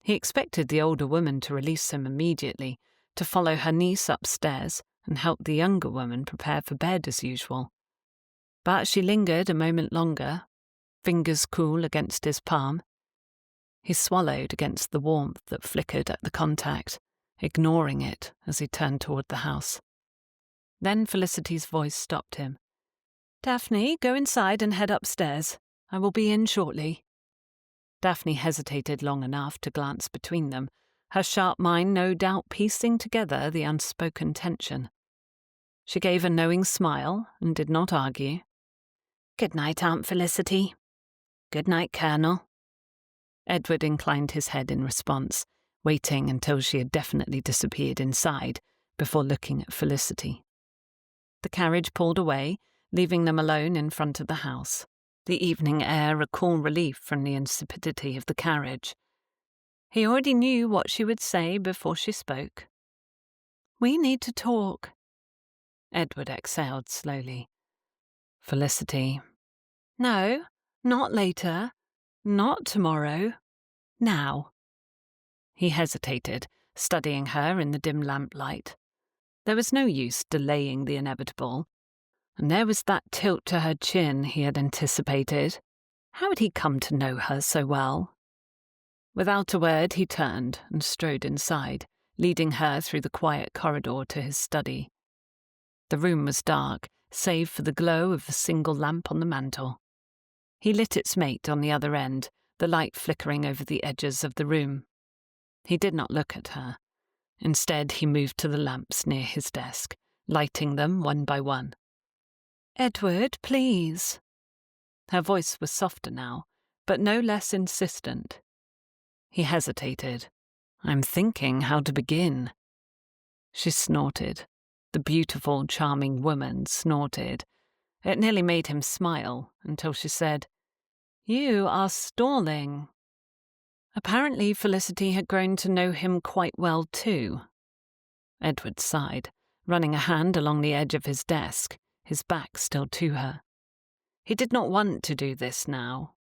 He expected the older woman to release him immediately, to follow her niece upstairs and help the younger woman prepare for bed as usual. But she lingered a moment longer, fingers cool against his palm. He swallowed against the warmth that flickered at the contact, ignoring it as he turned toward the house. Then Felicity's voice stopped him. "Daphne, go inside and head upstairs. I will be in shortly." Daphne hesitated long enough to glance between them, her sharp mind no doubt piecing together the unspoken tension. She gave a knowing smile and did not argue. "Good night, Aunt Felicity." "Good night, Colonel." Edward inclined his head in response, waiting until she had definitely disappeared inside before looking at Felicity. The carriage pulled away, leaving them alone in front of the house, the evening air a cool relief from the insipidity of the carriage. He already knew what she would say before she spoke. "We need to talk." Edward exhaled slowly. "Felicity." "No, not later. Not tomorrow. Now." He hesitated, studying her in the dim lamplight. There was no use delaying the inevitable. And there was that tilt to her chin he had anticipated. How had he come to know her so well? Without a word, he turned and strode inside, leading her through the quiet corridor to his study. The room was dark, save for the glow of a single lamp on the mantel. He lit its mate on the other end, the light flickering over the edges of the room. He did not look at her. Instead, he moved to the lamps near his desk, lighting them one by one. "Edward, please." Her voice was softer now, but no less insistent. He hesitated. "I'm thinking how to begin." She snorted. The beautiful, charming woman snorted. It nearly made him smile until she said, "You are stalling." Apparently Felicity had grown to know him quite well too. Edward sighed, running a hand along the edge of his desk, his back still to her. He did not want to do this now.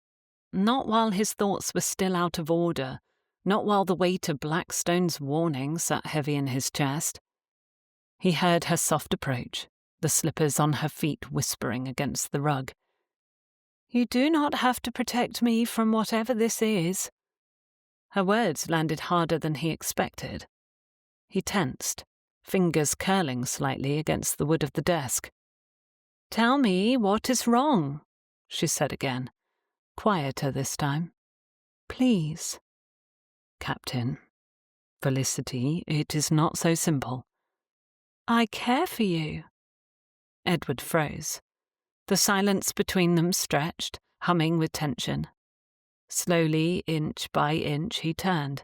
Not while his thoughts were still out of order, not while the weight of Blackstone's warning sat heavy in his chest. He heard her soft approach, the slippers on her feet whispering against the rug. "You do not have to protect me from whatever this is." Her words landed harder than he expected. He tensed, fingers curling slightly against the wood of the desk. "Tell me what is wrong," she said again, quieter this time. "Please." "Captain, Felicity, it is not so simple." "I care for you." Edward froze. The silence between them stretched, humming with tension. Slowly, inch by inch, he turned.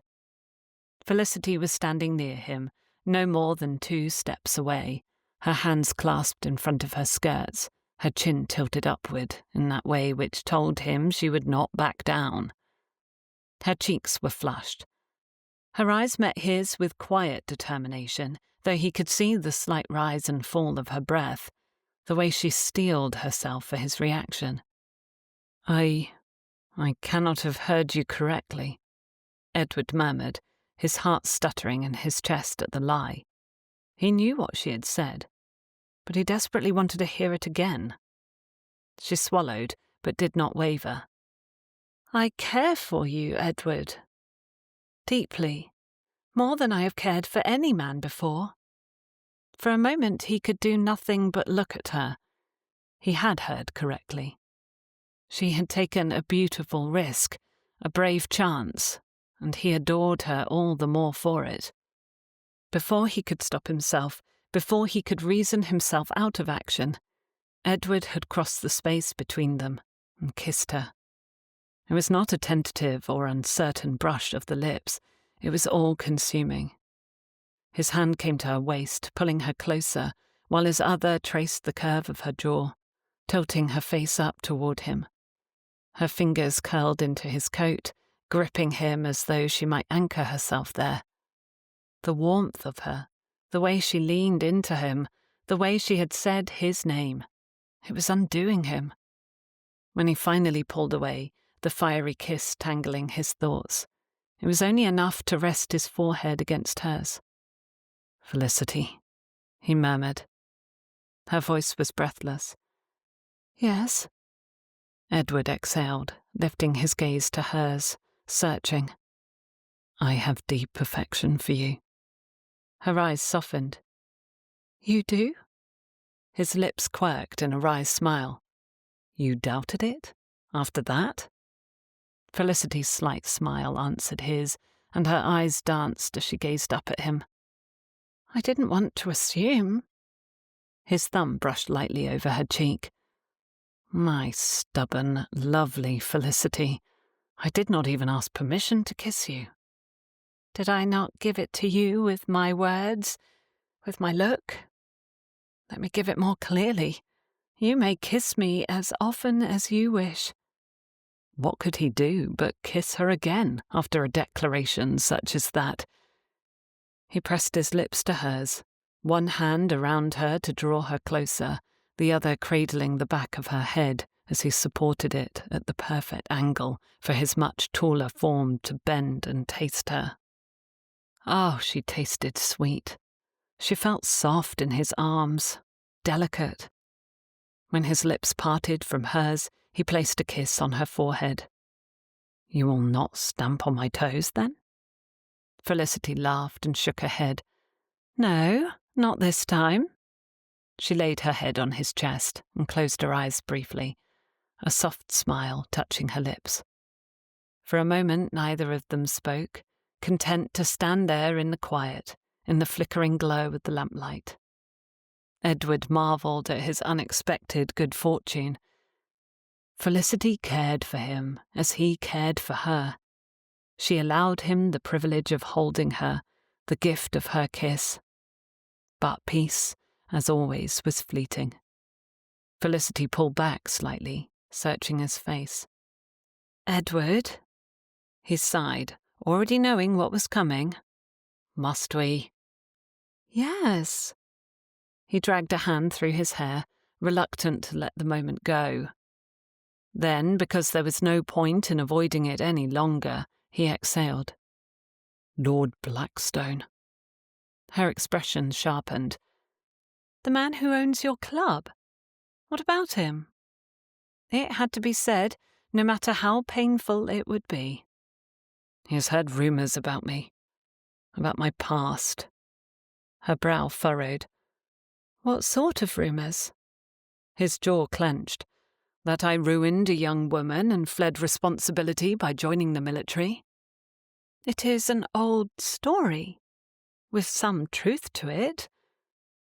Felicity was standing near him, no more than 2 steps away, her hands clasped in front of her skirts, her chin tilted upward in that way which told him she would not back down. Her cheeks were flushed. Her eyes met his with quiet determination, though he could see the slight rise and fall of her breath, the way she steeled herself for his reaction. I cannot have heard you correctly," Edward murmured, his heart stuttering in his chest at the lie. He knew what she had said, but he desperately wanted to hear it again. She swallowed, but did not waver. "I care for you, Edward. Deeply. More than I have cared for any man before." For a moment he could do nothing but look at her. He had heard correctly. She had taken a beautiful risk, a brave chance, and he adored her all the more for it. Before he could stop himself, before he could reason himself out of action, Edward had crossed the space between them and kissed her. It was not a tentative or uncertain brush of the lips. It was all-consuming. His hand came to her waist, pulling her closer, while his other traced the curve of her jaw, tilting her face up toward him. Her fingers curled into his coat, gripping him as though she might anchor herself there. The warmth of her, the way she leaned into him, the way she had said his name. It was undoing him. When he finally pulled away, the fiery kiss tangling his thoughts, it was only enough to rest his forehead against hers. "Felicity," he murmured. Her voice was breathless. "Yes?" Edward exhaled, lifting his gaze to hers, searching. "I have deep affection for you." Her eyes softened. "You do?" His lips quirked in a wry smile. "You doubted it? After that?" Felicity's slight smile answered his, and her eyes danced as she gazed up at him. "I didn't want to assume." His thumb brushed lightly over her cheek. "My stubborn, lovely Felicity, I did not even ask permission to kiss you." "Did I not give it to you with my words, with my look? Let me give it more clearly. You may kiss me as often as you wish." What could he do but kiss her again after a declaration such as that? He pressed his lips to hers, one hand around her to draw her closer, the other cradling the back of her head as he supported it at the perfect angle for his much taller form to bend and taste her. Oh, she tasted sweet. She felt soft in his arms, delicate. When his lips parted from hers, he placed a kiss on her forehead. "You will not stamp on my toes, then?" Felicity laughed and shook her head. "No, not this time." She laid her head on his chest and closed her eyes briefly, a soft smile touching her lips. For a moment neither of them spoke, content to stand there in the quiet, in the flickering glow of the lamplight. Edward marvelled at his unexpected good fortune. Felicity cared for him as he cared for her. She allowed him the privilege of holding her, the gift of her kiss. But peace, as always, was fleeting. Felicity pulled back slightly, searching his face. "Edward?" He sighed, already knowing what was coming. "Must we?" "Yes." He dragged a hand through his hair, reluctant to let the moment go. Then, because there was no point in avoiding it any longer, he exhaled. "Lord Blackstone." Her expression sharpened. "The man who owns your club? What about him?" It had to be said, no matter how painful it would be. "He has heard rumours about me, about my past." Her brow furrowed. "What sort of rumours?" His jaw clenched. That I ruined a young woman and fled responsibility by joining the military. "It is an old story, with some truth to it."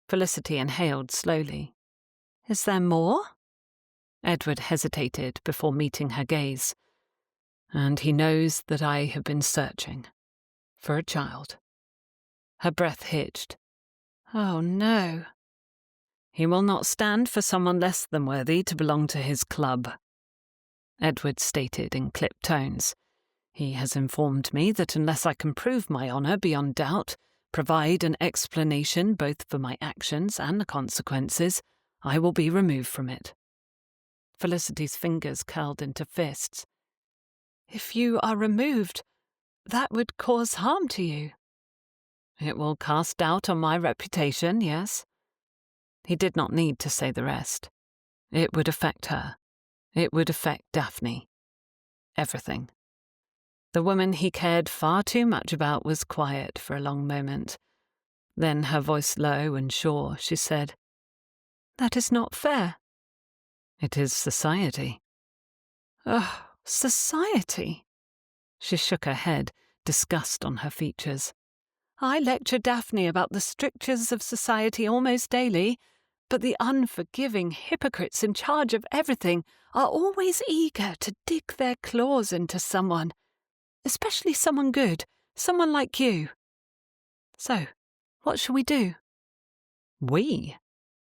Felicity inhaled slowly. "Is there more?" Edward hesitated before meeting her gaze. "And he knows that I have been searching for a child." Her breath hitched. "Oh, no." "He will not stand for someone less than worthy to belong to his club," Edward stated in clipped tones. "He has informed me that unless I can prove my honour beyond doubt, provide an explanation both for my actions and the consequences, I will be removed from it." Felicity's fingers curled into fists. "If you are removed, that would cause harm to you." "It will cast doubt on my reputation, yes." He did not need to say the rest. It would affect her. It would affect Daphne. Everything. The woman he cared far too much about was quiet for a long moment. Then, her voice low and sure, she said, "That is not fair." "It is society." "Oh, society." She shook her head, disgust on her features. I lecture Daphne about the strictures of society almost daily, but the unforgiving hypocrites in charge of everything are always eager to dig their claws into someone, especially someone good, someone like you. So, what shall we do?" "We?"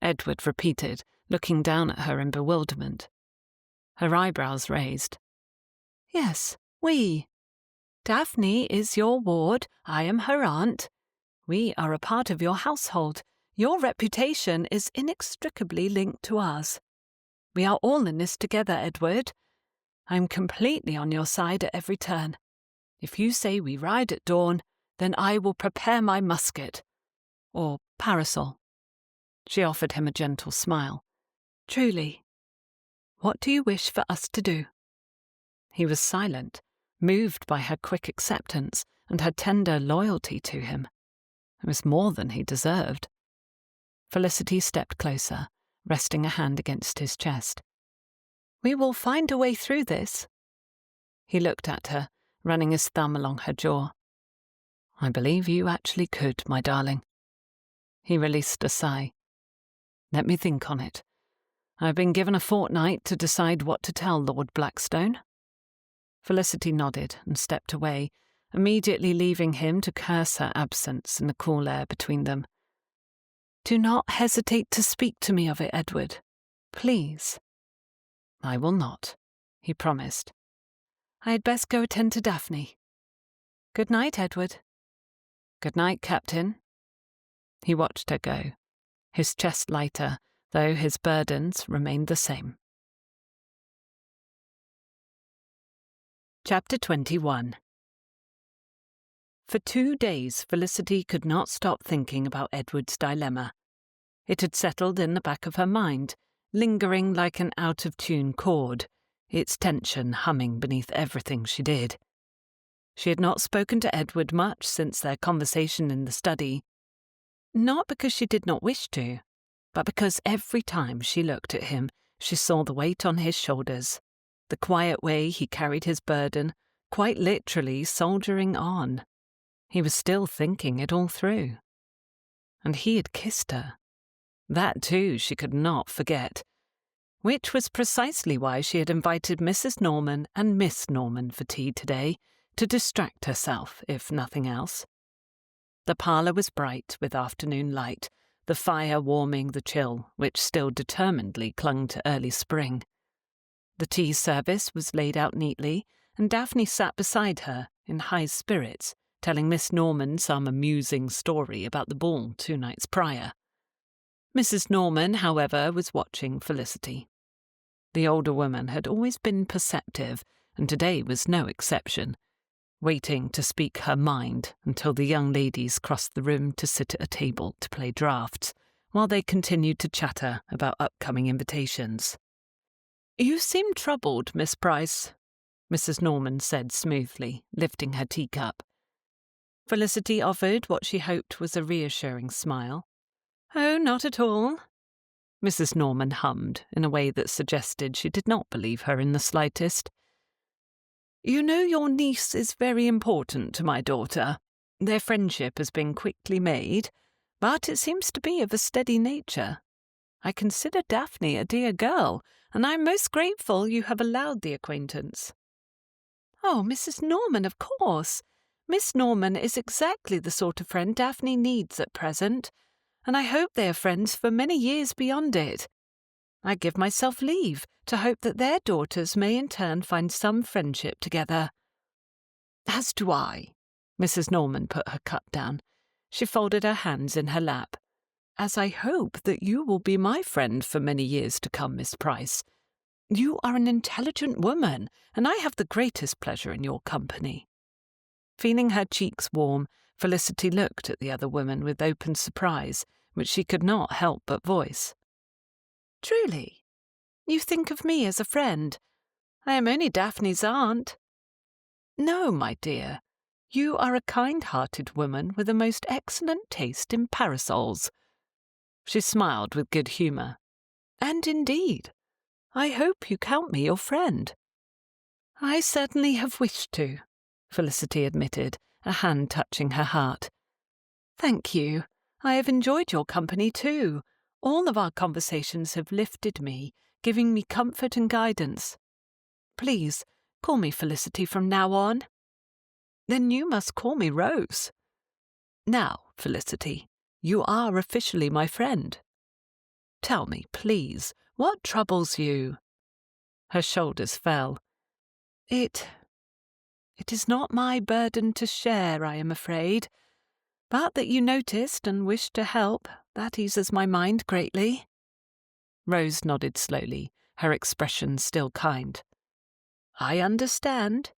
Edward repeated, looking down at her in bewilderment. Her eyebrows raised. "Yes, we. Daphne is your ward, I am her aunt. We are a part of your household. Your reputation is inextricably linked to ours. We are all in this together, Edward. I'm completely on your side at every turn. If you say we ride at dawn, then I will prepare my musket. Or parasol." She offered him a gentle smile. "Truly. What do you wish for us to do?" He was silent, moved by her quick acceptance and her tender loyalty to him. It was more than he deserved. Felicity stepped closer, resting a hand against his chest. "We will find a way through this." He looked at her, running his thumb along her jaw. "I believe you actually could, my darling." He released a sigh. "Let me think on it. I've been given a fortnight to decide what to tell Lord Blackstone." Felicity nodded and stepped away, immediately leaving him to curse her absence in the cool air between them. "Do not hesitate to speak to me of it, Edward. Please." "I will not," he promised. "I had best go attend to Daphne. Good night, Edward." "Good night, Captain." He watched her go, his chest lighter, though his burdens remained the same. Chapter 21. For 2 days, Felicity could not stop thinking about Edward's dilemma. It had settled in the back of her mind, lingering like an out-of-tune chord, its tension humming beneath everything she did. She had not spoken to Edward much since their conversation in the study, not because she did not wish to, but because every time she looked at him, she saw the weight on his shoulders, the quiet way he carried his burden, quite literally soldiering on. He was still thinking it all through. And he had kissed her. That, too, she could not forget, which was precisely why she had invited Mrs. Norman and Miss Norman for tea today, to distract herself, if nothing else. The parlour was bright with afternoon light, the fire warming the chill which still determinedly clung to early spring. The tea service was laid out neatly, and Daphne sat beside her, in high spirits, telling Miss Norman some amusing story about the ball 2 nights prior. Mrs. Norman, however, was watching Felicity. The older woman had always been perceptive, and today was no exception, waiting to speak her mind until the young ladies crossed the room to sit at a table to play draughts, while they continued to chatter about upcoming invitations. "You seem troubled, Miss Price," Mrs. Norman said smoothly, lifting her teacup. Felicity offered what she hoped was a reassuring smile. "Oh, not at all." Mrs. Norman hummed in a way that suggested she did not believe her in the slightest. "You know your niece is very important to my daughter. Their friendship has been quickly made, but it seems to be of a steady nature. I consider Daphne a dear girl, and I am most grateful you have allowed the acquaintance." "Oh, Mrs. Norman, of course. Miss Norman is exactly the sort of friend Daphne needs at present, and I hope they are friends for many years beyond it. I give myself leave to hope that their daughters may in turn find some friendship together." "As do I." Mrs. Norman put her cup down. She folded her hands in her lap. "As I hope that you will be my friend for many years to come, Miss Price. You are an intelligent woman, and I have the greatest pleasure in your company." Feeling her cheeks warm, Felicity looked at the other woman with open surprise, which she could not help but voice. "Truly? You think of me as a friend? I am only Daphne's aunt." "No, my dear. You are a kind-hearted woman with a most excellent taste in parasols." She smiled with good humour. "And indeed, I hope you count me your friend." "I certainly have wished to," Felicity admitted, a hand touching her heart. Thank you. I have enjoyed your company too. All of our conversations have lifted me, giving me comfort and guidance. Please, call me Felicity from now on. Then you must call me Rose. Now, Felicity, you are officially my friend. Tell me, please, what troubles you? Her shoulders fell. It is not my burden to share, I am afraid. But that you noticed and wished to help, that eases my mind greatly. Rose nodded slowly, her expression still kind. I understand.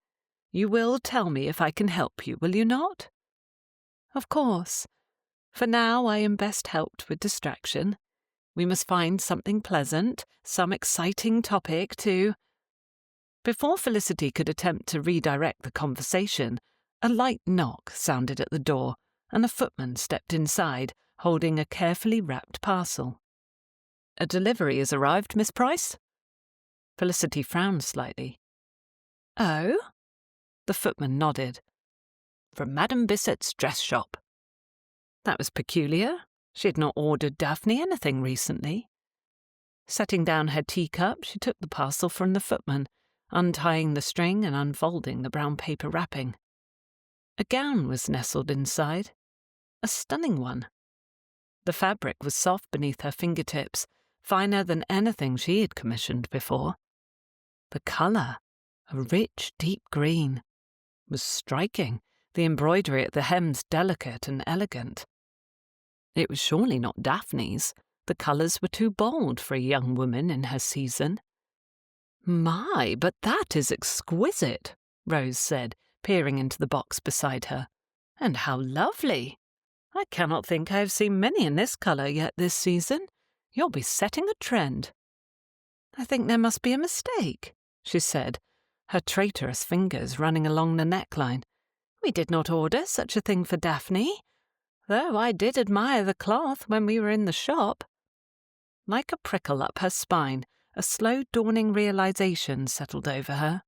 You will tell me if I can help you, will you not? Of course. For now I am best helped with distraction. We must find something pleasant, some exciting topic to... Before Felicity could attempt to redirect the conversation, a light knock sounded at the door, and a footman stepped inside, holding a carefully wrapped parcel. A delivery has arrived, Miss Price? Felicity frowned slightly. Oh? The footman nodded. From Madame Bisset's dress shop. That was peculiar. She had not ordered Daphne anything recently. Setting down her teacup, she took the parcel from the footman, untying the string and unfolding the brown paper wrapping. A gown was nestled inside. A stunning one. The fabric was soft beneath her fingertips, finer than anything she had commissioned before. The colour, a rich, deep green, was striking, the embroidery at the hems delicate and elegant. It was surely not Daphne's. The colours were too bold for a young woman in her season. My, but that is exquisite, Rose said, peering into the box beside her. And how lovely! I cannot think I have seen many in this colour yet this season. You'll be setting a trend. I think there must be a mistake, she said, her traitorous fingers running along the neckline. We did not order such a thing for Daphne, though I did admire the cloth when we were in the shop. Like a prickle up her spine, a slow dawning realization settled over her.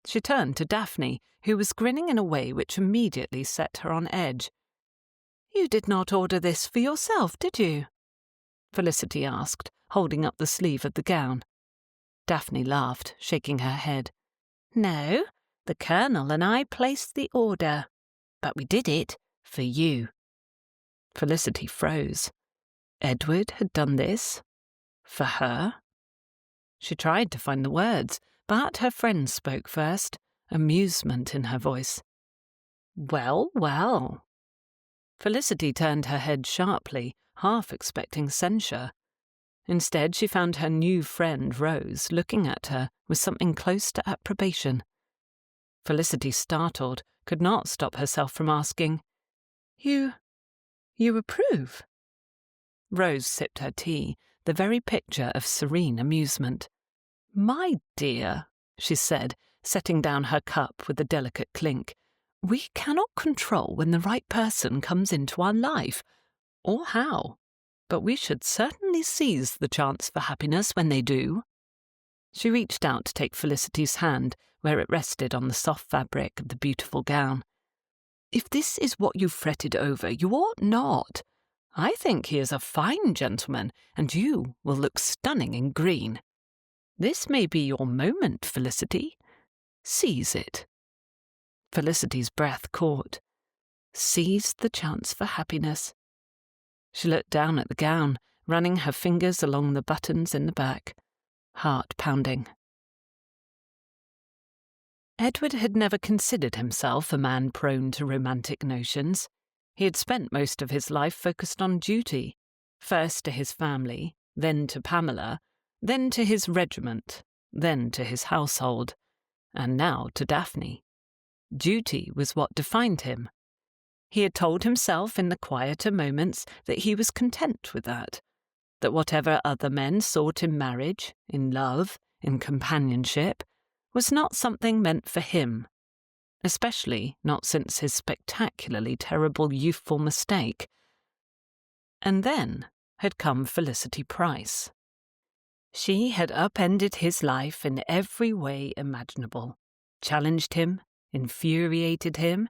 She turned to Daphne, who was grinning in a way which immediately set her on edge. You did not order this for yourself, did you? Felicity asked, holding up the sleeve of the gown. Daphne laughed, shaking her head. No, the Colonel and I placed the order, but we did it for you. Felicity froze. Edward had done this? For her? She tried to find the words, but her friend spoke first, amusement in her voice. Well, well. Felicity turned her head sharply, half expecting censure. Instead, she found her new friend, Rose, looking at her with something close to approbation. Felicity, startled, could not stop herself from asking, You approve? Rose sipped her tea, the very picture of serene amusement. My dear, she said, setting down her cup with a delicate clink, we cannot control when the right person comes into our life, or how, but we should certainly seize the chance for happiness when they do. She reached out to take Felicity's hand, where it rested on the soft fabric of the beautiful gown. If this is what you fretted over, you ought not. I think he is a fine gentleman, and you will look stunning in green. This may be your moment, Felicity. Seize it. Felicity's breath caught. Seize the chance for happiness. She looked down at the gown, running her fingers along the buttons in the back, heart pounding. Edward had never considered himself a man prone to romantic notions. He had spent most of his life focused on duty, first to his family, then to Pamela, then to his regiment, then to his household, and now to Daphne. Duty was what defined him. He had told himself in the quieter moments that he was content with that whatever other men sought in marriage, in love, in companionship, was not something meant for him, especially not since his spectacularly terrible youthful mistake. And then had come Felicity Price. She had upended his life in every way imaginable, challenged him, infuriated him,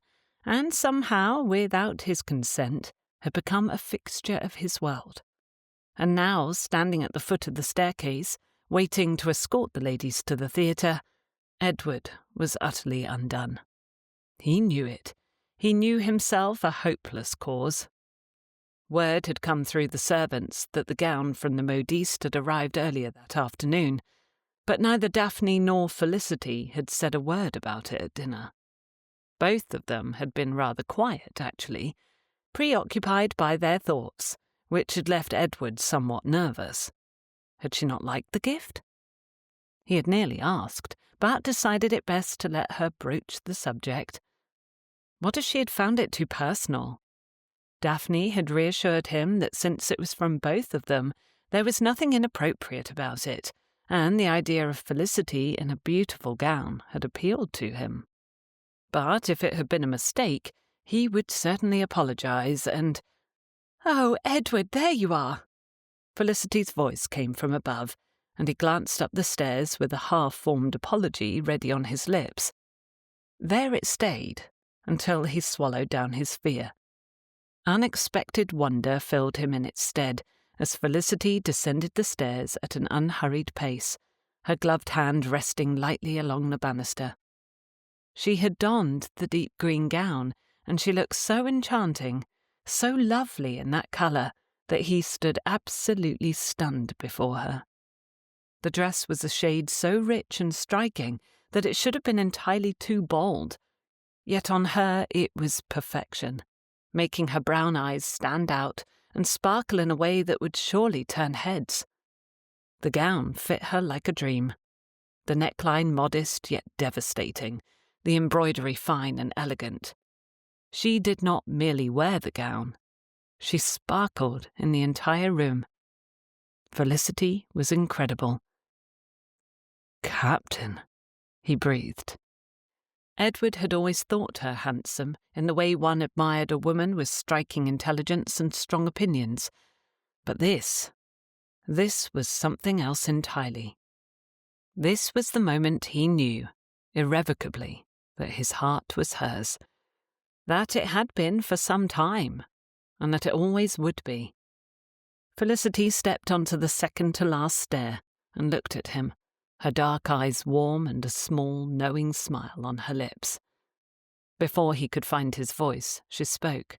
and somehow, without his consent, had become a fixture of his world. And now, standing at the foot of the staircase, waiting to escort the ladies to the theatre, Edward was utterly undone. He knew it. He knew himself a hopeless cause. Word had come through the servants that the gown from the modiste had arrived earlier that afternoon, but neither Daphne nor Felicity had said a word about it at dinner. Both of them had been rather quiet, actually, preoccupied by their thoughts, which had left Edward somewhat nervous. Had she not liked the gift? He had nearly asked, but decided it best to let her broach the subject. What if she had found it too personal? Daphne had reassured him that since it was from both of them, there was nothing inappropriate about it, and the idea of Felicity in a beautiful gown had appealed to him. But if it had been a mistake, he would certainly apologize and— "Oh, Edward, there you are!" Felicity's voice came from above, and he glanced up the stairs with a half-formed apology ready on his lips. There it stayed, until he swallowed down his fear. Unexpected wonder filled him in its stead as Felicity descended the stairs at an unhurried pace, her gloved hand resting lightly along the banister. She had donned the deep green gown, and she looked so enchanting, so lovely in that colour, that he stood absolutely stunned before her. The dress was a shade so rich and striking that it should have been entirely too bold, yet on her it was perfection, making her brown eyes stand out and sparkle in a way that would surely turn heads. The gown fit her like a dream, the neckline modest yet devastating, the embroidery fine and elegant. She did not merely wear the gown, she sparkled in the entire room. Felicity was incredible. "Captain," he breathed. Edward had always thought her handsome in the way one admired a woman with striking intelligence and strong opinions. But this was something else entirely. This was the moment he knew, irrevocably, that his heart was hers, that it had been for some time, and that it always would be. Felicity stepped onto the second-to-last stair and looked at him, her dark eyes warm and a small, knowing smile on her lips. Before he could find his voice, she spoke.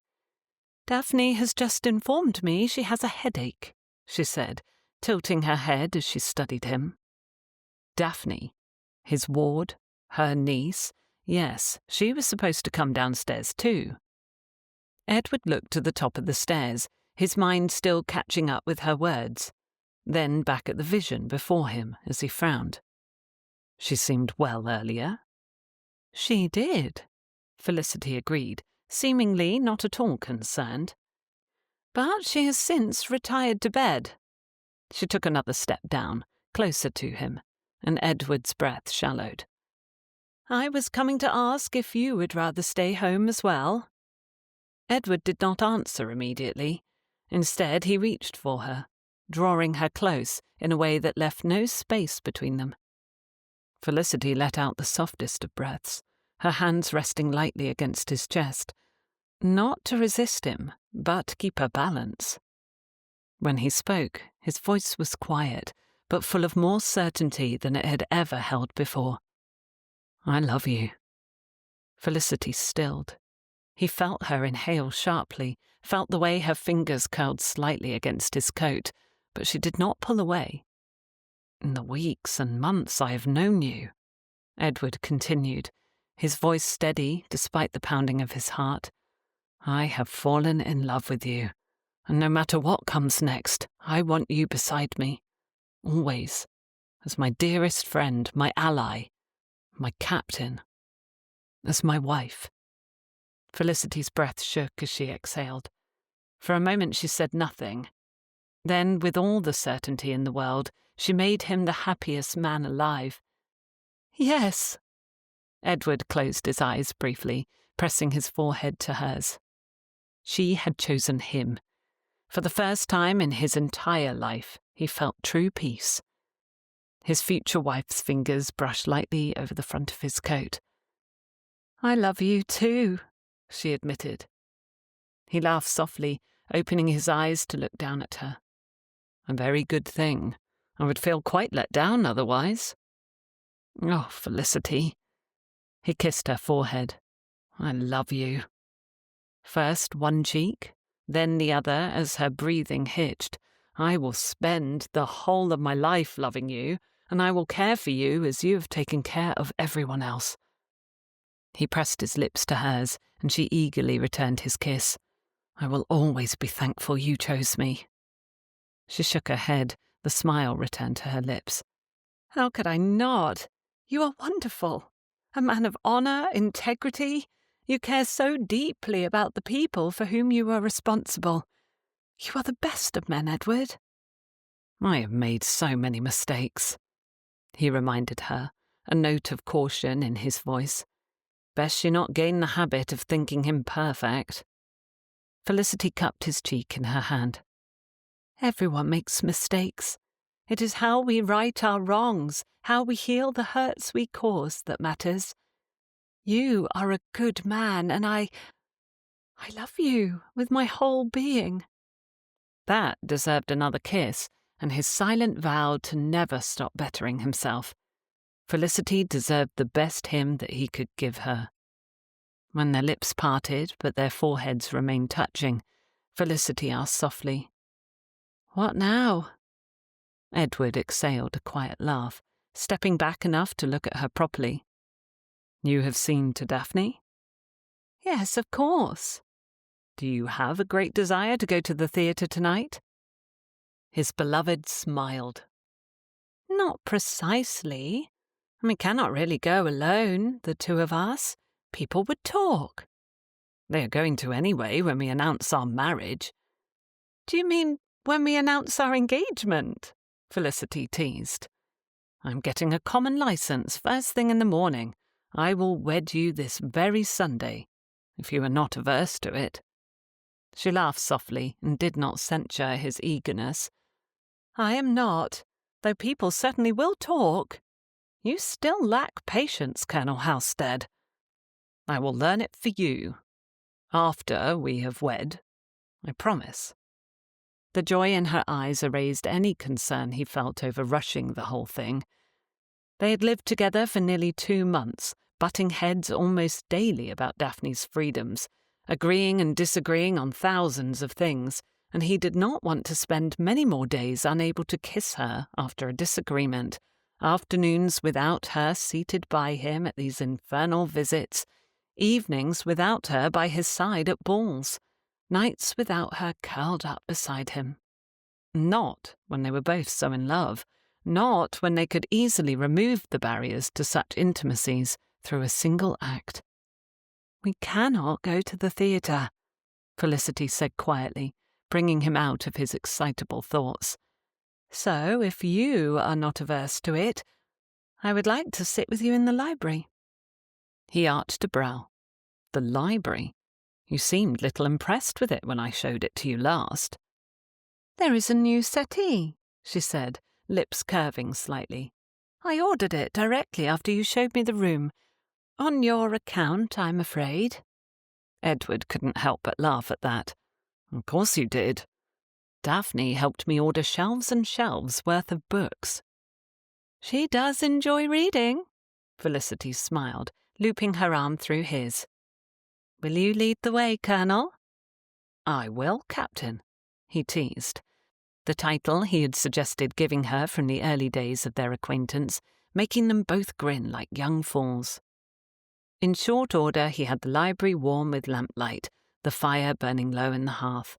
"Daphne has just informed me she has a headache," she said, tilting her head as she studied him. Daphne, his ward, her niece, yes, she was supposed to come downstairs too. Edward looked to the top of the stairs, his mind still catching up with her words, then back at the vision before him as he frowned. She seemed well earlier. "She did," Felicity agreed, seemingly not at all concerned. "But she has since retired to bed." She took another step down, closer to him, and Edward's breath shallowed. "I was coming to ask if you would rather stay home as well." Edward did not answer immediately. Instead, he reached for her, drawing her close in a way that left no space between them. Felicity let out the softest of breaths, her hands resting lightly against his chest, not to resist him, but to keep her balance. When he spoke, his voice was quiet, but full of more certainty than it had ever held before. "I love you." Felicity stilled. He felt her inhale sharply, felt the way her fingers curled slightly against his coat, but she did not pull away. "In the weeks and months I have known you," Edward continued, his voice steady despite the pounding of his heart, "I have fallen in love with you, and no matter what comes next, I want you beside me, always, as my dearest friend, my ally, my captain, as my wife." Felicity's breath shook as she exhaled. For a moment she said nothing. Then, with all the certainty in the world, she made him the happiest man alive. "Yes." Edward closed his eyes briefly, pressing his forehead to hers. She had chosen him. For the first time in his entire life, he felt true peace. His future wife's fingers brushed lightly over the front of his coat. "I love you too," she admitted. He laughed softly, opening his eyes to look down at her. A very good thing. I would feel quite let down otherwise. Oh, Felicity. He kissed her forehead. I love you. First one cheek, then the other as her breathing hitched. I will spend the whole of my life loving you, and I will care for you as you have taken care of everyone else. He pressed his lips to hers, and she eagerly returned his kiss. I will always be thankful you chose me. She shook her head. The smile returned to her lips. How could I not? You are wonderful. A man of honour, integrity. You care so deeply about the people for whom you are responsible. You are the best of men, Edward. I have made so many mistakes, he reminded her, a note of caution in his voice. Best she not gain the habit of thinking him perfect. Felicity cupped his cheek in her hand. Everyone makes mistakes. It is how we right our wrongs, how we heal the hurts we cause that matters. You are a good man, and I love you with my whole being. That deserved another kiss, and his silent vow to never stop bettering himself. Felicity deserved the best him that he could give her. When their lips parted, but their foreheads remained touching, Felicity asked softly, What now? Edward exhaled a quiet laugh, stepping back enough to look at her properly. You have seen to Daphne? Yes, of course. Do you have a great desire to go to the theatre tonight? His beloved smiled. Not precisely. We cannot really go alone, the two of us. People would talk. They are going to anyway when we announce our marriage. Do you mean when we announce our engagement? Felicity teased. I'm getting a common license first thing in the morning. I will wed you this very Sunday, if you are not averse to it. She laughed softly and did not censure his eagerness. I am not, though people certainly will talk. You still lack patience, Colonel Halstead. I will learn it for you. After we have wed, I promise. The joy in her eyes erased any concern he felt over rushing the whole thing. They had lived together for nearly 2 months, butting heads almost daily about Daphne's freedoms, agreeing and disagreeing on thousands of things, and he did not want to spend many more days unable to kiss her after a disagreement, afternoons without her seated by him at these infernal visits, evenings without her by his side at balls, nights without her curled up beside him. Not when they were both so in love, not when they could easily remove the barriers to such intimacies through a single act. We cannot go to the theatre, Felicity said quietly, bringing him out of his excitable thoughts. So, if you are not averse to it, I would like to sit with you in the library. He arched a brow. The library? You seemed little impressed with it when I showed it to you last. There is a new settee, she said, lips curving slightly. I ordered it directly after you showed me the room. On your account, I'm afraid. Edward couldn't help but laugh at that. Of course you did. Daphne helped me order shelves and shelves worth of books. She does enjoy reading, Felicity smiled, looping her arm through his. Will you lead the way, Colonel? I will, Captain, he teased. The title he had suggested giving her from the early days of their acquaintance, making them both grin like young fools. In short order he had the library warm with lamplight, the fire burning low in the hearth.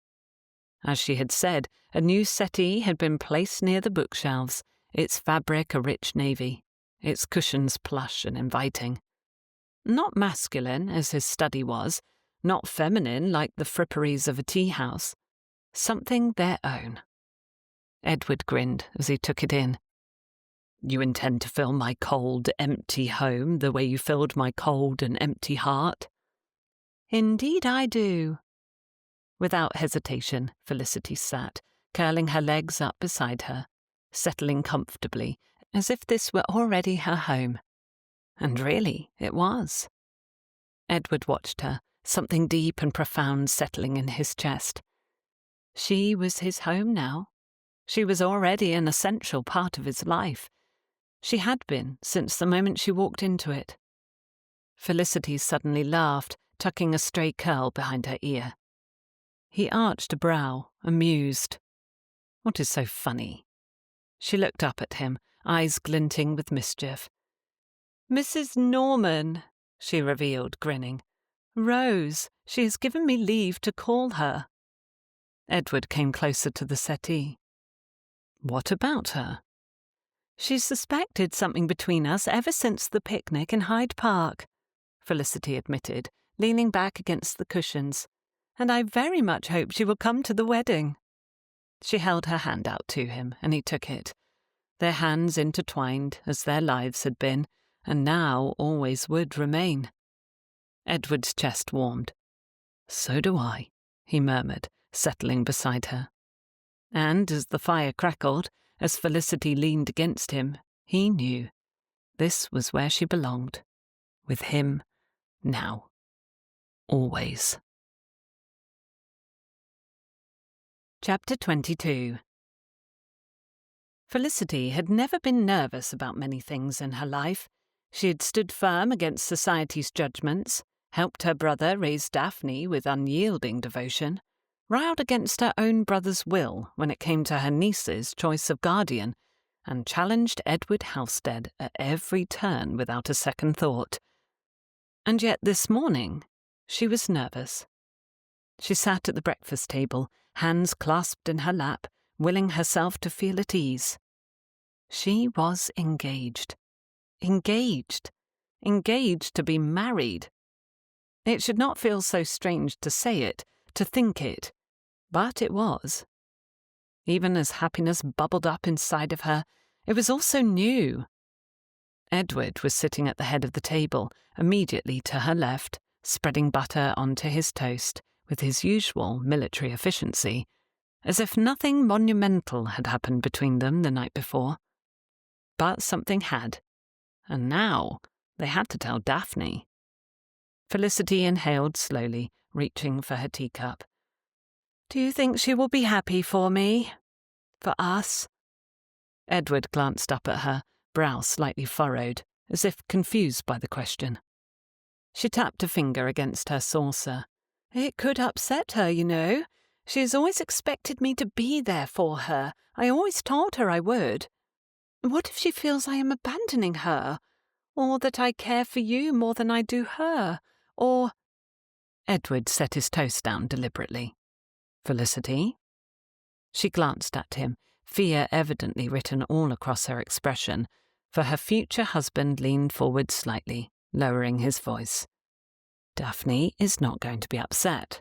As she had said, a new settee had been placed near the bookshelves, its fabric a rich navy, its cushions plush and inviting. Not masculine, as his study was, not feminine like the fripperies of a tea-house. Something their own. Edward grinned as he took it in. You intend to fill my cold, empty home the way you filled my cold and empty heart? Indeed I do. Without hesitation, Felicity sat, curling her legs up beside her, settling comfortably, as if this were already her home. And really, it was. Edward watched her, something deep and profound settling in his chest. She was his home now. She was already an essential part of his life. She had been since the moment she walked into it. Felicity suddenly laughed, tucking a stray curl behind her ear. He arched a brow, amused. What is so funny? She looked up at him, eyes glinting with mischief. Mrs. Norman, she revealed, grinning. Rose, she has given me leave to call her. Edward came closer to the settee. What about her? She's suspected something between us ever since the picnic in Hyde Park, Felicity admitted, leaning back against the cushions, and I very much hope she will come to the wedding. She held her hand out to him, and he took it. Their hands intertwined as their lives had been, and now always would remain. Edward's chest warmed. So do I, he murmured, settling beside her. And as the fire crackled, as Felicity leaned against him, he knew this was where she belonged. With him, now. Always. Chapter 22. Felicity had never been nervous about many things in her life. She had stood firm against society's judgments, helped her brother raise Daphne with unyielding devotion, riled against her own brother's will when it came to her niece's choice of guardian, and challenged Edward Halstead at every turn without a second thought. And yet this morning she was nervous. She sat at the breakfast table, hands clasped in her lap, willing herself to feel at ease. She was engaged. Engaged to be married. It should not feel so strange to say it, to think it, but it was. Even as happiness bubbled up inside of her, it was also new. Edward was sitting at the head of the table, immediately to her left, spreading butter onto his toast with his usual military efficiency, as if nothing monumental had happened between them the night before. But something had, and now they had to tell Daphne. Felicity inhaled slowly, reaching for her teacup. Do you think she will be happy for me? For us? Edward glanced up at her, brow slightly furrowed, as if confused by the question. She tapped a finger against her saucer. It could upset her, you know. She has always expected me to be there for her. I always told her I would. What if she feels I am abandoning her? Or that I care for you more than I do her? Or... Edward set his toast down deliberately. Felicity? She glanced at him, fear evidently written all across her expression, for her future husband leaned forward slightly, lowering his voice. Daphne is not going to be upset.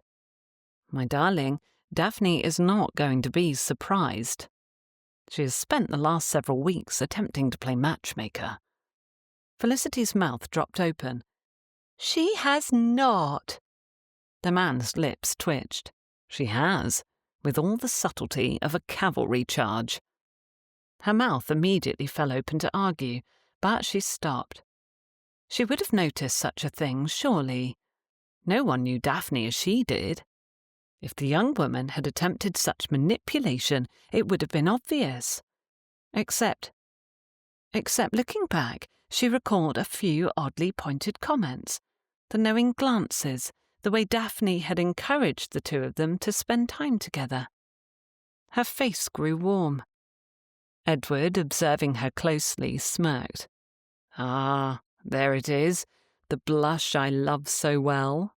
My darling, Daphne is not going to be surprised. She has spent the last several weeks attempting to play matchmaker. Felicity's mouth dropped open. She has not. The man's lips twitched. She has, with all the subtlety of a cavalry charge. Her mouth immediately fell open to argue, but she stopped. She would have noticed such a thing, surely. No one knew Daphne as she did. If the young woman had attempted such manipulation, it would have been obvious. Except looking back, she recalled a few oddly pointed comments, the knowing glances, the way Daphne had encouraged the two of them to spend time together. Her face grew warm. Edward, observing her closely, smirked. Ah, there it is, the blush I love so well.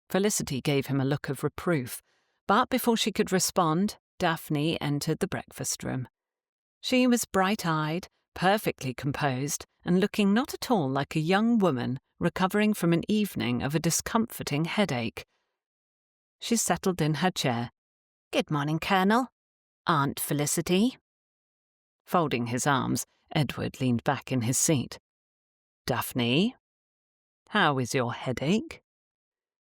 Felicity gave him a look of reproof, but before she could respond, Daphne entered the breakfast room. She was bright-eyed, perfectly composed, and looking not at all like a young woman recovering from an evening of a discomforting headache. She settled in her chair. Good morning, Colonel. Aunt Felicity. Folding his arms, Edward leaned back in his seat. Daphne? How is your headache?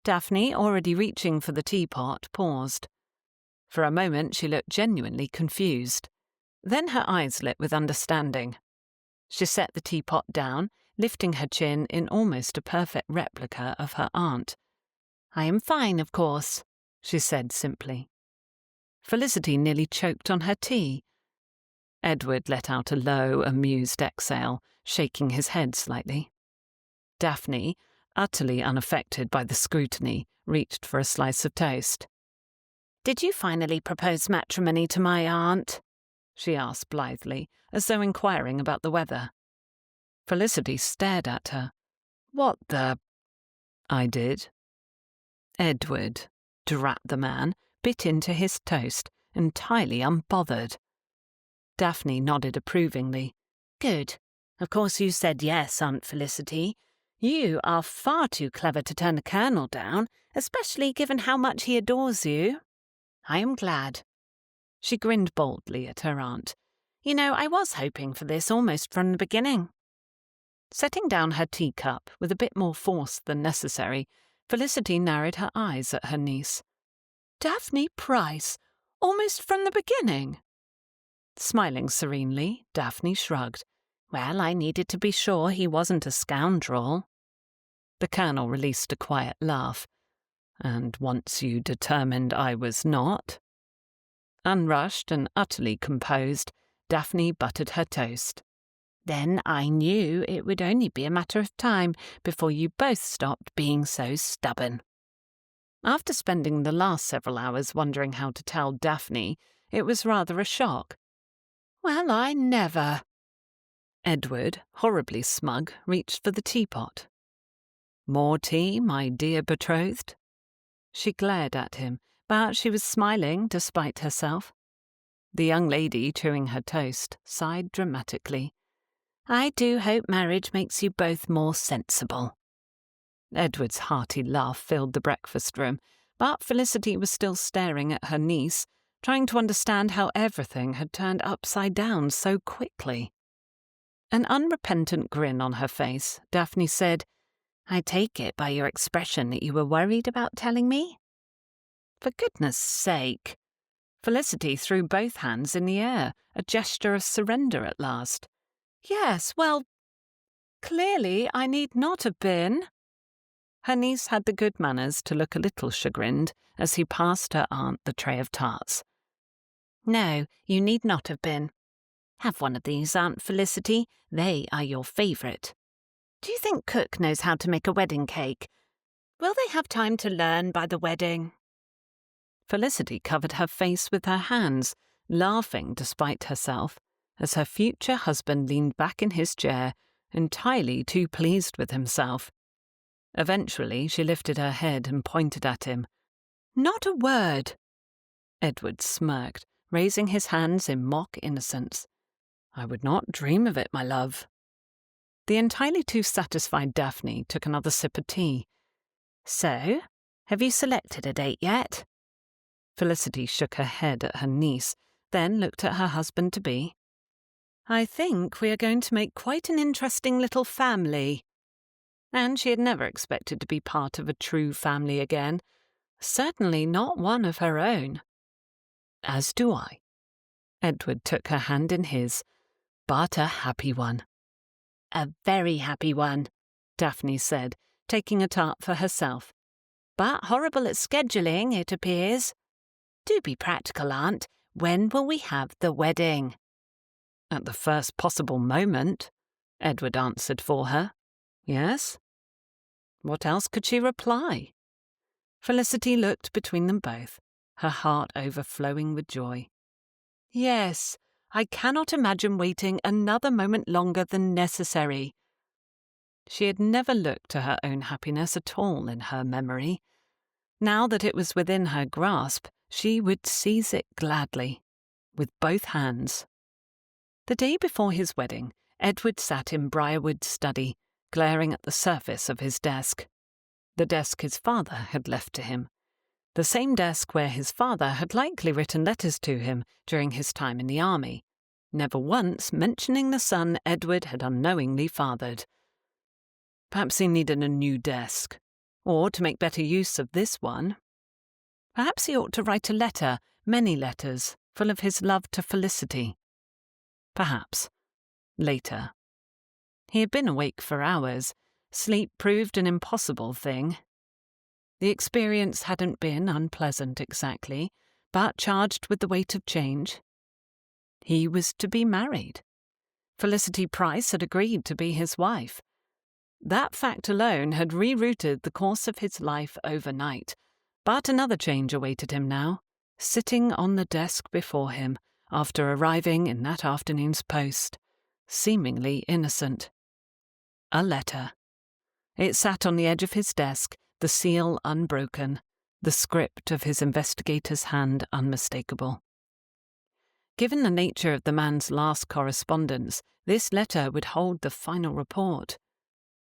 Daphne, already reaching for the teapot, paused. For a moment she looked genuinely confused. Then her eyes lit with understanding. She set the teapot down, lifting her chin in almost a perfect replica of her aunt. I am fine, of course, she said simply. Felicity nearly choked on her tea. Edward let out a low, amused exhale, shaking his head slightly. Daphne, utterly unaffected by the scrutiny, reached for a slice of toast. Did you finally propose matrimony to my aunt? She asked blithely, as though inquiring about the weather. Felicity stared at her. What the... I did. Edward, drat the man, bit into his toast, entirely unbothered. Daphne nodded approvingly. Good. Of course you said yes, Aunt Felicity. You are far too clever to turn the Colonel down, especially given how much he adores you. I am glad. She grinned boldly at her aunt. You know, I was hoping for this almost from the beginning. Setting down her teacup with a bit more force than necessary, Felicity narrowed her eyes at her niece. Daphne Price, almost from the beginning? Smiling serenely, Daphne shrugged. Well, I needed to be sure he wasn't a scoundrel. The Colonel released a quiet laugh. And once you determined I was not? Unrushed and utterly composed, Daphne buttered her toast. Then I knew it would only be a matter of time before you both stopped being so stubborn. After spending the last several hours wondering how to tell Daphne, it was rather a shock. Well, I never. Edward, horribly smug, reached for the teapot. More tea, my dear betrothed? She glared at him, but she was smiling despite herself. The young lady, chewing her toast, sighed dramatically. I do hope marriage makes you both more sensible. Edward's hearty laugh filled the breakfast room, but Felicity was still staring at her niece, trying to understand how everything had turned upside down so quickly. An unrepentant grin on her face, Daphne said, I take it by your expression that you were worried about telling me? For goodness sake. Felicity threw both hands in the air, a gesture of surrender at last. Yes, well, clearly I need not have been. Her niece had the good manners to look a little chagrined as he passed her aunt the tray of tarts. No, you need not have been. Have one of these, Aunt Felicity. They are your favourite. Do you think Cook knows how to make a wedding cake? Will they have time to learn by the wedding? Felicity covered her face with her hands, laughing despite herself, as her future husband leaned back in his chair, entirely too pleased with himself. Eventually she lifted her head and pointed at him. Not a word. Edward smirked, raising his hands in mock innocence. I would not dream of it, my love. The entirely too satisfied Daphne took another sip of tea. So, have you selected a date yet? Felicity shook her head at her niece, then looked at her husband-to-be. I think we are going to make quite an interesting little family. And she had never expected to be part of a true family again, certainly not one of her own. As do I. Edward took her hand in his, but a happy one. A very happy one, Daphne said, taking a tart for herself. But horrible at scheduling, it appears. Do be practical, Aunt. When will we have the wedding? At the first possible moment, Edward answered for her. Yes? What else could she reply? Felicity looked between them both, her heart overflowing with joy. Yes, I cannot imagine waiting another moment longer than necessary. She had never looked to her own happiness at all in her memory. Now that it was within her grasp, she would seize it gladly, with both hands. The day before his wedding, Edward sat in Briarwood's study, glaring at the surface of his desk. The desk his father had left to him. The same desk where his father had likely written letters to him during his time in the army, never once mentioning the son Edward had unknowingly fathered. Perhaps he needed a new desk, or to make better use of this one. Perhaps he ought to write a letter, many letters, full of his love to Felicity. Perhaps. Later. He had been awake for hours. Sleep proved an impossible thing. The experience hadn't been unpleasant exactly, but charged with the weight of change. He was to be married. Felicity Price had agreed to be his wife. That fact alone had rerouted the course of his life overnight, but another change awaited him now, sitting on the desk before him after arriving in that afternoon's post, seemingly innocent. A letter. It sat on the edge of his desk, the seal unbroken, the script of his investigator's hand unmistakable. Given the nature of the man's last correspondence, this letter would hold the final report.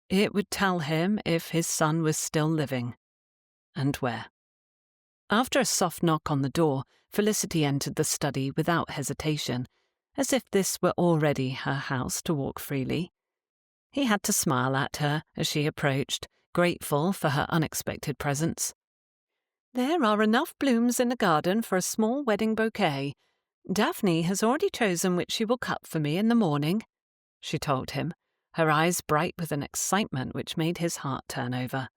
It would tell him if his son was still living, and where. After a soft knock on the door, Felicity entered the study without hesitation, as if this were already her house to walk freely. He had to smile at her as she approached, grateful for her unexpected presence. "There are enough blooms in the garden for a small wedding bouquet. Daphne has already chosen which she will cut for me in the morning," she told him, her eyes bright with an excitement which made his heart turn over.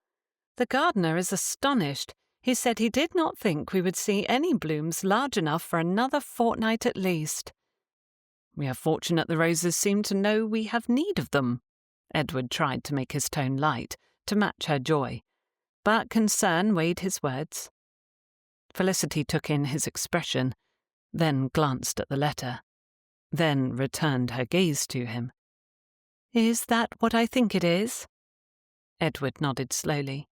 "The gardener is astonished. He said he did not think we would see any blooms large enough for another fortnight at least." "We are fortunate the roses seem to know we have need of them." Edward tried to make his tone light, to match her joy, but concern weighed his words. Felicity took in his expression, then glanced at the letter, then returned her gaze to him. "Is that what I think it is?" Edward nodded slowly.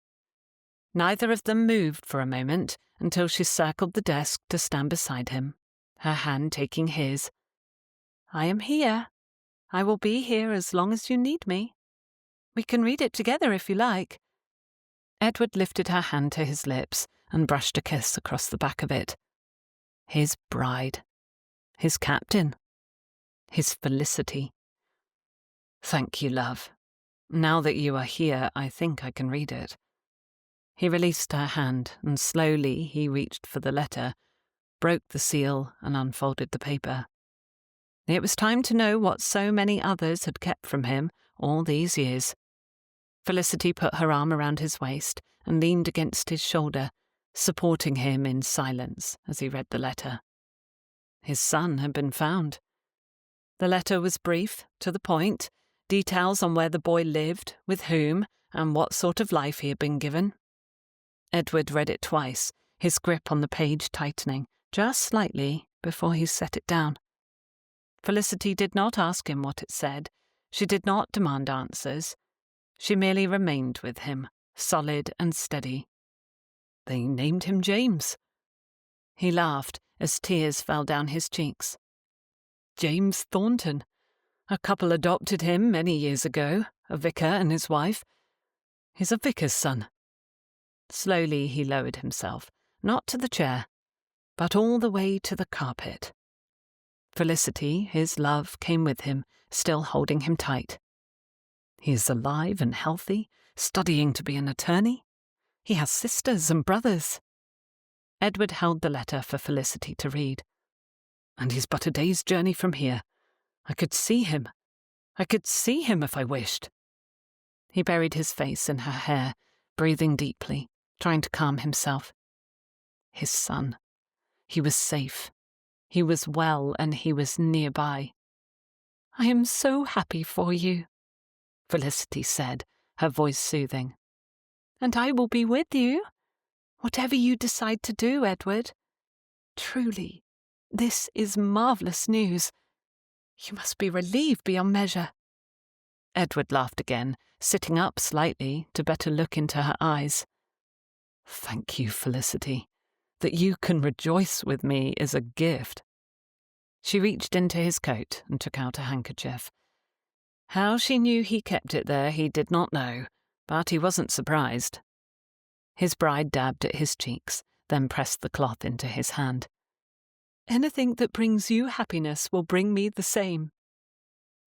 Neither of them moved for a moment until she circled the desk to stand beside him, her hand taking his. "I am here. I will be here as long as you need me. We can read it together if you like." Edward lifted her hand to his lips and brushed a kiss across the back of it. His bride. His captain. His Felicity. "Thank you, love. Now that you are here, I think I can read it." He released her hand, and slowly he reached for the letter, broke the seal, and unfolded the paper. It was time to know what so many others had kept from him all these years. Felicity put her arm around his waist and leaned against his shoulder, supporting him in silence as he read the letter. His son had been found. The letter was brief, to the point, details on where the boy lived, with whom, and what sort of life he had been given. Edward read it twice, his grip on the page tightening, just slightly, before he set it down. Felicity did not ask him what it said. She did not demand answers. She merely remained with him, solid and steady. "They named him James." He laughed as tears fell down his cheeks. "James Thornton. A couple adopted him many years ago, a vicar and his wife. He's a vicar's son." Slowly he lowered himself, not to the chair, but all the way to the carpet. Felicity, his love, came with him, still holding him tight. "He is alive and healthy, studying to be an attorney. He has sisters and brothers." Edward held the letter for Felicity to read. "And he's but a day's journey from here. I could see him. I could see him if I wished." He buried his face in her hair, breathing deeply, trying to calm himself. His son. He was safe. He was well, and he was nearby. "I am so happy for you," Felicity said, her voice soothing. "And I will be with you, whatever you decide to do, Edward. Truly, this is marvellous news. You must be relieved beyond measure." Edward laughed again, sitting up slightly to better look into her eyes. "Thank you, Felicity. That you can rejoice with me is a gift." She reached into his coat and took out a handkerchief. How she knew he kept it there he did not know, but he wasn't surprised. His bride dabbed at his cheeks, then pressed the cloth into his hand. "Anything that brings you happiness will bring me the same.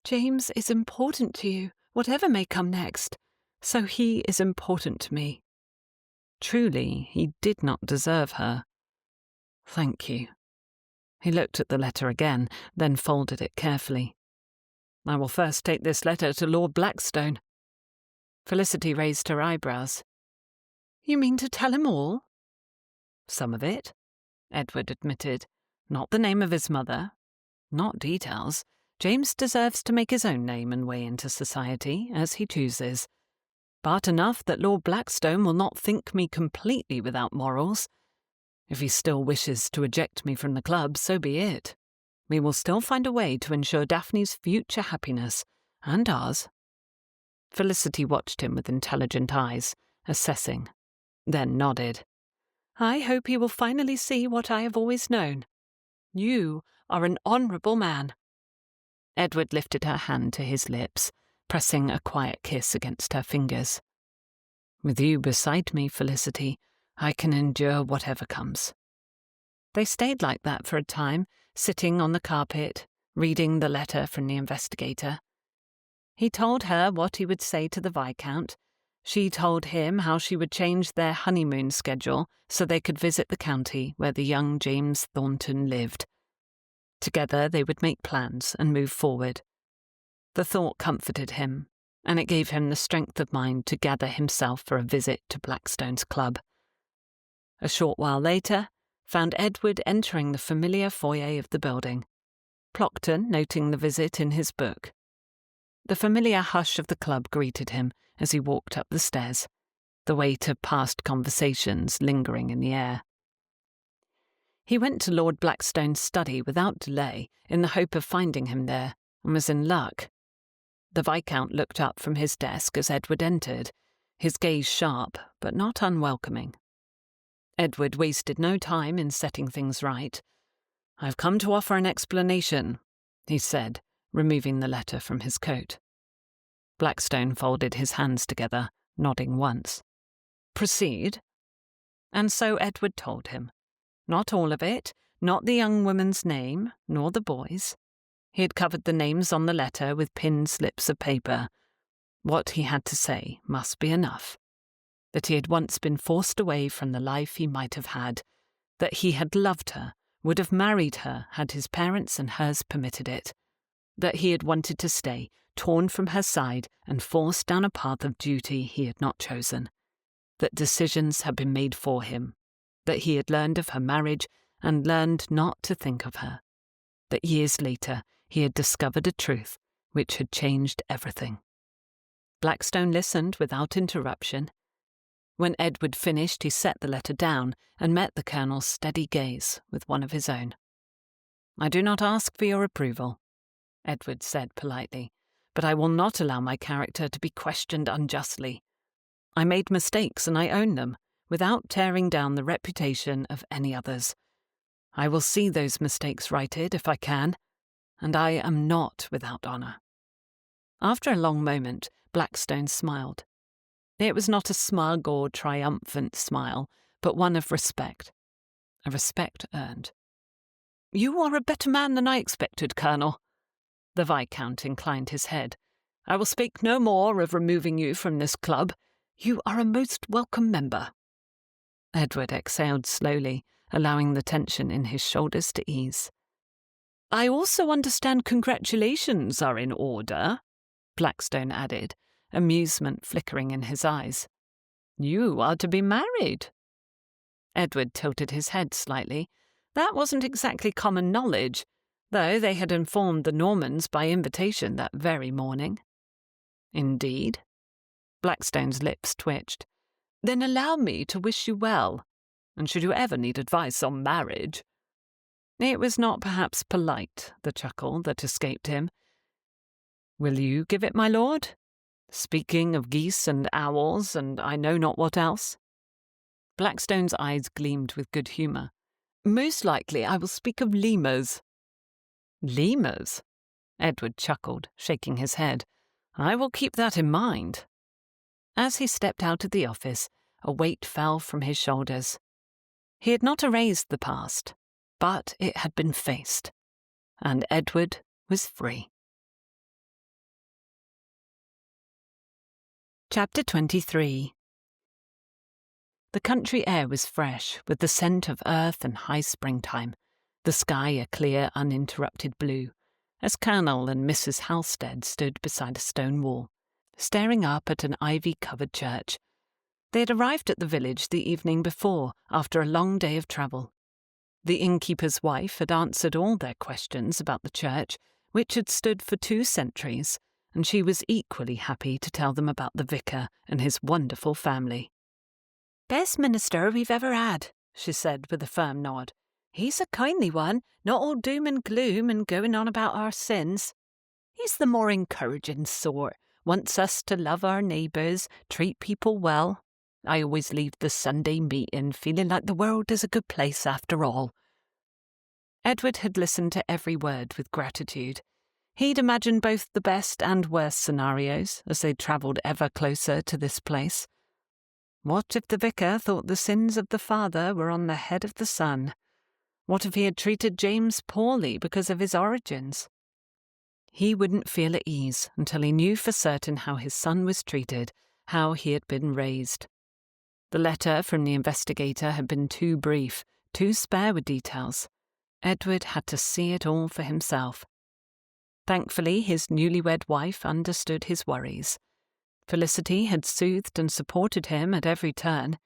James is important to you, whatever may come next, so he is important to me. Truly, he did not deserve her. Thank you." He looked at the letter again, then folded it carefully. "I will first take this letter to Lord Blackstone." Felicity raised her eyebrows. You mean to tell him all? Some of it, Edward admitted. Not the name of his mother. Not details. James deserves to make his own name and way into society, as he chooses. But enough that Lord Blackstone will not think me completely without morals. If he still wishes to eject me from the club, so be it. We will still find a way to ensure Daphne's future happiness, and ours. Felicity watched him with intelligent eyes, assessing, then nodded. I hope he will finally see what I have always known. You are an honourable man. Edward lifted her hand to his lips, pressing a quiet kiss against her fingers. With you beside me, Felicity, I can endure whatever comes. They stayed like that for a time, sitting on the carpet, reading the letter from the investigator. He told her what he would say to the Viscount. She told him how she would change their honeymoon schedule so they could visit the county where the young James Thornton lived. Together they would make plans and move forward. The thought comforted him, and it gave him the strength of mind to gather himself for a visit to Blackstone's club. A short while later, found Edward entering the familiar foyer of the building, Plockton noting the visit in his book. The familiar hush of the club greeted him as he walked up the stairs, the weight of past conversations lingering in the air. He went to Lord Blackstone's study without delay in the hope of finding him there, and was in luck. The Viscount looked up from his desk as Edward entered, his gaze sharp but not unwelcoming. Edward wasted no time in setting things right. I've come to offer an explanation, he said, removing the letter from his coat. Blackstone folded his hands together, nodding once. Proceed. And so Edward told him. Not all of it, not the young woman's name, nor the boy's. He had covered the names on the letter with pinned slips of paper. What he had to say must be enough. That he had once been forced away from the life he might have had, that he had loved her, would have married her had his parents and hers permitted it, that he had wanted to stay, torn from her side and forced down a path of duty he had not chosen, that decisions had been made for him, that he had learned of her marriage and learned not to think of her, that years later he had discovered a truth which had changed everything. Blackstone listened without interruption. When Edward finished, he set the letter down and met the Colonel's steady gaze with one of his own. I do not ask for your approval, Edward said politely, but I will not allow my character to be questioned unjustly. I made mistakes and I own them, without tearing down the reputation of any others. I will see those mistakes righted if I can, and I am not without honour. After a long moment, Blackstone smiled. It was not a smug or triumphant smile, but one of respect. A respect earned. You are a better man than I expected, Colonel. The Viscount inclined his head. I will speak no more of removing you from this club. You are a most welcome member. Edward exhaled slowly, allowing the tension in his shoulders to ease. I also understand congratulations are in order, Blackstone added, amusement flickering in his eyes. You are to be married. Edward tilted his head slightly. That wasn't exactly common knowledge, though they had informed the Normans by invitation that very morning. Indeed? Blackstone's lips twitched. Then allow me to wish you well, and should you ever need advice on marriage. It was not perhaps polite, the chuckle that escaped him. Will you give it, my lord? Speaking of geese and owls and I know not what else. Blackstone's eyes gleamed with good humour. Most likely I will speak of lemurs. Lemurs? Edward chuckled, shaking his head. I will keep that in mind. As he stepped out of the office, a weight fell from his shoulders. He had not erased the past, but it had been faced, and Edward was free. Chapter 23. The country air was fresh, with the scent of earth and high springtime, the sky a clear, uninterrupted blue, as Colonel and Mrs. Halstead stood beside a stone wall, staring up at an ivy-covered church. They had arrived at the village the evening before, after a long day of travel. The innkeeper's wife had answered all their questions about the church, which had stood for 2 centuries, and she was equally happy to tell them about the vicar and his wonderful family. "Best minister we've ever had," she said with a firm nod. "He's a kindly one, not all doom and gloom and going on about our sins. He's the more encouraging sort, wants us to love our neighbours, treat people well. I always leave the Sunday meeting feeling like the world is a good place after all." Edward had listened to every word with gratitude. He'd imagined both the best and worst scenarios as they travelled ever closer to this place. What if the vicar thought the sins of the father were on the head of the son? What if he had treated James poorly because of his origins? He wouldn't feel at ease until he knew for certain how his son was treated, how he had been raised. The letter from the investigator had been too brief, too spare with details. Edward had to see it all for himself. Thankfully, his newlywed wife understood his worries. Felicity had soothed and supported him at every turn.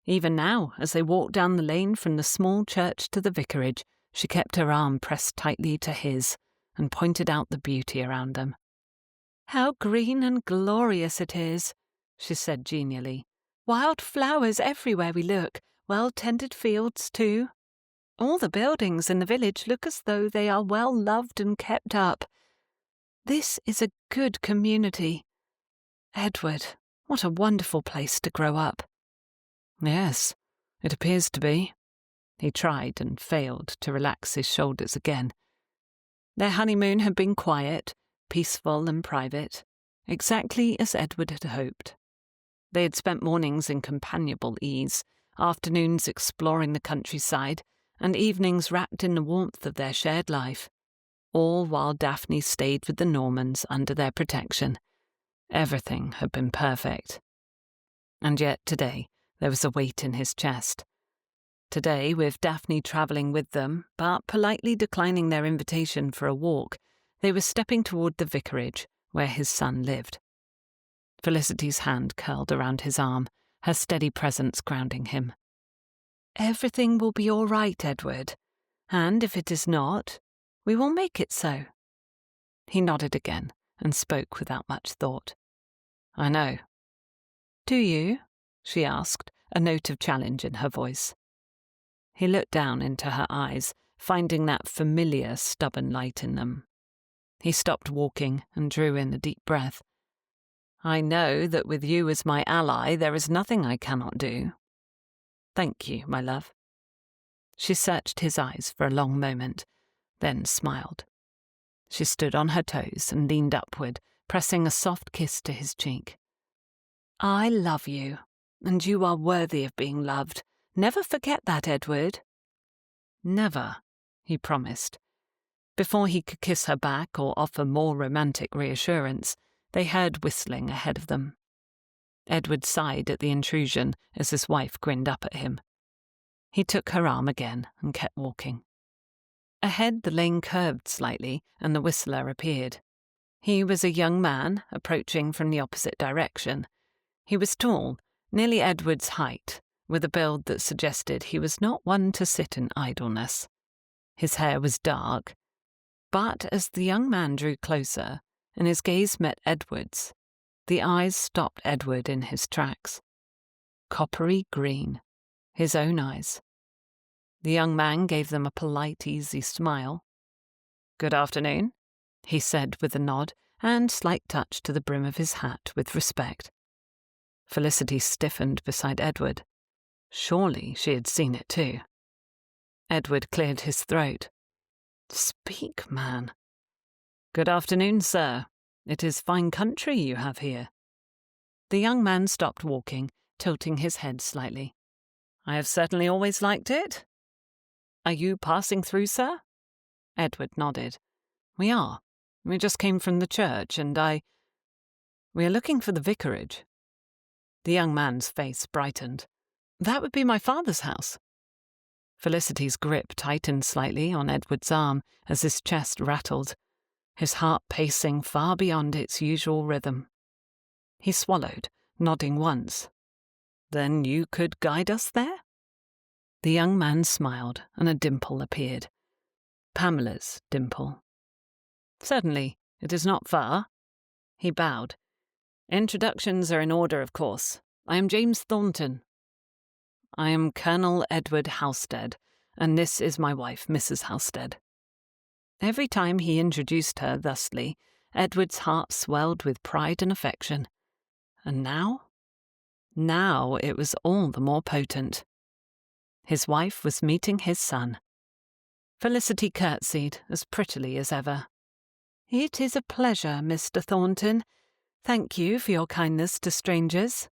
Even now, as they walked down the lane from the small church to the vicarage, she kept her arm pressed tightly to his and pointed out the beauty around them. "How green and glorious it is," she said genially. "Wild flowers everywhere we look, well-tended fields too. All the buildings in the village look as though they are well loved and kept up. This is a good community. Edward, what a wonderful place to grow up." Yes, it appears to be. He tried and failed to relax his shoulders again. Their honeymoon had been quiet, peaceful and private, exactly as Edward had hoped. They had spent mornings in companionable ease, afternoons exploring the countryside, and evenings wrapped in the warmth of their shared life, all while Daphne stayed with the Normans under their protection. Everything had been perfect. And yet today there was a weight in his chest. Today, with Daphne travelling with them, but politely declining their invitation for a walk, they were stepping toward the vicarage where his son lived. Felicity's hand curled around his arm, her steady presence grounding him. "Everything will be all right, Edward. And if it is not, we will make it so." He nodded again and spoke without much thought. "I know." "Do you?" she asked, a note of challenge in her voice. He looked down into her eyes, finding that familiar, stubborn light in them. He stopped walking and drew in a deep breath. "I know that with you as my ally there is nothing I cannot do." "Thank you, my love." She searched his eyes for a long moment, then smiled. She stood on her toes and leaned upward, pressing a soft kiss to his cheek. "I love you, and you are worthy of being loved. Never forget that, Edward." "Never," he promised. Before he could kiss her back or offer more romantic reassurance, they heard whistling ahead of them. Edward sighed at the intrusion as his wife grinned up at him. He took her arm again and kept walking. Ahead the lane curved slightly and the whistler appeared. He was a young man, approaching from the opposite direction. He was tall, nearly Edward's height, with a build that suggested he was not one to sit in idleness. His hair was dark, but as the young man drew closer and his gaze met Edward's, the eyes stopped Edward in his tracks. Coppery green, his own eyes. The young man gave them a polite, easy smile. "Good afternoon," he said with a nod and slight touch to the brim of his hat with respect. Felicity stiffened beside Edward. Surely she had seen it too. Edward cleared his throat. "Speak, man." "Good afternoon, sir. It is fine country you have here." The young man stopped walking, tilting his head slightly. "I have certainly always liked it." "Are you passing through, sir?" Edward nodded. "We are. We just came from the church, and we are looking for the vicarage." The young man's face brightened. "That would be my father's house." Felicity's grip tightened slightly on Edward's arm as his chest rattled, his heart pacing far beyond its usual rhythm. He swallowed, nodding once. Then you could guide us there? The young man smiled, and a dimple appeared. Pamela's dimple. Certainly, it is not far. He bowed. Introductions are in order, of course. I am James Thornton. I am Colonel Edward Halstead, and this is my wife, Mrs. Halstead. Every time he introduced her thusly, Edward's heart swelled with pride and affection. And now? Now it was all the more potent. His wife was meeting his son. Felicity curtsied as prettily as ever. "It is a pleasure, Mr. Thornton. Thank you for your kindness to strangers."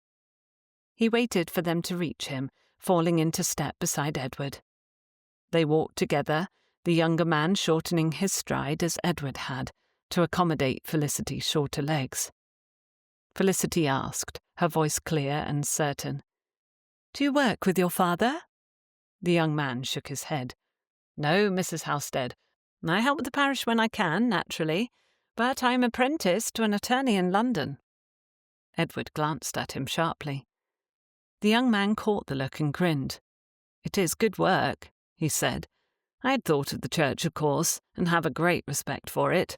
He waited for them to reach him, falling into step beside Edward. They walked together, the younger man shortening his stride as Edward had, to accommodate Felicity's shorter legs. Felicity asked, her voice clear and certain, "Do you work with your father?" The young man shook his head. "No, Mrs. Halstead. I help the parish when I can, naturally, but I am apprenticed to an attorney in London." Edward glanced at him sharply. The young man caught the look and grinned. "It is good work," he said. "I had thought of the church, of course, and have a great respect for it.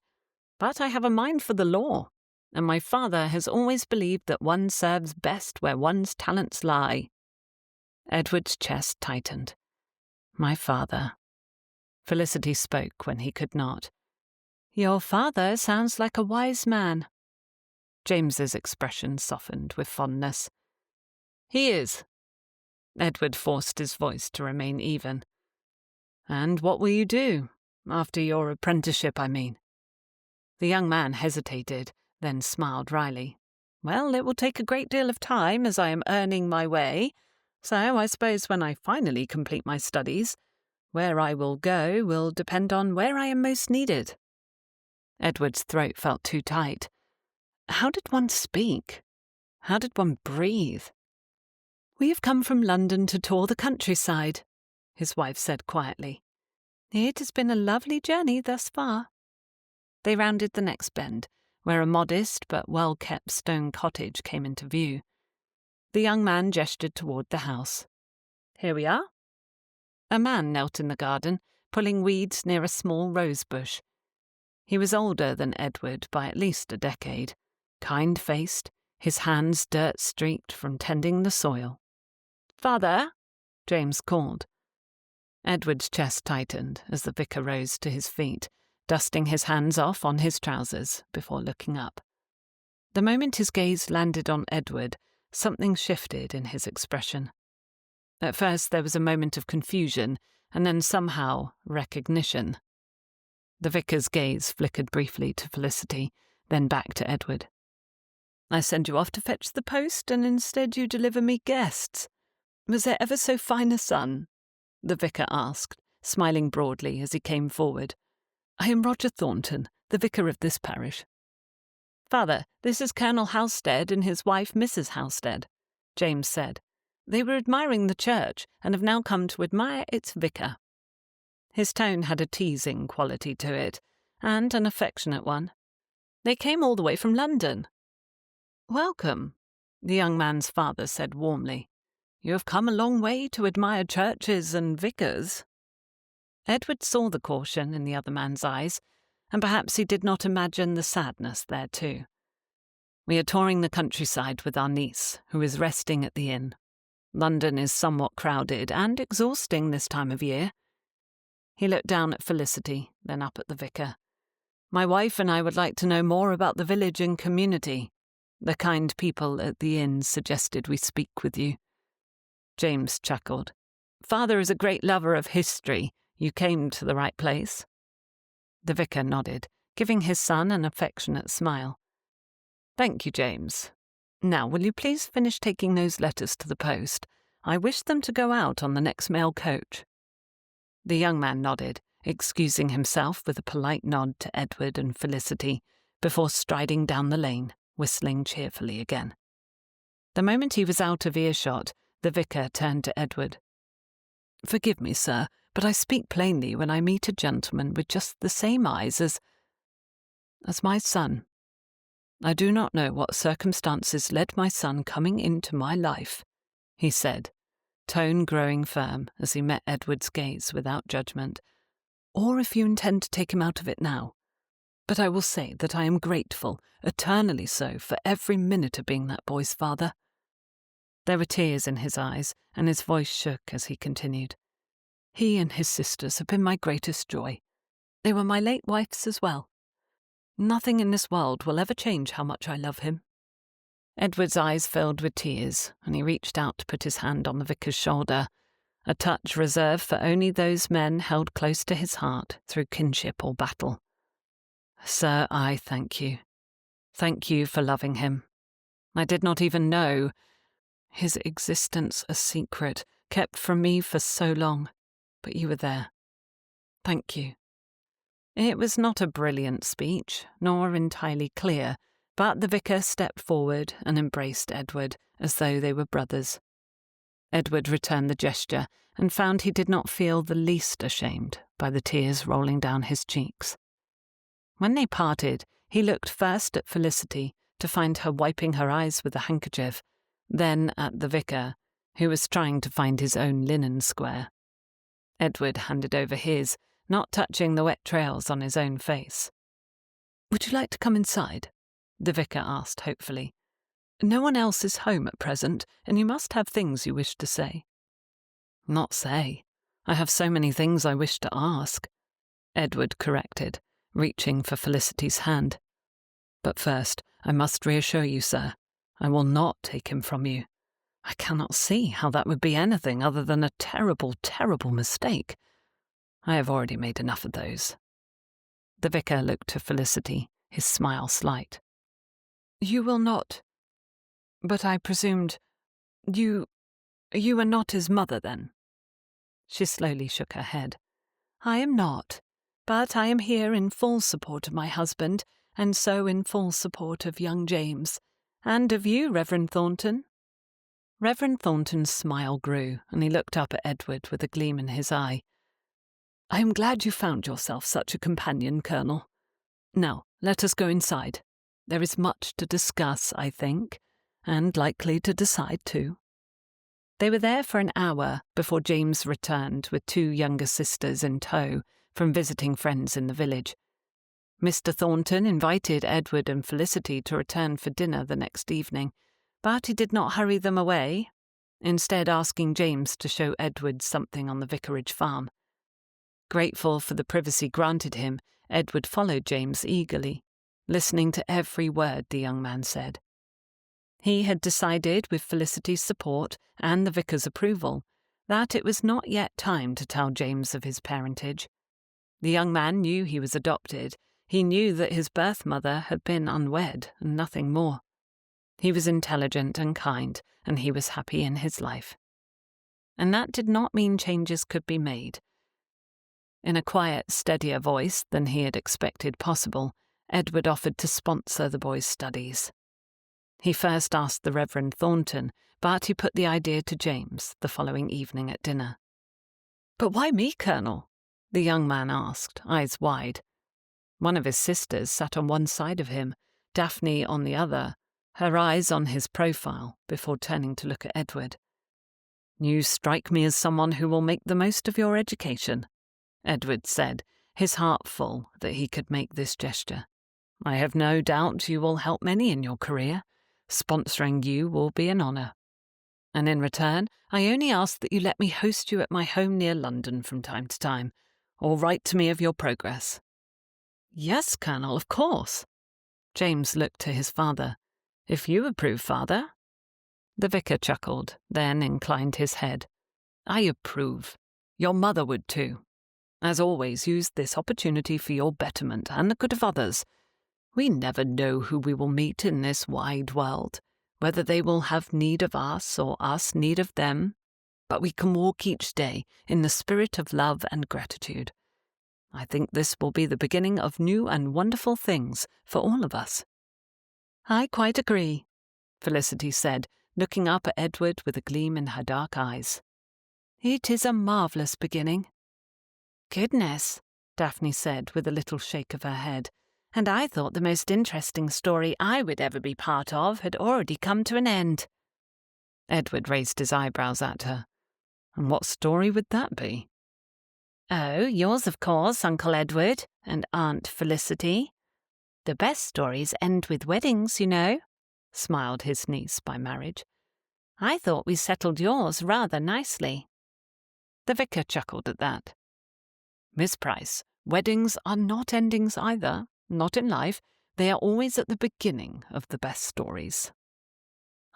But I have a mind for the law, and my father has always believed that one serves best where one's talents lie." Edward's chest tightened. "My father." Felicity spoke when he could not. "Your father sounds like a wise man." James's expression softened with fondness. "He is." Edward forced his voice to remain even. "And what will you do? After your apprenticeship, I mean." The young man hesitated, then smiled wryly. "Well, it will take a great deal of time, as I am earning my way, so I suppose when I finally complete my studies, where I will go will depend on where I am most needed." Edward's throat felt too tight. How did one speak? How did one breathe? "We have come from London to tour the countryside," his wife said quietly. "It has been a lovely journey thus far." They rounded the next bend, where a modest but well-kept stone cottage came into view. The young man gestured toward the house. "Here we are." A man knelt in the garden, pulling weeds near a small rose bush. He was older than Edward by at least a decade, kind-faced, his hands dirt-streaked from tending the soil. "Father," James called. Edward's chest tightened as the vicar rose to his feet, dusting his hands off on his trousers before looking up. The moment his gaze landed on Edward, something shifted in his expression. At first there was a moment of confusion, and then somehow recognition. The vicar's gaze flickered briefly to Felicity, then back to Edward. "I send you off to fetch the post, and instead you deliver me guests. Was there ever so fine a son?" the vicar asked, smiling broadly as he came forward. "I am Roger Thornton, the vicar of this parish." "Father, this is Colonel Halstead and his wife, Mrs. Halstead," James said. "They were admiring the church and have now come to admire its vicar." His tone had a teasing quality to it, and an affectionate one. "They came all the way from London." "Welcome," the young man's father said warmly. "You have come a long way to admire churches and vicars." Edward saw the caution in the other man's eyes, and perhaps he did not imagine the sadness there too. "We are touring the countryside with our niece, who is resting at the inn. London is somewhat crowded and exhausting this time of year." He looked down at Felicity, then up at the vicar. "My wife and I would like to know more about the village and community. The kind people at the inn suggested we speak with you." James chuckled. "Father is a great lover of history. You came to the right place." The vicar nodded, giving his son an affectionate smile. "Thank you, James. Now, will you please finish taking those letters to the post? I wish them to go out on the next mail coach." The young man nodded, excusing himself with a polite nod to Edward and Felicity, before striding down the lane, whistling cheerfully again. The moment he was out of earshot, the vicar turned to Edward. "Forgive me, sir, but I speak plainly when I meet a gentleman with just the same eyes as my son. I do not know what circumstances led my son coming into my life. he said, tone growing firm as he met Edward's gaze without judgment, or if you intend to take him out of it now. But I will say that I am grateful, eternally so, for every minute of being that boy's father. There were tears in his eyes, and his voice shook as he continued. He and his sisters have been my greatest joy. They were my late wife's as well. Nothing in this world will ever change how much I love him. Edward's eyes filled with tears, and he reached out to put his hand on the vicar's shoulder, a touch reserved for only those men held close to his heart through kinship or battle. Sir, I thank you. Thank you for loving him. I did not even know his existence a secret, kept from me for so long, but you were there. Thank you. It was not a brilliant speech, nor entirely clear, but the vicar stepped forward and embraced Edward as though they were brothers. Edward returned the gesture and found he did not feel the least ashamed by the tears rolling down his cheeks. When they parted, he looked first at Felicity to find her wiping her eyes with a handkerchief, then at the vicar, who was trying to find his own linen square. Edward handed over his, not touching the wet trails on his own face. "Would you like to come inside?" the vicar asked hopefully. "No one else is home at present, and you must have things you wish to say." "Not say. I have so many things I wish to ask," Edward corrected, reaching for Felicity's hand. "But first, I must reassure you, sir, I will not take him from you. I cannot see how that would be anything other than a terrible, terrible mistake. I have already made enough of those." The vicar looked to Felicity, his smile slight. "You will not... But I presumed... You are not his mother, then?" She slowly shook her head. "I am not, but I am here in full support of my husband, and so in full support of young James, and of you, Reverend Thornton." Reverend Thornton's smile grew, and he looked up at Edward with a gleam in his eye. "I am glad you found yourself such a companion, Colonel. Now, let us go inside. There is much to discuss, I think, and likely to decide too." They were there for an hour before James returned with 2 younger sisters in tow from visiting friends in the village. Mr. Thornton invited Edward and Felicity to return for dinner the next evening, but he did not hurry them away, instead asking James to show Edward something on the vicarage farm. Grateful for the privacy granted him, Edward followed James eagerly, listening to every word the young man said. He had decided, with Felicity's support and the vicar's approval, that it was not yet time to tell James of his parentage. The young man knew he was adopted. He knew that his birth mother had been unwed and nothing more. He was intelligent and kind, and he was happy in his life. And that did not mean changes could be made. In a quiet, steadier voice than he had expected possible, Edward offered to sponsor the boy's studies. He first asked the Reverend Thornton, but he put the idea to James the following evening at dinner. "But why me, Colonel?" the young man asked, eyes wide. One of his sisters sat on one side of him, Daphne on the other, her eyes on his profile before turning to look at Edward. "You strike me as someone who will make the most of your education," Edward said, his heart full that he could make this gesture. "I have no doubt you will help many in your career. Sponsoring you will be an honour. And in return, I only ask that you let me host you at my home near London from time to time, or write to me of your progress." "Yes, Colonel, of course." James looked to his father. "If you approve, Father." The vicar chuckled, then inclined his head. "I approve. Your mother would too. As always, use this opportunity for your betterment and the good of others. We never know who we will meet in this wide world, whether they will have need of us or us need of them, but we can walk each day in the spirit of love and gratitude. I think this will be the beginning of new and wonderful things for all of us." "I quite agree," Felicity said, looking up at Edward with a gleam in her dark eyes. "It is a marvellous beginning." "Goodness," Daphne said with a little shake of her head. "And I thought the most interesting story I would ever be part of had already come to an end." Edward raised his eyebrows at her. And what story would that be? Oh, yours, of course, Uncle Edward and Aunt Felicity. The best stories end with weddings, you know, smiled his niece by marriage. I thought we settled yours rather nicely. The vicar chuckled at that. Miss Price, weddings are not endings either, not in life. They are always at the beginning of the best stories.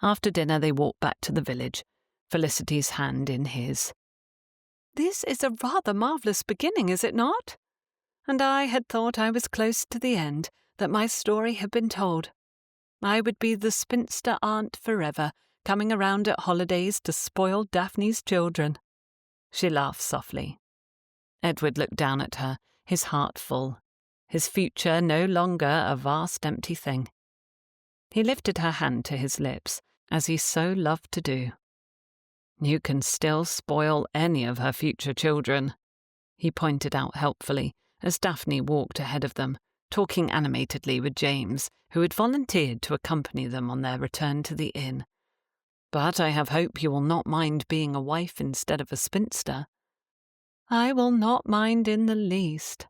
After dinner they walked back to the village, Felicity's hand in his. This is a rather marvellous beginning, is it not? And I had thought I was close to the end, that my story had been told. I would be the spinster aunt forever, coming around at holidays to spoil Daphne's children. She laughed softly. Edward looked down at her, his heart full, his future no longer a vast empty thing. He lifted her hand to his lips, as he so loved to do. You can still spoil any of her future children, he pointed out helpfully, as Daphne walked ahead of them, talking animatedly with James, who had volunteered to accompany them on their return to the inn. But I have hope you will not mind being a wife instead of a spinster. I will not mind in the least.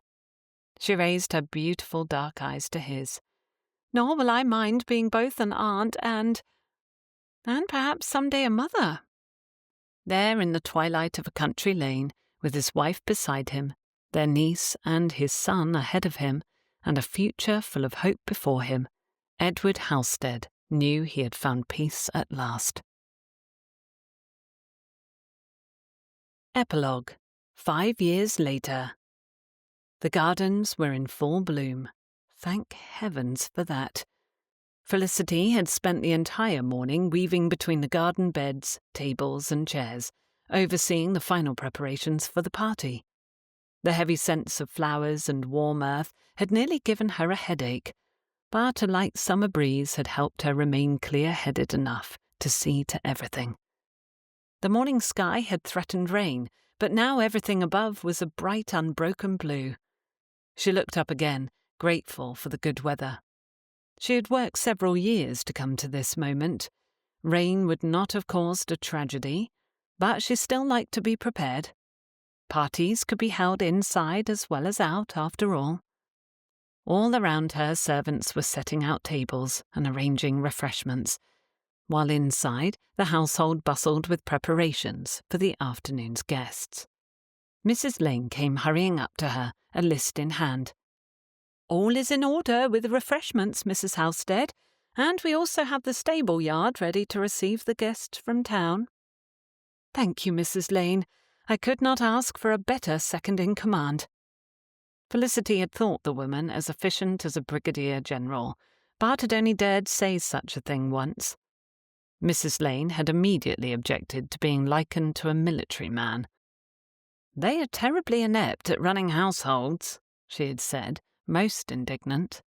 She raised her beautiful dark eyes to his. Nor will I mind being both an aunt and perhaps some day a mother. There in the twilight of a country lane, with his wife beside him, their niece and his son ahead of him, and a future full of hope before him, Edward Halstead knew he had found peace at last. Epilogue. 5 years later. The gardens were in full bloom. Thank heavens for that. Felicity had spent the entire morning weaving between the garden beds, tables and chairs, overseeing the final preparations for the party. The heavy scents of flowers and warm earth had nearly given her a headache, but a light summer breeze had helped her remain clear-headed enough to see to everything. The morning sky had threatened rain, but now everything above was a bright, unbroken blue. She looked up again, grateful for the good weather. She had worked several years to come to this moment. Rain would not have caused a tragedy, but she still liked to be prepared. Parties could be held inside as well as out, after all. All around her, servants were setting out tables and arranging refreshments, while inside the household bustled with preparations for the afternoon's guests. Mrs. Lane came hurrying up to her, a list in hand. All is in order with the refreshments, Mrs. Halstead, and we also have the stable yard ready to receive the guests from town. Thank you, Mrs. Lane. I could not ask for a better second-in-command. Felicity had thought the woman as efficient as a brigadier general, but had only dared say such a thing once. Mrs. Lane had immediately objected to being likened to a military man. They are terribly inept at running households, she had said, most indignant.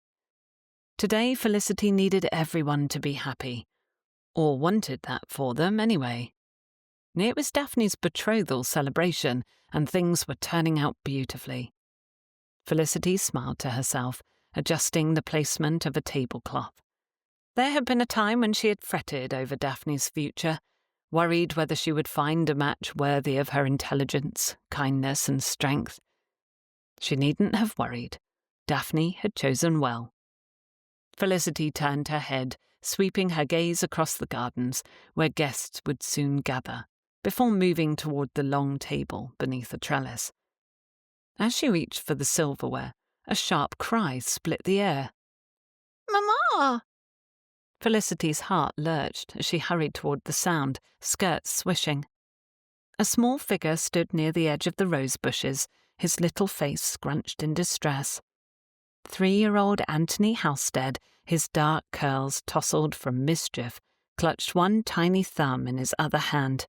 Today Felicity needed everyone to be happy, or wanted that for them anyway. It was Daphne's betrothal celebration, and things were turning out beautifully. Felicity smiled to herself, adjusting the placement of a tablecloth. There had been a time when she had fretted over Daphne's future, worried whether she would find a match worthy of her intelligence, kindness, and strength. She needn't have worried. Daphne had chosen well. Felicity turned her head, sweeping her gaze across the gardens, where guests would soon gather, before moving toward the long table beneath a trellis. As she reached for the silverware, a sharp cry split the air. Mamma! Felicity's heart lurched as she hurried toward the sound, skirts swishing. A small figure stood near the edge of the rose bushes, his little face scrunched in distress. 3-year-old Anthony Halstead, his dark curls tousled from mischief, clutched one tiny thumb in his other hand,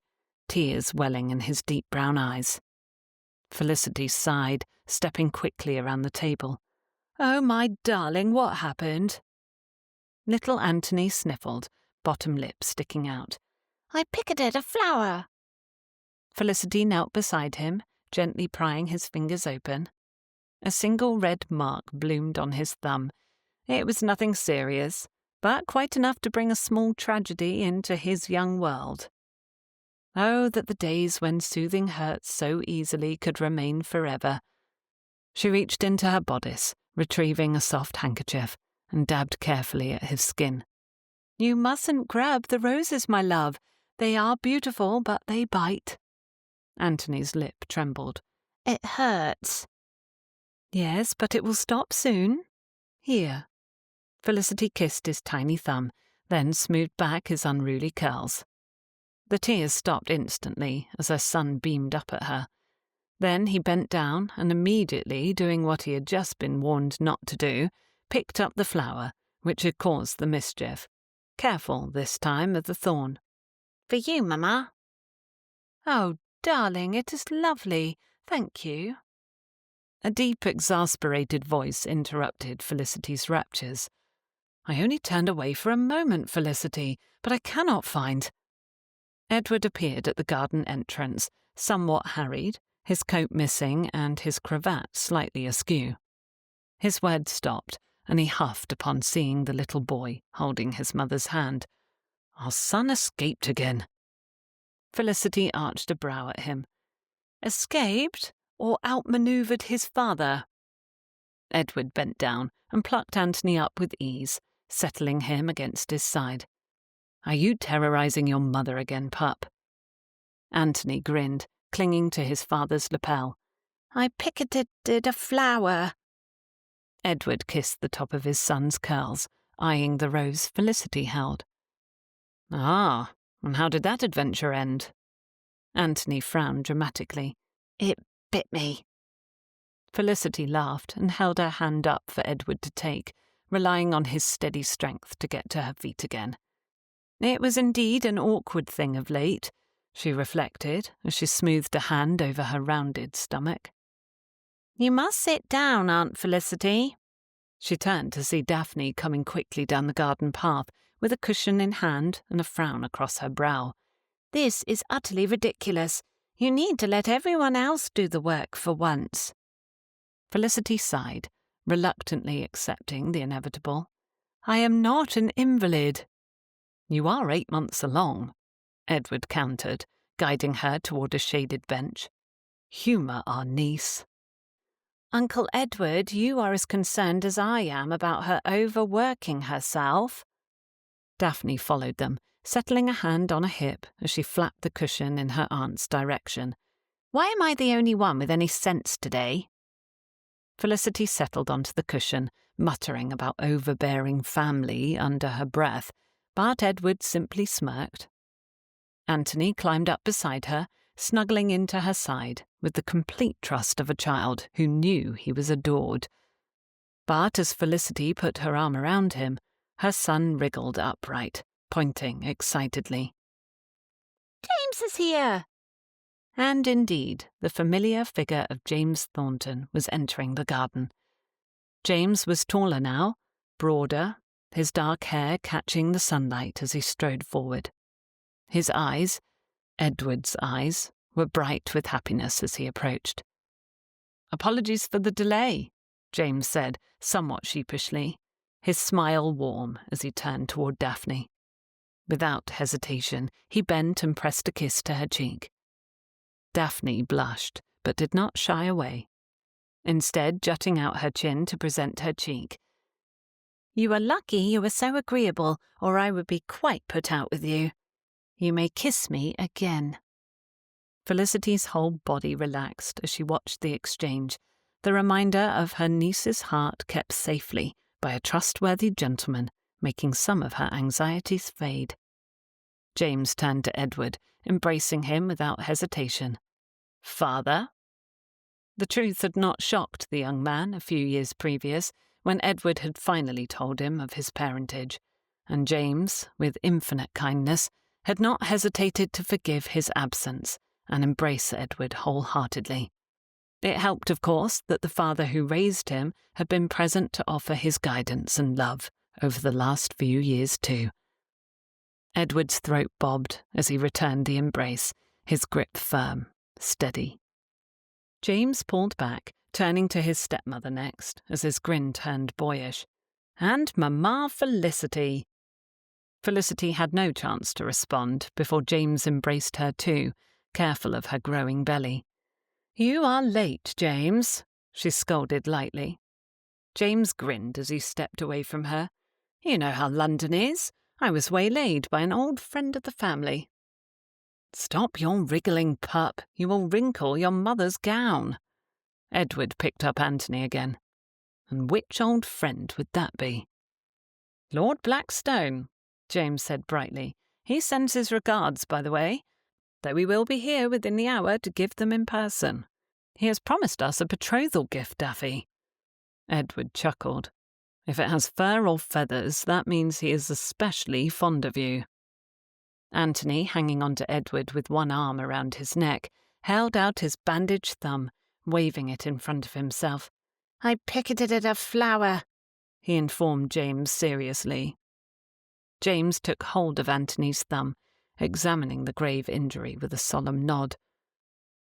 tears welling in his deep brown eyes. Felicity sighed, stepping quickly around the table. "Oh, my darling, what happened?" Little Anthony sniffled, bottom lip sticking out. "I picketed a flower." Felicity knelt beside him, gently prying his fingers open. A single red mark bloomed on his thumb. It was nothing serious, but quite enough to bring a small tragedy into his young world. Oh, that the days when soothing hurts so easily could remain forever. She reached into her bodice, retrieving a soft handkerchief, and dabbed carefully at his skin. You mustn't grab the roses, my love. They are beautiful, but they bite. Anthony's lip trembled. It hurts. Yes, but it will stop soon. Here. Felicity kissed his tiny thumb, then smoothed back his unruly curls. The tears stopped instantly as her son beamed up at her. Then he bent down and immediately, doing what he had just been warned not to do, picked up the flower, which had caused the mischief. Careful this time of the thorn. For you, Mamma. Oh, darling, it is lovely. Thank you. A deep, exasperated voice interrupted Felicity's raptures. I only turned away for a moment, Felicity, but I cannot find. Edward appeared at the garden entrance, somewhat harried, his coat missing and his cravat slightly askew. His words stopped, and he huffed upon seeing the little boy holding his mother's hand. Our son escaped again. Felicity arched a brow at him. Escaped, or outmanoeuvred his father? Edward bent down and plucked Anthony up with ease, settling him against his side. Are you terrorizing your mother again, pup? Anthony grinned, clinging to his father's lapel. I picketed a flower. Edward kissed the top of his son's curls, eyeing the rose Felicity held. Ah, and how did that adventure end? Anthony frowned dramatically. It bit me. Felicity laughed and held her hand up for Edward to take, relying on his steady strength to get to her feet again. It was indeed an awkward thing of late, she reflected as she smoothed a hand over her rounded stomach. You must sit down, Aunt Felicity. She turned to see Daphne coming quickly down the garden path with a cushion in hand and a frown across her brow. This is utterly ridiculous. You need to let everyone else do the work for once. Felicity sighed, reluctantly accepting the inevitable. I am not an invalid. You are 8 months along, Edward countered, guiding her toward a shaded bench. Humour our niece. Uncle Edward, you are as concerned as I am about her overworking herself. Daphne followed them, settling a hand on a hip as she flapped the cushion in her aunt's direction. Why am I the only one with any sense today? Felicity settled onto the cushion, muttering about overbearing family under her breath, but Edward simply smirked. Anthony climbed up beside her, snuggling into her side with the complete trust of a child who knew he was adored. But as Felicity put her arm around him, her son wriggled upright, pointing excitedly. James is here! And indeed, the familiar figure of James Thornton was entering the garden. James was taller now, broader, his dark hair catching the sunlight as he strode forward. His eyes, Edward's eyes, were bright with happiness as he approached. Apologies for the delay, James said, somewhat sheepishly, his smile warm as he turned toward Daphne. Without hesitation, he bent and pressed a kiss to her cheek. Daphne blushed, but did not shy away, instead jutting out her chin to present her cheek. You are lucky you were so agreeable, or I would be quite put out with you. You may kiss me again. Felicity's whole body relaxed as she watched the exchange, the reminder of her niece's heart kept safely by a trustworthy gentleman, making some of her anxieties fade. James turned to Edward, embracing him without hesitation. Father? The truth had not shocked the young man a few years previous, when Edward had finally told him of his parentage, and James, with infinite kindness, had not hesitated to forgive his absence and embrace Edward wholeheartedly. It helped, of course, that the father who raised him had been present to offer his guidance and love over the last few years too. Edward's throat bobbed as he returned the embrace, his grip firm, steady. James pulled back, turning to his stepmother next, as his grin turned boyish. And Mamma Felicity. Felicity had no chance to respond before James embraced her too, careful of her growing belly. "You are late, James," she scolded lightly. James grinned as he stepped away from her. "You know how London is. I was waylaid by an old friend of the family." "Stop your wriggling, pup. You will wrinkle your mother's gown." Edward picked up Anthony again. "And which old friend would that be?" "Lord Blackstone," James said brightly. "He sends his regards, by the way, though we will be here within the hour to give them in person. He has promised us a betrothal gift, Daphne." Edward chuckled. "If it has fur or feathers, that means he is especially fond of you." Anthony, hanging on to Edward with one arm around his neck, held out his bandaged thumb, waving it in front of himself. "I picketed a flower," he informed James seriously. James took hold of Anthony's thumb, examining the grave injury with a solemn nod.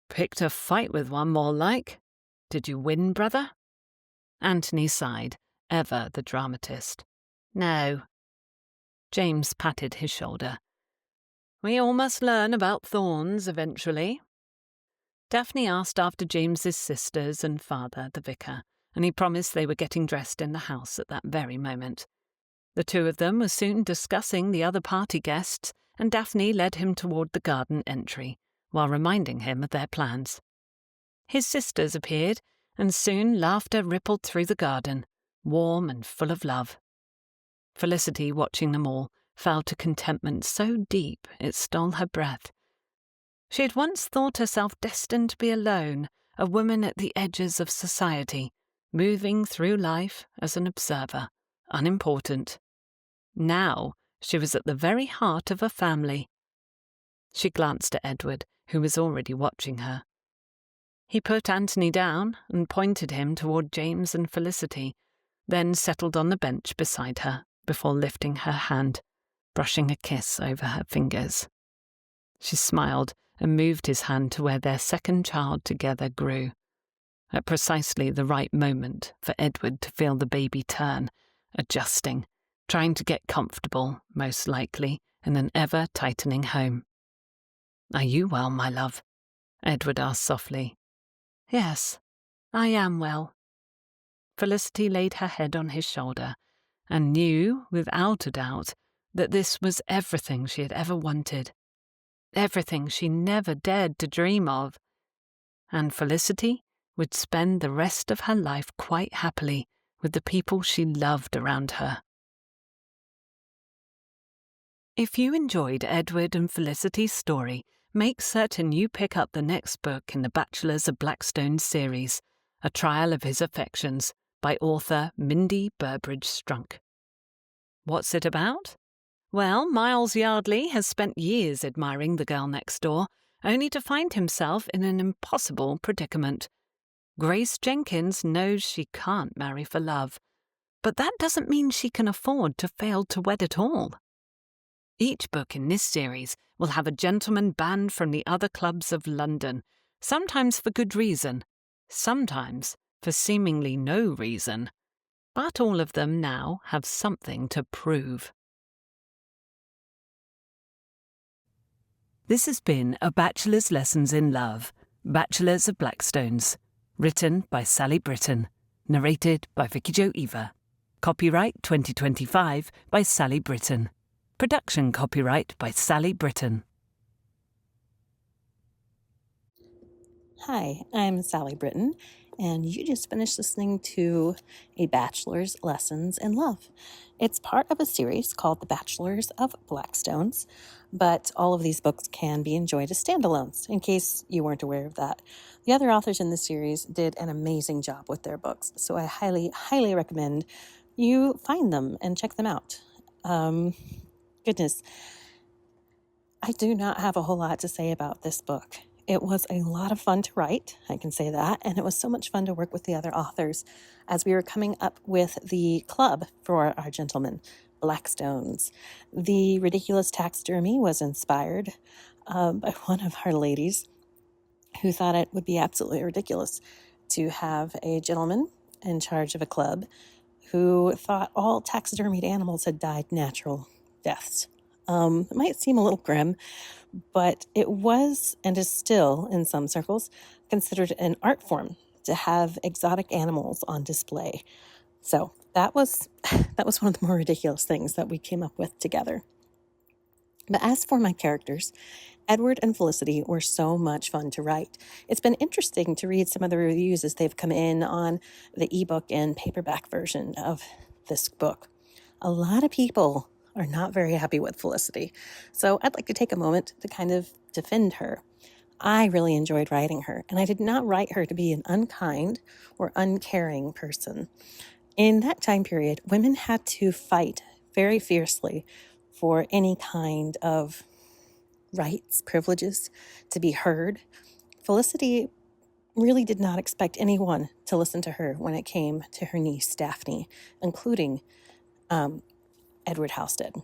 "Picked a fight with one, more like. Did you win, brother?" Anthony sighed, ever the dramatist. "No." James patted his shoulder. "We all must learn about thorns eventually." Daphne asked after James's sisters and father, the vicar, and he promised they were getting dressed in the house at that very moment. The two of them were soon discussing the other party guests, and Daphne led him toward the garden entry, while reminding him of their plans. His sisters appeared, and soon laughter rippled through the garden, warm and full of love. Felicity, watching them all, fell to contentment so deep it stole her breath. She had once thought herself destined to be alone, a woman at the edges of society, moving through life as an observer, unimportant. Now she was at the very heart of a family. She glanced at Edward, who was already watching her. He put Anthony down and pointed him toward James and Felicity, then settled on the bench beside her before lifting her hand, brushing a kiss over her fingers. She smiled and moved his hand to where their second child together grew, at precisely the right moment for Edward to feel the baby turn, adjusting, trying to get comfortable, most likely, in an ever-tightening home. "Are you well, my love?" Edward asked softly. "Yes, I am well." Felicity laid her head on his shoulder and knew, without a doubt, that this was everything she had ever wanted, everything she never dared to dream of. And Felicity would spend the rest of her life quite happily with the people she loved around her. If you enjoyed Edward and Felicity's story, make certain you pick up the next book in the Bachelors of Blackstone series, A Trial of His Affections, by author Mindy Burbridge-Strunk. What's it about? Well, Miles Yardley has spent years admiring the girl next door, only to find himself in an impossible predicament. Grace Jenkins knows she can't marry for love, but that doesn't mean she can afford to fail to wed at all. Each book in this series will have a gentleman banned from the other clubs of London, sometimes for good reason, sometimes for seemingly no reason. But all of them now have something to prove. This has been A Bachelor's Lessons in Love, Bachelors of Blackstones, written by Sally Britton, narrated by Vicki-Jo. Copyright 2025 by Sally Britton. Production copyright by Sally Britton. Hi, I'm Sally Britton, and you just finished listening to A Bachelor's Lessons in Love. It's part of a series called The Bachelors of Blackstones, but all of these books can be enjoyed as standalones, in case you weren't aware of that. The other authors in the series did an amazing job with their books, so I highly, highly recommend you find them and check them out. Goodness, I do not have a whole lot to say about this book. It was a lot of fun to write, I can say that, and it was so much fun to work with the other authors as we were coming up with the club for our gentlemen, Blackstones. The ridiculous taxidermy was inspired by one of our ladies who thought it would be absolutely ridiculous to have a gentleman in charge of a club who thought all taxidermied animals had died natural deaths. It might seem a little grim, but it was and is still, in some circles, considered an art form to have exotic animals on display. So that was one of the more ridiculous things that we came up with together. But as for my characters, Edward and Felicity were so much fun to write. It's been interesting to read some of the reviews as they've come in on the ebook and paperback version of this book. A lot of people are not very happy with Felicity, so I'd like to take a moment to kind of defend her. I really enjoyed writing her, and I did not write her to be an unkind or uncaring person. In that time period, women had to fight very fiercely for any kind of rights, privileges, to be heard. Felicity really did not expect anyone to listen to her when it came to her niece, Daphne, including Edward Halstead.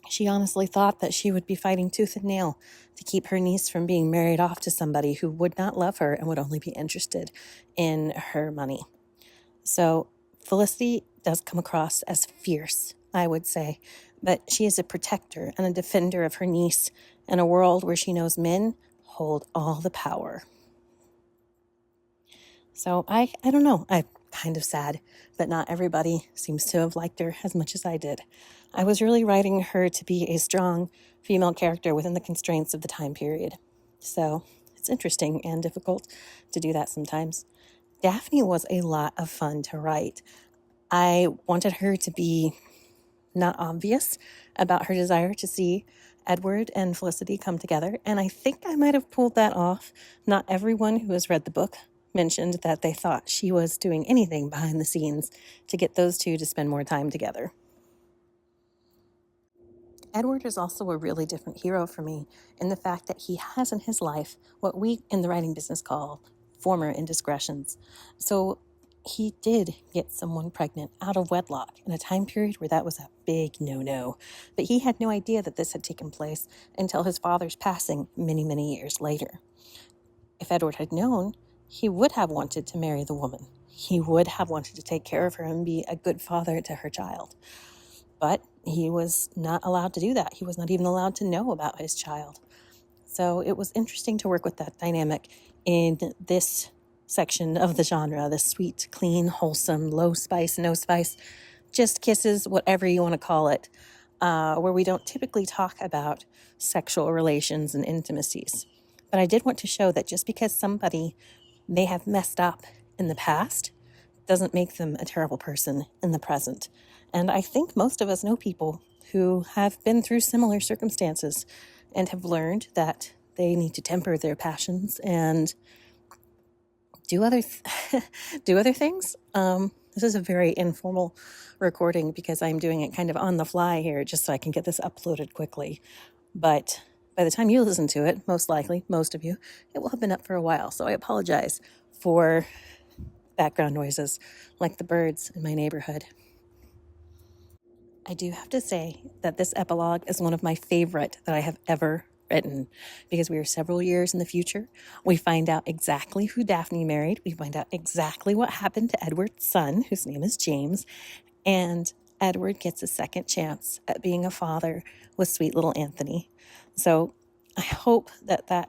She honestly thought that she would be fighting tooth and nail to keep her niece from being married off to somebody who would not love her and would only be interested in her money. So Felicity does come across as fierce, I would say, but she is a protector and a defender of her niece in a world where she knows men hold all the power. So I don't know. I'm kind of sad, but not everybody seems to have liked her as much as I did. I was really writing her to be a strong female character within the constraints of the time period. So it's interesting and difficult to do that sometimes. Daphne was a lot of fun to write. I wanted her to be not obvious about her desire to see Edward and Felicity come together, and I think I might have pulled that off. Not everyone who has read the book mentioned that they thought she was doing anything behind the scenes to get those two to spend more time together. Edward is also a really different hero for me in the fact that he has in his life what we in the writing business call former indiscretions. So he did get someone pregnant out of wedlock in a time period where that was a big no-no. But he had no idea that this had taken place until his father's passing many, many years later. If Edward had known, he would have wanted to marry the woman. He would have wanted to take care of her and be a good father to her child. But he was not allowed to do that. He was not even allowed to know about his child. So it was interesting to work with that dynamic in this section of the genre, the sweet, clean, wholesome, low spice, no spice, just kisses, whatever you want to call it, where we don't typically talk about sexual relations and intimacies. But I did want to show that just because somebody may have messed up in the past doesn't make them a terrible person in the present. And I think most of us know people who have been through similar circumstances and have learned that they need to temper their passions and do other things. This is a very informal recording because I'm doing it kind of on the fly here just so I can get this uploaded quickly. But by the time you listen to it, most likely, most of you, it will have been up for a while. So I apologize for background noises like the birds in my neighborhood. I do have to say that this epilogue is one of my favorite that I have ever written because we are several years in the future. We find out exactly who Daphne married. We find out exactly what happened to Edward's son, whose name is James, and Edward gets a second chance at being a father with sweet little Anthony. So I hope that that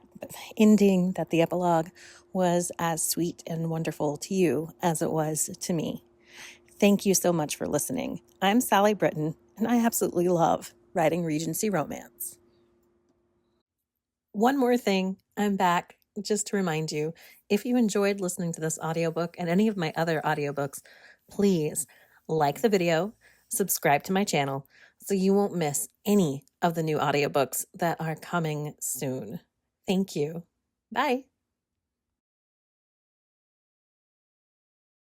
ending, that the epilogue was as sweet and wonderful to you as it was to me. Thank you so much for listening. I'm Sally Britton, and I absolutely love writing Regency romance. One more thing, I'm back just to remind you, if you enjoyed listening to this audiobook and any of my other audiobooks, please like the video, subscribe to my channel so you won't miss any of the new audiobooks that are coming soon. Thank you. Bye.